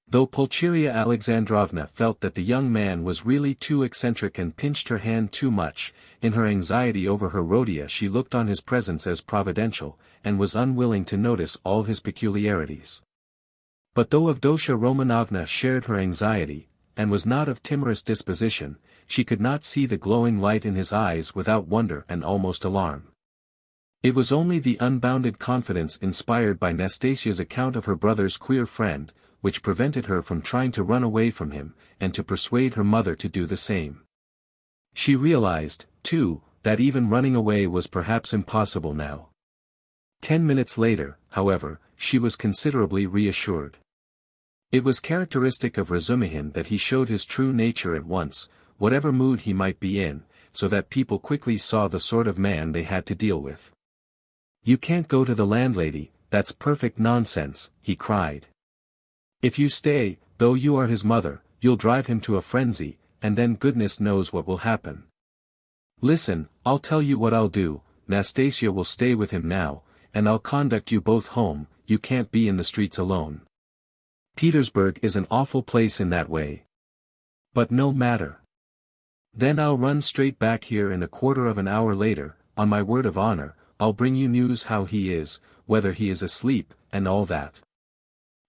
Though Pulcheria Alexandrovna felt that the young man was really too eccentric and pinched her hand too much, in her anxiety over her Rhodia she looked on his presence as providential, and was unwilling to notice all his peculiarities. But though Avdotya Romanovna shared her anxiety, and was not of timorous disposition, she could not see the glowing light in his eyes without wonder and almost alarm. It was only the unbounded confidence inspired by Nastasia's account of her brother's queer friend, which prevented her from trying to run away from him, and to persuade her mother to do the same. She realized, too, that even running away was perhaps impossible now. 10 minutes later, however, she was considerably reassured. It was characteristic of Razumihin that he showed his true nature at once, whatever mood he might be in, so that people quickly saw the sort of man they had to deal with. "You can't go to the landlady, that's perfect nonsense," he cried. "If you stay, though you are his mother, you'll drive him to a frenzy, and then goodness knows what will happen. Listen, I'll tell you what I'll do, Nastasia will stay with him now, and I'll conduct you both home, you can't be in the streets alone. Petersburg is an awful place in that way. But no matter. Then I'll run straight back here in a quarter of an hour later, on my word of honor, I'll bring you news how he is, whether he is asleep, and all that.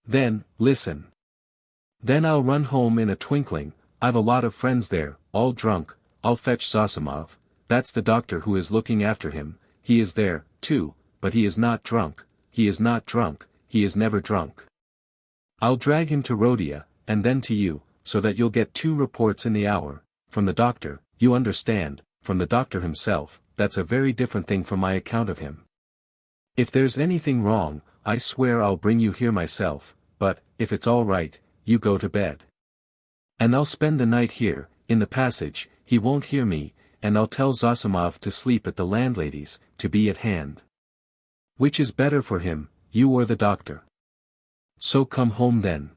Then, listen. Then I'll run home in a twinkling, I've a lot of friends there, all drunk, I'll fetch Zosimov, that's the doctor who is looking after him, he is there, too, but he is not drunk, he is not drunk, he is never drunk. I'll drag him to Rhodia, and then to you, so that you'll get 2 reports in the hour, from the doctor, you understand, from the doctor himself, that's a very different thing from my account of him. If there's anything wrong, I swear I'll bring you here myself, but, if it's all right, you go to bed. And I'll spend the night here, in the passage, he won't hear me, and I'll tell Zosimov to sleep at the landlady's, to be at hand. Which is better for him, you or the doctor? So come home then.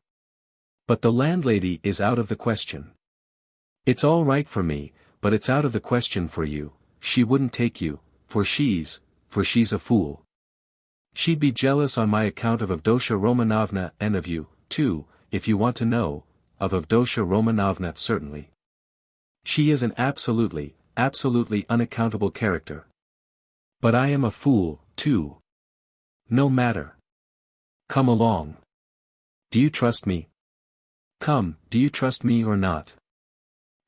But the landlady is out of the question. It's all right for me, but it's out of the question for you, she wouldn't take you, for she's a fool. She'd be jealous on my account of Avdotya Romanovna and of you, too, if you want to know, of Avdotya Romanovna certainly. She is an absolutely unaccountable character. But I am a fool, too. No matter. Come along. Do you trust me? Come, do you trust me or not?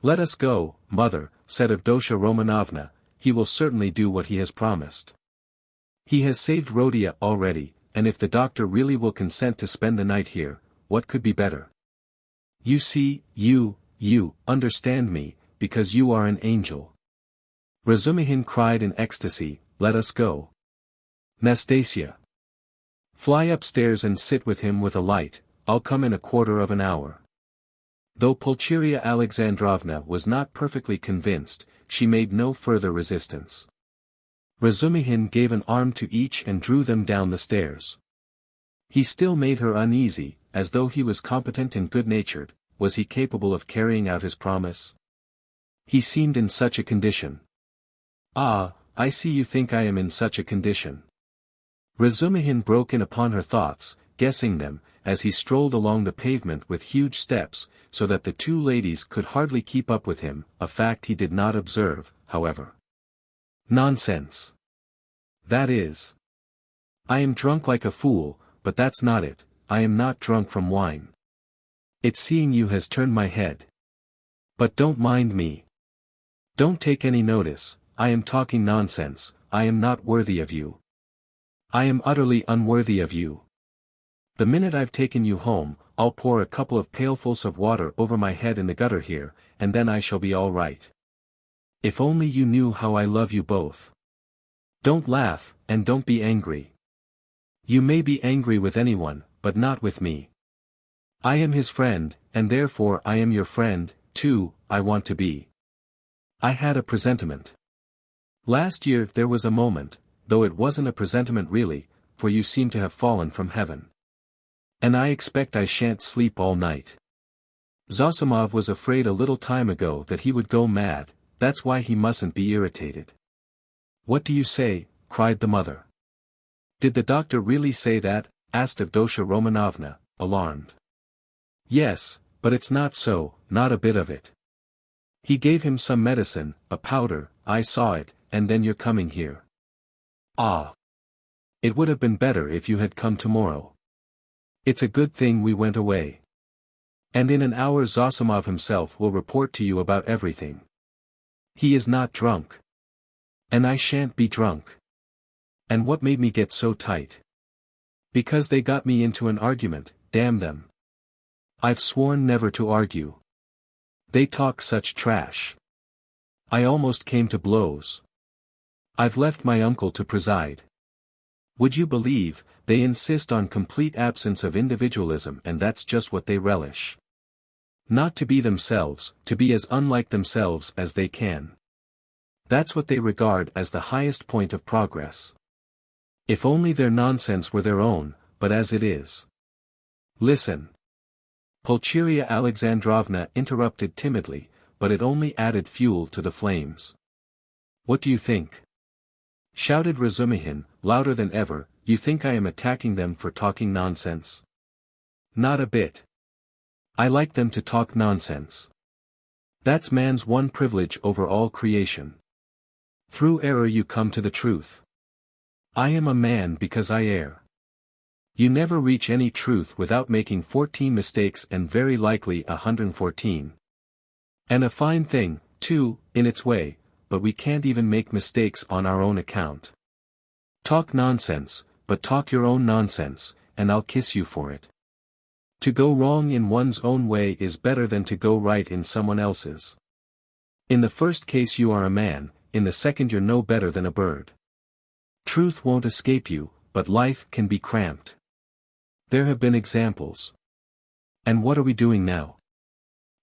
Let us go, mother, said Avdotya Romanovna, he will certainly do what he has promised. He has saved Rhodia already, and if the doctor really will consent to spend the night here, what could be better? You see, you understand me, because you are an angel. Razumihin cried in ecstasy, let us go. Nastasia. Fly upstairs and sit with him with a light, I'll come in a quarter of an hour. Though Pulcheria Alexandrovna was not perfectly convinced, she made no further resistance. Razumihin gave an arm to each and drew them down the stairs. He still made her uneasy, as though he was competent and good-natured, was he capable of carrying out his promise? He seemed in such a condition. Ah, I see you think I am in such a condition. Razumihin broke in upon her thoughts, guessing them, as he strolled along the pavement with huge steps, so that the 2 ladies could hardly keep up with him, a fact he did not observe, however. Nonsense. That is. I am drunk like a fool, but that's not it, I am not drunk from wine. It's seeing you has turned my head. But don't mind me. Don't take any notice, I am talking nonsense, I am not worthy of you. I am utterly unworthy of you. The minute I've taken you home, I'll pour a couple of pailfuls of water over my head in the gutter here, and then I shall be all right. If only you knew how I love you both. Don't laugh, and don't be angry. You may be angry with anyone, but not with me. I am his friend, and therefore I am your friend, too, I want to be. I had a presentiment. Last year there was a moment, though it wasn't a presentiment really, for you seem to have fallen from heaven. And I expect I shan't sleep all night. Zosimov was afraid a little time ago that he would go mad, that's why he mustn't be irritated. What do you say? Cried the mother. Did the doctor really say that? Asked Avdotya Romanovna, alarmed. Yes, but it's not so, not a bit of it. He gave him some medicine, a powder, I saw it, and then you're coming here. Ah! It would have been better if you had come tomorrow. It's a good thing we went away. And in an hour Zosimov himself will report to you about everything. He is not drunk. And I shan't be drunk. And what made me get so tight? Because they got me into an argument, damn them. I've sworn never to argue. They talk such trash. I almost came to blows. I've left my uncle to preside. Would you believe, they insist on complete absence of individualism, and that's just what they relish. Not to be themselves, to be as unlike themselves as they can. That's what they regard as the highest point of progress. If only their nonsense were their own, but as it is. Listen. Pulcheria Alexandrovna interrupted timidly, but it only added fuel to the flames. What do you think? Shouted Razumihin, louder than ever, you think I am attacking them for talking nonsense? Not a bit. I like them to talk nonsense. That's man's one privilege over all creation. Through error you come to the truth. I am a man because I err. You never reach any truth without making 14 mistakes, and very likely 114. And a fine thing, too, in its way, but we can't even make mistakes on our own account. Talk nonsense, but talk your own nonsense, and I'll kiss you for it. To go wrong in one's own way is better than to go right in someone else's. In the first case you are a man, in the second you're no better than a bird. Truth won't escape you, but life can be cramped. There have been examples. And what are we doing now?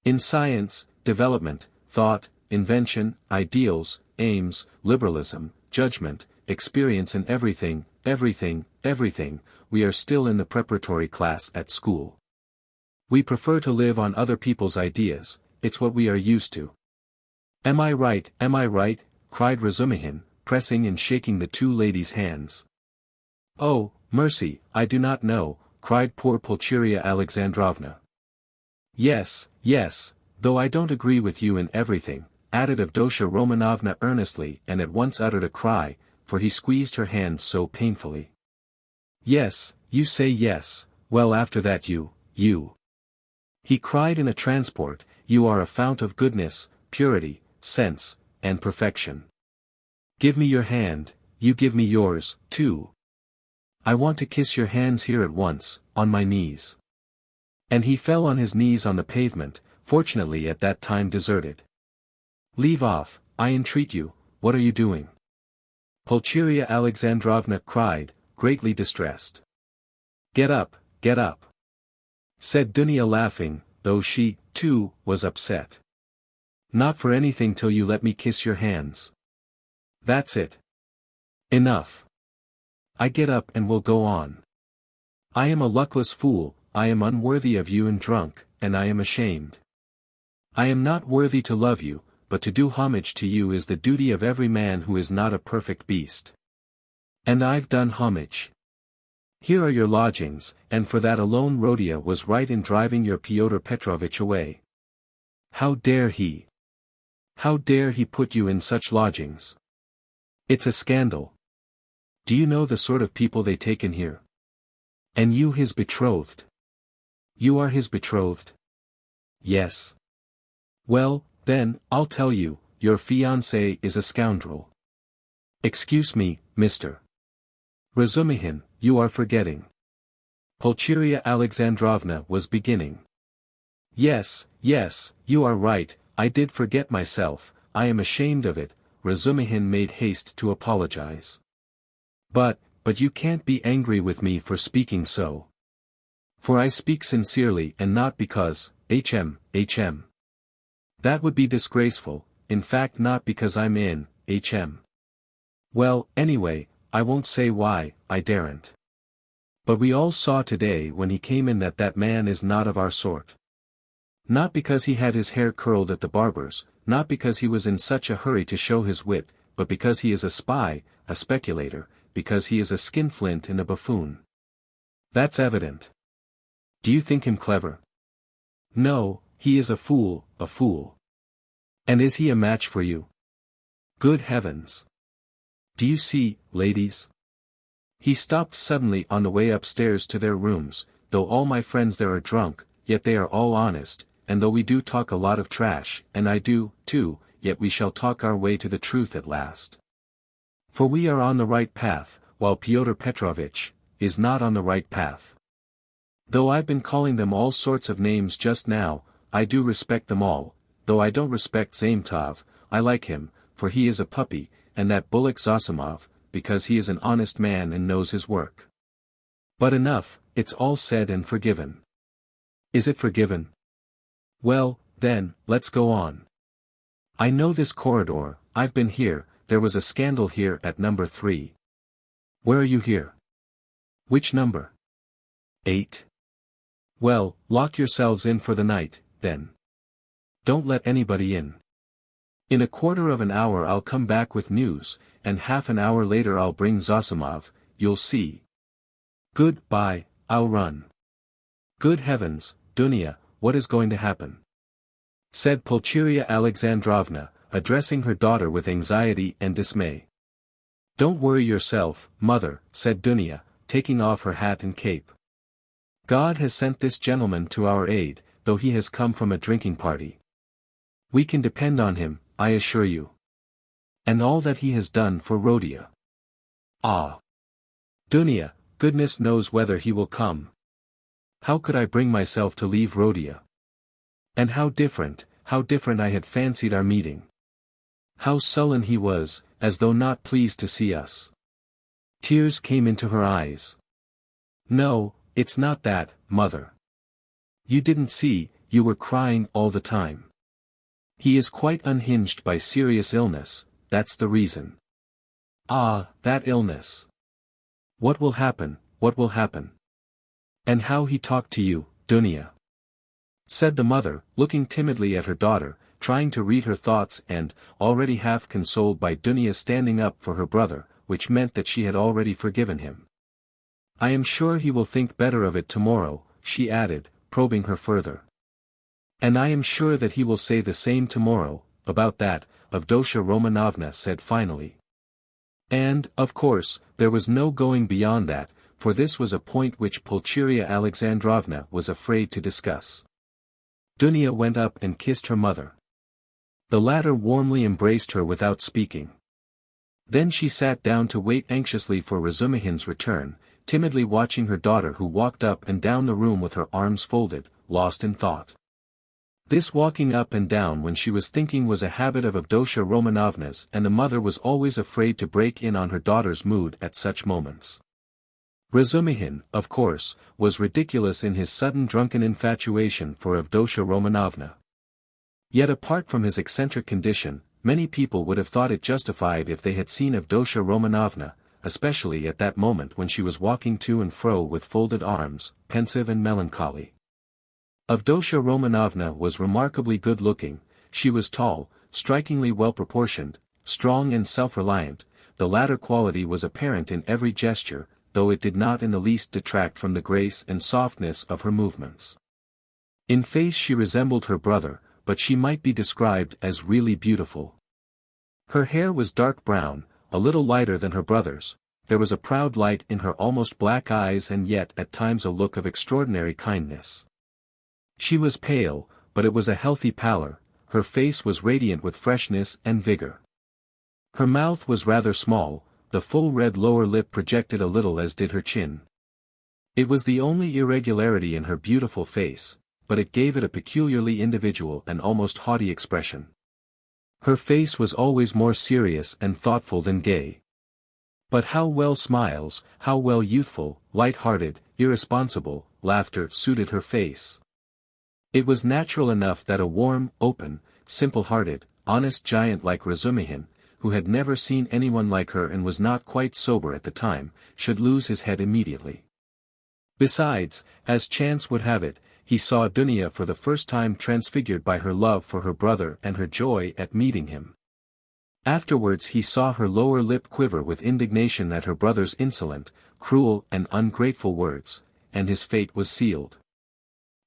In science, development, thought, invention, ideals, aims, liberalism, judgment, experience and everything, we are still in the preparatory class at school. We prefer to live on other people's ideas, it's what we are used to. Am I right, cried Razumihin, pressing and shaking the two ladies' hands. Oh, mercy, I do not know, cried poor Pulcheria Alexandrovna. Yes, though I don't agree with you in everything, added Avdotya Romanovna earnestly, and at once uttered a cry, for he squeezed her hands so painfully. Yes, you say yes, well after that you. He cried in a transport, you are a fount of goodness, purity, sense, and perfection. Give me your hand, you give me yours, too. I want to kiss your hands here at once, on my knees. And he fell on his knees on the pavement, fortunately at that time deserted. Leave off, I entreat you, what are you doing? Pulcheria Alexandrovna cried, greatly distressed. Get up, said Dunya laughing, though she, too, was upset. Not for anything till you let me kiss your hands. That's it. Enough. I get up and will go on. I am a luckless fool, I am unworthy of you and drunk, and I am ashamed. I am not worthy to love you, but to do homage to you is the duty of every man who is not a perfect beast. And I've done homage. Here are your lodgings, and for that alone Rodion was right in driving your Pyotr Petrovitch away. How dare he? How dare he put you in such lodgings? It's a scandal. Do you know the sort of people they take in here? And you his betrothed. You are his betrothed? Yes. Well, then, I'll tell you, your fiancé is a scoundrel. Excuse me, Mr. Razumihin, you are forgetting. Pulcheria Alexandrovna was beginning. Yes, you are right, I did forget myself, I am ashamed of it, Razumihin made haste to apologize. But you can't be angry with me for speaking so. For I speak sincerely and not because, hm. That would be disgraceful, in fact not because I'm in, hm. Well, anyway, I won't say why, I daren't. But we all saw today when he came in that man is not of our sort. Not because he had his hair curled at the barber's, not because he was in such a hurry to show his wit, but because he is a spy, a speculator, because he is a skinflint and a buffoon. That's evident. Do you think him clever? No, he is a fool, a fool. And is he a match for you? Good heavens! Do you see, ladies? He stopped suddenly on the way upstairs to their rooms. Though all my friends there are drunk, yet they are all honest, and though we do talk a lot of trash, and I do, too, yet we shall talk our way to the truth at last. For we are on the right path, while Pyotr Petrovitch is not on the right path. Though I've been calling them all sorts of names just now, I do respect them all. Though I don't respect Zametov, I like him, for he is a puppy, and that bullock Zosimov, because he is an honest man and knows his work. But enough, it's all said and forgiven. Is it forgiven? Well, then, let's go on. I know this corridor, I've been here, there was a scandal here at number 3. Where are you here? Which number? 8. Well, lock yourselves in for the night, then. Don't let anybody in. In a quarter of an hour I'll come back with news, and half an hour later I'll bring Zosimov, you'll see. Good-bye, I'll run. Good heavens, Dunya, what is going to happen? Said Pulcheria Alexandrovna, addressing her daughter with anxiety and dismay. Don't worry yourself, mother, said Dunya, taking off her hat and cape. God has sent this gentleman to our aid, though he has come from a drinking party. We can depend on him, I assure you. And all that he has done for Rhodia. Ah! Dunya, goodness knows whether he will come. How could I bring myself to leave Rhodia? And how different I had fancied our meeting. How sullen he was, as though not pleased to see us. Tears came into her eyes. No, it's not that, mother. You didn't see, you were crying all the time. He is quite unhinged by serious illness, that's the reason. Ah, that illness. What will happen, what will happen? And how he talked to you, Dunya? Said the mother, looking timidly at her daughter, trying to read her thoughts and, already half consoled by Dunya standing up for her brother, which meant that she had already forgiven him. I am sure he will think better of it tomorrow, she added, probing her further. And I am sure that he will say the same tomorrow, about that, Avdotya Romanovna said finally. And, of course, there was no going beyond that, for this was a point which Pulcheria Alexandrovna was afraid to discuss. Dunya went up and kissed her mother. The latter warmly embraced her without speaking. Then she sat down to wait anxiously for Razumihin's return, timidly watching her daughter who walked up and down the room with her arms folded, lost in thought. This walking up and down when she was thinking was a habit of Avdotya Romanovna's, and the mother was always afraid to break in on her daughter's mood at such moments. Razumihin, of course, was ridiculous in his sudden drunken infatuation for Avdotya Romanovna. Yet apart from his eccentric condition, many people would have thought it justified if they had seen Avdotya Romanovna, especially at that moment when she was walking to and fro with folded arms, pensive and melancholy. Avdotya Romanovna was remarkably good-looking, she was tall, strikingly well-proportioned, strong and self-reliant, the latter quality was apparent in every gesture, though it did not in the least detract from the grace and softness of her movements. In face she resembled her brother, but she might be described as really beautiful. Her hair was dark brown, a little lighter than her brother's, there was a proud light in her almost black eyes and yet at times a look of extraordinary kindness. She was pale, but it was a healthy pallor, her face was radiant with freshness and vigor. Her mouth was rather small, the full red lower lip projected a little as did her chin. It was the only irregularity in her beautiful face, but it gave it a peculiarly individual and almost haughty expression. Her face was always more serious and thoughtful than gay. But how well smiles, how well youthful, light-hearted, irresponsible, laughter suited her face. It was natural enough that a warm, open, simple-hearted, honest giant like Razumihin, who had never seen anyone like her and was not quite sober at the time, should lose his head immediately. Besides, as chance would have it, he saw Dunya for the first time transfigured by her love for her brother and her joy at meeting him. Afterwards he saw her lower lip quiver with indignation at her brother's insolent, cruel and ungrateful words, and his fate was sealed.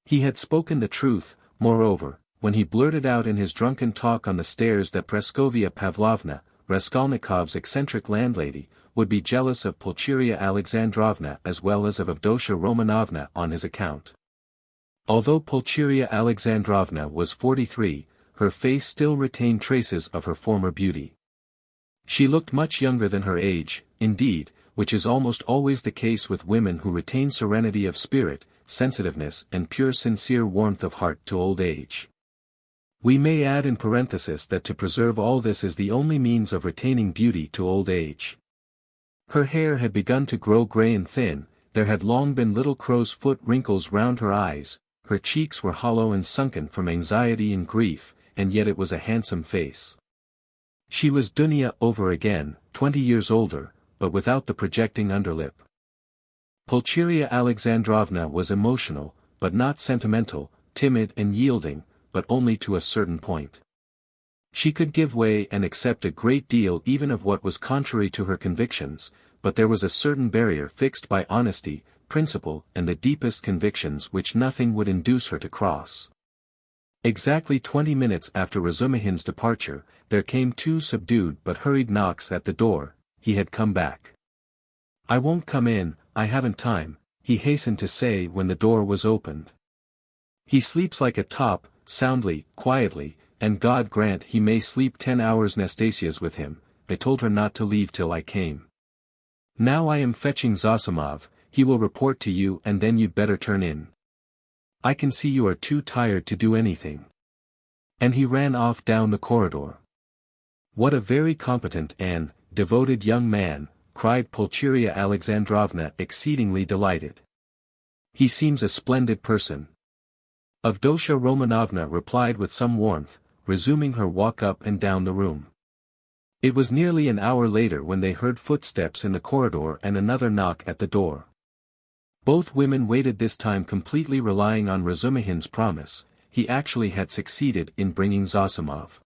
He had spoken the truth, moreover, when he blurted out in his drunken talk on the stairs that Praskovia Pavlovna, Raskolnikov's eccentric landlady, would be jealous of Pulcheria Alexandrovna as well as of Avdotya Romanovna on his account. Although Pulcheria Alexandrovna was 43, her face still retained traces of her former beauty. She looked much younger than her age, indeed, which is almost always the case with women who retain serenity of spirit, sensitiveness and pure sincere warmth of heart to old age. We may add in parenthesis that to preserve all this is the only means of retaining beauty to old age. Her hair had begun to grow grey and thin, there had long been little crow's foot wrinkles round her eyes, her cheeks were hollow and sunken from anxiety and grief, and yet it was a handsome face. She was Dunya over again, 20 years older, but without the projecting underlip. Pulcheria Alexandrovna was emotional, but not sentimental, timid and yielding, but only to a certain point. She could give way and accept a great deal even of what was contrary to her convictions, but there was a certain barrier fixed by honesty, principle and the deepest convictions which nothing would induce her to cross. Exactly 20 minutes after Razumihin's departure, there came 2 subdued but hurried knocks at the door. He had come back. "I won't come in, I haven't time," he hastened to say when the door was opened. "He sleeps like a top, soundly, quietly, and God grant he may sleep 10 hours." Nastasia's with him, I told her not to leave till I came. Now I am fetching Zosimov, he will report to you and then you'd better turn in. I can see you are too tired to do anything. And he ran off down the corridor. What a very competent and devoted young man, cried Pulcheria Alexandrovna exceedingly delighted. He seems a splendid person. Avdotya Romanovna replied with some warmth, resuming her walk up and down the room. It was nearly an hour later when they heard footsteps in the corridor and another knock at the door. Both women waited this time completely relying on Razumihin's promise. He actually had succeeded in bringing Zosimov.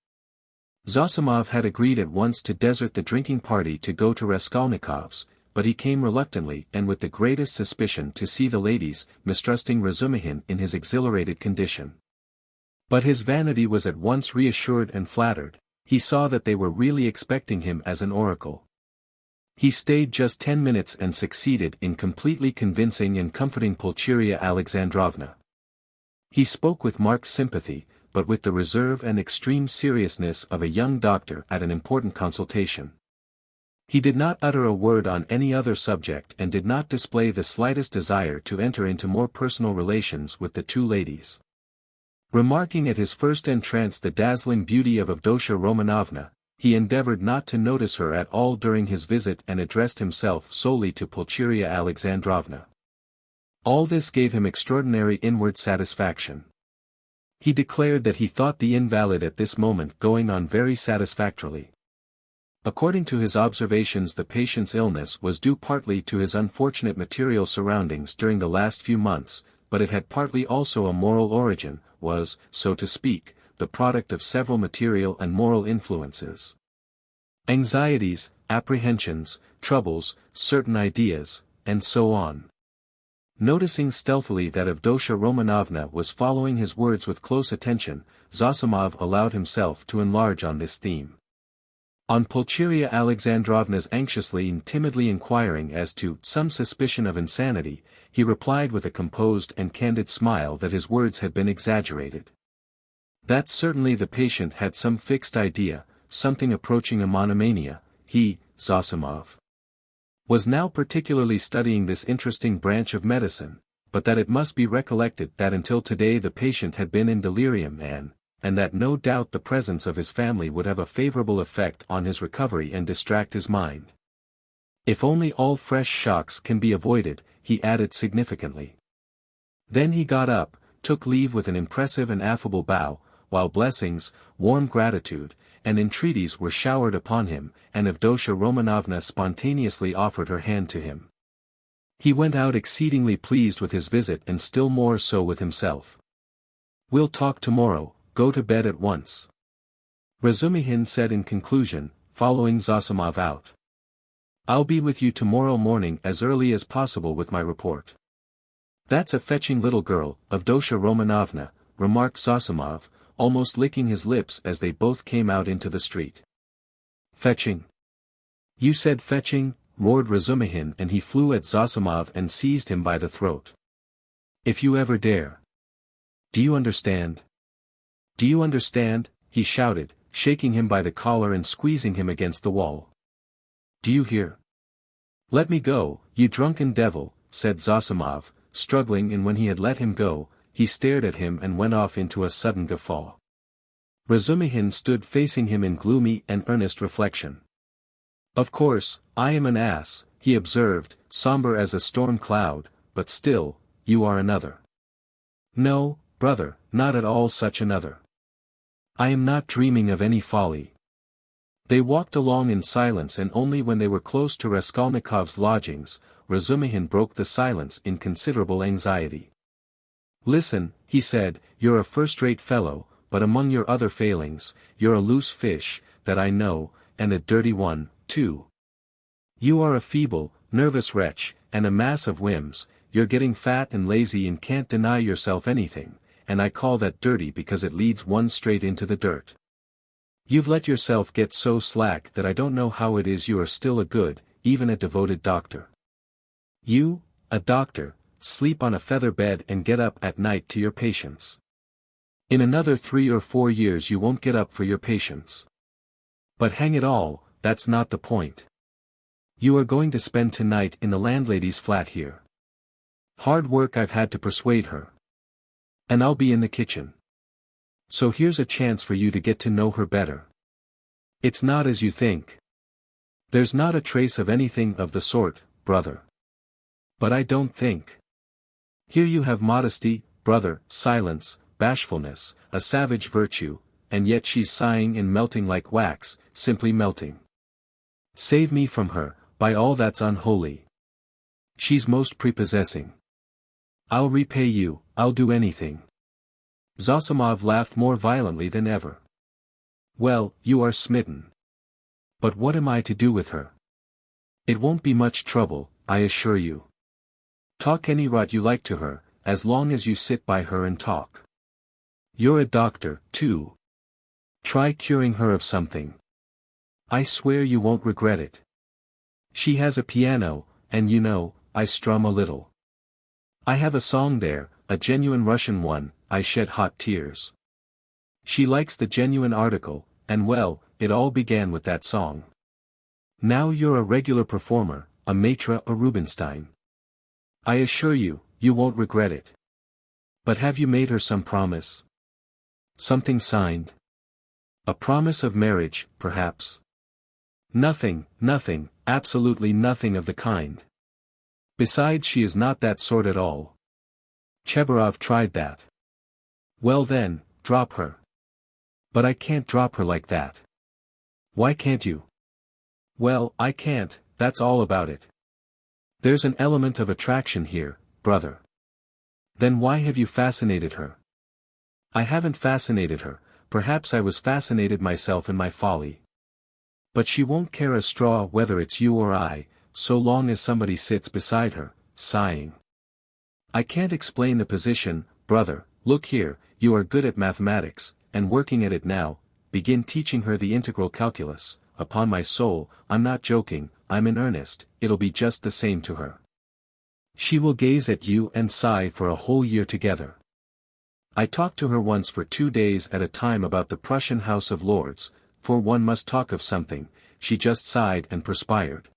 Zosimov had agreed at once to desert the drinking party to go to Raskolnikov's, but he came reluctantly and with the greatest suspicion to see the ladies, mistrusting Razumihin in his exhilarated condition. But his vanity was at once reassured and flattered. He saw that they were really expecting him as an oracle. He stayed just 10 minutes and succeeded in completely convincing and comforting Pulcheria Alexandrovna. He spoke with marked sympathy, but with the reserve and extreme seriousness of a young doctor at an important consultation. He did not utter a word on any other subject and did not display the slightest desire to enter into more personal relations with the 2 ladies. Remarking at his first entrance the dazzling beauty of Avdotya Romanovna, he endeavored not to notice her at all during his visit and addressed himself solely to Pulcheria Alexandrovna. All this gave him extraordinary inward satisfaction. He declared that he thought the invalid at this moment going on very satisfactorily. According to his observations, the patient's illness was due partly to his unfortunate material surroundings during the last few months, but it had partly also a moral origin, was, so to speak, the product of several material and moral influences. Anxieties, apprehensions, troubles, certain ideas, and so on. Noticing stealthily that Avdotya Romanovna was following his words with close attention, Zosimov allowed himself to enlarge on this theme. On Pulcheria Alexandrovna's anxiously and timidly inquiring as to some suspicion of insanity, he replied with a composed and candid smile that his words had been exaggerated. That certainly the patient had some fixed idea, something approaching a monomania. He, Zosimov, was now particularly studying this interesting branch of medicine, but that it must be recollected that until today the patient had been in delirium and that no doubt the presence of his family would have a favorable effect on his recovery and distract his mind. If only all fresh shocks can be avoided, he added significantly. Then he got up, took leave with an impressive and affable bow, while blessings, warm gratitude, and entreaties were showered upon him, and Avdotya Romanovna spontaneously offered her hand to him. He went out exceedingly pleased with his visit and still more so with himself. "We'll talk tomorrow, go to bed at once," Razumihin said in conclusion, following Zosimov out. "I'll be with you tomorrow morning as early as possible with my report." "That's a fetching little girl, Avdotya Romanovna," remarked Zosimov, almost licking his lips as they both came out into the street. "Fetching? You said fetching?" roared Razumihin, and he flew at Zosimov and seized him by the throat. "If you ever dare. Do you understand? Do you understand?" he shouted, shaking him by the collar and squeezing him against the wall. "Do you hear?" "Let me go, you drunken devil," said Zosimov, struggling, and when he had let him go, he stared at him and went off into a sudden guffaw. Razumihin stood facing him in gloomy and earnest reflection. "Of course, I am an ass," he observed, somber as a storm cloud, "but still, you are another." "No, brother, not at all such another. I am not dreaming of any folly." They walked along in silence, and only when they were close to Raskolnikov's lodgings, Razumihin broke the silence in considerable anxiety. "Listen," he said, "you're a first-rate fellow, but among your other failings, you're a loose fish, that I know, and a dirty one, too. You are a feeble, nervous wretch, and a mass of whims. You're getting fat and lazy and can't deny yourself anything, and I call that dirty because it leads one straight into the dirt. You've let yourself get so slack that I don't know how it is you are still a good, even a devoted doctor. You, a doctor, sleep on a feather bed and get up at night to your patients. In another 3 or 4 years you won't get up for your patients. But hang it all, that's not the point. You are going to spend tonight in the landlady's flat here. Hard work I've had to persuade her. And I'll be in the kitchen. So here's a chance for you to get to know her better. It's not as you think. There's not a trace of anything of the sort, brother. But I don't think. Here you have modesty, brother, silence, bashfulness, a savage virtue, and yet she's sighing and melting like wax, simply melting. Save me from her, by all that's unholy. She's most prepossessing. I'll repay you, I'll do anything." Zosimov laughed more violently than ever. "Well, you are smitten. But what am I to do with her? It won't be much trouble, I assure you. Talk any rot you like to her, as long as you sit by her and talk. You're a doctor, too. Try curing her of something. I swear you won't regret it. She has a piano, and you know, I strum a little. I have a song there, a genuine Russian one, I shed hot tears. She likes the genuine article, and well, it all began with that song. Now you're a regular performer, a maître or Rubinstein. I assure you, you won't regret it. But have you made her some promise? Something signed? A promise of marriage, perhaps? Nothing, nothing, absolutely nothing of the kind. Besides, she is not that sort at all. Chebarov tried that. Well then, drop her. But I can't drop her like that. Why can't you? Well, I can't, that's all about it. There's an element of attraction here, brother. Then why have you fascinated her? I haven't fascinated her, perhaps I was fascinated myself in my folly. But she won't care a straw whether it's you or I, so long as somebody sits beside her, sighing. I can't explain the position, brother. Look here, you are good at mathematics, and working at it now, begin teaching her the integral calculus. Upon my soul, I'm not joking, I'm in earnest, it'll be just the same to her. She will gaze at you and sigh for a whole year together. I talked to her once for 2 days at a time about the Prussian House of Lords, for one must talk of something. She just sighed and perspired.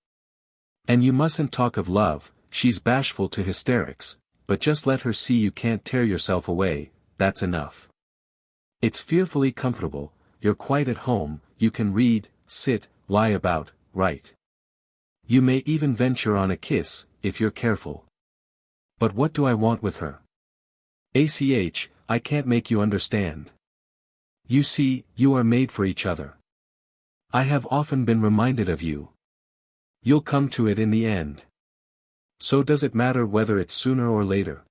And you mustn't talk of love, she's bashful to hysterics, but just let her see you can't tear yourself away, that's enough. It's fearfully comfortable, you're quite at home, you can read, sit, lie about, write. You may even venture on a kiss, if you're careful. But what do I want with her? I can't make you understand. You see, you are made for each other. I have often been reminded of you. You'll come to it in the end. So does it matter whether it's sooner or later?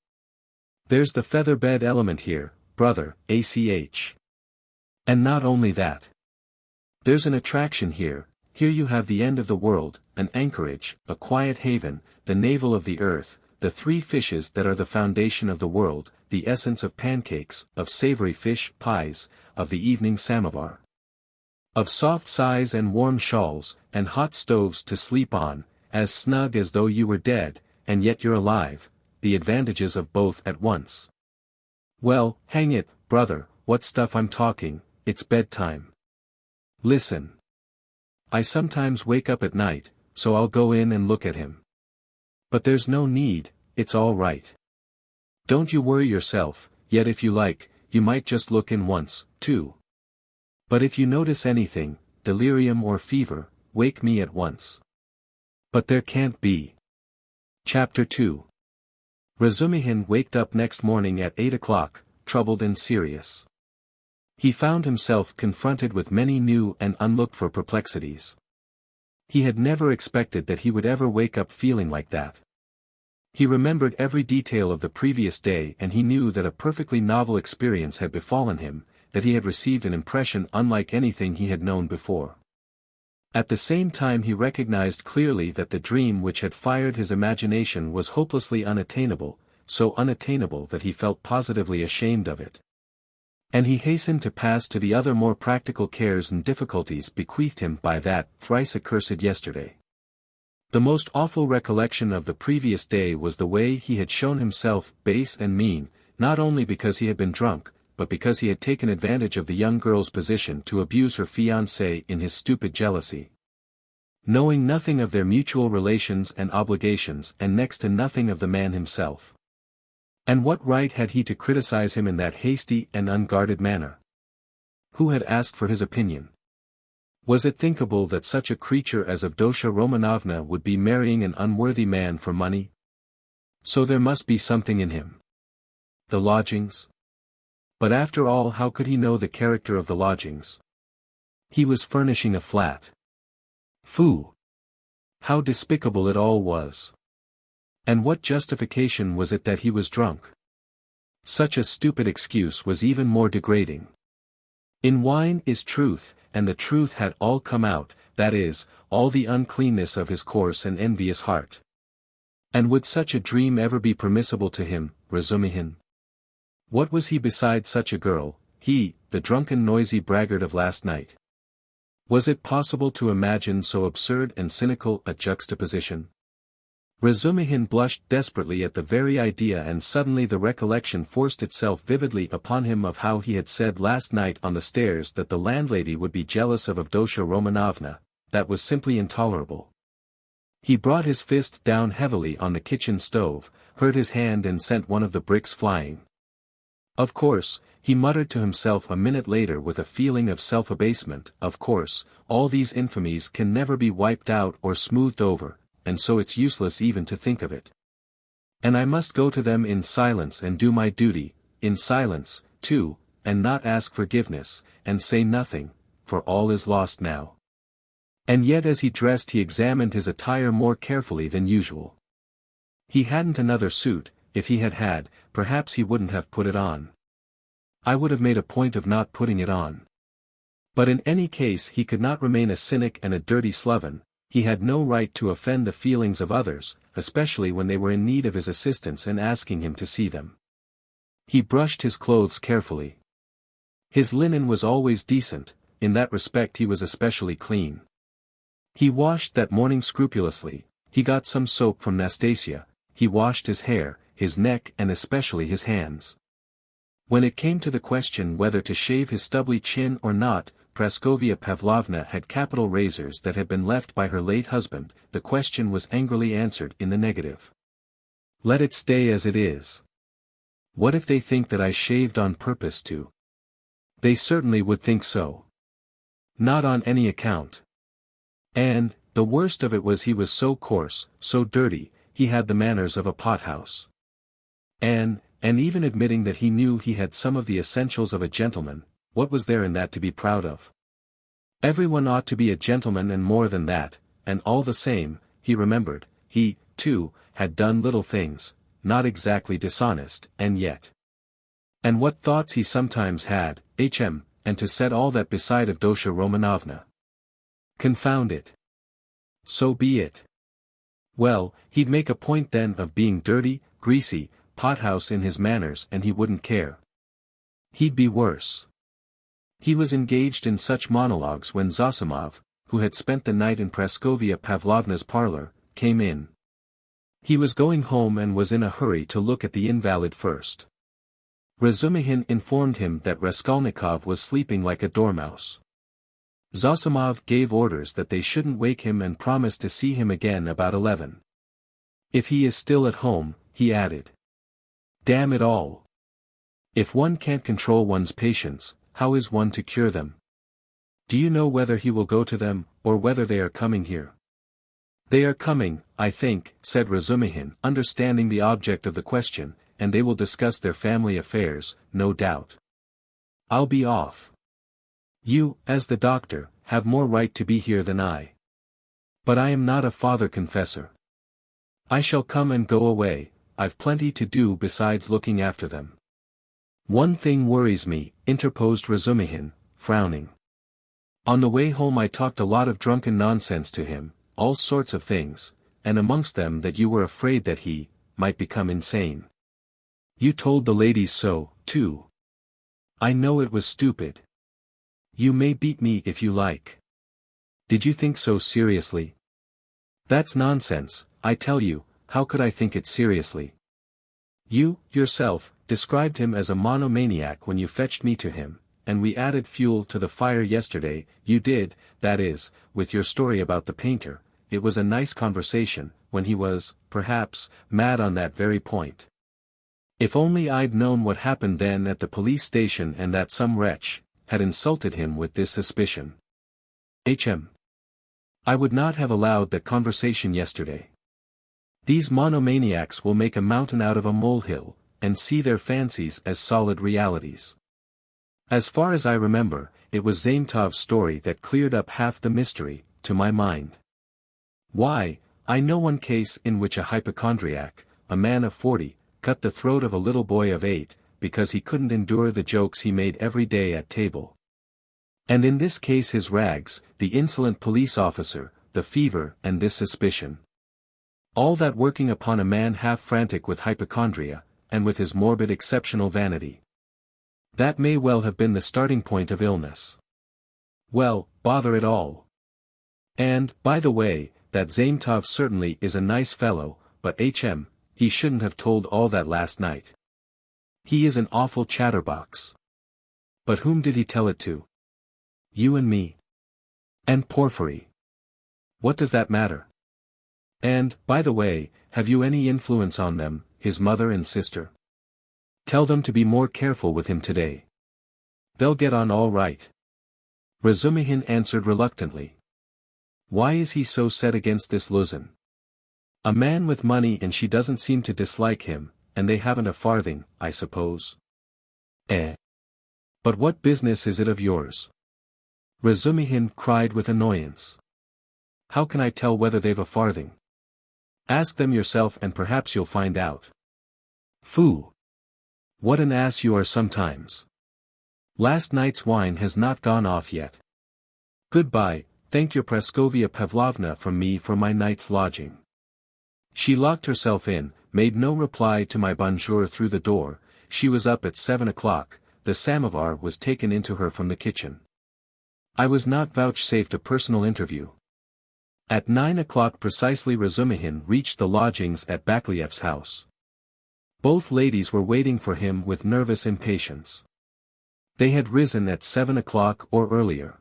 There's the feather bed element here, brother, And not only that. There's an attraction here, here you have the end of the world, an anchorage, a quiet haven, the navel of the earth, the three fishes that are the foundation of the world, the essence of pancakes, of savory fish pies, of the evening samovar, of soft sighs and warm shawls, and hot stoves to sleep on, as snug as though you were dead, and yet you're alive, the advantages of both at once. Well, hang it, brother, what stuff I'm talking, it's bedtime. Listen. I sometimes wake up at night, so I'll go in and look at him. But there's no need, it's all right. Don't you worry yourself, yet if you like, you might just look in once, too. But if you notice anything, delirium or fever, wake me at once. But there can't be. Chapter 2. Razumihin waked up next morning at 8 o'clock, troubled and serious. He found himself confronted with many new and unlooked-for perplexities. He had never expected that he would ever wake up feeling like that. He remembered every detail of the previous day and he knew that a perfectly novel experience had befallen him, that he had received an impression unlike anything he had known before. At the same time he recognized clearly that the dream which had fired his imagination was hopelessly unattainable, so unattainable that he felt positively ashamed of it. And he hastened to pass to the other more practical cares and difficulties bequeathed him by that thrice accursed yesterday. The most awful recollection of the previous day was the way he had shown himself base and mean, not only because he had been drunk, but because he had taken advantage of the young girl's position to abuse her fiancé in his stupid jealousy. Knowing nothing of their mutual relations and obligations and next to nothing of the man himself. And what right had he to criticize him in that hasty and unguarded manner? Who had asked for his opinion? Was it thinkable that such a creature as Avdotya Romanovna would be marrying an unworthy man for money? So there must be something in him. The lodgings? But after all, how could he know the character of the lodgings? He was furnishing a flat. Phoo! How despicable it all was! And what justification was it that he was drunk? Such a stupid excuse was even more degrading. In wine is truth, and the truth had all come out, that is, all the uncleanness of his coarse and envious heart. And would such a dream ever be permissible to him, Razumihin? What was he beside such a girl, he, the drunken noisy braggart of last night? Was it possible to imagine so absurd and cynical a juxtaposition? Razumihin blushed desperately at the very idea, and suddenly the recollection forced itself vividly upon him of how he had said last night on the stairs that the landlady would be jealous of Avdotya Romanovna. That was simply intolerable. He brought his fist down heavily on the kitchen stove, hurt his hand and sent one of the bricks flying. Of course, he muttered to himself a minute later with a feeling of self-abasement, of course, all these infamies can never be wiped out or smoothed over, and so it's useless even to think of it. And I must go to them in silence and do my duty, in silence, too, and not ask forgiveness, and say nothing, for all is lost now. And yet as he dressed he examined his attire more carefully than usual. He hadn't another suit. If he had had, perhaps he wouldn't have put it on. I would have made a point of not putting it on. But in any case he could not remain a cynic and a dirty sloven. He had no right to offend the feelings of others, especially when they were in need of his assistance and asking him to see them. He brushed his clothes carefully. His linen was always decent, in that respect he was especially clean. He washed that morning scrupulously, he got some soap from Nastasia, he washed his hair, his neck and especially his hands. When it came to the question whether to shave his stubbly chin or not, Praskovia Pavlovna had capital razors that had been left by her late husband. The question was angrily answered in the negative. Let it stay as it is. What if they think that I shaved on purpose to? They certainly would think so. Not on any account. And, the worst of it was he was so coarse, so dirty, he had the manners of a pothouse. And even admitting that he knew he had some of the essentials of a gentleman, what was there in that to be proud of? Everyone ought to be a gentleman and more than that, and all the same, he remembered, he, too, had done little things, not exactly dishonest, and yet. And what thoughts he sometimes had, and to set all that beside Avdotya Romanovna. Confound it. So be it. Well, he'd make a point then of being dirty, greasy, pothouse in his manners, and he wouldn't care. He'd be worse. He was engaged in such monologues when Zosimov, who had spent the night in Praskovia Pavlovna's parlor, came in. He was going home and was in a hurry to look at the invalid first. Razumihin informed him that Raskolnikov was sleeping like a dormouse. Zosimov gave orders that they shouldn't wake him and promised to see him again about 11. If he is still at home, he added. Damn it all. If one can't control one's patients, how is one to cure them? Do you know whether he will go to them, or whether they are coming here? They are coming, I think, said Razumihin, understanding the object of the question, and they will discuss their family affairs, no doubt. I'll be off. You, as the doctor, have more right to be here than I. But I am not a father-confessor. I shall come and go away, I've plenty to do besides looking after them. One thing worries me, interposed Razumihin, frowning. On the way home I talked a lot of drunken nonsense to him, all sorts of things, and amongst them that you were afraid that he might become insane. You told the ladies so, too. I know it was stupid. You may beat me if you like. Did you think so seriously? That's nonsense, I tell you, how could I think it seriously? You, yourself, described him as a monomaniac when you fetched me to him, and we added fuel to the fire yesterday, you did, that is, with your story about the painter. It was a nice conversation, when he was, perhaps, mad on that very point. If only I'd known what happened then at the police station and that some wretch had insulted him with this suspicion. I would not have allowed that conversation yesterday. These monomaniacs will make a mountain out of a molehill, and see their fancies as solid realities. As far as I remember, it was Zaintov's story that cleared up half the mystery, to my mind. Why, I know one case in which a hypochondriac, a man of 40, cut the throat of a little boy of 8, because he couldn't endure the jokes he made every day at table. And in this case his rags, the insolent police officer, the fever and this suspicion. All that working upon a man half frantic with hypochondria, and with his morbid exceptional vanity. That may well have been the starting point of illness. Well, bother it all. And, by the way, that Zaintov certainly is a nice fellow, but he shouldn't have told all that last night. He is an awful chatterbox. But whom did he tell it to? You and me. And Porfiry. What does that matter? And, by the way, have you any influence on them, his mother and sister? Tell them to be more careful with him today. They'll get on all right. Razumihin answered reluctantly. Why is he so set against this Luzin? A man with money and she doesn't seem to dislike him, and they haven't a farthing, I suppose. But what business is it of yours? Razumihin cried with annoyance. How can I tell whether they've a farthing? Ask them yourself and perhaps you'll find out. Phoo! What an ass you are sometimes. Last night's wine has not gone off yet. Goodbye, thank your Praskovia Pavlovna from me for my night's lodging. She locked herself in, made no reply to my bonjour through the door. She was up at 7 o'clock, the samovar was taken into her from the kitchen. I was not vouchsafed a personal interview. At 9 o'clock precisely Razumihin reached the lodgings at Bakliev's house. Both ladies were waiting for him with nervous impatience. They had risen at 7 o'clock or earlier.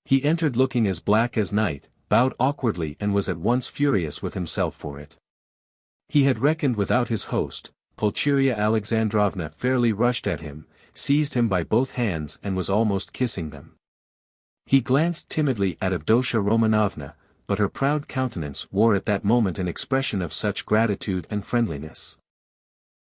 He entered looking as black as night, bowed awkwardly and was at once furious with himself for it. He had reckoned without his host. Pulcheria Alexandrovna fairly rushed at him, seized him by both hands and was almost kissing them. He glanced timidly at Audiobook Romanovna, but her proud countenance wore at that moment an expression of such gratitude and friendliness.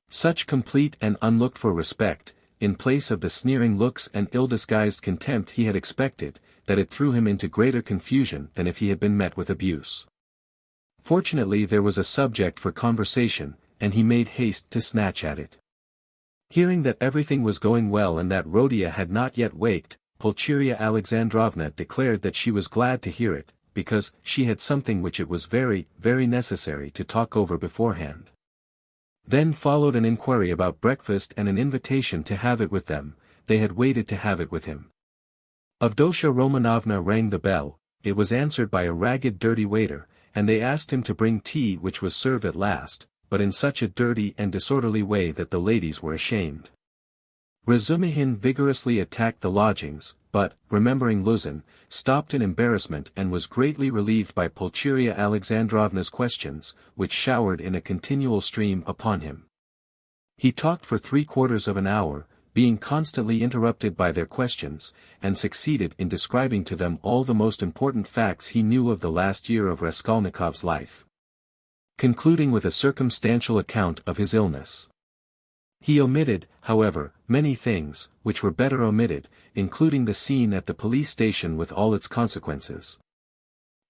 Such complete and unlooked-for respect, in place of the sneering looks and ill-disguised contempt he had expected, that it threw him into greater confusion than if he had been met with abuse. Fortunately there was a subject for conversation, and he made haste to snatch at it. Hearing that everything was going well and that Rhodia had not yet waked, Pulcheria Alexandrovna declared that she was glad to hear it, because she had something which it was very, very necessary to talk over beforehand. Then followed an inquiry about breakfast and an invitation to have it with them. They had waited to have it with him. Avdotya Romanovna rang the bell, it was answered by a ragged dirty waiter, and they asked him to bring tea, which was served at last, but in such a dirty and disorderly way that the ladies were ashamed. Razumihin vigorously attacked the lodgings, but, remembering Luzin, stopped in embarrassment and was greatly relieved by Pulcheria Alexandrovna's questions, which showered in a continual stream upon him. He talked for 3/4 of an hour, being constantly interrupted by their questions, and succeeded in describing to them all the most important facts he knew of the last year of Raskolnikov's life, concluding with a circumstantial account of his illness. He omitted, however, many things, which were better omitted, including the scene at the police station with all its consequences.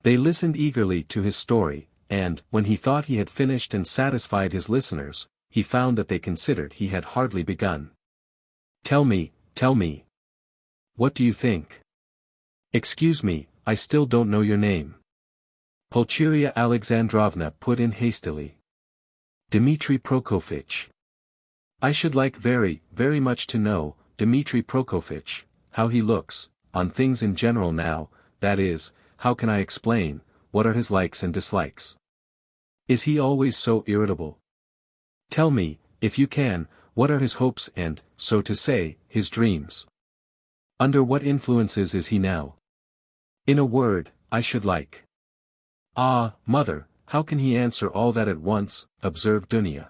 They listened eagerly to his story, and, when he thought he had finished and satisfied his listeners, he found that they considered he had hardly begun. Tell me. What do you think? Excuse me, I still don't know your name. Pulcheria Alexandrovna put in hastily. Dmitri Prokofitch. I should like very, very much to know, Dmitri Prokofitch, how he looks, on things in general now, that is, how can I explain, what are his likes and dislikes? Is he always so irritable? Tell me, if you can, what are his hopes and, so to say, his dreams? Under what influences is he now? In a word, I should like. Ah, mother, how can he answer all that at once, observed Dunya.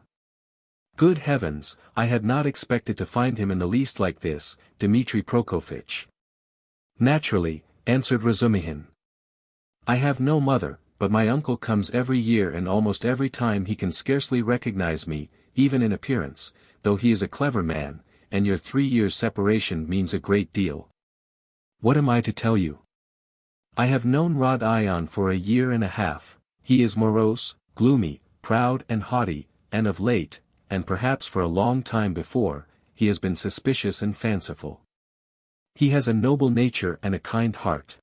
Good heavens, I had not expected to find him in the least like this, Dmitri Prokofitch. Naturally, answered Razumihin. I have no mother, but my uncle comes every year and almost every time he can scarcely recognize me, even in appearance, though he is a clever man, and your 3 years' separation means a great deal. What am I to tell you? I have known Rodion for a year and a half. He is morose, gloomy, proud and haughty, and of late, and perhaps for a long time before, he has been suspicious and fanciful. He has a noble nature and a kind heart.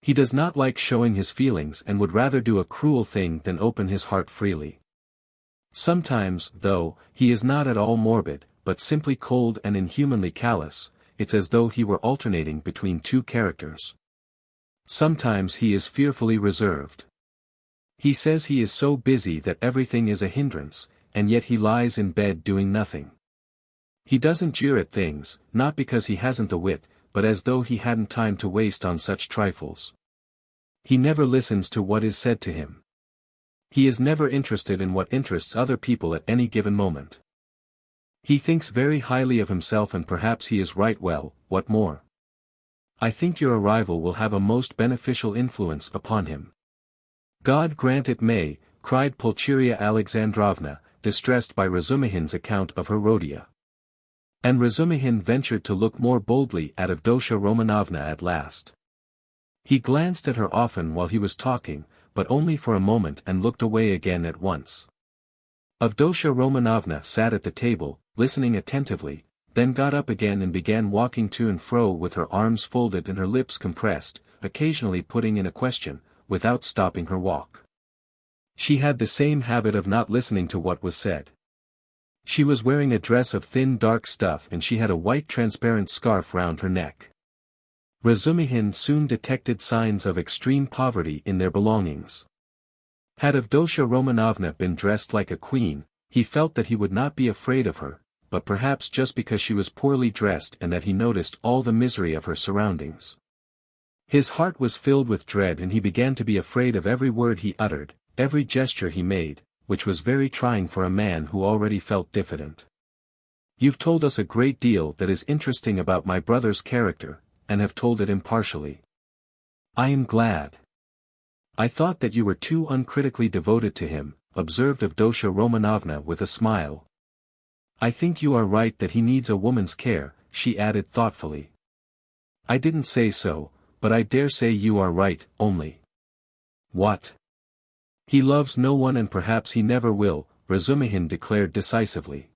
He does not like showing his feelings and would rather do a cruel thing than open his heart freely. Sometimes, though, he is not at all morbid, but simply cold and inhumanly callous, it's as though he were alternating between two characters. Sometimes he is fearfully reserved. He says he is so busy that everything is a hindrance, and yet he lies in bed doing nothing. He doesn't jeer at things, not because he hasn't the wit, but as though he hadn't time to waste on such trifles. He never listens to what is said to him. He is never interested in what interests other people at any given moment. He thinks very highly of himself, and perhaps he is right. Well, what more? I think your arrival will have a most beneficial influence upon him. God grant it may, cried Pulcheria Alexandrovna, distressed by Razumihin's account of her Rodia. And Razumihin ventured to look more boldly at Avdotya Romanovna at last. He glanced at her often while he was talking, but only for a moment, and looked away again at once. Avdotya Romanovna sat at the table, listening attentively, then got up again and began walking to and fro with her arms folded and her lips compressed, occasionally putting in a question, without stopping her walk. She had the same habit of not listening to what was said. She was wearing a dress of thin dark stuff, and she had a white transparent scarf round her neck. Razumihin soon detected signs of extreme poverty in their belongings. Had Avdotya Romanovna been dressed like a queen, he felt that he would not be afraid of her, but perhaps just because she was poorly dressed and that he noticed all the misery of her surroundings. His heart was filled with dread, and he began to be afraid of every word he uttered, every gesture he made, which was very trying for a man who already felt diffident. You've told us a great deal that is interesting about my brother's character, and have told it impartially. I am glad. I thought that you were too uncritically devoted to him, observed Avdotya Romanovna with a smile. I think you are right that he needs a woman's care, she added thoughtfully. I didn't say so, but I dare say you are right, only. What? He loves no one, and perhaps he never will, Razumihin declared decisively.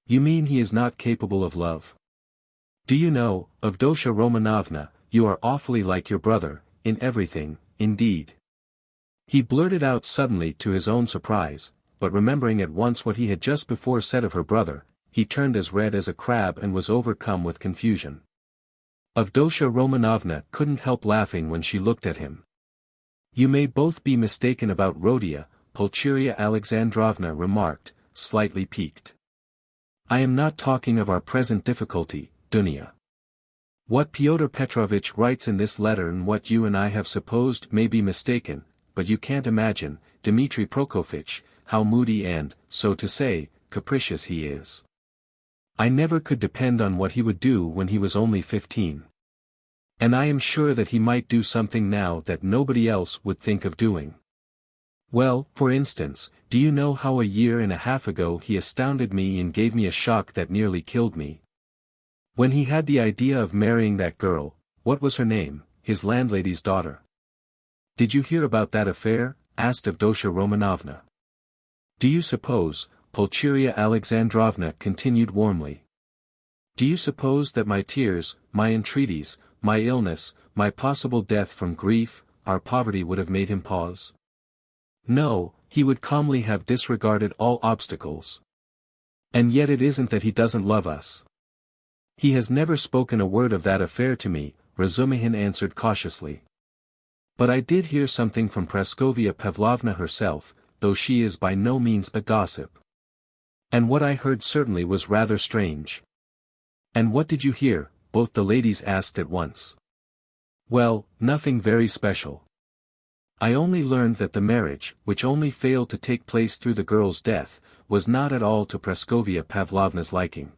You mean he is not capable of love? Do you know, Avdotya Romanovna, you are awfully like your brother, in everything, indeed. He blurted out suddenly to his own surprise, but remembering at once what he had just before said of her brother, he turned as red as a crab and was overcome with confusion. Avdotya Romanovna couldn't help laughing when she looked at him. You may both be mistaken about Rodion, Pulcheria Alexandrovna remarked, slightly piqued. I am not talking of our present difficulty, Dunya. What Pyotr Petrovitch writes in this letter and what you and I have supposed may be mistaken, but you can't imagine, Dmitri Prokofitch, how moody and, so to say, capricious he is. I never could depend on what he would do when he was only 15. And I am sure that he might do something now that nobody else would think of doing. Well, for instance, do you know how a year and a half ago he astounded me and gave me a shock that nearly killed me? When he had the idea of marrying that girl, what was her name, his landlady's daughter. Did you hear about that affair? Asked Avdotya Romanovna. Do you suppose, Pulcheria Alexandrovna continued warmly. Do you suppose that my tears, my entreaties, my illness, my possible death from grief, our poverty would have made him pause? No, he would calmly have disregarded all obstacles. And yet it isn't that he doesn't love us. He has never spoken a word of that affair to me, Razumihin answered cautiously. But I did hear something from Praskovia Pavlovna herself, though she is by no means a gossip. And what I heard certainly was rather strange. And what did you hear? Both the ladies asked at once. Well, nothing very special. I only learned that the marriage, which only failed to take place through the girl's death, was not at all to Praskovia Pavlovna's liking.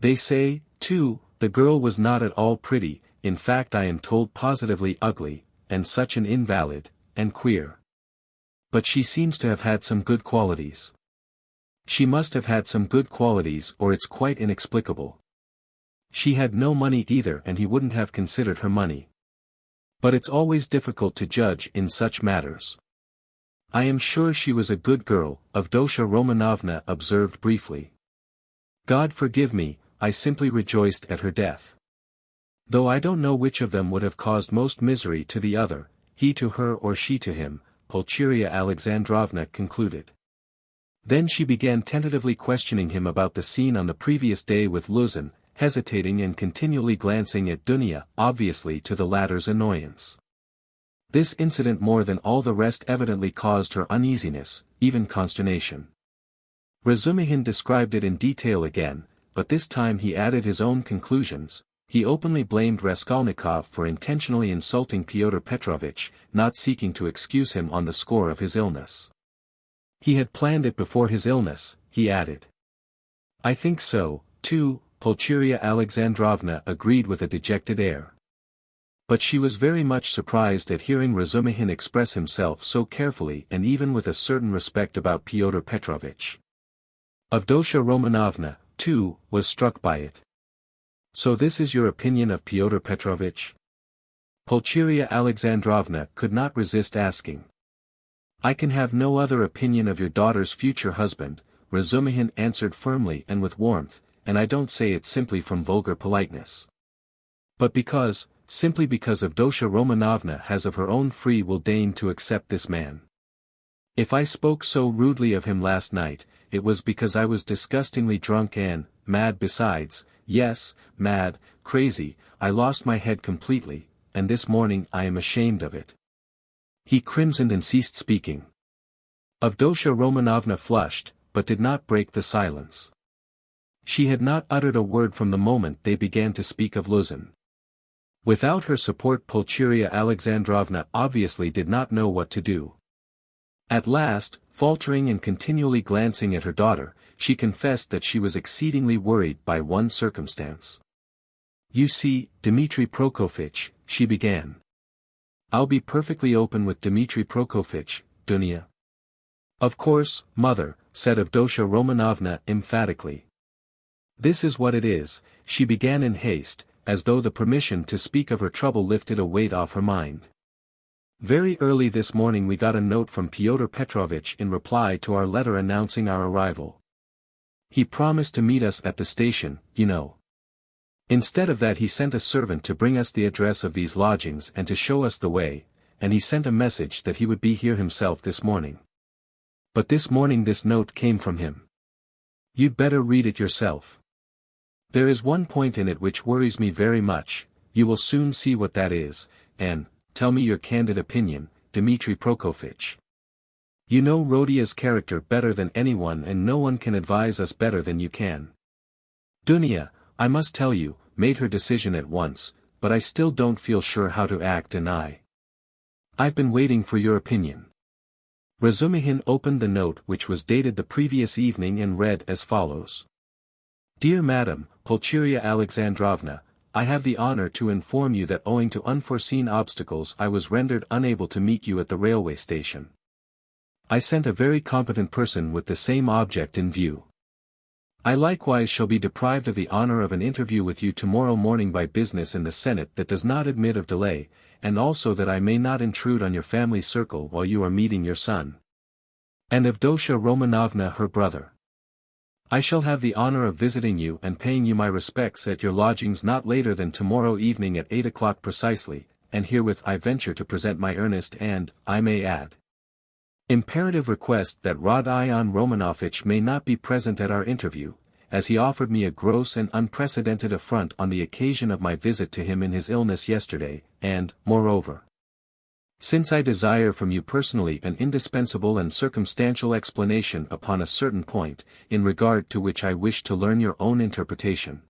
They say, too, the girl was not at all pretty, in fact I am told positively ugly, and such an invalid, and queer. But she seems to have had some good qualities. She must have had some good qualities or it's quite inexplicable. She had no money either and he wouldn't have considered her money. But it's always difficult to judge in such matters. I am sure she was a good girl, Avdotya Romanovna observed briefly. God forgive me, I simply rejoiced at her death. Though I don't know which of them would have caused most misery to the other, he to her or she to him, Pulcheria Alexandrovna concluded. Then she began tentatively questioning him about the scene on the previous day with Luzin, hesitating and continually glancing at Dunya, obviously to the latter's annoyance. This incident more than all the rest evidently caused her uneasiness, even consternation. Razumihin described it in detail again, but this time he added his own conclusions. He openly blamed Raskolnikov for intentionally insulting Pyotr Petrovitch, not seeking to excuse him on the score of his illness. He had planned it before his illness, he added. I think so, too, Pulcheria Alexandrovna agreed with a dejected air. But she was very much surprised at hearing Razumihin express himself so carefully and even with a certain respect about Pyotr Petrovitch. Avdotya Romanovna, too, was struck by it. So this is your opinion of Pyotr Petrovitch? Pulcheria Alexandrovna could not resist asking. I can have no other opinion of your daughter's future husband, Razumihin answered firmly and with warmth, and I don't say it simply from vulgar politeness. But simply because Avdotya Romanovna has of her own free will deigned to accept this man. If I spoke so rudely of him last night, it was because I was disgustingly drunk and, mad besides, yes, mad, crazy, I lost my head completely, and this morning I am ashamed of it. He crimsoned and ceased speaking. Avdotya Romanovna flushed, but did not break the silence. She had not uttered a word from the moment they began to speak of Luzin. Without her support Pulcheria Alexandrovna obviously did not know what to do. At last, faltering and continually glancing at her daughter, she confessed that she was exceedingly worried by one circumstance. You see, Dmitri Prokofitch, she began. I'll be perfectly open with Dmitri Prokofitch, Dunya. Of course, mother, said Avdotya Romanovna emphatically. This is what it is, she began in haste, as though the permission to speak of her trouble lifted a weight off her mind. Very early this morning we got a note from Pyotr Petrovitch in reply to our letter announcing our arrival. He promised to meet us at the station, you know. Instead of that he sent a servant to bring us the address of these lodgings and to show us the way, and he sent a message that he would be here himself this morning. But this morning this note came from him. You'd better read it yourself. There is one point in it which worries me very much. You will soon see what that is, and, tell me your candid opinion, Dmitri Prokofitch. You know Rodia's character better than anyone and no one can advise us better than you can. Dunya, I must tell you, made her decision at once, but I still don't feel sure how to act and I've been waiting for your opinion. Razumihin opened the note which was dated the previous evening and read as follows. Dear Madam, Pulcheria Alexandrovna, I have the honor to inform you that owing to unforeseen obstacles I was rendered unable to meet you at the railway station. I sent a very competent person with the same object in view. I likewise shall be deprived of the honor of an interview with you tomorrow morning by business in the Senate that does not admit of delay, and also that I may not intrude on your family circle while you are meeting your son. And Avdotya Romanovna her brother. I shall have the honor of visiting you and paying you my respects at your lodgings not later than tomorrow evening at 8 o'clock precisely, and herewith I venture to present my earnest and, I may add, imperative request that Rodion Romanovich may not be present at our interview, as he offered me a gross and unprecedented affront on the occasion of my visit to him in his illness yesterday, and, moreover, since I desire from you personally an indispensable and circumstantial explanation upon a certain point, in regard to which I wish to learn your own interpretation,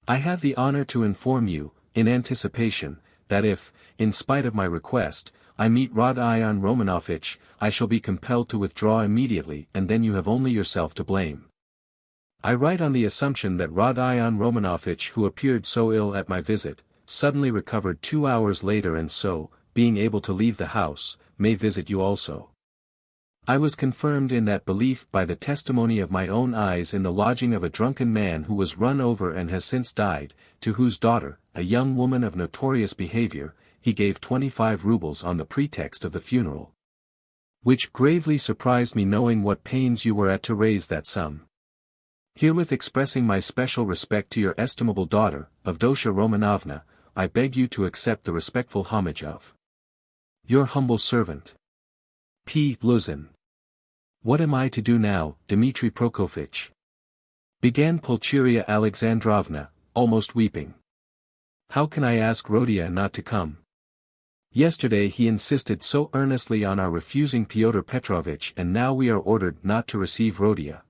I have the honor to inform you, in anticipation, that if, in spite of my request, I meet Rodion Romanovich, I shall be compelled to withdraw immediately and then you have only yourself to blame. I write on the assumption that Rodion Romanovich who appeared so ill at my visit, suddenly recovered 2 hours later and so, being able to leave the house, may visit you also. I was confirmed in that belief by the testimony of my own eyes in the lodging of a drunken man who was run over and has since died, to whose daughter, a young woman of notorious behavior, he gave 25 rubles on the pretext of the funeral. Which gravely surprised me knowing what pains you were at to raise that sum. Herewith expressing my special respect to your estimable daughter, Avdotya Romanovna, I beg you to accept the respectful homage of your humble servant, P. Luzin. What am I to do now, Dmitri Prokofitch? Began Pulcheria Alexandrovna, almost weeping. How can I ask Rodia not to come? Yesterday he insisted so earnestly on our refusing Pyotr Petrovitch and now we are ordered not to receive Rodia.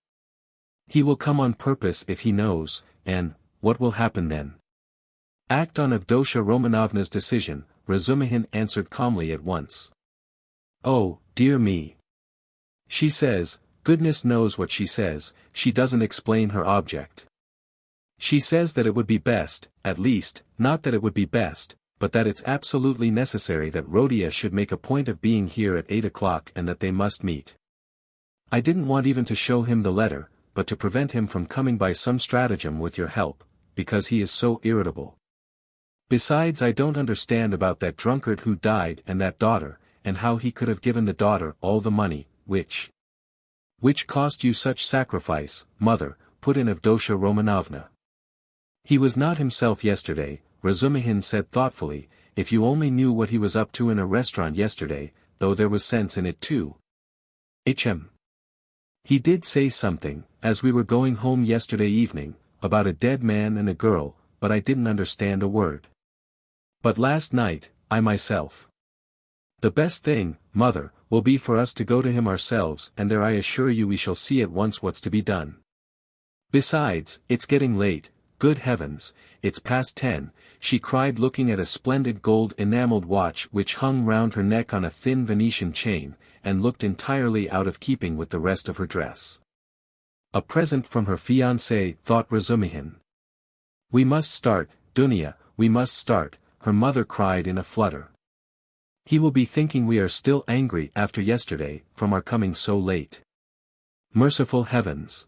He will come on purpose if he knows, and, what will happen then? Act on Avdotya Romanovna's decision, Razumihin answered calmly at once. Oh, dear me. She says, goodness knows what she says, she doesn't explain her object. She says that it would be best, at least, not that it would be best, but that it's absolutely necessary that Rodia should make a point of being here at 8 o'clock and that they must meet. I didn't want even to show him the letter, but to prevent him from coming by some stratagem with your help, because he is so irritable. Besides I don't understand about that drunkard who died and that daughter, and how he could have given the daughter all the money, which cost you such sacrifice, mother, put in Avdotya Romanovna. He was not himself yesterday, Razumihin said thoughtfully, if you only knew what he was up to in a restaurant yesterday, though there was sense in it too. He did say something, as we were going home yesterday evening, about a dead man and a girl, but I didn't understand a word. But last night, I myself. The best thing, mother, will be for us to go to him ourselves and there I assure you we shall see at once what's to be done. Besides, it's getting late, good heavens, it's past 10, she cried looking at a splendid gold enameled watch which hung round her neck on a thin Venetian chain, and looked entirely out of keeping with the rest of her dress. A present from her fiancé, thought Razumihin. We must start, Dunya, we must start, her mother cried in a flutter. He will be thinking we are still angry after yesterday, from our coming so late. Merciful heavens!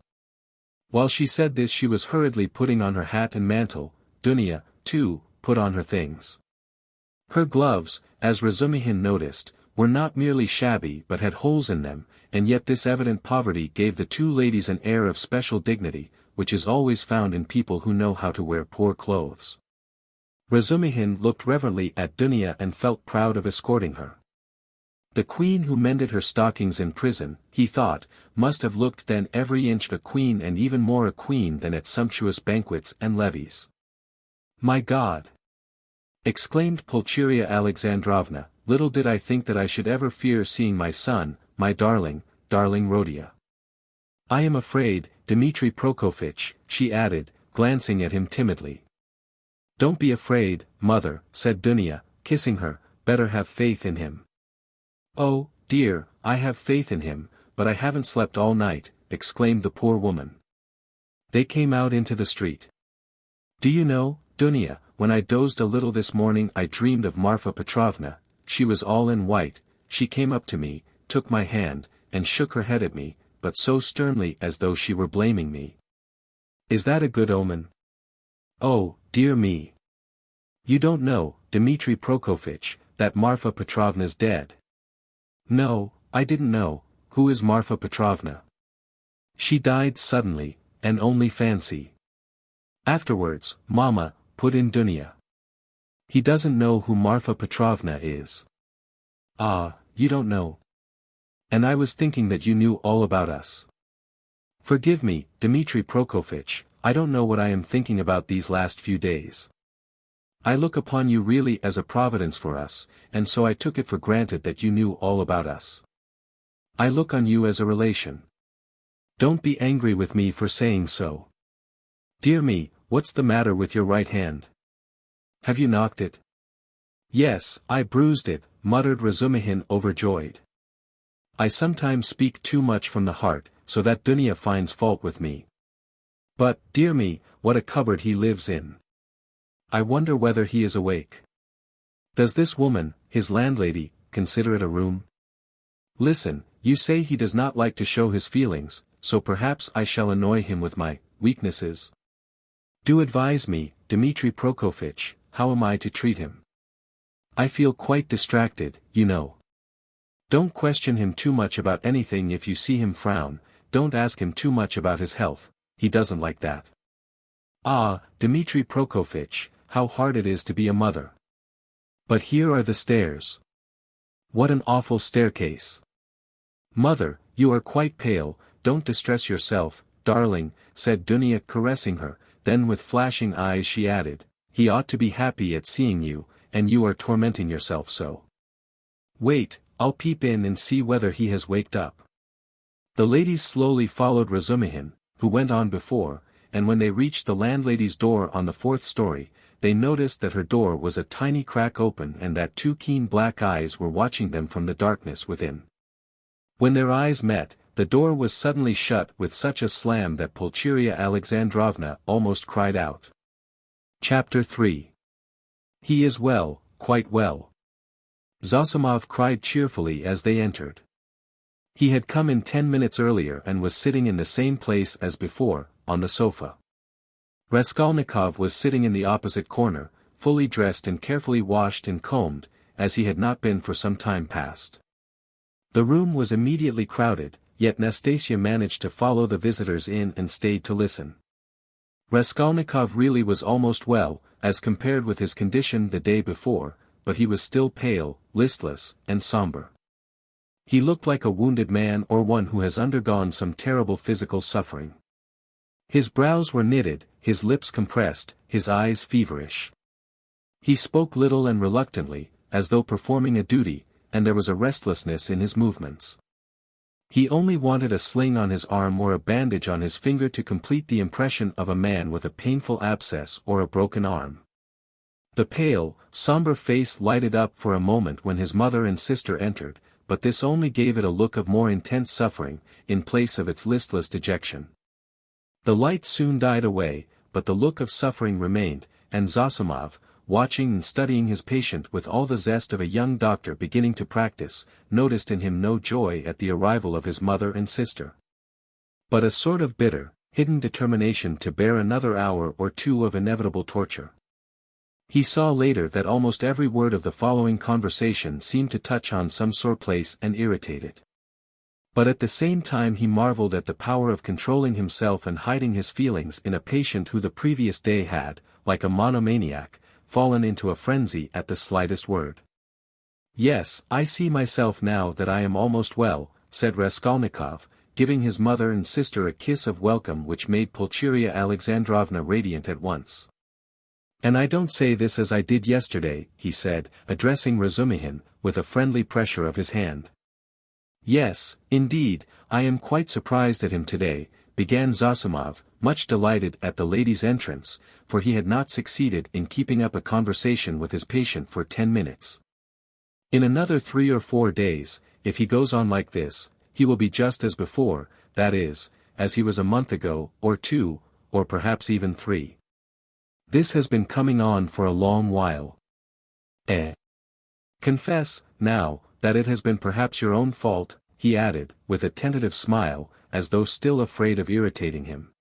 While she said this she was hurriedly putting on her hat and mantle. Dunya, too, put on her things. Her gloves, as Razumihin noticed, were not merely shabby but had holes in them, and yet this evident poverty gave the two ladies an air of special dignity, which is always found in people who know how to wear poor clothes. Razumihin looked reverently at Dunya and felt proud of escorting her. The queen who mended her stockings in prison, he thought, must have looked then every inch a queen and even more a queen than at sumptuous banquets and levees. "My God!" exclaimed Pulcheria Alexandrovna, "little did I think that I should ever fear seeing my son, my darling, darling Rodia. I am afraid, Dmitri Prokofitch," she added, glancing at him timidly. "Don't be afraid, mother," said Dunya, kissing her, "better have faith in him." "Oh, dear, I have faith in him, but I haven't slept all night," exclaimed the poor woman. They came out into the street. "Do you know, Dunya, when I dozed a little this morning I dreamed of Marfa Petrovna. She was all in white, she came up to me, took my hand, and shook her head at me, but so sternly as though she were blaming me. Is that a good omen? Oh, dear me. You don't know, Dmitri Prokofitch, that Marfa Petrovna's dead." "No, I didn't know. Who is Marfa Petrovna?" "She died suddenly, and only fancy." "Afterwards, Mama," put in Dunya. "He doesn't know who Marfa Petrovna is." "Ah, you don't know. And I was thinking that you knew all about us." "Forgive me, Dmitri Prokofitch, I don't know what I am thinking about these last few days. I look upon you really as a providence for us, and so I took it for granted that you knew all about us. I look on you as a relation. Don't be angry with me for saying so. Dear me, what's the matter with your right hand? Have you knocked it?" "Yes, I bruised it," muttered Razumihin overjoyed. "I sometimes speak too much from the heart, so that Dunya finds fault with me. But, dear me, what a cupboard he lives in. I wonder whether he is awake. Does this woman, his landlady, consider it a room? Listen, you say he does not like to show his feelings, so perhaps I shall annoy him with my weaknesses. Do advise me, Dmitri Prokofitch, how am I to treat him? I feel quite distracted, you know. Don't question him too much about anything. If you see him frown, don't ask him too much about his health, he doesn't like that. Ah, Dmitri Prokofitch, how hard it is to be a mother. But here are the stairs. What an awful staircase. Mother, you are quite pale, don't distress yourself, darling," said Dunya caressing her, then with flashing eyes she added, "He ought to be happy at seeing you, and you are tormenting yourself so. Wait, I'll peep in and see whether he has waked up." The ladies slowly followed Razumihin, who went on before, and when they reached the landlady's door on the 4th story, they noticed that her door was a tiny crack open and that 2 keen black eyes were watching them from the darkness within. When their eyes met, the door was suddenly shut with such a slam that Pulcheria Alexandrovna almost cried out. Chapter 3. "He is well, quite well," Zosimov cried cheerfully as they entered. He had come in 10 minutes earlier and was sitting in the same place as before, on the sofa. Raskolnikov was sitting in the opposite corner, fully dressed and carefully washed and combed, as he had not been for some time past. The room was immediately crowded, yet Nastasia managed to follow the visitors in and stayed to listen. Raskolnikov really was almost well, as compared with his condition the day before, but he was still pale, listless, and somber. He looked like a wounded man or one who has undergone some terrible physical suffering. His brows were knitted, his lips compressed, his eyes feverish. He spoke little and reluctantly, as though performing a duty, and there was a restlessness in his movements. He only wanted a sling on his arm or a bandage on his finger to complete the impression of a man with a painful abscess or a broken arm. The pale, somber face lighted up for a moment when his mother and sister entered, but this only gave it a look of more intense suffering, in place of its listless dejection. The light soon died away, but the look of suffering remained, and Zosimov, watching and studying his patient with all the zest of a young doctor beginning to practice, noticed in him no joy at the arrival of his mother and sister, but a sort of bitter, hidden determination to bear another hour or two of inevitable torture. He saw later that almost every word of the following conversation seemed to touch on some sore place and irritate it. But at the same time he marveled at the power of controlling himself and hiding his feelings in a patient who the previous day had, like a monomaniac, fallen into a frenzy at the slightest word. "Yes, I see myself now that I am almost well," said Raskolnikov, giving his mother and sister a kiss of welcome which made Pulcheria Alexandrovna radiant at once. "And I don't say this as I did yesterday," he said, addressing Razumihin, with a friendly pressure of his hand. "Yes, indeed, I am quite surprised at him today," began Zosimov, much delighted at the lady's entrance, for he had not succeeded in keeping up a conversation with his patient for 10 minutes. "In another 3 or 4 days, if he goes on like this, he will be just as before, that is, as he was a month ago, or 2, or perhaps even 3. This has been coming on for a long while. Confess, now, that it has been perhaps your own fault," he added, with a tentative smile, as though still afraid of irritating him.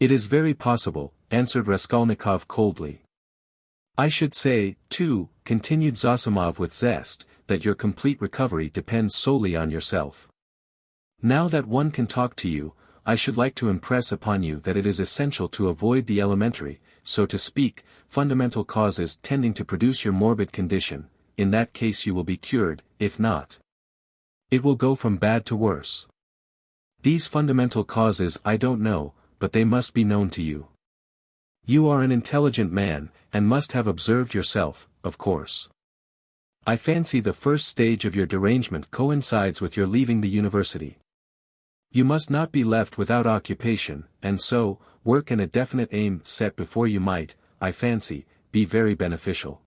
"It is very possible," answered Raskolnikov coldly. "I should say, too," continued Zosimov with zest, "that your complete recovery depends solely on yourself. Now that one can talk to you, I should like to impress upon you that it is essential to avoid the elementary, so to speak, fundamental causes tending to produce your morbid condition. In that case you will be cured, if not, it will go from bad to worse. These fundamental causes I don't know, but they must be known to you. You are an intelligent man, and must have observed yourself, of course. I fancy the first stage of your derangement coincides with your leaving the university. You must not be left without occupation, and so, work and a definite aim set before you might, I fancy, be very beneficial.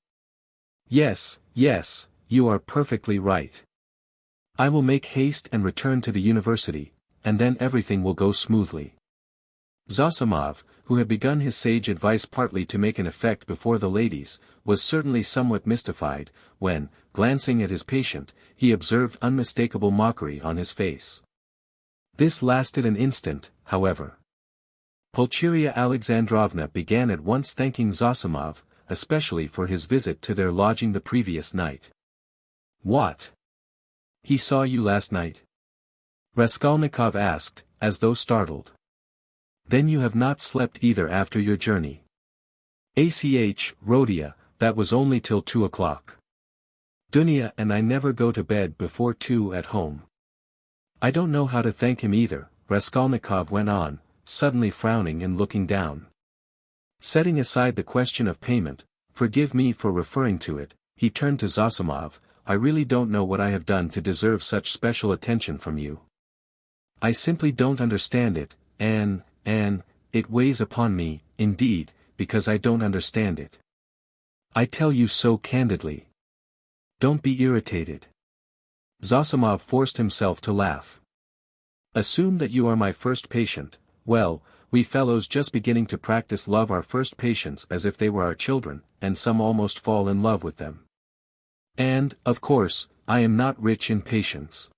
Yes, yes, you are perfectly right. I will make haste and return to the university, and then everything will go smoothly." Zosimov, who had begun his sage advice partly to make an effect before the ladies, was certainly somewhat mystified, when, glancing at his patient, he observed unmistakable mockery on his face. This lasted an instant, however. Pulcheria Alexandrovna began at once thanking Zosimov, especially for his visit to their lodging the previous night. "What? He saw you last night?" Raskolnikov asked, as though startled. "Then you have not slept either after your journey." Rodia, that was only till 2 o'clock. Dunya and I never go to bed before 2 at home. I don't know how to thank him either," Raskolnikov went on, suddenly frowning and looking down. Setting aside the question of payment, forgive me for referring to it, he turned to Zosimov, "I really don't know what I have done to deserve such special attention from you. I simply don't understand it, and, it weighs upon me, indeed, because I don't understand it. I tell you so candidly. Don't be irritated." Zosimov forced himself to laugh. "Assume that you are my first patient. Well, we fellows just beginning to practice love our first patients as if they were our children, and some almost fall in love with them. And, of course, I am not rich in patience.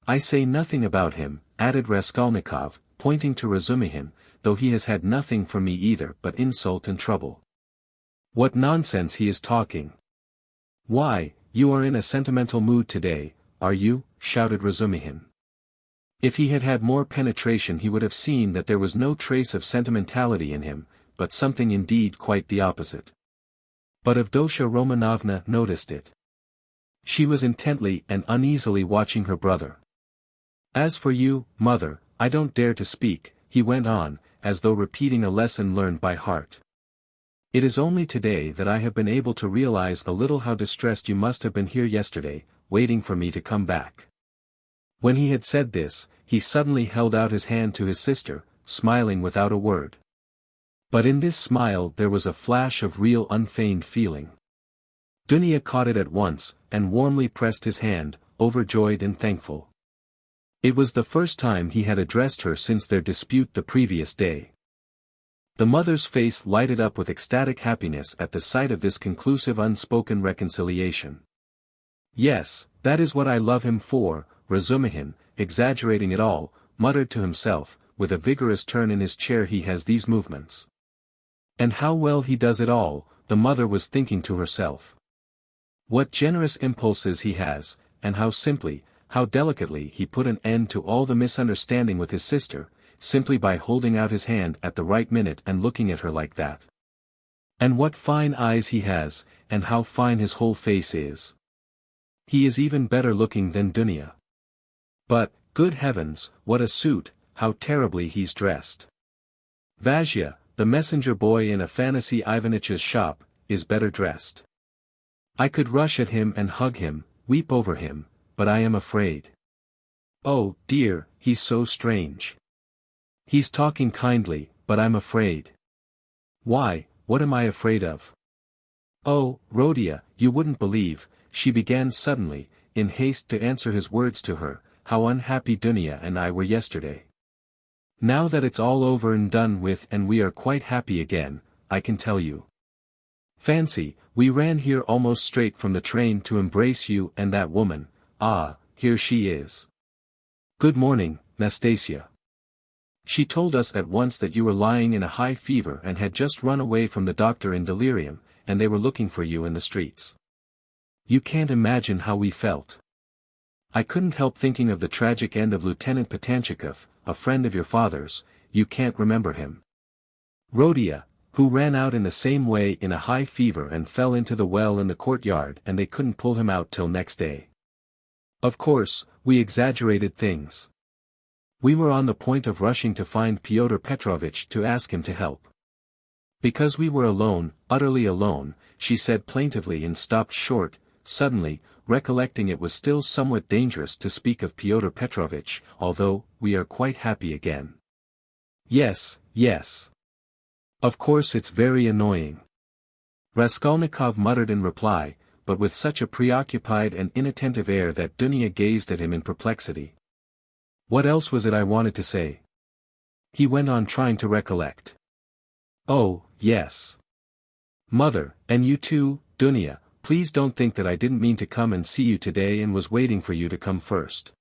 I say nothing about him," added Raskolnikov, pointing to Razumihin, "though he has had nothing from me either but insult and trouble. What nonsense he is talking." "Why, you are in a sentimental mood today, are you?" shouted Razumihin. If he had had more penetration he would have seen that there was no trace of sentimentality in him, but something indeed quite the opposite. But Avdotya Romanovna noticed it. She was intently and uneasily watching her brother. "As for you, mother, I don't dare to speak," he went on, as though repeating a lesson learned by heart. "It is only today that I have been able to realize a little how distressed you must have been here yesterday, waiting for me to come back." When he had said this, he suddenly held out his hand to his sister, smiling without a word. But in this smile there was a flash of real unfeigned feeling. Dunya caught it at once, and warmly pressed his hand, overjoyed and thankful. It was the first time he had addressed her since their dispute the previous day. The mother's face lighted up with ecstatic happiness at the sight of this conclusive unspoken reconciliation. "Yes, that is what I love him for," Razumihin, exaggerating it all, muttered to himself, with a vigorous turn in his chair. "He has these movements. And how well he does it all," the mother was thinking to herself. "What generous impulses he has, and how simply, how delicately he put an end to all the misunderstanding with his sister, simply by holding out his hand at the right minute and looking at her like that. And what fine eyes he has, and how fine his whole face is. He is even better looking than Dunya. But, good heavens, what a suit, how terribly he's dressed. Vasya, the messenger boy in Afanasy Ivanich's shop, is better dressed. I could rush at him and hug him, weep over him, but I am afraid. Oh, dear, he's so strange. He's talking kindly, but I'm afraid. Why, what am I afraid of? Oh, Rhodia, you wouldn't believe, she began suddenly, in haste to answer his words to her, how unhappy Dunya and I were yesterday. Now that it's all over and done with and we are quite happy again, I can tell you. Fancy, we ran here almost straight from the train to embrace you and that woman. Ah, here she is. Good morning, Nastasia. She told us at once that you were lying in a high fever and had just run away from the doctor in delirium, and they were looking for you in the streets. You can't imagine how we felt. I couldn't help thinking of the tragic end of Lieutenant Patanchikov, a friend of your father's. You can't remember him. Rhodia, who ran out in the same way in a high fever and fell into the well in the courtyard and they couldn't pull him out till next day. Of course, we exaggerated things. We were on the point of rushing to find Pyotr Petrovitch to ask him to help. Because we were alone, utterly alone, she said plaintively and stopped short, suddenly, recollecting it was still somewhat dangerous to speak of Pyotr Petrovitch, although, we are quite happy again. Yes, yes. Of course it's very annoying. Raskolnikov muttered in reply, but with such a preoccupied and inattentive air that Dunya gazed at him in perplexity. What else was it I wanted to say? He went on trying to recollect. Oh, yes. Mother, and you too, Dunya, please don't think that I didn't mean to come and see you today and was waiting for you to come first.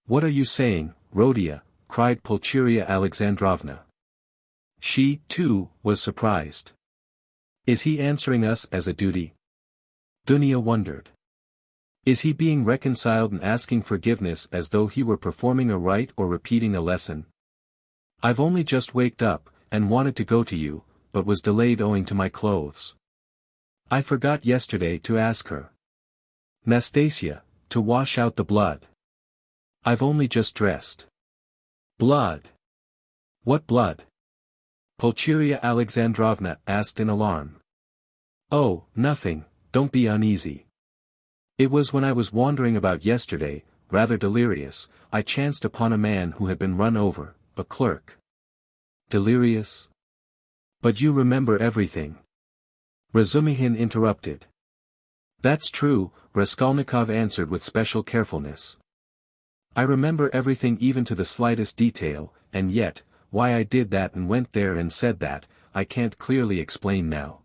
What are you saying, Rhodia? Cried Pulcheria Alexandrovna. She, too, was surprised. Is he answering us as a duty? Dunya wondered. Is he being reconciled and asking forgiveness as though he were performing a rite or repeating a lesson? I've only just waked up, and wanted to go to you, but was delayed owing to my clothes. I forgot yesterday to ask her. Nastasia, to wash out the blood. I've only just dressed. Blood? What blood? Pulcheria Alexandrovna asked in alarm. Oh, nothing, don't be uneasy. It was when I was wandering about yesterday, rather delirious, I chanced upon a man who had been run over, a clerk. Delirious? But you remember everything. Razumihin interrupted. That's true, Raskolnikov answered with special carefulness. I remember everything even to the slightest detail, and yet, why I did that and went there and said that, I can't clearly explain now.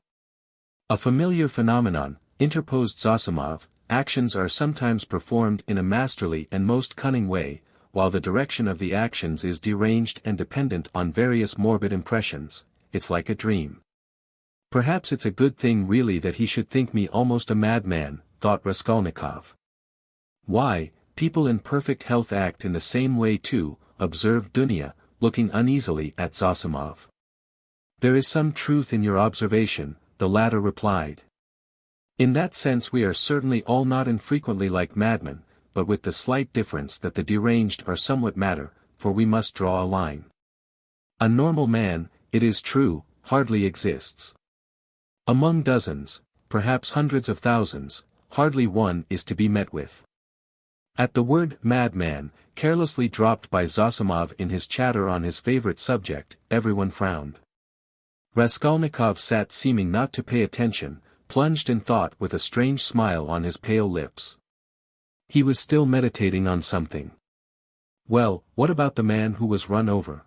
A familiar phenomenon, interposed Zosimov. Actions are sometimes performed in a masterly and most cunning way, while the direction of the actions is deranged and dependent on various morbid impressions. It's like a dream. Perhaps it's a good thing really that he should think me almost a madman, thought Raskolnikov. Why, people in perfect health act in the same way too, observed Dunya, looking uneasily at Zosimov. There is some truth in your observation, the latter replied. In that sense we are certainly all not infrequently like madmen, but with the slight difference that the deranged are somewhat madder, for we must draw a line. A normal man, it is true, hardly exists. Among dozens, perhaps hundreds of thousands, hardly one is to be met with. At the word madman, carelessly dropped by Zosimov in his chatter on his favorite subject, everyone frowned. Raskolnikov sat seeming not to pay attention, plunged in thought with a strange smile on his pale lips. He was still meditating on something. Well, what about the man who was run over?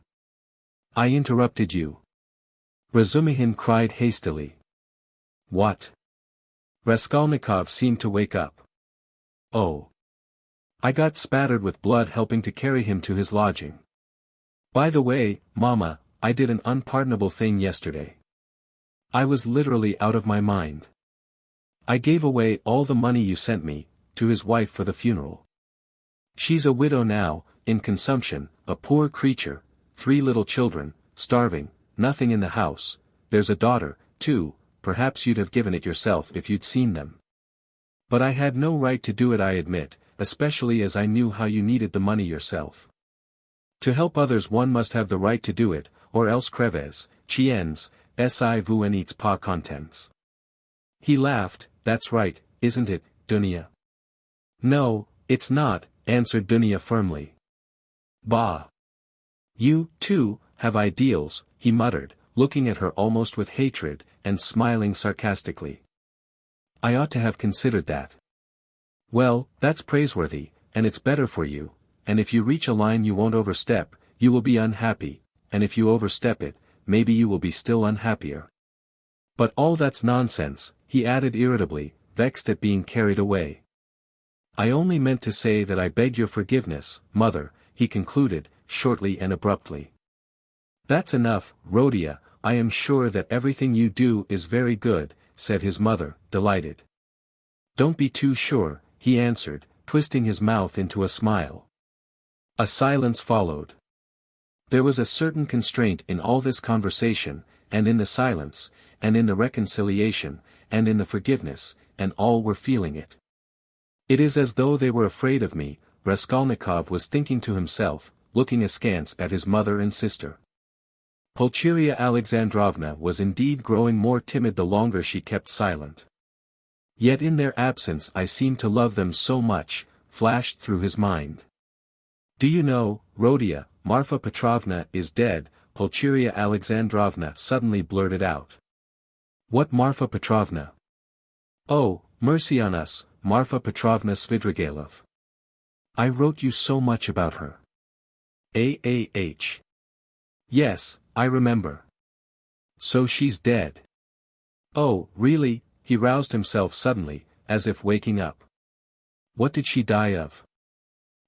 I interrupted you. Razumihin cried hastily. What? Raskolnikov seemed to wake up. Oh. I got spattered with blood helping to carry him to his lodging. By the way, Mama, I did an unpardonable thing yesterday. I was literally out of my mind. I gave away all the money you sent me, to his wife for the funeral. She's a widow now, in consumption, a poor creature, 3 little children, starving, nothing in the house, there's a daughter, too, perhaps you'd have given it yourself if you'd seen them. But I had no right to do it, I admit, especially as I knew how you needed the money yourself. To help others one must have the right to do it, or else creves, chiens, si vous n'êtes pas contents. He laughed. That's right, isn't it, Dunya? No, it's not, answered Dunya firmly. Bah! You, too, have ideals, he muttered, looking at her almost with hatred, and smiling sarcastically. I ought to have considered that. Well, that's praiseworthy, and it's better for you, and if you reach a line you won't overstep, you will be unhappy, and if you overstep it, maybe you will be still unhappier. But all that's nonsense, he added irritably, vexed at being carried away. I only meant to say that I beg your forgiveness, mother, he concluded, shortly and abruptly. That's enough, Rhodia, I am sure that everything you do is very good, said his mother, delighted. Don't be too sure, he answered, twisting his mouth into a smile. A silence followed. There was a certain constraint in all this conversation, and in the silence, and in the reconciliation, and in the forgiveness, and all were feeling it. It is as though they were afraid of me, Raskolnikov was thinking to himself, looking askance at his mother and sister. Pulcheria Alexandrovna was indeed growing more timid the longer she kept silent. Yet in their absence I seemed to love them so much, flashed through his mind. Do you know, Rhodia, Marfa Petrovna is dead, Pulcheria Alexandrovna suddenly blurted out. What Marfa Petrovna? Oh, mercy on us, Marfa Petrovna Svidrigailov. I wrote you so much about her. Yes, I remember. So she's dead. Oh, really? He roused himself suddenly, as if waking up. What did she die of?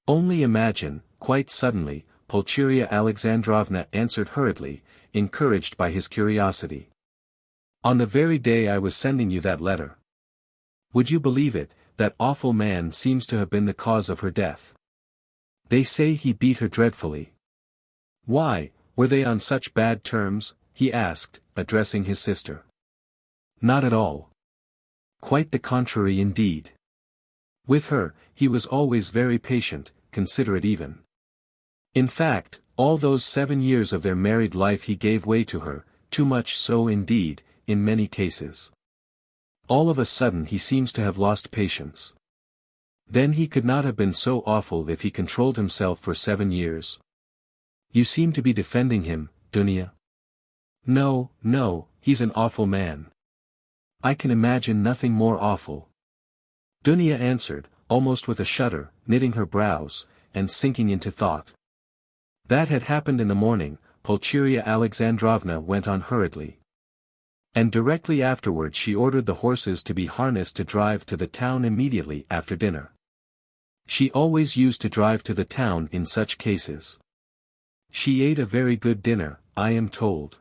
Only imagine, quite suddenly, Pulcheria Alexandrovna answered hurriedly, encouraged by his curiosity. On the very day I was sending you that letter. Would you believe it, that awful man seems to have been the cause of her death. They say he beat her dreadfully. Why, were they on such bad terms? He asked, addressing his sister. Not at all. Quite the contrary indeed. With her, he was always very patient, considerate even. In fact, all those 7 years of their married life he gave way to her, too much so indeed, in many cases. All of a sudden he seems to have lost patience. Then he could not have been so awful if he controlled himself for 7 years. You seem to be defending him, Dunya. No, he's an awful man. I can imagine nothing more awful. Dunya answered, almost with a shudder, knitting her brows, and sinking into thought. That had happened in the morning, Pulcheria Alexandrovna went on hurriedly. And directly afterwards she ordered the horses to be harnessed to drive to the town immediately after dinner. She always used to drive to the town in such cases. She ate a very good dinner, I am told.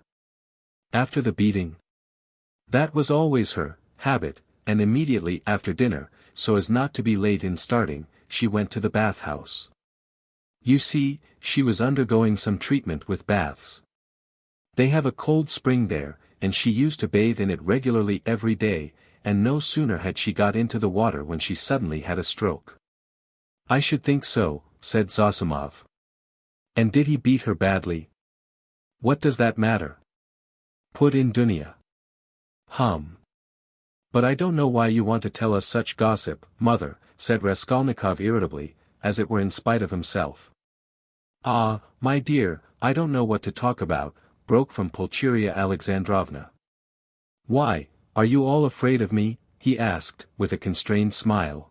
After the beating. That was always her habit, and immediately after dinner, so as not to be late in starting, she went to the bath-house. You see, she was undergoing some treatment with baths. They have a cold spring there, and she used to bathe in it regularly every day, and no sooner had she got into the water when she suddenly had a stroke. I should think so, said Zosimov. And did he beat her badly? What does that matter? Put in Dunya. But I don't know why you want to tell us such gossip, mother, said Raskolnikov irritably, as it were in spite of himself. Ah, my dear, I don't know what to talk about, broke from Pulcheria Alexandrovna. Why, are you all afraid of me? He asked, with a constrained smile.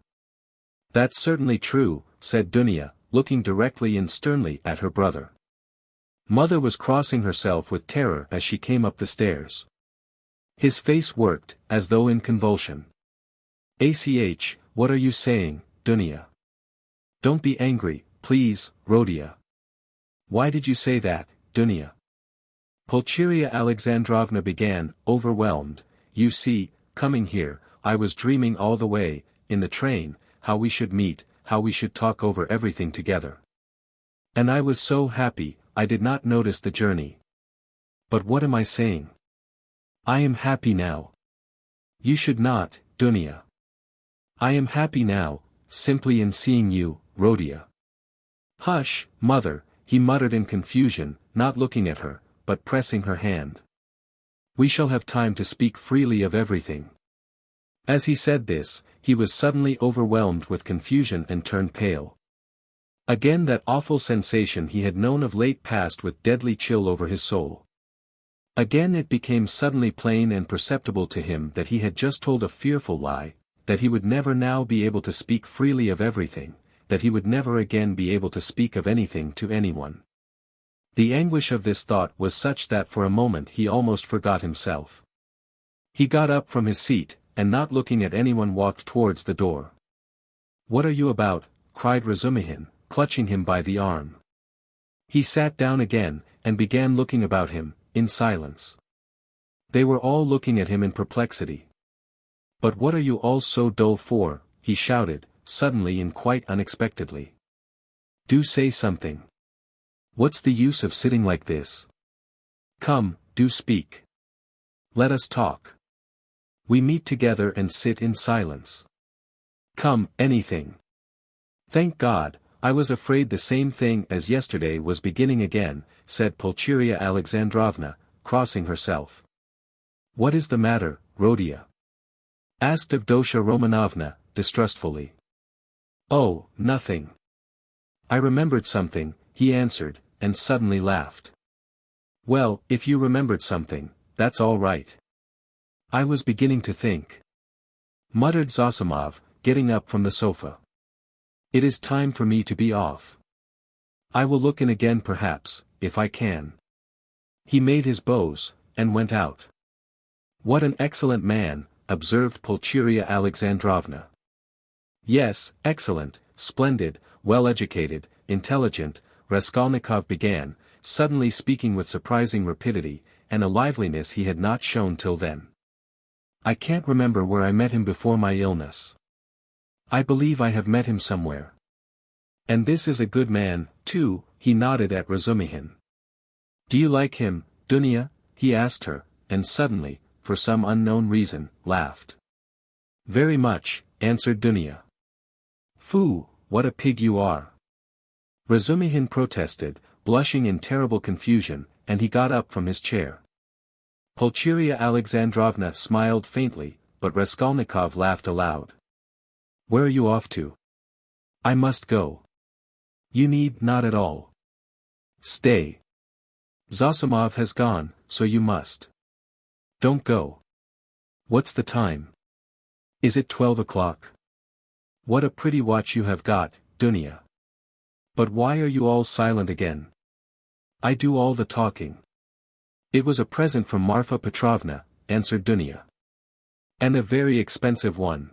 That's certainly true, said Dunya, looking directly and sternly at her brother. Mother was crossing herself with terror as she came up the stairs. His face worked, as though in convulsion. What are you saying, Dunya? Don't be angry, please, Rhodia. Why did you say that, Dunya? Pulcheria Alexandrovna began, overwhelmed. You see, coming here, I was dreaming all the way, in the train, how we should meet, how we should talk over everything together. And I was so happy, I did not notice the journey. But what am I saying? I am happy now. You should not, Dunya. I am happy now, simply in seeing you, Rhodia. Hush, mother, he muttered in confusion, not looking at her, but pressing her hand. We shall have time to speak freely of everything. As he said this, he was suddenly overwhelmed with confusion and turned pale. Again that awful sensation he had known of late passed with deadly chill over his soul. Again it became suddenly plain and perceptible to him that he had just told a fearful lie, that he would never now be able to speak freely of everything, that he would never again be able to speak of anything to anyone. The anguish of this thought was such that for a moment he almost forgot himself. He got up from his seat, and not looking at anyone walked towards the door. "What are you about?" cried Razumihin, clutching him by the arm. He sat down again, and began looking about him, in silence. They were all looking at him in perplexity. "But what are you all so dull for?" he shouted, suddenly and quite unexpectedly. "Do say something. What's the use of sitting like this? Come, do speak. Let us talk. We meet together and sit in silence. Come, anything." "Thank God, I was afraid the same thing as yesterday was beginning again," said Pulcheria Alexandrovna, crossing herself. "What is the matter, Rhodia?" asked Avdotya Romanovna, distrustfully. "Oh, nothing. I remembered something," he answered, and suddenly laughed. "Well, if you remembered something, that's all right. I was beginning to think," muttered Zosimov, getting up from the sofa. "It is time for me to be off. I will look in again perhaps, if I can." He made his bows, and went out. "What an excellent man," observed Pulcheria Alexandrovna. "Yes, excellent, splendid, well-educated, intelligent," Raskolnikov began, suddenly speaking with surprising rapidity, and a liveliness he had not shown till then. "I can't remember where I met him before my illness. I believe I have met him somewhere. And this is a good man, too," he nodded at Razumihin. "Do you like him, Dunya?" he asked her, and suddenly, for some unknown reason, laughed. "Very much," answered Dunya. "Phoo, what a pig you are!" Razumihin protested, blushing in terrible confusion, and he got up from his chair. Pulcheria Alexandrovna smiled faintly, but Raskolnikov laughed aloud. "Where are you off to?" "I must go." "You need not at all. Stay. Zosimov has gone, so you must. Don't go." "What's the time? Is it 12 o'clock? What a pretty watch you have got, Dunya. But why are you all silent again? I do all the talking." "It was a present from Marfa Petrovna," answered Dunya. "And a very expensive one,"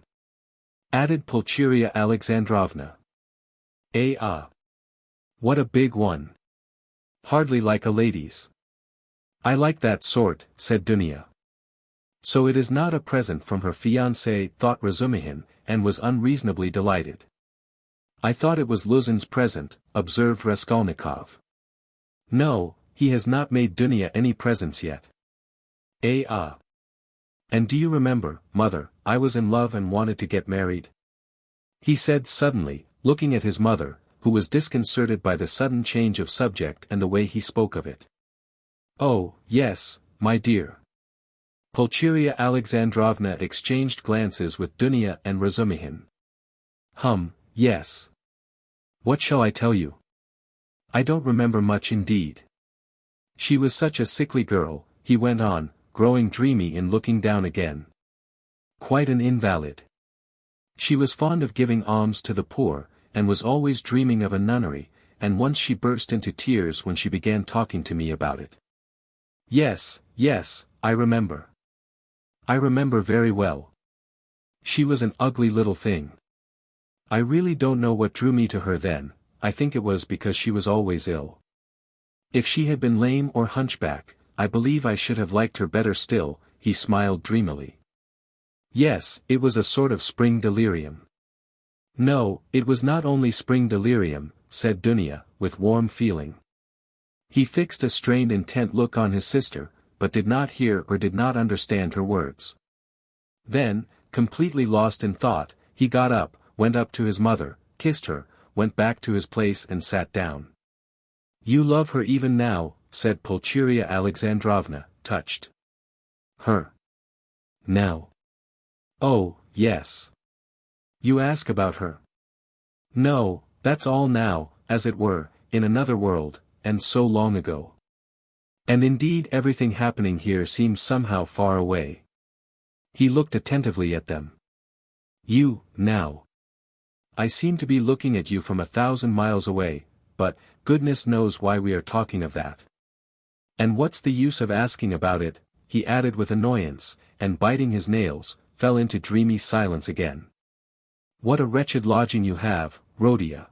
added Pulcheria Alexandrovna. What a big one. Hardly like a lady's." "I like that sort," said Dunya. "So it is not a present from her fiancé," thought Razumihin, and was unreasonably delighted. "I thought it was Luzin's present," observed Raskolnikov. "No, he has not made Dunya any presents yet." "And do you remember, mother, I was in love and wanted to get married?" he said suddenly, looking at his mother, who was disconcerted by the sudden change of subject and the way he spoke of it. "Oh, yes, my dear." Pulcheria Alexandrovna exchanged glances with Dunya and Razumihin. Yes. What shall I tell you? I don't remember much indeed. She was such a sickly girl," he went on, growing dreamy in looking down again. "Quite an invalid. She was fond of giving alms to the poor, and was always dreaming of a nunnery, and once she burst into tears when she began talking to me about it." Yes, I remember. I remember very well. She was an ugly little thing. I really don't know what drew me to her then. I think it was because she was always ill. If she had been lame or hunchback, I believe I should have liked her better still," he smiled dreamily. "Yes, it was a sort of spring delirium. No, it was not only spring delirium, said Dunya, with warm feeling. He fixed a strained intent look on his sister, but did not hear or did not understand her words. Then, completely lost in thought, he got up, went up to his mother, kissed her, went back to his place and sat down. You love her even now, said Pulcheria Alexandrovna, touched. Her. Now. Oh, yes. You ask about her. No, that's all now, as it were, in another world, and so long ago. And indeed everything happening here seems somehow far away. He looked attentively at them. You, now. I seem to be looking at you from 1,000 miles away, but, goodness knows why we are talking of that. And what's the use of asking about it, he added with annoyance, and biting his nails, fell into dreamy silence again. What a wretched lodging you have, Rhodia.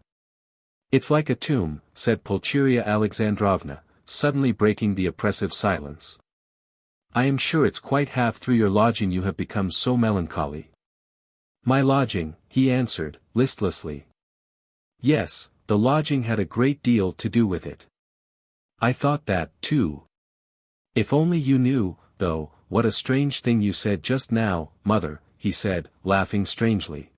It's like a tomb, said Pulcheria Alexandrovna, suddenly breaking the oppressive silence. I am sure it's quite half through your lodging you have become so melancholy. My lodging, he answered, listlessly. Yes, the lodging had a great deal to do with it. I thought that, too. If only you knew, though, what a strange thing you said just now, mother, he said, laughing strangely.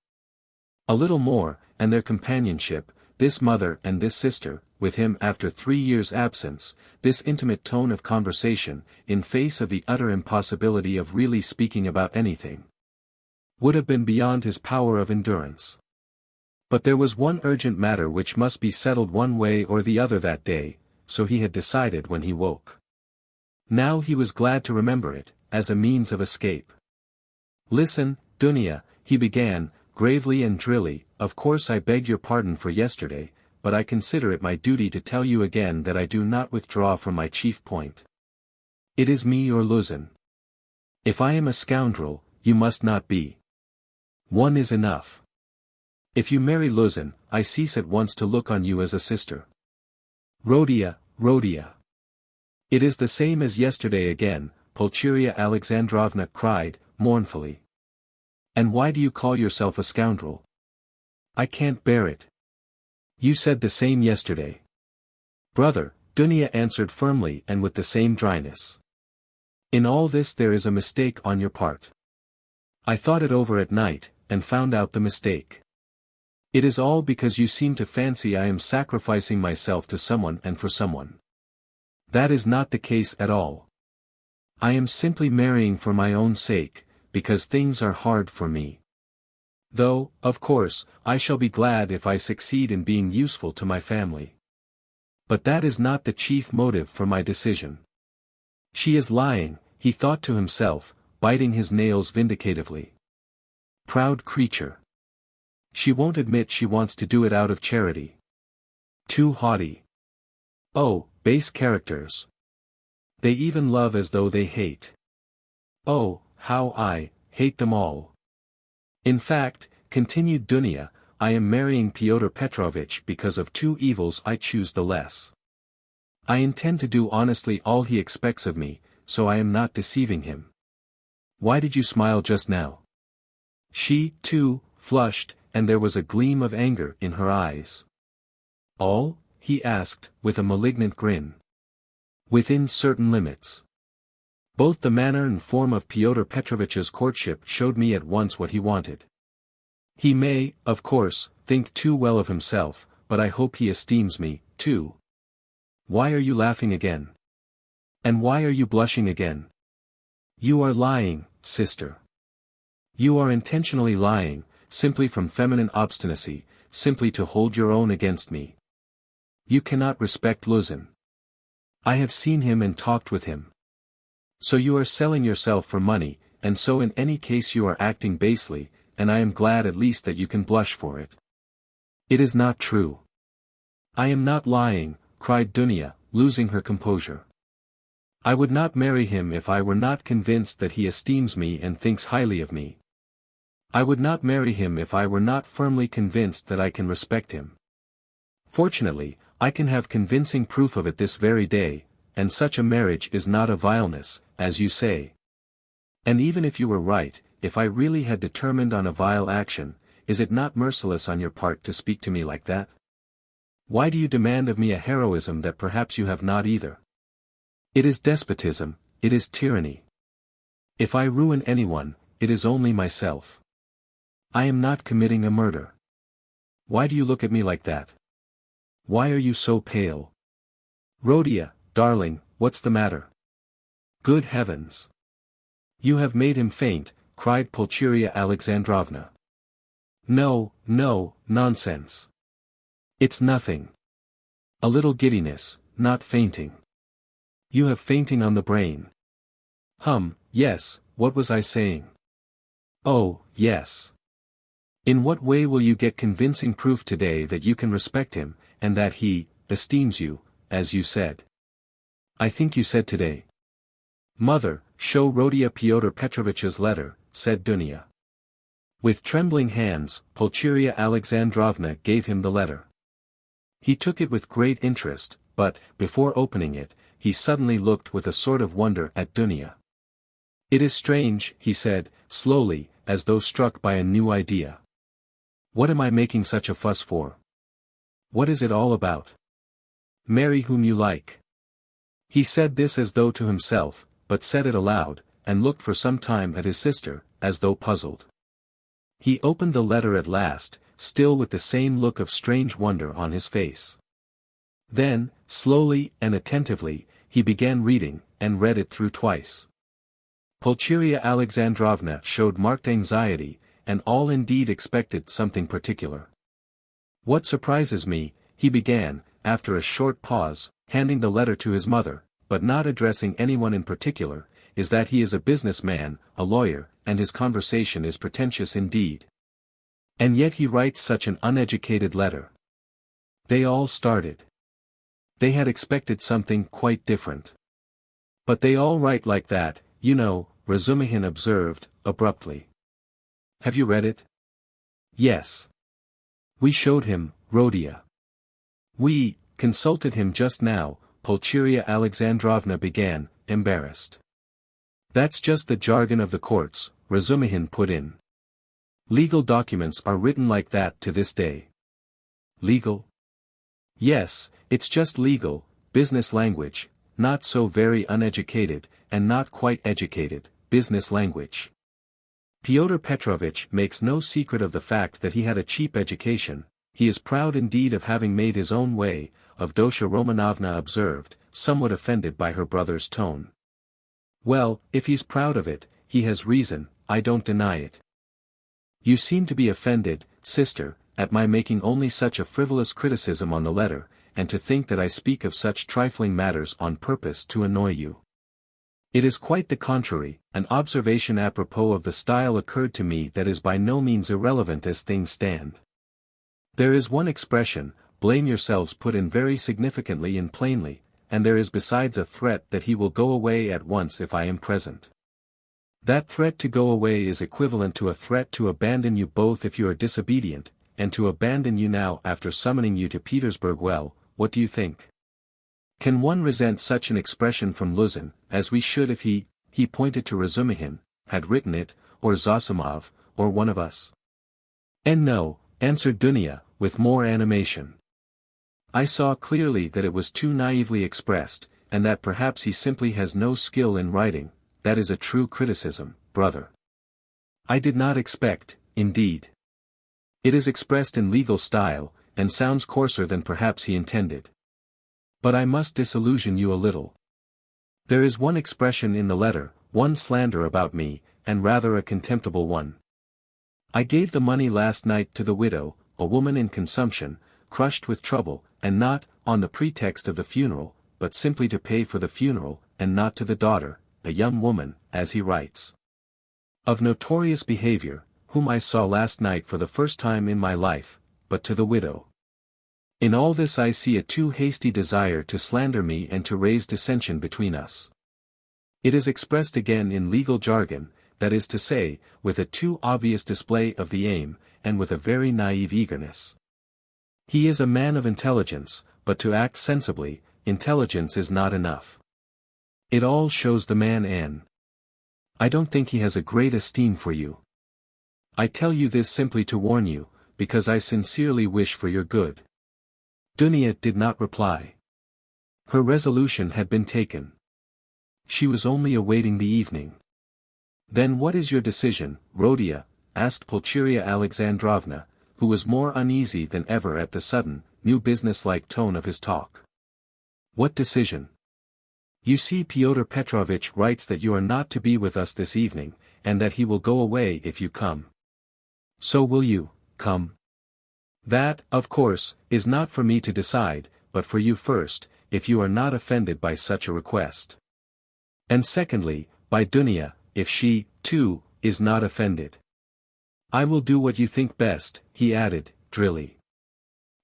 A little more, and their companionship, this mother and this sister, with him after 3 years' absence, this intimate tone of conversation, in face of the utter impossibility of really speaking about anything, would have been beyond his power of endurance. But there was one urgent matter which must be settled one way or the other that day, so he had decided when he woke. Now he was glad to remember it, as a means of escape. Listen, Dunya, he began, gravely and drily, of course I beg your pardon for yesterday, but I consider it my duty to tell you again that I do not withdraw from my chief point. It is me or Luzin. If I am a scoundrel, you must not be. One is enough. If you marry Luzin, I cease at once to look on you as a sister. Rhodia, Rhodia. It is the same as yesterday again, Pulcheria Alexandrovna cried, mournfully. And why do you call yourself a scoundrel? I can't bear it. You said the same yesterday. Brother, Dunya answered firmly and with the same dryness. In all this there is a mistake on your part. I thought it over at night, and found out the mistake. It is all because you seem to fancy I am sacrificing myself to someone and for someone. That is not the case at all. I am simply marrying for my own sake, because things are hard for me. Though, of course, I shall be glad if I succeed in being useful to my family. But that is not the chief motive for my decision. She is lying, he thought to himself, biting his nails vindicatively. Proud creature. She won't admit she wants to do it out of charity. Too haughty. Oh, base characters. They even love as though they hate. Oh, how I hate them all. In fact, continued Dunya, I am marrying Pyotr Petrovitch because of two evils I choose the less. I intend to do honestly all he expects of me, so I am not deceiving him. Why did you smile just now? She, too, flushed, and there was a gleam of anger in her eyes. All? He asked, with a malignant grin. Within certain limits. Both the manner and form of Pyotr Petrovitch's courtship showed me at once what he wanted. He may, of course, think too well of himself, but I hope he esteems me, too. Why are you laughing again? And why are you blushing again? You are lying, sister. You are intentionally lying, simply from feminine obstinacy, simply to hold your own against me. You cannot respect Luzin. I have seen him and talked with him. So you are selling yourself for money, and so in any case you are acting basely, and I am glad at least that you can blush for it. It is not true. I am not lying, cried Dunya, losing her composure. I would not marry him if I were not convinced that he esteems me and thinks highly of me. I would not marry him if I were not firmly convinced that I can respect him. Fortunately, I can have convincing proof of it this very day, and such a marriage is not a vileness, as you say. And even if you were right, if I really had determined on a vile action, is it not merciless on your part to speak to me like that? Why do you demand of me a heroism that perhaps you have not either? It is despotism, it is tyranny. If I ruin anyone, it is only myself. I am not committing a murder. Why do you look at me like that? Why are you so pale? Rhodia, darling, what's the matter? Good heavens! You have made him faint, cried Pulcheria Alexandrovna. No, no, nonsense. It's nothing. A little giddiness, not fainting. You have fainting on the brain. Yes, what was I saying? Oh, yes. In what way will you get convincing proof today that you can respect him, and that he esteems you, as you said? I think you said today. Mother, show Rhodia Pyotr Petrovitch's letter, said Dunya. With trembling hands, Pulcheria Alexandrovna gave him the letter. He took it with great interest, but, before opening it, he suddenly looked with a sort of wonder at Dunya. It is strange, he said, slowly, as though struck by a new idea. What am I making such a fuss for? What is it all about? Marry whom you like. He said this as though to himself, but said it aloud, and looked for some time at his sister, as though puzzled. He opened the letter at last, still with the same look of strange wonder on his face. Then, slowly and attentively, he began reading, and read it through twice. Pulcheria Alexandrovna showed marked anxiety, and all indeed expected something particular. What surprises me, he began, after a short pause, handing the letter to his mother, but not addressing anyone in particular, is that he is a businessman, a lawyer, and his conversation is pretentious indeed. And yet he writes such an uneducated letter. They all started. They had expected something quite different. But they all write like that, you know, Razumihin observed, abruptly. Have you read it? Yes. We showed him, Rhodia. We consulted him just now, Pulcheria Alexandrovna began, embarrassed. That's just the jargon of the courts, Razumihin put in. Legal documents are written like that to this day. Legal? Yes, it's just legal, business language, not so very uneducated, and not quite educated, business language. Pyotr Petrovitch makes no secret of the fact that he had a cheap education. He is proud indeed of having made his own way, Avdotia Romanovna observed, somewhat offended by her brother's tone. Well, if he's proud of it, he has reason, I don't deny it. You seem to be offended, sister, at my making only such a frivolous criticism on the letter, and to think that I speak of such trifling matters on purpose to annoy you. It is quite the contrary. An observation apropos of the style occurred to me that is by no means irrelevant as things stand. There is one expression, blame yourselves, put in very significantly and plainly, and there is besides a threat that he will go away at once if I am present. That threat to go away is equivalent to a threat to abandon you both if you are disobedient, and to abandon you now after summoning you to Petersburg. Well, what do you think? Can one resent such an expression from Luzin, as we should if he pointed to Razumihin, had written it, or Zosimov, or one of us? And no, answered Dunya, with more animation. I saw clearly that it was too naively expressed, and that perhaps he simply has no skill in writing. That is a true criticism, brother. I did not expect, indeed. It is expressed in legal style, and sounds coarser than perhaps he intended. But I must disillusion you a little. There is one expression in the letter, one slander about me, and rather a contemptible one. I gave the money last night to the widow, a woman in consumption, crushed with trouble, and not on the pretext of the funeral, but simply to pay for the funeral, and not to the daughter, a young woman, as he writes, of notorious behavior, whom I saw last night for the first time in my life, but to the widow. In all this I see a too hasty desire to slander me and to raise dissension between us. It is expressed again in legal jargon, that is to say, with a too obvious display of the aim, and with a very naive eagerness. He is a man of intelligence, but to act sensibly, intelligence is not enough. It all shows the man, and I don't think he has a great esteem for you. I tell you this simply to warn you, because I sincerely wish for your good. Dunya did not reply. Her resolution had been taken. She was only awaiting the evening. Then what is your decision, Rodion? Asked Pulcheria Alexandrovna, who was more uneasy than ever at the sudden, new business-like tone of his talk. What decision? You see, Pyotr Petrovitch writes that you are not to be with us this evening, and that he will go away if you come. So will you come? That, of course, is not for me to decide, but for you first, if you are not offended by such a request. And secondly, by Dunya, if she, too, is not offended. I will do what you think best, he added, drily.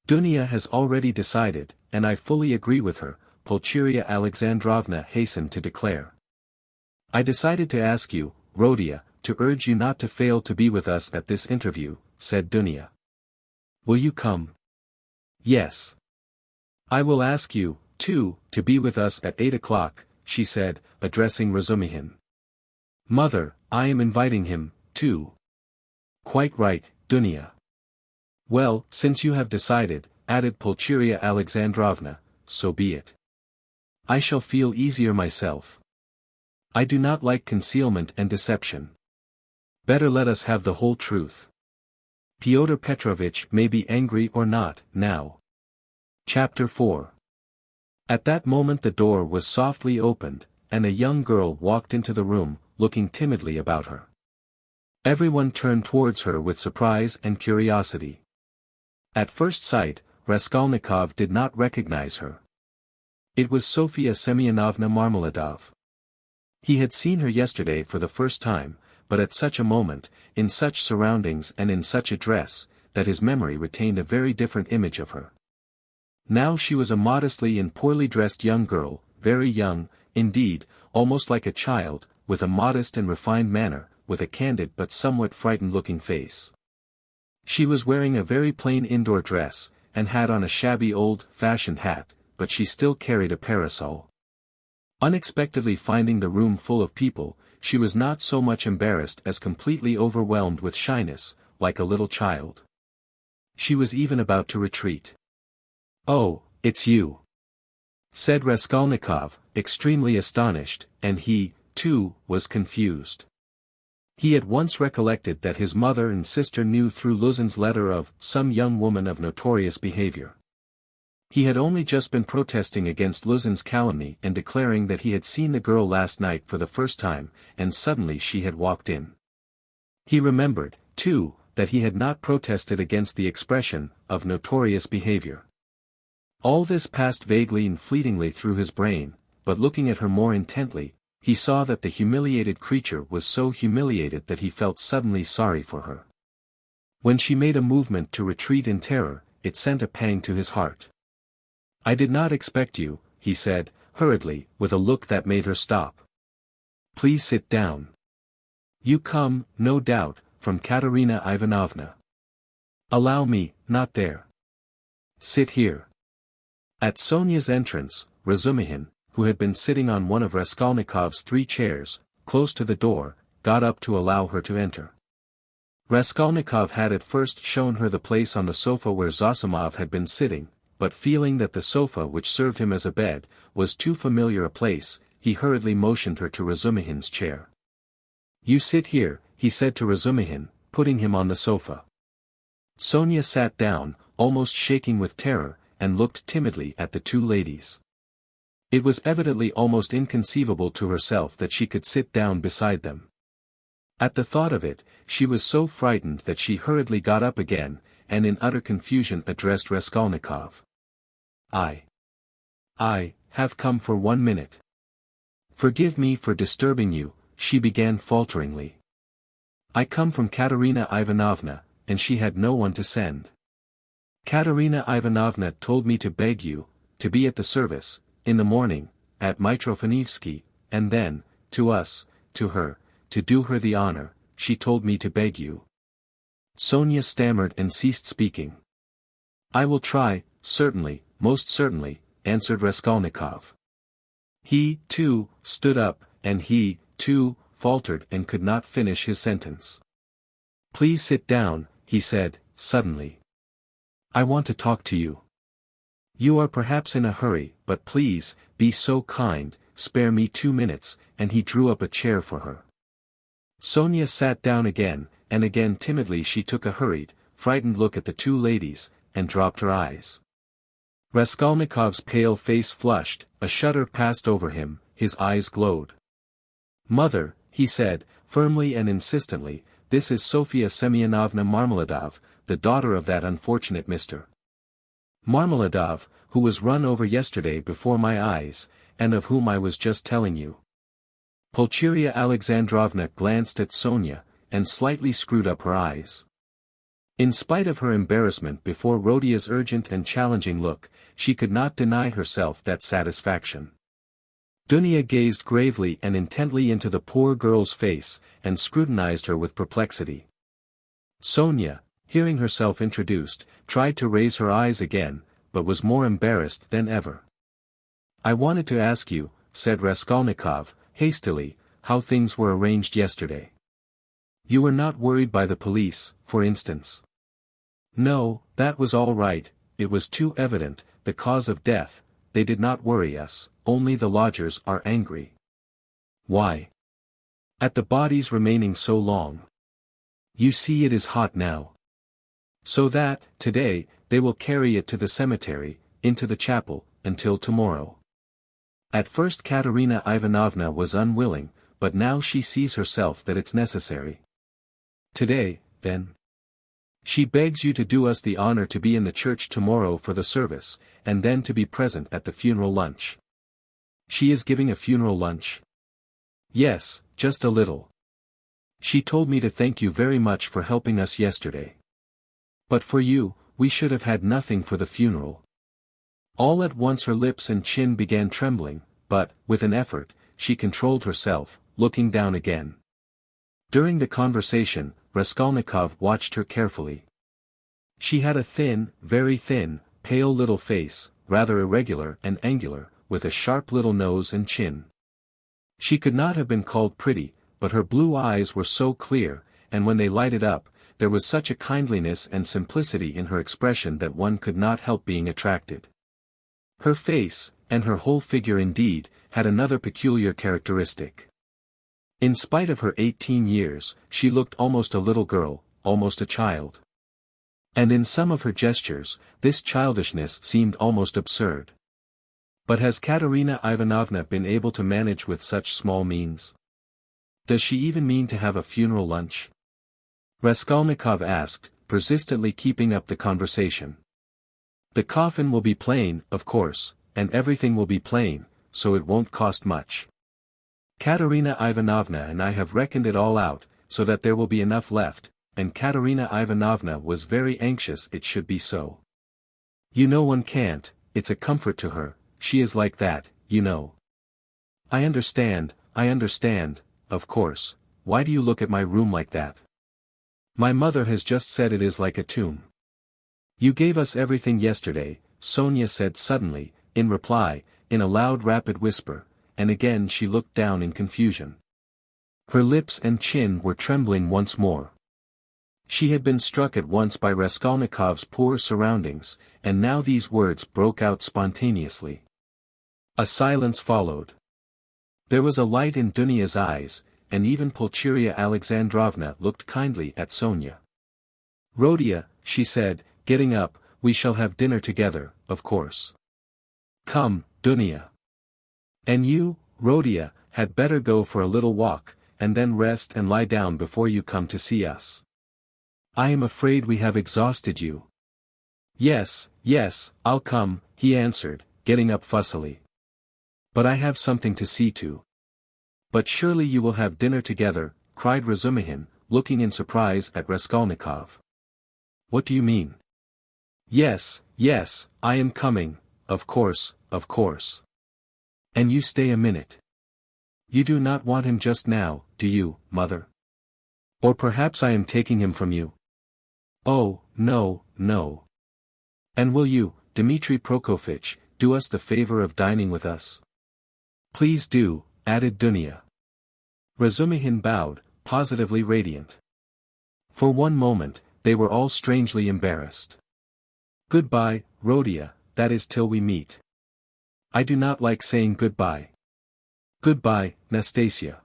Dunya has already decided, and I fully agree with her, Pulcheria Alexandrovna hastened to declare. I decided to ask you, Rodion, to urge you not to fail to be with us at this interview, said Dunya. Will you come? Yes. I will ask you, too, to be with us at 8 o'clock, she said, addressing Razumihin. Mother, I am inviting him, too. Quite right, Dunya. Well, since you have decided, added Pulcheria Alexandrovna, so be it. I shall feel easier myself. I do not like concealment and deception. Better let us have the whole truth. Pyotr Petrovitch may be angry or not, now. Chapter 4. At that moment the door was softly opened, and a young girl walked into the room, looking timidly about her. Everyone turned towards her with surprise and curiosity. At first sight, Raskolnikov did not recognize her. It was Sofya Semyonovna Marmeladov. He had seen her yesterday for the first time, but at such a moment, in such surroundings and in such a dress, that his memory retained a very different image of her. Now she was a modestly and poorly dressed young girl, very young, indeed, almost like a child, with a modest and refined manner, with a candid but somewhat frightened-looking face. She was wearing a very plain indoor dress, and had on a shabby old-fashioned hat, but she still carried a parasol. Unexpectedly finding the room full of people, she was not so much embarrassed as completely overwhelmed with shyness, like a little child. She was even about to retreat. "Oh, it's you," said Raskolnikov, extremely astonished, and he, too, was confused. He at once recollected that his mother and sister knew through Luzin's letter of some young woman of notorious behavior. He had only just been protesting against Luzin's calumny and declaring that he had seen the girl last night for the first time, and suddenly she had walked in. He remembered, too, that he had not protested against the expression, of notorious behavior. All this passed vaguely and fleetingly through his brain, but looking at her more intently, he saw that the humiliated creature was so humiliated that he felt suddenly sorry for her. When she made a movement to retreat in terror, it sent a pang to his heart. "I did not expect you," he said, hurriedly, with a look that made her stop. "Please sit down. You come, no doubt, from Katerina Ivanovna. Allow me, not there. Sit here." At Sonia's entrance, Razumihin, who had been sitting on one of Raskolnikov's 3 chairs, close to the door, got up to allow her to enter. Raskolnikov had at first shown her the place on the sofa where Zosimov had been sitting, but feeling that the sofa which served him as a bed, was too familiar a place, he hurriedly motioned her to Razumihin's chair. "You sit here," he said to Razumihin, putting him on the sofa. Sonia sat down, almost shaking with terror, and looked timidly at the 2 ladies. It was evidently almost inconceivable to herself that she could sit down beside them. At the thought of it, she was so frightened that she hurriedly got up again, and in utter confusion addressed Raskolnikov. I have come for 1 minute. Forgive me for disturbing you," she began falteringly. "I come from Katerina Ivanovna, and she had no one to send. Katerina Ivanovna told me to beg you, to be at the service, in the morning, at Mitrofanivsky, and then, to her, to do her the honor, she told me to beg you." Sonia stammered and ceased speaking. "I will try, certainly, most certainly," answered Raskolnikov. He, too, stood up, and he, too, faltered and could not finish his sentence. Please sit down, he said, suddenly. I want to talk to you. You are perhaps in a hurry, but please, be so kind, spare me 2 minutes, and he drew up a chair for her. Sonia sat down again, and again timidly she took a hurried, frightened look at the two ladies, and dropped her eyes. Raskolnikov's pale face flushed, a shudder passed over him, his eyes glowed. Mother, he said, firmly and insistently, this is Sofya Semyonovna Marmeladov, the daughter of that unfortunate Mr. Marmeladov, who was run over yesterday before my eyes, and of whom I was just telling you. Pulcheria Alexandrovna glanced at Sonia, and slightly screwed up her eyes. In spite of her embarrassment before Rodia's urgent and challenging look, she could not deny herself that satisfaction. Dunya gazed gravely and intently into the poor girl's face, and scrutinized her with perplexity. Sonia, hearing herself introduced, tried to raise her eyes again, but was more embarrassed than ever. I wanted to ask you, said Raskolnikov, hastily, how things were arranged yesterday. You were not worried by the police, for instance. No, that was all right, it was too evident, the cause of death, they did not worry us, only the lodgers are angry. Why? At the body's remaining so long. You see it is hot now. So that, today, they will carry it to the cemetery, into the chapel, until tomorrow. At first Katerina Ivanovna was unwilling, but now she sees herself that it's necessary. Today, then. She begs you to do us the honor to be in the church tomorrow for the service, and then to be present at the funeral lunch. She is giving a funeral lunch? Yes, just a little. She told me to thank you very much for helping us yesterday. But for you, we should have had nothing for the funeral. All at once her lips and chin began trembling, but, with an effort, she controlled herself, looking down again. During the conversation, Raskolnikov watched her carefully. She had a thin, very thin, pale little face, rather irregular and angular, with a sharp little nose and chin. She could not have been called pretty, but her blue eyes were so clear, and when they lighted up, there was such a kindliness and simplicity in her expression that one could not help being attracted. Her face, and her whole figure indeed, had another peculiar characteristic. In spite of her 18 years, she looked almost a little girl, almost a child. And in some of her gestures, this childishness seemed almost absurd. But has Katerina Ivanovna been able to manage with such small means? Does she even mean to have a funeral lunch? Raskolnikov asked, persistently keeping up the conversation. The coffin will be plain, of course, and everything will be plain, so it won't cost much. Katerina Ivanovna and I have reckoned it all out, so that there will be enough left, and Katerina Ivanovna was very anxious it should be so. You know one can't, it's a comfort to her, she is like that, you know. I understand, of course, why do you look at my room like that? My mother has just said it is like a tomb. You gave us everything yesterday, Sonia said suddenly, in reply, in a loud rapid whisper, and again she looked down in confusion. Her lips and chin were trembling once more. She had been struck at once by Raskolnikov's poor surroundings, and now these words broke out spontaneously. A silence followed. There was a light in Dunya's eyes, and even Pulcheria Alexandrovna looked kindly at Sonia. Rodia, she said, getting up, we shall have dinner together, of course. Come, Dunya. And you, Rodia, had better go for a little walk, and then rest and lie down before you come to see us. I am afraid we have exhausted you. Yes, I'll come, he answered, getting up fussily. But I have something to see to. But surely you will have dinner together, cried Razumihin, looking in surprise at Raskolnikov. What do you mean? Yes, I am coming, of course. And you stay a minute. You do not want him just now, do you, mother? Or perhaps I am taking him from you? Oh, no. And will you, Dmitri Prokofitch, do us the favor of dining with us? Please do, added Dunya. Razumihin bowed, positively radiant. For one moment, they were all strangely embarrassed. "Goodbye, Rhodia, that is till we meet." "I do not like saying goodbye." "Goodbye, Nastasia."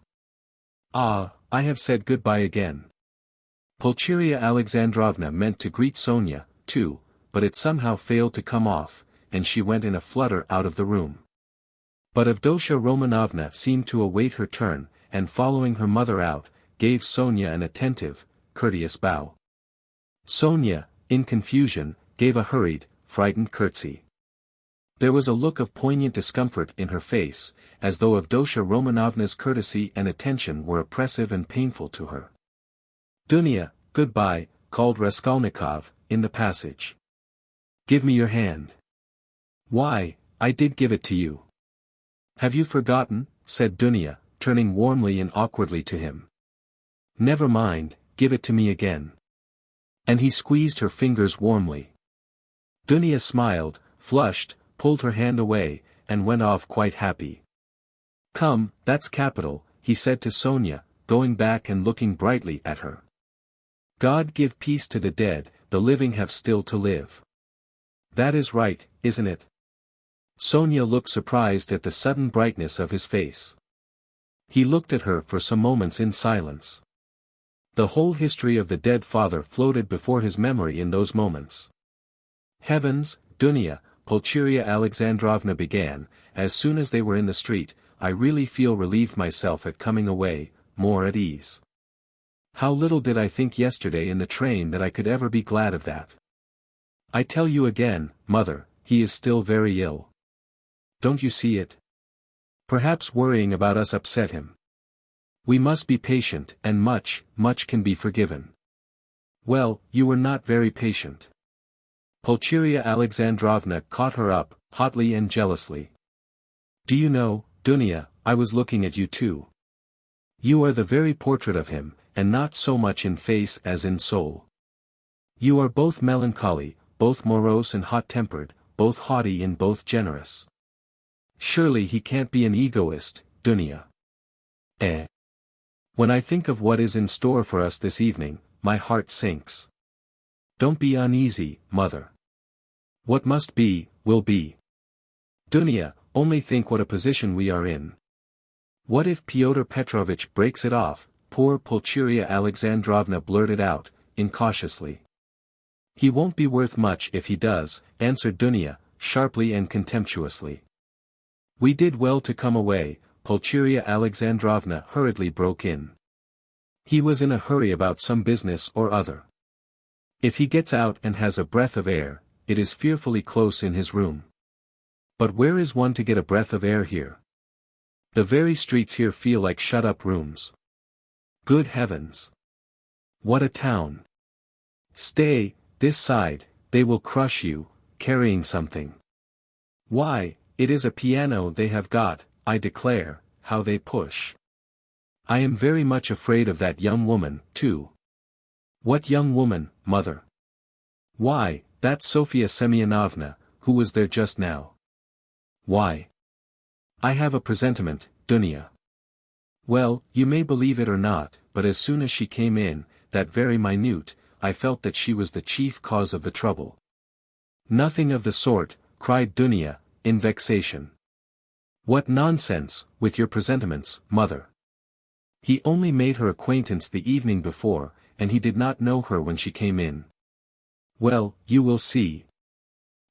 "Ah, I have said goodbye again." Pulcheria Alexandrovna meant to greet Sonia, too, but it somehow failed to come off, and she went in a flutter out of the room. But Avdotya Romanovna seemed to await her turn, and following her mother out, gave Sonia an attentive, courteous bow. Sonia, in confusion, gave a hurried, frightened curtsy. There was a look of poignant discomfort in her face, as though Avdotya Romanovna's courtesy and attention were oppressive and painful to her. "Dunya, goodbye," called Raskolnikov, in the passage. "Give me your hand." "Why, I did give it to you." "Have you forgotten?" said Dunya, turning warmly and awkwardly to him. "Never mind, give it to me again." And he squeezed her fingers warmly. Dunya smiled, flushed, pulled her hand away, and went off quite happy. "Come, that's capital," he said to Sonia, going back and looking brightly at her. "God give peace to the dead, the living have still to live." "That is right, isn't it?" Sonia looked surprised at the sudden brightness of his face. He looked at her for some moments in silence. The whole history of the dead father floated before his memory in those moments. "Heavens, Dunya," Pulcheria Alexandrovna began, as soon as they were in the street, "I really feel relieved myself at coming away, more at ease. How little did I think yesterday in the train that I could ever be glad of that. I tell you again, mother, he is still very ill. Don't you see it? Perhaps worrying about us upset him. We must be patient, and much can be forgiven." "Well, you were not very patient." Pulcheria Alexandrovna caught her up, hotly and jealously. "Do you know, Dunya, I was looking at you too. You are the very portrait of him, and not so much in face as in soul. You are both melancholy, both morose and hot-tempered, both haughty and both generous. Surely he can't be an egoist, Dunya. Eh? When I think of what is in store for us this evening, my heart sinks. Don't be uneasy, mother. What must be, will be. Dunya, only think what a position we are in. What if Pyotr Petrovitch breaks it off?" poor Pulcheria Alexandrovna blurted out, incautiously. "He won't be worth much if he does," answered Dunya, sharply and contemptuously. "We did well to come away," Pulcheria Alexandrovna hurriedly broke in. "He was in a hurry about some business or other. If he gets out and has a breath of air, it is fearfully close in his room. But where is one to get a breath of air here? The very streets here feel like shut-up rooms. Good heavens! What a town! Stay, this side, they will crush you, carrying something. Why, it is a piano they have got, I declare, how they push. I am very much afraid of that young woman, too." "What young woman, mother?" "Why, that's Sofya Semyonovna, who was there just now." "Why?" "I have a presentiment, Dunya." "Well, you may believe it or not, but as soon as she came in, that very minute, I felt that she was the chief cause of the trouble." "Nothing of the sort," cried Dunya, in vexation. "What nonsense, with your presentiments, mother. He only made her acquaintance the evening before, and he did not know her when she came in." "Well, you will see.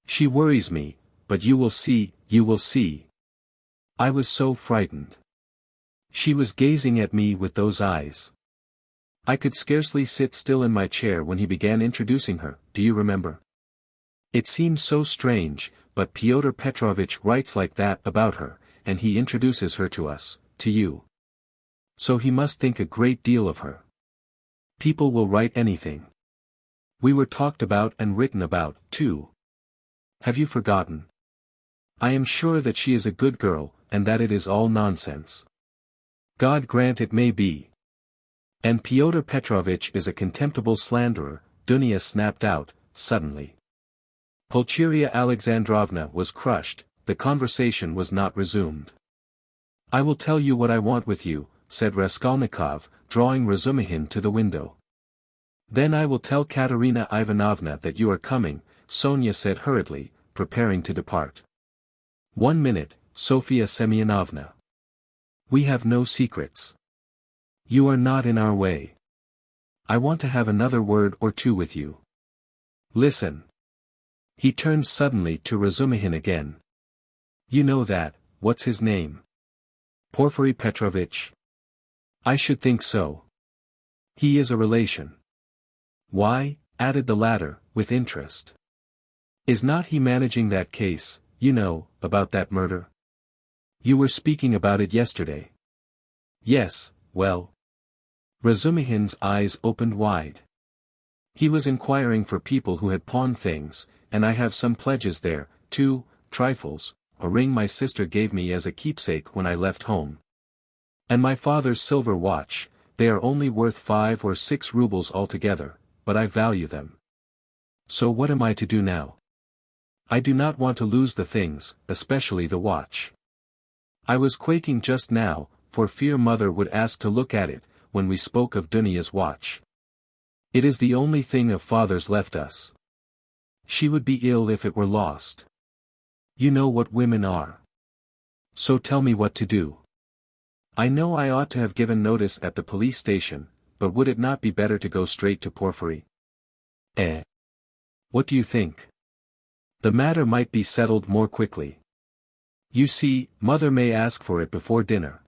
She worries me, but you will see, you will see. I was so frightened. She was gazing at me with those eyes. I could scarcely sit still in my chair when he began introducing her, do you remember? It seems so strange, but Pyotr Petrovitch writes like that about her, and he introduces her to us, to you. So he must think a great deal of her. People will write anything. We were talked about and written about, too. Have you forgotten? I am sure that she is a good girl, and that it is all nonsense. God grant it may be. And Pyotr Petrovitch is a contemptible slanderer," Dunya snapped out, suddenly. Pulcheria Alexandrovna was crushed, the conversation was not resumed. "I will tell you what I want with you," said Raskolnikov, drawing Razumihin to the window. Then I will tell Katerina Ivanovna that you are coming, Sonia said hurriedly, preparing to depart. 1 minute, Sofia Semyonovna. We have no secrets. You are not in our way. I want to have another word or two with you. Listen. He turned suddenly to Razumihin again. You know that, what's his name? Porfiry Petrovitch. I should think so. He is a relation. Why, added the latter, with interest. Is not he managing that case, you know, about that murder? You were speaking about it yesterday. Yes, well. Razumihin's eyes opened wide. He was inquiring for people who had pawned things, and I have some pledges there, too, trifles, a ring my sister gave me as a keepsake when I left home. And my father's silver watch, they are only worth 5 or 6 rubles altogether, but I value them. So what am I to do now? I do not want to lose the things, especially the watch. I was quaking just now, for fear mother would ask to look at it, when we spoke of Dunia's watch. It is the only thing of father's left us. She would be ill if it were lost. You know what women are. So tell me what to do. I know I ought to have given notice at the police station, but would it not be better to go straight to Porfiry? What do you think? The matter might be settled more quickly. You see, mother may ask for it before dinner.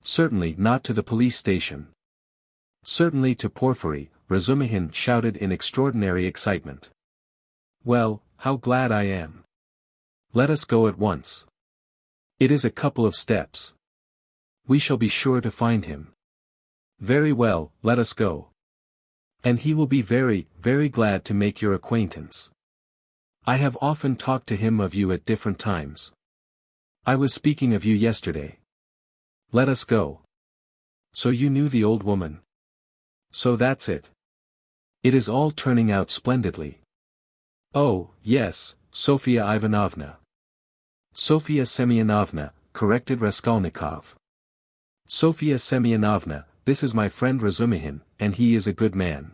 Certainly not to the police station. Certainly to Porfiry, Razumihin shouted in extraordinary excitement. Well, how glad I am. Let us go at once. It is a couple of steps. We shall be sure to find him. Very well, let us go. And he will be very, very glad to make your acquaintance. I have often talked to him of you at different times. I was speaking of you yesterday. Let us go. So you knew the old woman? So that's it. It is all turning out splendidly. Oh, yes, Sofia Ivanovna. Sofia Semyonovna, corrected Raskolnikov. Sofia Semyonovna, this is my friend Razumihin, and he is a good man.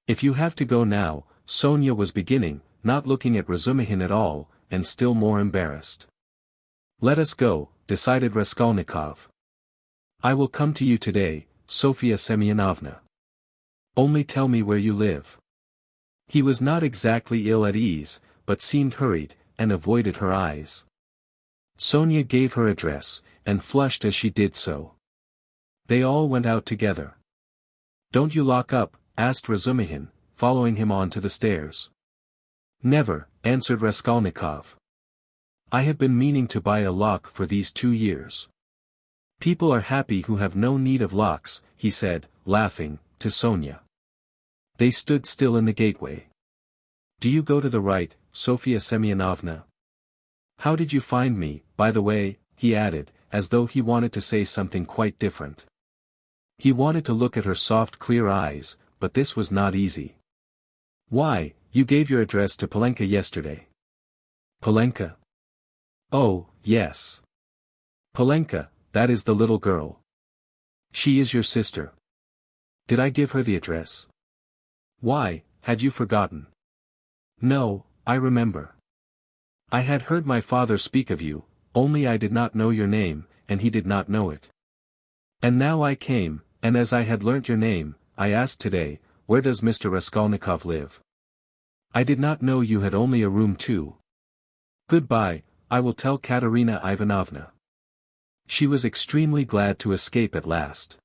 If you have to go now, Sonia was beginning, not looking at Razumihin at all, and still more embarrassed. Let us go, decided Raskolnikov. I will come to you today, Sofia Semyonovna. Only tell me where you live. He was not exactly ill at ease, but seemed hurried, and avoided her eyes. Sonia gave her address, and flushed as she did so. They all went out together. Don't you lock up? Asked Razumihin, following him on to the stairs. Never, answered Raskolnikov. I have been meaning to buy a lock for these 2 years. People are happy who have no need of locks, he said, laughing, to Sonia. They stood still in the gateway. Do you go to the right, Sofia Semyonovna? How did you find me, by the way, he added, as though he wanted to say something quite different. He wanted to look at her soft clear eyes, but this was not easy. Why, you gave your address to Polenka yesterday. Polenka? Oh, yes. Polenka, that is the little girl. She is your sister. Did I give her the address? Why, had you forgotten? No, I remember. I had heard my father speak of you, only I did not know your name, and he did not know it. And now I came, and as I had learnt your name, I asked today, where does Mr. Raskolnikov live? I did not know you had only a room too. Goodbye, I will tell Katerina Ivanovna. She was extremely glad to escape at last.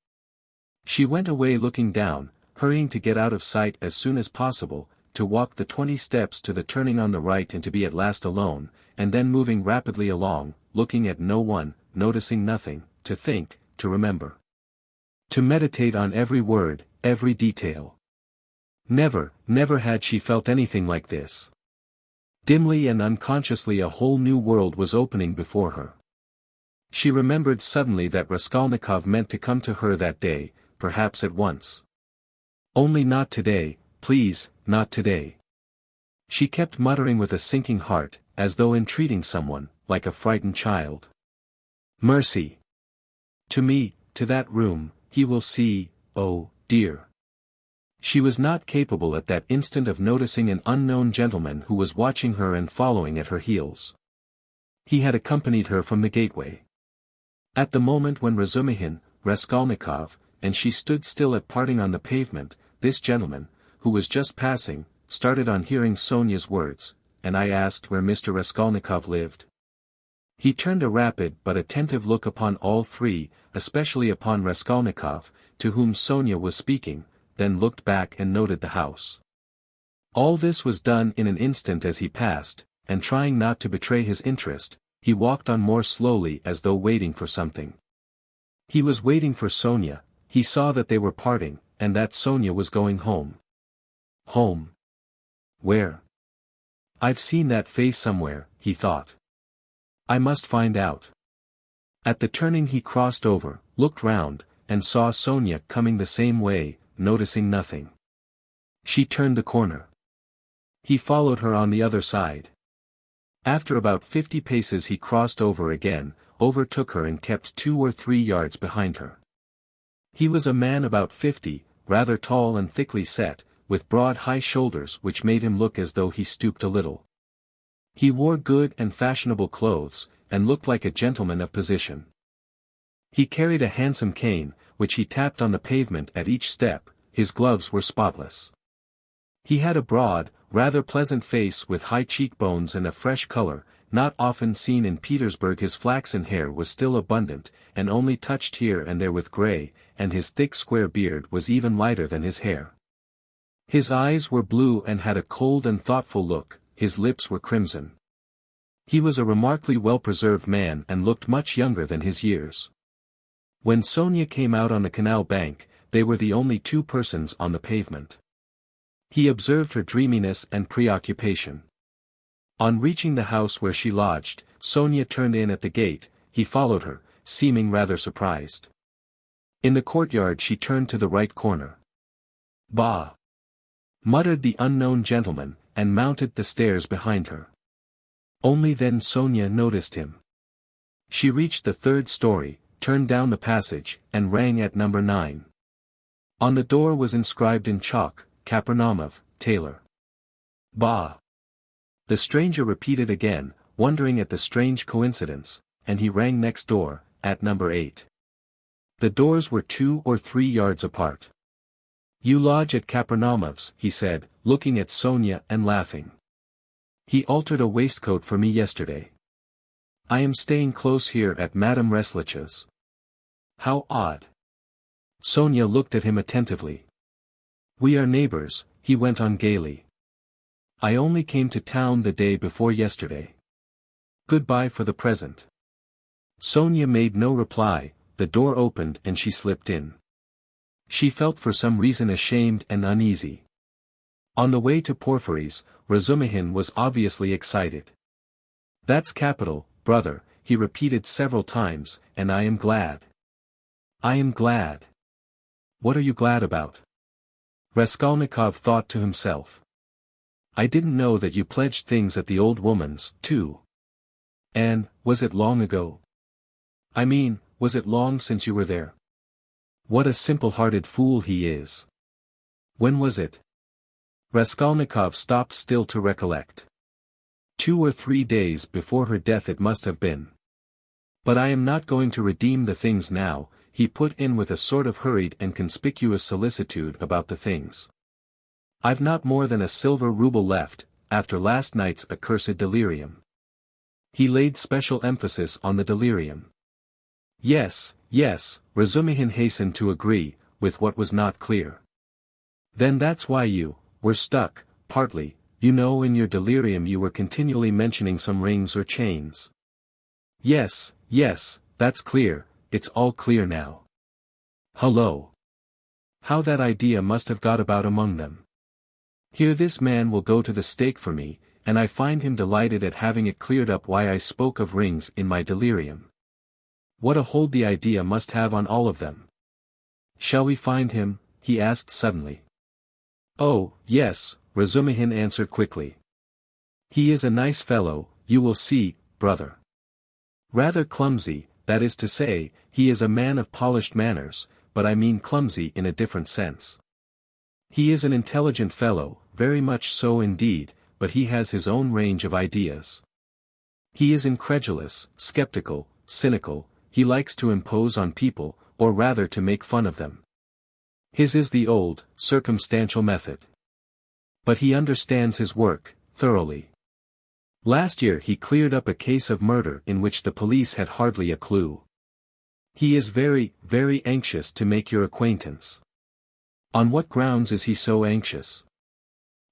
She went away looking down, hurrying to get out of sight as soon as possible, to walk the 20 steps to the turning on the right and to be at last alone, and then moving rapidly along, looking at no one, noticing nothing, to think, to remember. To meditate on every word, every detail. Never, never had she felt anything like this. Dimly and unconsciously a whole new world was opening before her. She remembered suddenly that Raskolnikov meant to come to her that day, perhaps at once. Only not today, please, not today. She kept muttering with a sinking heart, as though entreating someone, like a frightened child. Mercy! To me, to that room, he will see, oh, dear. She was not capable at that instant of noticing an unknown gentleman who was watching her and following at her heels. He had accompanied her from the gateway. At the moment when Raskolnikov, and she stood still at parting on the pavement, this gentleman, who was just passing, started on hearing Sonia's words, and I asked where Mr. Raskolnikov lived. He turned a rapid but attentive look upon all three, especially upon Raskolnikov, to whom Sonia was speaking, then looked back and noted the house. All this was done in an instant as he passed, and trying not to betray his interest, he walked on more slowly as though waiting for something. He was waiting for Sonia. He saw that they were parting, and that Sonia was going home. Home? Where? I've seen that face somewhere, he thought. I must find out. At the turning he crossed over, looked round, and saw Sonia coming the same way, noticing nothing. She turned the corner. He followed her on the other side. After about 50 paces he crossed over again, overtook her and kept 2 or 3 yards behind her. He was a man about 50, rather tall and thickly set, with broad high shoulders which made him look as though he stooped a little. He wore good and fashionable clothes, and looked like a gentleman of position. He carried a handsome cane, which he tapped on the pavement at each step. His gloves were spotless. He had a broad, rather pleasant face with high cheekbones and a fresh color, not often seen in Petersburg. His flaxen hair was still abundant, and only touched here and there with grey, and his thick square beard was even lighter than his hair. His eyes were blue and had a cold and thoughtful look, his lips were crimson. He was a remarkably well-preserved man and looked much younger than his years. When Sonia came out on the canal bank, they were the only 2 persons on the pavement. He observed her dreaminess and preoccupation. On reaching the house where she lodged, Sonia turned in at the gate. He followed her, seeming rather surprised. In the courtyard she turned to the right corner. "Bah!" muttered the unknown gentleman, and mounted the stairs behind her. Only then Sonia noticed him. She reached the 3rd story, turned down the passage, and rang at number 9. On the door was inscribed in chalk, "Kapernaumov, tailor." "Bah!" the stranger repeated again, wondering at the strange coincidence, and he rang next door, at number 8. The doors were 2 or 3 yards apart. "You lodge at Kapernaumov's," he said, looking at Sonia and laughing. "He altered a waistcoat for me yesterday. I am staying close here at Madame Reslich's." "How odd." Sonia looked at him attentively. "We are neighbors," he went on gaily. "I only came to town the day before yesterday. Goodbye for the present." Sonia made no reply. The door opened and she slipped in. She felt for some reason ashamed and uneasy. On the way to Porfiry's, Razumihin was obviously excited. "That's capital, brother," he repeated several times, "and I am glad." "I am glad." "What are you glad about?" Raskolnikov thought to himself. "I didn't know that you pledged things at the old woman's, too. And, was it long ago? I mean, was it long since you were there? What a simple-hearted fool he is. When was it?" Raskolnikov stopped still to recollect. 2 or 3 days before her death it must have been. "But I am not going to redeem the things now," he put in with a sort of hurried and conspicuous solicitude about the things. "I've not more than a silver rouble left, after last night's accursed delirium." He laid special emphasis on the delirium. "Yes, yes," Razumihin hastened to agree, with what was not clear. "Then that's why you were stuck, partly, you know in your delirium you were continually mentioning some rings or chains." "Yes, yes, that's clear, it's all clear now. Hullo! How that idea must have got about among them. Here this man will go to the stake for me, and I find him delighted at having it cleared up why I spoke of rings in my delirium. What a hold the idea must have on all of them. Shall we find him?" he asked suddenly. "Oh, yes," Razumihin answered quickly. "He is a nice fellow, you will see, brother. Rather clumsy, that is to say, he is a man of polished manners, but I mean clumsy in a different sense. He is an intelligent fellow, very much so indeed, but he has his own range of ideas. He is incredulous, skeptical, cynical, he likes to impose on people, or rather to make fun of them. His is the old, circumstantial method. But he understands his work, thoroughly. Last year he cleared up a case of murder in which the police had hardly a clue. He is very, very anxious to make your acquaintance. On what grounds is he so anxious?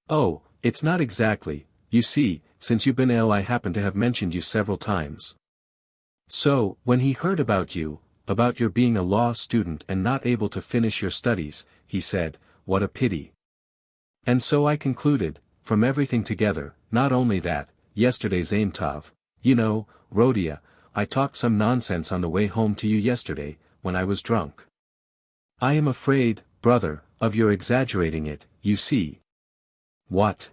Oh, it's not exactly, you see, since you've been ill I happen to have mentioned you several times. So, when he heard about you, about your being a law student and not able to finish your studies, he said, what a pity. And so I concluded, from everything together, not only that, yesterday's Aimtov, you know, Rodia, I talked some nonsense on the way home to you yesterday, when I was drunk. I am afraid, brother, of your exaggerating it, you see. What?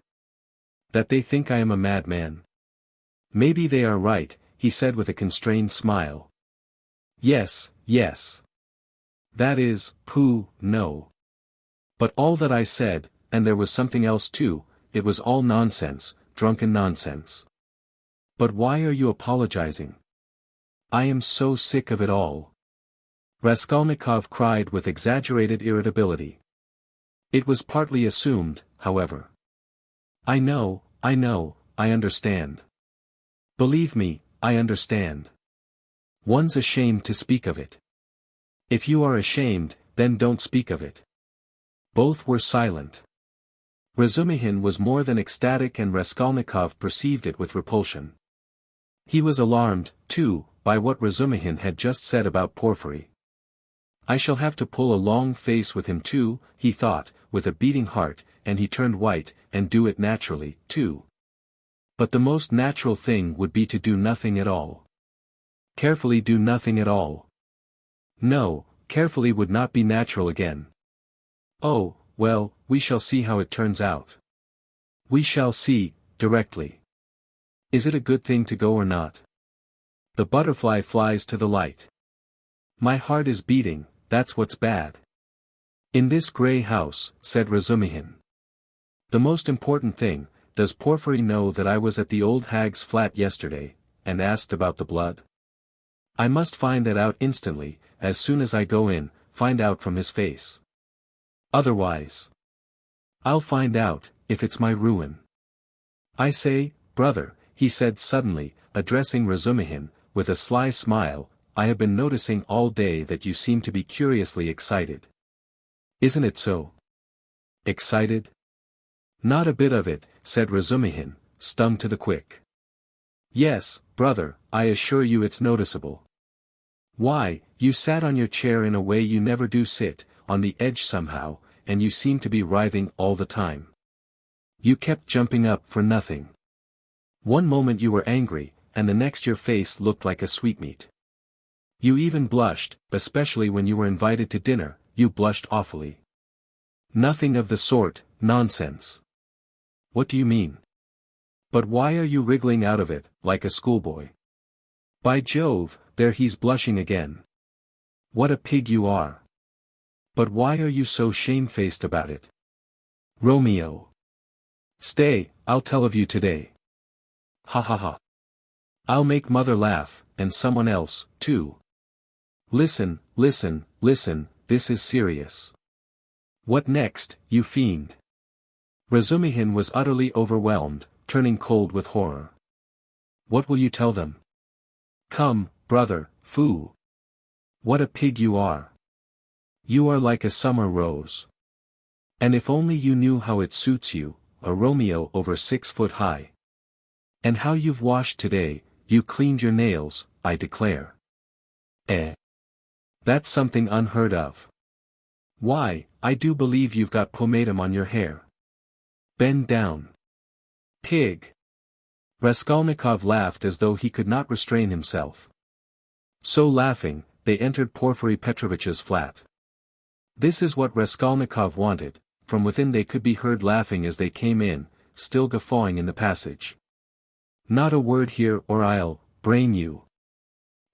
That they think I am a madman. Maybe they are right, he said with a constrained smile. Yes, yes. That is, pooh, no. But all that I said, and there was something else too, it was all nonsense, drunken nonsense. But why are you apologizing? I am so sick of it all. Raskolnikov cried with exaggerated irritability. It was partly assumed, however. I know, I understand. Believe me, I understand. One's ashamed to speak of it. If you are ashamed, then don't speak of it. Both were silent. Razumihin was more than ecstatic and Raskolnikov perceived it with repulsion. He was alarmed, too, by what Razumihin had just said about Porfiry. I shall have to pull a long face with him too, he thought, with a beating heart, and he turned white, and do it naturally, too. But the most natural thing would be to do nothing at all. Carefully do nothing at all. No, carefully would not be natural again. Oh, well, we shall see how it turns out. We shall see, directly. Is it a good thing to go or not? The butterfly flies to the light. My heart is beating, that's what's bad. In this grey house, said Razumihin. The most important thing, does Porfiry know that I was at the old hag's flat yesterday, and asked about the blood? I must find that out instantly, as soon as I go in, find out from his face. Otherwise. I'll find out, if it's my ruin. I say, brother, he said suddenly, addressing Razumihin, with a sly smile, I have been noticing all day that you seem to be curiously excited. Isn't it so? Excited? Not a bit of it, said Razumihin, stung to the quick. Yes, brother, I assure you it's noticeable. Why, you sat on your chair in a way you never do sit, on the edge somehow, and you seemed to be writhing all the time. You kept jumping up for nothing. One moment you were angry, and the next your face looked like a sweetmeat. You even blushed, especially when you were invited to dinner, you blushed awfully. Nothing of the sort, nonsense. What do you mean? But why are you wriggling out of it, like a schoolboy? By Jove, there he's blushing again. What a pig you are. But why are you so shamefaced about it? Romeo. Stay, I'll tell of you today. Ha ha ha. I'll make mother laugh, and someone else, too. Listen, listen, listen, this is serious. What next, you fiend? Razumihin was utterly overwhelmed, turning cold with horror. What will you tell them? Come, brother, foo. What a pig you are. You are like a summer rose. And if only you knew how it suits you, a Romeo over 6 foot high. And how you've washed today, you cleaned your nails, I declare. That's something unheard of. Why, I do believe you've got pomatum on your hair. Bend down. Pig. Raskolnikov laughed as though he could not restrain himself. So laughing, they entered Porfiry Petrovitch's flat. This is what Raskolnikov wanted, from within they could be heard laughing as they came in, still guffawing in the passage. Not a word here or I'll brain you.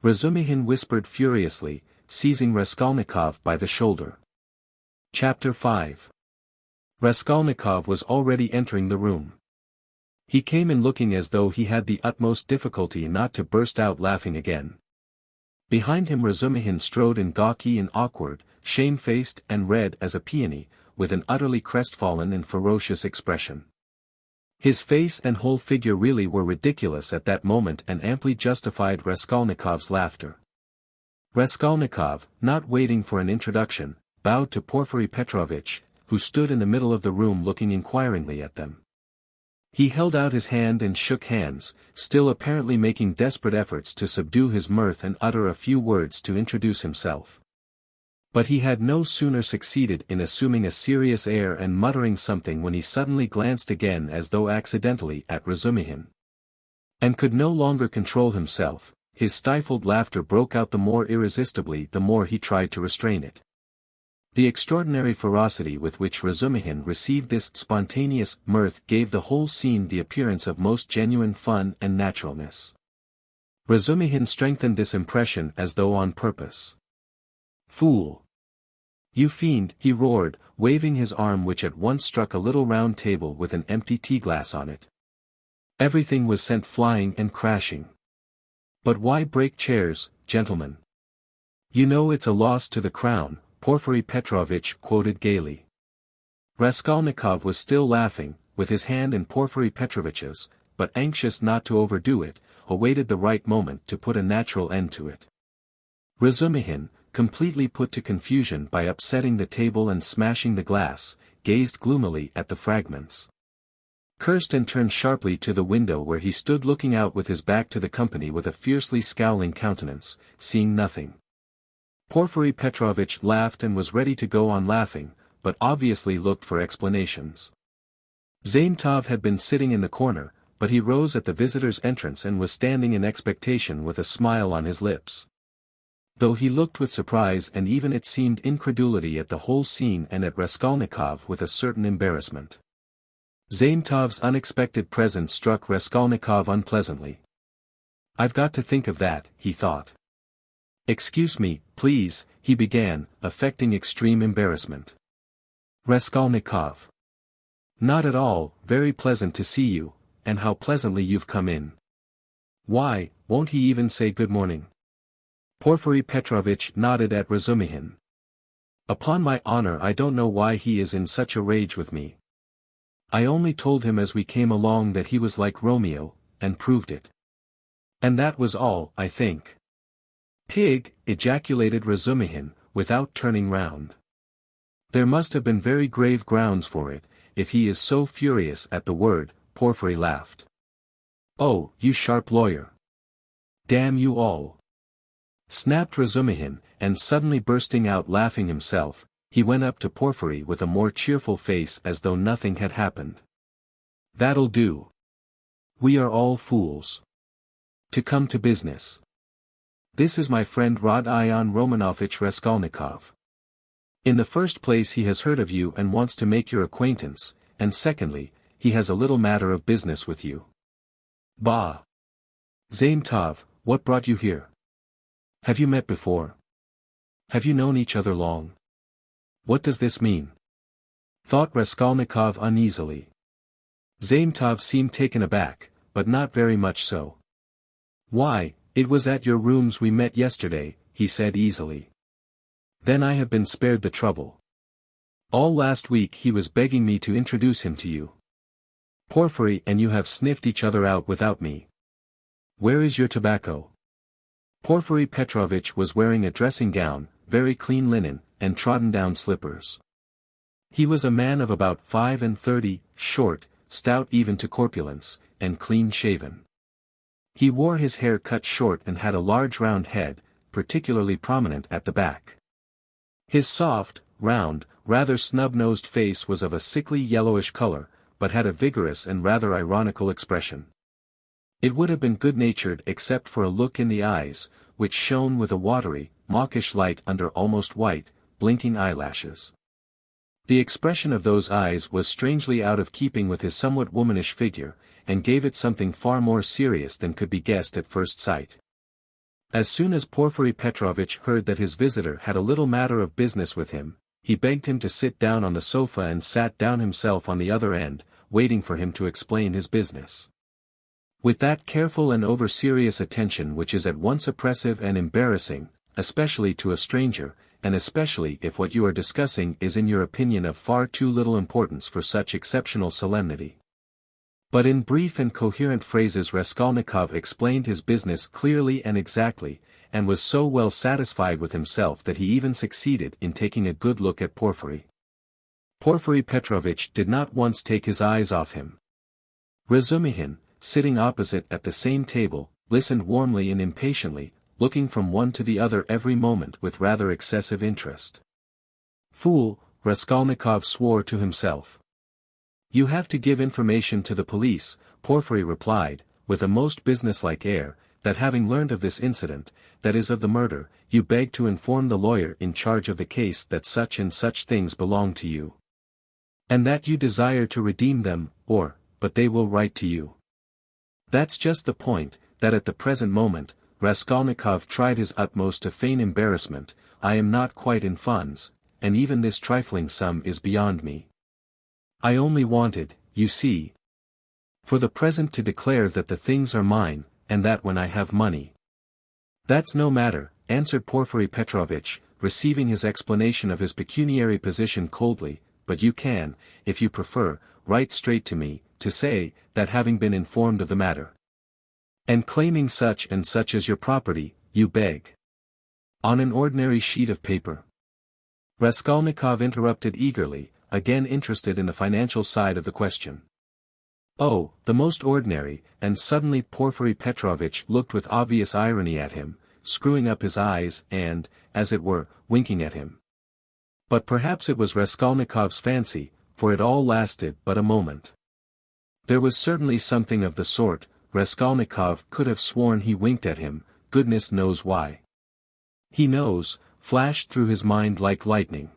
Razumihin whispered furiously, seizing Raskolnikov by the shoulder. Chapter 5. Raskolnikov was already entering the room. He came in looking as though he had the utmost difficulty not to burst out laughing again. Behind him Razumihin strode in gawky and awkward, shamefaced and red as a peony, with an utterly crestfallen and ferocious expression. His face and whole figure really were ridiculous at that moment and amply justified Raskolnikov's laughter. Raskolnikov, not waiting for an introduction, bowed to Porfiry Petrovitch, who stood in the middle of the room looking inquiringly at them. He held out his hand and shook hands, still apparently making desperate efforts to subdue his mirth and utter a few words to introduce himself. But he had no sooner succeeded in assuming a serious air and muttering something when he suddenly glanced again as though accidentally at Razumihin. And could no longer control himself, his stifled laughter broke out the more irresistibly the more he tried to restrain it. The extraordinary ferocity with which Razumihin received this spontaneous mirth gave the whole scene the appearance of most genuine fun and naturalness. Razumihin strengthened this impression as though on purpose. "Fool! You fiend!" he roared, waving his arm which at once struck a little round table with an empty tea-glass on it. Everything was sent flying and crashing. "But why break chairs, gentlemen? You know it's a loss to the crown," Porfiry Petrovitch quoted gaily. Raskolnikov was still laughing, with his hand in Porfiry Petrovitch's, but anxious not to overdo it, awaited the right moment to put a natural end to it. Razumihin, completely put to confusion by upsetting the table and smashing the glass, gazed gloomily at the fragments. Cursed and turned sharply to the window where he stood looking out with his back to the company with a fiercely scowling countenance, seeing nothing. Porfiry Petrovitch laughed and was ready to go on laughing, but obviously looked for explanations. Zametov had been sitting in the corner, but he rose at the visitor's entrance and was standing in expectation with a smile on his lips. Though he looked with surprise and even it seemed incredulity at the whole scene and at Raskolnikov with a certain embarrassment. Zametov's unexpected presence struck Raskolnikov unpleasantly. "I've got to think of that," he thought. "Excuse me, please," he began, affecting extreme embarrassment. "Raskolnikov. Not at all, very pleasant to see you, and how pleasantly you've come in. Why, won't he even say good morning?" Porfiry Petrovitch nodded at Razumihin. "Upon my honor I don't know why he is in such a rage with me. I only told him as we came along that he was like Romeo, and proved it. And that was all, I think." "Pig!" ejaculated Razumihin, without turning round. "There must have been very grave grounds for it, if he is so furious at the word," Porfiry laughed. "Oh, you sharp lawyer! Damn you all!" snapped Razumihin, and suddenly bursting out laughing himself, he went up to Porfiry with a more cheerful face as though nothing had happened. "That'll do. We are all fools. To come to business. This is my friend Rodion Romanovich Raskolnikov. In the first place he has heard of you and wants to make your acquaintance, and secondly, he has a little matter of business with you." "Bah! Zametov, what brought you here? Have you met before? Have you known each other long? What does this mean?" thought Raskolnikov uneasily. Zametov seemed taken aback, but not very much so. "Why, it was at your rooms we met yesterday," he said easily. "Then I have been spared the trouble. All last week he was begging me to introduce him to you. Porfiry and you have sniffed each other out without me. Where is your tobacco?" Porfiry Petrovitch was wearing a dressing gown, very clean linen, and trodden-down slippers. He was a man of about 35, short, stout even to corpulence, and clean-shaven. He wore his hair cut short and had a large round head, particularly prominent at the back. His soft, round, rather snub-nosed face was of a sickly yellowish color, but had a vigorous and rather ironical expression. It would have been good-natured except for a look in the eyes, which shone with a watery, mawkish light under almost white, blinking eyelashes. The expression of those eyes was strangely out of keeping with his somewhat womanish figure, and gave it something far more serious than could be guessed at first sight. As soon as Porfiry Petrovitch heard that his visitor had a little matter of business with him, he begged him to sit down on the sofa and sat down himself on the other end, waiting for him to explain his business. With that careful and over-serious attention which is at once oppressive and embarrassing, especially to a stranger, and especially if what you are discussing is in your opinion of far too little importance for such exceptional solemnity. But in brief and coherent phrases Raskolnikov explained his business clearly and exactly, and was so well satisfied with himself that he even succeeded in taking a good look at Porfiry. Porfiry Petrovitch did not once take his eyes off him. Razumihin, sitting opposite at the same table, listened warmly and impatiently, looking from one to the other every moment with rather excessive interest. "Fool," Raskolnikov swore to himself. "You have to give information to the police," Porfiry replied, with a most businesslike air, that having learned of this incident, that is of the murder, you beg to inform the lawyer in charge of the case that such and such things belong to you. And that you desire to redeem them, but they will write to you. That's just the point, that at the present moment, Raskolnikov tried his utmost to feign embarrassment. "I am not quite in funds, and even this trifling sum is beyond me. I only wanted, you see, for the present to declare that the things are mine, and that when I have money—" "That's no matter," answered Porfiry Petrovitch, receiving his explanation of his pecuniary position coldly, "but you can, if you prefer, write straight to me, to say, that having been informed of the matter, and claiming such and such as your property, you beg on an ordinary sheet of paper." Raskolnikov interrupted eagerly, again interested in the financial side of the question. "Oh, the most ordinary," and suddenly Porfiry Petrovitch looked with obvious irony at him, screwing up his eyes and, as it were, winking at him. But perhaps it was Raskolnikov's fancy, for it all lasted but a moment. There was certainly something of the sort. Raskolnikov could have sworn he winked at him, goodness knows why. "He knows," flashed through his mind like lightning.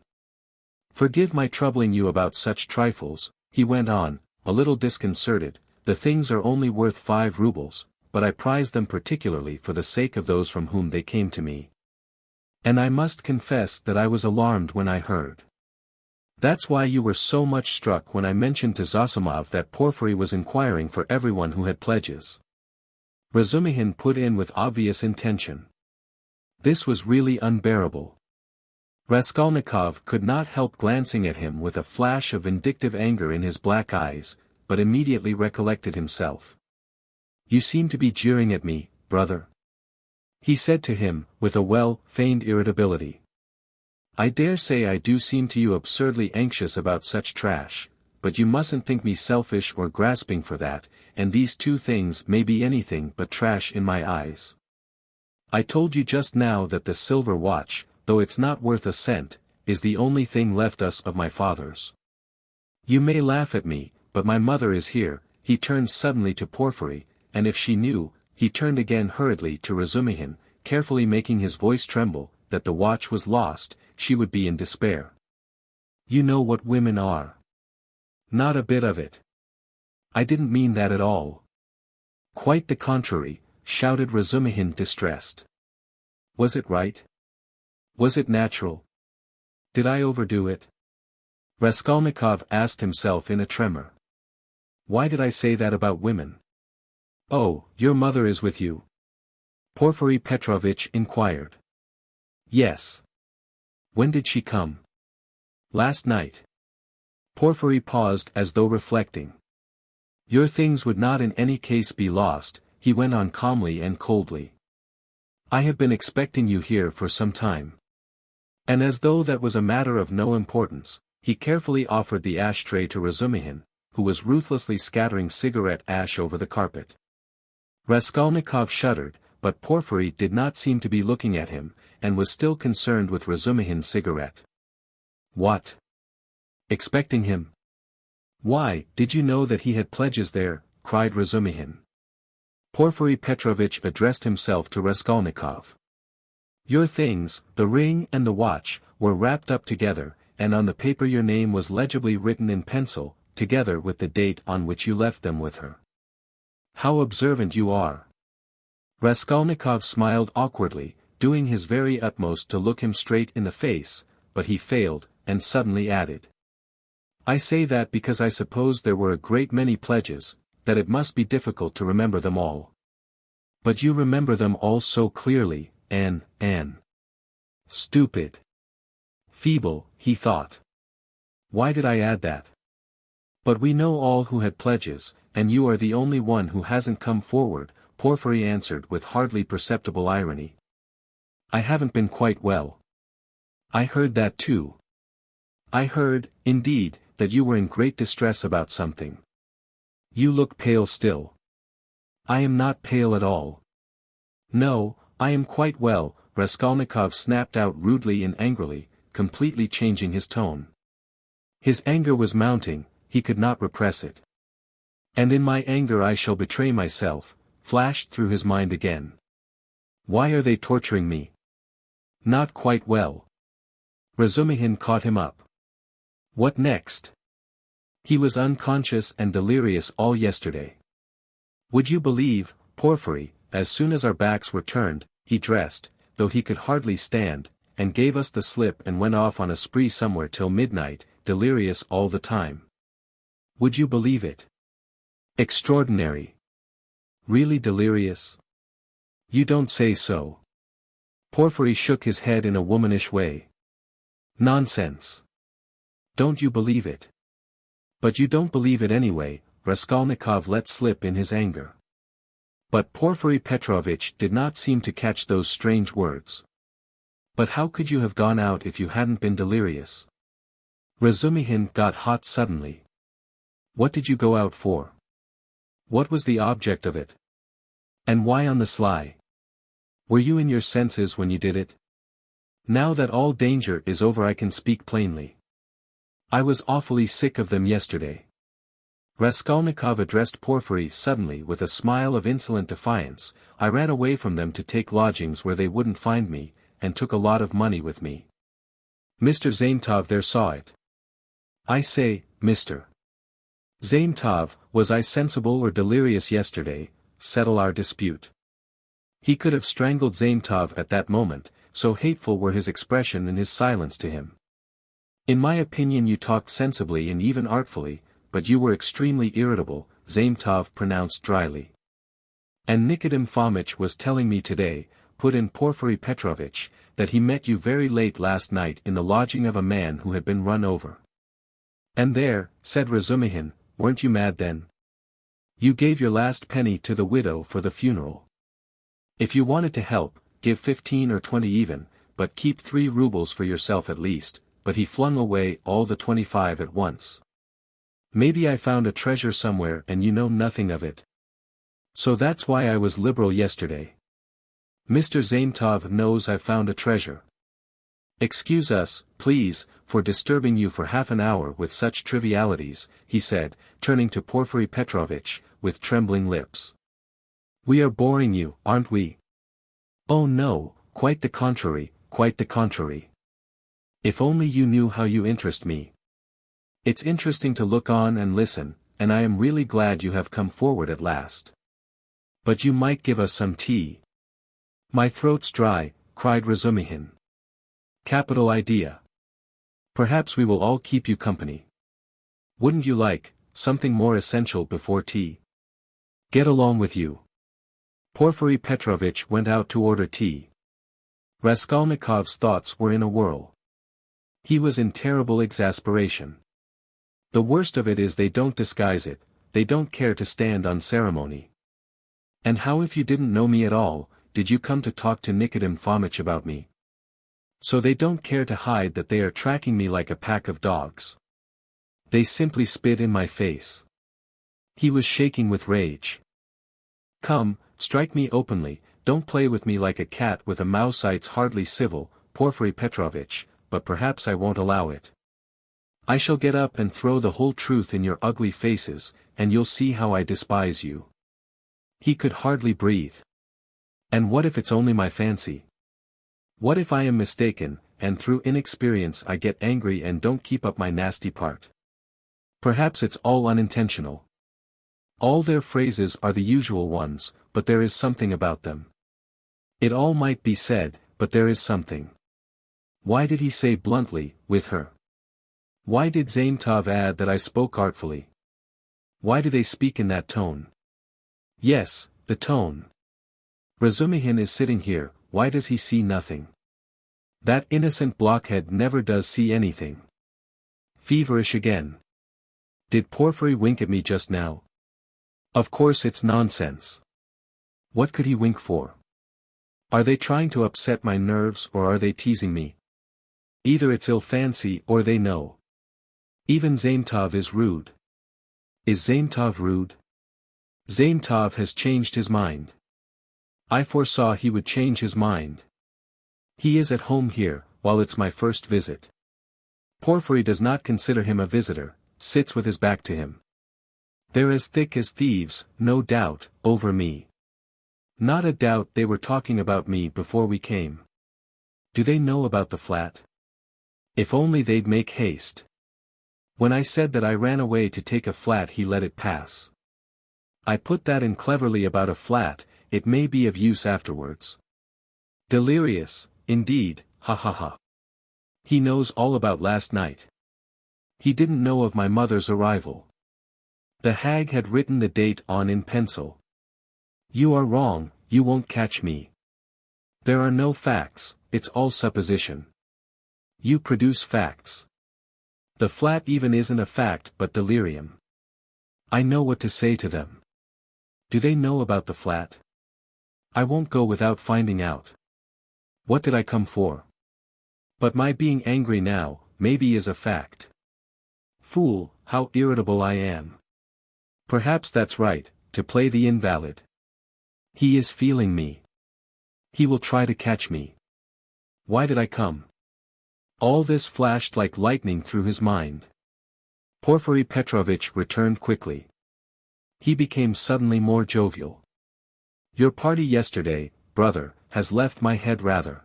"Forgive my troubling you about such trifles," he went on, a little disconcerted, "the things are only worth 5 rubles, but I prize them particularly for the sake of those from whom they came to me. And I must confess that I was alarmed when I heard. That's why you were so much struck when I mentioned to Zossimov that Porfiry was inquiring for everyone who had pledges." Razumihin put in with obvious intention. This was really unbearable. Raskolnikov could not help glancing at him with a flash of vindictive anger in his black eyes, but immediately recollected himself. "You seem to be jeering at me, brother," he said to him, with a well-feigned irritability. "I dare say I do seem to you absurdly anxious about such trash, but you mustn't think me selfish or grasping for that, and these two things may be anything but trash in my eyes. I told you just now that the silver watch, though it's not worth a cent, is the only thing left us of my father's. You may laugh at me, but my mother is here." He turned suddenly to Porfiry, and if she knew, he turned again hurriedly to Razumihin, carefully making his voice tremble, that the watch was lost, she would be in despair. "You know what women are." "Not a bit of it. I didn't mean that at all." "Quite the contrary," shouted Razumihin distressed. "Was it right? Was it natural? Did I overdo it?" Raskolnikov asked himself in a tremor. "Why did I say that about women?" "Oh, your mother is with you?" Porfiry Petrovitch inquired. "Yes." "When did she come?" "Last night." Porfiry paused as though reflecting. "Your things would not in any case be lost," he went on calmly and coldly. "I have been expecting you here for some time." And as though that was a matter of no importance, he carefully offered the ashtray to Razumihin, who was ruthlessly scattering cigarette ash over the carpet. Raskolnikov shuddered, but Porfiry did not seem to be looking at him, and was still concerned with Razumihin's cigarette. "What? Expecting him? Why, did you know that he had pledges there?" cried Razumihin. Porfiry Petrovitch addressed himself to Raskolnikov. "Your things, the ring and the watch, were wrapped up together, and on the paper your name was legibly written in pencil, together with the date on which you left them with her. How observant you are!" Raskolnikov smiled awkwardly, doing his very utmost to look him straight in the face, but he failed, and suddenly added. I say that because I suppose there were a great many pledges, that it must be difficult to remember them all. But you remember them all so clearly, Anne. Stupid. Feeble, he thought. Why did I add that? But we know all who had pledges, and you are the only one who hasn't come forward, Porfiry answered with hardly perceptible irony. I haven't been quite well. I heard that too. I heard, indeed, that you were in great distress about something. You look pale still. I am not pale at all. No, I am quite well, Raskolnikov snapped out rudely and angrily, completely changing his tone. His anger was mounting, he could not repress it. And in my anger I shall betray myself, flashed through his mind again. Why are they torturing me? Not quite well. Razumihin caught him up. What next? He was unconscious and delirious all yesterday. Would you believe, Porfiry, as soon as our backs were turned, he dressed, though he could hardly stand, and gave us the slip and went off on a spree somewhere till midnight, delirious all the time. Would you believe it? Extraordinary. Really delirious? You don't say so. Porfiry shook his head in a womanish way. Nonsense. Don't you believe it? But you don't believe it anyway, Raskolnikov let slip in his anger. But Porfiry Petrovitch did not seem to catch those strange words. But how could you have gone out if you hadn't been delirious? Razumihin got hot suddenly. What did you go out for? What was the object of it? And why on the sly? Were you in your senses when you did it? Now that all danger is over I can speak plainly. I was awfully sick of them yesterday. Raskolnikov addressed Porfiry suddenly with a smile of insolent defiance. I ran away from them to take lodgings where they wouldn't find me, and took a lot of money with me. Mr. Zaintov there saw it. I say, Mr. Zaintov, was I sensible or delirious yesterday? Settle our dispute. He could have strangled Zaintov at that moment, so hateful were his expression and his silence to him. In my opinion you talked sensibly and even artfully, but you were extremely irritable, Zaintov pronounced dryly. And Nikodym Fomitch was telling me today, put in Porfiry Petrovitch, that he met you very late last night in the lodging of a man who had been run over. And there, said Razumihin, weren't you mad then? You gave your last penny to the widow for the funeral. If you wanted to help, give 15 or 20 even, but keep 3 rubles for yourself at least, but he flung away all the 25 at once. Maybe I found a treasure somewhere and you know nothing of it. So that's why I was liberal yesterday. Mr. Zaintov knows I found a treasure. Excuse us, please, for disturbing you for half an hour with such trivialities, he said, turning to Porfiry Petrovitch, with trembling lips. We are boring you, aren't we? Oh no, quite the contrary, quite the contrary. If only you knew how you interest me. It's interesting to look on and listen, and I am really glad you have come forward at last. But you might give us some tea. My throat's dry, cried Razumihin. Capital idea. Perhaps we will all keep you company. Wouldn't you like something more essential before tea? Get along with you. Porfiry Petrovitch went out to order tea. Raskolnikov's thoughts were in a whirl. He was in terrible exasperation. The worst of it is they don't disguise it, they don't care to stand on ceremony. And how if you didn't know me at all, did you come to talk to Nikodym Fomitch about me? So they don't care to hide that they are tracking me like a pack of dogs. They simply spit in my face. He was shaking with rage. Come, strike me openly, don't play with me like a cat with a mouse. It's hardly civil, Porfiry Petrovitch, but perhaps I won't allow it. I shall get up and throw the whole truth in your ugly faces, and you'll see how I despise you. He could hardly breathe. And what if it's only my fancy? What if I am mistaken, and through inexperience I get angry and don't keep up my nasty part? Perhaps it's all unintentional. All their phrases are the usual ones, but there is something about them. It all might be said, but there is something. Why did he say bluntly, with her? Why did Zaintov add that I spoke artfully? Why do they speak in that tone? Yes, the tone. Razumihin is sitting here, why does he see nothing? That innocent blockhead never does see anything. Feverish again. Did Porfiry wink at me just now? Of course it's nonsense. What could he wink for? Are they trying to upset my nerves or are they teasing me? Either it's ill fancy or they know. Even Zaintov is rude. Is Zaintov rude? Zaintov has changed his mind. I foresaw he would change his mind. He is at home here, while it's my first visit. Porfiry does not consider him a visitor, sits with his back to him. They're as thick as thieves, no doubt, over me. Not a doubt they were talking about me before we came. Do they know about the flat? If only they'd make haste. When I said that I ran away to take a flat he let it pass. I put that in cleverly about a flat, it may be of use afterwards. Delirious, indeed, ha ha ha. He knows all about last night. He didn't know of my mother's arrival. The hag had written the date on in pencil. You are wrong, you won't catch me. There are no facts, it's all supposition. You produce facts. The flat even isn't a fact but delirium. I know what to say to them. Do they know about the flat? I won't go without finding out. What did I come for? But my being angry now, maybe is a fact. Fool, how irritable I am. Perhaps that's right, to play the invalid. He is feeling me. He will try to catch me. Why did I come? All this flashed like lightning through his mind. Porfiry Petrovitch returned quickly. He became suddenly more jovial. Your party yesterday, brother, has left my head rather.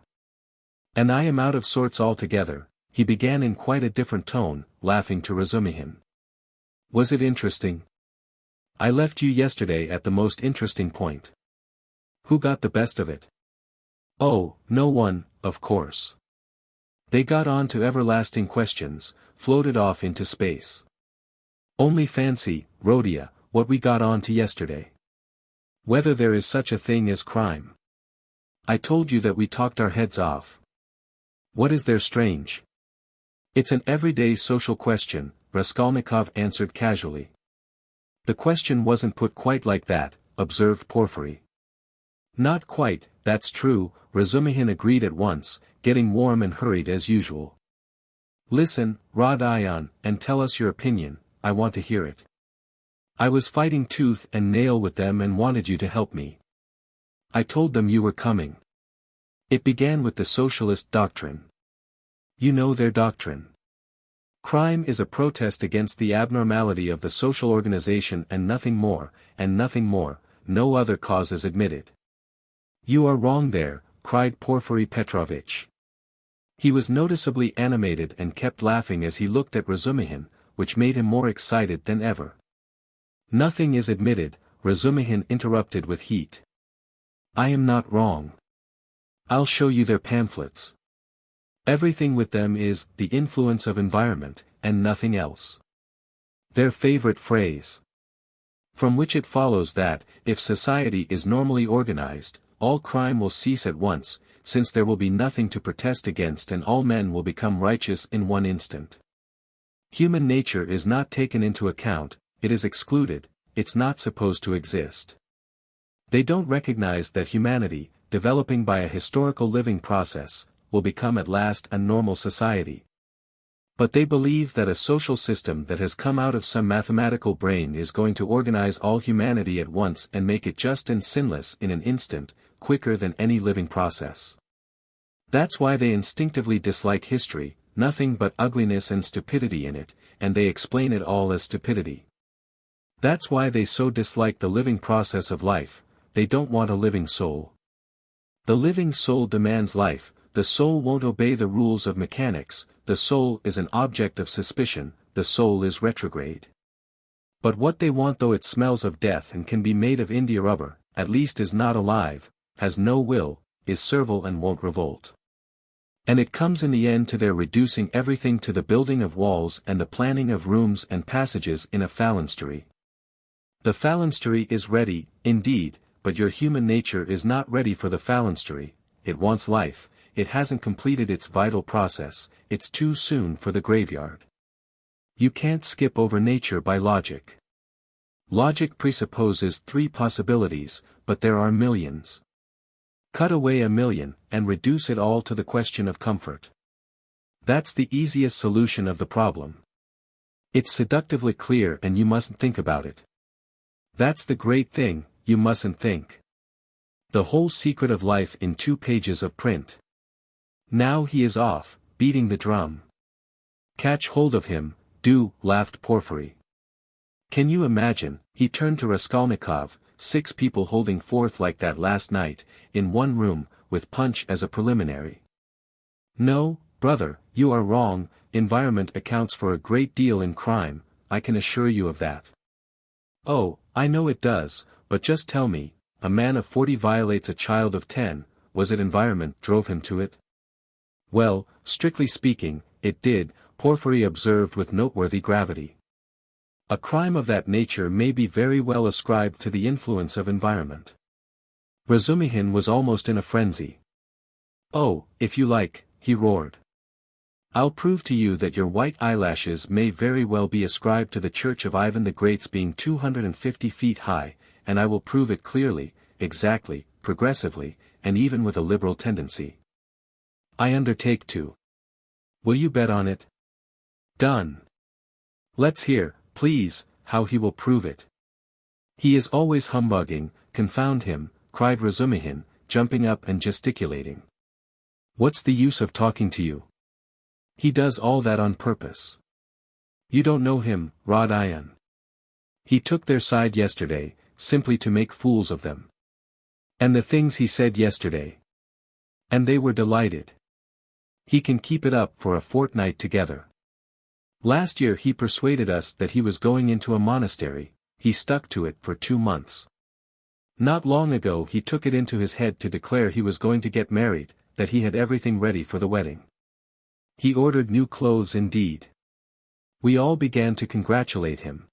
And I am out of sorts altogether, he began in quite a different tone, laughing to Razumihin. Was it interesting? I left you yesterday at the most interesting point. Who got the best of it? Oh, no one, of course. They got on to everlasting questions, floated off into space. Only fancy, Rhodia, what we got on to yesterday. Whether there is such a thing as crime. I told you that we talked our heads off. What is there strange? It's an everyday social question, Raskolnikov answered casually. The question wasn't put quite like that, observed Porfiry. Not quite, that's true, Razumihin agreed at once, getting warm and hurried as usual. Listen, Rodion, and tell us your opinion, I want to hear it. I was fighting tooth and nail with them and wanted you to help me. I told them you were coming. It began with the socialist doctrine. You know their doctrine. Crime is a protest against the abnormality of the social organization and nothing more, no other cause is admitted. You are wrong there, cried Porfiry Petrovitch. He was noticeably animated and kept laughing as he looked at Razumihin, which made him more excited than ever. Nothing is admitted, Razumihin interrupted with heat. I am not wrong. I'll show you their pamphlets. Everything with them is the influence of environment, and nothing else. Their favorite phrase. From which it follows that, if society is normally organized, all crime will cease at once, since there will be nothing to protest against and all men will become righteous in one instant. Human nature is not taken into account, it is excluded, it's not supposed to exist. They don't recognize that humanity, developing by a historical living process, will become at last a normal society. But they believe that a social system that has come out of some mathematical brain is going to organize all humanity at once and make it just and sinless in an instant, quicker than any living process. That's why they instinctively dislike history, nothing but ugliness and stupidity in it, and they explain it all as stupidity. That's why they so dislike the living process of life, they don't want a living soul. The living soul demands life, the soul won't obey the rules of mechanics, the soul is an object of suspicion, the soul is retrograde. But what they want, though it smells of death and can be made of India rubber, at least is not alive, has no will, is servile and won't revolt. And it comes in the end to their reducing everything to the building of walls and the planning of rooms and passages in a phalanstery. The phalanstery is ready, indeed, but your human nature is not ready for the phalanstery. It wants life, it hasn't completed its vital process, it's too soon for the graveyard. You can't skip over nature by logic. Logic presupposes 3 possibilities, but there are millions. Cut away a million, and reduce it all to the question of comfort. That's the easiest solution of the problem. It's seductively clear and you mustn't think about it. That's the great thing, you mustn't think. The whole secret of life in 2 pages of print. Now he is off, beating the drum. Catch hold of him, do, laughed Porfiry. Can you imagine, he turned to Raskolnikov, 6 people holding forth like that last night, in one room, with punch as a preliminary. No, brother, you are wrong, environment accounts for a great deal in crime, I can assure you of that. Oh, I know it does, but just tell me, a man of 40 violates a child of 10, was it environment drove him to it? Well, strictly speaking, it did, Porfiry observed with noteworthy gravity. A crime of that nature may be very well ascribed to the influence of environment. Razumihin was almost in a frenzy. Oh, if you like, he roared. I'll prove to you that your white eyelashes may very well be ascribed to the church of Ivan the Great's being 250 feet high, and I will prove it clearly, exactly, progressively, and even with a liberal tendency. I undertake to. Will you bet on it? Done. Let's hear, please, how he will prove it. He is always humbugging, confound him, cried Razumihin, jumping up and gesticulating. What's the use of talking to you? He does all that on purpose. You don't know him, Rodion. He took their side yesterday, simply to make fools of them. And the things he said yesterday. And they were delighted. He can keep it up for a fortnight together. Last year he persuaded us that he was going into a monastery, he stuck to it for 2 months. Not long ago he took it into his head to declare he was going to get married, that he had everything ready for the wedding. He ordered new clothes indeed. We all began to congratulate him.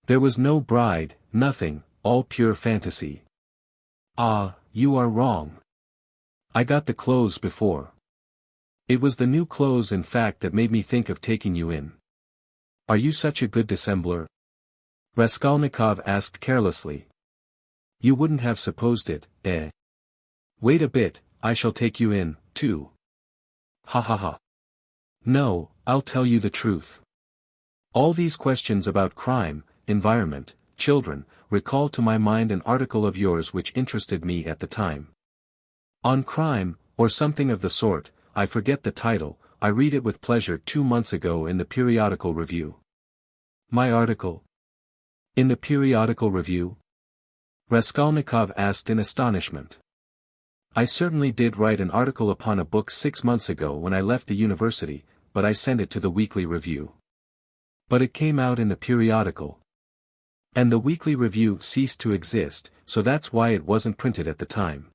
There was no bride, nothing, all pure fantasy. Ah, you are wrong. I got the clothes before. It was the new clothes in fact that made me think of taking you in. Are you such a good dissembler? Raskolnikov asked carelessly. You wouldn't have supposed it, eh? Wait a bit, I shall take you in, too. Ha ha ha. No, I'll tell you the truth. All these questions about crime, environment, children, recall to my mind an article of yours which interested me at the time. On crime, or something of the sort, I forget the title, I read it with pleasure 2 months ago in the Periodical Review. My article? In the Periodical Review? Raskolnikov asked in astonishment. I certainly did write an article upon a book 6 months ago when I left the university, but I sent it to the Weekly Review. But it came out in the periodical. And the Weekly Review ceased to exist, so that's why it wasn't printed at the time.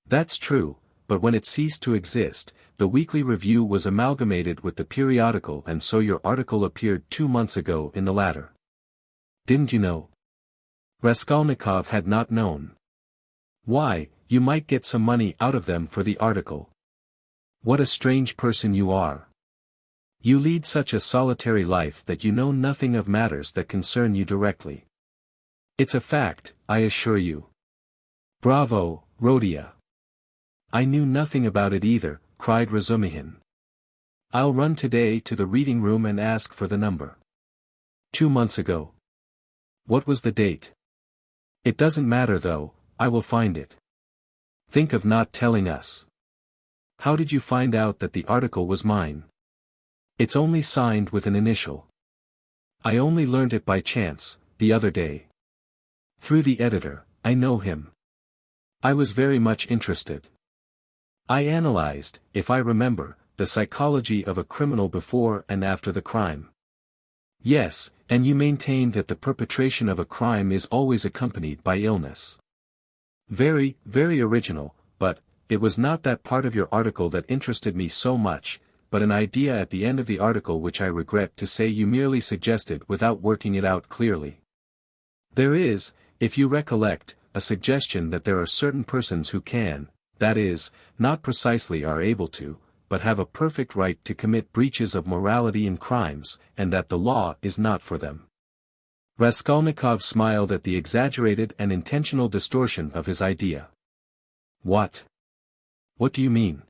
That's true, but when it ceased to exist, the Weekly Review was amalgamated with the periodical and so your article appeared 2 months ago in the latter. Didn't you know? Raskolnikov had not known. Why, you might get some money out of them for the article. What a strange person you are. You lead such a solitary life that you know nothing of matters that concern you directly. It's a fact, I assure you. Bravo, Rodion. I knew nothing about it either, cried Razumihin. I'll run today to the reading room and ask for the number. 2 months ago. What was the date? It doesn't matter though, I will find it. Think of not telling us. How did you find out that the article was mine? It's only signed with an initial. I only learned it by chance, the other day. Through the editor, I know him. I was very much interested. I analyzed, if I remember, the psychology of a criminal before and after the crime. Yes, and you maintain that the perpetration of a crime is always accompanied by illness. Very, very original, but, it was not that part of your article that interested me so much, but an idea at the end of the article which I regret to say you merely suggested without working it out clearly. There is, if you recollect, a suggestion that there are certain persons who can, that is, not precisely are able to, but have a perfect right to commit breaches of morality and crimes, and that the law is not for them. Raskolnikov smiled at the exaggerated and intentional distortion of his idea. What? What do you mean?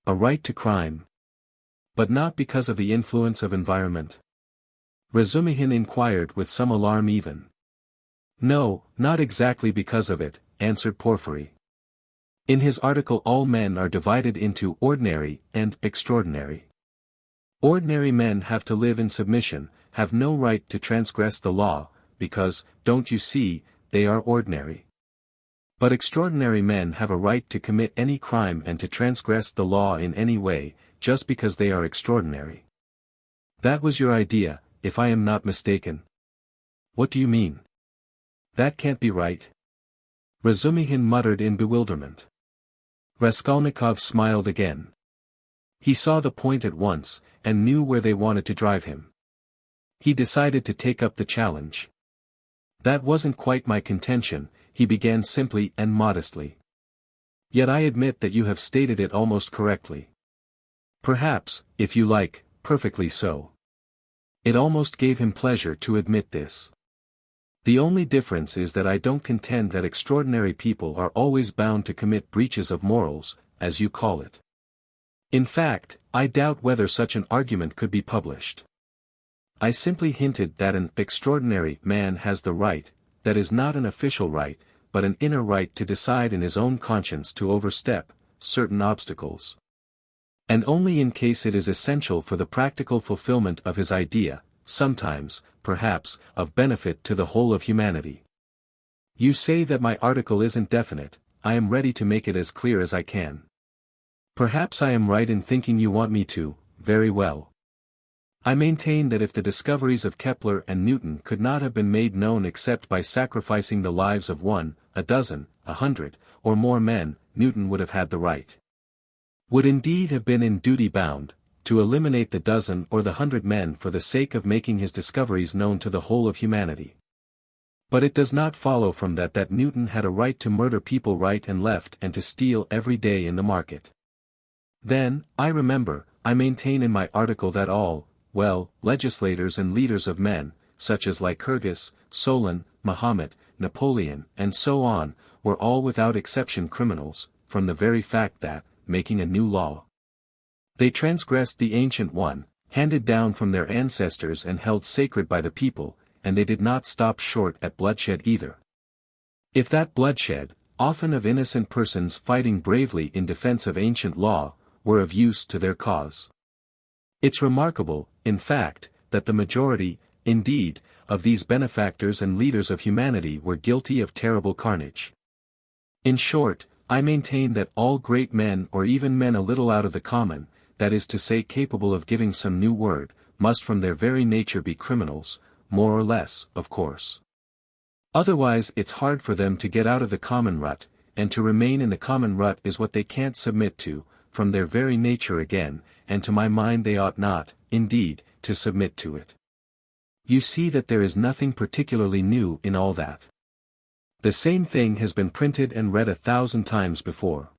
A right to crime? But not because of the influence of environment? Razumihin inquired with some alarm even. No, not exactly because of it, answered Porfiry. In his article all men are divided into ordinary and extraordinary. Ordinary men have to live in submission, have no right to transgress the law, because, don't you see, they are ordinary. But extraordinary men have a right to commit any crime and to transgress the law in any way, just because they are extraordinary. That was your idea, if I am not mistaken. What do you mean? That can't be right. Razumihin muttered in bewilderment. Raskolnikov smiled again. He saw the point at once, and knew where they wanted to drive him. He decided to take up the challenge. That wasn't quite my contention, he began simply and modestly. Yet I admit that you have stated it almost correctly. Perhaps, if you like, perfectly so. It almost gave him pleasure to admit this. The only difference is that I don't contend that extraordinary people are always bound to commit breaches of morals, as you call it. In fact, I doubt whether such an argument could be published. I simply hinted that an extraordinary man has the right, that is not an official right, but an inner right to decide in his own conscience to overstep certain obstacles. And only in case it is essential for the practical fulfillment of his idea, sometimes, perhaps, of benefit to the whole of humanity. You say that my article isn't definite, I am ready to make it as clear as I can. Perhaps I am right in thinking you want me to, very well. I maintain that if the discoveries of Kepler and Newton could not have been made known except by sacrificing the lives of 1, a dozen, 100, or more men, Newton would have had the right. Would indeed have been in duty bound, to eliminate the dozen or the 100 men for the sake of making his discoveries known to the whole of humanity. But it does not follow from that Newton had a right to murder people right and left and to steal every day in the market. Then, I remember, I maintain in my article that all, legislators and leaders of men, such as Lycurgus, Solon, Mahomet, Napoleon, and so on, were all without exception criminals, from the very fact that, making a new law, they transgressed the ancient one, handed down from their ancestors and held sacred by the people, and they did not stop short at bloodshed either. If that bloodshed, often of innocent persons fighting bravely in defense of ancient law, were of use to their cause. It's remarkable, in fact, that the majority, indeed, of these benefactors and leaders of humanity were guilty of terrible carnage. In short, I maintain that all great men or even men a little out of the common, that is to say capable of giving some new word, must from their very nature be criminals, more or less, of course. Otherwise it's hard for them to get out of the common rut, and to remain in the common rut is what they can't submit to, from their very nature again, and to my mind they ought not, indeed, to submit to it. You see that there is nothing particularly new in all that. The same thing has been printed and read 1,000 times before.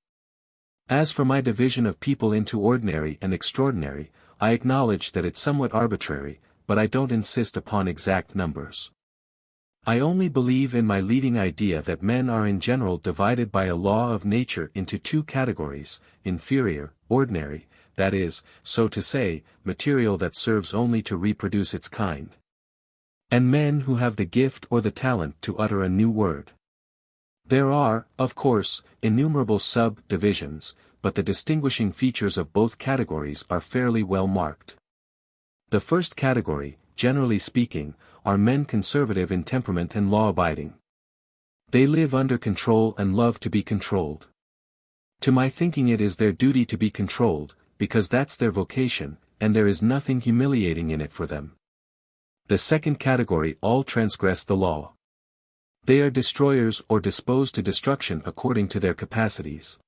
As for my division of people into ordinary and extraordinary, I acknowledge that it's somewhat arbitrary, but I don't insist upon exact numbers. I only believe in my leading idea that men are in general divided by a law of nature into two categories, inferior, ordinary, that is, so to say, material that serves only to reproduce its kind. And men who have the gift or the talent to utter a new word. There are, of course, innumerable sub-divisions, but the distinguishing features of both categories are fairly well marked. The first category, generally speaking, are men conservative in temperament and law-abiding. They live under control and love to be controlled. To my thinking it is their duty to be controlled, because that's their vocation, and there is nothing humiliating in it for them. The second category all transgress the law. They are destroyers or disposed to destruction according to their capacities.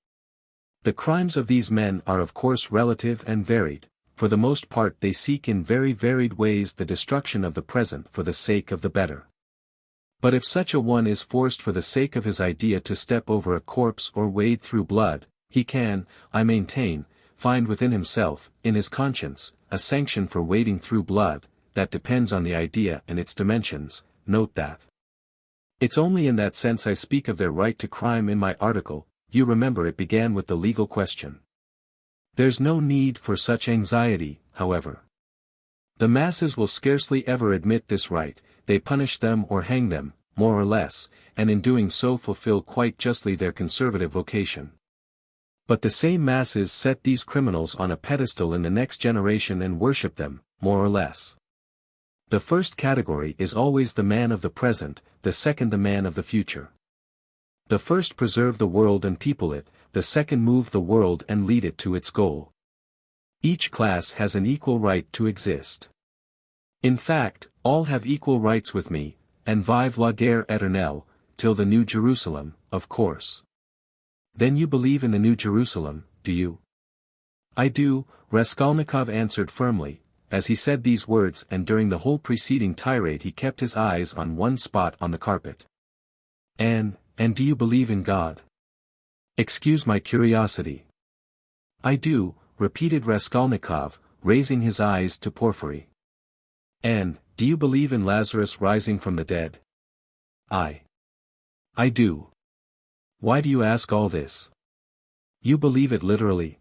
The crimes of these men are of course relative and varied. For the most part they seek in very varied ways the destruction of the present for the sake of the better. But if such a one is forced for the sake of his idea to step over a corpse or wade through blood, he can, I maintain, find within himself, in his conscience, a sanction for wading through blood, that depends on the idea and its dimensions. Note that. It's only in that sense I speak of their right to crime in my article. You remember it began with the legal question. There's no need for such anxiety, however. The masses will scarcely ever admit this right, they punish them or hang them, more or less, and in doing so fulfill quite justly their conservative vocation. But the same masses set these criminals on a pedestal in the next generation and worship them, more or less. The first category is always the man of the present, the second the man of the future. The first preserve the world and people it, the second move the world and lead it to its goal. Each class has an equal right to exist. In fact, all have equal rights with me, and vive la guerre éternelle, till the New Jerusalem, of course. Then you believe in the New Jerusalem, do you? I do, Raskolnikov answered firmly, as he said these words, and during the whole preceding tirade he kept his eyes on one spot on the carpet. And do you believe in God? Excuse my curiosity. I do, repeated Raskolnikov, raising his eyes to Porfiry. And, do you believe in Lazarus rising from the dead? I do. Why do you ask all this? You believe it literally?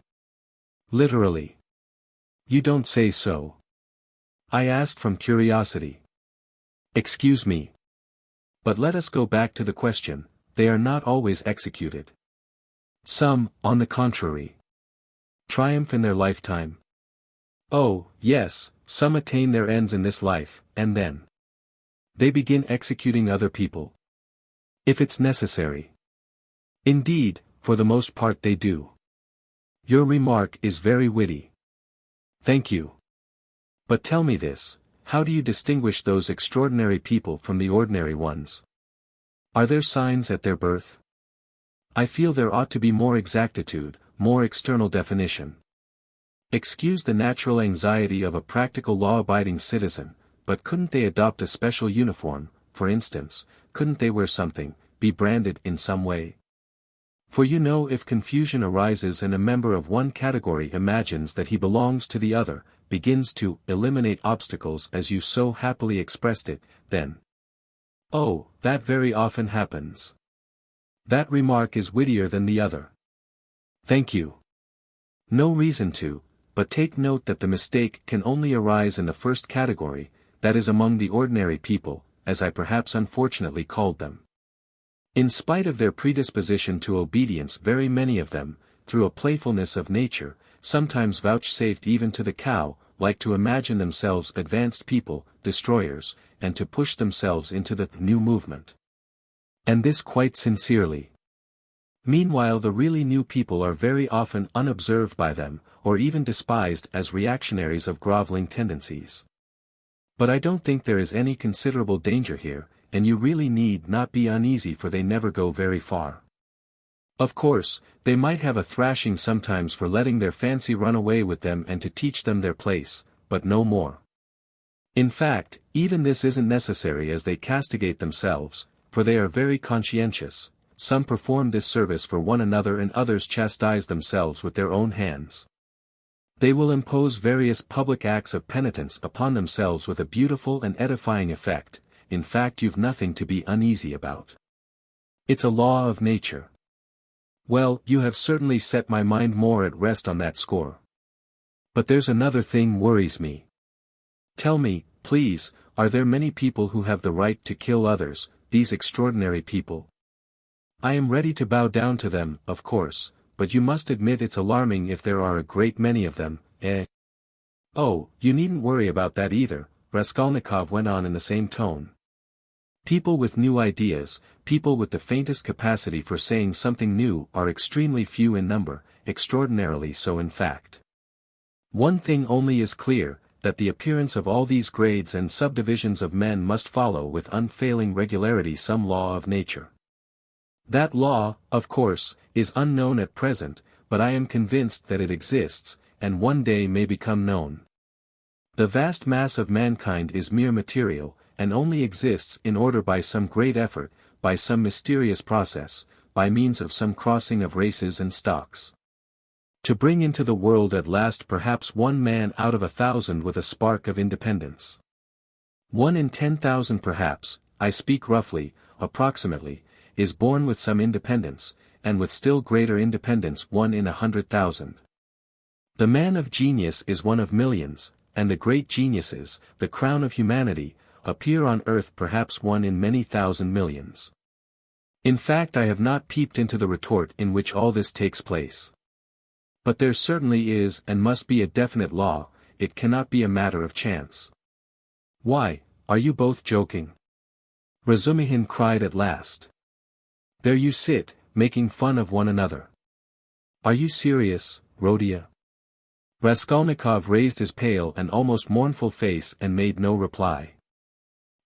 Literally. You don't say so. I asked from curiosity. Excuse me. But let us go back to the question, they are not always executed. Some, on the contrary, triumph in their lifetime. Oh, yes, some attain their ends in this life, and then they begin executing other people. If it's necessary. Indeed, for the most part they do. Your remark is very witty. Thank you. But tell me this, how do you distinguish those extraordinary people from the ordinary ones? Are there signs at their birth? I feel there ought to be more exactitude, more external definition. Excuse the natural anxiety of a practical law-abiding citizen, but couldn't they adopt a special uniform, for instance, couldn't they wear something, be branded in some way? For you know, if confusion arises and a member of one category imagines that he belongs to the other, begins to eliminate obstacles as you so happily expressed it, then. Oh, that very often happens. That remark is wittier than the other. Thank you. No reason to, but take note that the mistake can only arise in the first category, that is among the ordinary people, as I perhaps unfortunately called them. In spite of their predisposition to obedience, very many of them, through a playfulness of nature, sometimes vouchsafed even to the cow, like to imagine themselves advanced people, destroyers, and to push themselves into the new movement. And this quite sincerely. Meanwhile the really new people are very often unobserved by them, or even despised as reactionaries of groveling tendencies. But I don't think there is any considerable danger here, and you really need not be uneasy, for they never go very far. Of course, they might have a thrashing sometimes for letting their fancy run away with them and to teach them their place, but no more. In fact, even this isn't necessary, as they castigate themselves, for they are very conscientious. Some perform this service for one another and others chastise themselves with their own hands. They will impose various public acts of penitence upon themselves with a beautiful and edifying effect. In fact, you've nothing to be uneasy about. It's a law of nature. Well, you have certainly set my mind more at rest on that score. But there's another thing worries me. Tell me, please, are there many people who have the right to kill others, these extraordinary people? I am ready to bow down to them, of course, but you must admit it's alarming if there are a great many of them, eh? Oh, you needn't worry about that either, Raskolnikov went on in the same tone. People with new ideas, people with the faintest capacity for saying something new, are extremely few in number, extraordinarily so in fact. One thing only is clear, that the appearance of all these grades and subdivisions of men must follow with unfailing regularity some law of nature. That law, of course, is unknown at present, but I am convinced that it exists, and one day may become known. The vast mass of mankind is mere material, and only exists in order by some great effort, by some mysterious process, by means of some crossing of races and stocks. To bring into the world at last perhaps one man out of 1,000 with a spark of independence. 1 in 10,000 perhaps, I speak roughly, approximately, is born with some independence, and with still greater independence 1 in 100,000. The man of genius is one of millions, and the great geniuses, the crown of humanity, appear on earth perhaps 1 in many thousand millions. In fact, I have not peeped into the retort in which all this takes place. But there certainly is and must be a definite law, it cannot be a matter of chance. Why, are you both joking? Razumihin cried at last. There you sit, making fun of one another. Are you serious, Rodion? Raskolnikov raised his pale and almost mournful face and made no reply.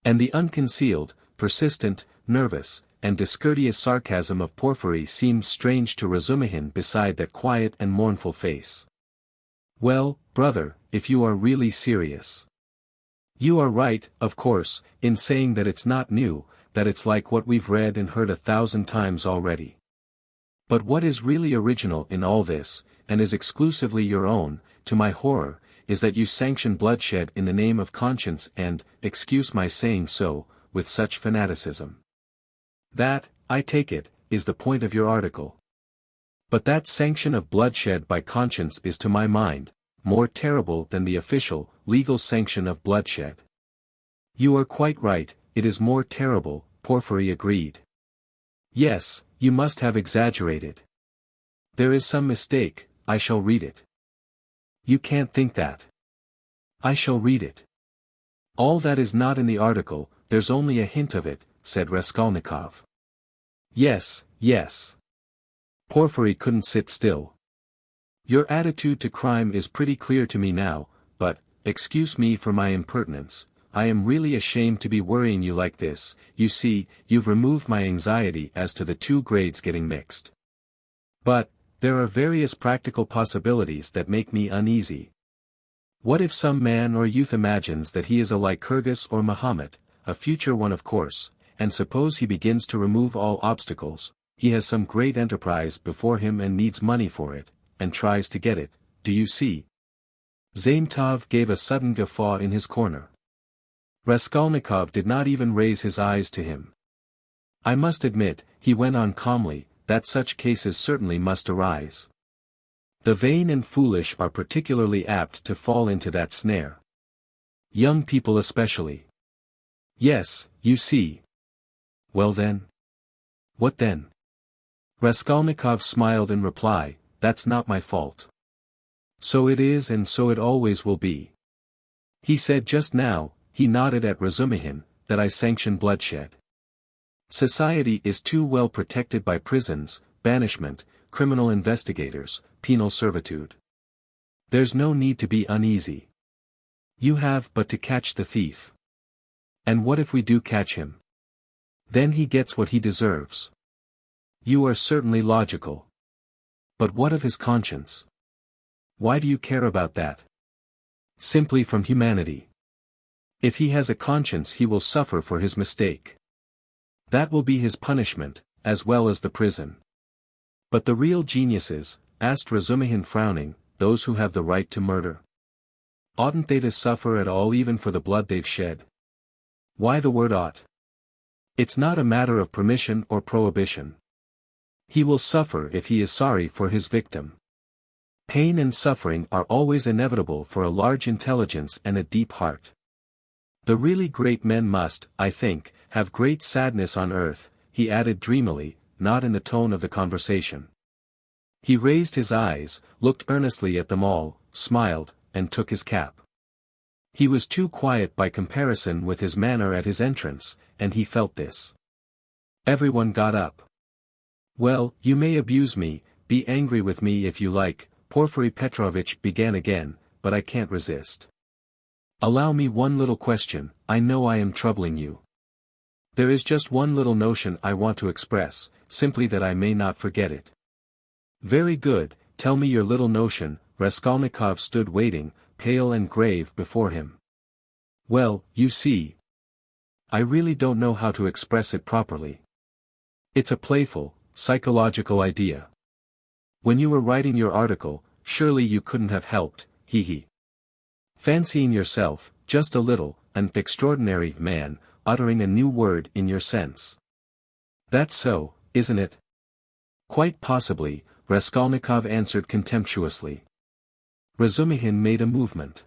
And the unconcealed, persistent, nervous, and discourteous sarcasm of Porfiry seemed strange to Razumihin beside that quiet and mournful face. Well, brother, if you are really serious. You are right, of course, in saying that it's not new, that it's like what we've read and heard 1,000 times already. But what is really original in all this, and is exclusively your own, to my horror, is that you sanction bloodshed in the name of conscience and, excuse my saying so, with such fanaticism. That, I take it, is the point of your article. But that sanction of bloodshed by conscience is to my mind, more terrible than the official, legal sanction of bloodshed. You are quite right, it is more terrible, Porfiry agreed. Yes, you must have exaggerated. There is some mistake, I shall read it. You can't think that. I shall read it. All that is not in the article, there's only a hint of it, said Raskolnikov. Yes, yes. Porfiry couldn't sit still. Your attitude to crime is pretty clear to me now, but, excuse me for my impertinence, I am really ashamed to be worrying you like this. You see, you've removed my anxiety as to the two grades getting mixed. But, there are various practical possibilities that make me uneasy. What if some man or youth imagines that he is a Lycurgus or Mahomet, a future one of course, and suppose he begins to remove all obstacles, he has some great enterprise before him and needs money for it, and tries to get it, do you see? Zaintov gave a sudden guffaw in his corner. Raskolnikov did not even raise his eyes to him. I must admit, he went on calmly, that such cases certainly must arise. The vain and foolish are particularly apt to fall into that snare. Young people especially. Yes, you see. Well then? What then? Raskolnikov smiled in reply, that's not my fault. So it is and so it always will be. He said just now, he nodded at Razumihin, that I sanction bloodshed. Society is too well protected by prisons, banishment, criminal investigators, penal servitude. There's no need to be uneasy. You have but to catch the thief. And what if we do catch him? Then he gets what he deserves. You are certainly logical. But what of his conscience? Why do you care about that? Simply from humanity. If he has a conscience he will suffer for his mistake. That will be his punishment, as well as the prison. But the real geniuses, asked Razumihin frowning, those who have the right to murder. Oughtn't they to suffer at all even for the blood they've shed? Why the word ought? It's not a matter of permission or prohibition. He will suffer if he is sorry for his victim. Pain and suffering are always inevitable for a large intelligence and a deep heart. The really great men must, I think, have great sadness on earth, he added dreamily, not in the tone of the conversation. He raised his eyes, looked earnestly at them all, smiled, and took his cap. He was too quiet by comparison with his manner at his entrance, and he felt this. Everyone got up. Well, you may abuse me, be angry with me if you like, Porfiry Petrovitch began again, but I can't resist. Allow me one little question, I know I am troubling you. There is just one little notion I want to express, simply that I may not forget it. Very good, tell me your little notion." Raskolnikov stood waiting, pale and grave before him. "Well, you see, I really don't know how to express it properly. It's a playful, psychological idea. When you were writing your article, surely you couldn't have helped, fancying yourself, just a little, an extraordinary man, uttering a new word in your sense. That's so, isn't it?" "Quite possibly," Raskolnikov answered contemptuously. Razumihin made a movement.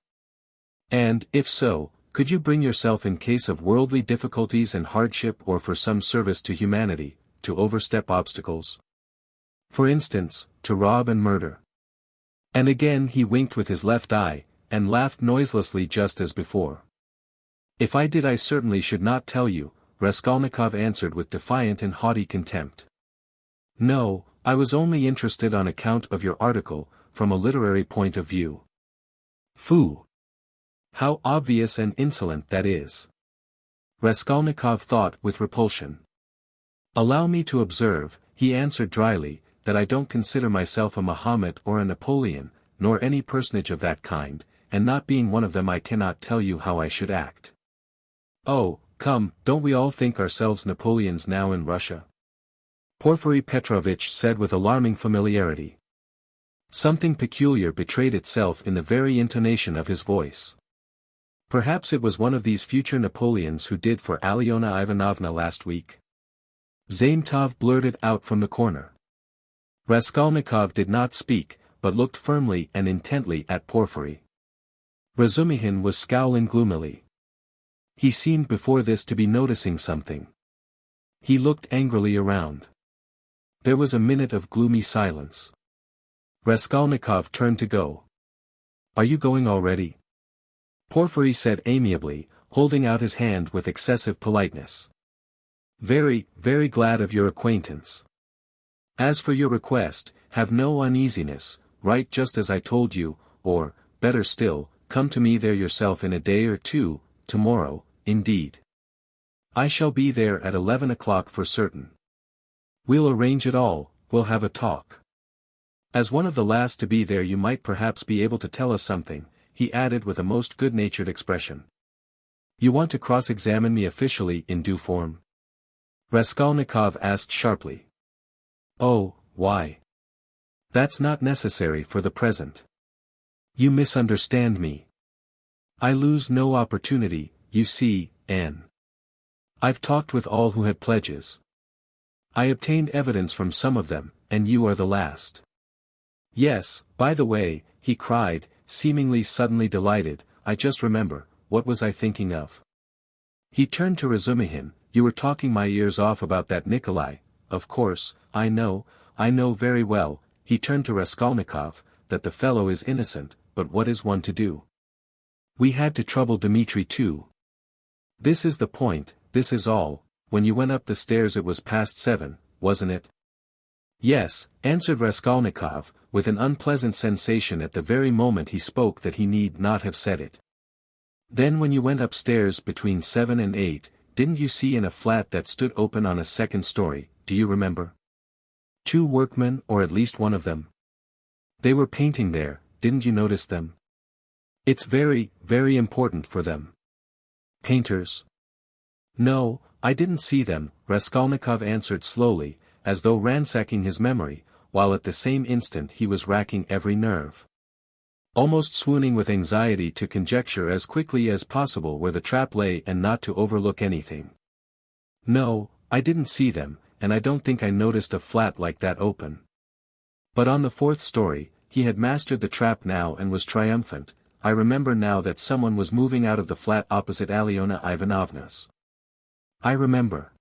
"And, if so, could you bring yourself in case of worldly difficulties and hardship or for some service to humanity, to overstep obstacles? For instance, to rob and murder?" And again he winked with his left eye, and laughed noiselessly just as before. "If I did I certainly should not tell you," Raskolnikov answered with defiant and haughty contempt. "No, I was only interested on account of your article, from a literary point of view." "Phoo! How obvious and insolent that is!" Raskolnikov thought with repulsion. "Allow me to observe," he answered dryly, "that I don't consider myself a Mahomet or a Napoleon, nor any personage of that kind, and not being one of them I cannot tell you how I should act." "Oh, come, don't we all think ourselves Napoleons now in Russia?" Porfiry Petrovitch said with alarming familiarity. Something peculiar betrayed itself in the very intonation of his voice. Perhaps it was one of these future Napoleons who did for Alyona Ivanovna last week. Zaintov blurted out from the corner. Raskolnikov did not speak, but looked firmly and intently at Porfiry. Razumihin was scowling gloomily. He seemed before this to be noticing something. He looked angrily around. There was a minute of gloomy silence. Raskolnikov turned to go. "Are you going already?" Porfiry said amiably, holding out his hand with excessive politeness. "Very, very glad of your acquaintance. As for your request, have no uneasiness, write just as I told you, or, better still, come to me there yourself in a day or two, tomorrow, indeed. I shall be there at 11 o'clock for certain. We'll arrange it all, we'll have a talk. As one of the last to be there you might perhaps be able to tell us something," he added with a most good-natured expression. "You want to cross-examine me officially in due form?" Raskolnikov asked sharply. "Oh, why? That's not necessary for the present. You misunderstand me. I lose no opportunity, you see, Anne. I've talked with all who had pledges. I obtained evidence from some of them, and you are the last. Yes, by the way," he cried, seemingly suddenly delighted, "I just remember, what was I thinking of?" He turned to Razumihin. "You were talking my ears off about that Nikolai, of course, I know very well," he turned to Raskolnikov, "that the fellow is innocent, but what is one to do? We had to trouble Dmitri too. This is the point, this is all. When you went up the stairs it was past 7, wasn't it?" "Yes," answered Raskolnikov, with an unpleasant sensation at the very moment he spoke that he need not have said it. "Then when you went upstairs between 7 and 8, didn't you see in a flat that stood open on a second story, do you remember? 2 workmen or at least one of them? They were painting there, didn't you notice them? It's very, very important for them." "Painters?" "No, I didn't see them," Raskolnikov answered slowly, as though ransacking his memory, while at the same instant he was racking every nerve. Almost swooning with anxiety to conjecture as quickly as possible where the trap lay and not to overlook anything. "No, I didn't see them, and I don't think I noticed a flat like that open. But on the 4th story, he had mastered the trap now and was triumphant. I remember now that someone was moving out of the flat opposite Alyona Ivanovna's. I remember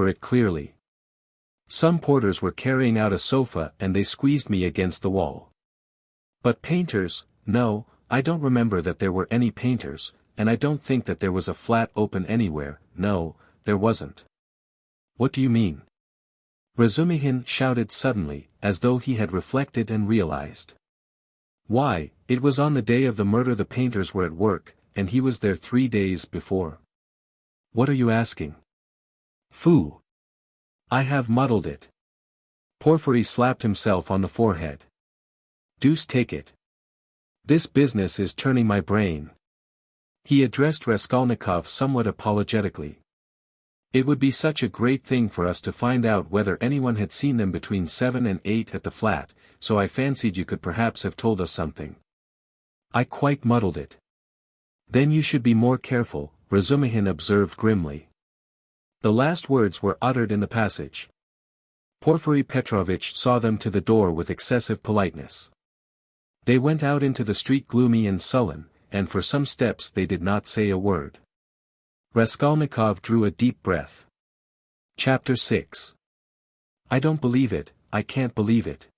it clearly. Some porters were carrying out a sofa and they squeezed me against the wall. But painters, no, I don't remember that there were any painters, and I don't think that there was a flat open anywhere, no, there wasn't." "What do you mean?" Razumihin shouted suddenly, as though he had reflected and realized. "Why, it was on the day of the murder the painters were at work, and he was there 3 days before." "What are you asking?" "Phoo! I have muddled it." Porfiry slapped himself on the forehead. Deuce take it. This business is turning my brain. He addressed Raskolnikov somewhat apologetically. It would be such a great thing for us to find out whether anyone had seen them between 7 and 8 at the flat, so I fancied you could perhaps have told us something. I quite muddled it. Then you should be more careful, Razumihin observed grimly. The last words were uttered in the passage. Porfiry Petrovitch saw them to the door with excessive politeness. They went out into the street gloomy and sullen, and for some steps they did not say a word. Raskolnikov drew a deep breath. Chapter 6. I don't believe it, I can't believe it,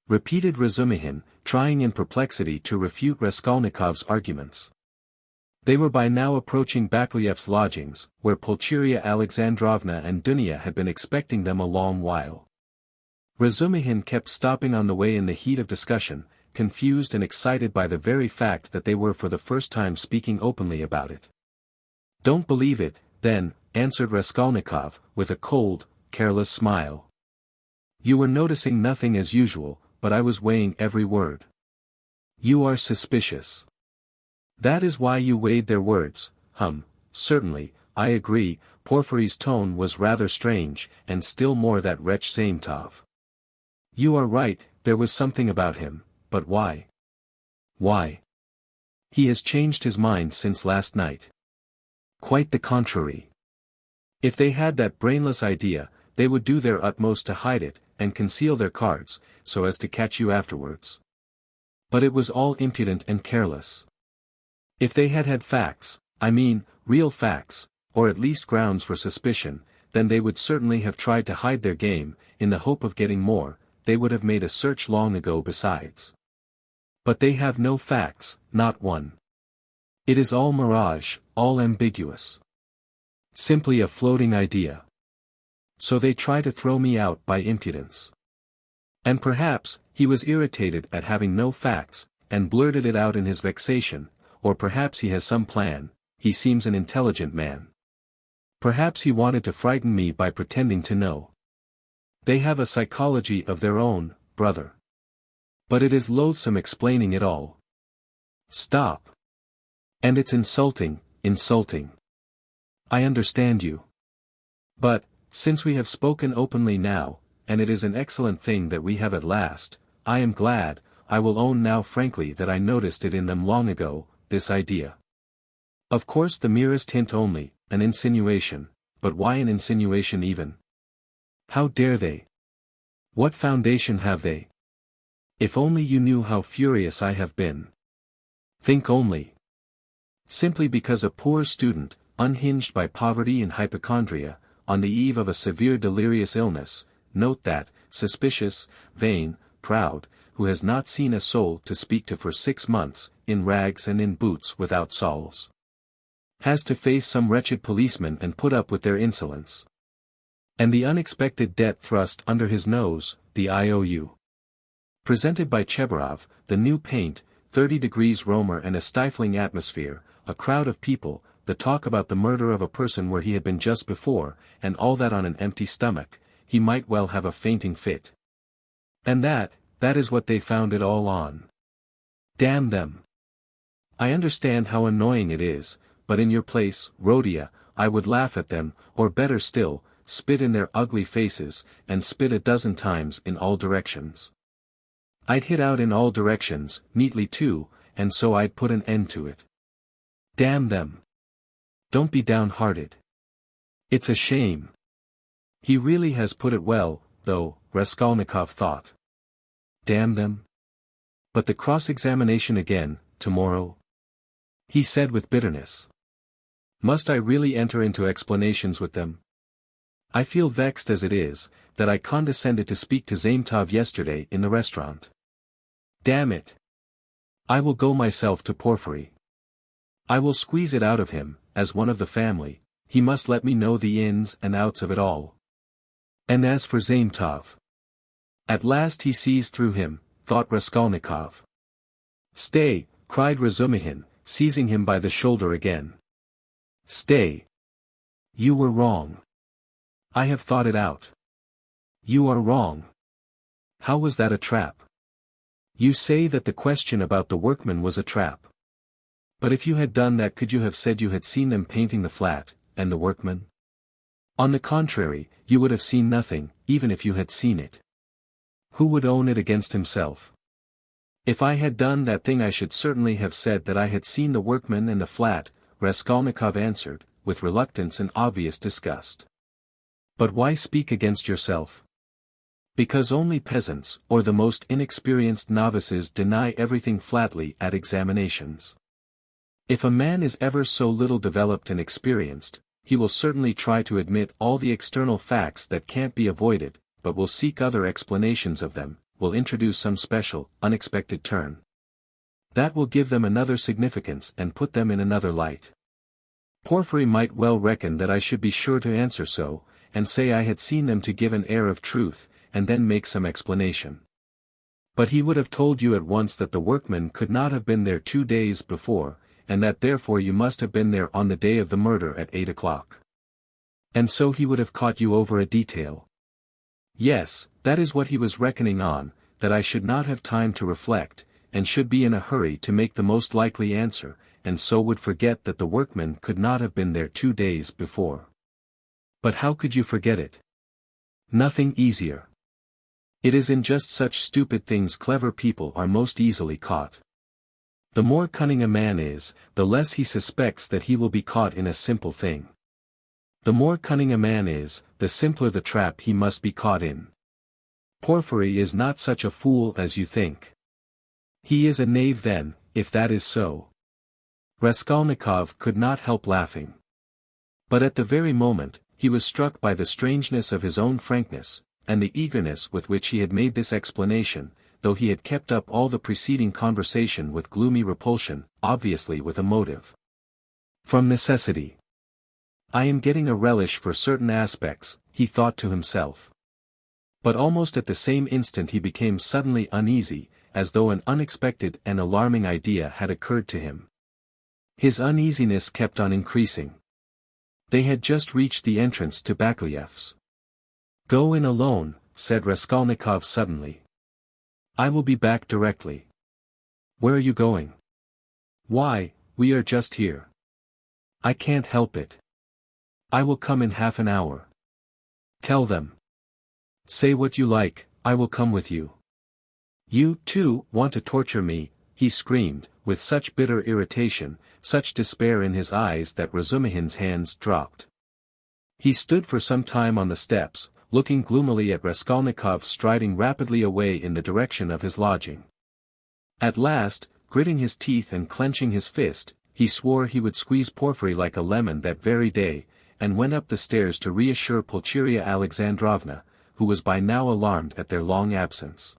repeated Razumihin, trying in perplexity to refute Raskolnikov's arguments. They were by now approaching Bakliev's lodgings, where Pulcheria Alexandrovna and Dunya had been expecting them a long while. Razumihin kept stopping on the way in the heat of discussion, confused and excited by the very fact that they were for the first time speaking openly about it. Don't believe it, then, answered Raskolnikov, with a cold, careless smile. You were noticing nothing as usual, but I was weighing every word. You are suspicious. That is why you weighed their words. Certainly, I agree. Porfiry's tone was rather strange, and still more that wretch Zametov. You are right, there was something about him, but why? Why? He has changed his mind since last night. Quite the contrary. If they had that brainless idea, they would do their utmost to hide it, and conceal their cards, so as to catch you afterwards. But it was all impudent and careless. If they had had facts, I mean, real facts, or at least grounds for suspicion, then they would certainly have tried to hide their game, in the hope of getting more. They would have made a search long ago besides. But they have no facts, not one. It is all mirage, all ambiguous. Simply a floating idea. So they try to throw me out by impudence. And perhaps, he was irritated at having no facts, and blurted it out in his vexation, or perhaps he has some plan. He seems an intelligent man. Perhaps he wanted to frighten me by pretending to know. They have a psychology of their own, brother. But it is loathsome explaining it all. Stop. And it's insulting, insulting. I understand you. But, since we have spoken openly now, and it is an excellent thing that we have at last, I am glad. I will own now frankly that I noticed it in them long ago, this idea. Of course the merest hint only, an insinuation, but why an insinuation even? How dare they? What foundation have they? If only you knew how furious I have been. Think only. Simply because a poor student, unhinged by poverty and hypochondria, on the eve of a severe delirious illness, note that, suspicious, vain, proud, who has not seen a soul to speak to for 6 months, in rags and in boots without soles, has to face some wretched policeman and put up with their insolence. And the unexpected debt thrust under his nose, the IOU. Presented by Chebarov, the new paint, 30 degrees Romer and a stifling atmosphere, a crowd of people, the talk about the murder of a person where he had been just before, and all that on an empty stomach, he might well have a fainting fit. And that is what they found it all on. Damn them. I understand how annoying it is, but in your place, Rodia, I would laugh at them, or better still, spit in their ugly faces, and spit a dozen times in all directions. I'd hit out in all directions, neatly too, and so I'd put an end to it. Damn them. Don't be downhearted. It's a shame. He really has put it well, though, Raskolnikov thought. Damn them. But the cross-examination again, tomorrow? He said with bitterness. Must I really enter into explanations with them? I feel vexed as it is, that I condescended to speak to Zametov yesterday in the restaurant. Damn it. I will go myself to Porfiry. I will squeeze it out of him, as one of the family. He must let me know the ins and outs of it all. And as for Zametov. At last he sees through him, thought Raskolnikov. Stay, cried Razumihin, seizing him by the shoulder again. Stay. You were wrong. I have thought it out. You are wrong. How was that a trap? You say that the question about the workmen was a trap. But if you had done that, could you have said you had seen them painting the flat, and the workmen? On the contrary, you would have seen nothing, even if you had seen it. Who would own it against himself? If I had done that thing, I should certainly have said that I had seen the workmen and the flat, Raskolnikov answered, with reluctance and obvious disgust. But why speak against yourself? Because only peasants, or the most inexperienced novices, deny everything flatly at examinations. If a man is ever so little developed and experienced, he will certainly try to admit all the external facts that can't be avoided, but will seek other explanations of them, will introduce some special, unexpected turn. That will give them another significance and put them in another light. Porfiry might well reckon that I should be sure to answer so, and say I had seen them, to give an air of truth, and then make some explanation. But he would have told you at once that the workmen could not have been there 2 days before, and that therefore you must have been there on the day of the murder at 8 o'clock. And so he would have caught you over a detail. Yes, that is what he was reckoning on, that I should not have time to reflect, and should be in a hurry to make the most likely answer, and so would forget that the workmen could not have been there 2 days before. But how could you forget it? Nothing easier. It is in just such stupid things clever people are most easily caught. The more cunning a man is, the less he suspects that he will be caught in a simple thing. The more cunning a man is, the simpler the trap he must be caught in. Porfiry is not such a fool as you think. He is a knave then, if that is so. Raskolnikov could not help laughing. But at the very moment, he was struck by the strangeness of his own frankness, and the eagerness with which he had made this explanation, though he had kept up all the preceding conversation with gloomy repulsion, obviously with a motive. From necessity. I am getting a relish for certain aspects, he thought to himself. But almost at the same instant he became suddenly uneasy, as though an unexpected and alarming idea had occurred to him. His uneasiness kept on increasing. They had just reached the entrance to Bakleyev's. "Go in alone," said Raskolnikov suddenly. "I will be back directly." "Where are you going?" "Why, we are just here." "I can't help it." "I will come in half an hour." "Tell them." "Say what you like, I will come with you." "You, too, want to torture me," he screamed, with such bitter irritation, such despair in his eyes that Razumihin's hands dropped. He stood for some time on the steps, looking gloomily at Raskolnikov striding rapidly away in the direction of his lodging. At last, gritting his teeth and clenching his fist, he swore he would squeeze Porfiry like a lemon that very day, and went up the stairs to reassure Pulcheria Alexandrovna, who was by now alarmed at their long absence.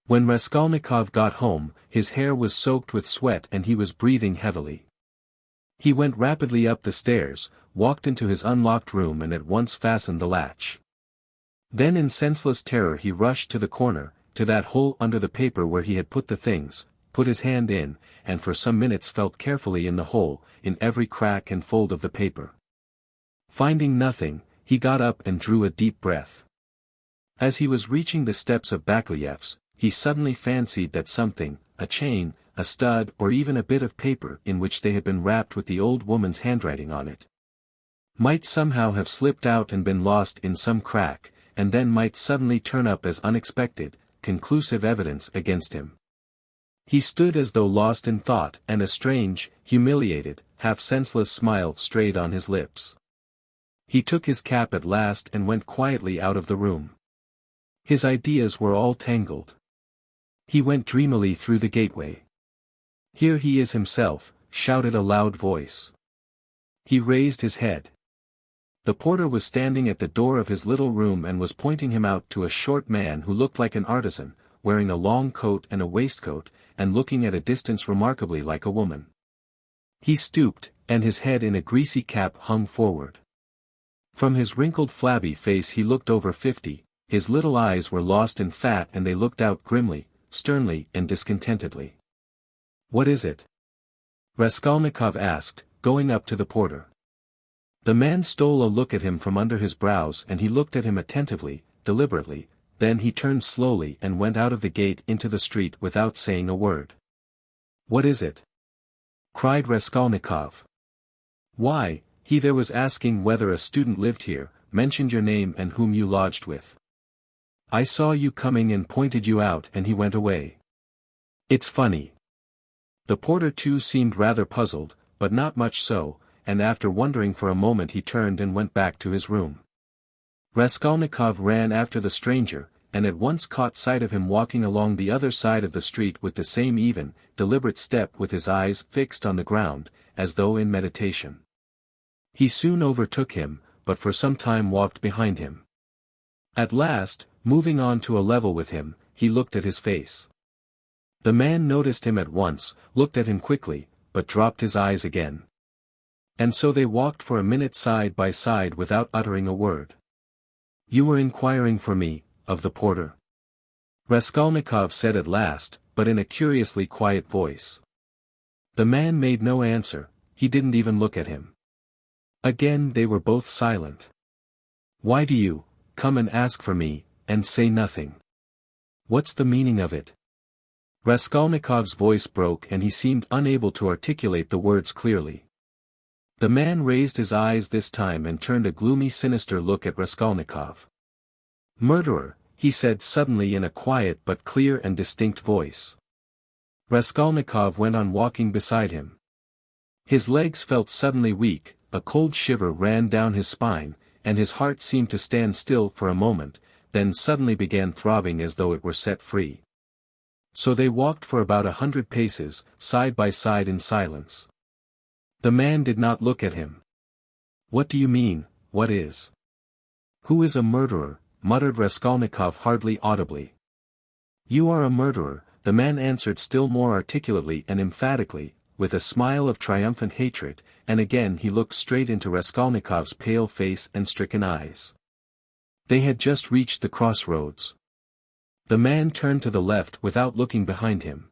When Raskolnikov got home, his hair was soaked with sweat and he was breathing heavily. He went rapidly up the stairs, walked into his unlocked room and at once fastened the latch. Then in senseless terror he rushed to the corner, to that hole under the paper where he had put the things, put his hand in, and for some minutes felt carefully in the hole, in every crack and fold of the paper. Finding nothing, he got up and drew a deep breath. As he was reaching the steps of Bakleyev's, he suddenly fancied that something, a chain, a stud or even a bit of paper in which they had been wrapped with the old woman's handwriting on it, might somehow have slipped out and been lost in some crack, and then might suddenly turn up as unexpected, conclusive evidence against him. He stood as though lost in thought, and a strange, humiliated, half-senseless smile strayed on his lips. He took his cap at last and went quietly out of the room. His ideas were all tangled. He went dreamily through the gateway. "Here he is himself," shouted a loud voice. He raised his head. The porter was standing at the door of his little room and was pointing him out to a short man who looked like an artisan, wearing a long coat and a waistcoat, and looking at a distance remarkably like a woman. He stooped, and his head in a greasy cap hung forward. From his wrinkled flabby face he looked over 50, his little eyes were lost in fat and they looked out grimly, sternly and discontentedly. "What is it?" Raskolnikov asked, going up to the porter. The man stole a look at him from under his brows and he looked at him attentively, deliberately, then he turned slowly and went out of the gate into the street without saying a word. "What is it?" cried Raskolnikov. "Why, he there was asking whether a student lived here, mentioned your name and whom you lodged with. I saw you coming and pointed you out and he went away. It's funny." The porter too seemed rather puzzled, but not much so, and after wondering for a moment he turned and went back to his room. Raskolnikov ran after the stranger, and at once caught sight of him walking along the other side of the street with the same even, deliberate step with his eyes fixed on the ground, as though in meditation. He soon overtook him, but for some time walked behind him. At last, moving on to a level with him, he looked at his face. The man noticed him at once, looked at him quickly, but dropped his eyes again. And so they walked for a minute side by side without uttering a word. "You were inquiring for me, of the porter?" Raskolnikov said at last, but in a curiously quiet voice. The man made no answer, he didn't even look at him. Again they were both silent. "Why do you come and ask for me, and say nothing? What's the meaning of it?" Raskolnikov's voice broke and he seemed unable to articulate the words clearly. The man raised his eyes this time and turned a gloomy sinister look at Raskolnikov. "Murderer," he said suddenly in a quiet but clear and distinct voice. Raskolnikov went on walking beside him. His legs felt suddenly weak, a cold shiver ran down his spine, and his heart seemed to stand still for a moment, then suddenly began throbbing as though it were set free. So they walked for about 100 paces, side by side in silence. The man did not look at him. "What do you mean, what is? Who is a murderer?" muttered Raskolnikov hardly audibly. "You are a murderer," the man answered still more articulately and emphatically, with a smile of triumphant hatred, and again he looked straight into Raskolnikov's pale face and stricken eyes. They had just reached the crossroads. The man turned to the left without looking behind him.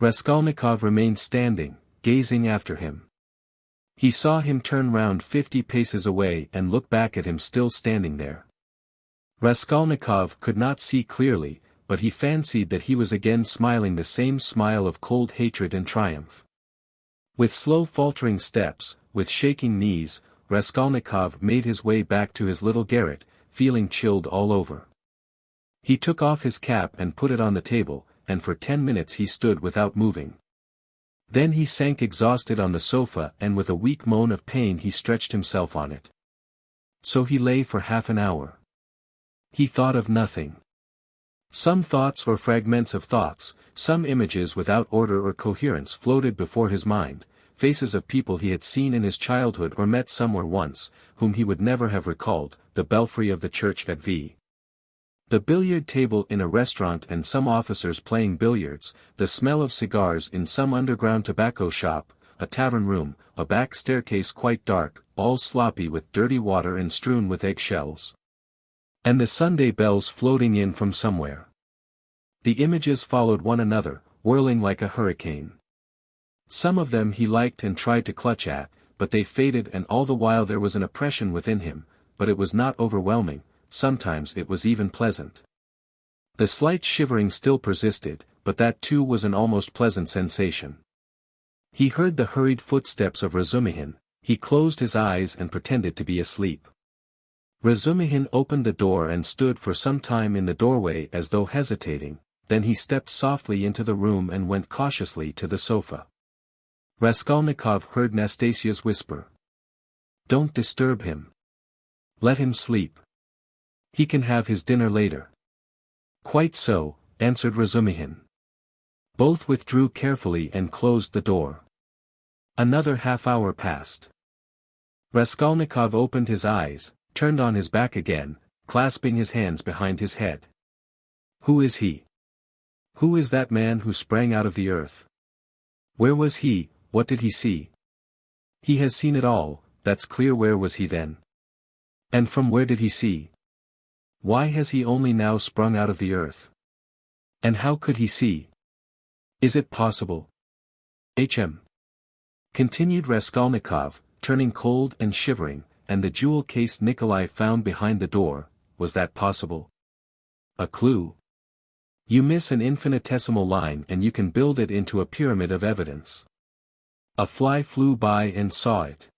Raskolnikov remained standing, gazing after him. He saw him turn round 50 paces away and look back at him still standing there. Raskolnikov could not see clearly, but he fancied that he was again smiling the same smile of cold hatred and triumph. With slow faltering steps, with shaking knees, Raskolnikov made his way back to his little garret, feeling chilled all over. He took off his cap and put it on the table, and for 10 minutes he stood without moving. Then he sank exhausted on the sofa and with a weak moan of pain he stretched himself on it. So he lay for half an hour. He thought of nothing. Some thoughts or fragments of thoughts, some images without order or coherence floated before his mind, faces of people he had seen in his childhood or met somewhere once, whom he would never have recalled, the belfry of the church at V. The billiard table in a restaurant and some officers playing billiards, the smell of cigars in some underground tobacco shop, a tavern room, a back staircase quite dark, all sloppy with dirty water and strewn with eggshells. And the Sunday bells floating in from somewhere. The images followed one another, whirling like a hurricane. Some of them he liked and tried to clutch at, but they faded and all the while there was an oppression within him, but it was not overwhelming. Sometimes it was even pleasant. The slight shivering still persisted, but that too was an almost pleasant sensation. He heard the hurried footsteps of Razumihin, he closed his eyes and pretended to be asleep. Razumihin opened the door and stood for some time in the doorway as though hesitating, then he stepped softly into the room and went cautiously to the sofa. Raskolnikov heard Nastasia's whisper. "Don't disturb him. Let him sleep. He can have his dinner later." "Quite so," answered Razumihin. Both withdrew carefully and closed the door. Another half-hour passed. Raskolnikov opened his eyes, turned on his back again, clasping his hands behind his head. Who is he? Who is that man who sprang out of the earth? Where was he, what did he see? He has seen it all, that's clear. Where was he then? And from where did he see? Why has he only now sprung out of the earth? And how could he see? Is it possible? Hm. Continued Raskolnikov, turning cold and shivering, and the jewel case Nikolai found behind the door, was that possible? a clue? You miss an infinitesimal line and you can build it into a pyramid of evidence. A fly flew by and saw it.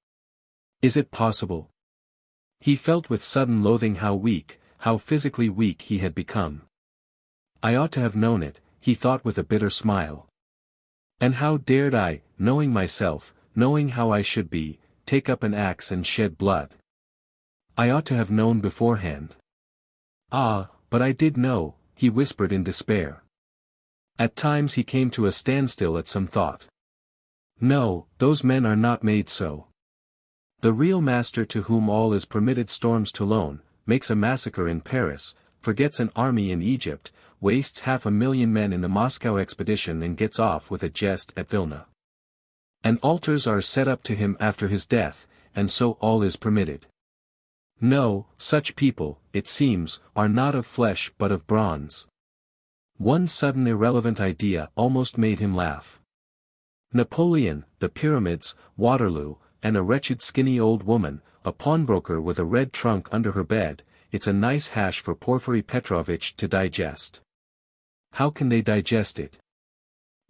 Is it possible? He felt with sudden loathing how physically weak he had become. I ought to have known it, he thought with a bitter smile. And how dared I, knowing myself, knowing how I should be, take up an axe and shed blood? I ought to have known beforehand. Ah, but I did know, he whispered in despair. At times he came to a standstill at some thought. No, those men are not made so. The real master to whom all is permitted storms to loan, makes a massacre in Paris, forgets an army in Egypt, wastes 500,000 men in the Moscow expedition and gets off with a jest at Vilna. And altars are set up to him after his death, and so all is permitted. No, such people, it seems, are not of flesh but of bronze. One sudden irrelevant idea almost made him laugh. Napoleon, the pyramids, Waterloo, and a wretched skinny old woman, a pawnbroker with a red trunk under her bed, it's a nice hash for Porfiry Petrovitch to digest. How can they digest it?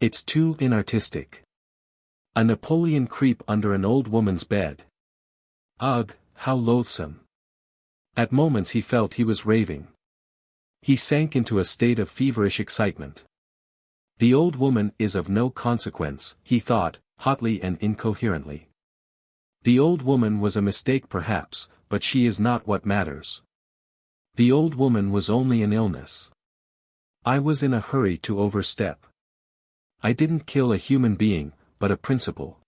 It's too inartistic. A Napoleon creep under an old woman's bed. Ugh, how loathsome. At moments he felt he was raving. He sank into a state of feverish excitement. The old woman is of no consequence, he thought, hotly and incoherently. The old woman was a mistake perhaps, but she is not what matters. The old woman was only an illness. I was in a hurry to overstep. I didn't kill a human being, but a principle.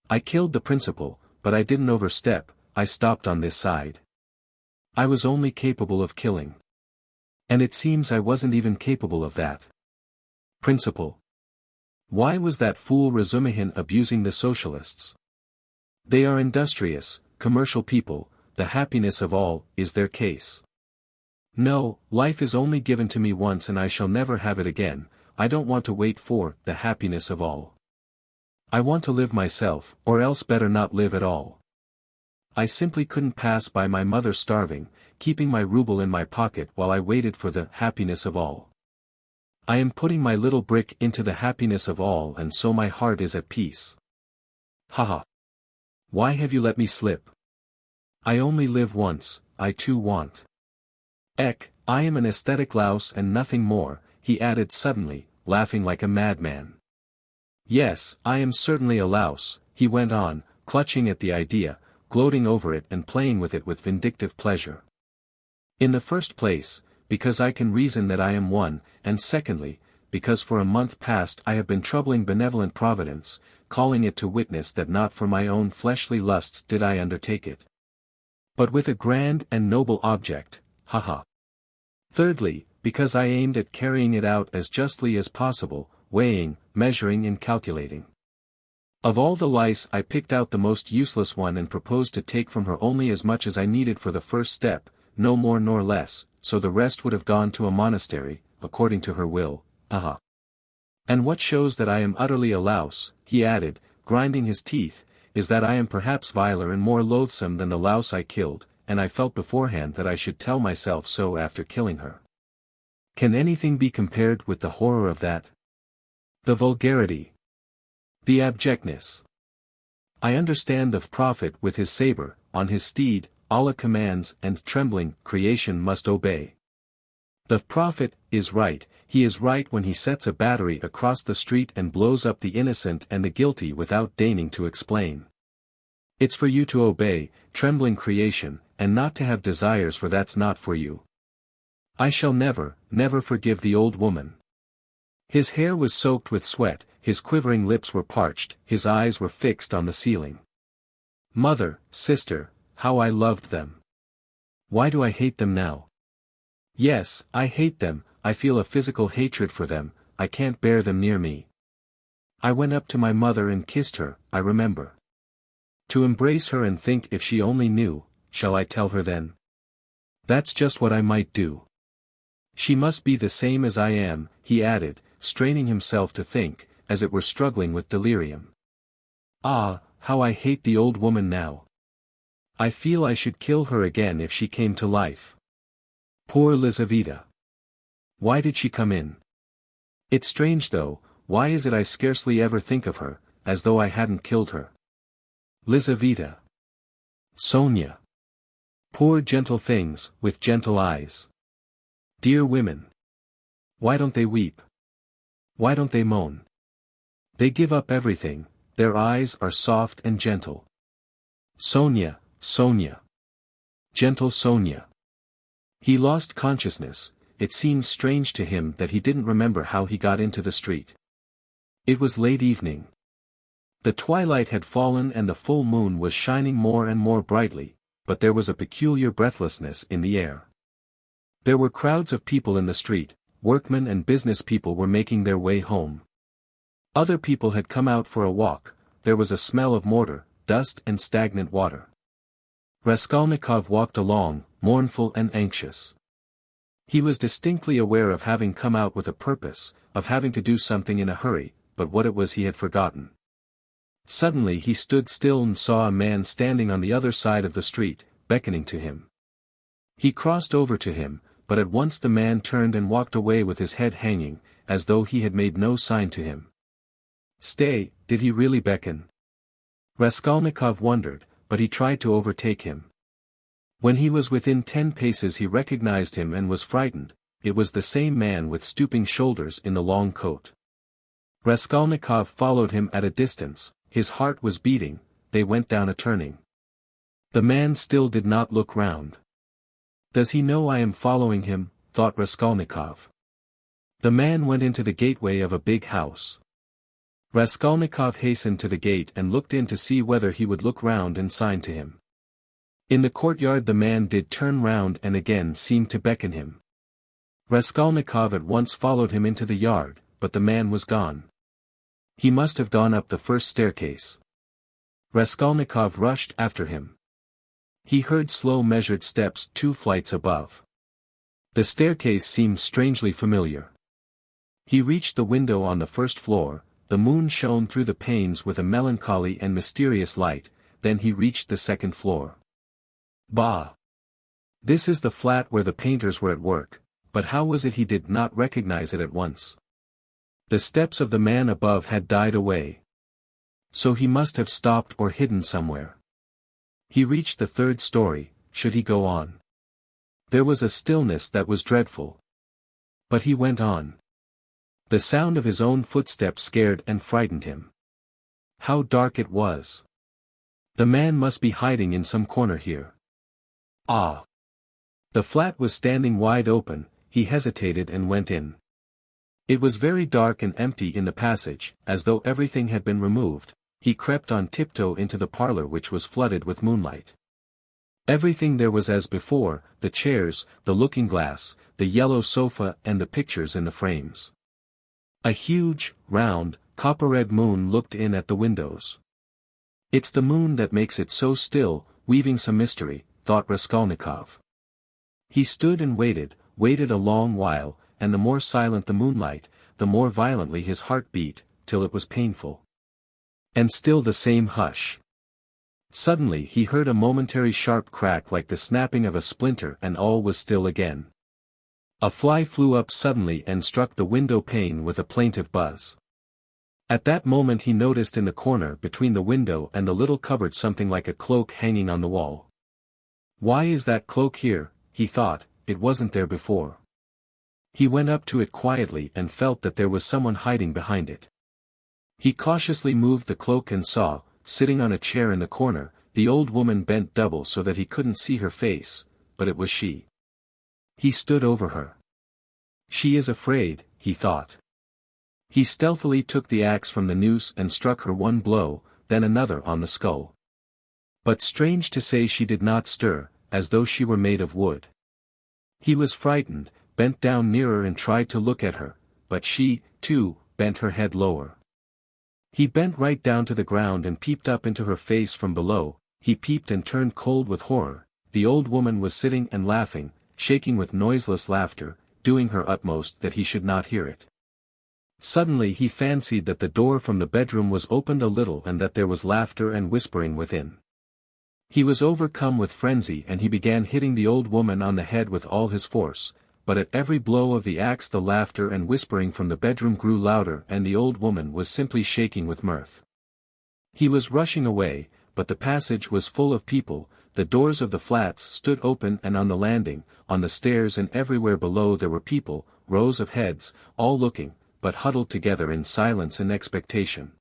I killed the principle, but I didn't overstep, I stopped on this side. I was only capable of killing. And it seems I wasn't even capable of that. Principle. Why was that fool Razumihin abusing the socialists? They are industrious, commercial people, the happiness of all, is their case. No, life is only given to me once and I shall never have it again, I don't want to wait for the happiness of all. I want to live myself, or else better not live at all. I simply couldn't pass by my mother starving, keeping my ruble in my pocket while I waited for the happiness of all. I am putting my little brick into the happiness of all and so my heart is at peace. Haha. Why have you let me slip? I only live once, I too want. Eck, I am an aesthetic louse and nothing more, he added suddenly, laughing like a madman. Yes, I am certainly a louse, he went on, clutching at the idea, gloating over it and playing with it with vindictive pleasure. In the first place, because I can reason that I am one, and secondly, because for a month past I have been troubling benevolent Providence, calling it to witness that not for my own fleshly lusts did I undertake it, but with a grand and noble object, haha. Thirdly, because I aimed at carrying it out as justly as possible, weighing, measuring and calculating. Of all the lice I picked out the most useless one and proposed to take from her only as much as I needed for the first step, no more nor less, so the rest would have gone to a monastery, according to her will, aha. And what shows that I am utterly a louse, he added, grinding his teeth, is that I am perhaps viler and more loathsome than the louse I killed, and I felt beforehand that I should tell myself so after killing her. Can anything be compared with the horror of that? The vulgarity. The abjectness. I understand the prophet with his saber, on his steed, Allah commands and trembling creation must obey. The prophet is right, he is right when he sets a battery across the street and blows up the innocent and the guilty without deigning to explain. It's for you to obey, trembling creation, and not to have desires for that's not for you. I shall never, never forgive the old woman. His hair was soaked with sweat, his quivering lips were parched, his eyes were fixed on the ceiling. Mother, sister, how I loved them. Why do I hate them now? Yes, I hate them, I feel a physical hatred for them, I can't bear them near me. I went up to my mother and kissed her, I remember. To embrace her and think if she only knew, shall I tell her then? That's just what I might do. She must be the same as I am, he added, straining himself to think, as it were struggling with delirium. Ah, how I hate the old woman now. I feel I should kill her again if she came to life. Poor Lizaveta. Why did she come in? It's strange though, why is it I scarcely ever think of her, as though I hadn't killed her? Lizaveta. Sonia. Poor gentle things, with gentle eyes. Dear women. Why don't they weep? Why don't they moan? They give up everything, their eyes are soft and gentle. Sonia, Sonia. Gentle Sonia. He lost consciousness. It seemed strange to him that he didn't remember how he got into the street. It was late evening. The twilight had fallen and the full moon was shining more and more brightly, but there was a peculiar breathlessness in the air. There were crowds of people in the street, workmen and business people were making their way home. Other people had come out for a walk, there was a smell of mortar, dust and stagnant water. Raskolnikov walked along, mournful and anxious. He was distinctly aware of having come out with a purpose, of having to do something in a hurry, but what it was he had forgotten. Suddenly he stood still and saw a man standing on the other side of the street, beckoning to him. He crossed over to him, but at once the man turned and walked away with his head hanging, as though he had made no sign to him. Stay, did he really beckon? Raskolnikov wondered, but he tried to overtake him. When he was within 10 paces he recognized him and was frightened. It was the same man with stooping shoulders in the long coat. Raskolnikov followed him at a distance, his heart was beating, they went down a turning. The man still did not look round. Does he know I am following him, thought Raskolnikov. The man went into the gateway of a big house. Raskolnikov hastened to the gate and looked in to see whether he would look round and sign to him. In the courtyard the man did turn round and again seemed to beckon him. Raskolnikov at once followed him into the yard, but the man was gone. He must have gone up the first staircase. Raskolnikov rushed after him. He heard slow measured steps 2 flights above. The staircase seemed strangely familiar. He reached the window on the first floor, the moon shone through the panes with a melancholy and mysterious light, then he reached the second floor. Bah! This is the flat where the painters were at work, but how was it he did not recognize it at once? The steps of the man above had died away. So he must have stopped or hidden somewhere. He reached the 3rd story, should he go on? There was a stillness that was dreadful. But he went on. The sound of his own footsteps scared and frightened him. How dark it was. The man must be hiding in some corner here. Ah! The flat was standing wide open, he hesitated and went in. It was very dark and empty in the passage, as though everything had been removed. He crept on tiptoe into the parlor which was flooded with moonlight. Everything there was as before, the chairs, the looking-glass, the yellow sofa and the pictures in the frames. A huge, round, copper-red moon looked in at the windows. It's the moon that makes it so still, weaving some mystery, thought Raskolnikov. He stood and waited a long while, and the more silent the moonlight, the more violently his heart beat, till it was painful. And still the same hush. Suddenly he heard a momentary sharp crack like the snapping of a splinter and all was still again. A fly flew up suddenly and struck the window pane with a plaintive buzz. At that moment he noticed in the corner between the window and the little cupboard something like a cloak hanging on the wall. Why is that cloak here, he thought, it wasn't there before. He went up to it quietly and felt that there was someone hiding behind it. He cautiously moved the cloak and saw, sitting on a chair in the corner, the old woman bent double so that he couldn't see her face, but it was she. He stood over her. She is afraid, he thought. He stealthily took the axe from the noose and struck her one blow, then another on the skull. But strange to say she did not stir, as though she were made of wood. He was frightened, bent down nearer and tried to look at her, but she, too, bent her head lower. He bent right down to the ground and peeped up into her face from below. He peeped and turned cold with horror. The old woman was sitting and laughing, shaking with noiseless laughter, doing her utmost that he should not hear it. Suddenly he fancied that the door from the bedroom was opened a little and that there was laughter and whispering within. He was overcome with frenzy and he began hitting the old woman on the head with all his force, but at every blow of the axe the laughter and whispering from the bedroom grew louder and the old woman was simply shaking with mirth. He was rushing away, but the passage was full of people, the doors of the flats stood open and on the landing, on the stairs and everywhere below there were people, rows of heads, all looking, but huddled together in silence and expectation.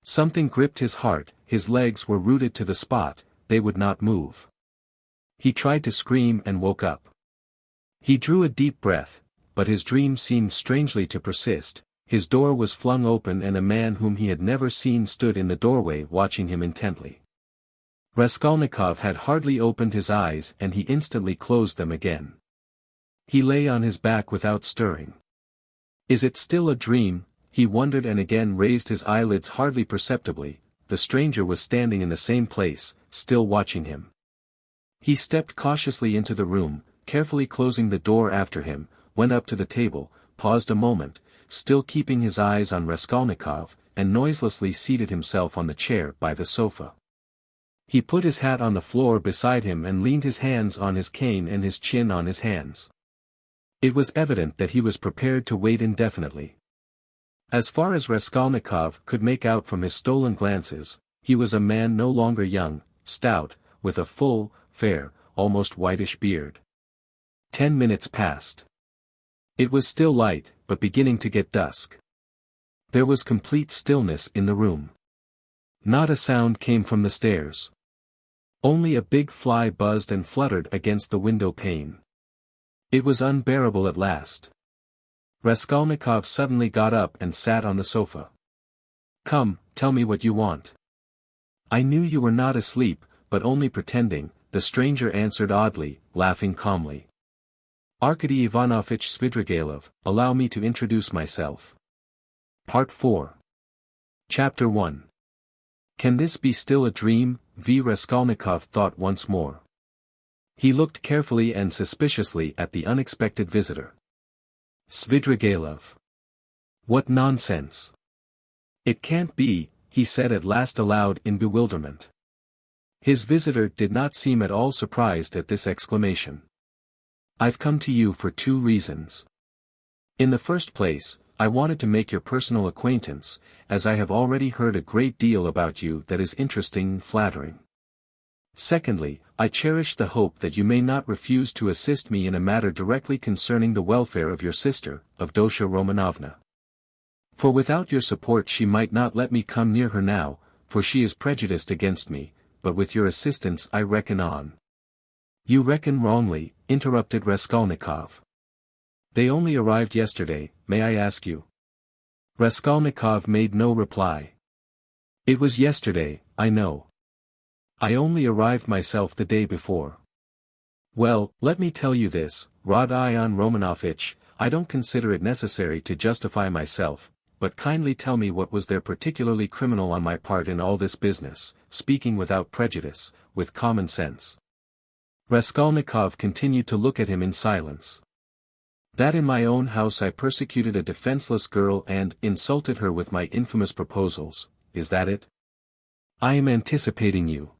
Something gripped his heart, his legs were rooted to the spot, they would not move. He tried to scream and woke up. He drew a deep breath, but his dream seemed strangely to persist. His door was flung open and a man whom he had never seen stood in the doorway watching him intently. Raskolnikov had hardly opened his eyes and he instantly closed them again. He lay on his back without stirring. Is it still a dream? He wondered and again raised his eyelids hardly perceptibly. The stranger was standing in the same place, still watching him. He stepped cautiously into the room, carefully closing the door after him, went up to the table, paused a moment, still keeping his eyes on Raskolnikov, and noiselessly seated himself on the chair by the sofa. He put his hat on the floor beside him and leaned his hands on his cane and his chin on his hands. It was evident that he was prepared to wait indefinitely. As far as Raskolnikov could make out from his stolen glances, he was a man no longer young, stout, with a full, fair, almost whitish beard. 10 minutes passed. It was still light, but beginning to get dusk. There was complete stillness in the room. Not a sound came from the stairs. Only a big fly buzzed and fluttered against the window pane. It was unbearable at last. Raskolnikov suddenly got up and sat on the sofa. "Come, tell me what you want." "I knew you were not asleep, but only pretending," the stranger answered oddly, laughing calmly. "Arkady Ivanovich Svidrigailov, allow me to introduce myself." Part 4. Chapter 1. Can this be still a dream? Raskolnikov thought once more. He looked carefully and suspiciously at the unexpected visitor. Svidrigailov. What nonsense! It can't be, he said at last aloud in bewilderment. His visitor did not seem at all surprised at this exclamation. "I've come to you for 2 reasons. In the first place, I wanted to make your personal acquaintance, as I have already heard a great deal about you that is interesting and flattering. Secondly, I cherish the hope that you may not refuse to assist me in a matter directly concerning the welfare of your sister, Alyona Romanovna. For without your support she might not let me come near her now, for she is prejudiced against me, but with your assistance I reckon on." "You reckon wrongly," interrupted Raskolnikov. "They only arrived yesterday, may I ask you?" Raskolnikov made no reply. "It was yesterday, I know. I only arrived myself the day before." "Well, let me tell you this, Rodion Romanovich, I don't consider it necessary to justify myself, but kindly tell me what was there particularly criminal on my part in all this business, speaking without prejudice, with common sense." Raskolnikov continued to look at him in silence. "That in my own house I persecuted a defenseless girl and insulted her with my infamous proposals, is that it? I am anticipating you.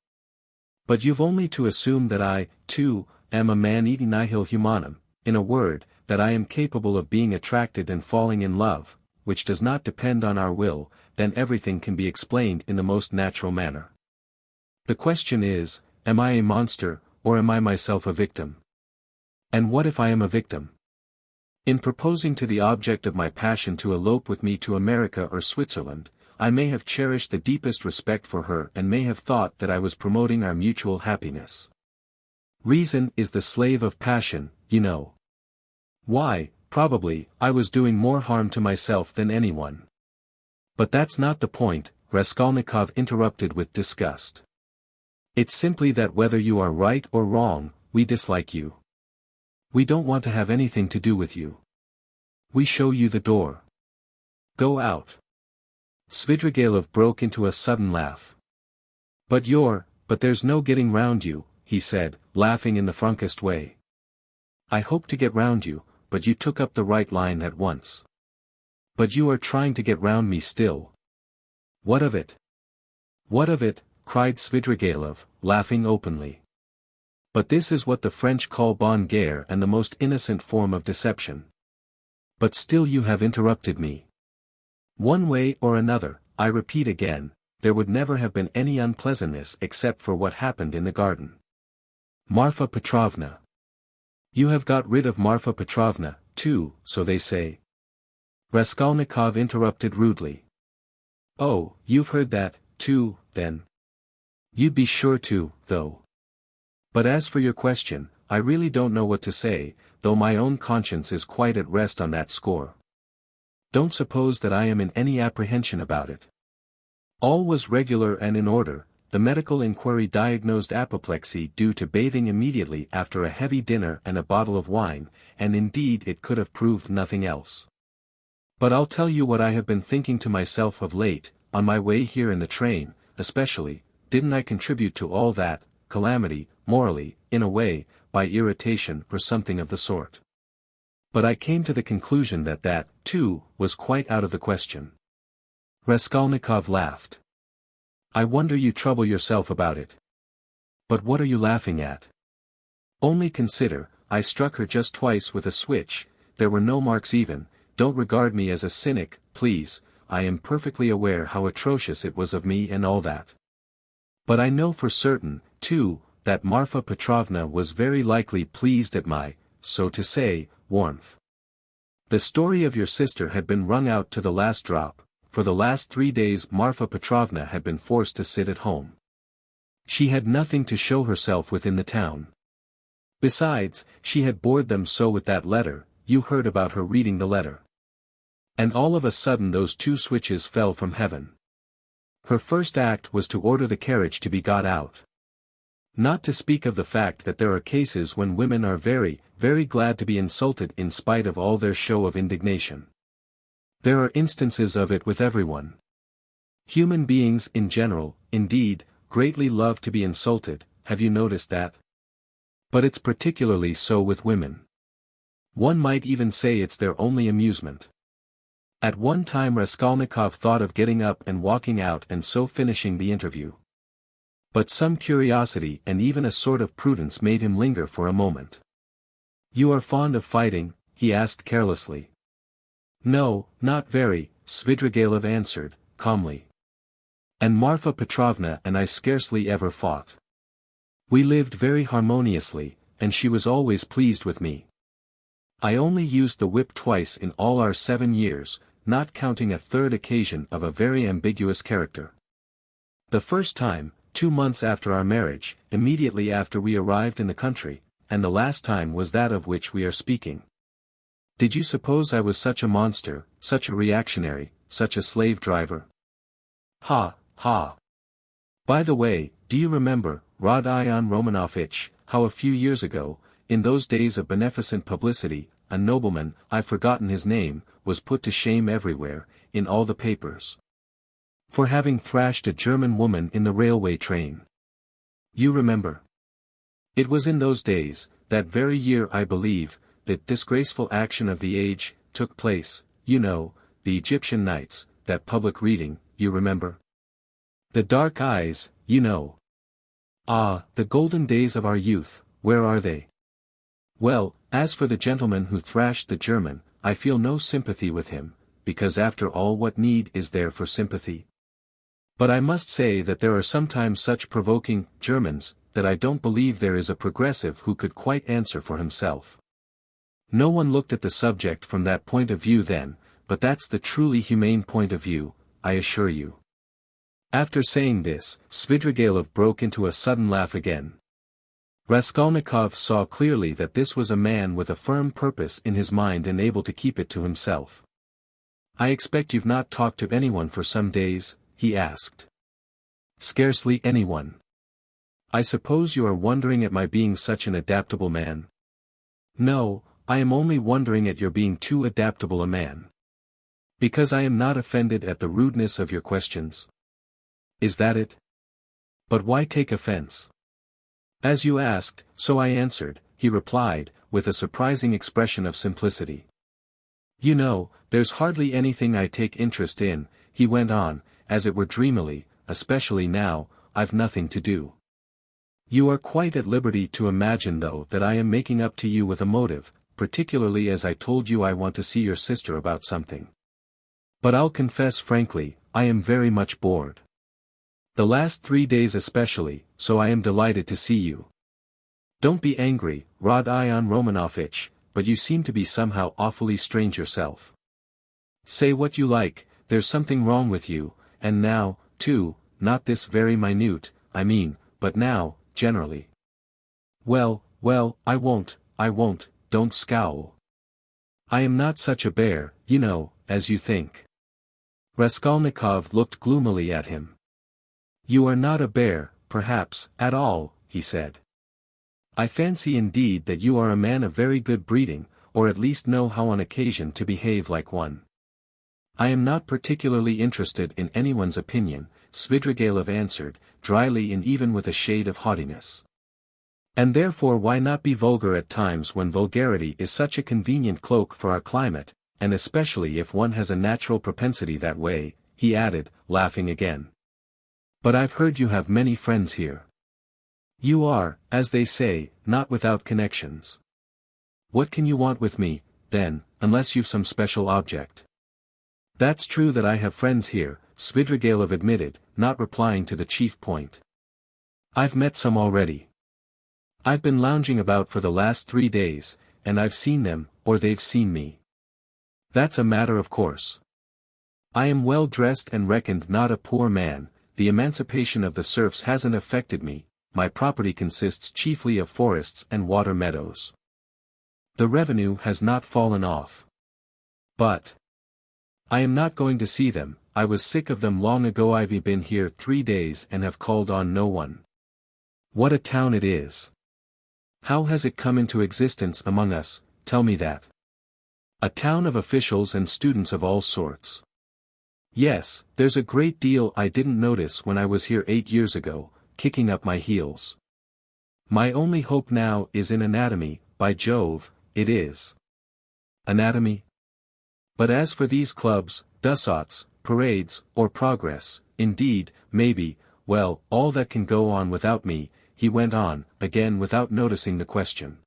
But you've only to assume that I, too, am a man eating nihil humanum, in a word, that I am capable of being attracted and falling in love, which does not depend on our will, then everything can be explained in the most natural manner. The question is, am I a monster, or am I myself a victim? And what if I am a victim? In proposing to the object of my passion to elope with me to America or Switzerland, I may have cherished the deepest respect for her and may have thought that I was promoting our mutual happiness. Reason is the slave of passion, you know. Why, probably, I was doing more harm to myself than anyone. But that's not the point, Raskolnikov interrupted with disgust. It's simply that whether you are right or wrong, we dislike you. We don't want to have anything to do with you. We show you the door. Go out." Svidrigailov broke into a sudden laugh. But there's no getting round you," he said, laughing in the frankest way. "I hoped to get round you, but you took up the right line at once. But you are trying to get round me still. What of it?" "What of it?" cried Svidrigailov, laughing openly. But this is what the French call bonne guerre and the most innocent form of deception. But still you have interrupted me. One way or another, I repeat again, there would never have been any unpleasantness except for what happened in the garden. Marfa Petrovna. You have got rid of Marfa Petrovna, too, so they say. Raskolnikov interrupted rudely. Oh, you've heard that, too, then. You'd be sure to, though. But as for your question, I really don't know what to say, though my own conscience is quite at rest on that score. Don't suppose that I am in any apprehension about it. All was regular and in order. The medical inquiry diagnosed apoplexy due to bathing immediately after a heavy dinner and a bottle of wine, and indeed it could have proved nothing else. But I'll tell you what I have been thinking to myself of late, on my way here in the train, especially, didn't I contribute to all that calamity, morally, in a way, by irritation or something of the sort? But I came to the conclusion that that, too, was quite out of the question. Raskolnikov laughed. I wonder you trouble yourself about it. But what are you laughing at? Only consider, I struck her just twice with a switch, there were no marks even. Don't regard me as a cynic, please, I am perfectly aware how atrocious it was of me and all that. But I know for certain, too, that Marfa Petrovna was very likely pleased at my, so to say, warmth. The story of your sister had been wrung out to the last drop. For the last 3 days Marfa Petrovna had been forced to sit at home. She had nothing to show herself within the town. Besides, she had bored them so with that letter, you heard about her reading the letter. And all of a sudden those 2 switches fell from heaven. Her first act was to order the carriage to be got out. Not to speak of the fact that there are cases when women are very, very glad to be insulted in spite of all their show of indignation. There are instances of it with everyone. Human beings in general, indeed, greatly love to be insulted, have you noticed that? But it's particularly so with women. One might even say it's their only amusement. At one time Raskolnikov thought of getting up and walking out and so finishing the interview. But some curiosity and even a sort of prudence made him linger for a moment. You are fond of fighting? He asked carelessly. No, not very, Svidrigailov answered, calmly. And Marfa Petrovna and I scarcely ever fought. We lived very harmoniously, and she was always pleased with me. I only used the whip twice in all our 7 years, not counting a third occasion of a very ambiguous character. The first time, 2 months after our marriage, immediately after we arrived in the country, and the last time was that of which we are speaking. Did you suppose I was such a monster, such a reactionary, such a slave driver? Ha, ha. By the way, do you remember, Rodion Romanovich, how a few years ago, in those days of beneficent publicity, a nobleman, I've forgotten his name, was put to shame everywhere, in all the papers, for having thrashed a German woman in the railway train? You remember? It was in those days, that very year I believe, that disgraceful action of the age took place, you know, the Egyptian Nights, that public reading, you remember? The dark eyes, you know. Ah, the golden days of our youth, where are they? Well, as for the gentleman who thrashed the German, I feel no sympathy with him, because after all what need is there for sympathy? But I must say that there are sometimes such provoking Germans, that I don't believe there is a progressive who could quite answer for himself. No one looked at the subject from that point of view then, but that's the truly humane point of view, I assure you. After saying this, Svidrigailov broke into a sudden laugh again. Raskolnikov saw clearly that this was a man with a firm purpose in his mind and able to keep it to himself. I expect you've not talked to anyone for some days, he asked. Scarcely anyone. I suppose you are wondering at my being such an adaptable man? No, I am only wondering at your being too adaptable a man. Because I am not offended at the rudeness of your questions. Is that it? But why take offense? As you asked, so I answered, he replied, with a surprising expression of simplicity. You know, there's hardly anything I take interest in, he went on, as it were dreamily, especially now, I've nothing to do. You are quite at liberty to imagine though that I am making up to you with a motive, particularly as I told you I want to see your sister about something. But I'll confess frankly, I am very much bored. The last 3 days especially, so I am delighted to see you. Don't be angry, Rodion Romanovich, but you seem to be somehow awfully strange yourself. Say what you like, there's something wrong with you, and now, too, not this very minute, I mean, but now, generally. Well, I won't, don't scowl. I am not such a bear, you know, as you think. Raskolnikov looked gloomily at him. You are not a bear, perhaps, at all, he said. I fancy indeed that you are a man of very good breeding, or at least know how on occasion to behave like one. I am not particularly interested in anyone's opinion, Svidrigailov answered, dryly and even with a shade of haughtiness. And therefore why not be vulgar at times when vulgarity is such a convenient cloak for our climate, and especially if one has a natural propensity that way, he added, laughing again. But I've heard you have many friends here. You are, as they say, not without connections. What can you want with me, then, unless you've some special object? That's true that I have friends here, Svidrigailov admitted, not replying to the chief point. I've met some already. I've been lounging about for the last 3 days, and I've seen them, or they've seen me. That's a matter of course. I am well dressed and reckoned not a poor man, the emancipation of the serfs hasn't affected me, my property consists chiefly of forests and water meadows. The revenue has not fallen off. But I am not going to see them, I was sick of them long ago. I've been here 3 days and have called on no one. What a town it is! How has it come into existence among us, tell me that. A town of officials and students of all sorts. Yes, there's a great deal I didn't notice when I was here 8 years ago, kicking up my heels. My only hope now is in anatomy, by Jove, it is. Anatomy? But as for these clubs, despots, parades, or progress, indeed, maybe, well, all that can go on without me, he went on, again without noticing the question.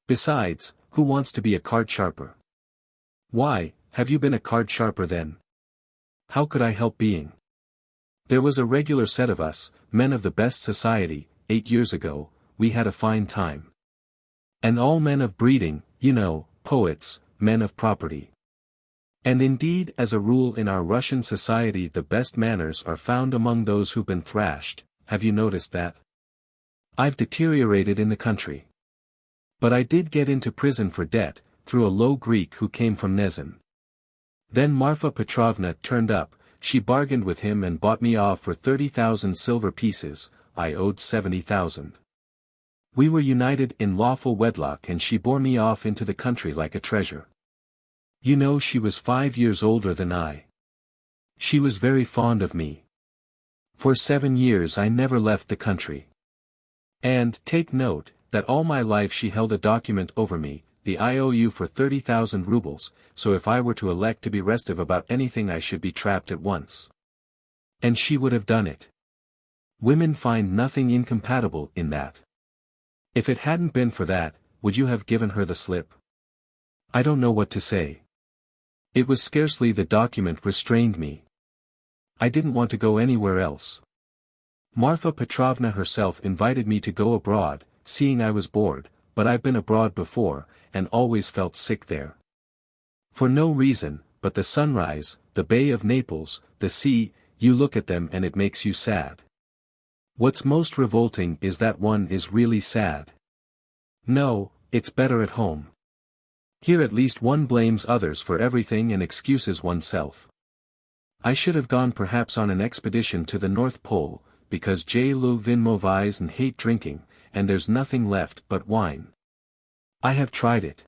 Besides, who wants to be a card sharper? Why, have you been a card sharper then? How could I help being? There was a regular set of us, men of the best society, 8 years ago, we had a fine time. And all men of breeding, you know, poets, men of property. And indeed as a rule in our Russian society the best manners are found among those who've been thrashed, have you noticed that? I've deteriorated in the country. But I did get into prison for debt, through a low Greek who came from Nezin. Then Marfa Petrovna turned up, she bargained with him and bought me off for 30,000 silver pieces, I owed 70,000. We were united in lawful wedlock and she bore me off into the country like a treasure. You know she was 5 years older than I. She was very fond of me. For 7 years I never left the country. And, take note, that all my life she held a document over me, the IOU for 30,000 rubles, so if I were to elect to be restive about anything I should be trapped at once. And she would have done it. Women find nothing incompatible in that. If it hadn't been for that, would you have given her the slip? I don't know what to say. It was scarcely the document restrained me. I didn't want to go anywhere else. Marfa Petrovna herself invited me to go abroad, seeing I was bored, but I've been abroad before, and always felt sick there. For no reason, but the sunrise, the Bay of Naples, the sea, you look at them and it makes you sad. What's most revolting is that one is really sad. No, it's better at home. Here at least one blames others for everything and excuses oneself. I should have gone perhaps on an expedition to the North Pole, because je le vin mauvais and hate drinking, and there's nothing left but wine. I have tried it.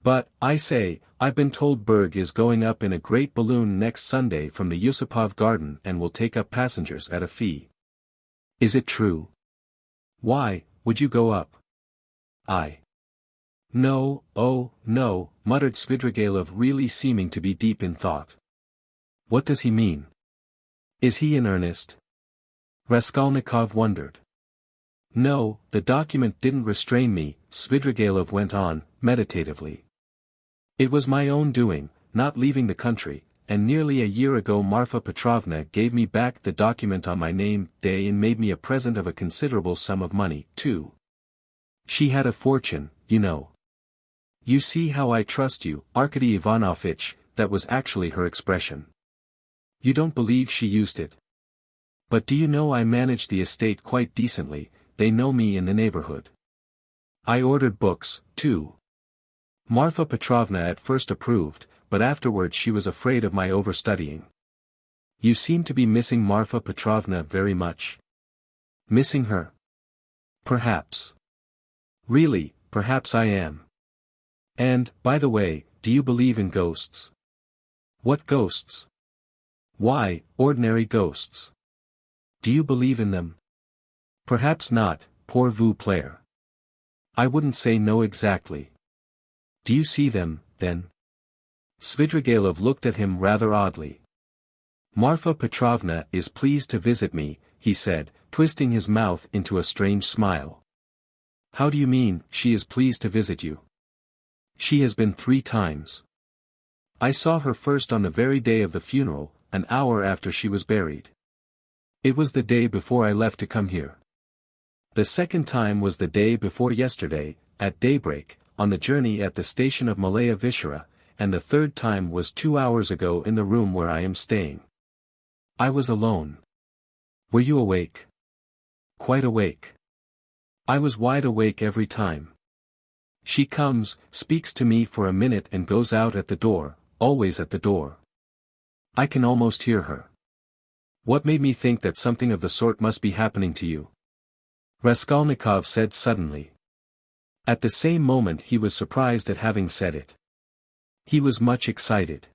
But, I say, I've been told Berg is going up in a great balloon next Sunday from the Yusupov garden and will take up passengers at a fee. Is it true? Why, would you go up? No, oh, no, muttered Svidrigailov, really seeming to be deep in thought. What does he mean? Is he in earnest? Raskolnikov wondered. No, the document didn't restrain me, Svidrigailov went on, meditatively. It was my own doing, not leaving the country, and nearly a year ago Marfa Petrovna gave me back the document on my name day and made me a present of a considerable sum of money, too. She had a fortune, you know. You see how I trust you, Arkady Ivanovitch, that was actually her expression. You don't believe she used it. But do you know I managed the estate quite decently, they know me in the neighborhood. I ordered books, too. Marfa Petrovna at first approved, but afterwards she was afraid of my overstudying. You seem to be missing Marfa Petrovna very much. Missing her? Perhaps. Really, perhaps I am. And, by the way, do you believe in ghosts? What ghosts? Why, ordinary ghosts. Do you believe in them? Perhaps not, pour vous plaire. I wouldn't say no exactly. Do you see them, then? Svidrigailov looked at him rather oddly. Marfa Petrovna is pleased to visit me, he said, twisting his mouth into a strange smile. How do you mean, she is pleased to visit you? She has been 3 times. I saw her first on the very day of the funeral, an hour after she was buried. It was the day before I left to come here. The second time was the day before yesterday, at daybreak, on the journey at the station of Malaya Vishera, and the third time was 2 hours ago in the room where I am staying. I was alone. Were you awake? Quite awake. I was wide awake every time. She comes, speaks to me for a minute and goes out at the door, always at the door. I can almost hear her. What made me think that something of the sort must be happening to you? Raskolnikov said suddenly. At the same moment he was surprised at having said it. He was much excited.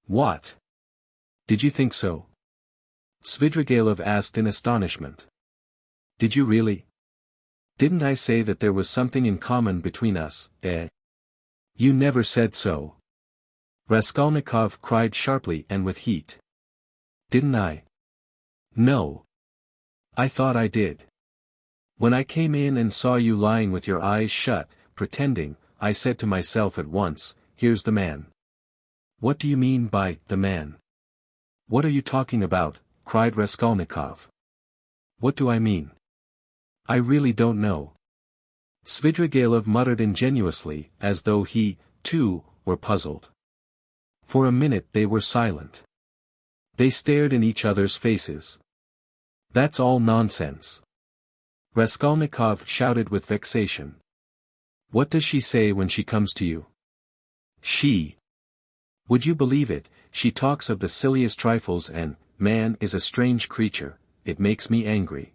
What? Did you think so? Svidrigailov asked in astonishment. Did you really? Didn't I say that there was something in common between us, eh? You never said so. Raskolnikov cried sharply and with heat. Didn't I? No. I thought I did. When I came in and saw you lying with your eyes shut, pretending, I said to myself at once, here's the man. What do you mean by, the man? What are you talking about? Cried Raskolnikov. What do I mean? I really don't know. Svidrigailov muttered ingenuously, as though he, too, were puzzled. For a minute they were silent. They stared in each other's faces. That's all nonsense. Raskolnikov shouted with vexation. What does she say when she comes to you? She. Would you believe it, she talks of the silliest trifles and, man is a strange creature, it makes me angry.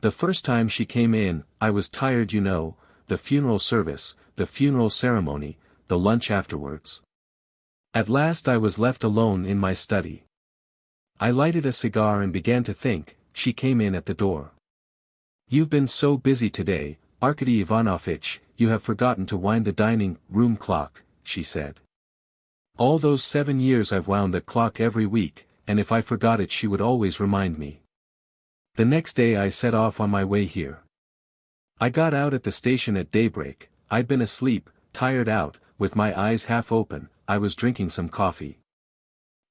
The first time she came in, I was tired, you know, the funeral service, the funeral ceremony, the lunch afterwards. At last I was left alone in my study. I lighted a cigar and began to think. She came in at the door. You've been so busy today, Arkady Ivanovitch, you have forgotten to wind the dining room clock, she said. All those 7 years I've wound the clock every week, and if I forgot it she would always remind me. The next day I set off on my way here. I got out at the station at daybreak, I'd been asleep, tired out, with my eyes half open, I was drinking some coffee.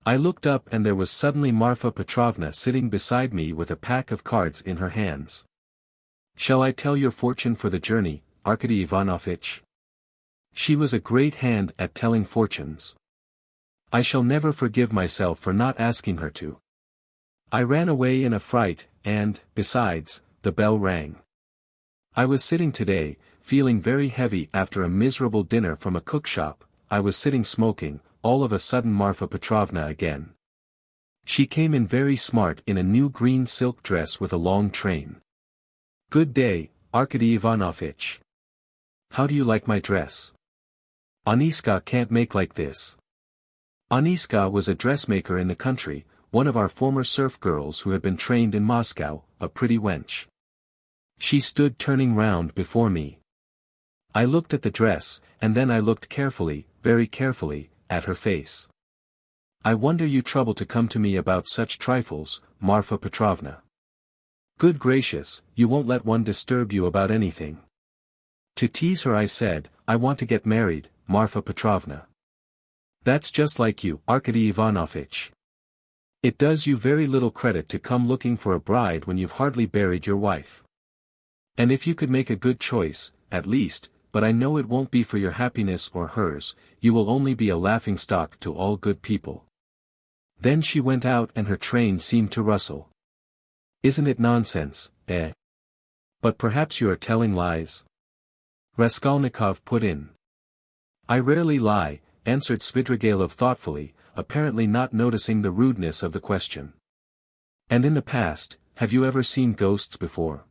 I looked up and there was suddenly Marfa Petrovna sitting beside me with a pack of cards in her hands. Shall I tell your fortune for the journey, Arkady Ivanovitch? She was a great hand at telling fortunes. I shall never forgive myself for not asking her to. I ran away in a fright, and, besides, the bell rang. I was sitting today, feeling very heavy after a miserable dinner from a cookshop, I was sitting smoking, all of a sudden Marfa Petrovna again. She came in very smart in a new green silk dress with a long train. Good day, Arkady Ivanovitch. How do you like my dress? Aniska can't make like this. Aniska was a dressmaker in the country, one of our former serf girls who had been trained in Moscow, a pretty wench. She stood turning round before me. I looked at the dress, and then I looked carefully, very carefully, at her face. I wonder you trouble to come to me about such trifles, Marfa Petrovna. Good gracious, you won't let one disturb you about anything. To tease her I said, I want to get married, Marfa Petrovna. That's just like you, Arkady Ivanovich. It does you very little credit to come looking for a bride when you've hardly buried your wife. And if you could make a good choice, at least, but I know it won't be for your happiness or hers, you will only be a laughingstock to all good people. Then she went out and her train seemed to rustle. Isn't it nonsense, eh? But perhaps you are telling lies? Raskolnikov put in. I rarely lie, answered Svidrigailov thoughtfully, apparently not noticing the rudeness of the question. And in the past, have you ever seen ghosts before?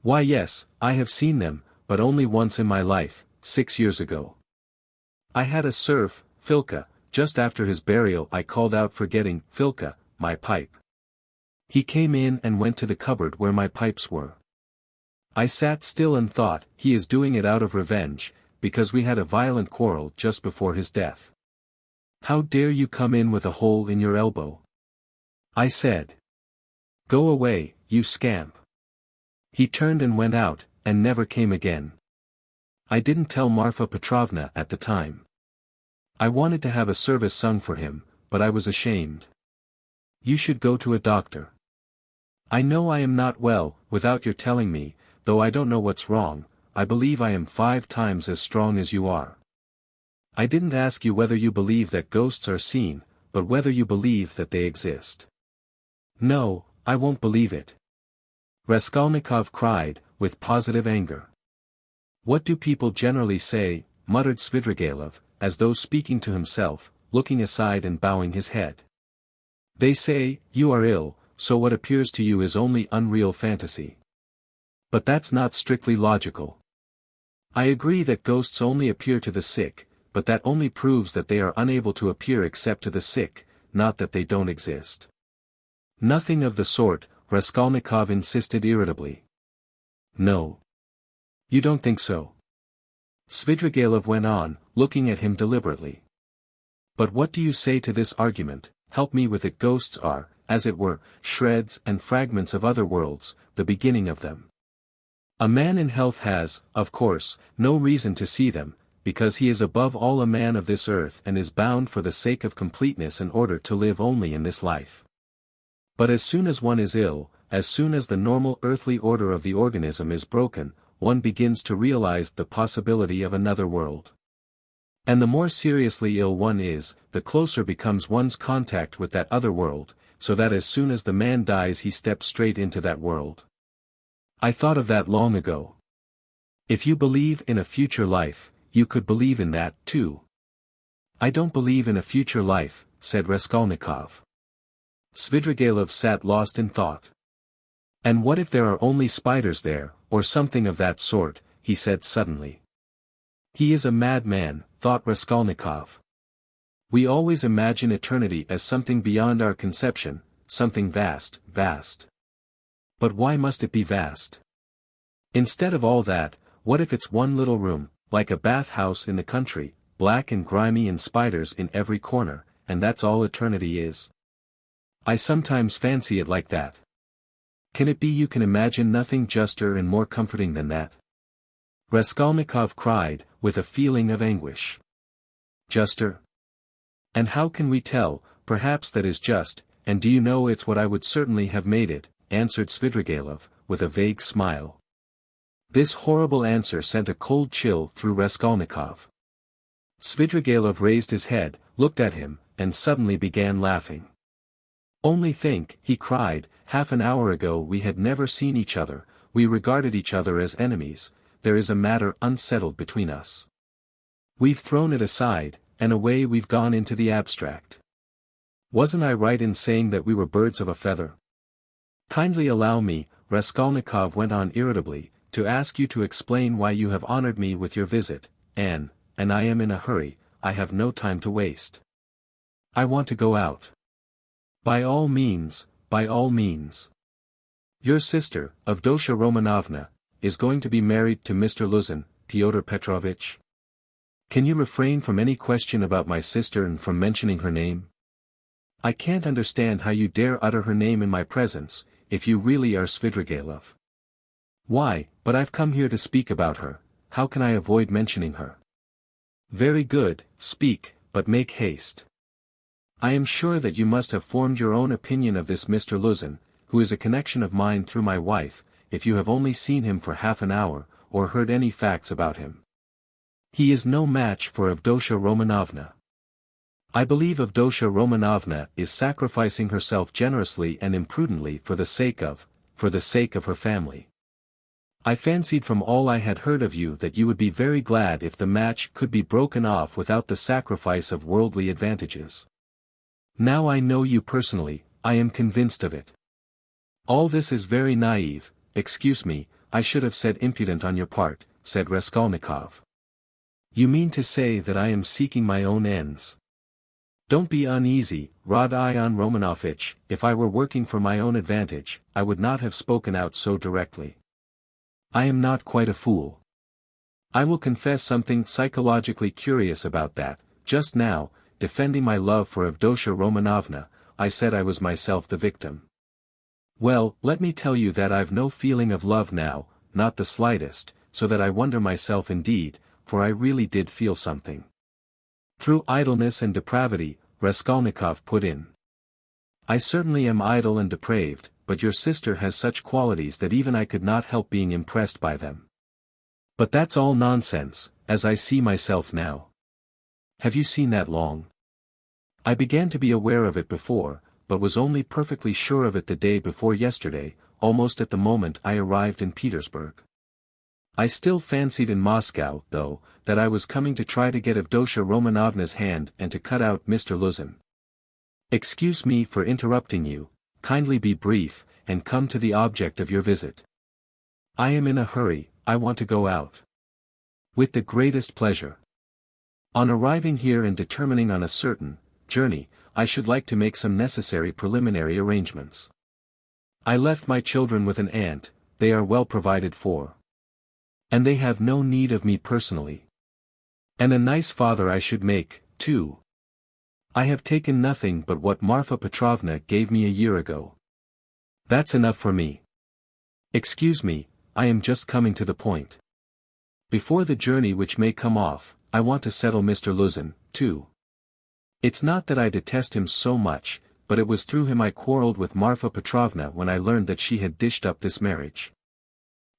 Why yes, I have seen them, but only once in my life, 6 years ago. I had a serf, Filka, just after his burial I called out forgetting, Filka, my pipe. He came in and went to the cupboard where my pipes were. I sat still and thought, he is doing it out of revenge, because we had a violent quarrel just before his death. How dare you come in with a hole in your elbow? I said. Go away, you scamp. He turned and went out, and never came again. I didn't tell Marfa Petrovna at the time. I wanted to have a service sung for him, but I was ashamed. You should go to a doctor. I know I am not well, without your telling me, though I don't know what's wrong. I believe I am 5 times as strong as you are. I didn't ask you whether you believe that ghosts are seen, but whether you believe that they exist. No, I won't believe it. Raskolnikov cried, with positive anger. What do people generally say, muttered Svidrigailov, as though speaking to himself, looking aside and bowing his head. They say, you are ill, so what appears to you is only unreal fantasy. But that's not strictly logical. I agree that ghosts only appear to the sick, but that only proves that they are unable to appear except to the sick, not that they don't exist. Nothing of the sort, Raskolnikov insisted irritably. No. You don't think so? Svidrigailov went on, looking at him deliberately. But what do you say to this argument? Help me with it. Ghosts are, as it were, shreds and fragments of other worlds, the beginning of them. A man in health has, of course, no reason to see them, because he is above all a man of this earth and is bound for the sake of completeness in order to live only in this life. But as soon as one is ill, as soon as the normal earthly order of the organism is broken, one begins to realize the possibility of another world. And the more seriously ill one is, the closer becomes one's contact with that other world, so that as soon as the man dies he steps straight into that world. I thought of that long ago. If you believe in a future life, you could believe in that, too. I don't believe in a future life, said Raskolnikov. Svidrigailov sat lost in thought. And what if there are only spiders there, or something of that sort, he said suddenly. He is a madman, thought Raskolnikov. We always imagine eternity as something beyond our conception, something vast, vast. But why must it be vast? Instead of all that, what if it's one little room, like a bathhouse in the country, black and grimy and spiders in every corner, and that's all eternity is? I sometimes fancy it like that. Can it be you can imagine nothing juster and more comforting than that? Raskolnikov cried, with a feeling of anguish. Juster? And how can we tell? Perhaps that is just, and do you know it's what I would certainly have made it, answered Svidrigailov, with a vague smile. This horrible answer sent a cold chill through Raskolnikov. Svidrigailov raised his head, looked at him, and suddenly began laughing. Only think, he cried, half an hour ago we had never seen each other, we regarded each other as enemies, there is a matter unsettled between us. We've thrown it aside, and away we've gone into the abstract. Wasn't I right in saying that we were birds of a feather? Kindly allow me, Raskolnikov went on irritably, to ask you to explain why you have honored me with your visit, and I am in a hurry, I have no time to waste. I want to go out. By all means, by all means. Your sister, Avdotia Romanovna, is going to be married to Mr. Luzin, Pyotr Petrovitch. Can you refrain from any question about my sister and from mentioning her name? I can't understand how you dare utter her name in my presence, if you really are Svidrigailov. Why, but I've come here to speak about her, how can I avoid mentioning her? Very good, speak, but make haste. I am sure that you must have formed your own opinion of this Mr. Luzin, who is a connection of mine through my wife, if you have only seen him for half an hour, or heard any facts about him. He is no match for Avdotya Romanovna. I believe Avdotya Romanovna is sacrificing herself generously and imprudently for the sake of her family. I fancied from all I had heard of you that you would be very glad if the match could be broken off without the sacrifice of worldly advantages. Now I know you personally, I am convinced of it. All this is very naive, excuse me, I should have said impudent on your part, said Raskolnikov. You mean to say that I am seeking my own ends? Don't be uneasy, Rodion Romanovich, if I were working for my own advantage, I would not have spoken out so directly. I am not quite a fool. I will confess something psychologically curious about that. Just now, defending my love for Avdotya Romanovna, I said I was myself the victim. Well, let me tell you that I've no feeling of love now, not the slightest, so that I wonder myself indeed, for I really did feel something. Through idleness and depravity, Raskolnikov put in. I certainly am idle and depraved, but your sister has such qualities that even I could not help being impressed by them. But that's all nonsense, as I see myself now. Have you seen that long? I began to be aware of it before, but was only perfectly sure of it the day before yesterday, almost at the moment I arrived in Petersburg. I still fancied in Moscow, though, that I was coming to try to get Avdotya Romanovna's hand and to cut out Mr. Luzin. Excuse me for interrupting you, kindly be brief, and come to the object of your visit. I am in a hurry, I want to go out. With the greatest pleasure. On arriving here and determining on a certain journey, I should like to make some necessary preliminary arrangements. I left my children with an aunt, they are well provided for. And they have no need of me personally. And a nice father I should make, too. I have taken nothing but what Marfa Petrovna gave me a year ago. That's enough for me. Excuse me, I am just coming to the point. Before the journey which may come off, I want to settle Mr. Luzin, too. It's not that I detest him so much, but it was through him I quarreled with Marfa Petrovna when I learned that she had dished up this marriage.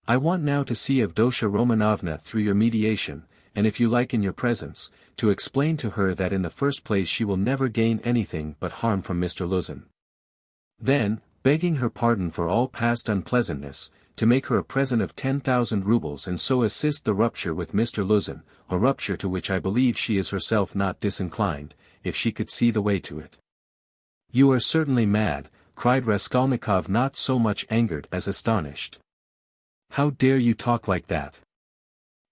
I want now to see Avdotya Romanovna through your mediation, and if you like in your presence, to explain to her that in the first place she will never gain anything but harm from Mr. Luzin. Then, begging her pardon for all past unpleasantness, to make her a present of 10,000 rubles and so assist the rupture with Mr. Luzin, a rupture to which I believe she is herself not disinclined, if she could see the way to it. You are certainly mad, cried Raskolnikov, not so much angered as astonished. How dare you talk like that?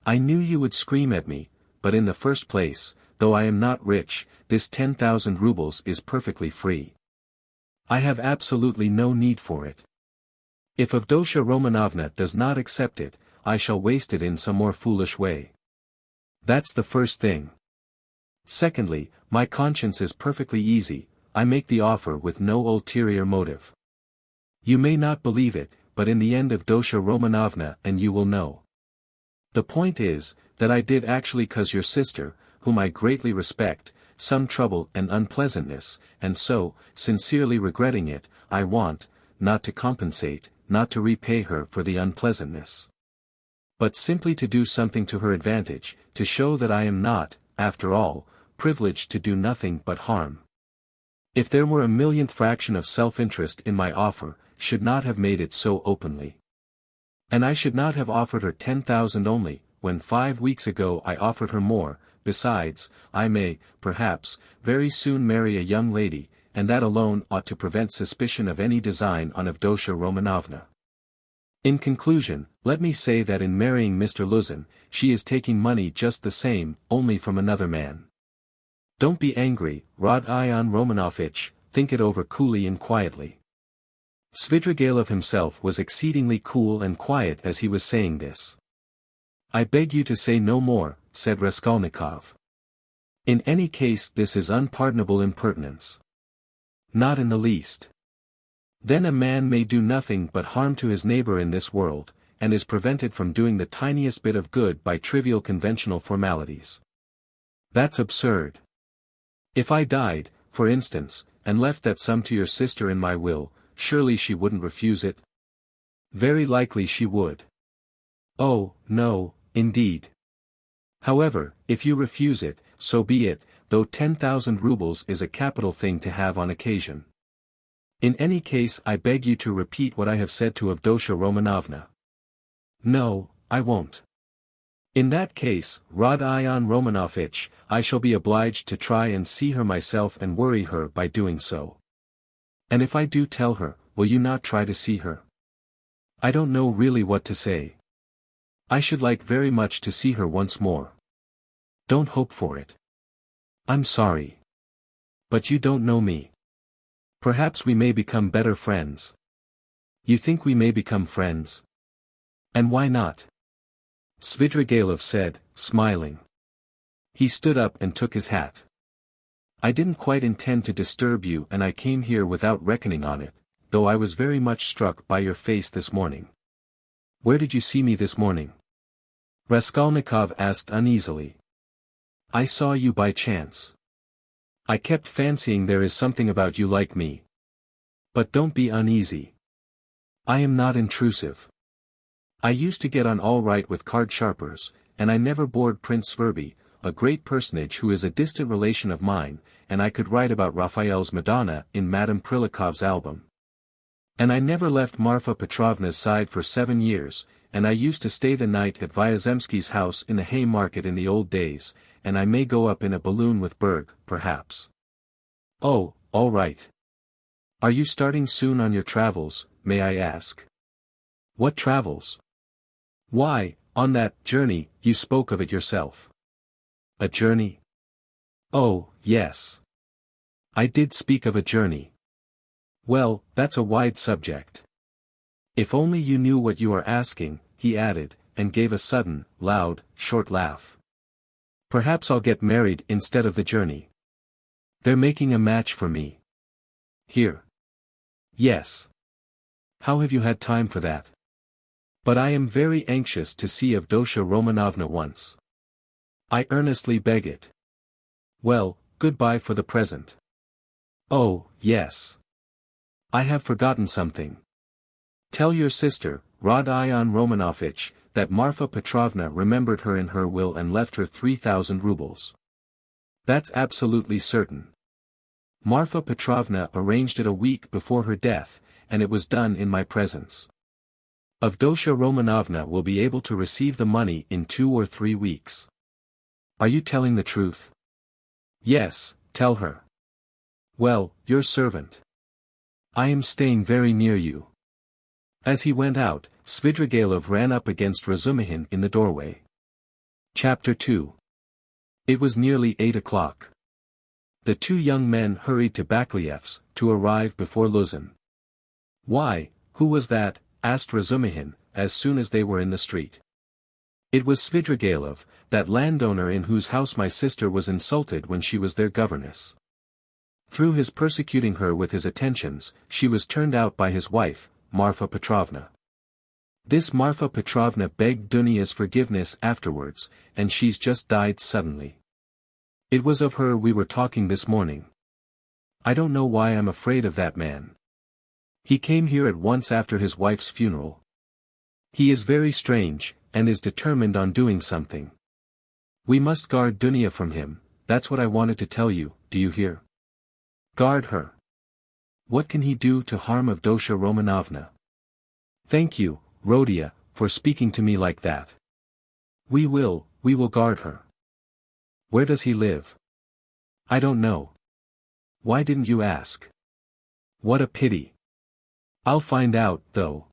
I knew you would scream at me, but in the first place, though I am not rich, this 10,000 rubles is perfectly free. I have absolutely no need for it. If Avdotya Romanovna does not accept it, I shall waste it in some more foolish way. That's the first thing. Secondly, my conscience is perfectly easy, I make the offer with no ulterior motive. You may not believe it, but in the end Avdotya Romanovna and you will know. The point is, that I did actually cause your sister, whom I greatly respect, some trouble and unpleasantness, and so, sincerely regretting it, I want, not to compensate, not to repay her for the unpleasantness, but simply to do something to her advantage, to show that I am not, after all, privileged to do nothing but harm. If there were a millionth fraction of self-interest in my offer, should not have made it so openly. And I should not have offered her 10,000 only, when 5 weeks ago I offered her more. Besides, I may, perhaps, very soon marry a young lady, and that alone ought to prevent suspicion of any design on Avdotya Romanovna. In conclusion, let me say that in marrying Mr. Luzin, she is taking money just the same, only from another man. Don't be angry, Rodion Romanovich, think it over coolly and quietly. Svidrigailov himself was exceedingly cool and quiet as he was saying this. I beg you to say no more, said Raskolnikov. In any case this is unpardonable impertinence. Not in the least. Then a man may do nothing but harm to his neighbor in this world, and is prevented from doing the tiniest bit of good by trivial conventional formalities. That's absurd. If I died, for instance, and left that sum to your sister in my will, surely she wouldn't refuse it? Very likely she would. Oh, no, indeed. However, if you refuse it, so be it, though 10,000 rubles is a capital thing to have on occasion. In any case, I beg you to repeat what I have said to Avdotya Romanovna. No, I won't. In that case, Rodion Romanovich, I shall be obliged to try and see her myself and worry her by doing so. And if I do tell her, will you not try to see her? I don't know really what to say. I should like very much to see her once more. Don't hope for it. I'm sorry. But you don't know me. Perhaps we may become better friends. You think we may become friends? And why not? Svidrigailov said, smiling. He stood up and took his hat. I didn't quite intend to disturb you and I came here without reckoning on it, though I was very much struck by your face this morning. Where did you see me this morning? Raskolnikov asked uneasily. I saw you by chance. I kept fancying there is something about you like me. But don't be uneasy. I am not intrusive. I used to get on all right with card sharpers, and I never bored Prince Sverby, a great personage who is a distant relation of mine, and I could write about Raphael's Madonna in Madame Krylikov's album. And I never left Marfa Petrovna's side for 7 years, and I used to stay the night at Vyazemsky's house in the Haymarket in the old days, and I may go up in a balloon with Berg, perhaps. Oh, all right. Are you starting soon on your travels, may I ask? What travels? Why, on that journey, you spoke of it yourself. A journey? Oh, yes. I did speak of a journey. Well, that's a wide subject. If only you knew what you are asking, he added, and gave a sudden, loud, short laugh. Perhaps I'll get married instead of the journey. They're making a match for me. Here. Yes. How have you had time for that? But I am very anxious to see Avdotya Romanovna once. I earnestly beg it. Well, goodbye for the present. Oh, yes. I have forgotten something. Tell your sister, Rodion Romanovich, that Marfa Petrovna remembered her in her will and left her 3,000 rubles. That's absolutely certain. Marfa Petrovna arranged it a week before her death, and it was done in my presence. Avdotya Romanovna will be able to receive the money in 2 or 3 weeks. Are you telling the truth? Yes, tell her. Well, your servant. I am staying very near you. As he went out, Svidrigailov ran up against Razumihin in the doorway. Chapter 2. It was nearly 8 o'clock. The 2 young men hurried to Bakliev's, to arrive before Luzin. Why, who was that? Asked Razumihin, as soon as they were in the street. It was Svidrigailov, that landowner in whose house my sister was insulted when she was their governess. Through his persecuting her with his attentions, she was turned out by his wife, Marfa Petrovna. This Marfa Petrovna begged Dunia's forgiveness afterwards, and she's just died suddenly. It was of her we were talking this morning. I don't know why I'm afraid of that man. He came here at once after his wife's funeral. He is very strange, and is determined on doing something. We must guard Dunia from him, that's what I wanted to tell you, do you hear? Guard her. What can he do to harm Avdotya Romanovna? Thank you, Rodia, for speaking to me like that. We will guard her. Where does he live? I don't know. Why didn't you ask? What a pity. I'll find out, though.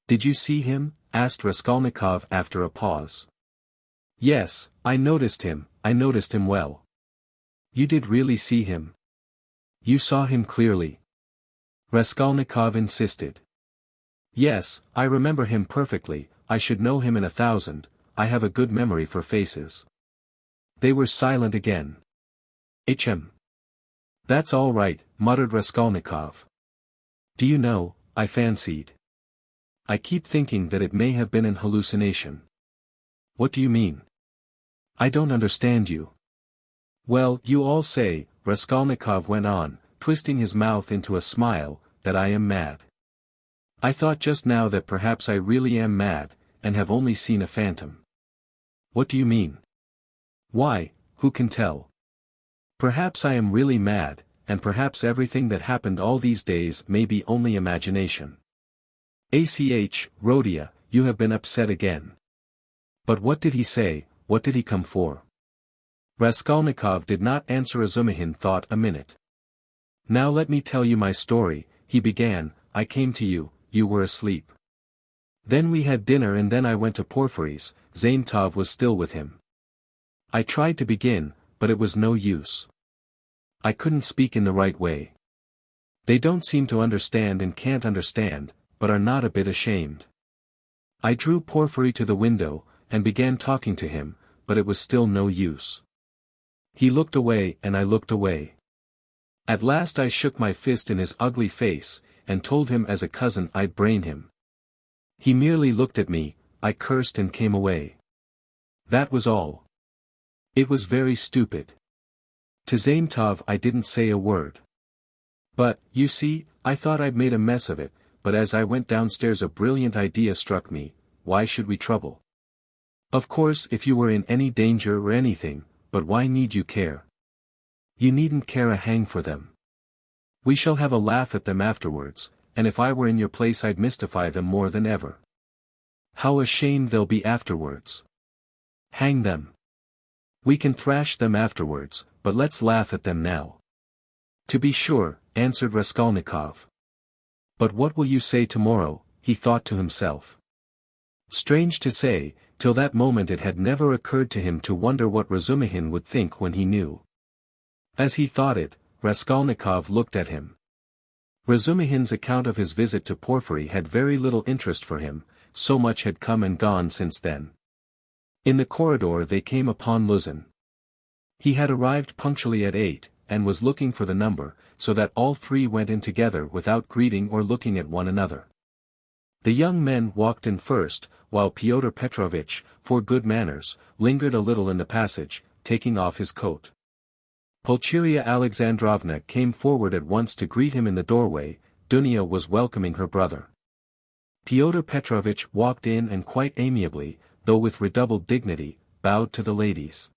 Did you see him? Asked Raskolnikov after a pause. Yes, I noticed him well. You did really see him? You saw him clearly? Raskolnikov insisted. Yes, I remember him perfectly, I should know him in 1,000, I have a good memory for faces. They were silent again. That's all right, muttered Raskolnikov. Do you know, I fancied. I keep thinking that it may have been an hallucination. What do you mean? I don't understand you. Well, you all say, Raskolnikov went on, twisting his mouth into a smile, that I am mad. I thought just now that perhaps I really am mad, and have only seen a phantom. What do you mean? Why, who can tell? Perhaps I am really mad, and perhaps everything that happened all these days may be only imagination. Rhodia, you have been upset again. But what did he say, what did he come for? Raskolnikov did not answer. Razumihin thought a minute. Now let me tell you my story, he began. I came to you, you were asleep. Then we had dinner and then I went to Porfiry's. Zaintov was still with him. I tried to begin, but it was no use. I couldn't speak in the right way. They don't seem to understand and can't understand, but are not a bit ashamed. I drew Porfiry to the window, and began talking to him, but it was still no use. He looked away and I looked away. At last I shook my fist in his ugly face, and told him as a cousin I'd brain him. He merely looked at me, I cursed and came away. That was all. It was very stupid. To Zaintov I didn't say a word. But, you see, I thought I'd made a mess of it, but as I went downstairs a brilliant idea struck me. Why should we trouble? Of course if you were in any danger or anything, but why need you care? You needn't care a hang for them. We shall have a laugh at them afterwards, and if I were in your place I'd mystify them more than ever. How ashamed they'll be afterwards. Hang them. We can thrash them afterwards, but let's laugh at them now. To be sure, answered Raskolnikov. But what will you say tomorrow, he thought to himself. Strange to say, till that moment it had never occurred to him to wonder what Razumihin would think when he knew. As he thought it, Raskolnikov looked at him. Razumihin's account of his visit to Porfiry had very little interest for him, so much had come and gone since then. In the corridor they came upon Luzin. He had arrived punctually at 8, and was looking for the number, so that all three went in together without greeting or looking at one another. The young men walked in first, while Pyotr Petrovitch, for good manners, lingered a little in the passage, taking off his coat. Pulcheria Alexandrovna came forward at once to greet him in the doorway. Dunya was welcoming her brother. Pyotr Petrovitch walked in and quite amiably, though with redoubled dignity, bowed to the ladies.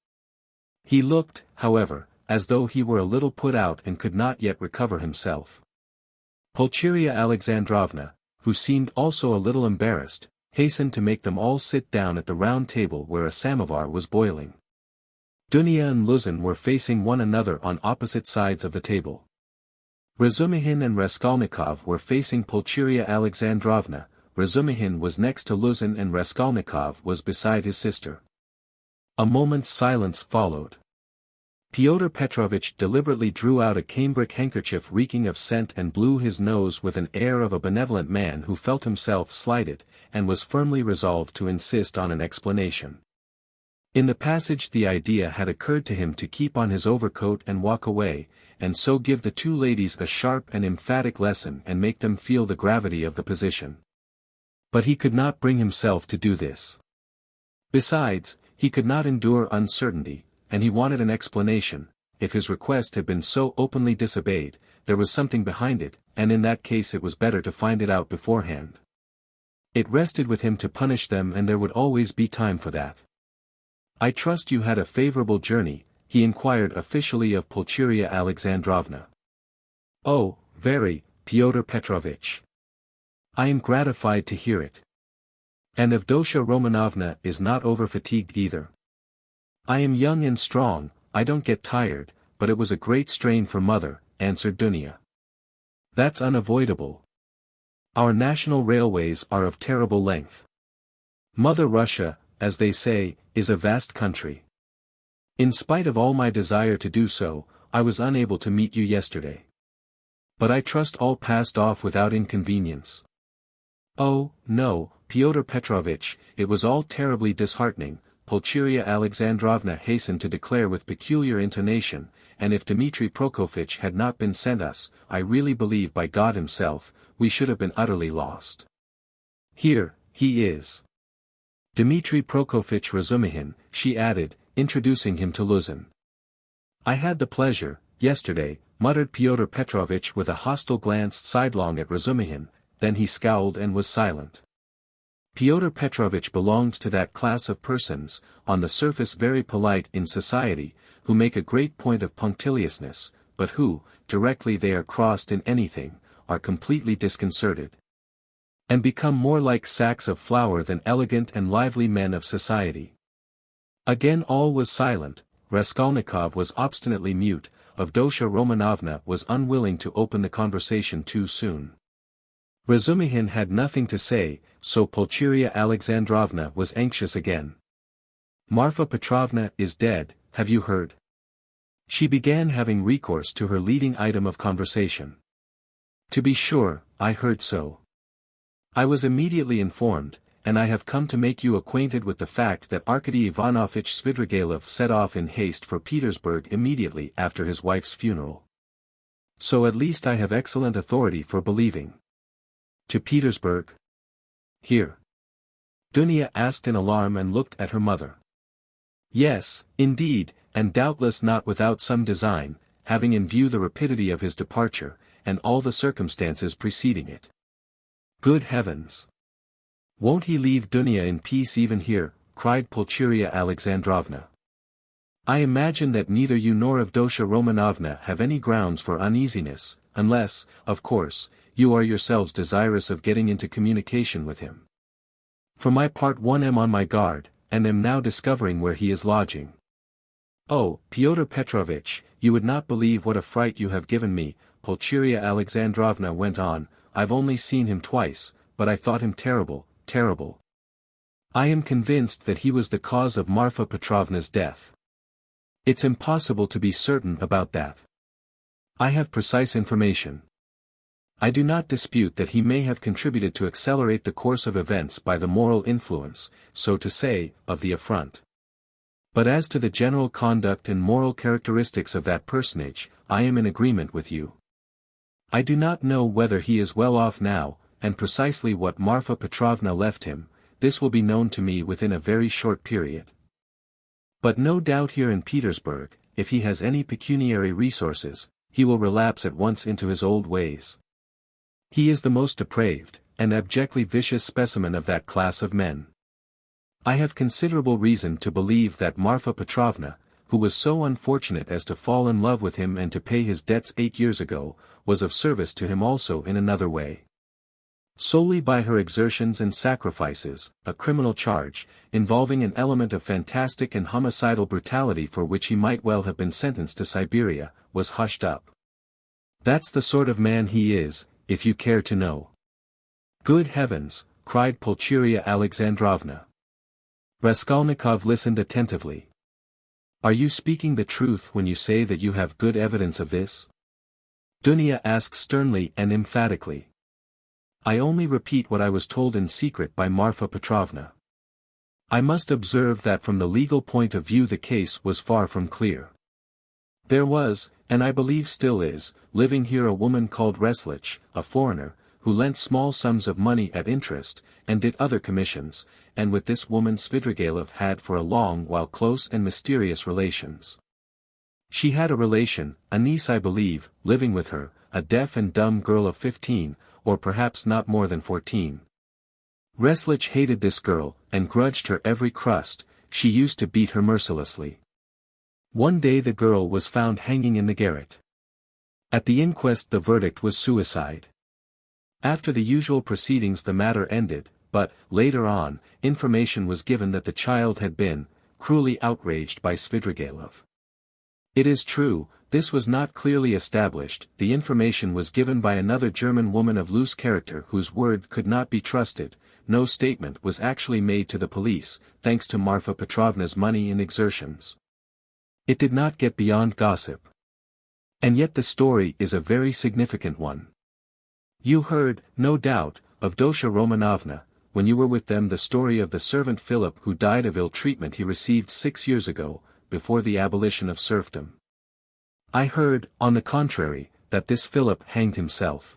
He looked, however, as though he were a little put out and could not yet recover himself. Pulcheria Alexandrovna, who seemed also a little embarrassed, hastened to make them all sit down at the round table where a samovar was boiling. Dunya and Luzin were facing one another on opposite sides of the table. Razumihin and Raskolnikov were facing Pulcheria Alexandrovna. Razumihin was next to Luzin and Raskolnikov was beside his sister. A moment's silence followed. Pyotr Petrovitch deliberately drew out a cambric handkerchief reeking of scent and blew his nose with an air of a benevolent man who felt himself slighted, and was firmly resolved to insist on an explanation. In the passage the idea had occurred to him to keep on his overcoat and walk away, and so give the two ladies a sharp and emphatic lesson and make them feel the gravity of the position. But he could not bring himself to do this. Besides, he could not endure uncertainty, and he wanted an explanation. If his request had been so openly disobeyed, there was something behind it, and in that case it was better to find it out beforehand. It rested with him to punish them and there would always be time for that. I trust you had a favorable journey, he inquired officially of Pulcheria Alexandrovna. Oh, very, Pyotr Petrovitch. I am gratified to hear it. And Avdotia Romanovna is not over-fatigued either. I am young and strong, I don't get tired, but it was a great strain for mother, answered Dunya. That's unavoidable. Our national railways are of terrible length. Mother Russia, as they say, is a vast country. In spite of all my desire to do so, I was unable to meet you yesterday. But I trust all passed off without inconvenience. Oh, no, Pyotr Petrovitch, it was all terribly disheartening, Pulcheria Alexandrovna hastened to declare with peculiar intonation, and if Dmitri Prokofitch had not been sent us, I really believe by God himself, we should have been utterly lost. Here, he is. Dmitri Prokofitch Razumihin, she added, introducing him to Luzin. I had the pleasure, yesterday, muttered Pyotr Petrovitch with a hostile glance sidelong at Razumihin, then he scowled and was silent. Pyotr Petrovitch belonged to that class of persons, on the surface very polite in society, who make a great point of punctiliousness, but who, directly they are crossed in anything, are completely disconcerted, and become more like sacks of flour than elegant and lively men of society. Again all was silent. Raskolnikov was obstinately mute, Avdotya Romanovna was unwilling to open the conversation too soon. Razumihin had nothing to say, so Pulcheria Alexandrovna was anxious again. Marfa Petrovna is dead, have you heard? She began having recourse to her leading item of conversation. To be sure, I heard so. I was immediately informed, and I have come to make you acquainted with the fact that Arkady Ivanovich Svidrigailov set off in haste for Petersburg immediately after his wife's funeral. So at least I have excellent authority for believing. To Petersburg? Here. Dunya asked in alarm and looked at her mother. Yes, indeed, and doubtless not without some design, having in view the rapidity of his departure, and all the circumstances preceding it. Good heavens! Won't he leave Dunya in peace even here? Cried Pulcheria Alexandrovna. I imagine that neither you nor Avdotya Romanovna have any grounds for uneasiness, unless, of course, you are yourselves desirous of getting into communication with him. For my part one am on my guard, and am now discovering where he is lodging. Oh, Pyotr Petrovitch, you would not believe what a fright you have given me, Pulcheria Alexandrovna went on. I've only seen him twice, but I thought him terrible, terrible. I am convinced that he was the cause of Marfa Petrovna's death. It's impossible to be certain about that. I have precise information. I do not dispute that he may have contributed to accelerate the course of events by the moral influence, so to say, of the affront. But as to the general conduct and moral characteristics of that personage, I am in agreement with you. I do not know whether he is well off now, and precisely what Marfa Petrovna left him, this will be known to me within a very short period. But no doubt here in Petersburg, if he has any pecuniary resources, he will relapse at once into his old ways. He is the most depraved, and abjectly vicious specimen of that class of men. I have considerable reason to believe that Marfa Petrovna, who was so unfortunate as to fall in love with him and to pay his debts 8 years ago, was of service to him also in another way. Solely by her exertions and sacrifices, a criminal charge, involving an element of fantastic and homicidal brutality for which he might well have been sentenced to Siberia, was hushed up. That's the sort of man he is, if you care to know. Good heavens, cried Pulcheria Alexandrovna. Raskolnikov listened attentively. Are you speaking the truth when you say that you have good evidence of this? Dunya asked sternly and emphatically. I only repeat what I was told in secret by Marfa Petrovna. I must observe that from the legal point of view the case was far from clear. There was, and I believe still is, living here a woman called Reslich, a foreigner, who lent small sums of money at interest, and did other commissions, and with this woman Svidrigailov had for a long while close and mysterious relations. She had a relation, a niece I believe, living with her, a deaf and dumb girl of 15, or perhaps not more than 14. Reslich hated this girl, and grudged her every crust, she used to beat her mercilessly. One day the girl was found hanging in the garret. At the inquest the verdict was suicide. After the usual proceedings the matter ended, but, later on, information was given that the child had been, cruelly outraged by Svidrigailov. It is true, this was not clearly established, the information was given by another German woman of loose character whose word could not be trusted, no statement was actually made to the police, thanks to Marfa Petrovna's money and exertions. It did not get beyond gossip. And yet the story is a very significant one. You heard, no doubt, of Avdotya Romanovna, when you were with them the story of the servant Philip who died of ill treatment he received 6 years ago, before the abolition of serfdom. I heard, on the contrary, that this Philip hanged himself.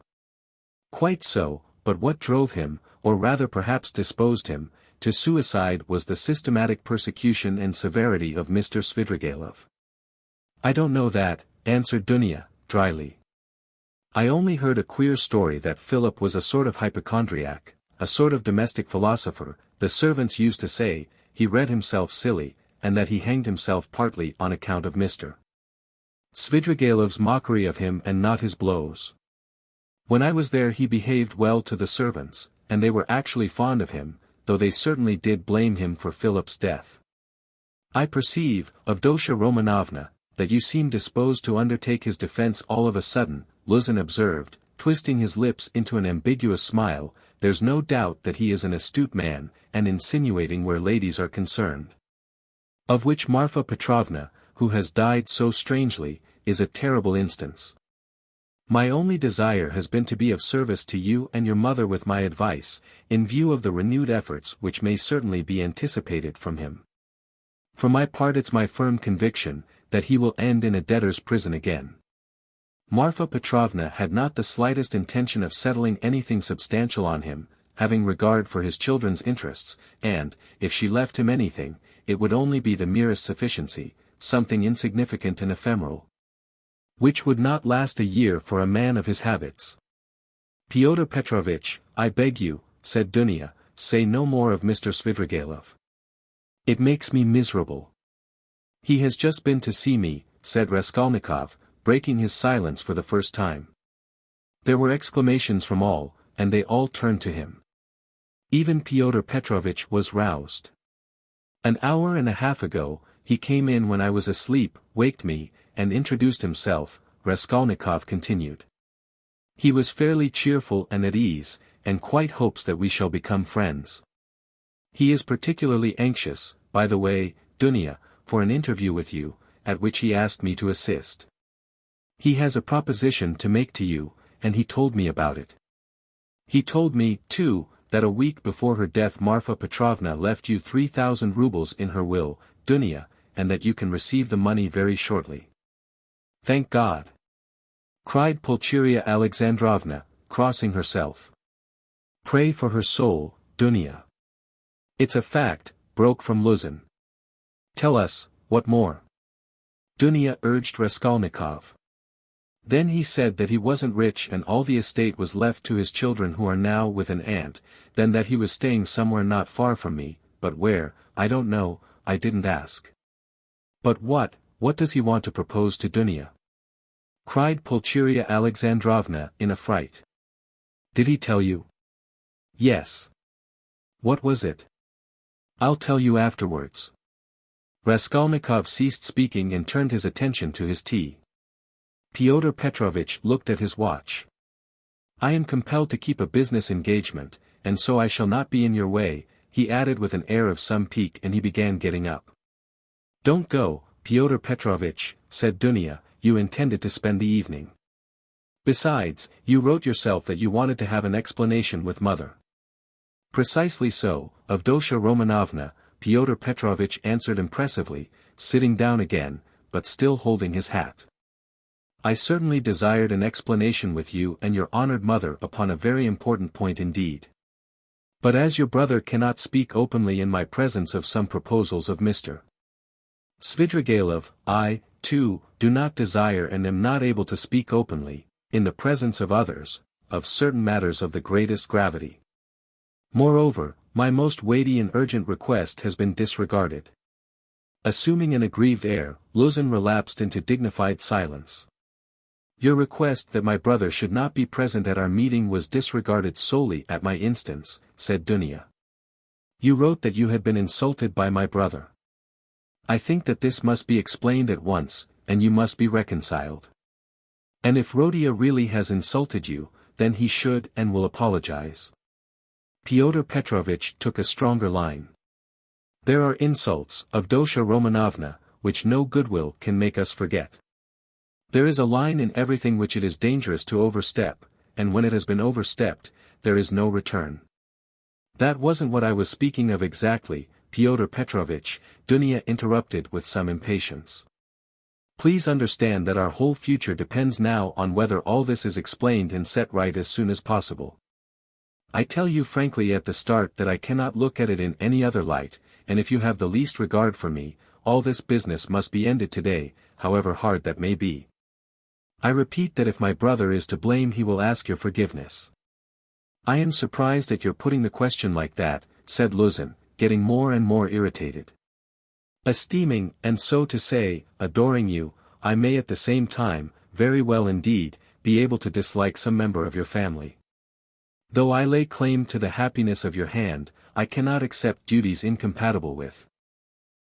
Quite so, but what drove him, or rather perhaps disposed him, to suicide was the systematic persecution and severity of Mr. Svidrigailov. I don't know that, answered Dunya, dryly. I only heard a queer story that Philip was a sort of hypochondriac, a sort of domestic philosopher, the servants used to say, he read himself silly, and that he hanged himself partly on account of Mr. Svidrigailov's mockery of him and not his blows. When I was there he behaved well to the servants, and they were actually fond of him, though they certainly did blame him for Philip's death. I perceive, Avdotya Romanovna, that you seem disposed to undertake his defense all of a sudden, Luzin observed, twisting his lips into an ambiguous smile. There's no doubt that he is an astute man, and insinuating where ladies are concerned. Of which Marfa Petrovna, who has died so strangely, is a terrible instance. My only desire has been to be of service to you and your mother with my advice, in view of the renewed efforts which may certainly be anticipated from him. For my part it's my firm conviction, that he will end in a debtor's prison again. Marfa Petrovna had not the slightest intention of settling anything substantial on him, having regard for his children's interests, and, if she left him anything, it would only be the merest sufficiency, something insignificant and ephemeral, which would not last a year for a man of his habits. Pyotr Petrovitch, I beg you, said Dunya, say no more of Mr. Svidrigailov. It makes me miserable. He has just been to see me, said Raskolnikov, breaking his silence for the first time. There were exclamations from all, and they all turned to him. Even Pyotr Petrovitch was roused. An hour and a half ago, he came in when I was asleep, waked me, and introduced himself, Raskolnikov continued. He was fairly cheerful and at ease, and quite hopes that we shall become friends. He is particularly anxious, by the way, Dunya, for an interview with you, at which he asked me to assist. He has a proposition to make to you, and he told me about it. He told me, too, that a week before her death Marfa Petrovna left you 3,000 rubles in her will, Dunya, and that you can receive the money very shortly. Thank God! Cried Pulcheria Alexandrovna, crossing herself. Pray for her soul, Dunya. It's a fact, broke from Luzin. Tell us, what more? Dunya urged Raskolnikov. Then he said that he wasn't rich and all the estate was left to his children who are now with an aunt, then that he was staying somewhere not far from me, but where, I don't know, I didn't ask. But what does he want to propose to Dunya? Cried Pulcheria Alexandrovna in a fright. Did he tell you? Yes. What was it? I'll tell you afterwards. Raskolnikov ceased speaking and turned his attention to his tea. Pyotr Petrovitch looked at his watch. I am compelled to keep a business engagement, and so I shall not be in your way, he added with an air of some pique, and he began getting up. Don't go, Pyotr Petrovitch, said Dunya, you intended to spend the evening. Besides, you wrote yourself that you wanted to have an explanation with mother. Precisely so, Avdotya Romanovna, Pyotr Petrovitch answered impressively, sitting down again, but still holding his hat. I certainly desired an explanation with you and your honored mother upon a very important point indeed. But as your brother cannot speak openly in my presence of some proposals of Mr. Svidrigailov, I, too, do not desire and am not able to speak openly, in the presence of others, of certain matters of the greatest gravity. Moreover, my most weighty and urgent request has been disregarded. Assuming an aggrieved air, Luzin relapsed into dignified silence. Your request that my brother should not be present at our meeting was disregarded solely at my instance, said Dunya. You wrote that you had been insulted by my brother. I think that this must be explained at once, and you must be reconciled. And if Rodion really has insulted you, then he should and will apologize. Pyotr Petrovitch took a stronger line. There are insults, Avdotya Romanovna, which no goodwill can make us forget. There is a line in everything which it is dangerous to overstep, and when it has been overstepped, there is no return. That wasn't what I was speaking of exactly, Pyotr Petrovitch, Dunya interrupted with some impatience. Please understand that our whole future depends now on whether all this is explained and set right as soon as possible. I tell you frankly at the start that I cannot look at it in any other light, and if you have the least regard for me, all this business must be ended today, however hard that may be. I repeat that if my brother is to blame he will ask your forgiveness. I am surprised at your putting the question like that, said Luzin, getting more and more irritated. Esteeming, and so to say, adoring you, I may at the same time, very well indeed, be able to dislike some member of your family. Though I lay claim to the happiness of your hand, I cannot accept duties incompatible with.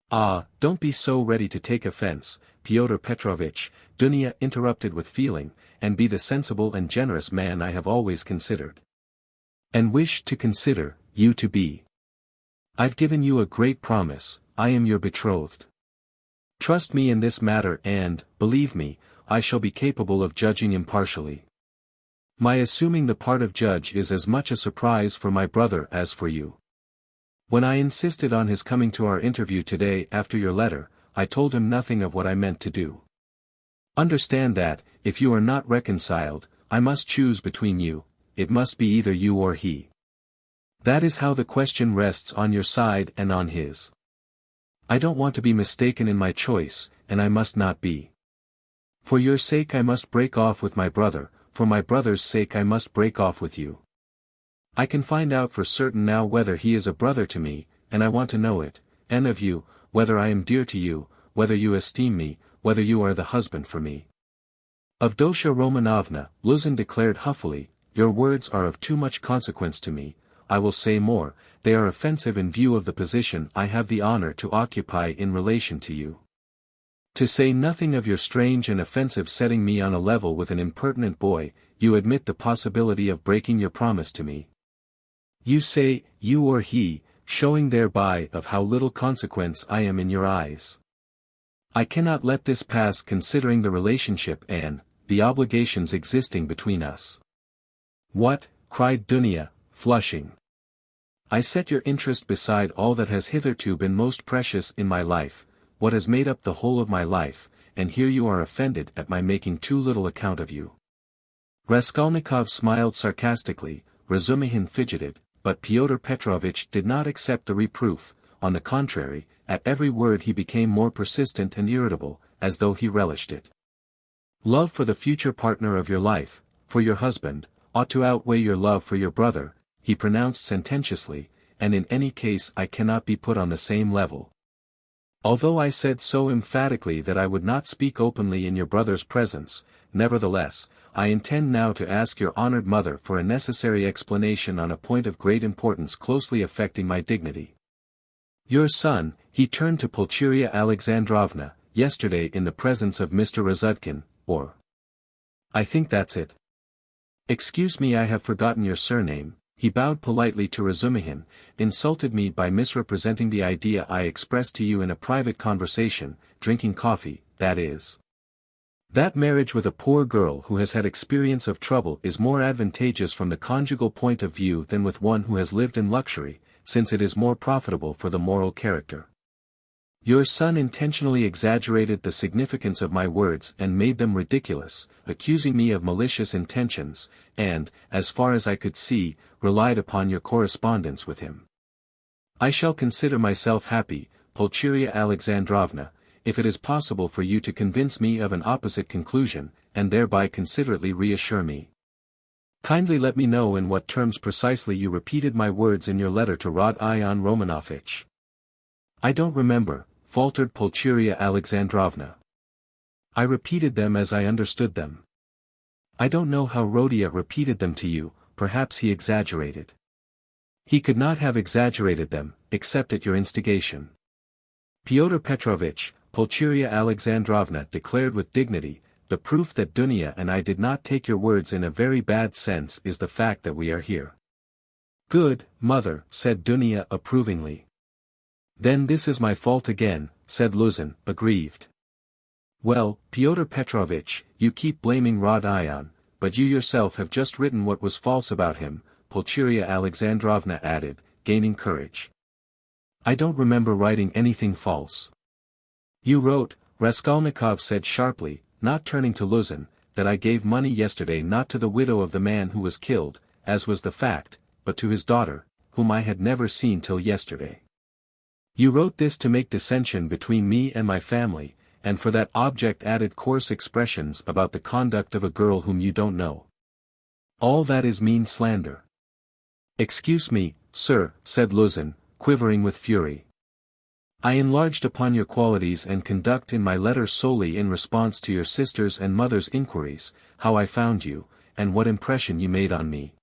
Ah, don't be so ready to take offense, Pyotr Petrovitch, Dunya interrupted with feeling, and be the sensible and generous man I have always considered. And wish to consider, you to be. I've given you a great promise, I am your betrothed. Trust me in this matter and, believe me, I shall be capable of judging impartially. My assuming the part of judge is as much a surprise for my brother as for you. When I insisted on his coming to our interview today after your letter, I told him nothing of what I meant to do. Understand that, if you are not reconciled, I must choose between you, it must be either you or he. That is how the question rests on your side and on his. I don't want to be mistaken in my choice, and I must not be. For your sake I must break off with my brother, for my brother's sake I must break off with you. I can find out for certain now whether he is a brother to me, and I want to know it, and of you, whether I am dear to you, whether you esteem me, whether you are the husband for me. Avdotia Romanovna, Luzin declared huffily, your words are of too much consequence to me, I will say more, they are offensive in view of the position I have the honor to occupy in relation to you. To say nothing of your strange and offensive setting me on a level with an impertinent boy, you admit the possibility of breaking your promise to me. You say, you or he, showing thereby of how little consequence I am in your eyes. I cannot let this pass considering the relationship and, the obligations existing between us. What, cried Dunya, flushing. I set your interest beside all that has hitherto been most precious in my life, what has made up the whole of my life, and here you are offended at my making too little account of you. Raskolnikov smiled sarcastically, Razumihin fidgeted, but Pyotr Petrovitch did not accept the reproof, on the contrary, at every word he became more persistent and irritable, as though he relished it. Love for the future partner of your life, for your husband, ought to outweigh your love for your brother, he pronounced sententiously, and in any case I cannot be put on the same level. Although I said so emphatically that I would not speak openly in your brother's presence, nevertheless, I intend now to ask your honored mother for a necessary explanation on a point of great importance closely affecting my dignity. Your son, he turned to Pulcheria Alexandrovna, yesterday in the presence of Mr. Razudkin, or. I think that's it. Excuse me, I have forgotten your surname. He bowed politely to Razumihin, insulted me by misrepresenting the idea I expressed to you in a private conversation, drinking coffee, that is. That marriage with a poor girl who has had experience of trouble is more advantageous from the conjugal point of view than with one who has lived in luxury, since it is more profitable for the moral character. Your son intentionally exaggerated the significance of my words and made them ridiculous, accusing me of malicious intentions, and, as far as I could see, relied upon your correspondence with him. I shall consider myself happy, Pulcheria Alexandrovna, if it is possible for you to convince me of an opposite conclusion, and thereby considerately reassure me. Kindly let me know in what terms precisely you repeated my words in your letter to Rodion Romanovich. I don't remember, faltered Pulcheria Alexandrovna. I repeated them as I understood them. I don't know how Rodion repeated them to you, perhaps he exaggerated. He could not have exaggerated them, except at your instigation. Pyotr Petrovitch, Pulcheria Alexandrovna declared with dignity, the proof that Dunya and I did not take your words in a very bad sense is the fact that we are here. Good, mother, said Dunya approvingly. Then this is my fault again, said Luzin, aggrieved. Well, Pyotr Petrovitch, you keep blaming Rodion, but you yourself have just written what was false about him, Pulcheria Alexandrovna added, gaining courage. I don't remember writing anything false. You wrote, Raskolnikov said sharply, not turning to Luzin, that I gave money yesterday not to the widow of the man who was killed, as was the fact, but to his daughter, whom I had never seen till yesterday. You wrote this to make dissension between me and my family, and for that object added coarse expressions about the conduct of a girl whom you don't know. All that is mean slander. Excuse me, sir, said Luzin, quivering with fury. I enlarged upon your qualities and conduct in my letter solely in response to your sister's and mother's inquiries, how I found you, and what impression you made on me.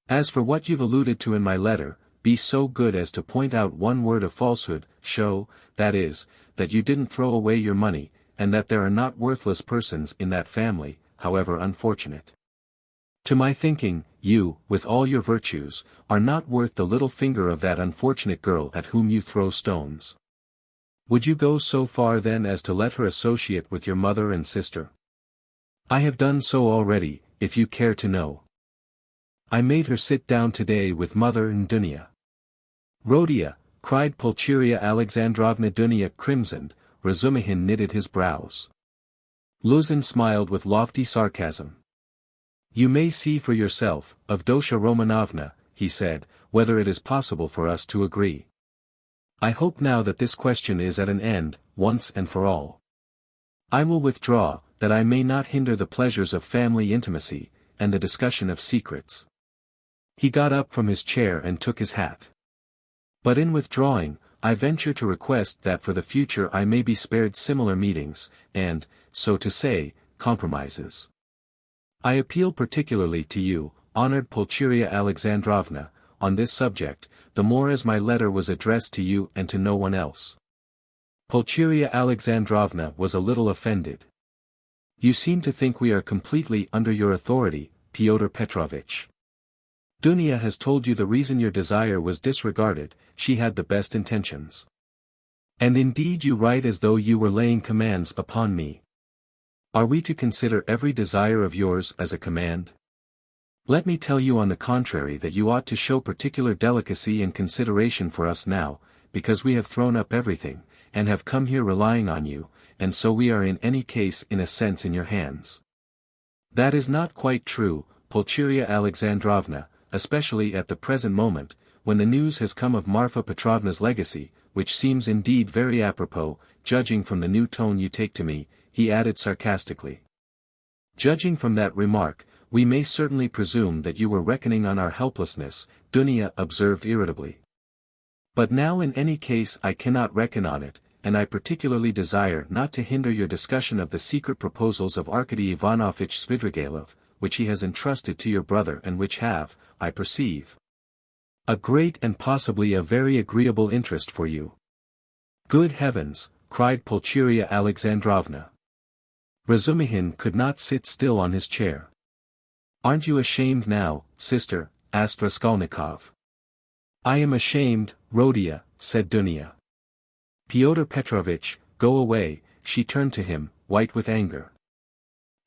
As for what you've alluded to in my letter, be so good as to point out one word of falsehood, show, that is, that you didn't throw away your money, and that there are not worthless persons in that family, however unfortunate. To my thinking, you, with all your virtues, are not worth the little finger of that unfortunate girl at whom you throw stones. Would you go so far then as to let her associate with your mother and sister? I have done so already, if you care to know. I made her sit down today with mother and Dunya. Rodia, cried Pulcheria Alexandrovna. Dunya crimsoned, Razumihin knitted his brows. Luzin smiled with lofty sarcasm. You may see for yourself, Avdotya Romanovna, he said, whether it is possible for us to agree. I hope now that this question is at an end, once and for all. I will withdraw, that I may not hinder the pleasures of family intimacy, and the discussion of secrets. He got up from his chair and took his hat. But in withdrawing, I venture to request that for the future I may be spared similar meetings, and, so to say, compromises. I appeal particularly to you, honored Pulcheria Alexandrovna, on this subject, the more as my letter was addressed to you and to no one else. Pulcheria Alexandrovna was a little offended. You seem to think we are completely under your authority, Pyotr Petrovitch. Dunya has told you the reason your desire was disregarded, she had the best intentions. And indeed you write as though you were laying commands upon me. Are we to consider every desire of yours as a command? Let me tell you on the contrary that you ought to show particular delicacy and consideration for us now, because we have thrown up everything, and have come here relying on you, and so we are in any case in a sense in your hands. That is not quite true, Pulcheria Alexandrovna, especially at the present moment, when the news has come of Marfa Petrovna's legacy, which seems indeed very apropos, judging from the new tone you take to me, he added sarcastically. Judging from that remark, we may certainly presume that you were reckoning on our helplessness, Dunya observed irritably. But now in any case I cannot reckon on it, and I particularly desire not to hinder your discussion of the secret proposals of Arkady Ivanovitch Svidrigailov, which he has entrusted to your brother and which have, I perceive, a great and possibly a very agreeable interest for you. Good heavens, cried Pulcheria Alexandrovna. Razumihin could not sit still on his chair. Aren't you ashamed now, sister? Asked Raskolnikov. I am ashamed, Rodia, said Dunya. Pyotr Petrovitch, go away, she turned to him, white with anger.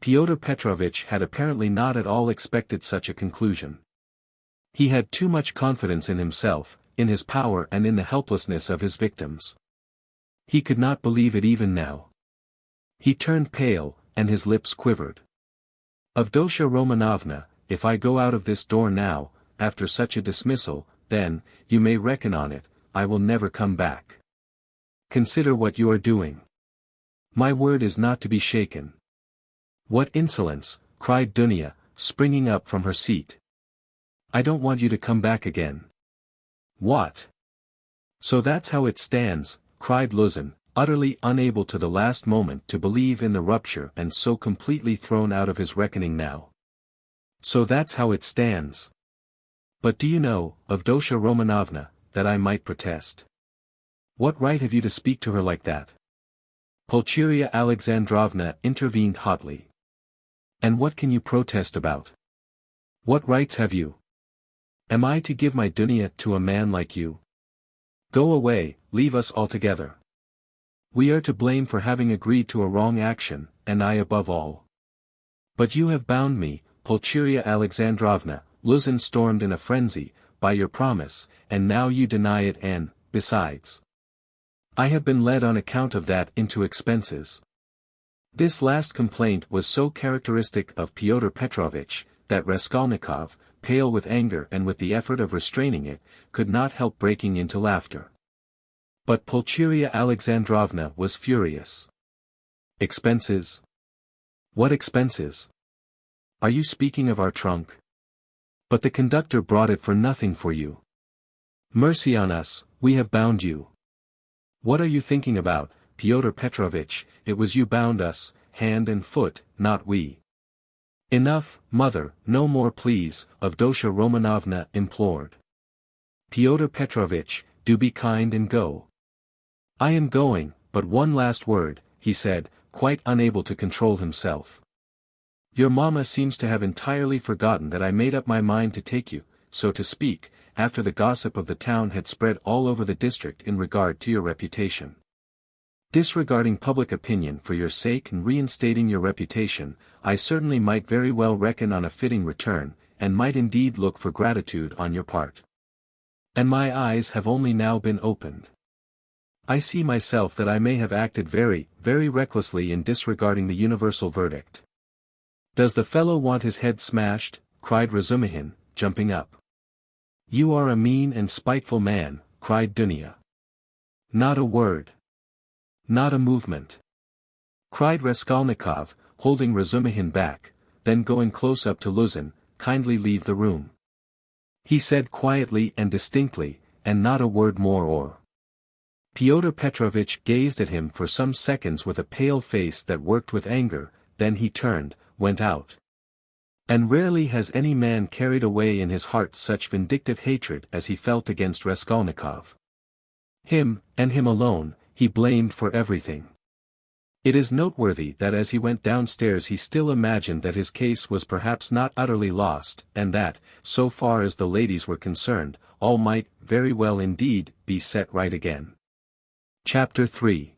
Pyotr Petrovitch had apparently not at all expected such a conclusion. He had too much confidence in himself, in his power and in the helplessness of his victims. He could not believe it even now. He turned pale, and his lips quivered. Avdotya Romanovna, if I go out of this door now, after such a dismissal, then, you may reckon on it, I will never come back. Consider what you are doing. My word is not to be shaken. What insolence, cried Dunya, springing up from her seat. I don't want you to come back again. What? So that's how it stands, cried Luzin, utterly unable to the last moment to believe in the rupture and so completely thrown out of his reckoning now. So that's how it stands. But do you know, Avdotya Romanovna, that I might protest? What right have you to speak to her like that? Pulcheria Alexandrovna intervened hotly. And what can you protest about? What rights have you? Am I to give my Dunya to a man like you? Go away, leave us altogether. We are to blame for having agreed to a wrong action, and I above all. But you have bound me, Pulcheria Alexandrovna, Luzin stormed in a frenzy, by your promise, and now you deny it and, besides. I have been led on account of that into expenses. This last complaint was so characteristic of Pyotr Petrovitch, that Raskolnikov, pale with anger and with the effort of restraining it, could not help breaking into laughter. But Pulcheria Alexandrovna was furious. Expenses? What expenses? Are you speaking of our trunk? But the conductor brought it for nothing for you. Mercy on us, we have bound you. What are you thinking about, Pyotr Petrovitch? It was you bound us, hand and foot, not we. Enough, mother, no more please, Avdotya Romanovna implored. Pyotr Petrovitch, do be kind and go. I am going, but one last word, he said, quite unable to control himself. Your mamma seems to have entirely forgotten that I made up my mind to take you, so to speak, after the gossip of the town had spread all over the district in regard to your reputation. Disregarding public opinion for your sake and reinstating your reputation, I certainly might very well reckon on a fitting return, and might indeed look for gratitude on your part. And my eyes have only now been opened. I see myself that I may have acted very, very recklessly in disregarding the universal verdict. Does the fellow want his head smashed? Cried Razumihin, jumping up. You are a mean and spiteful man, cried Dunya. Not a word. Not a movement. Cried Raskolnikov, holding Razumihin back, then going close up to Luzin, kindly leave the room. He said quietly and distinctly, and not a word more or. Pyotr Petrovitch gazed at him for some seconds with a pale face that worked with anger, then he turned, went out. And rarely has any man carried away in his heart such vindictive hatred as he felt against Raskolnikov. Him, and him alone, he blamed for everything. It is noteworthy that as he went downstairs he still imagined that his case was perhaps not utterly lost, and that, so far as the ladies were concerned, all might, very well indeed, be set right again. Chapter 3.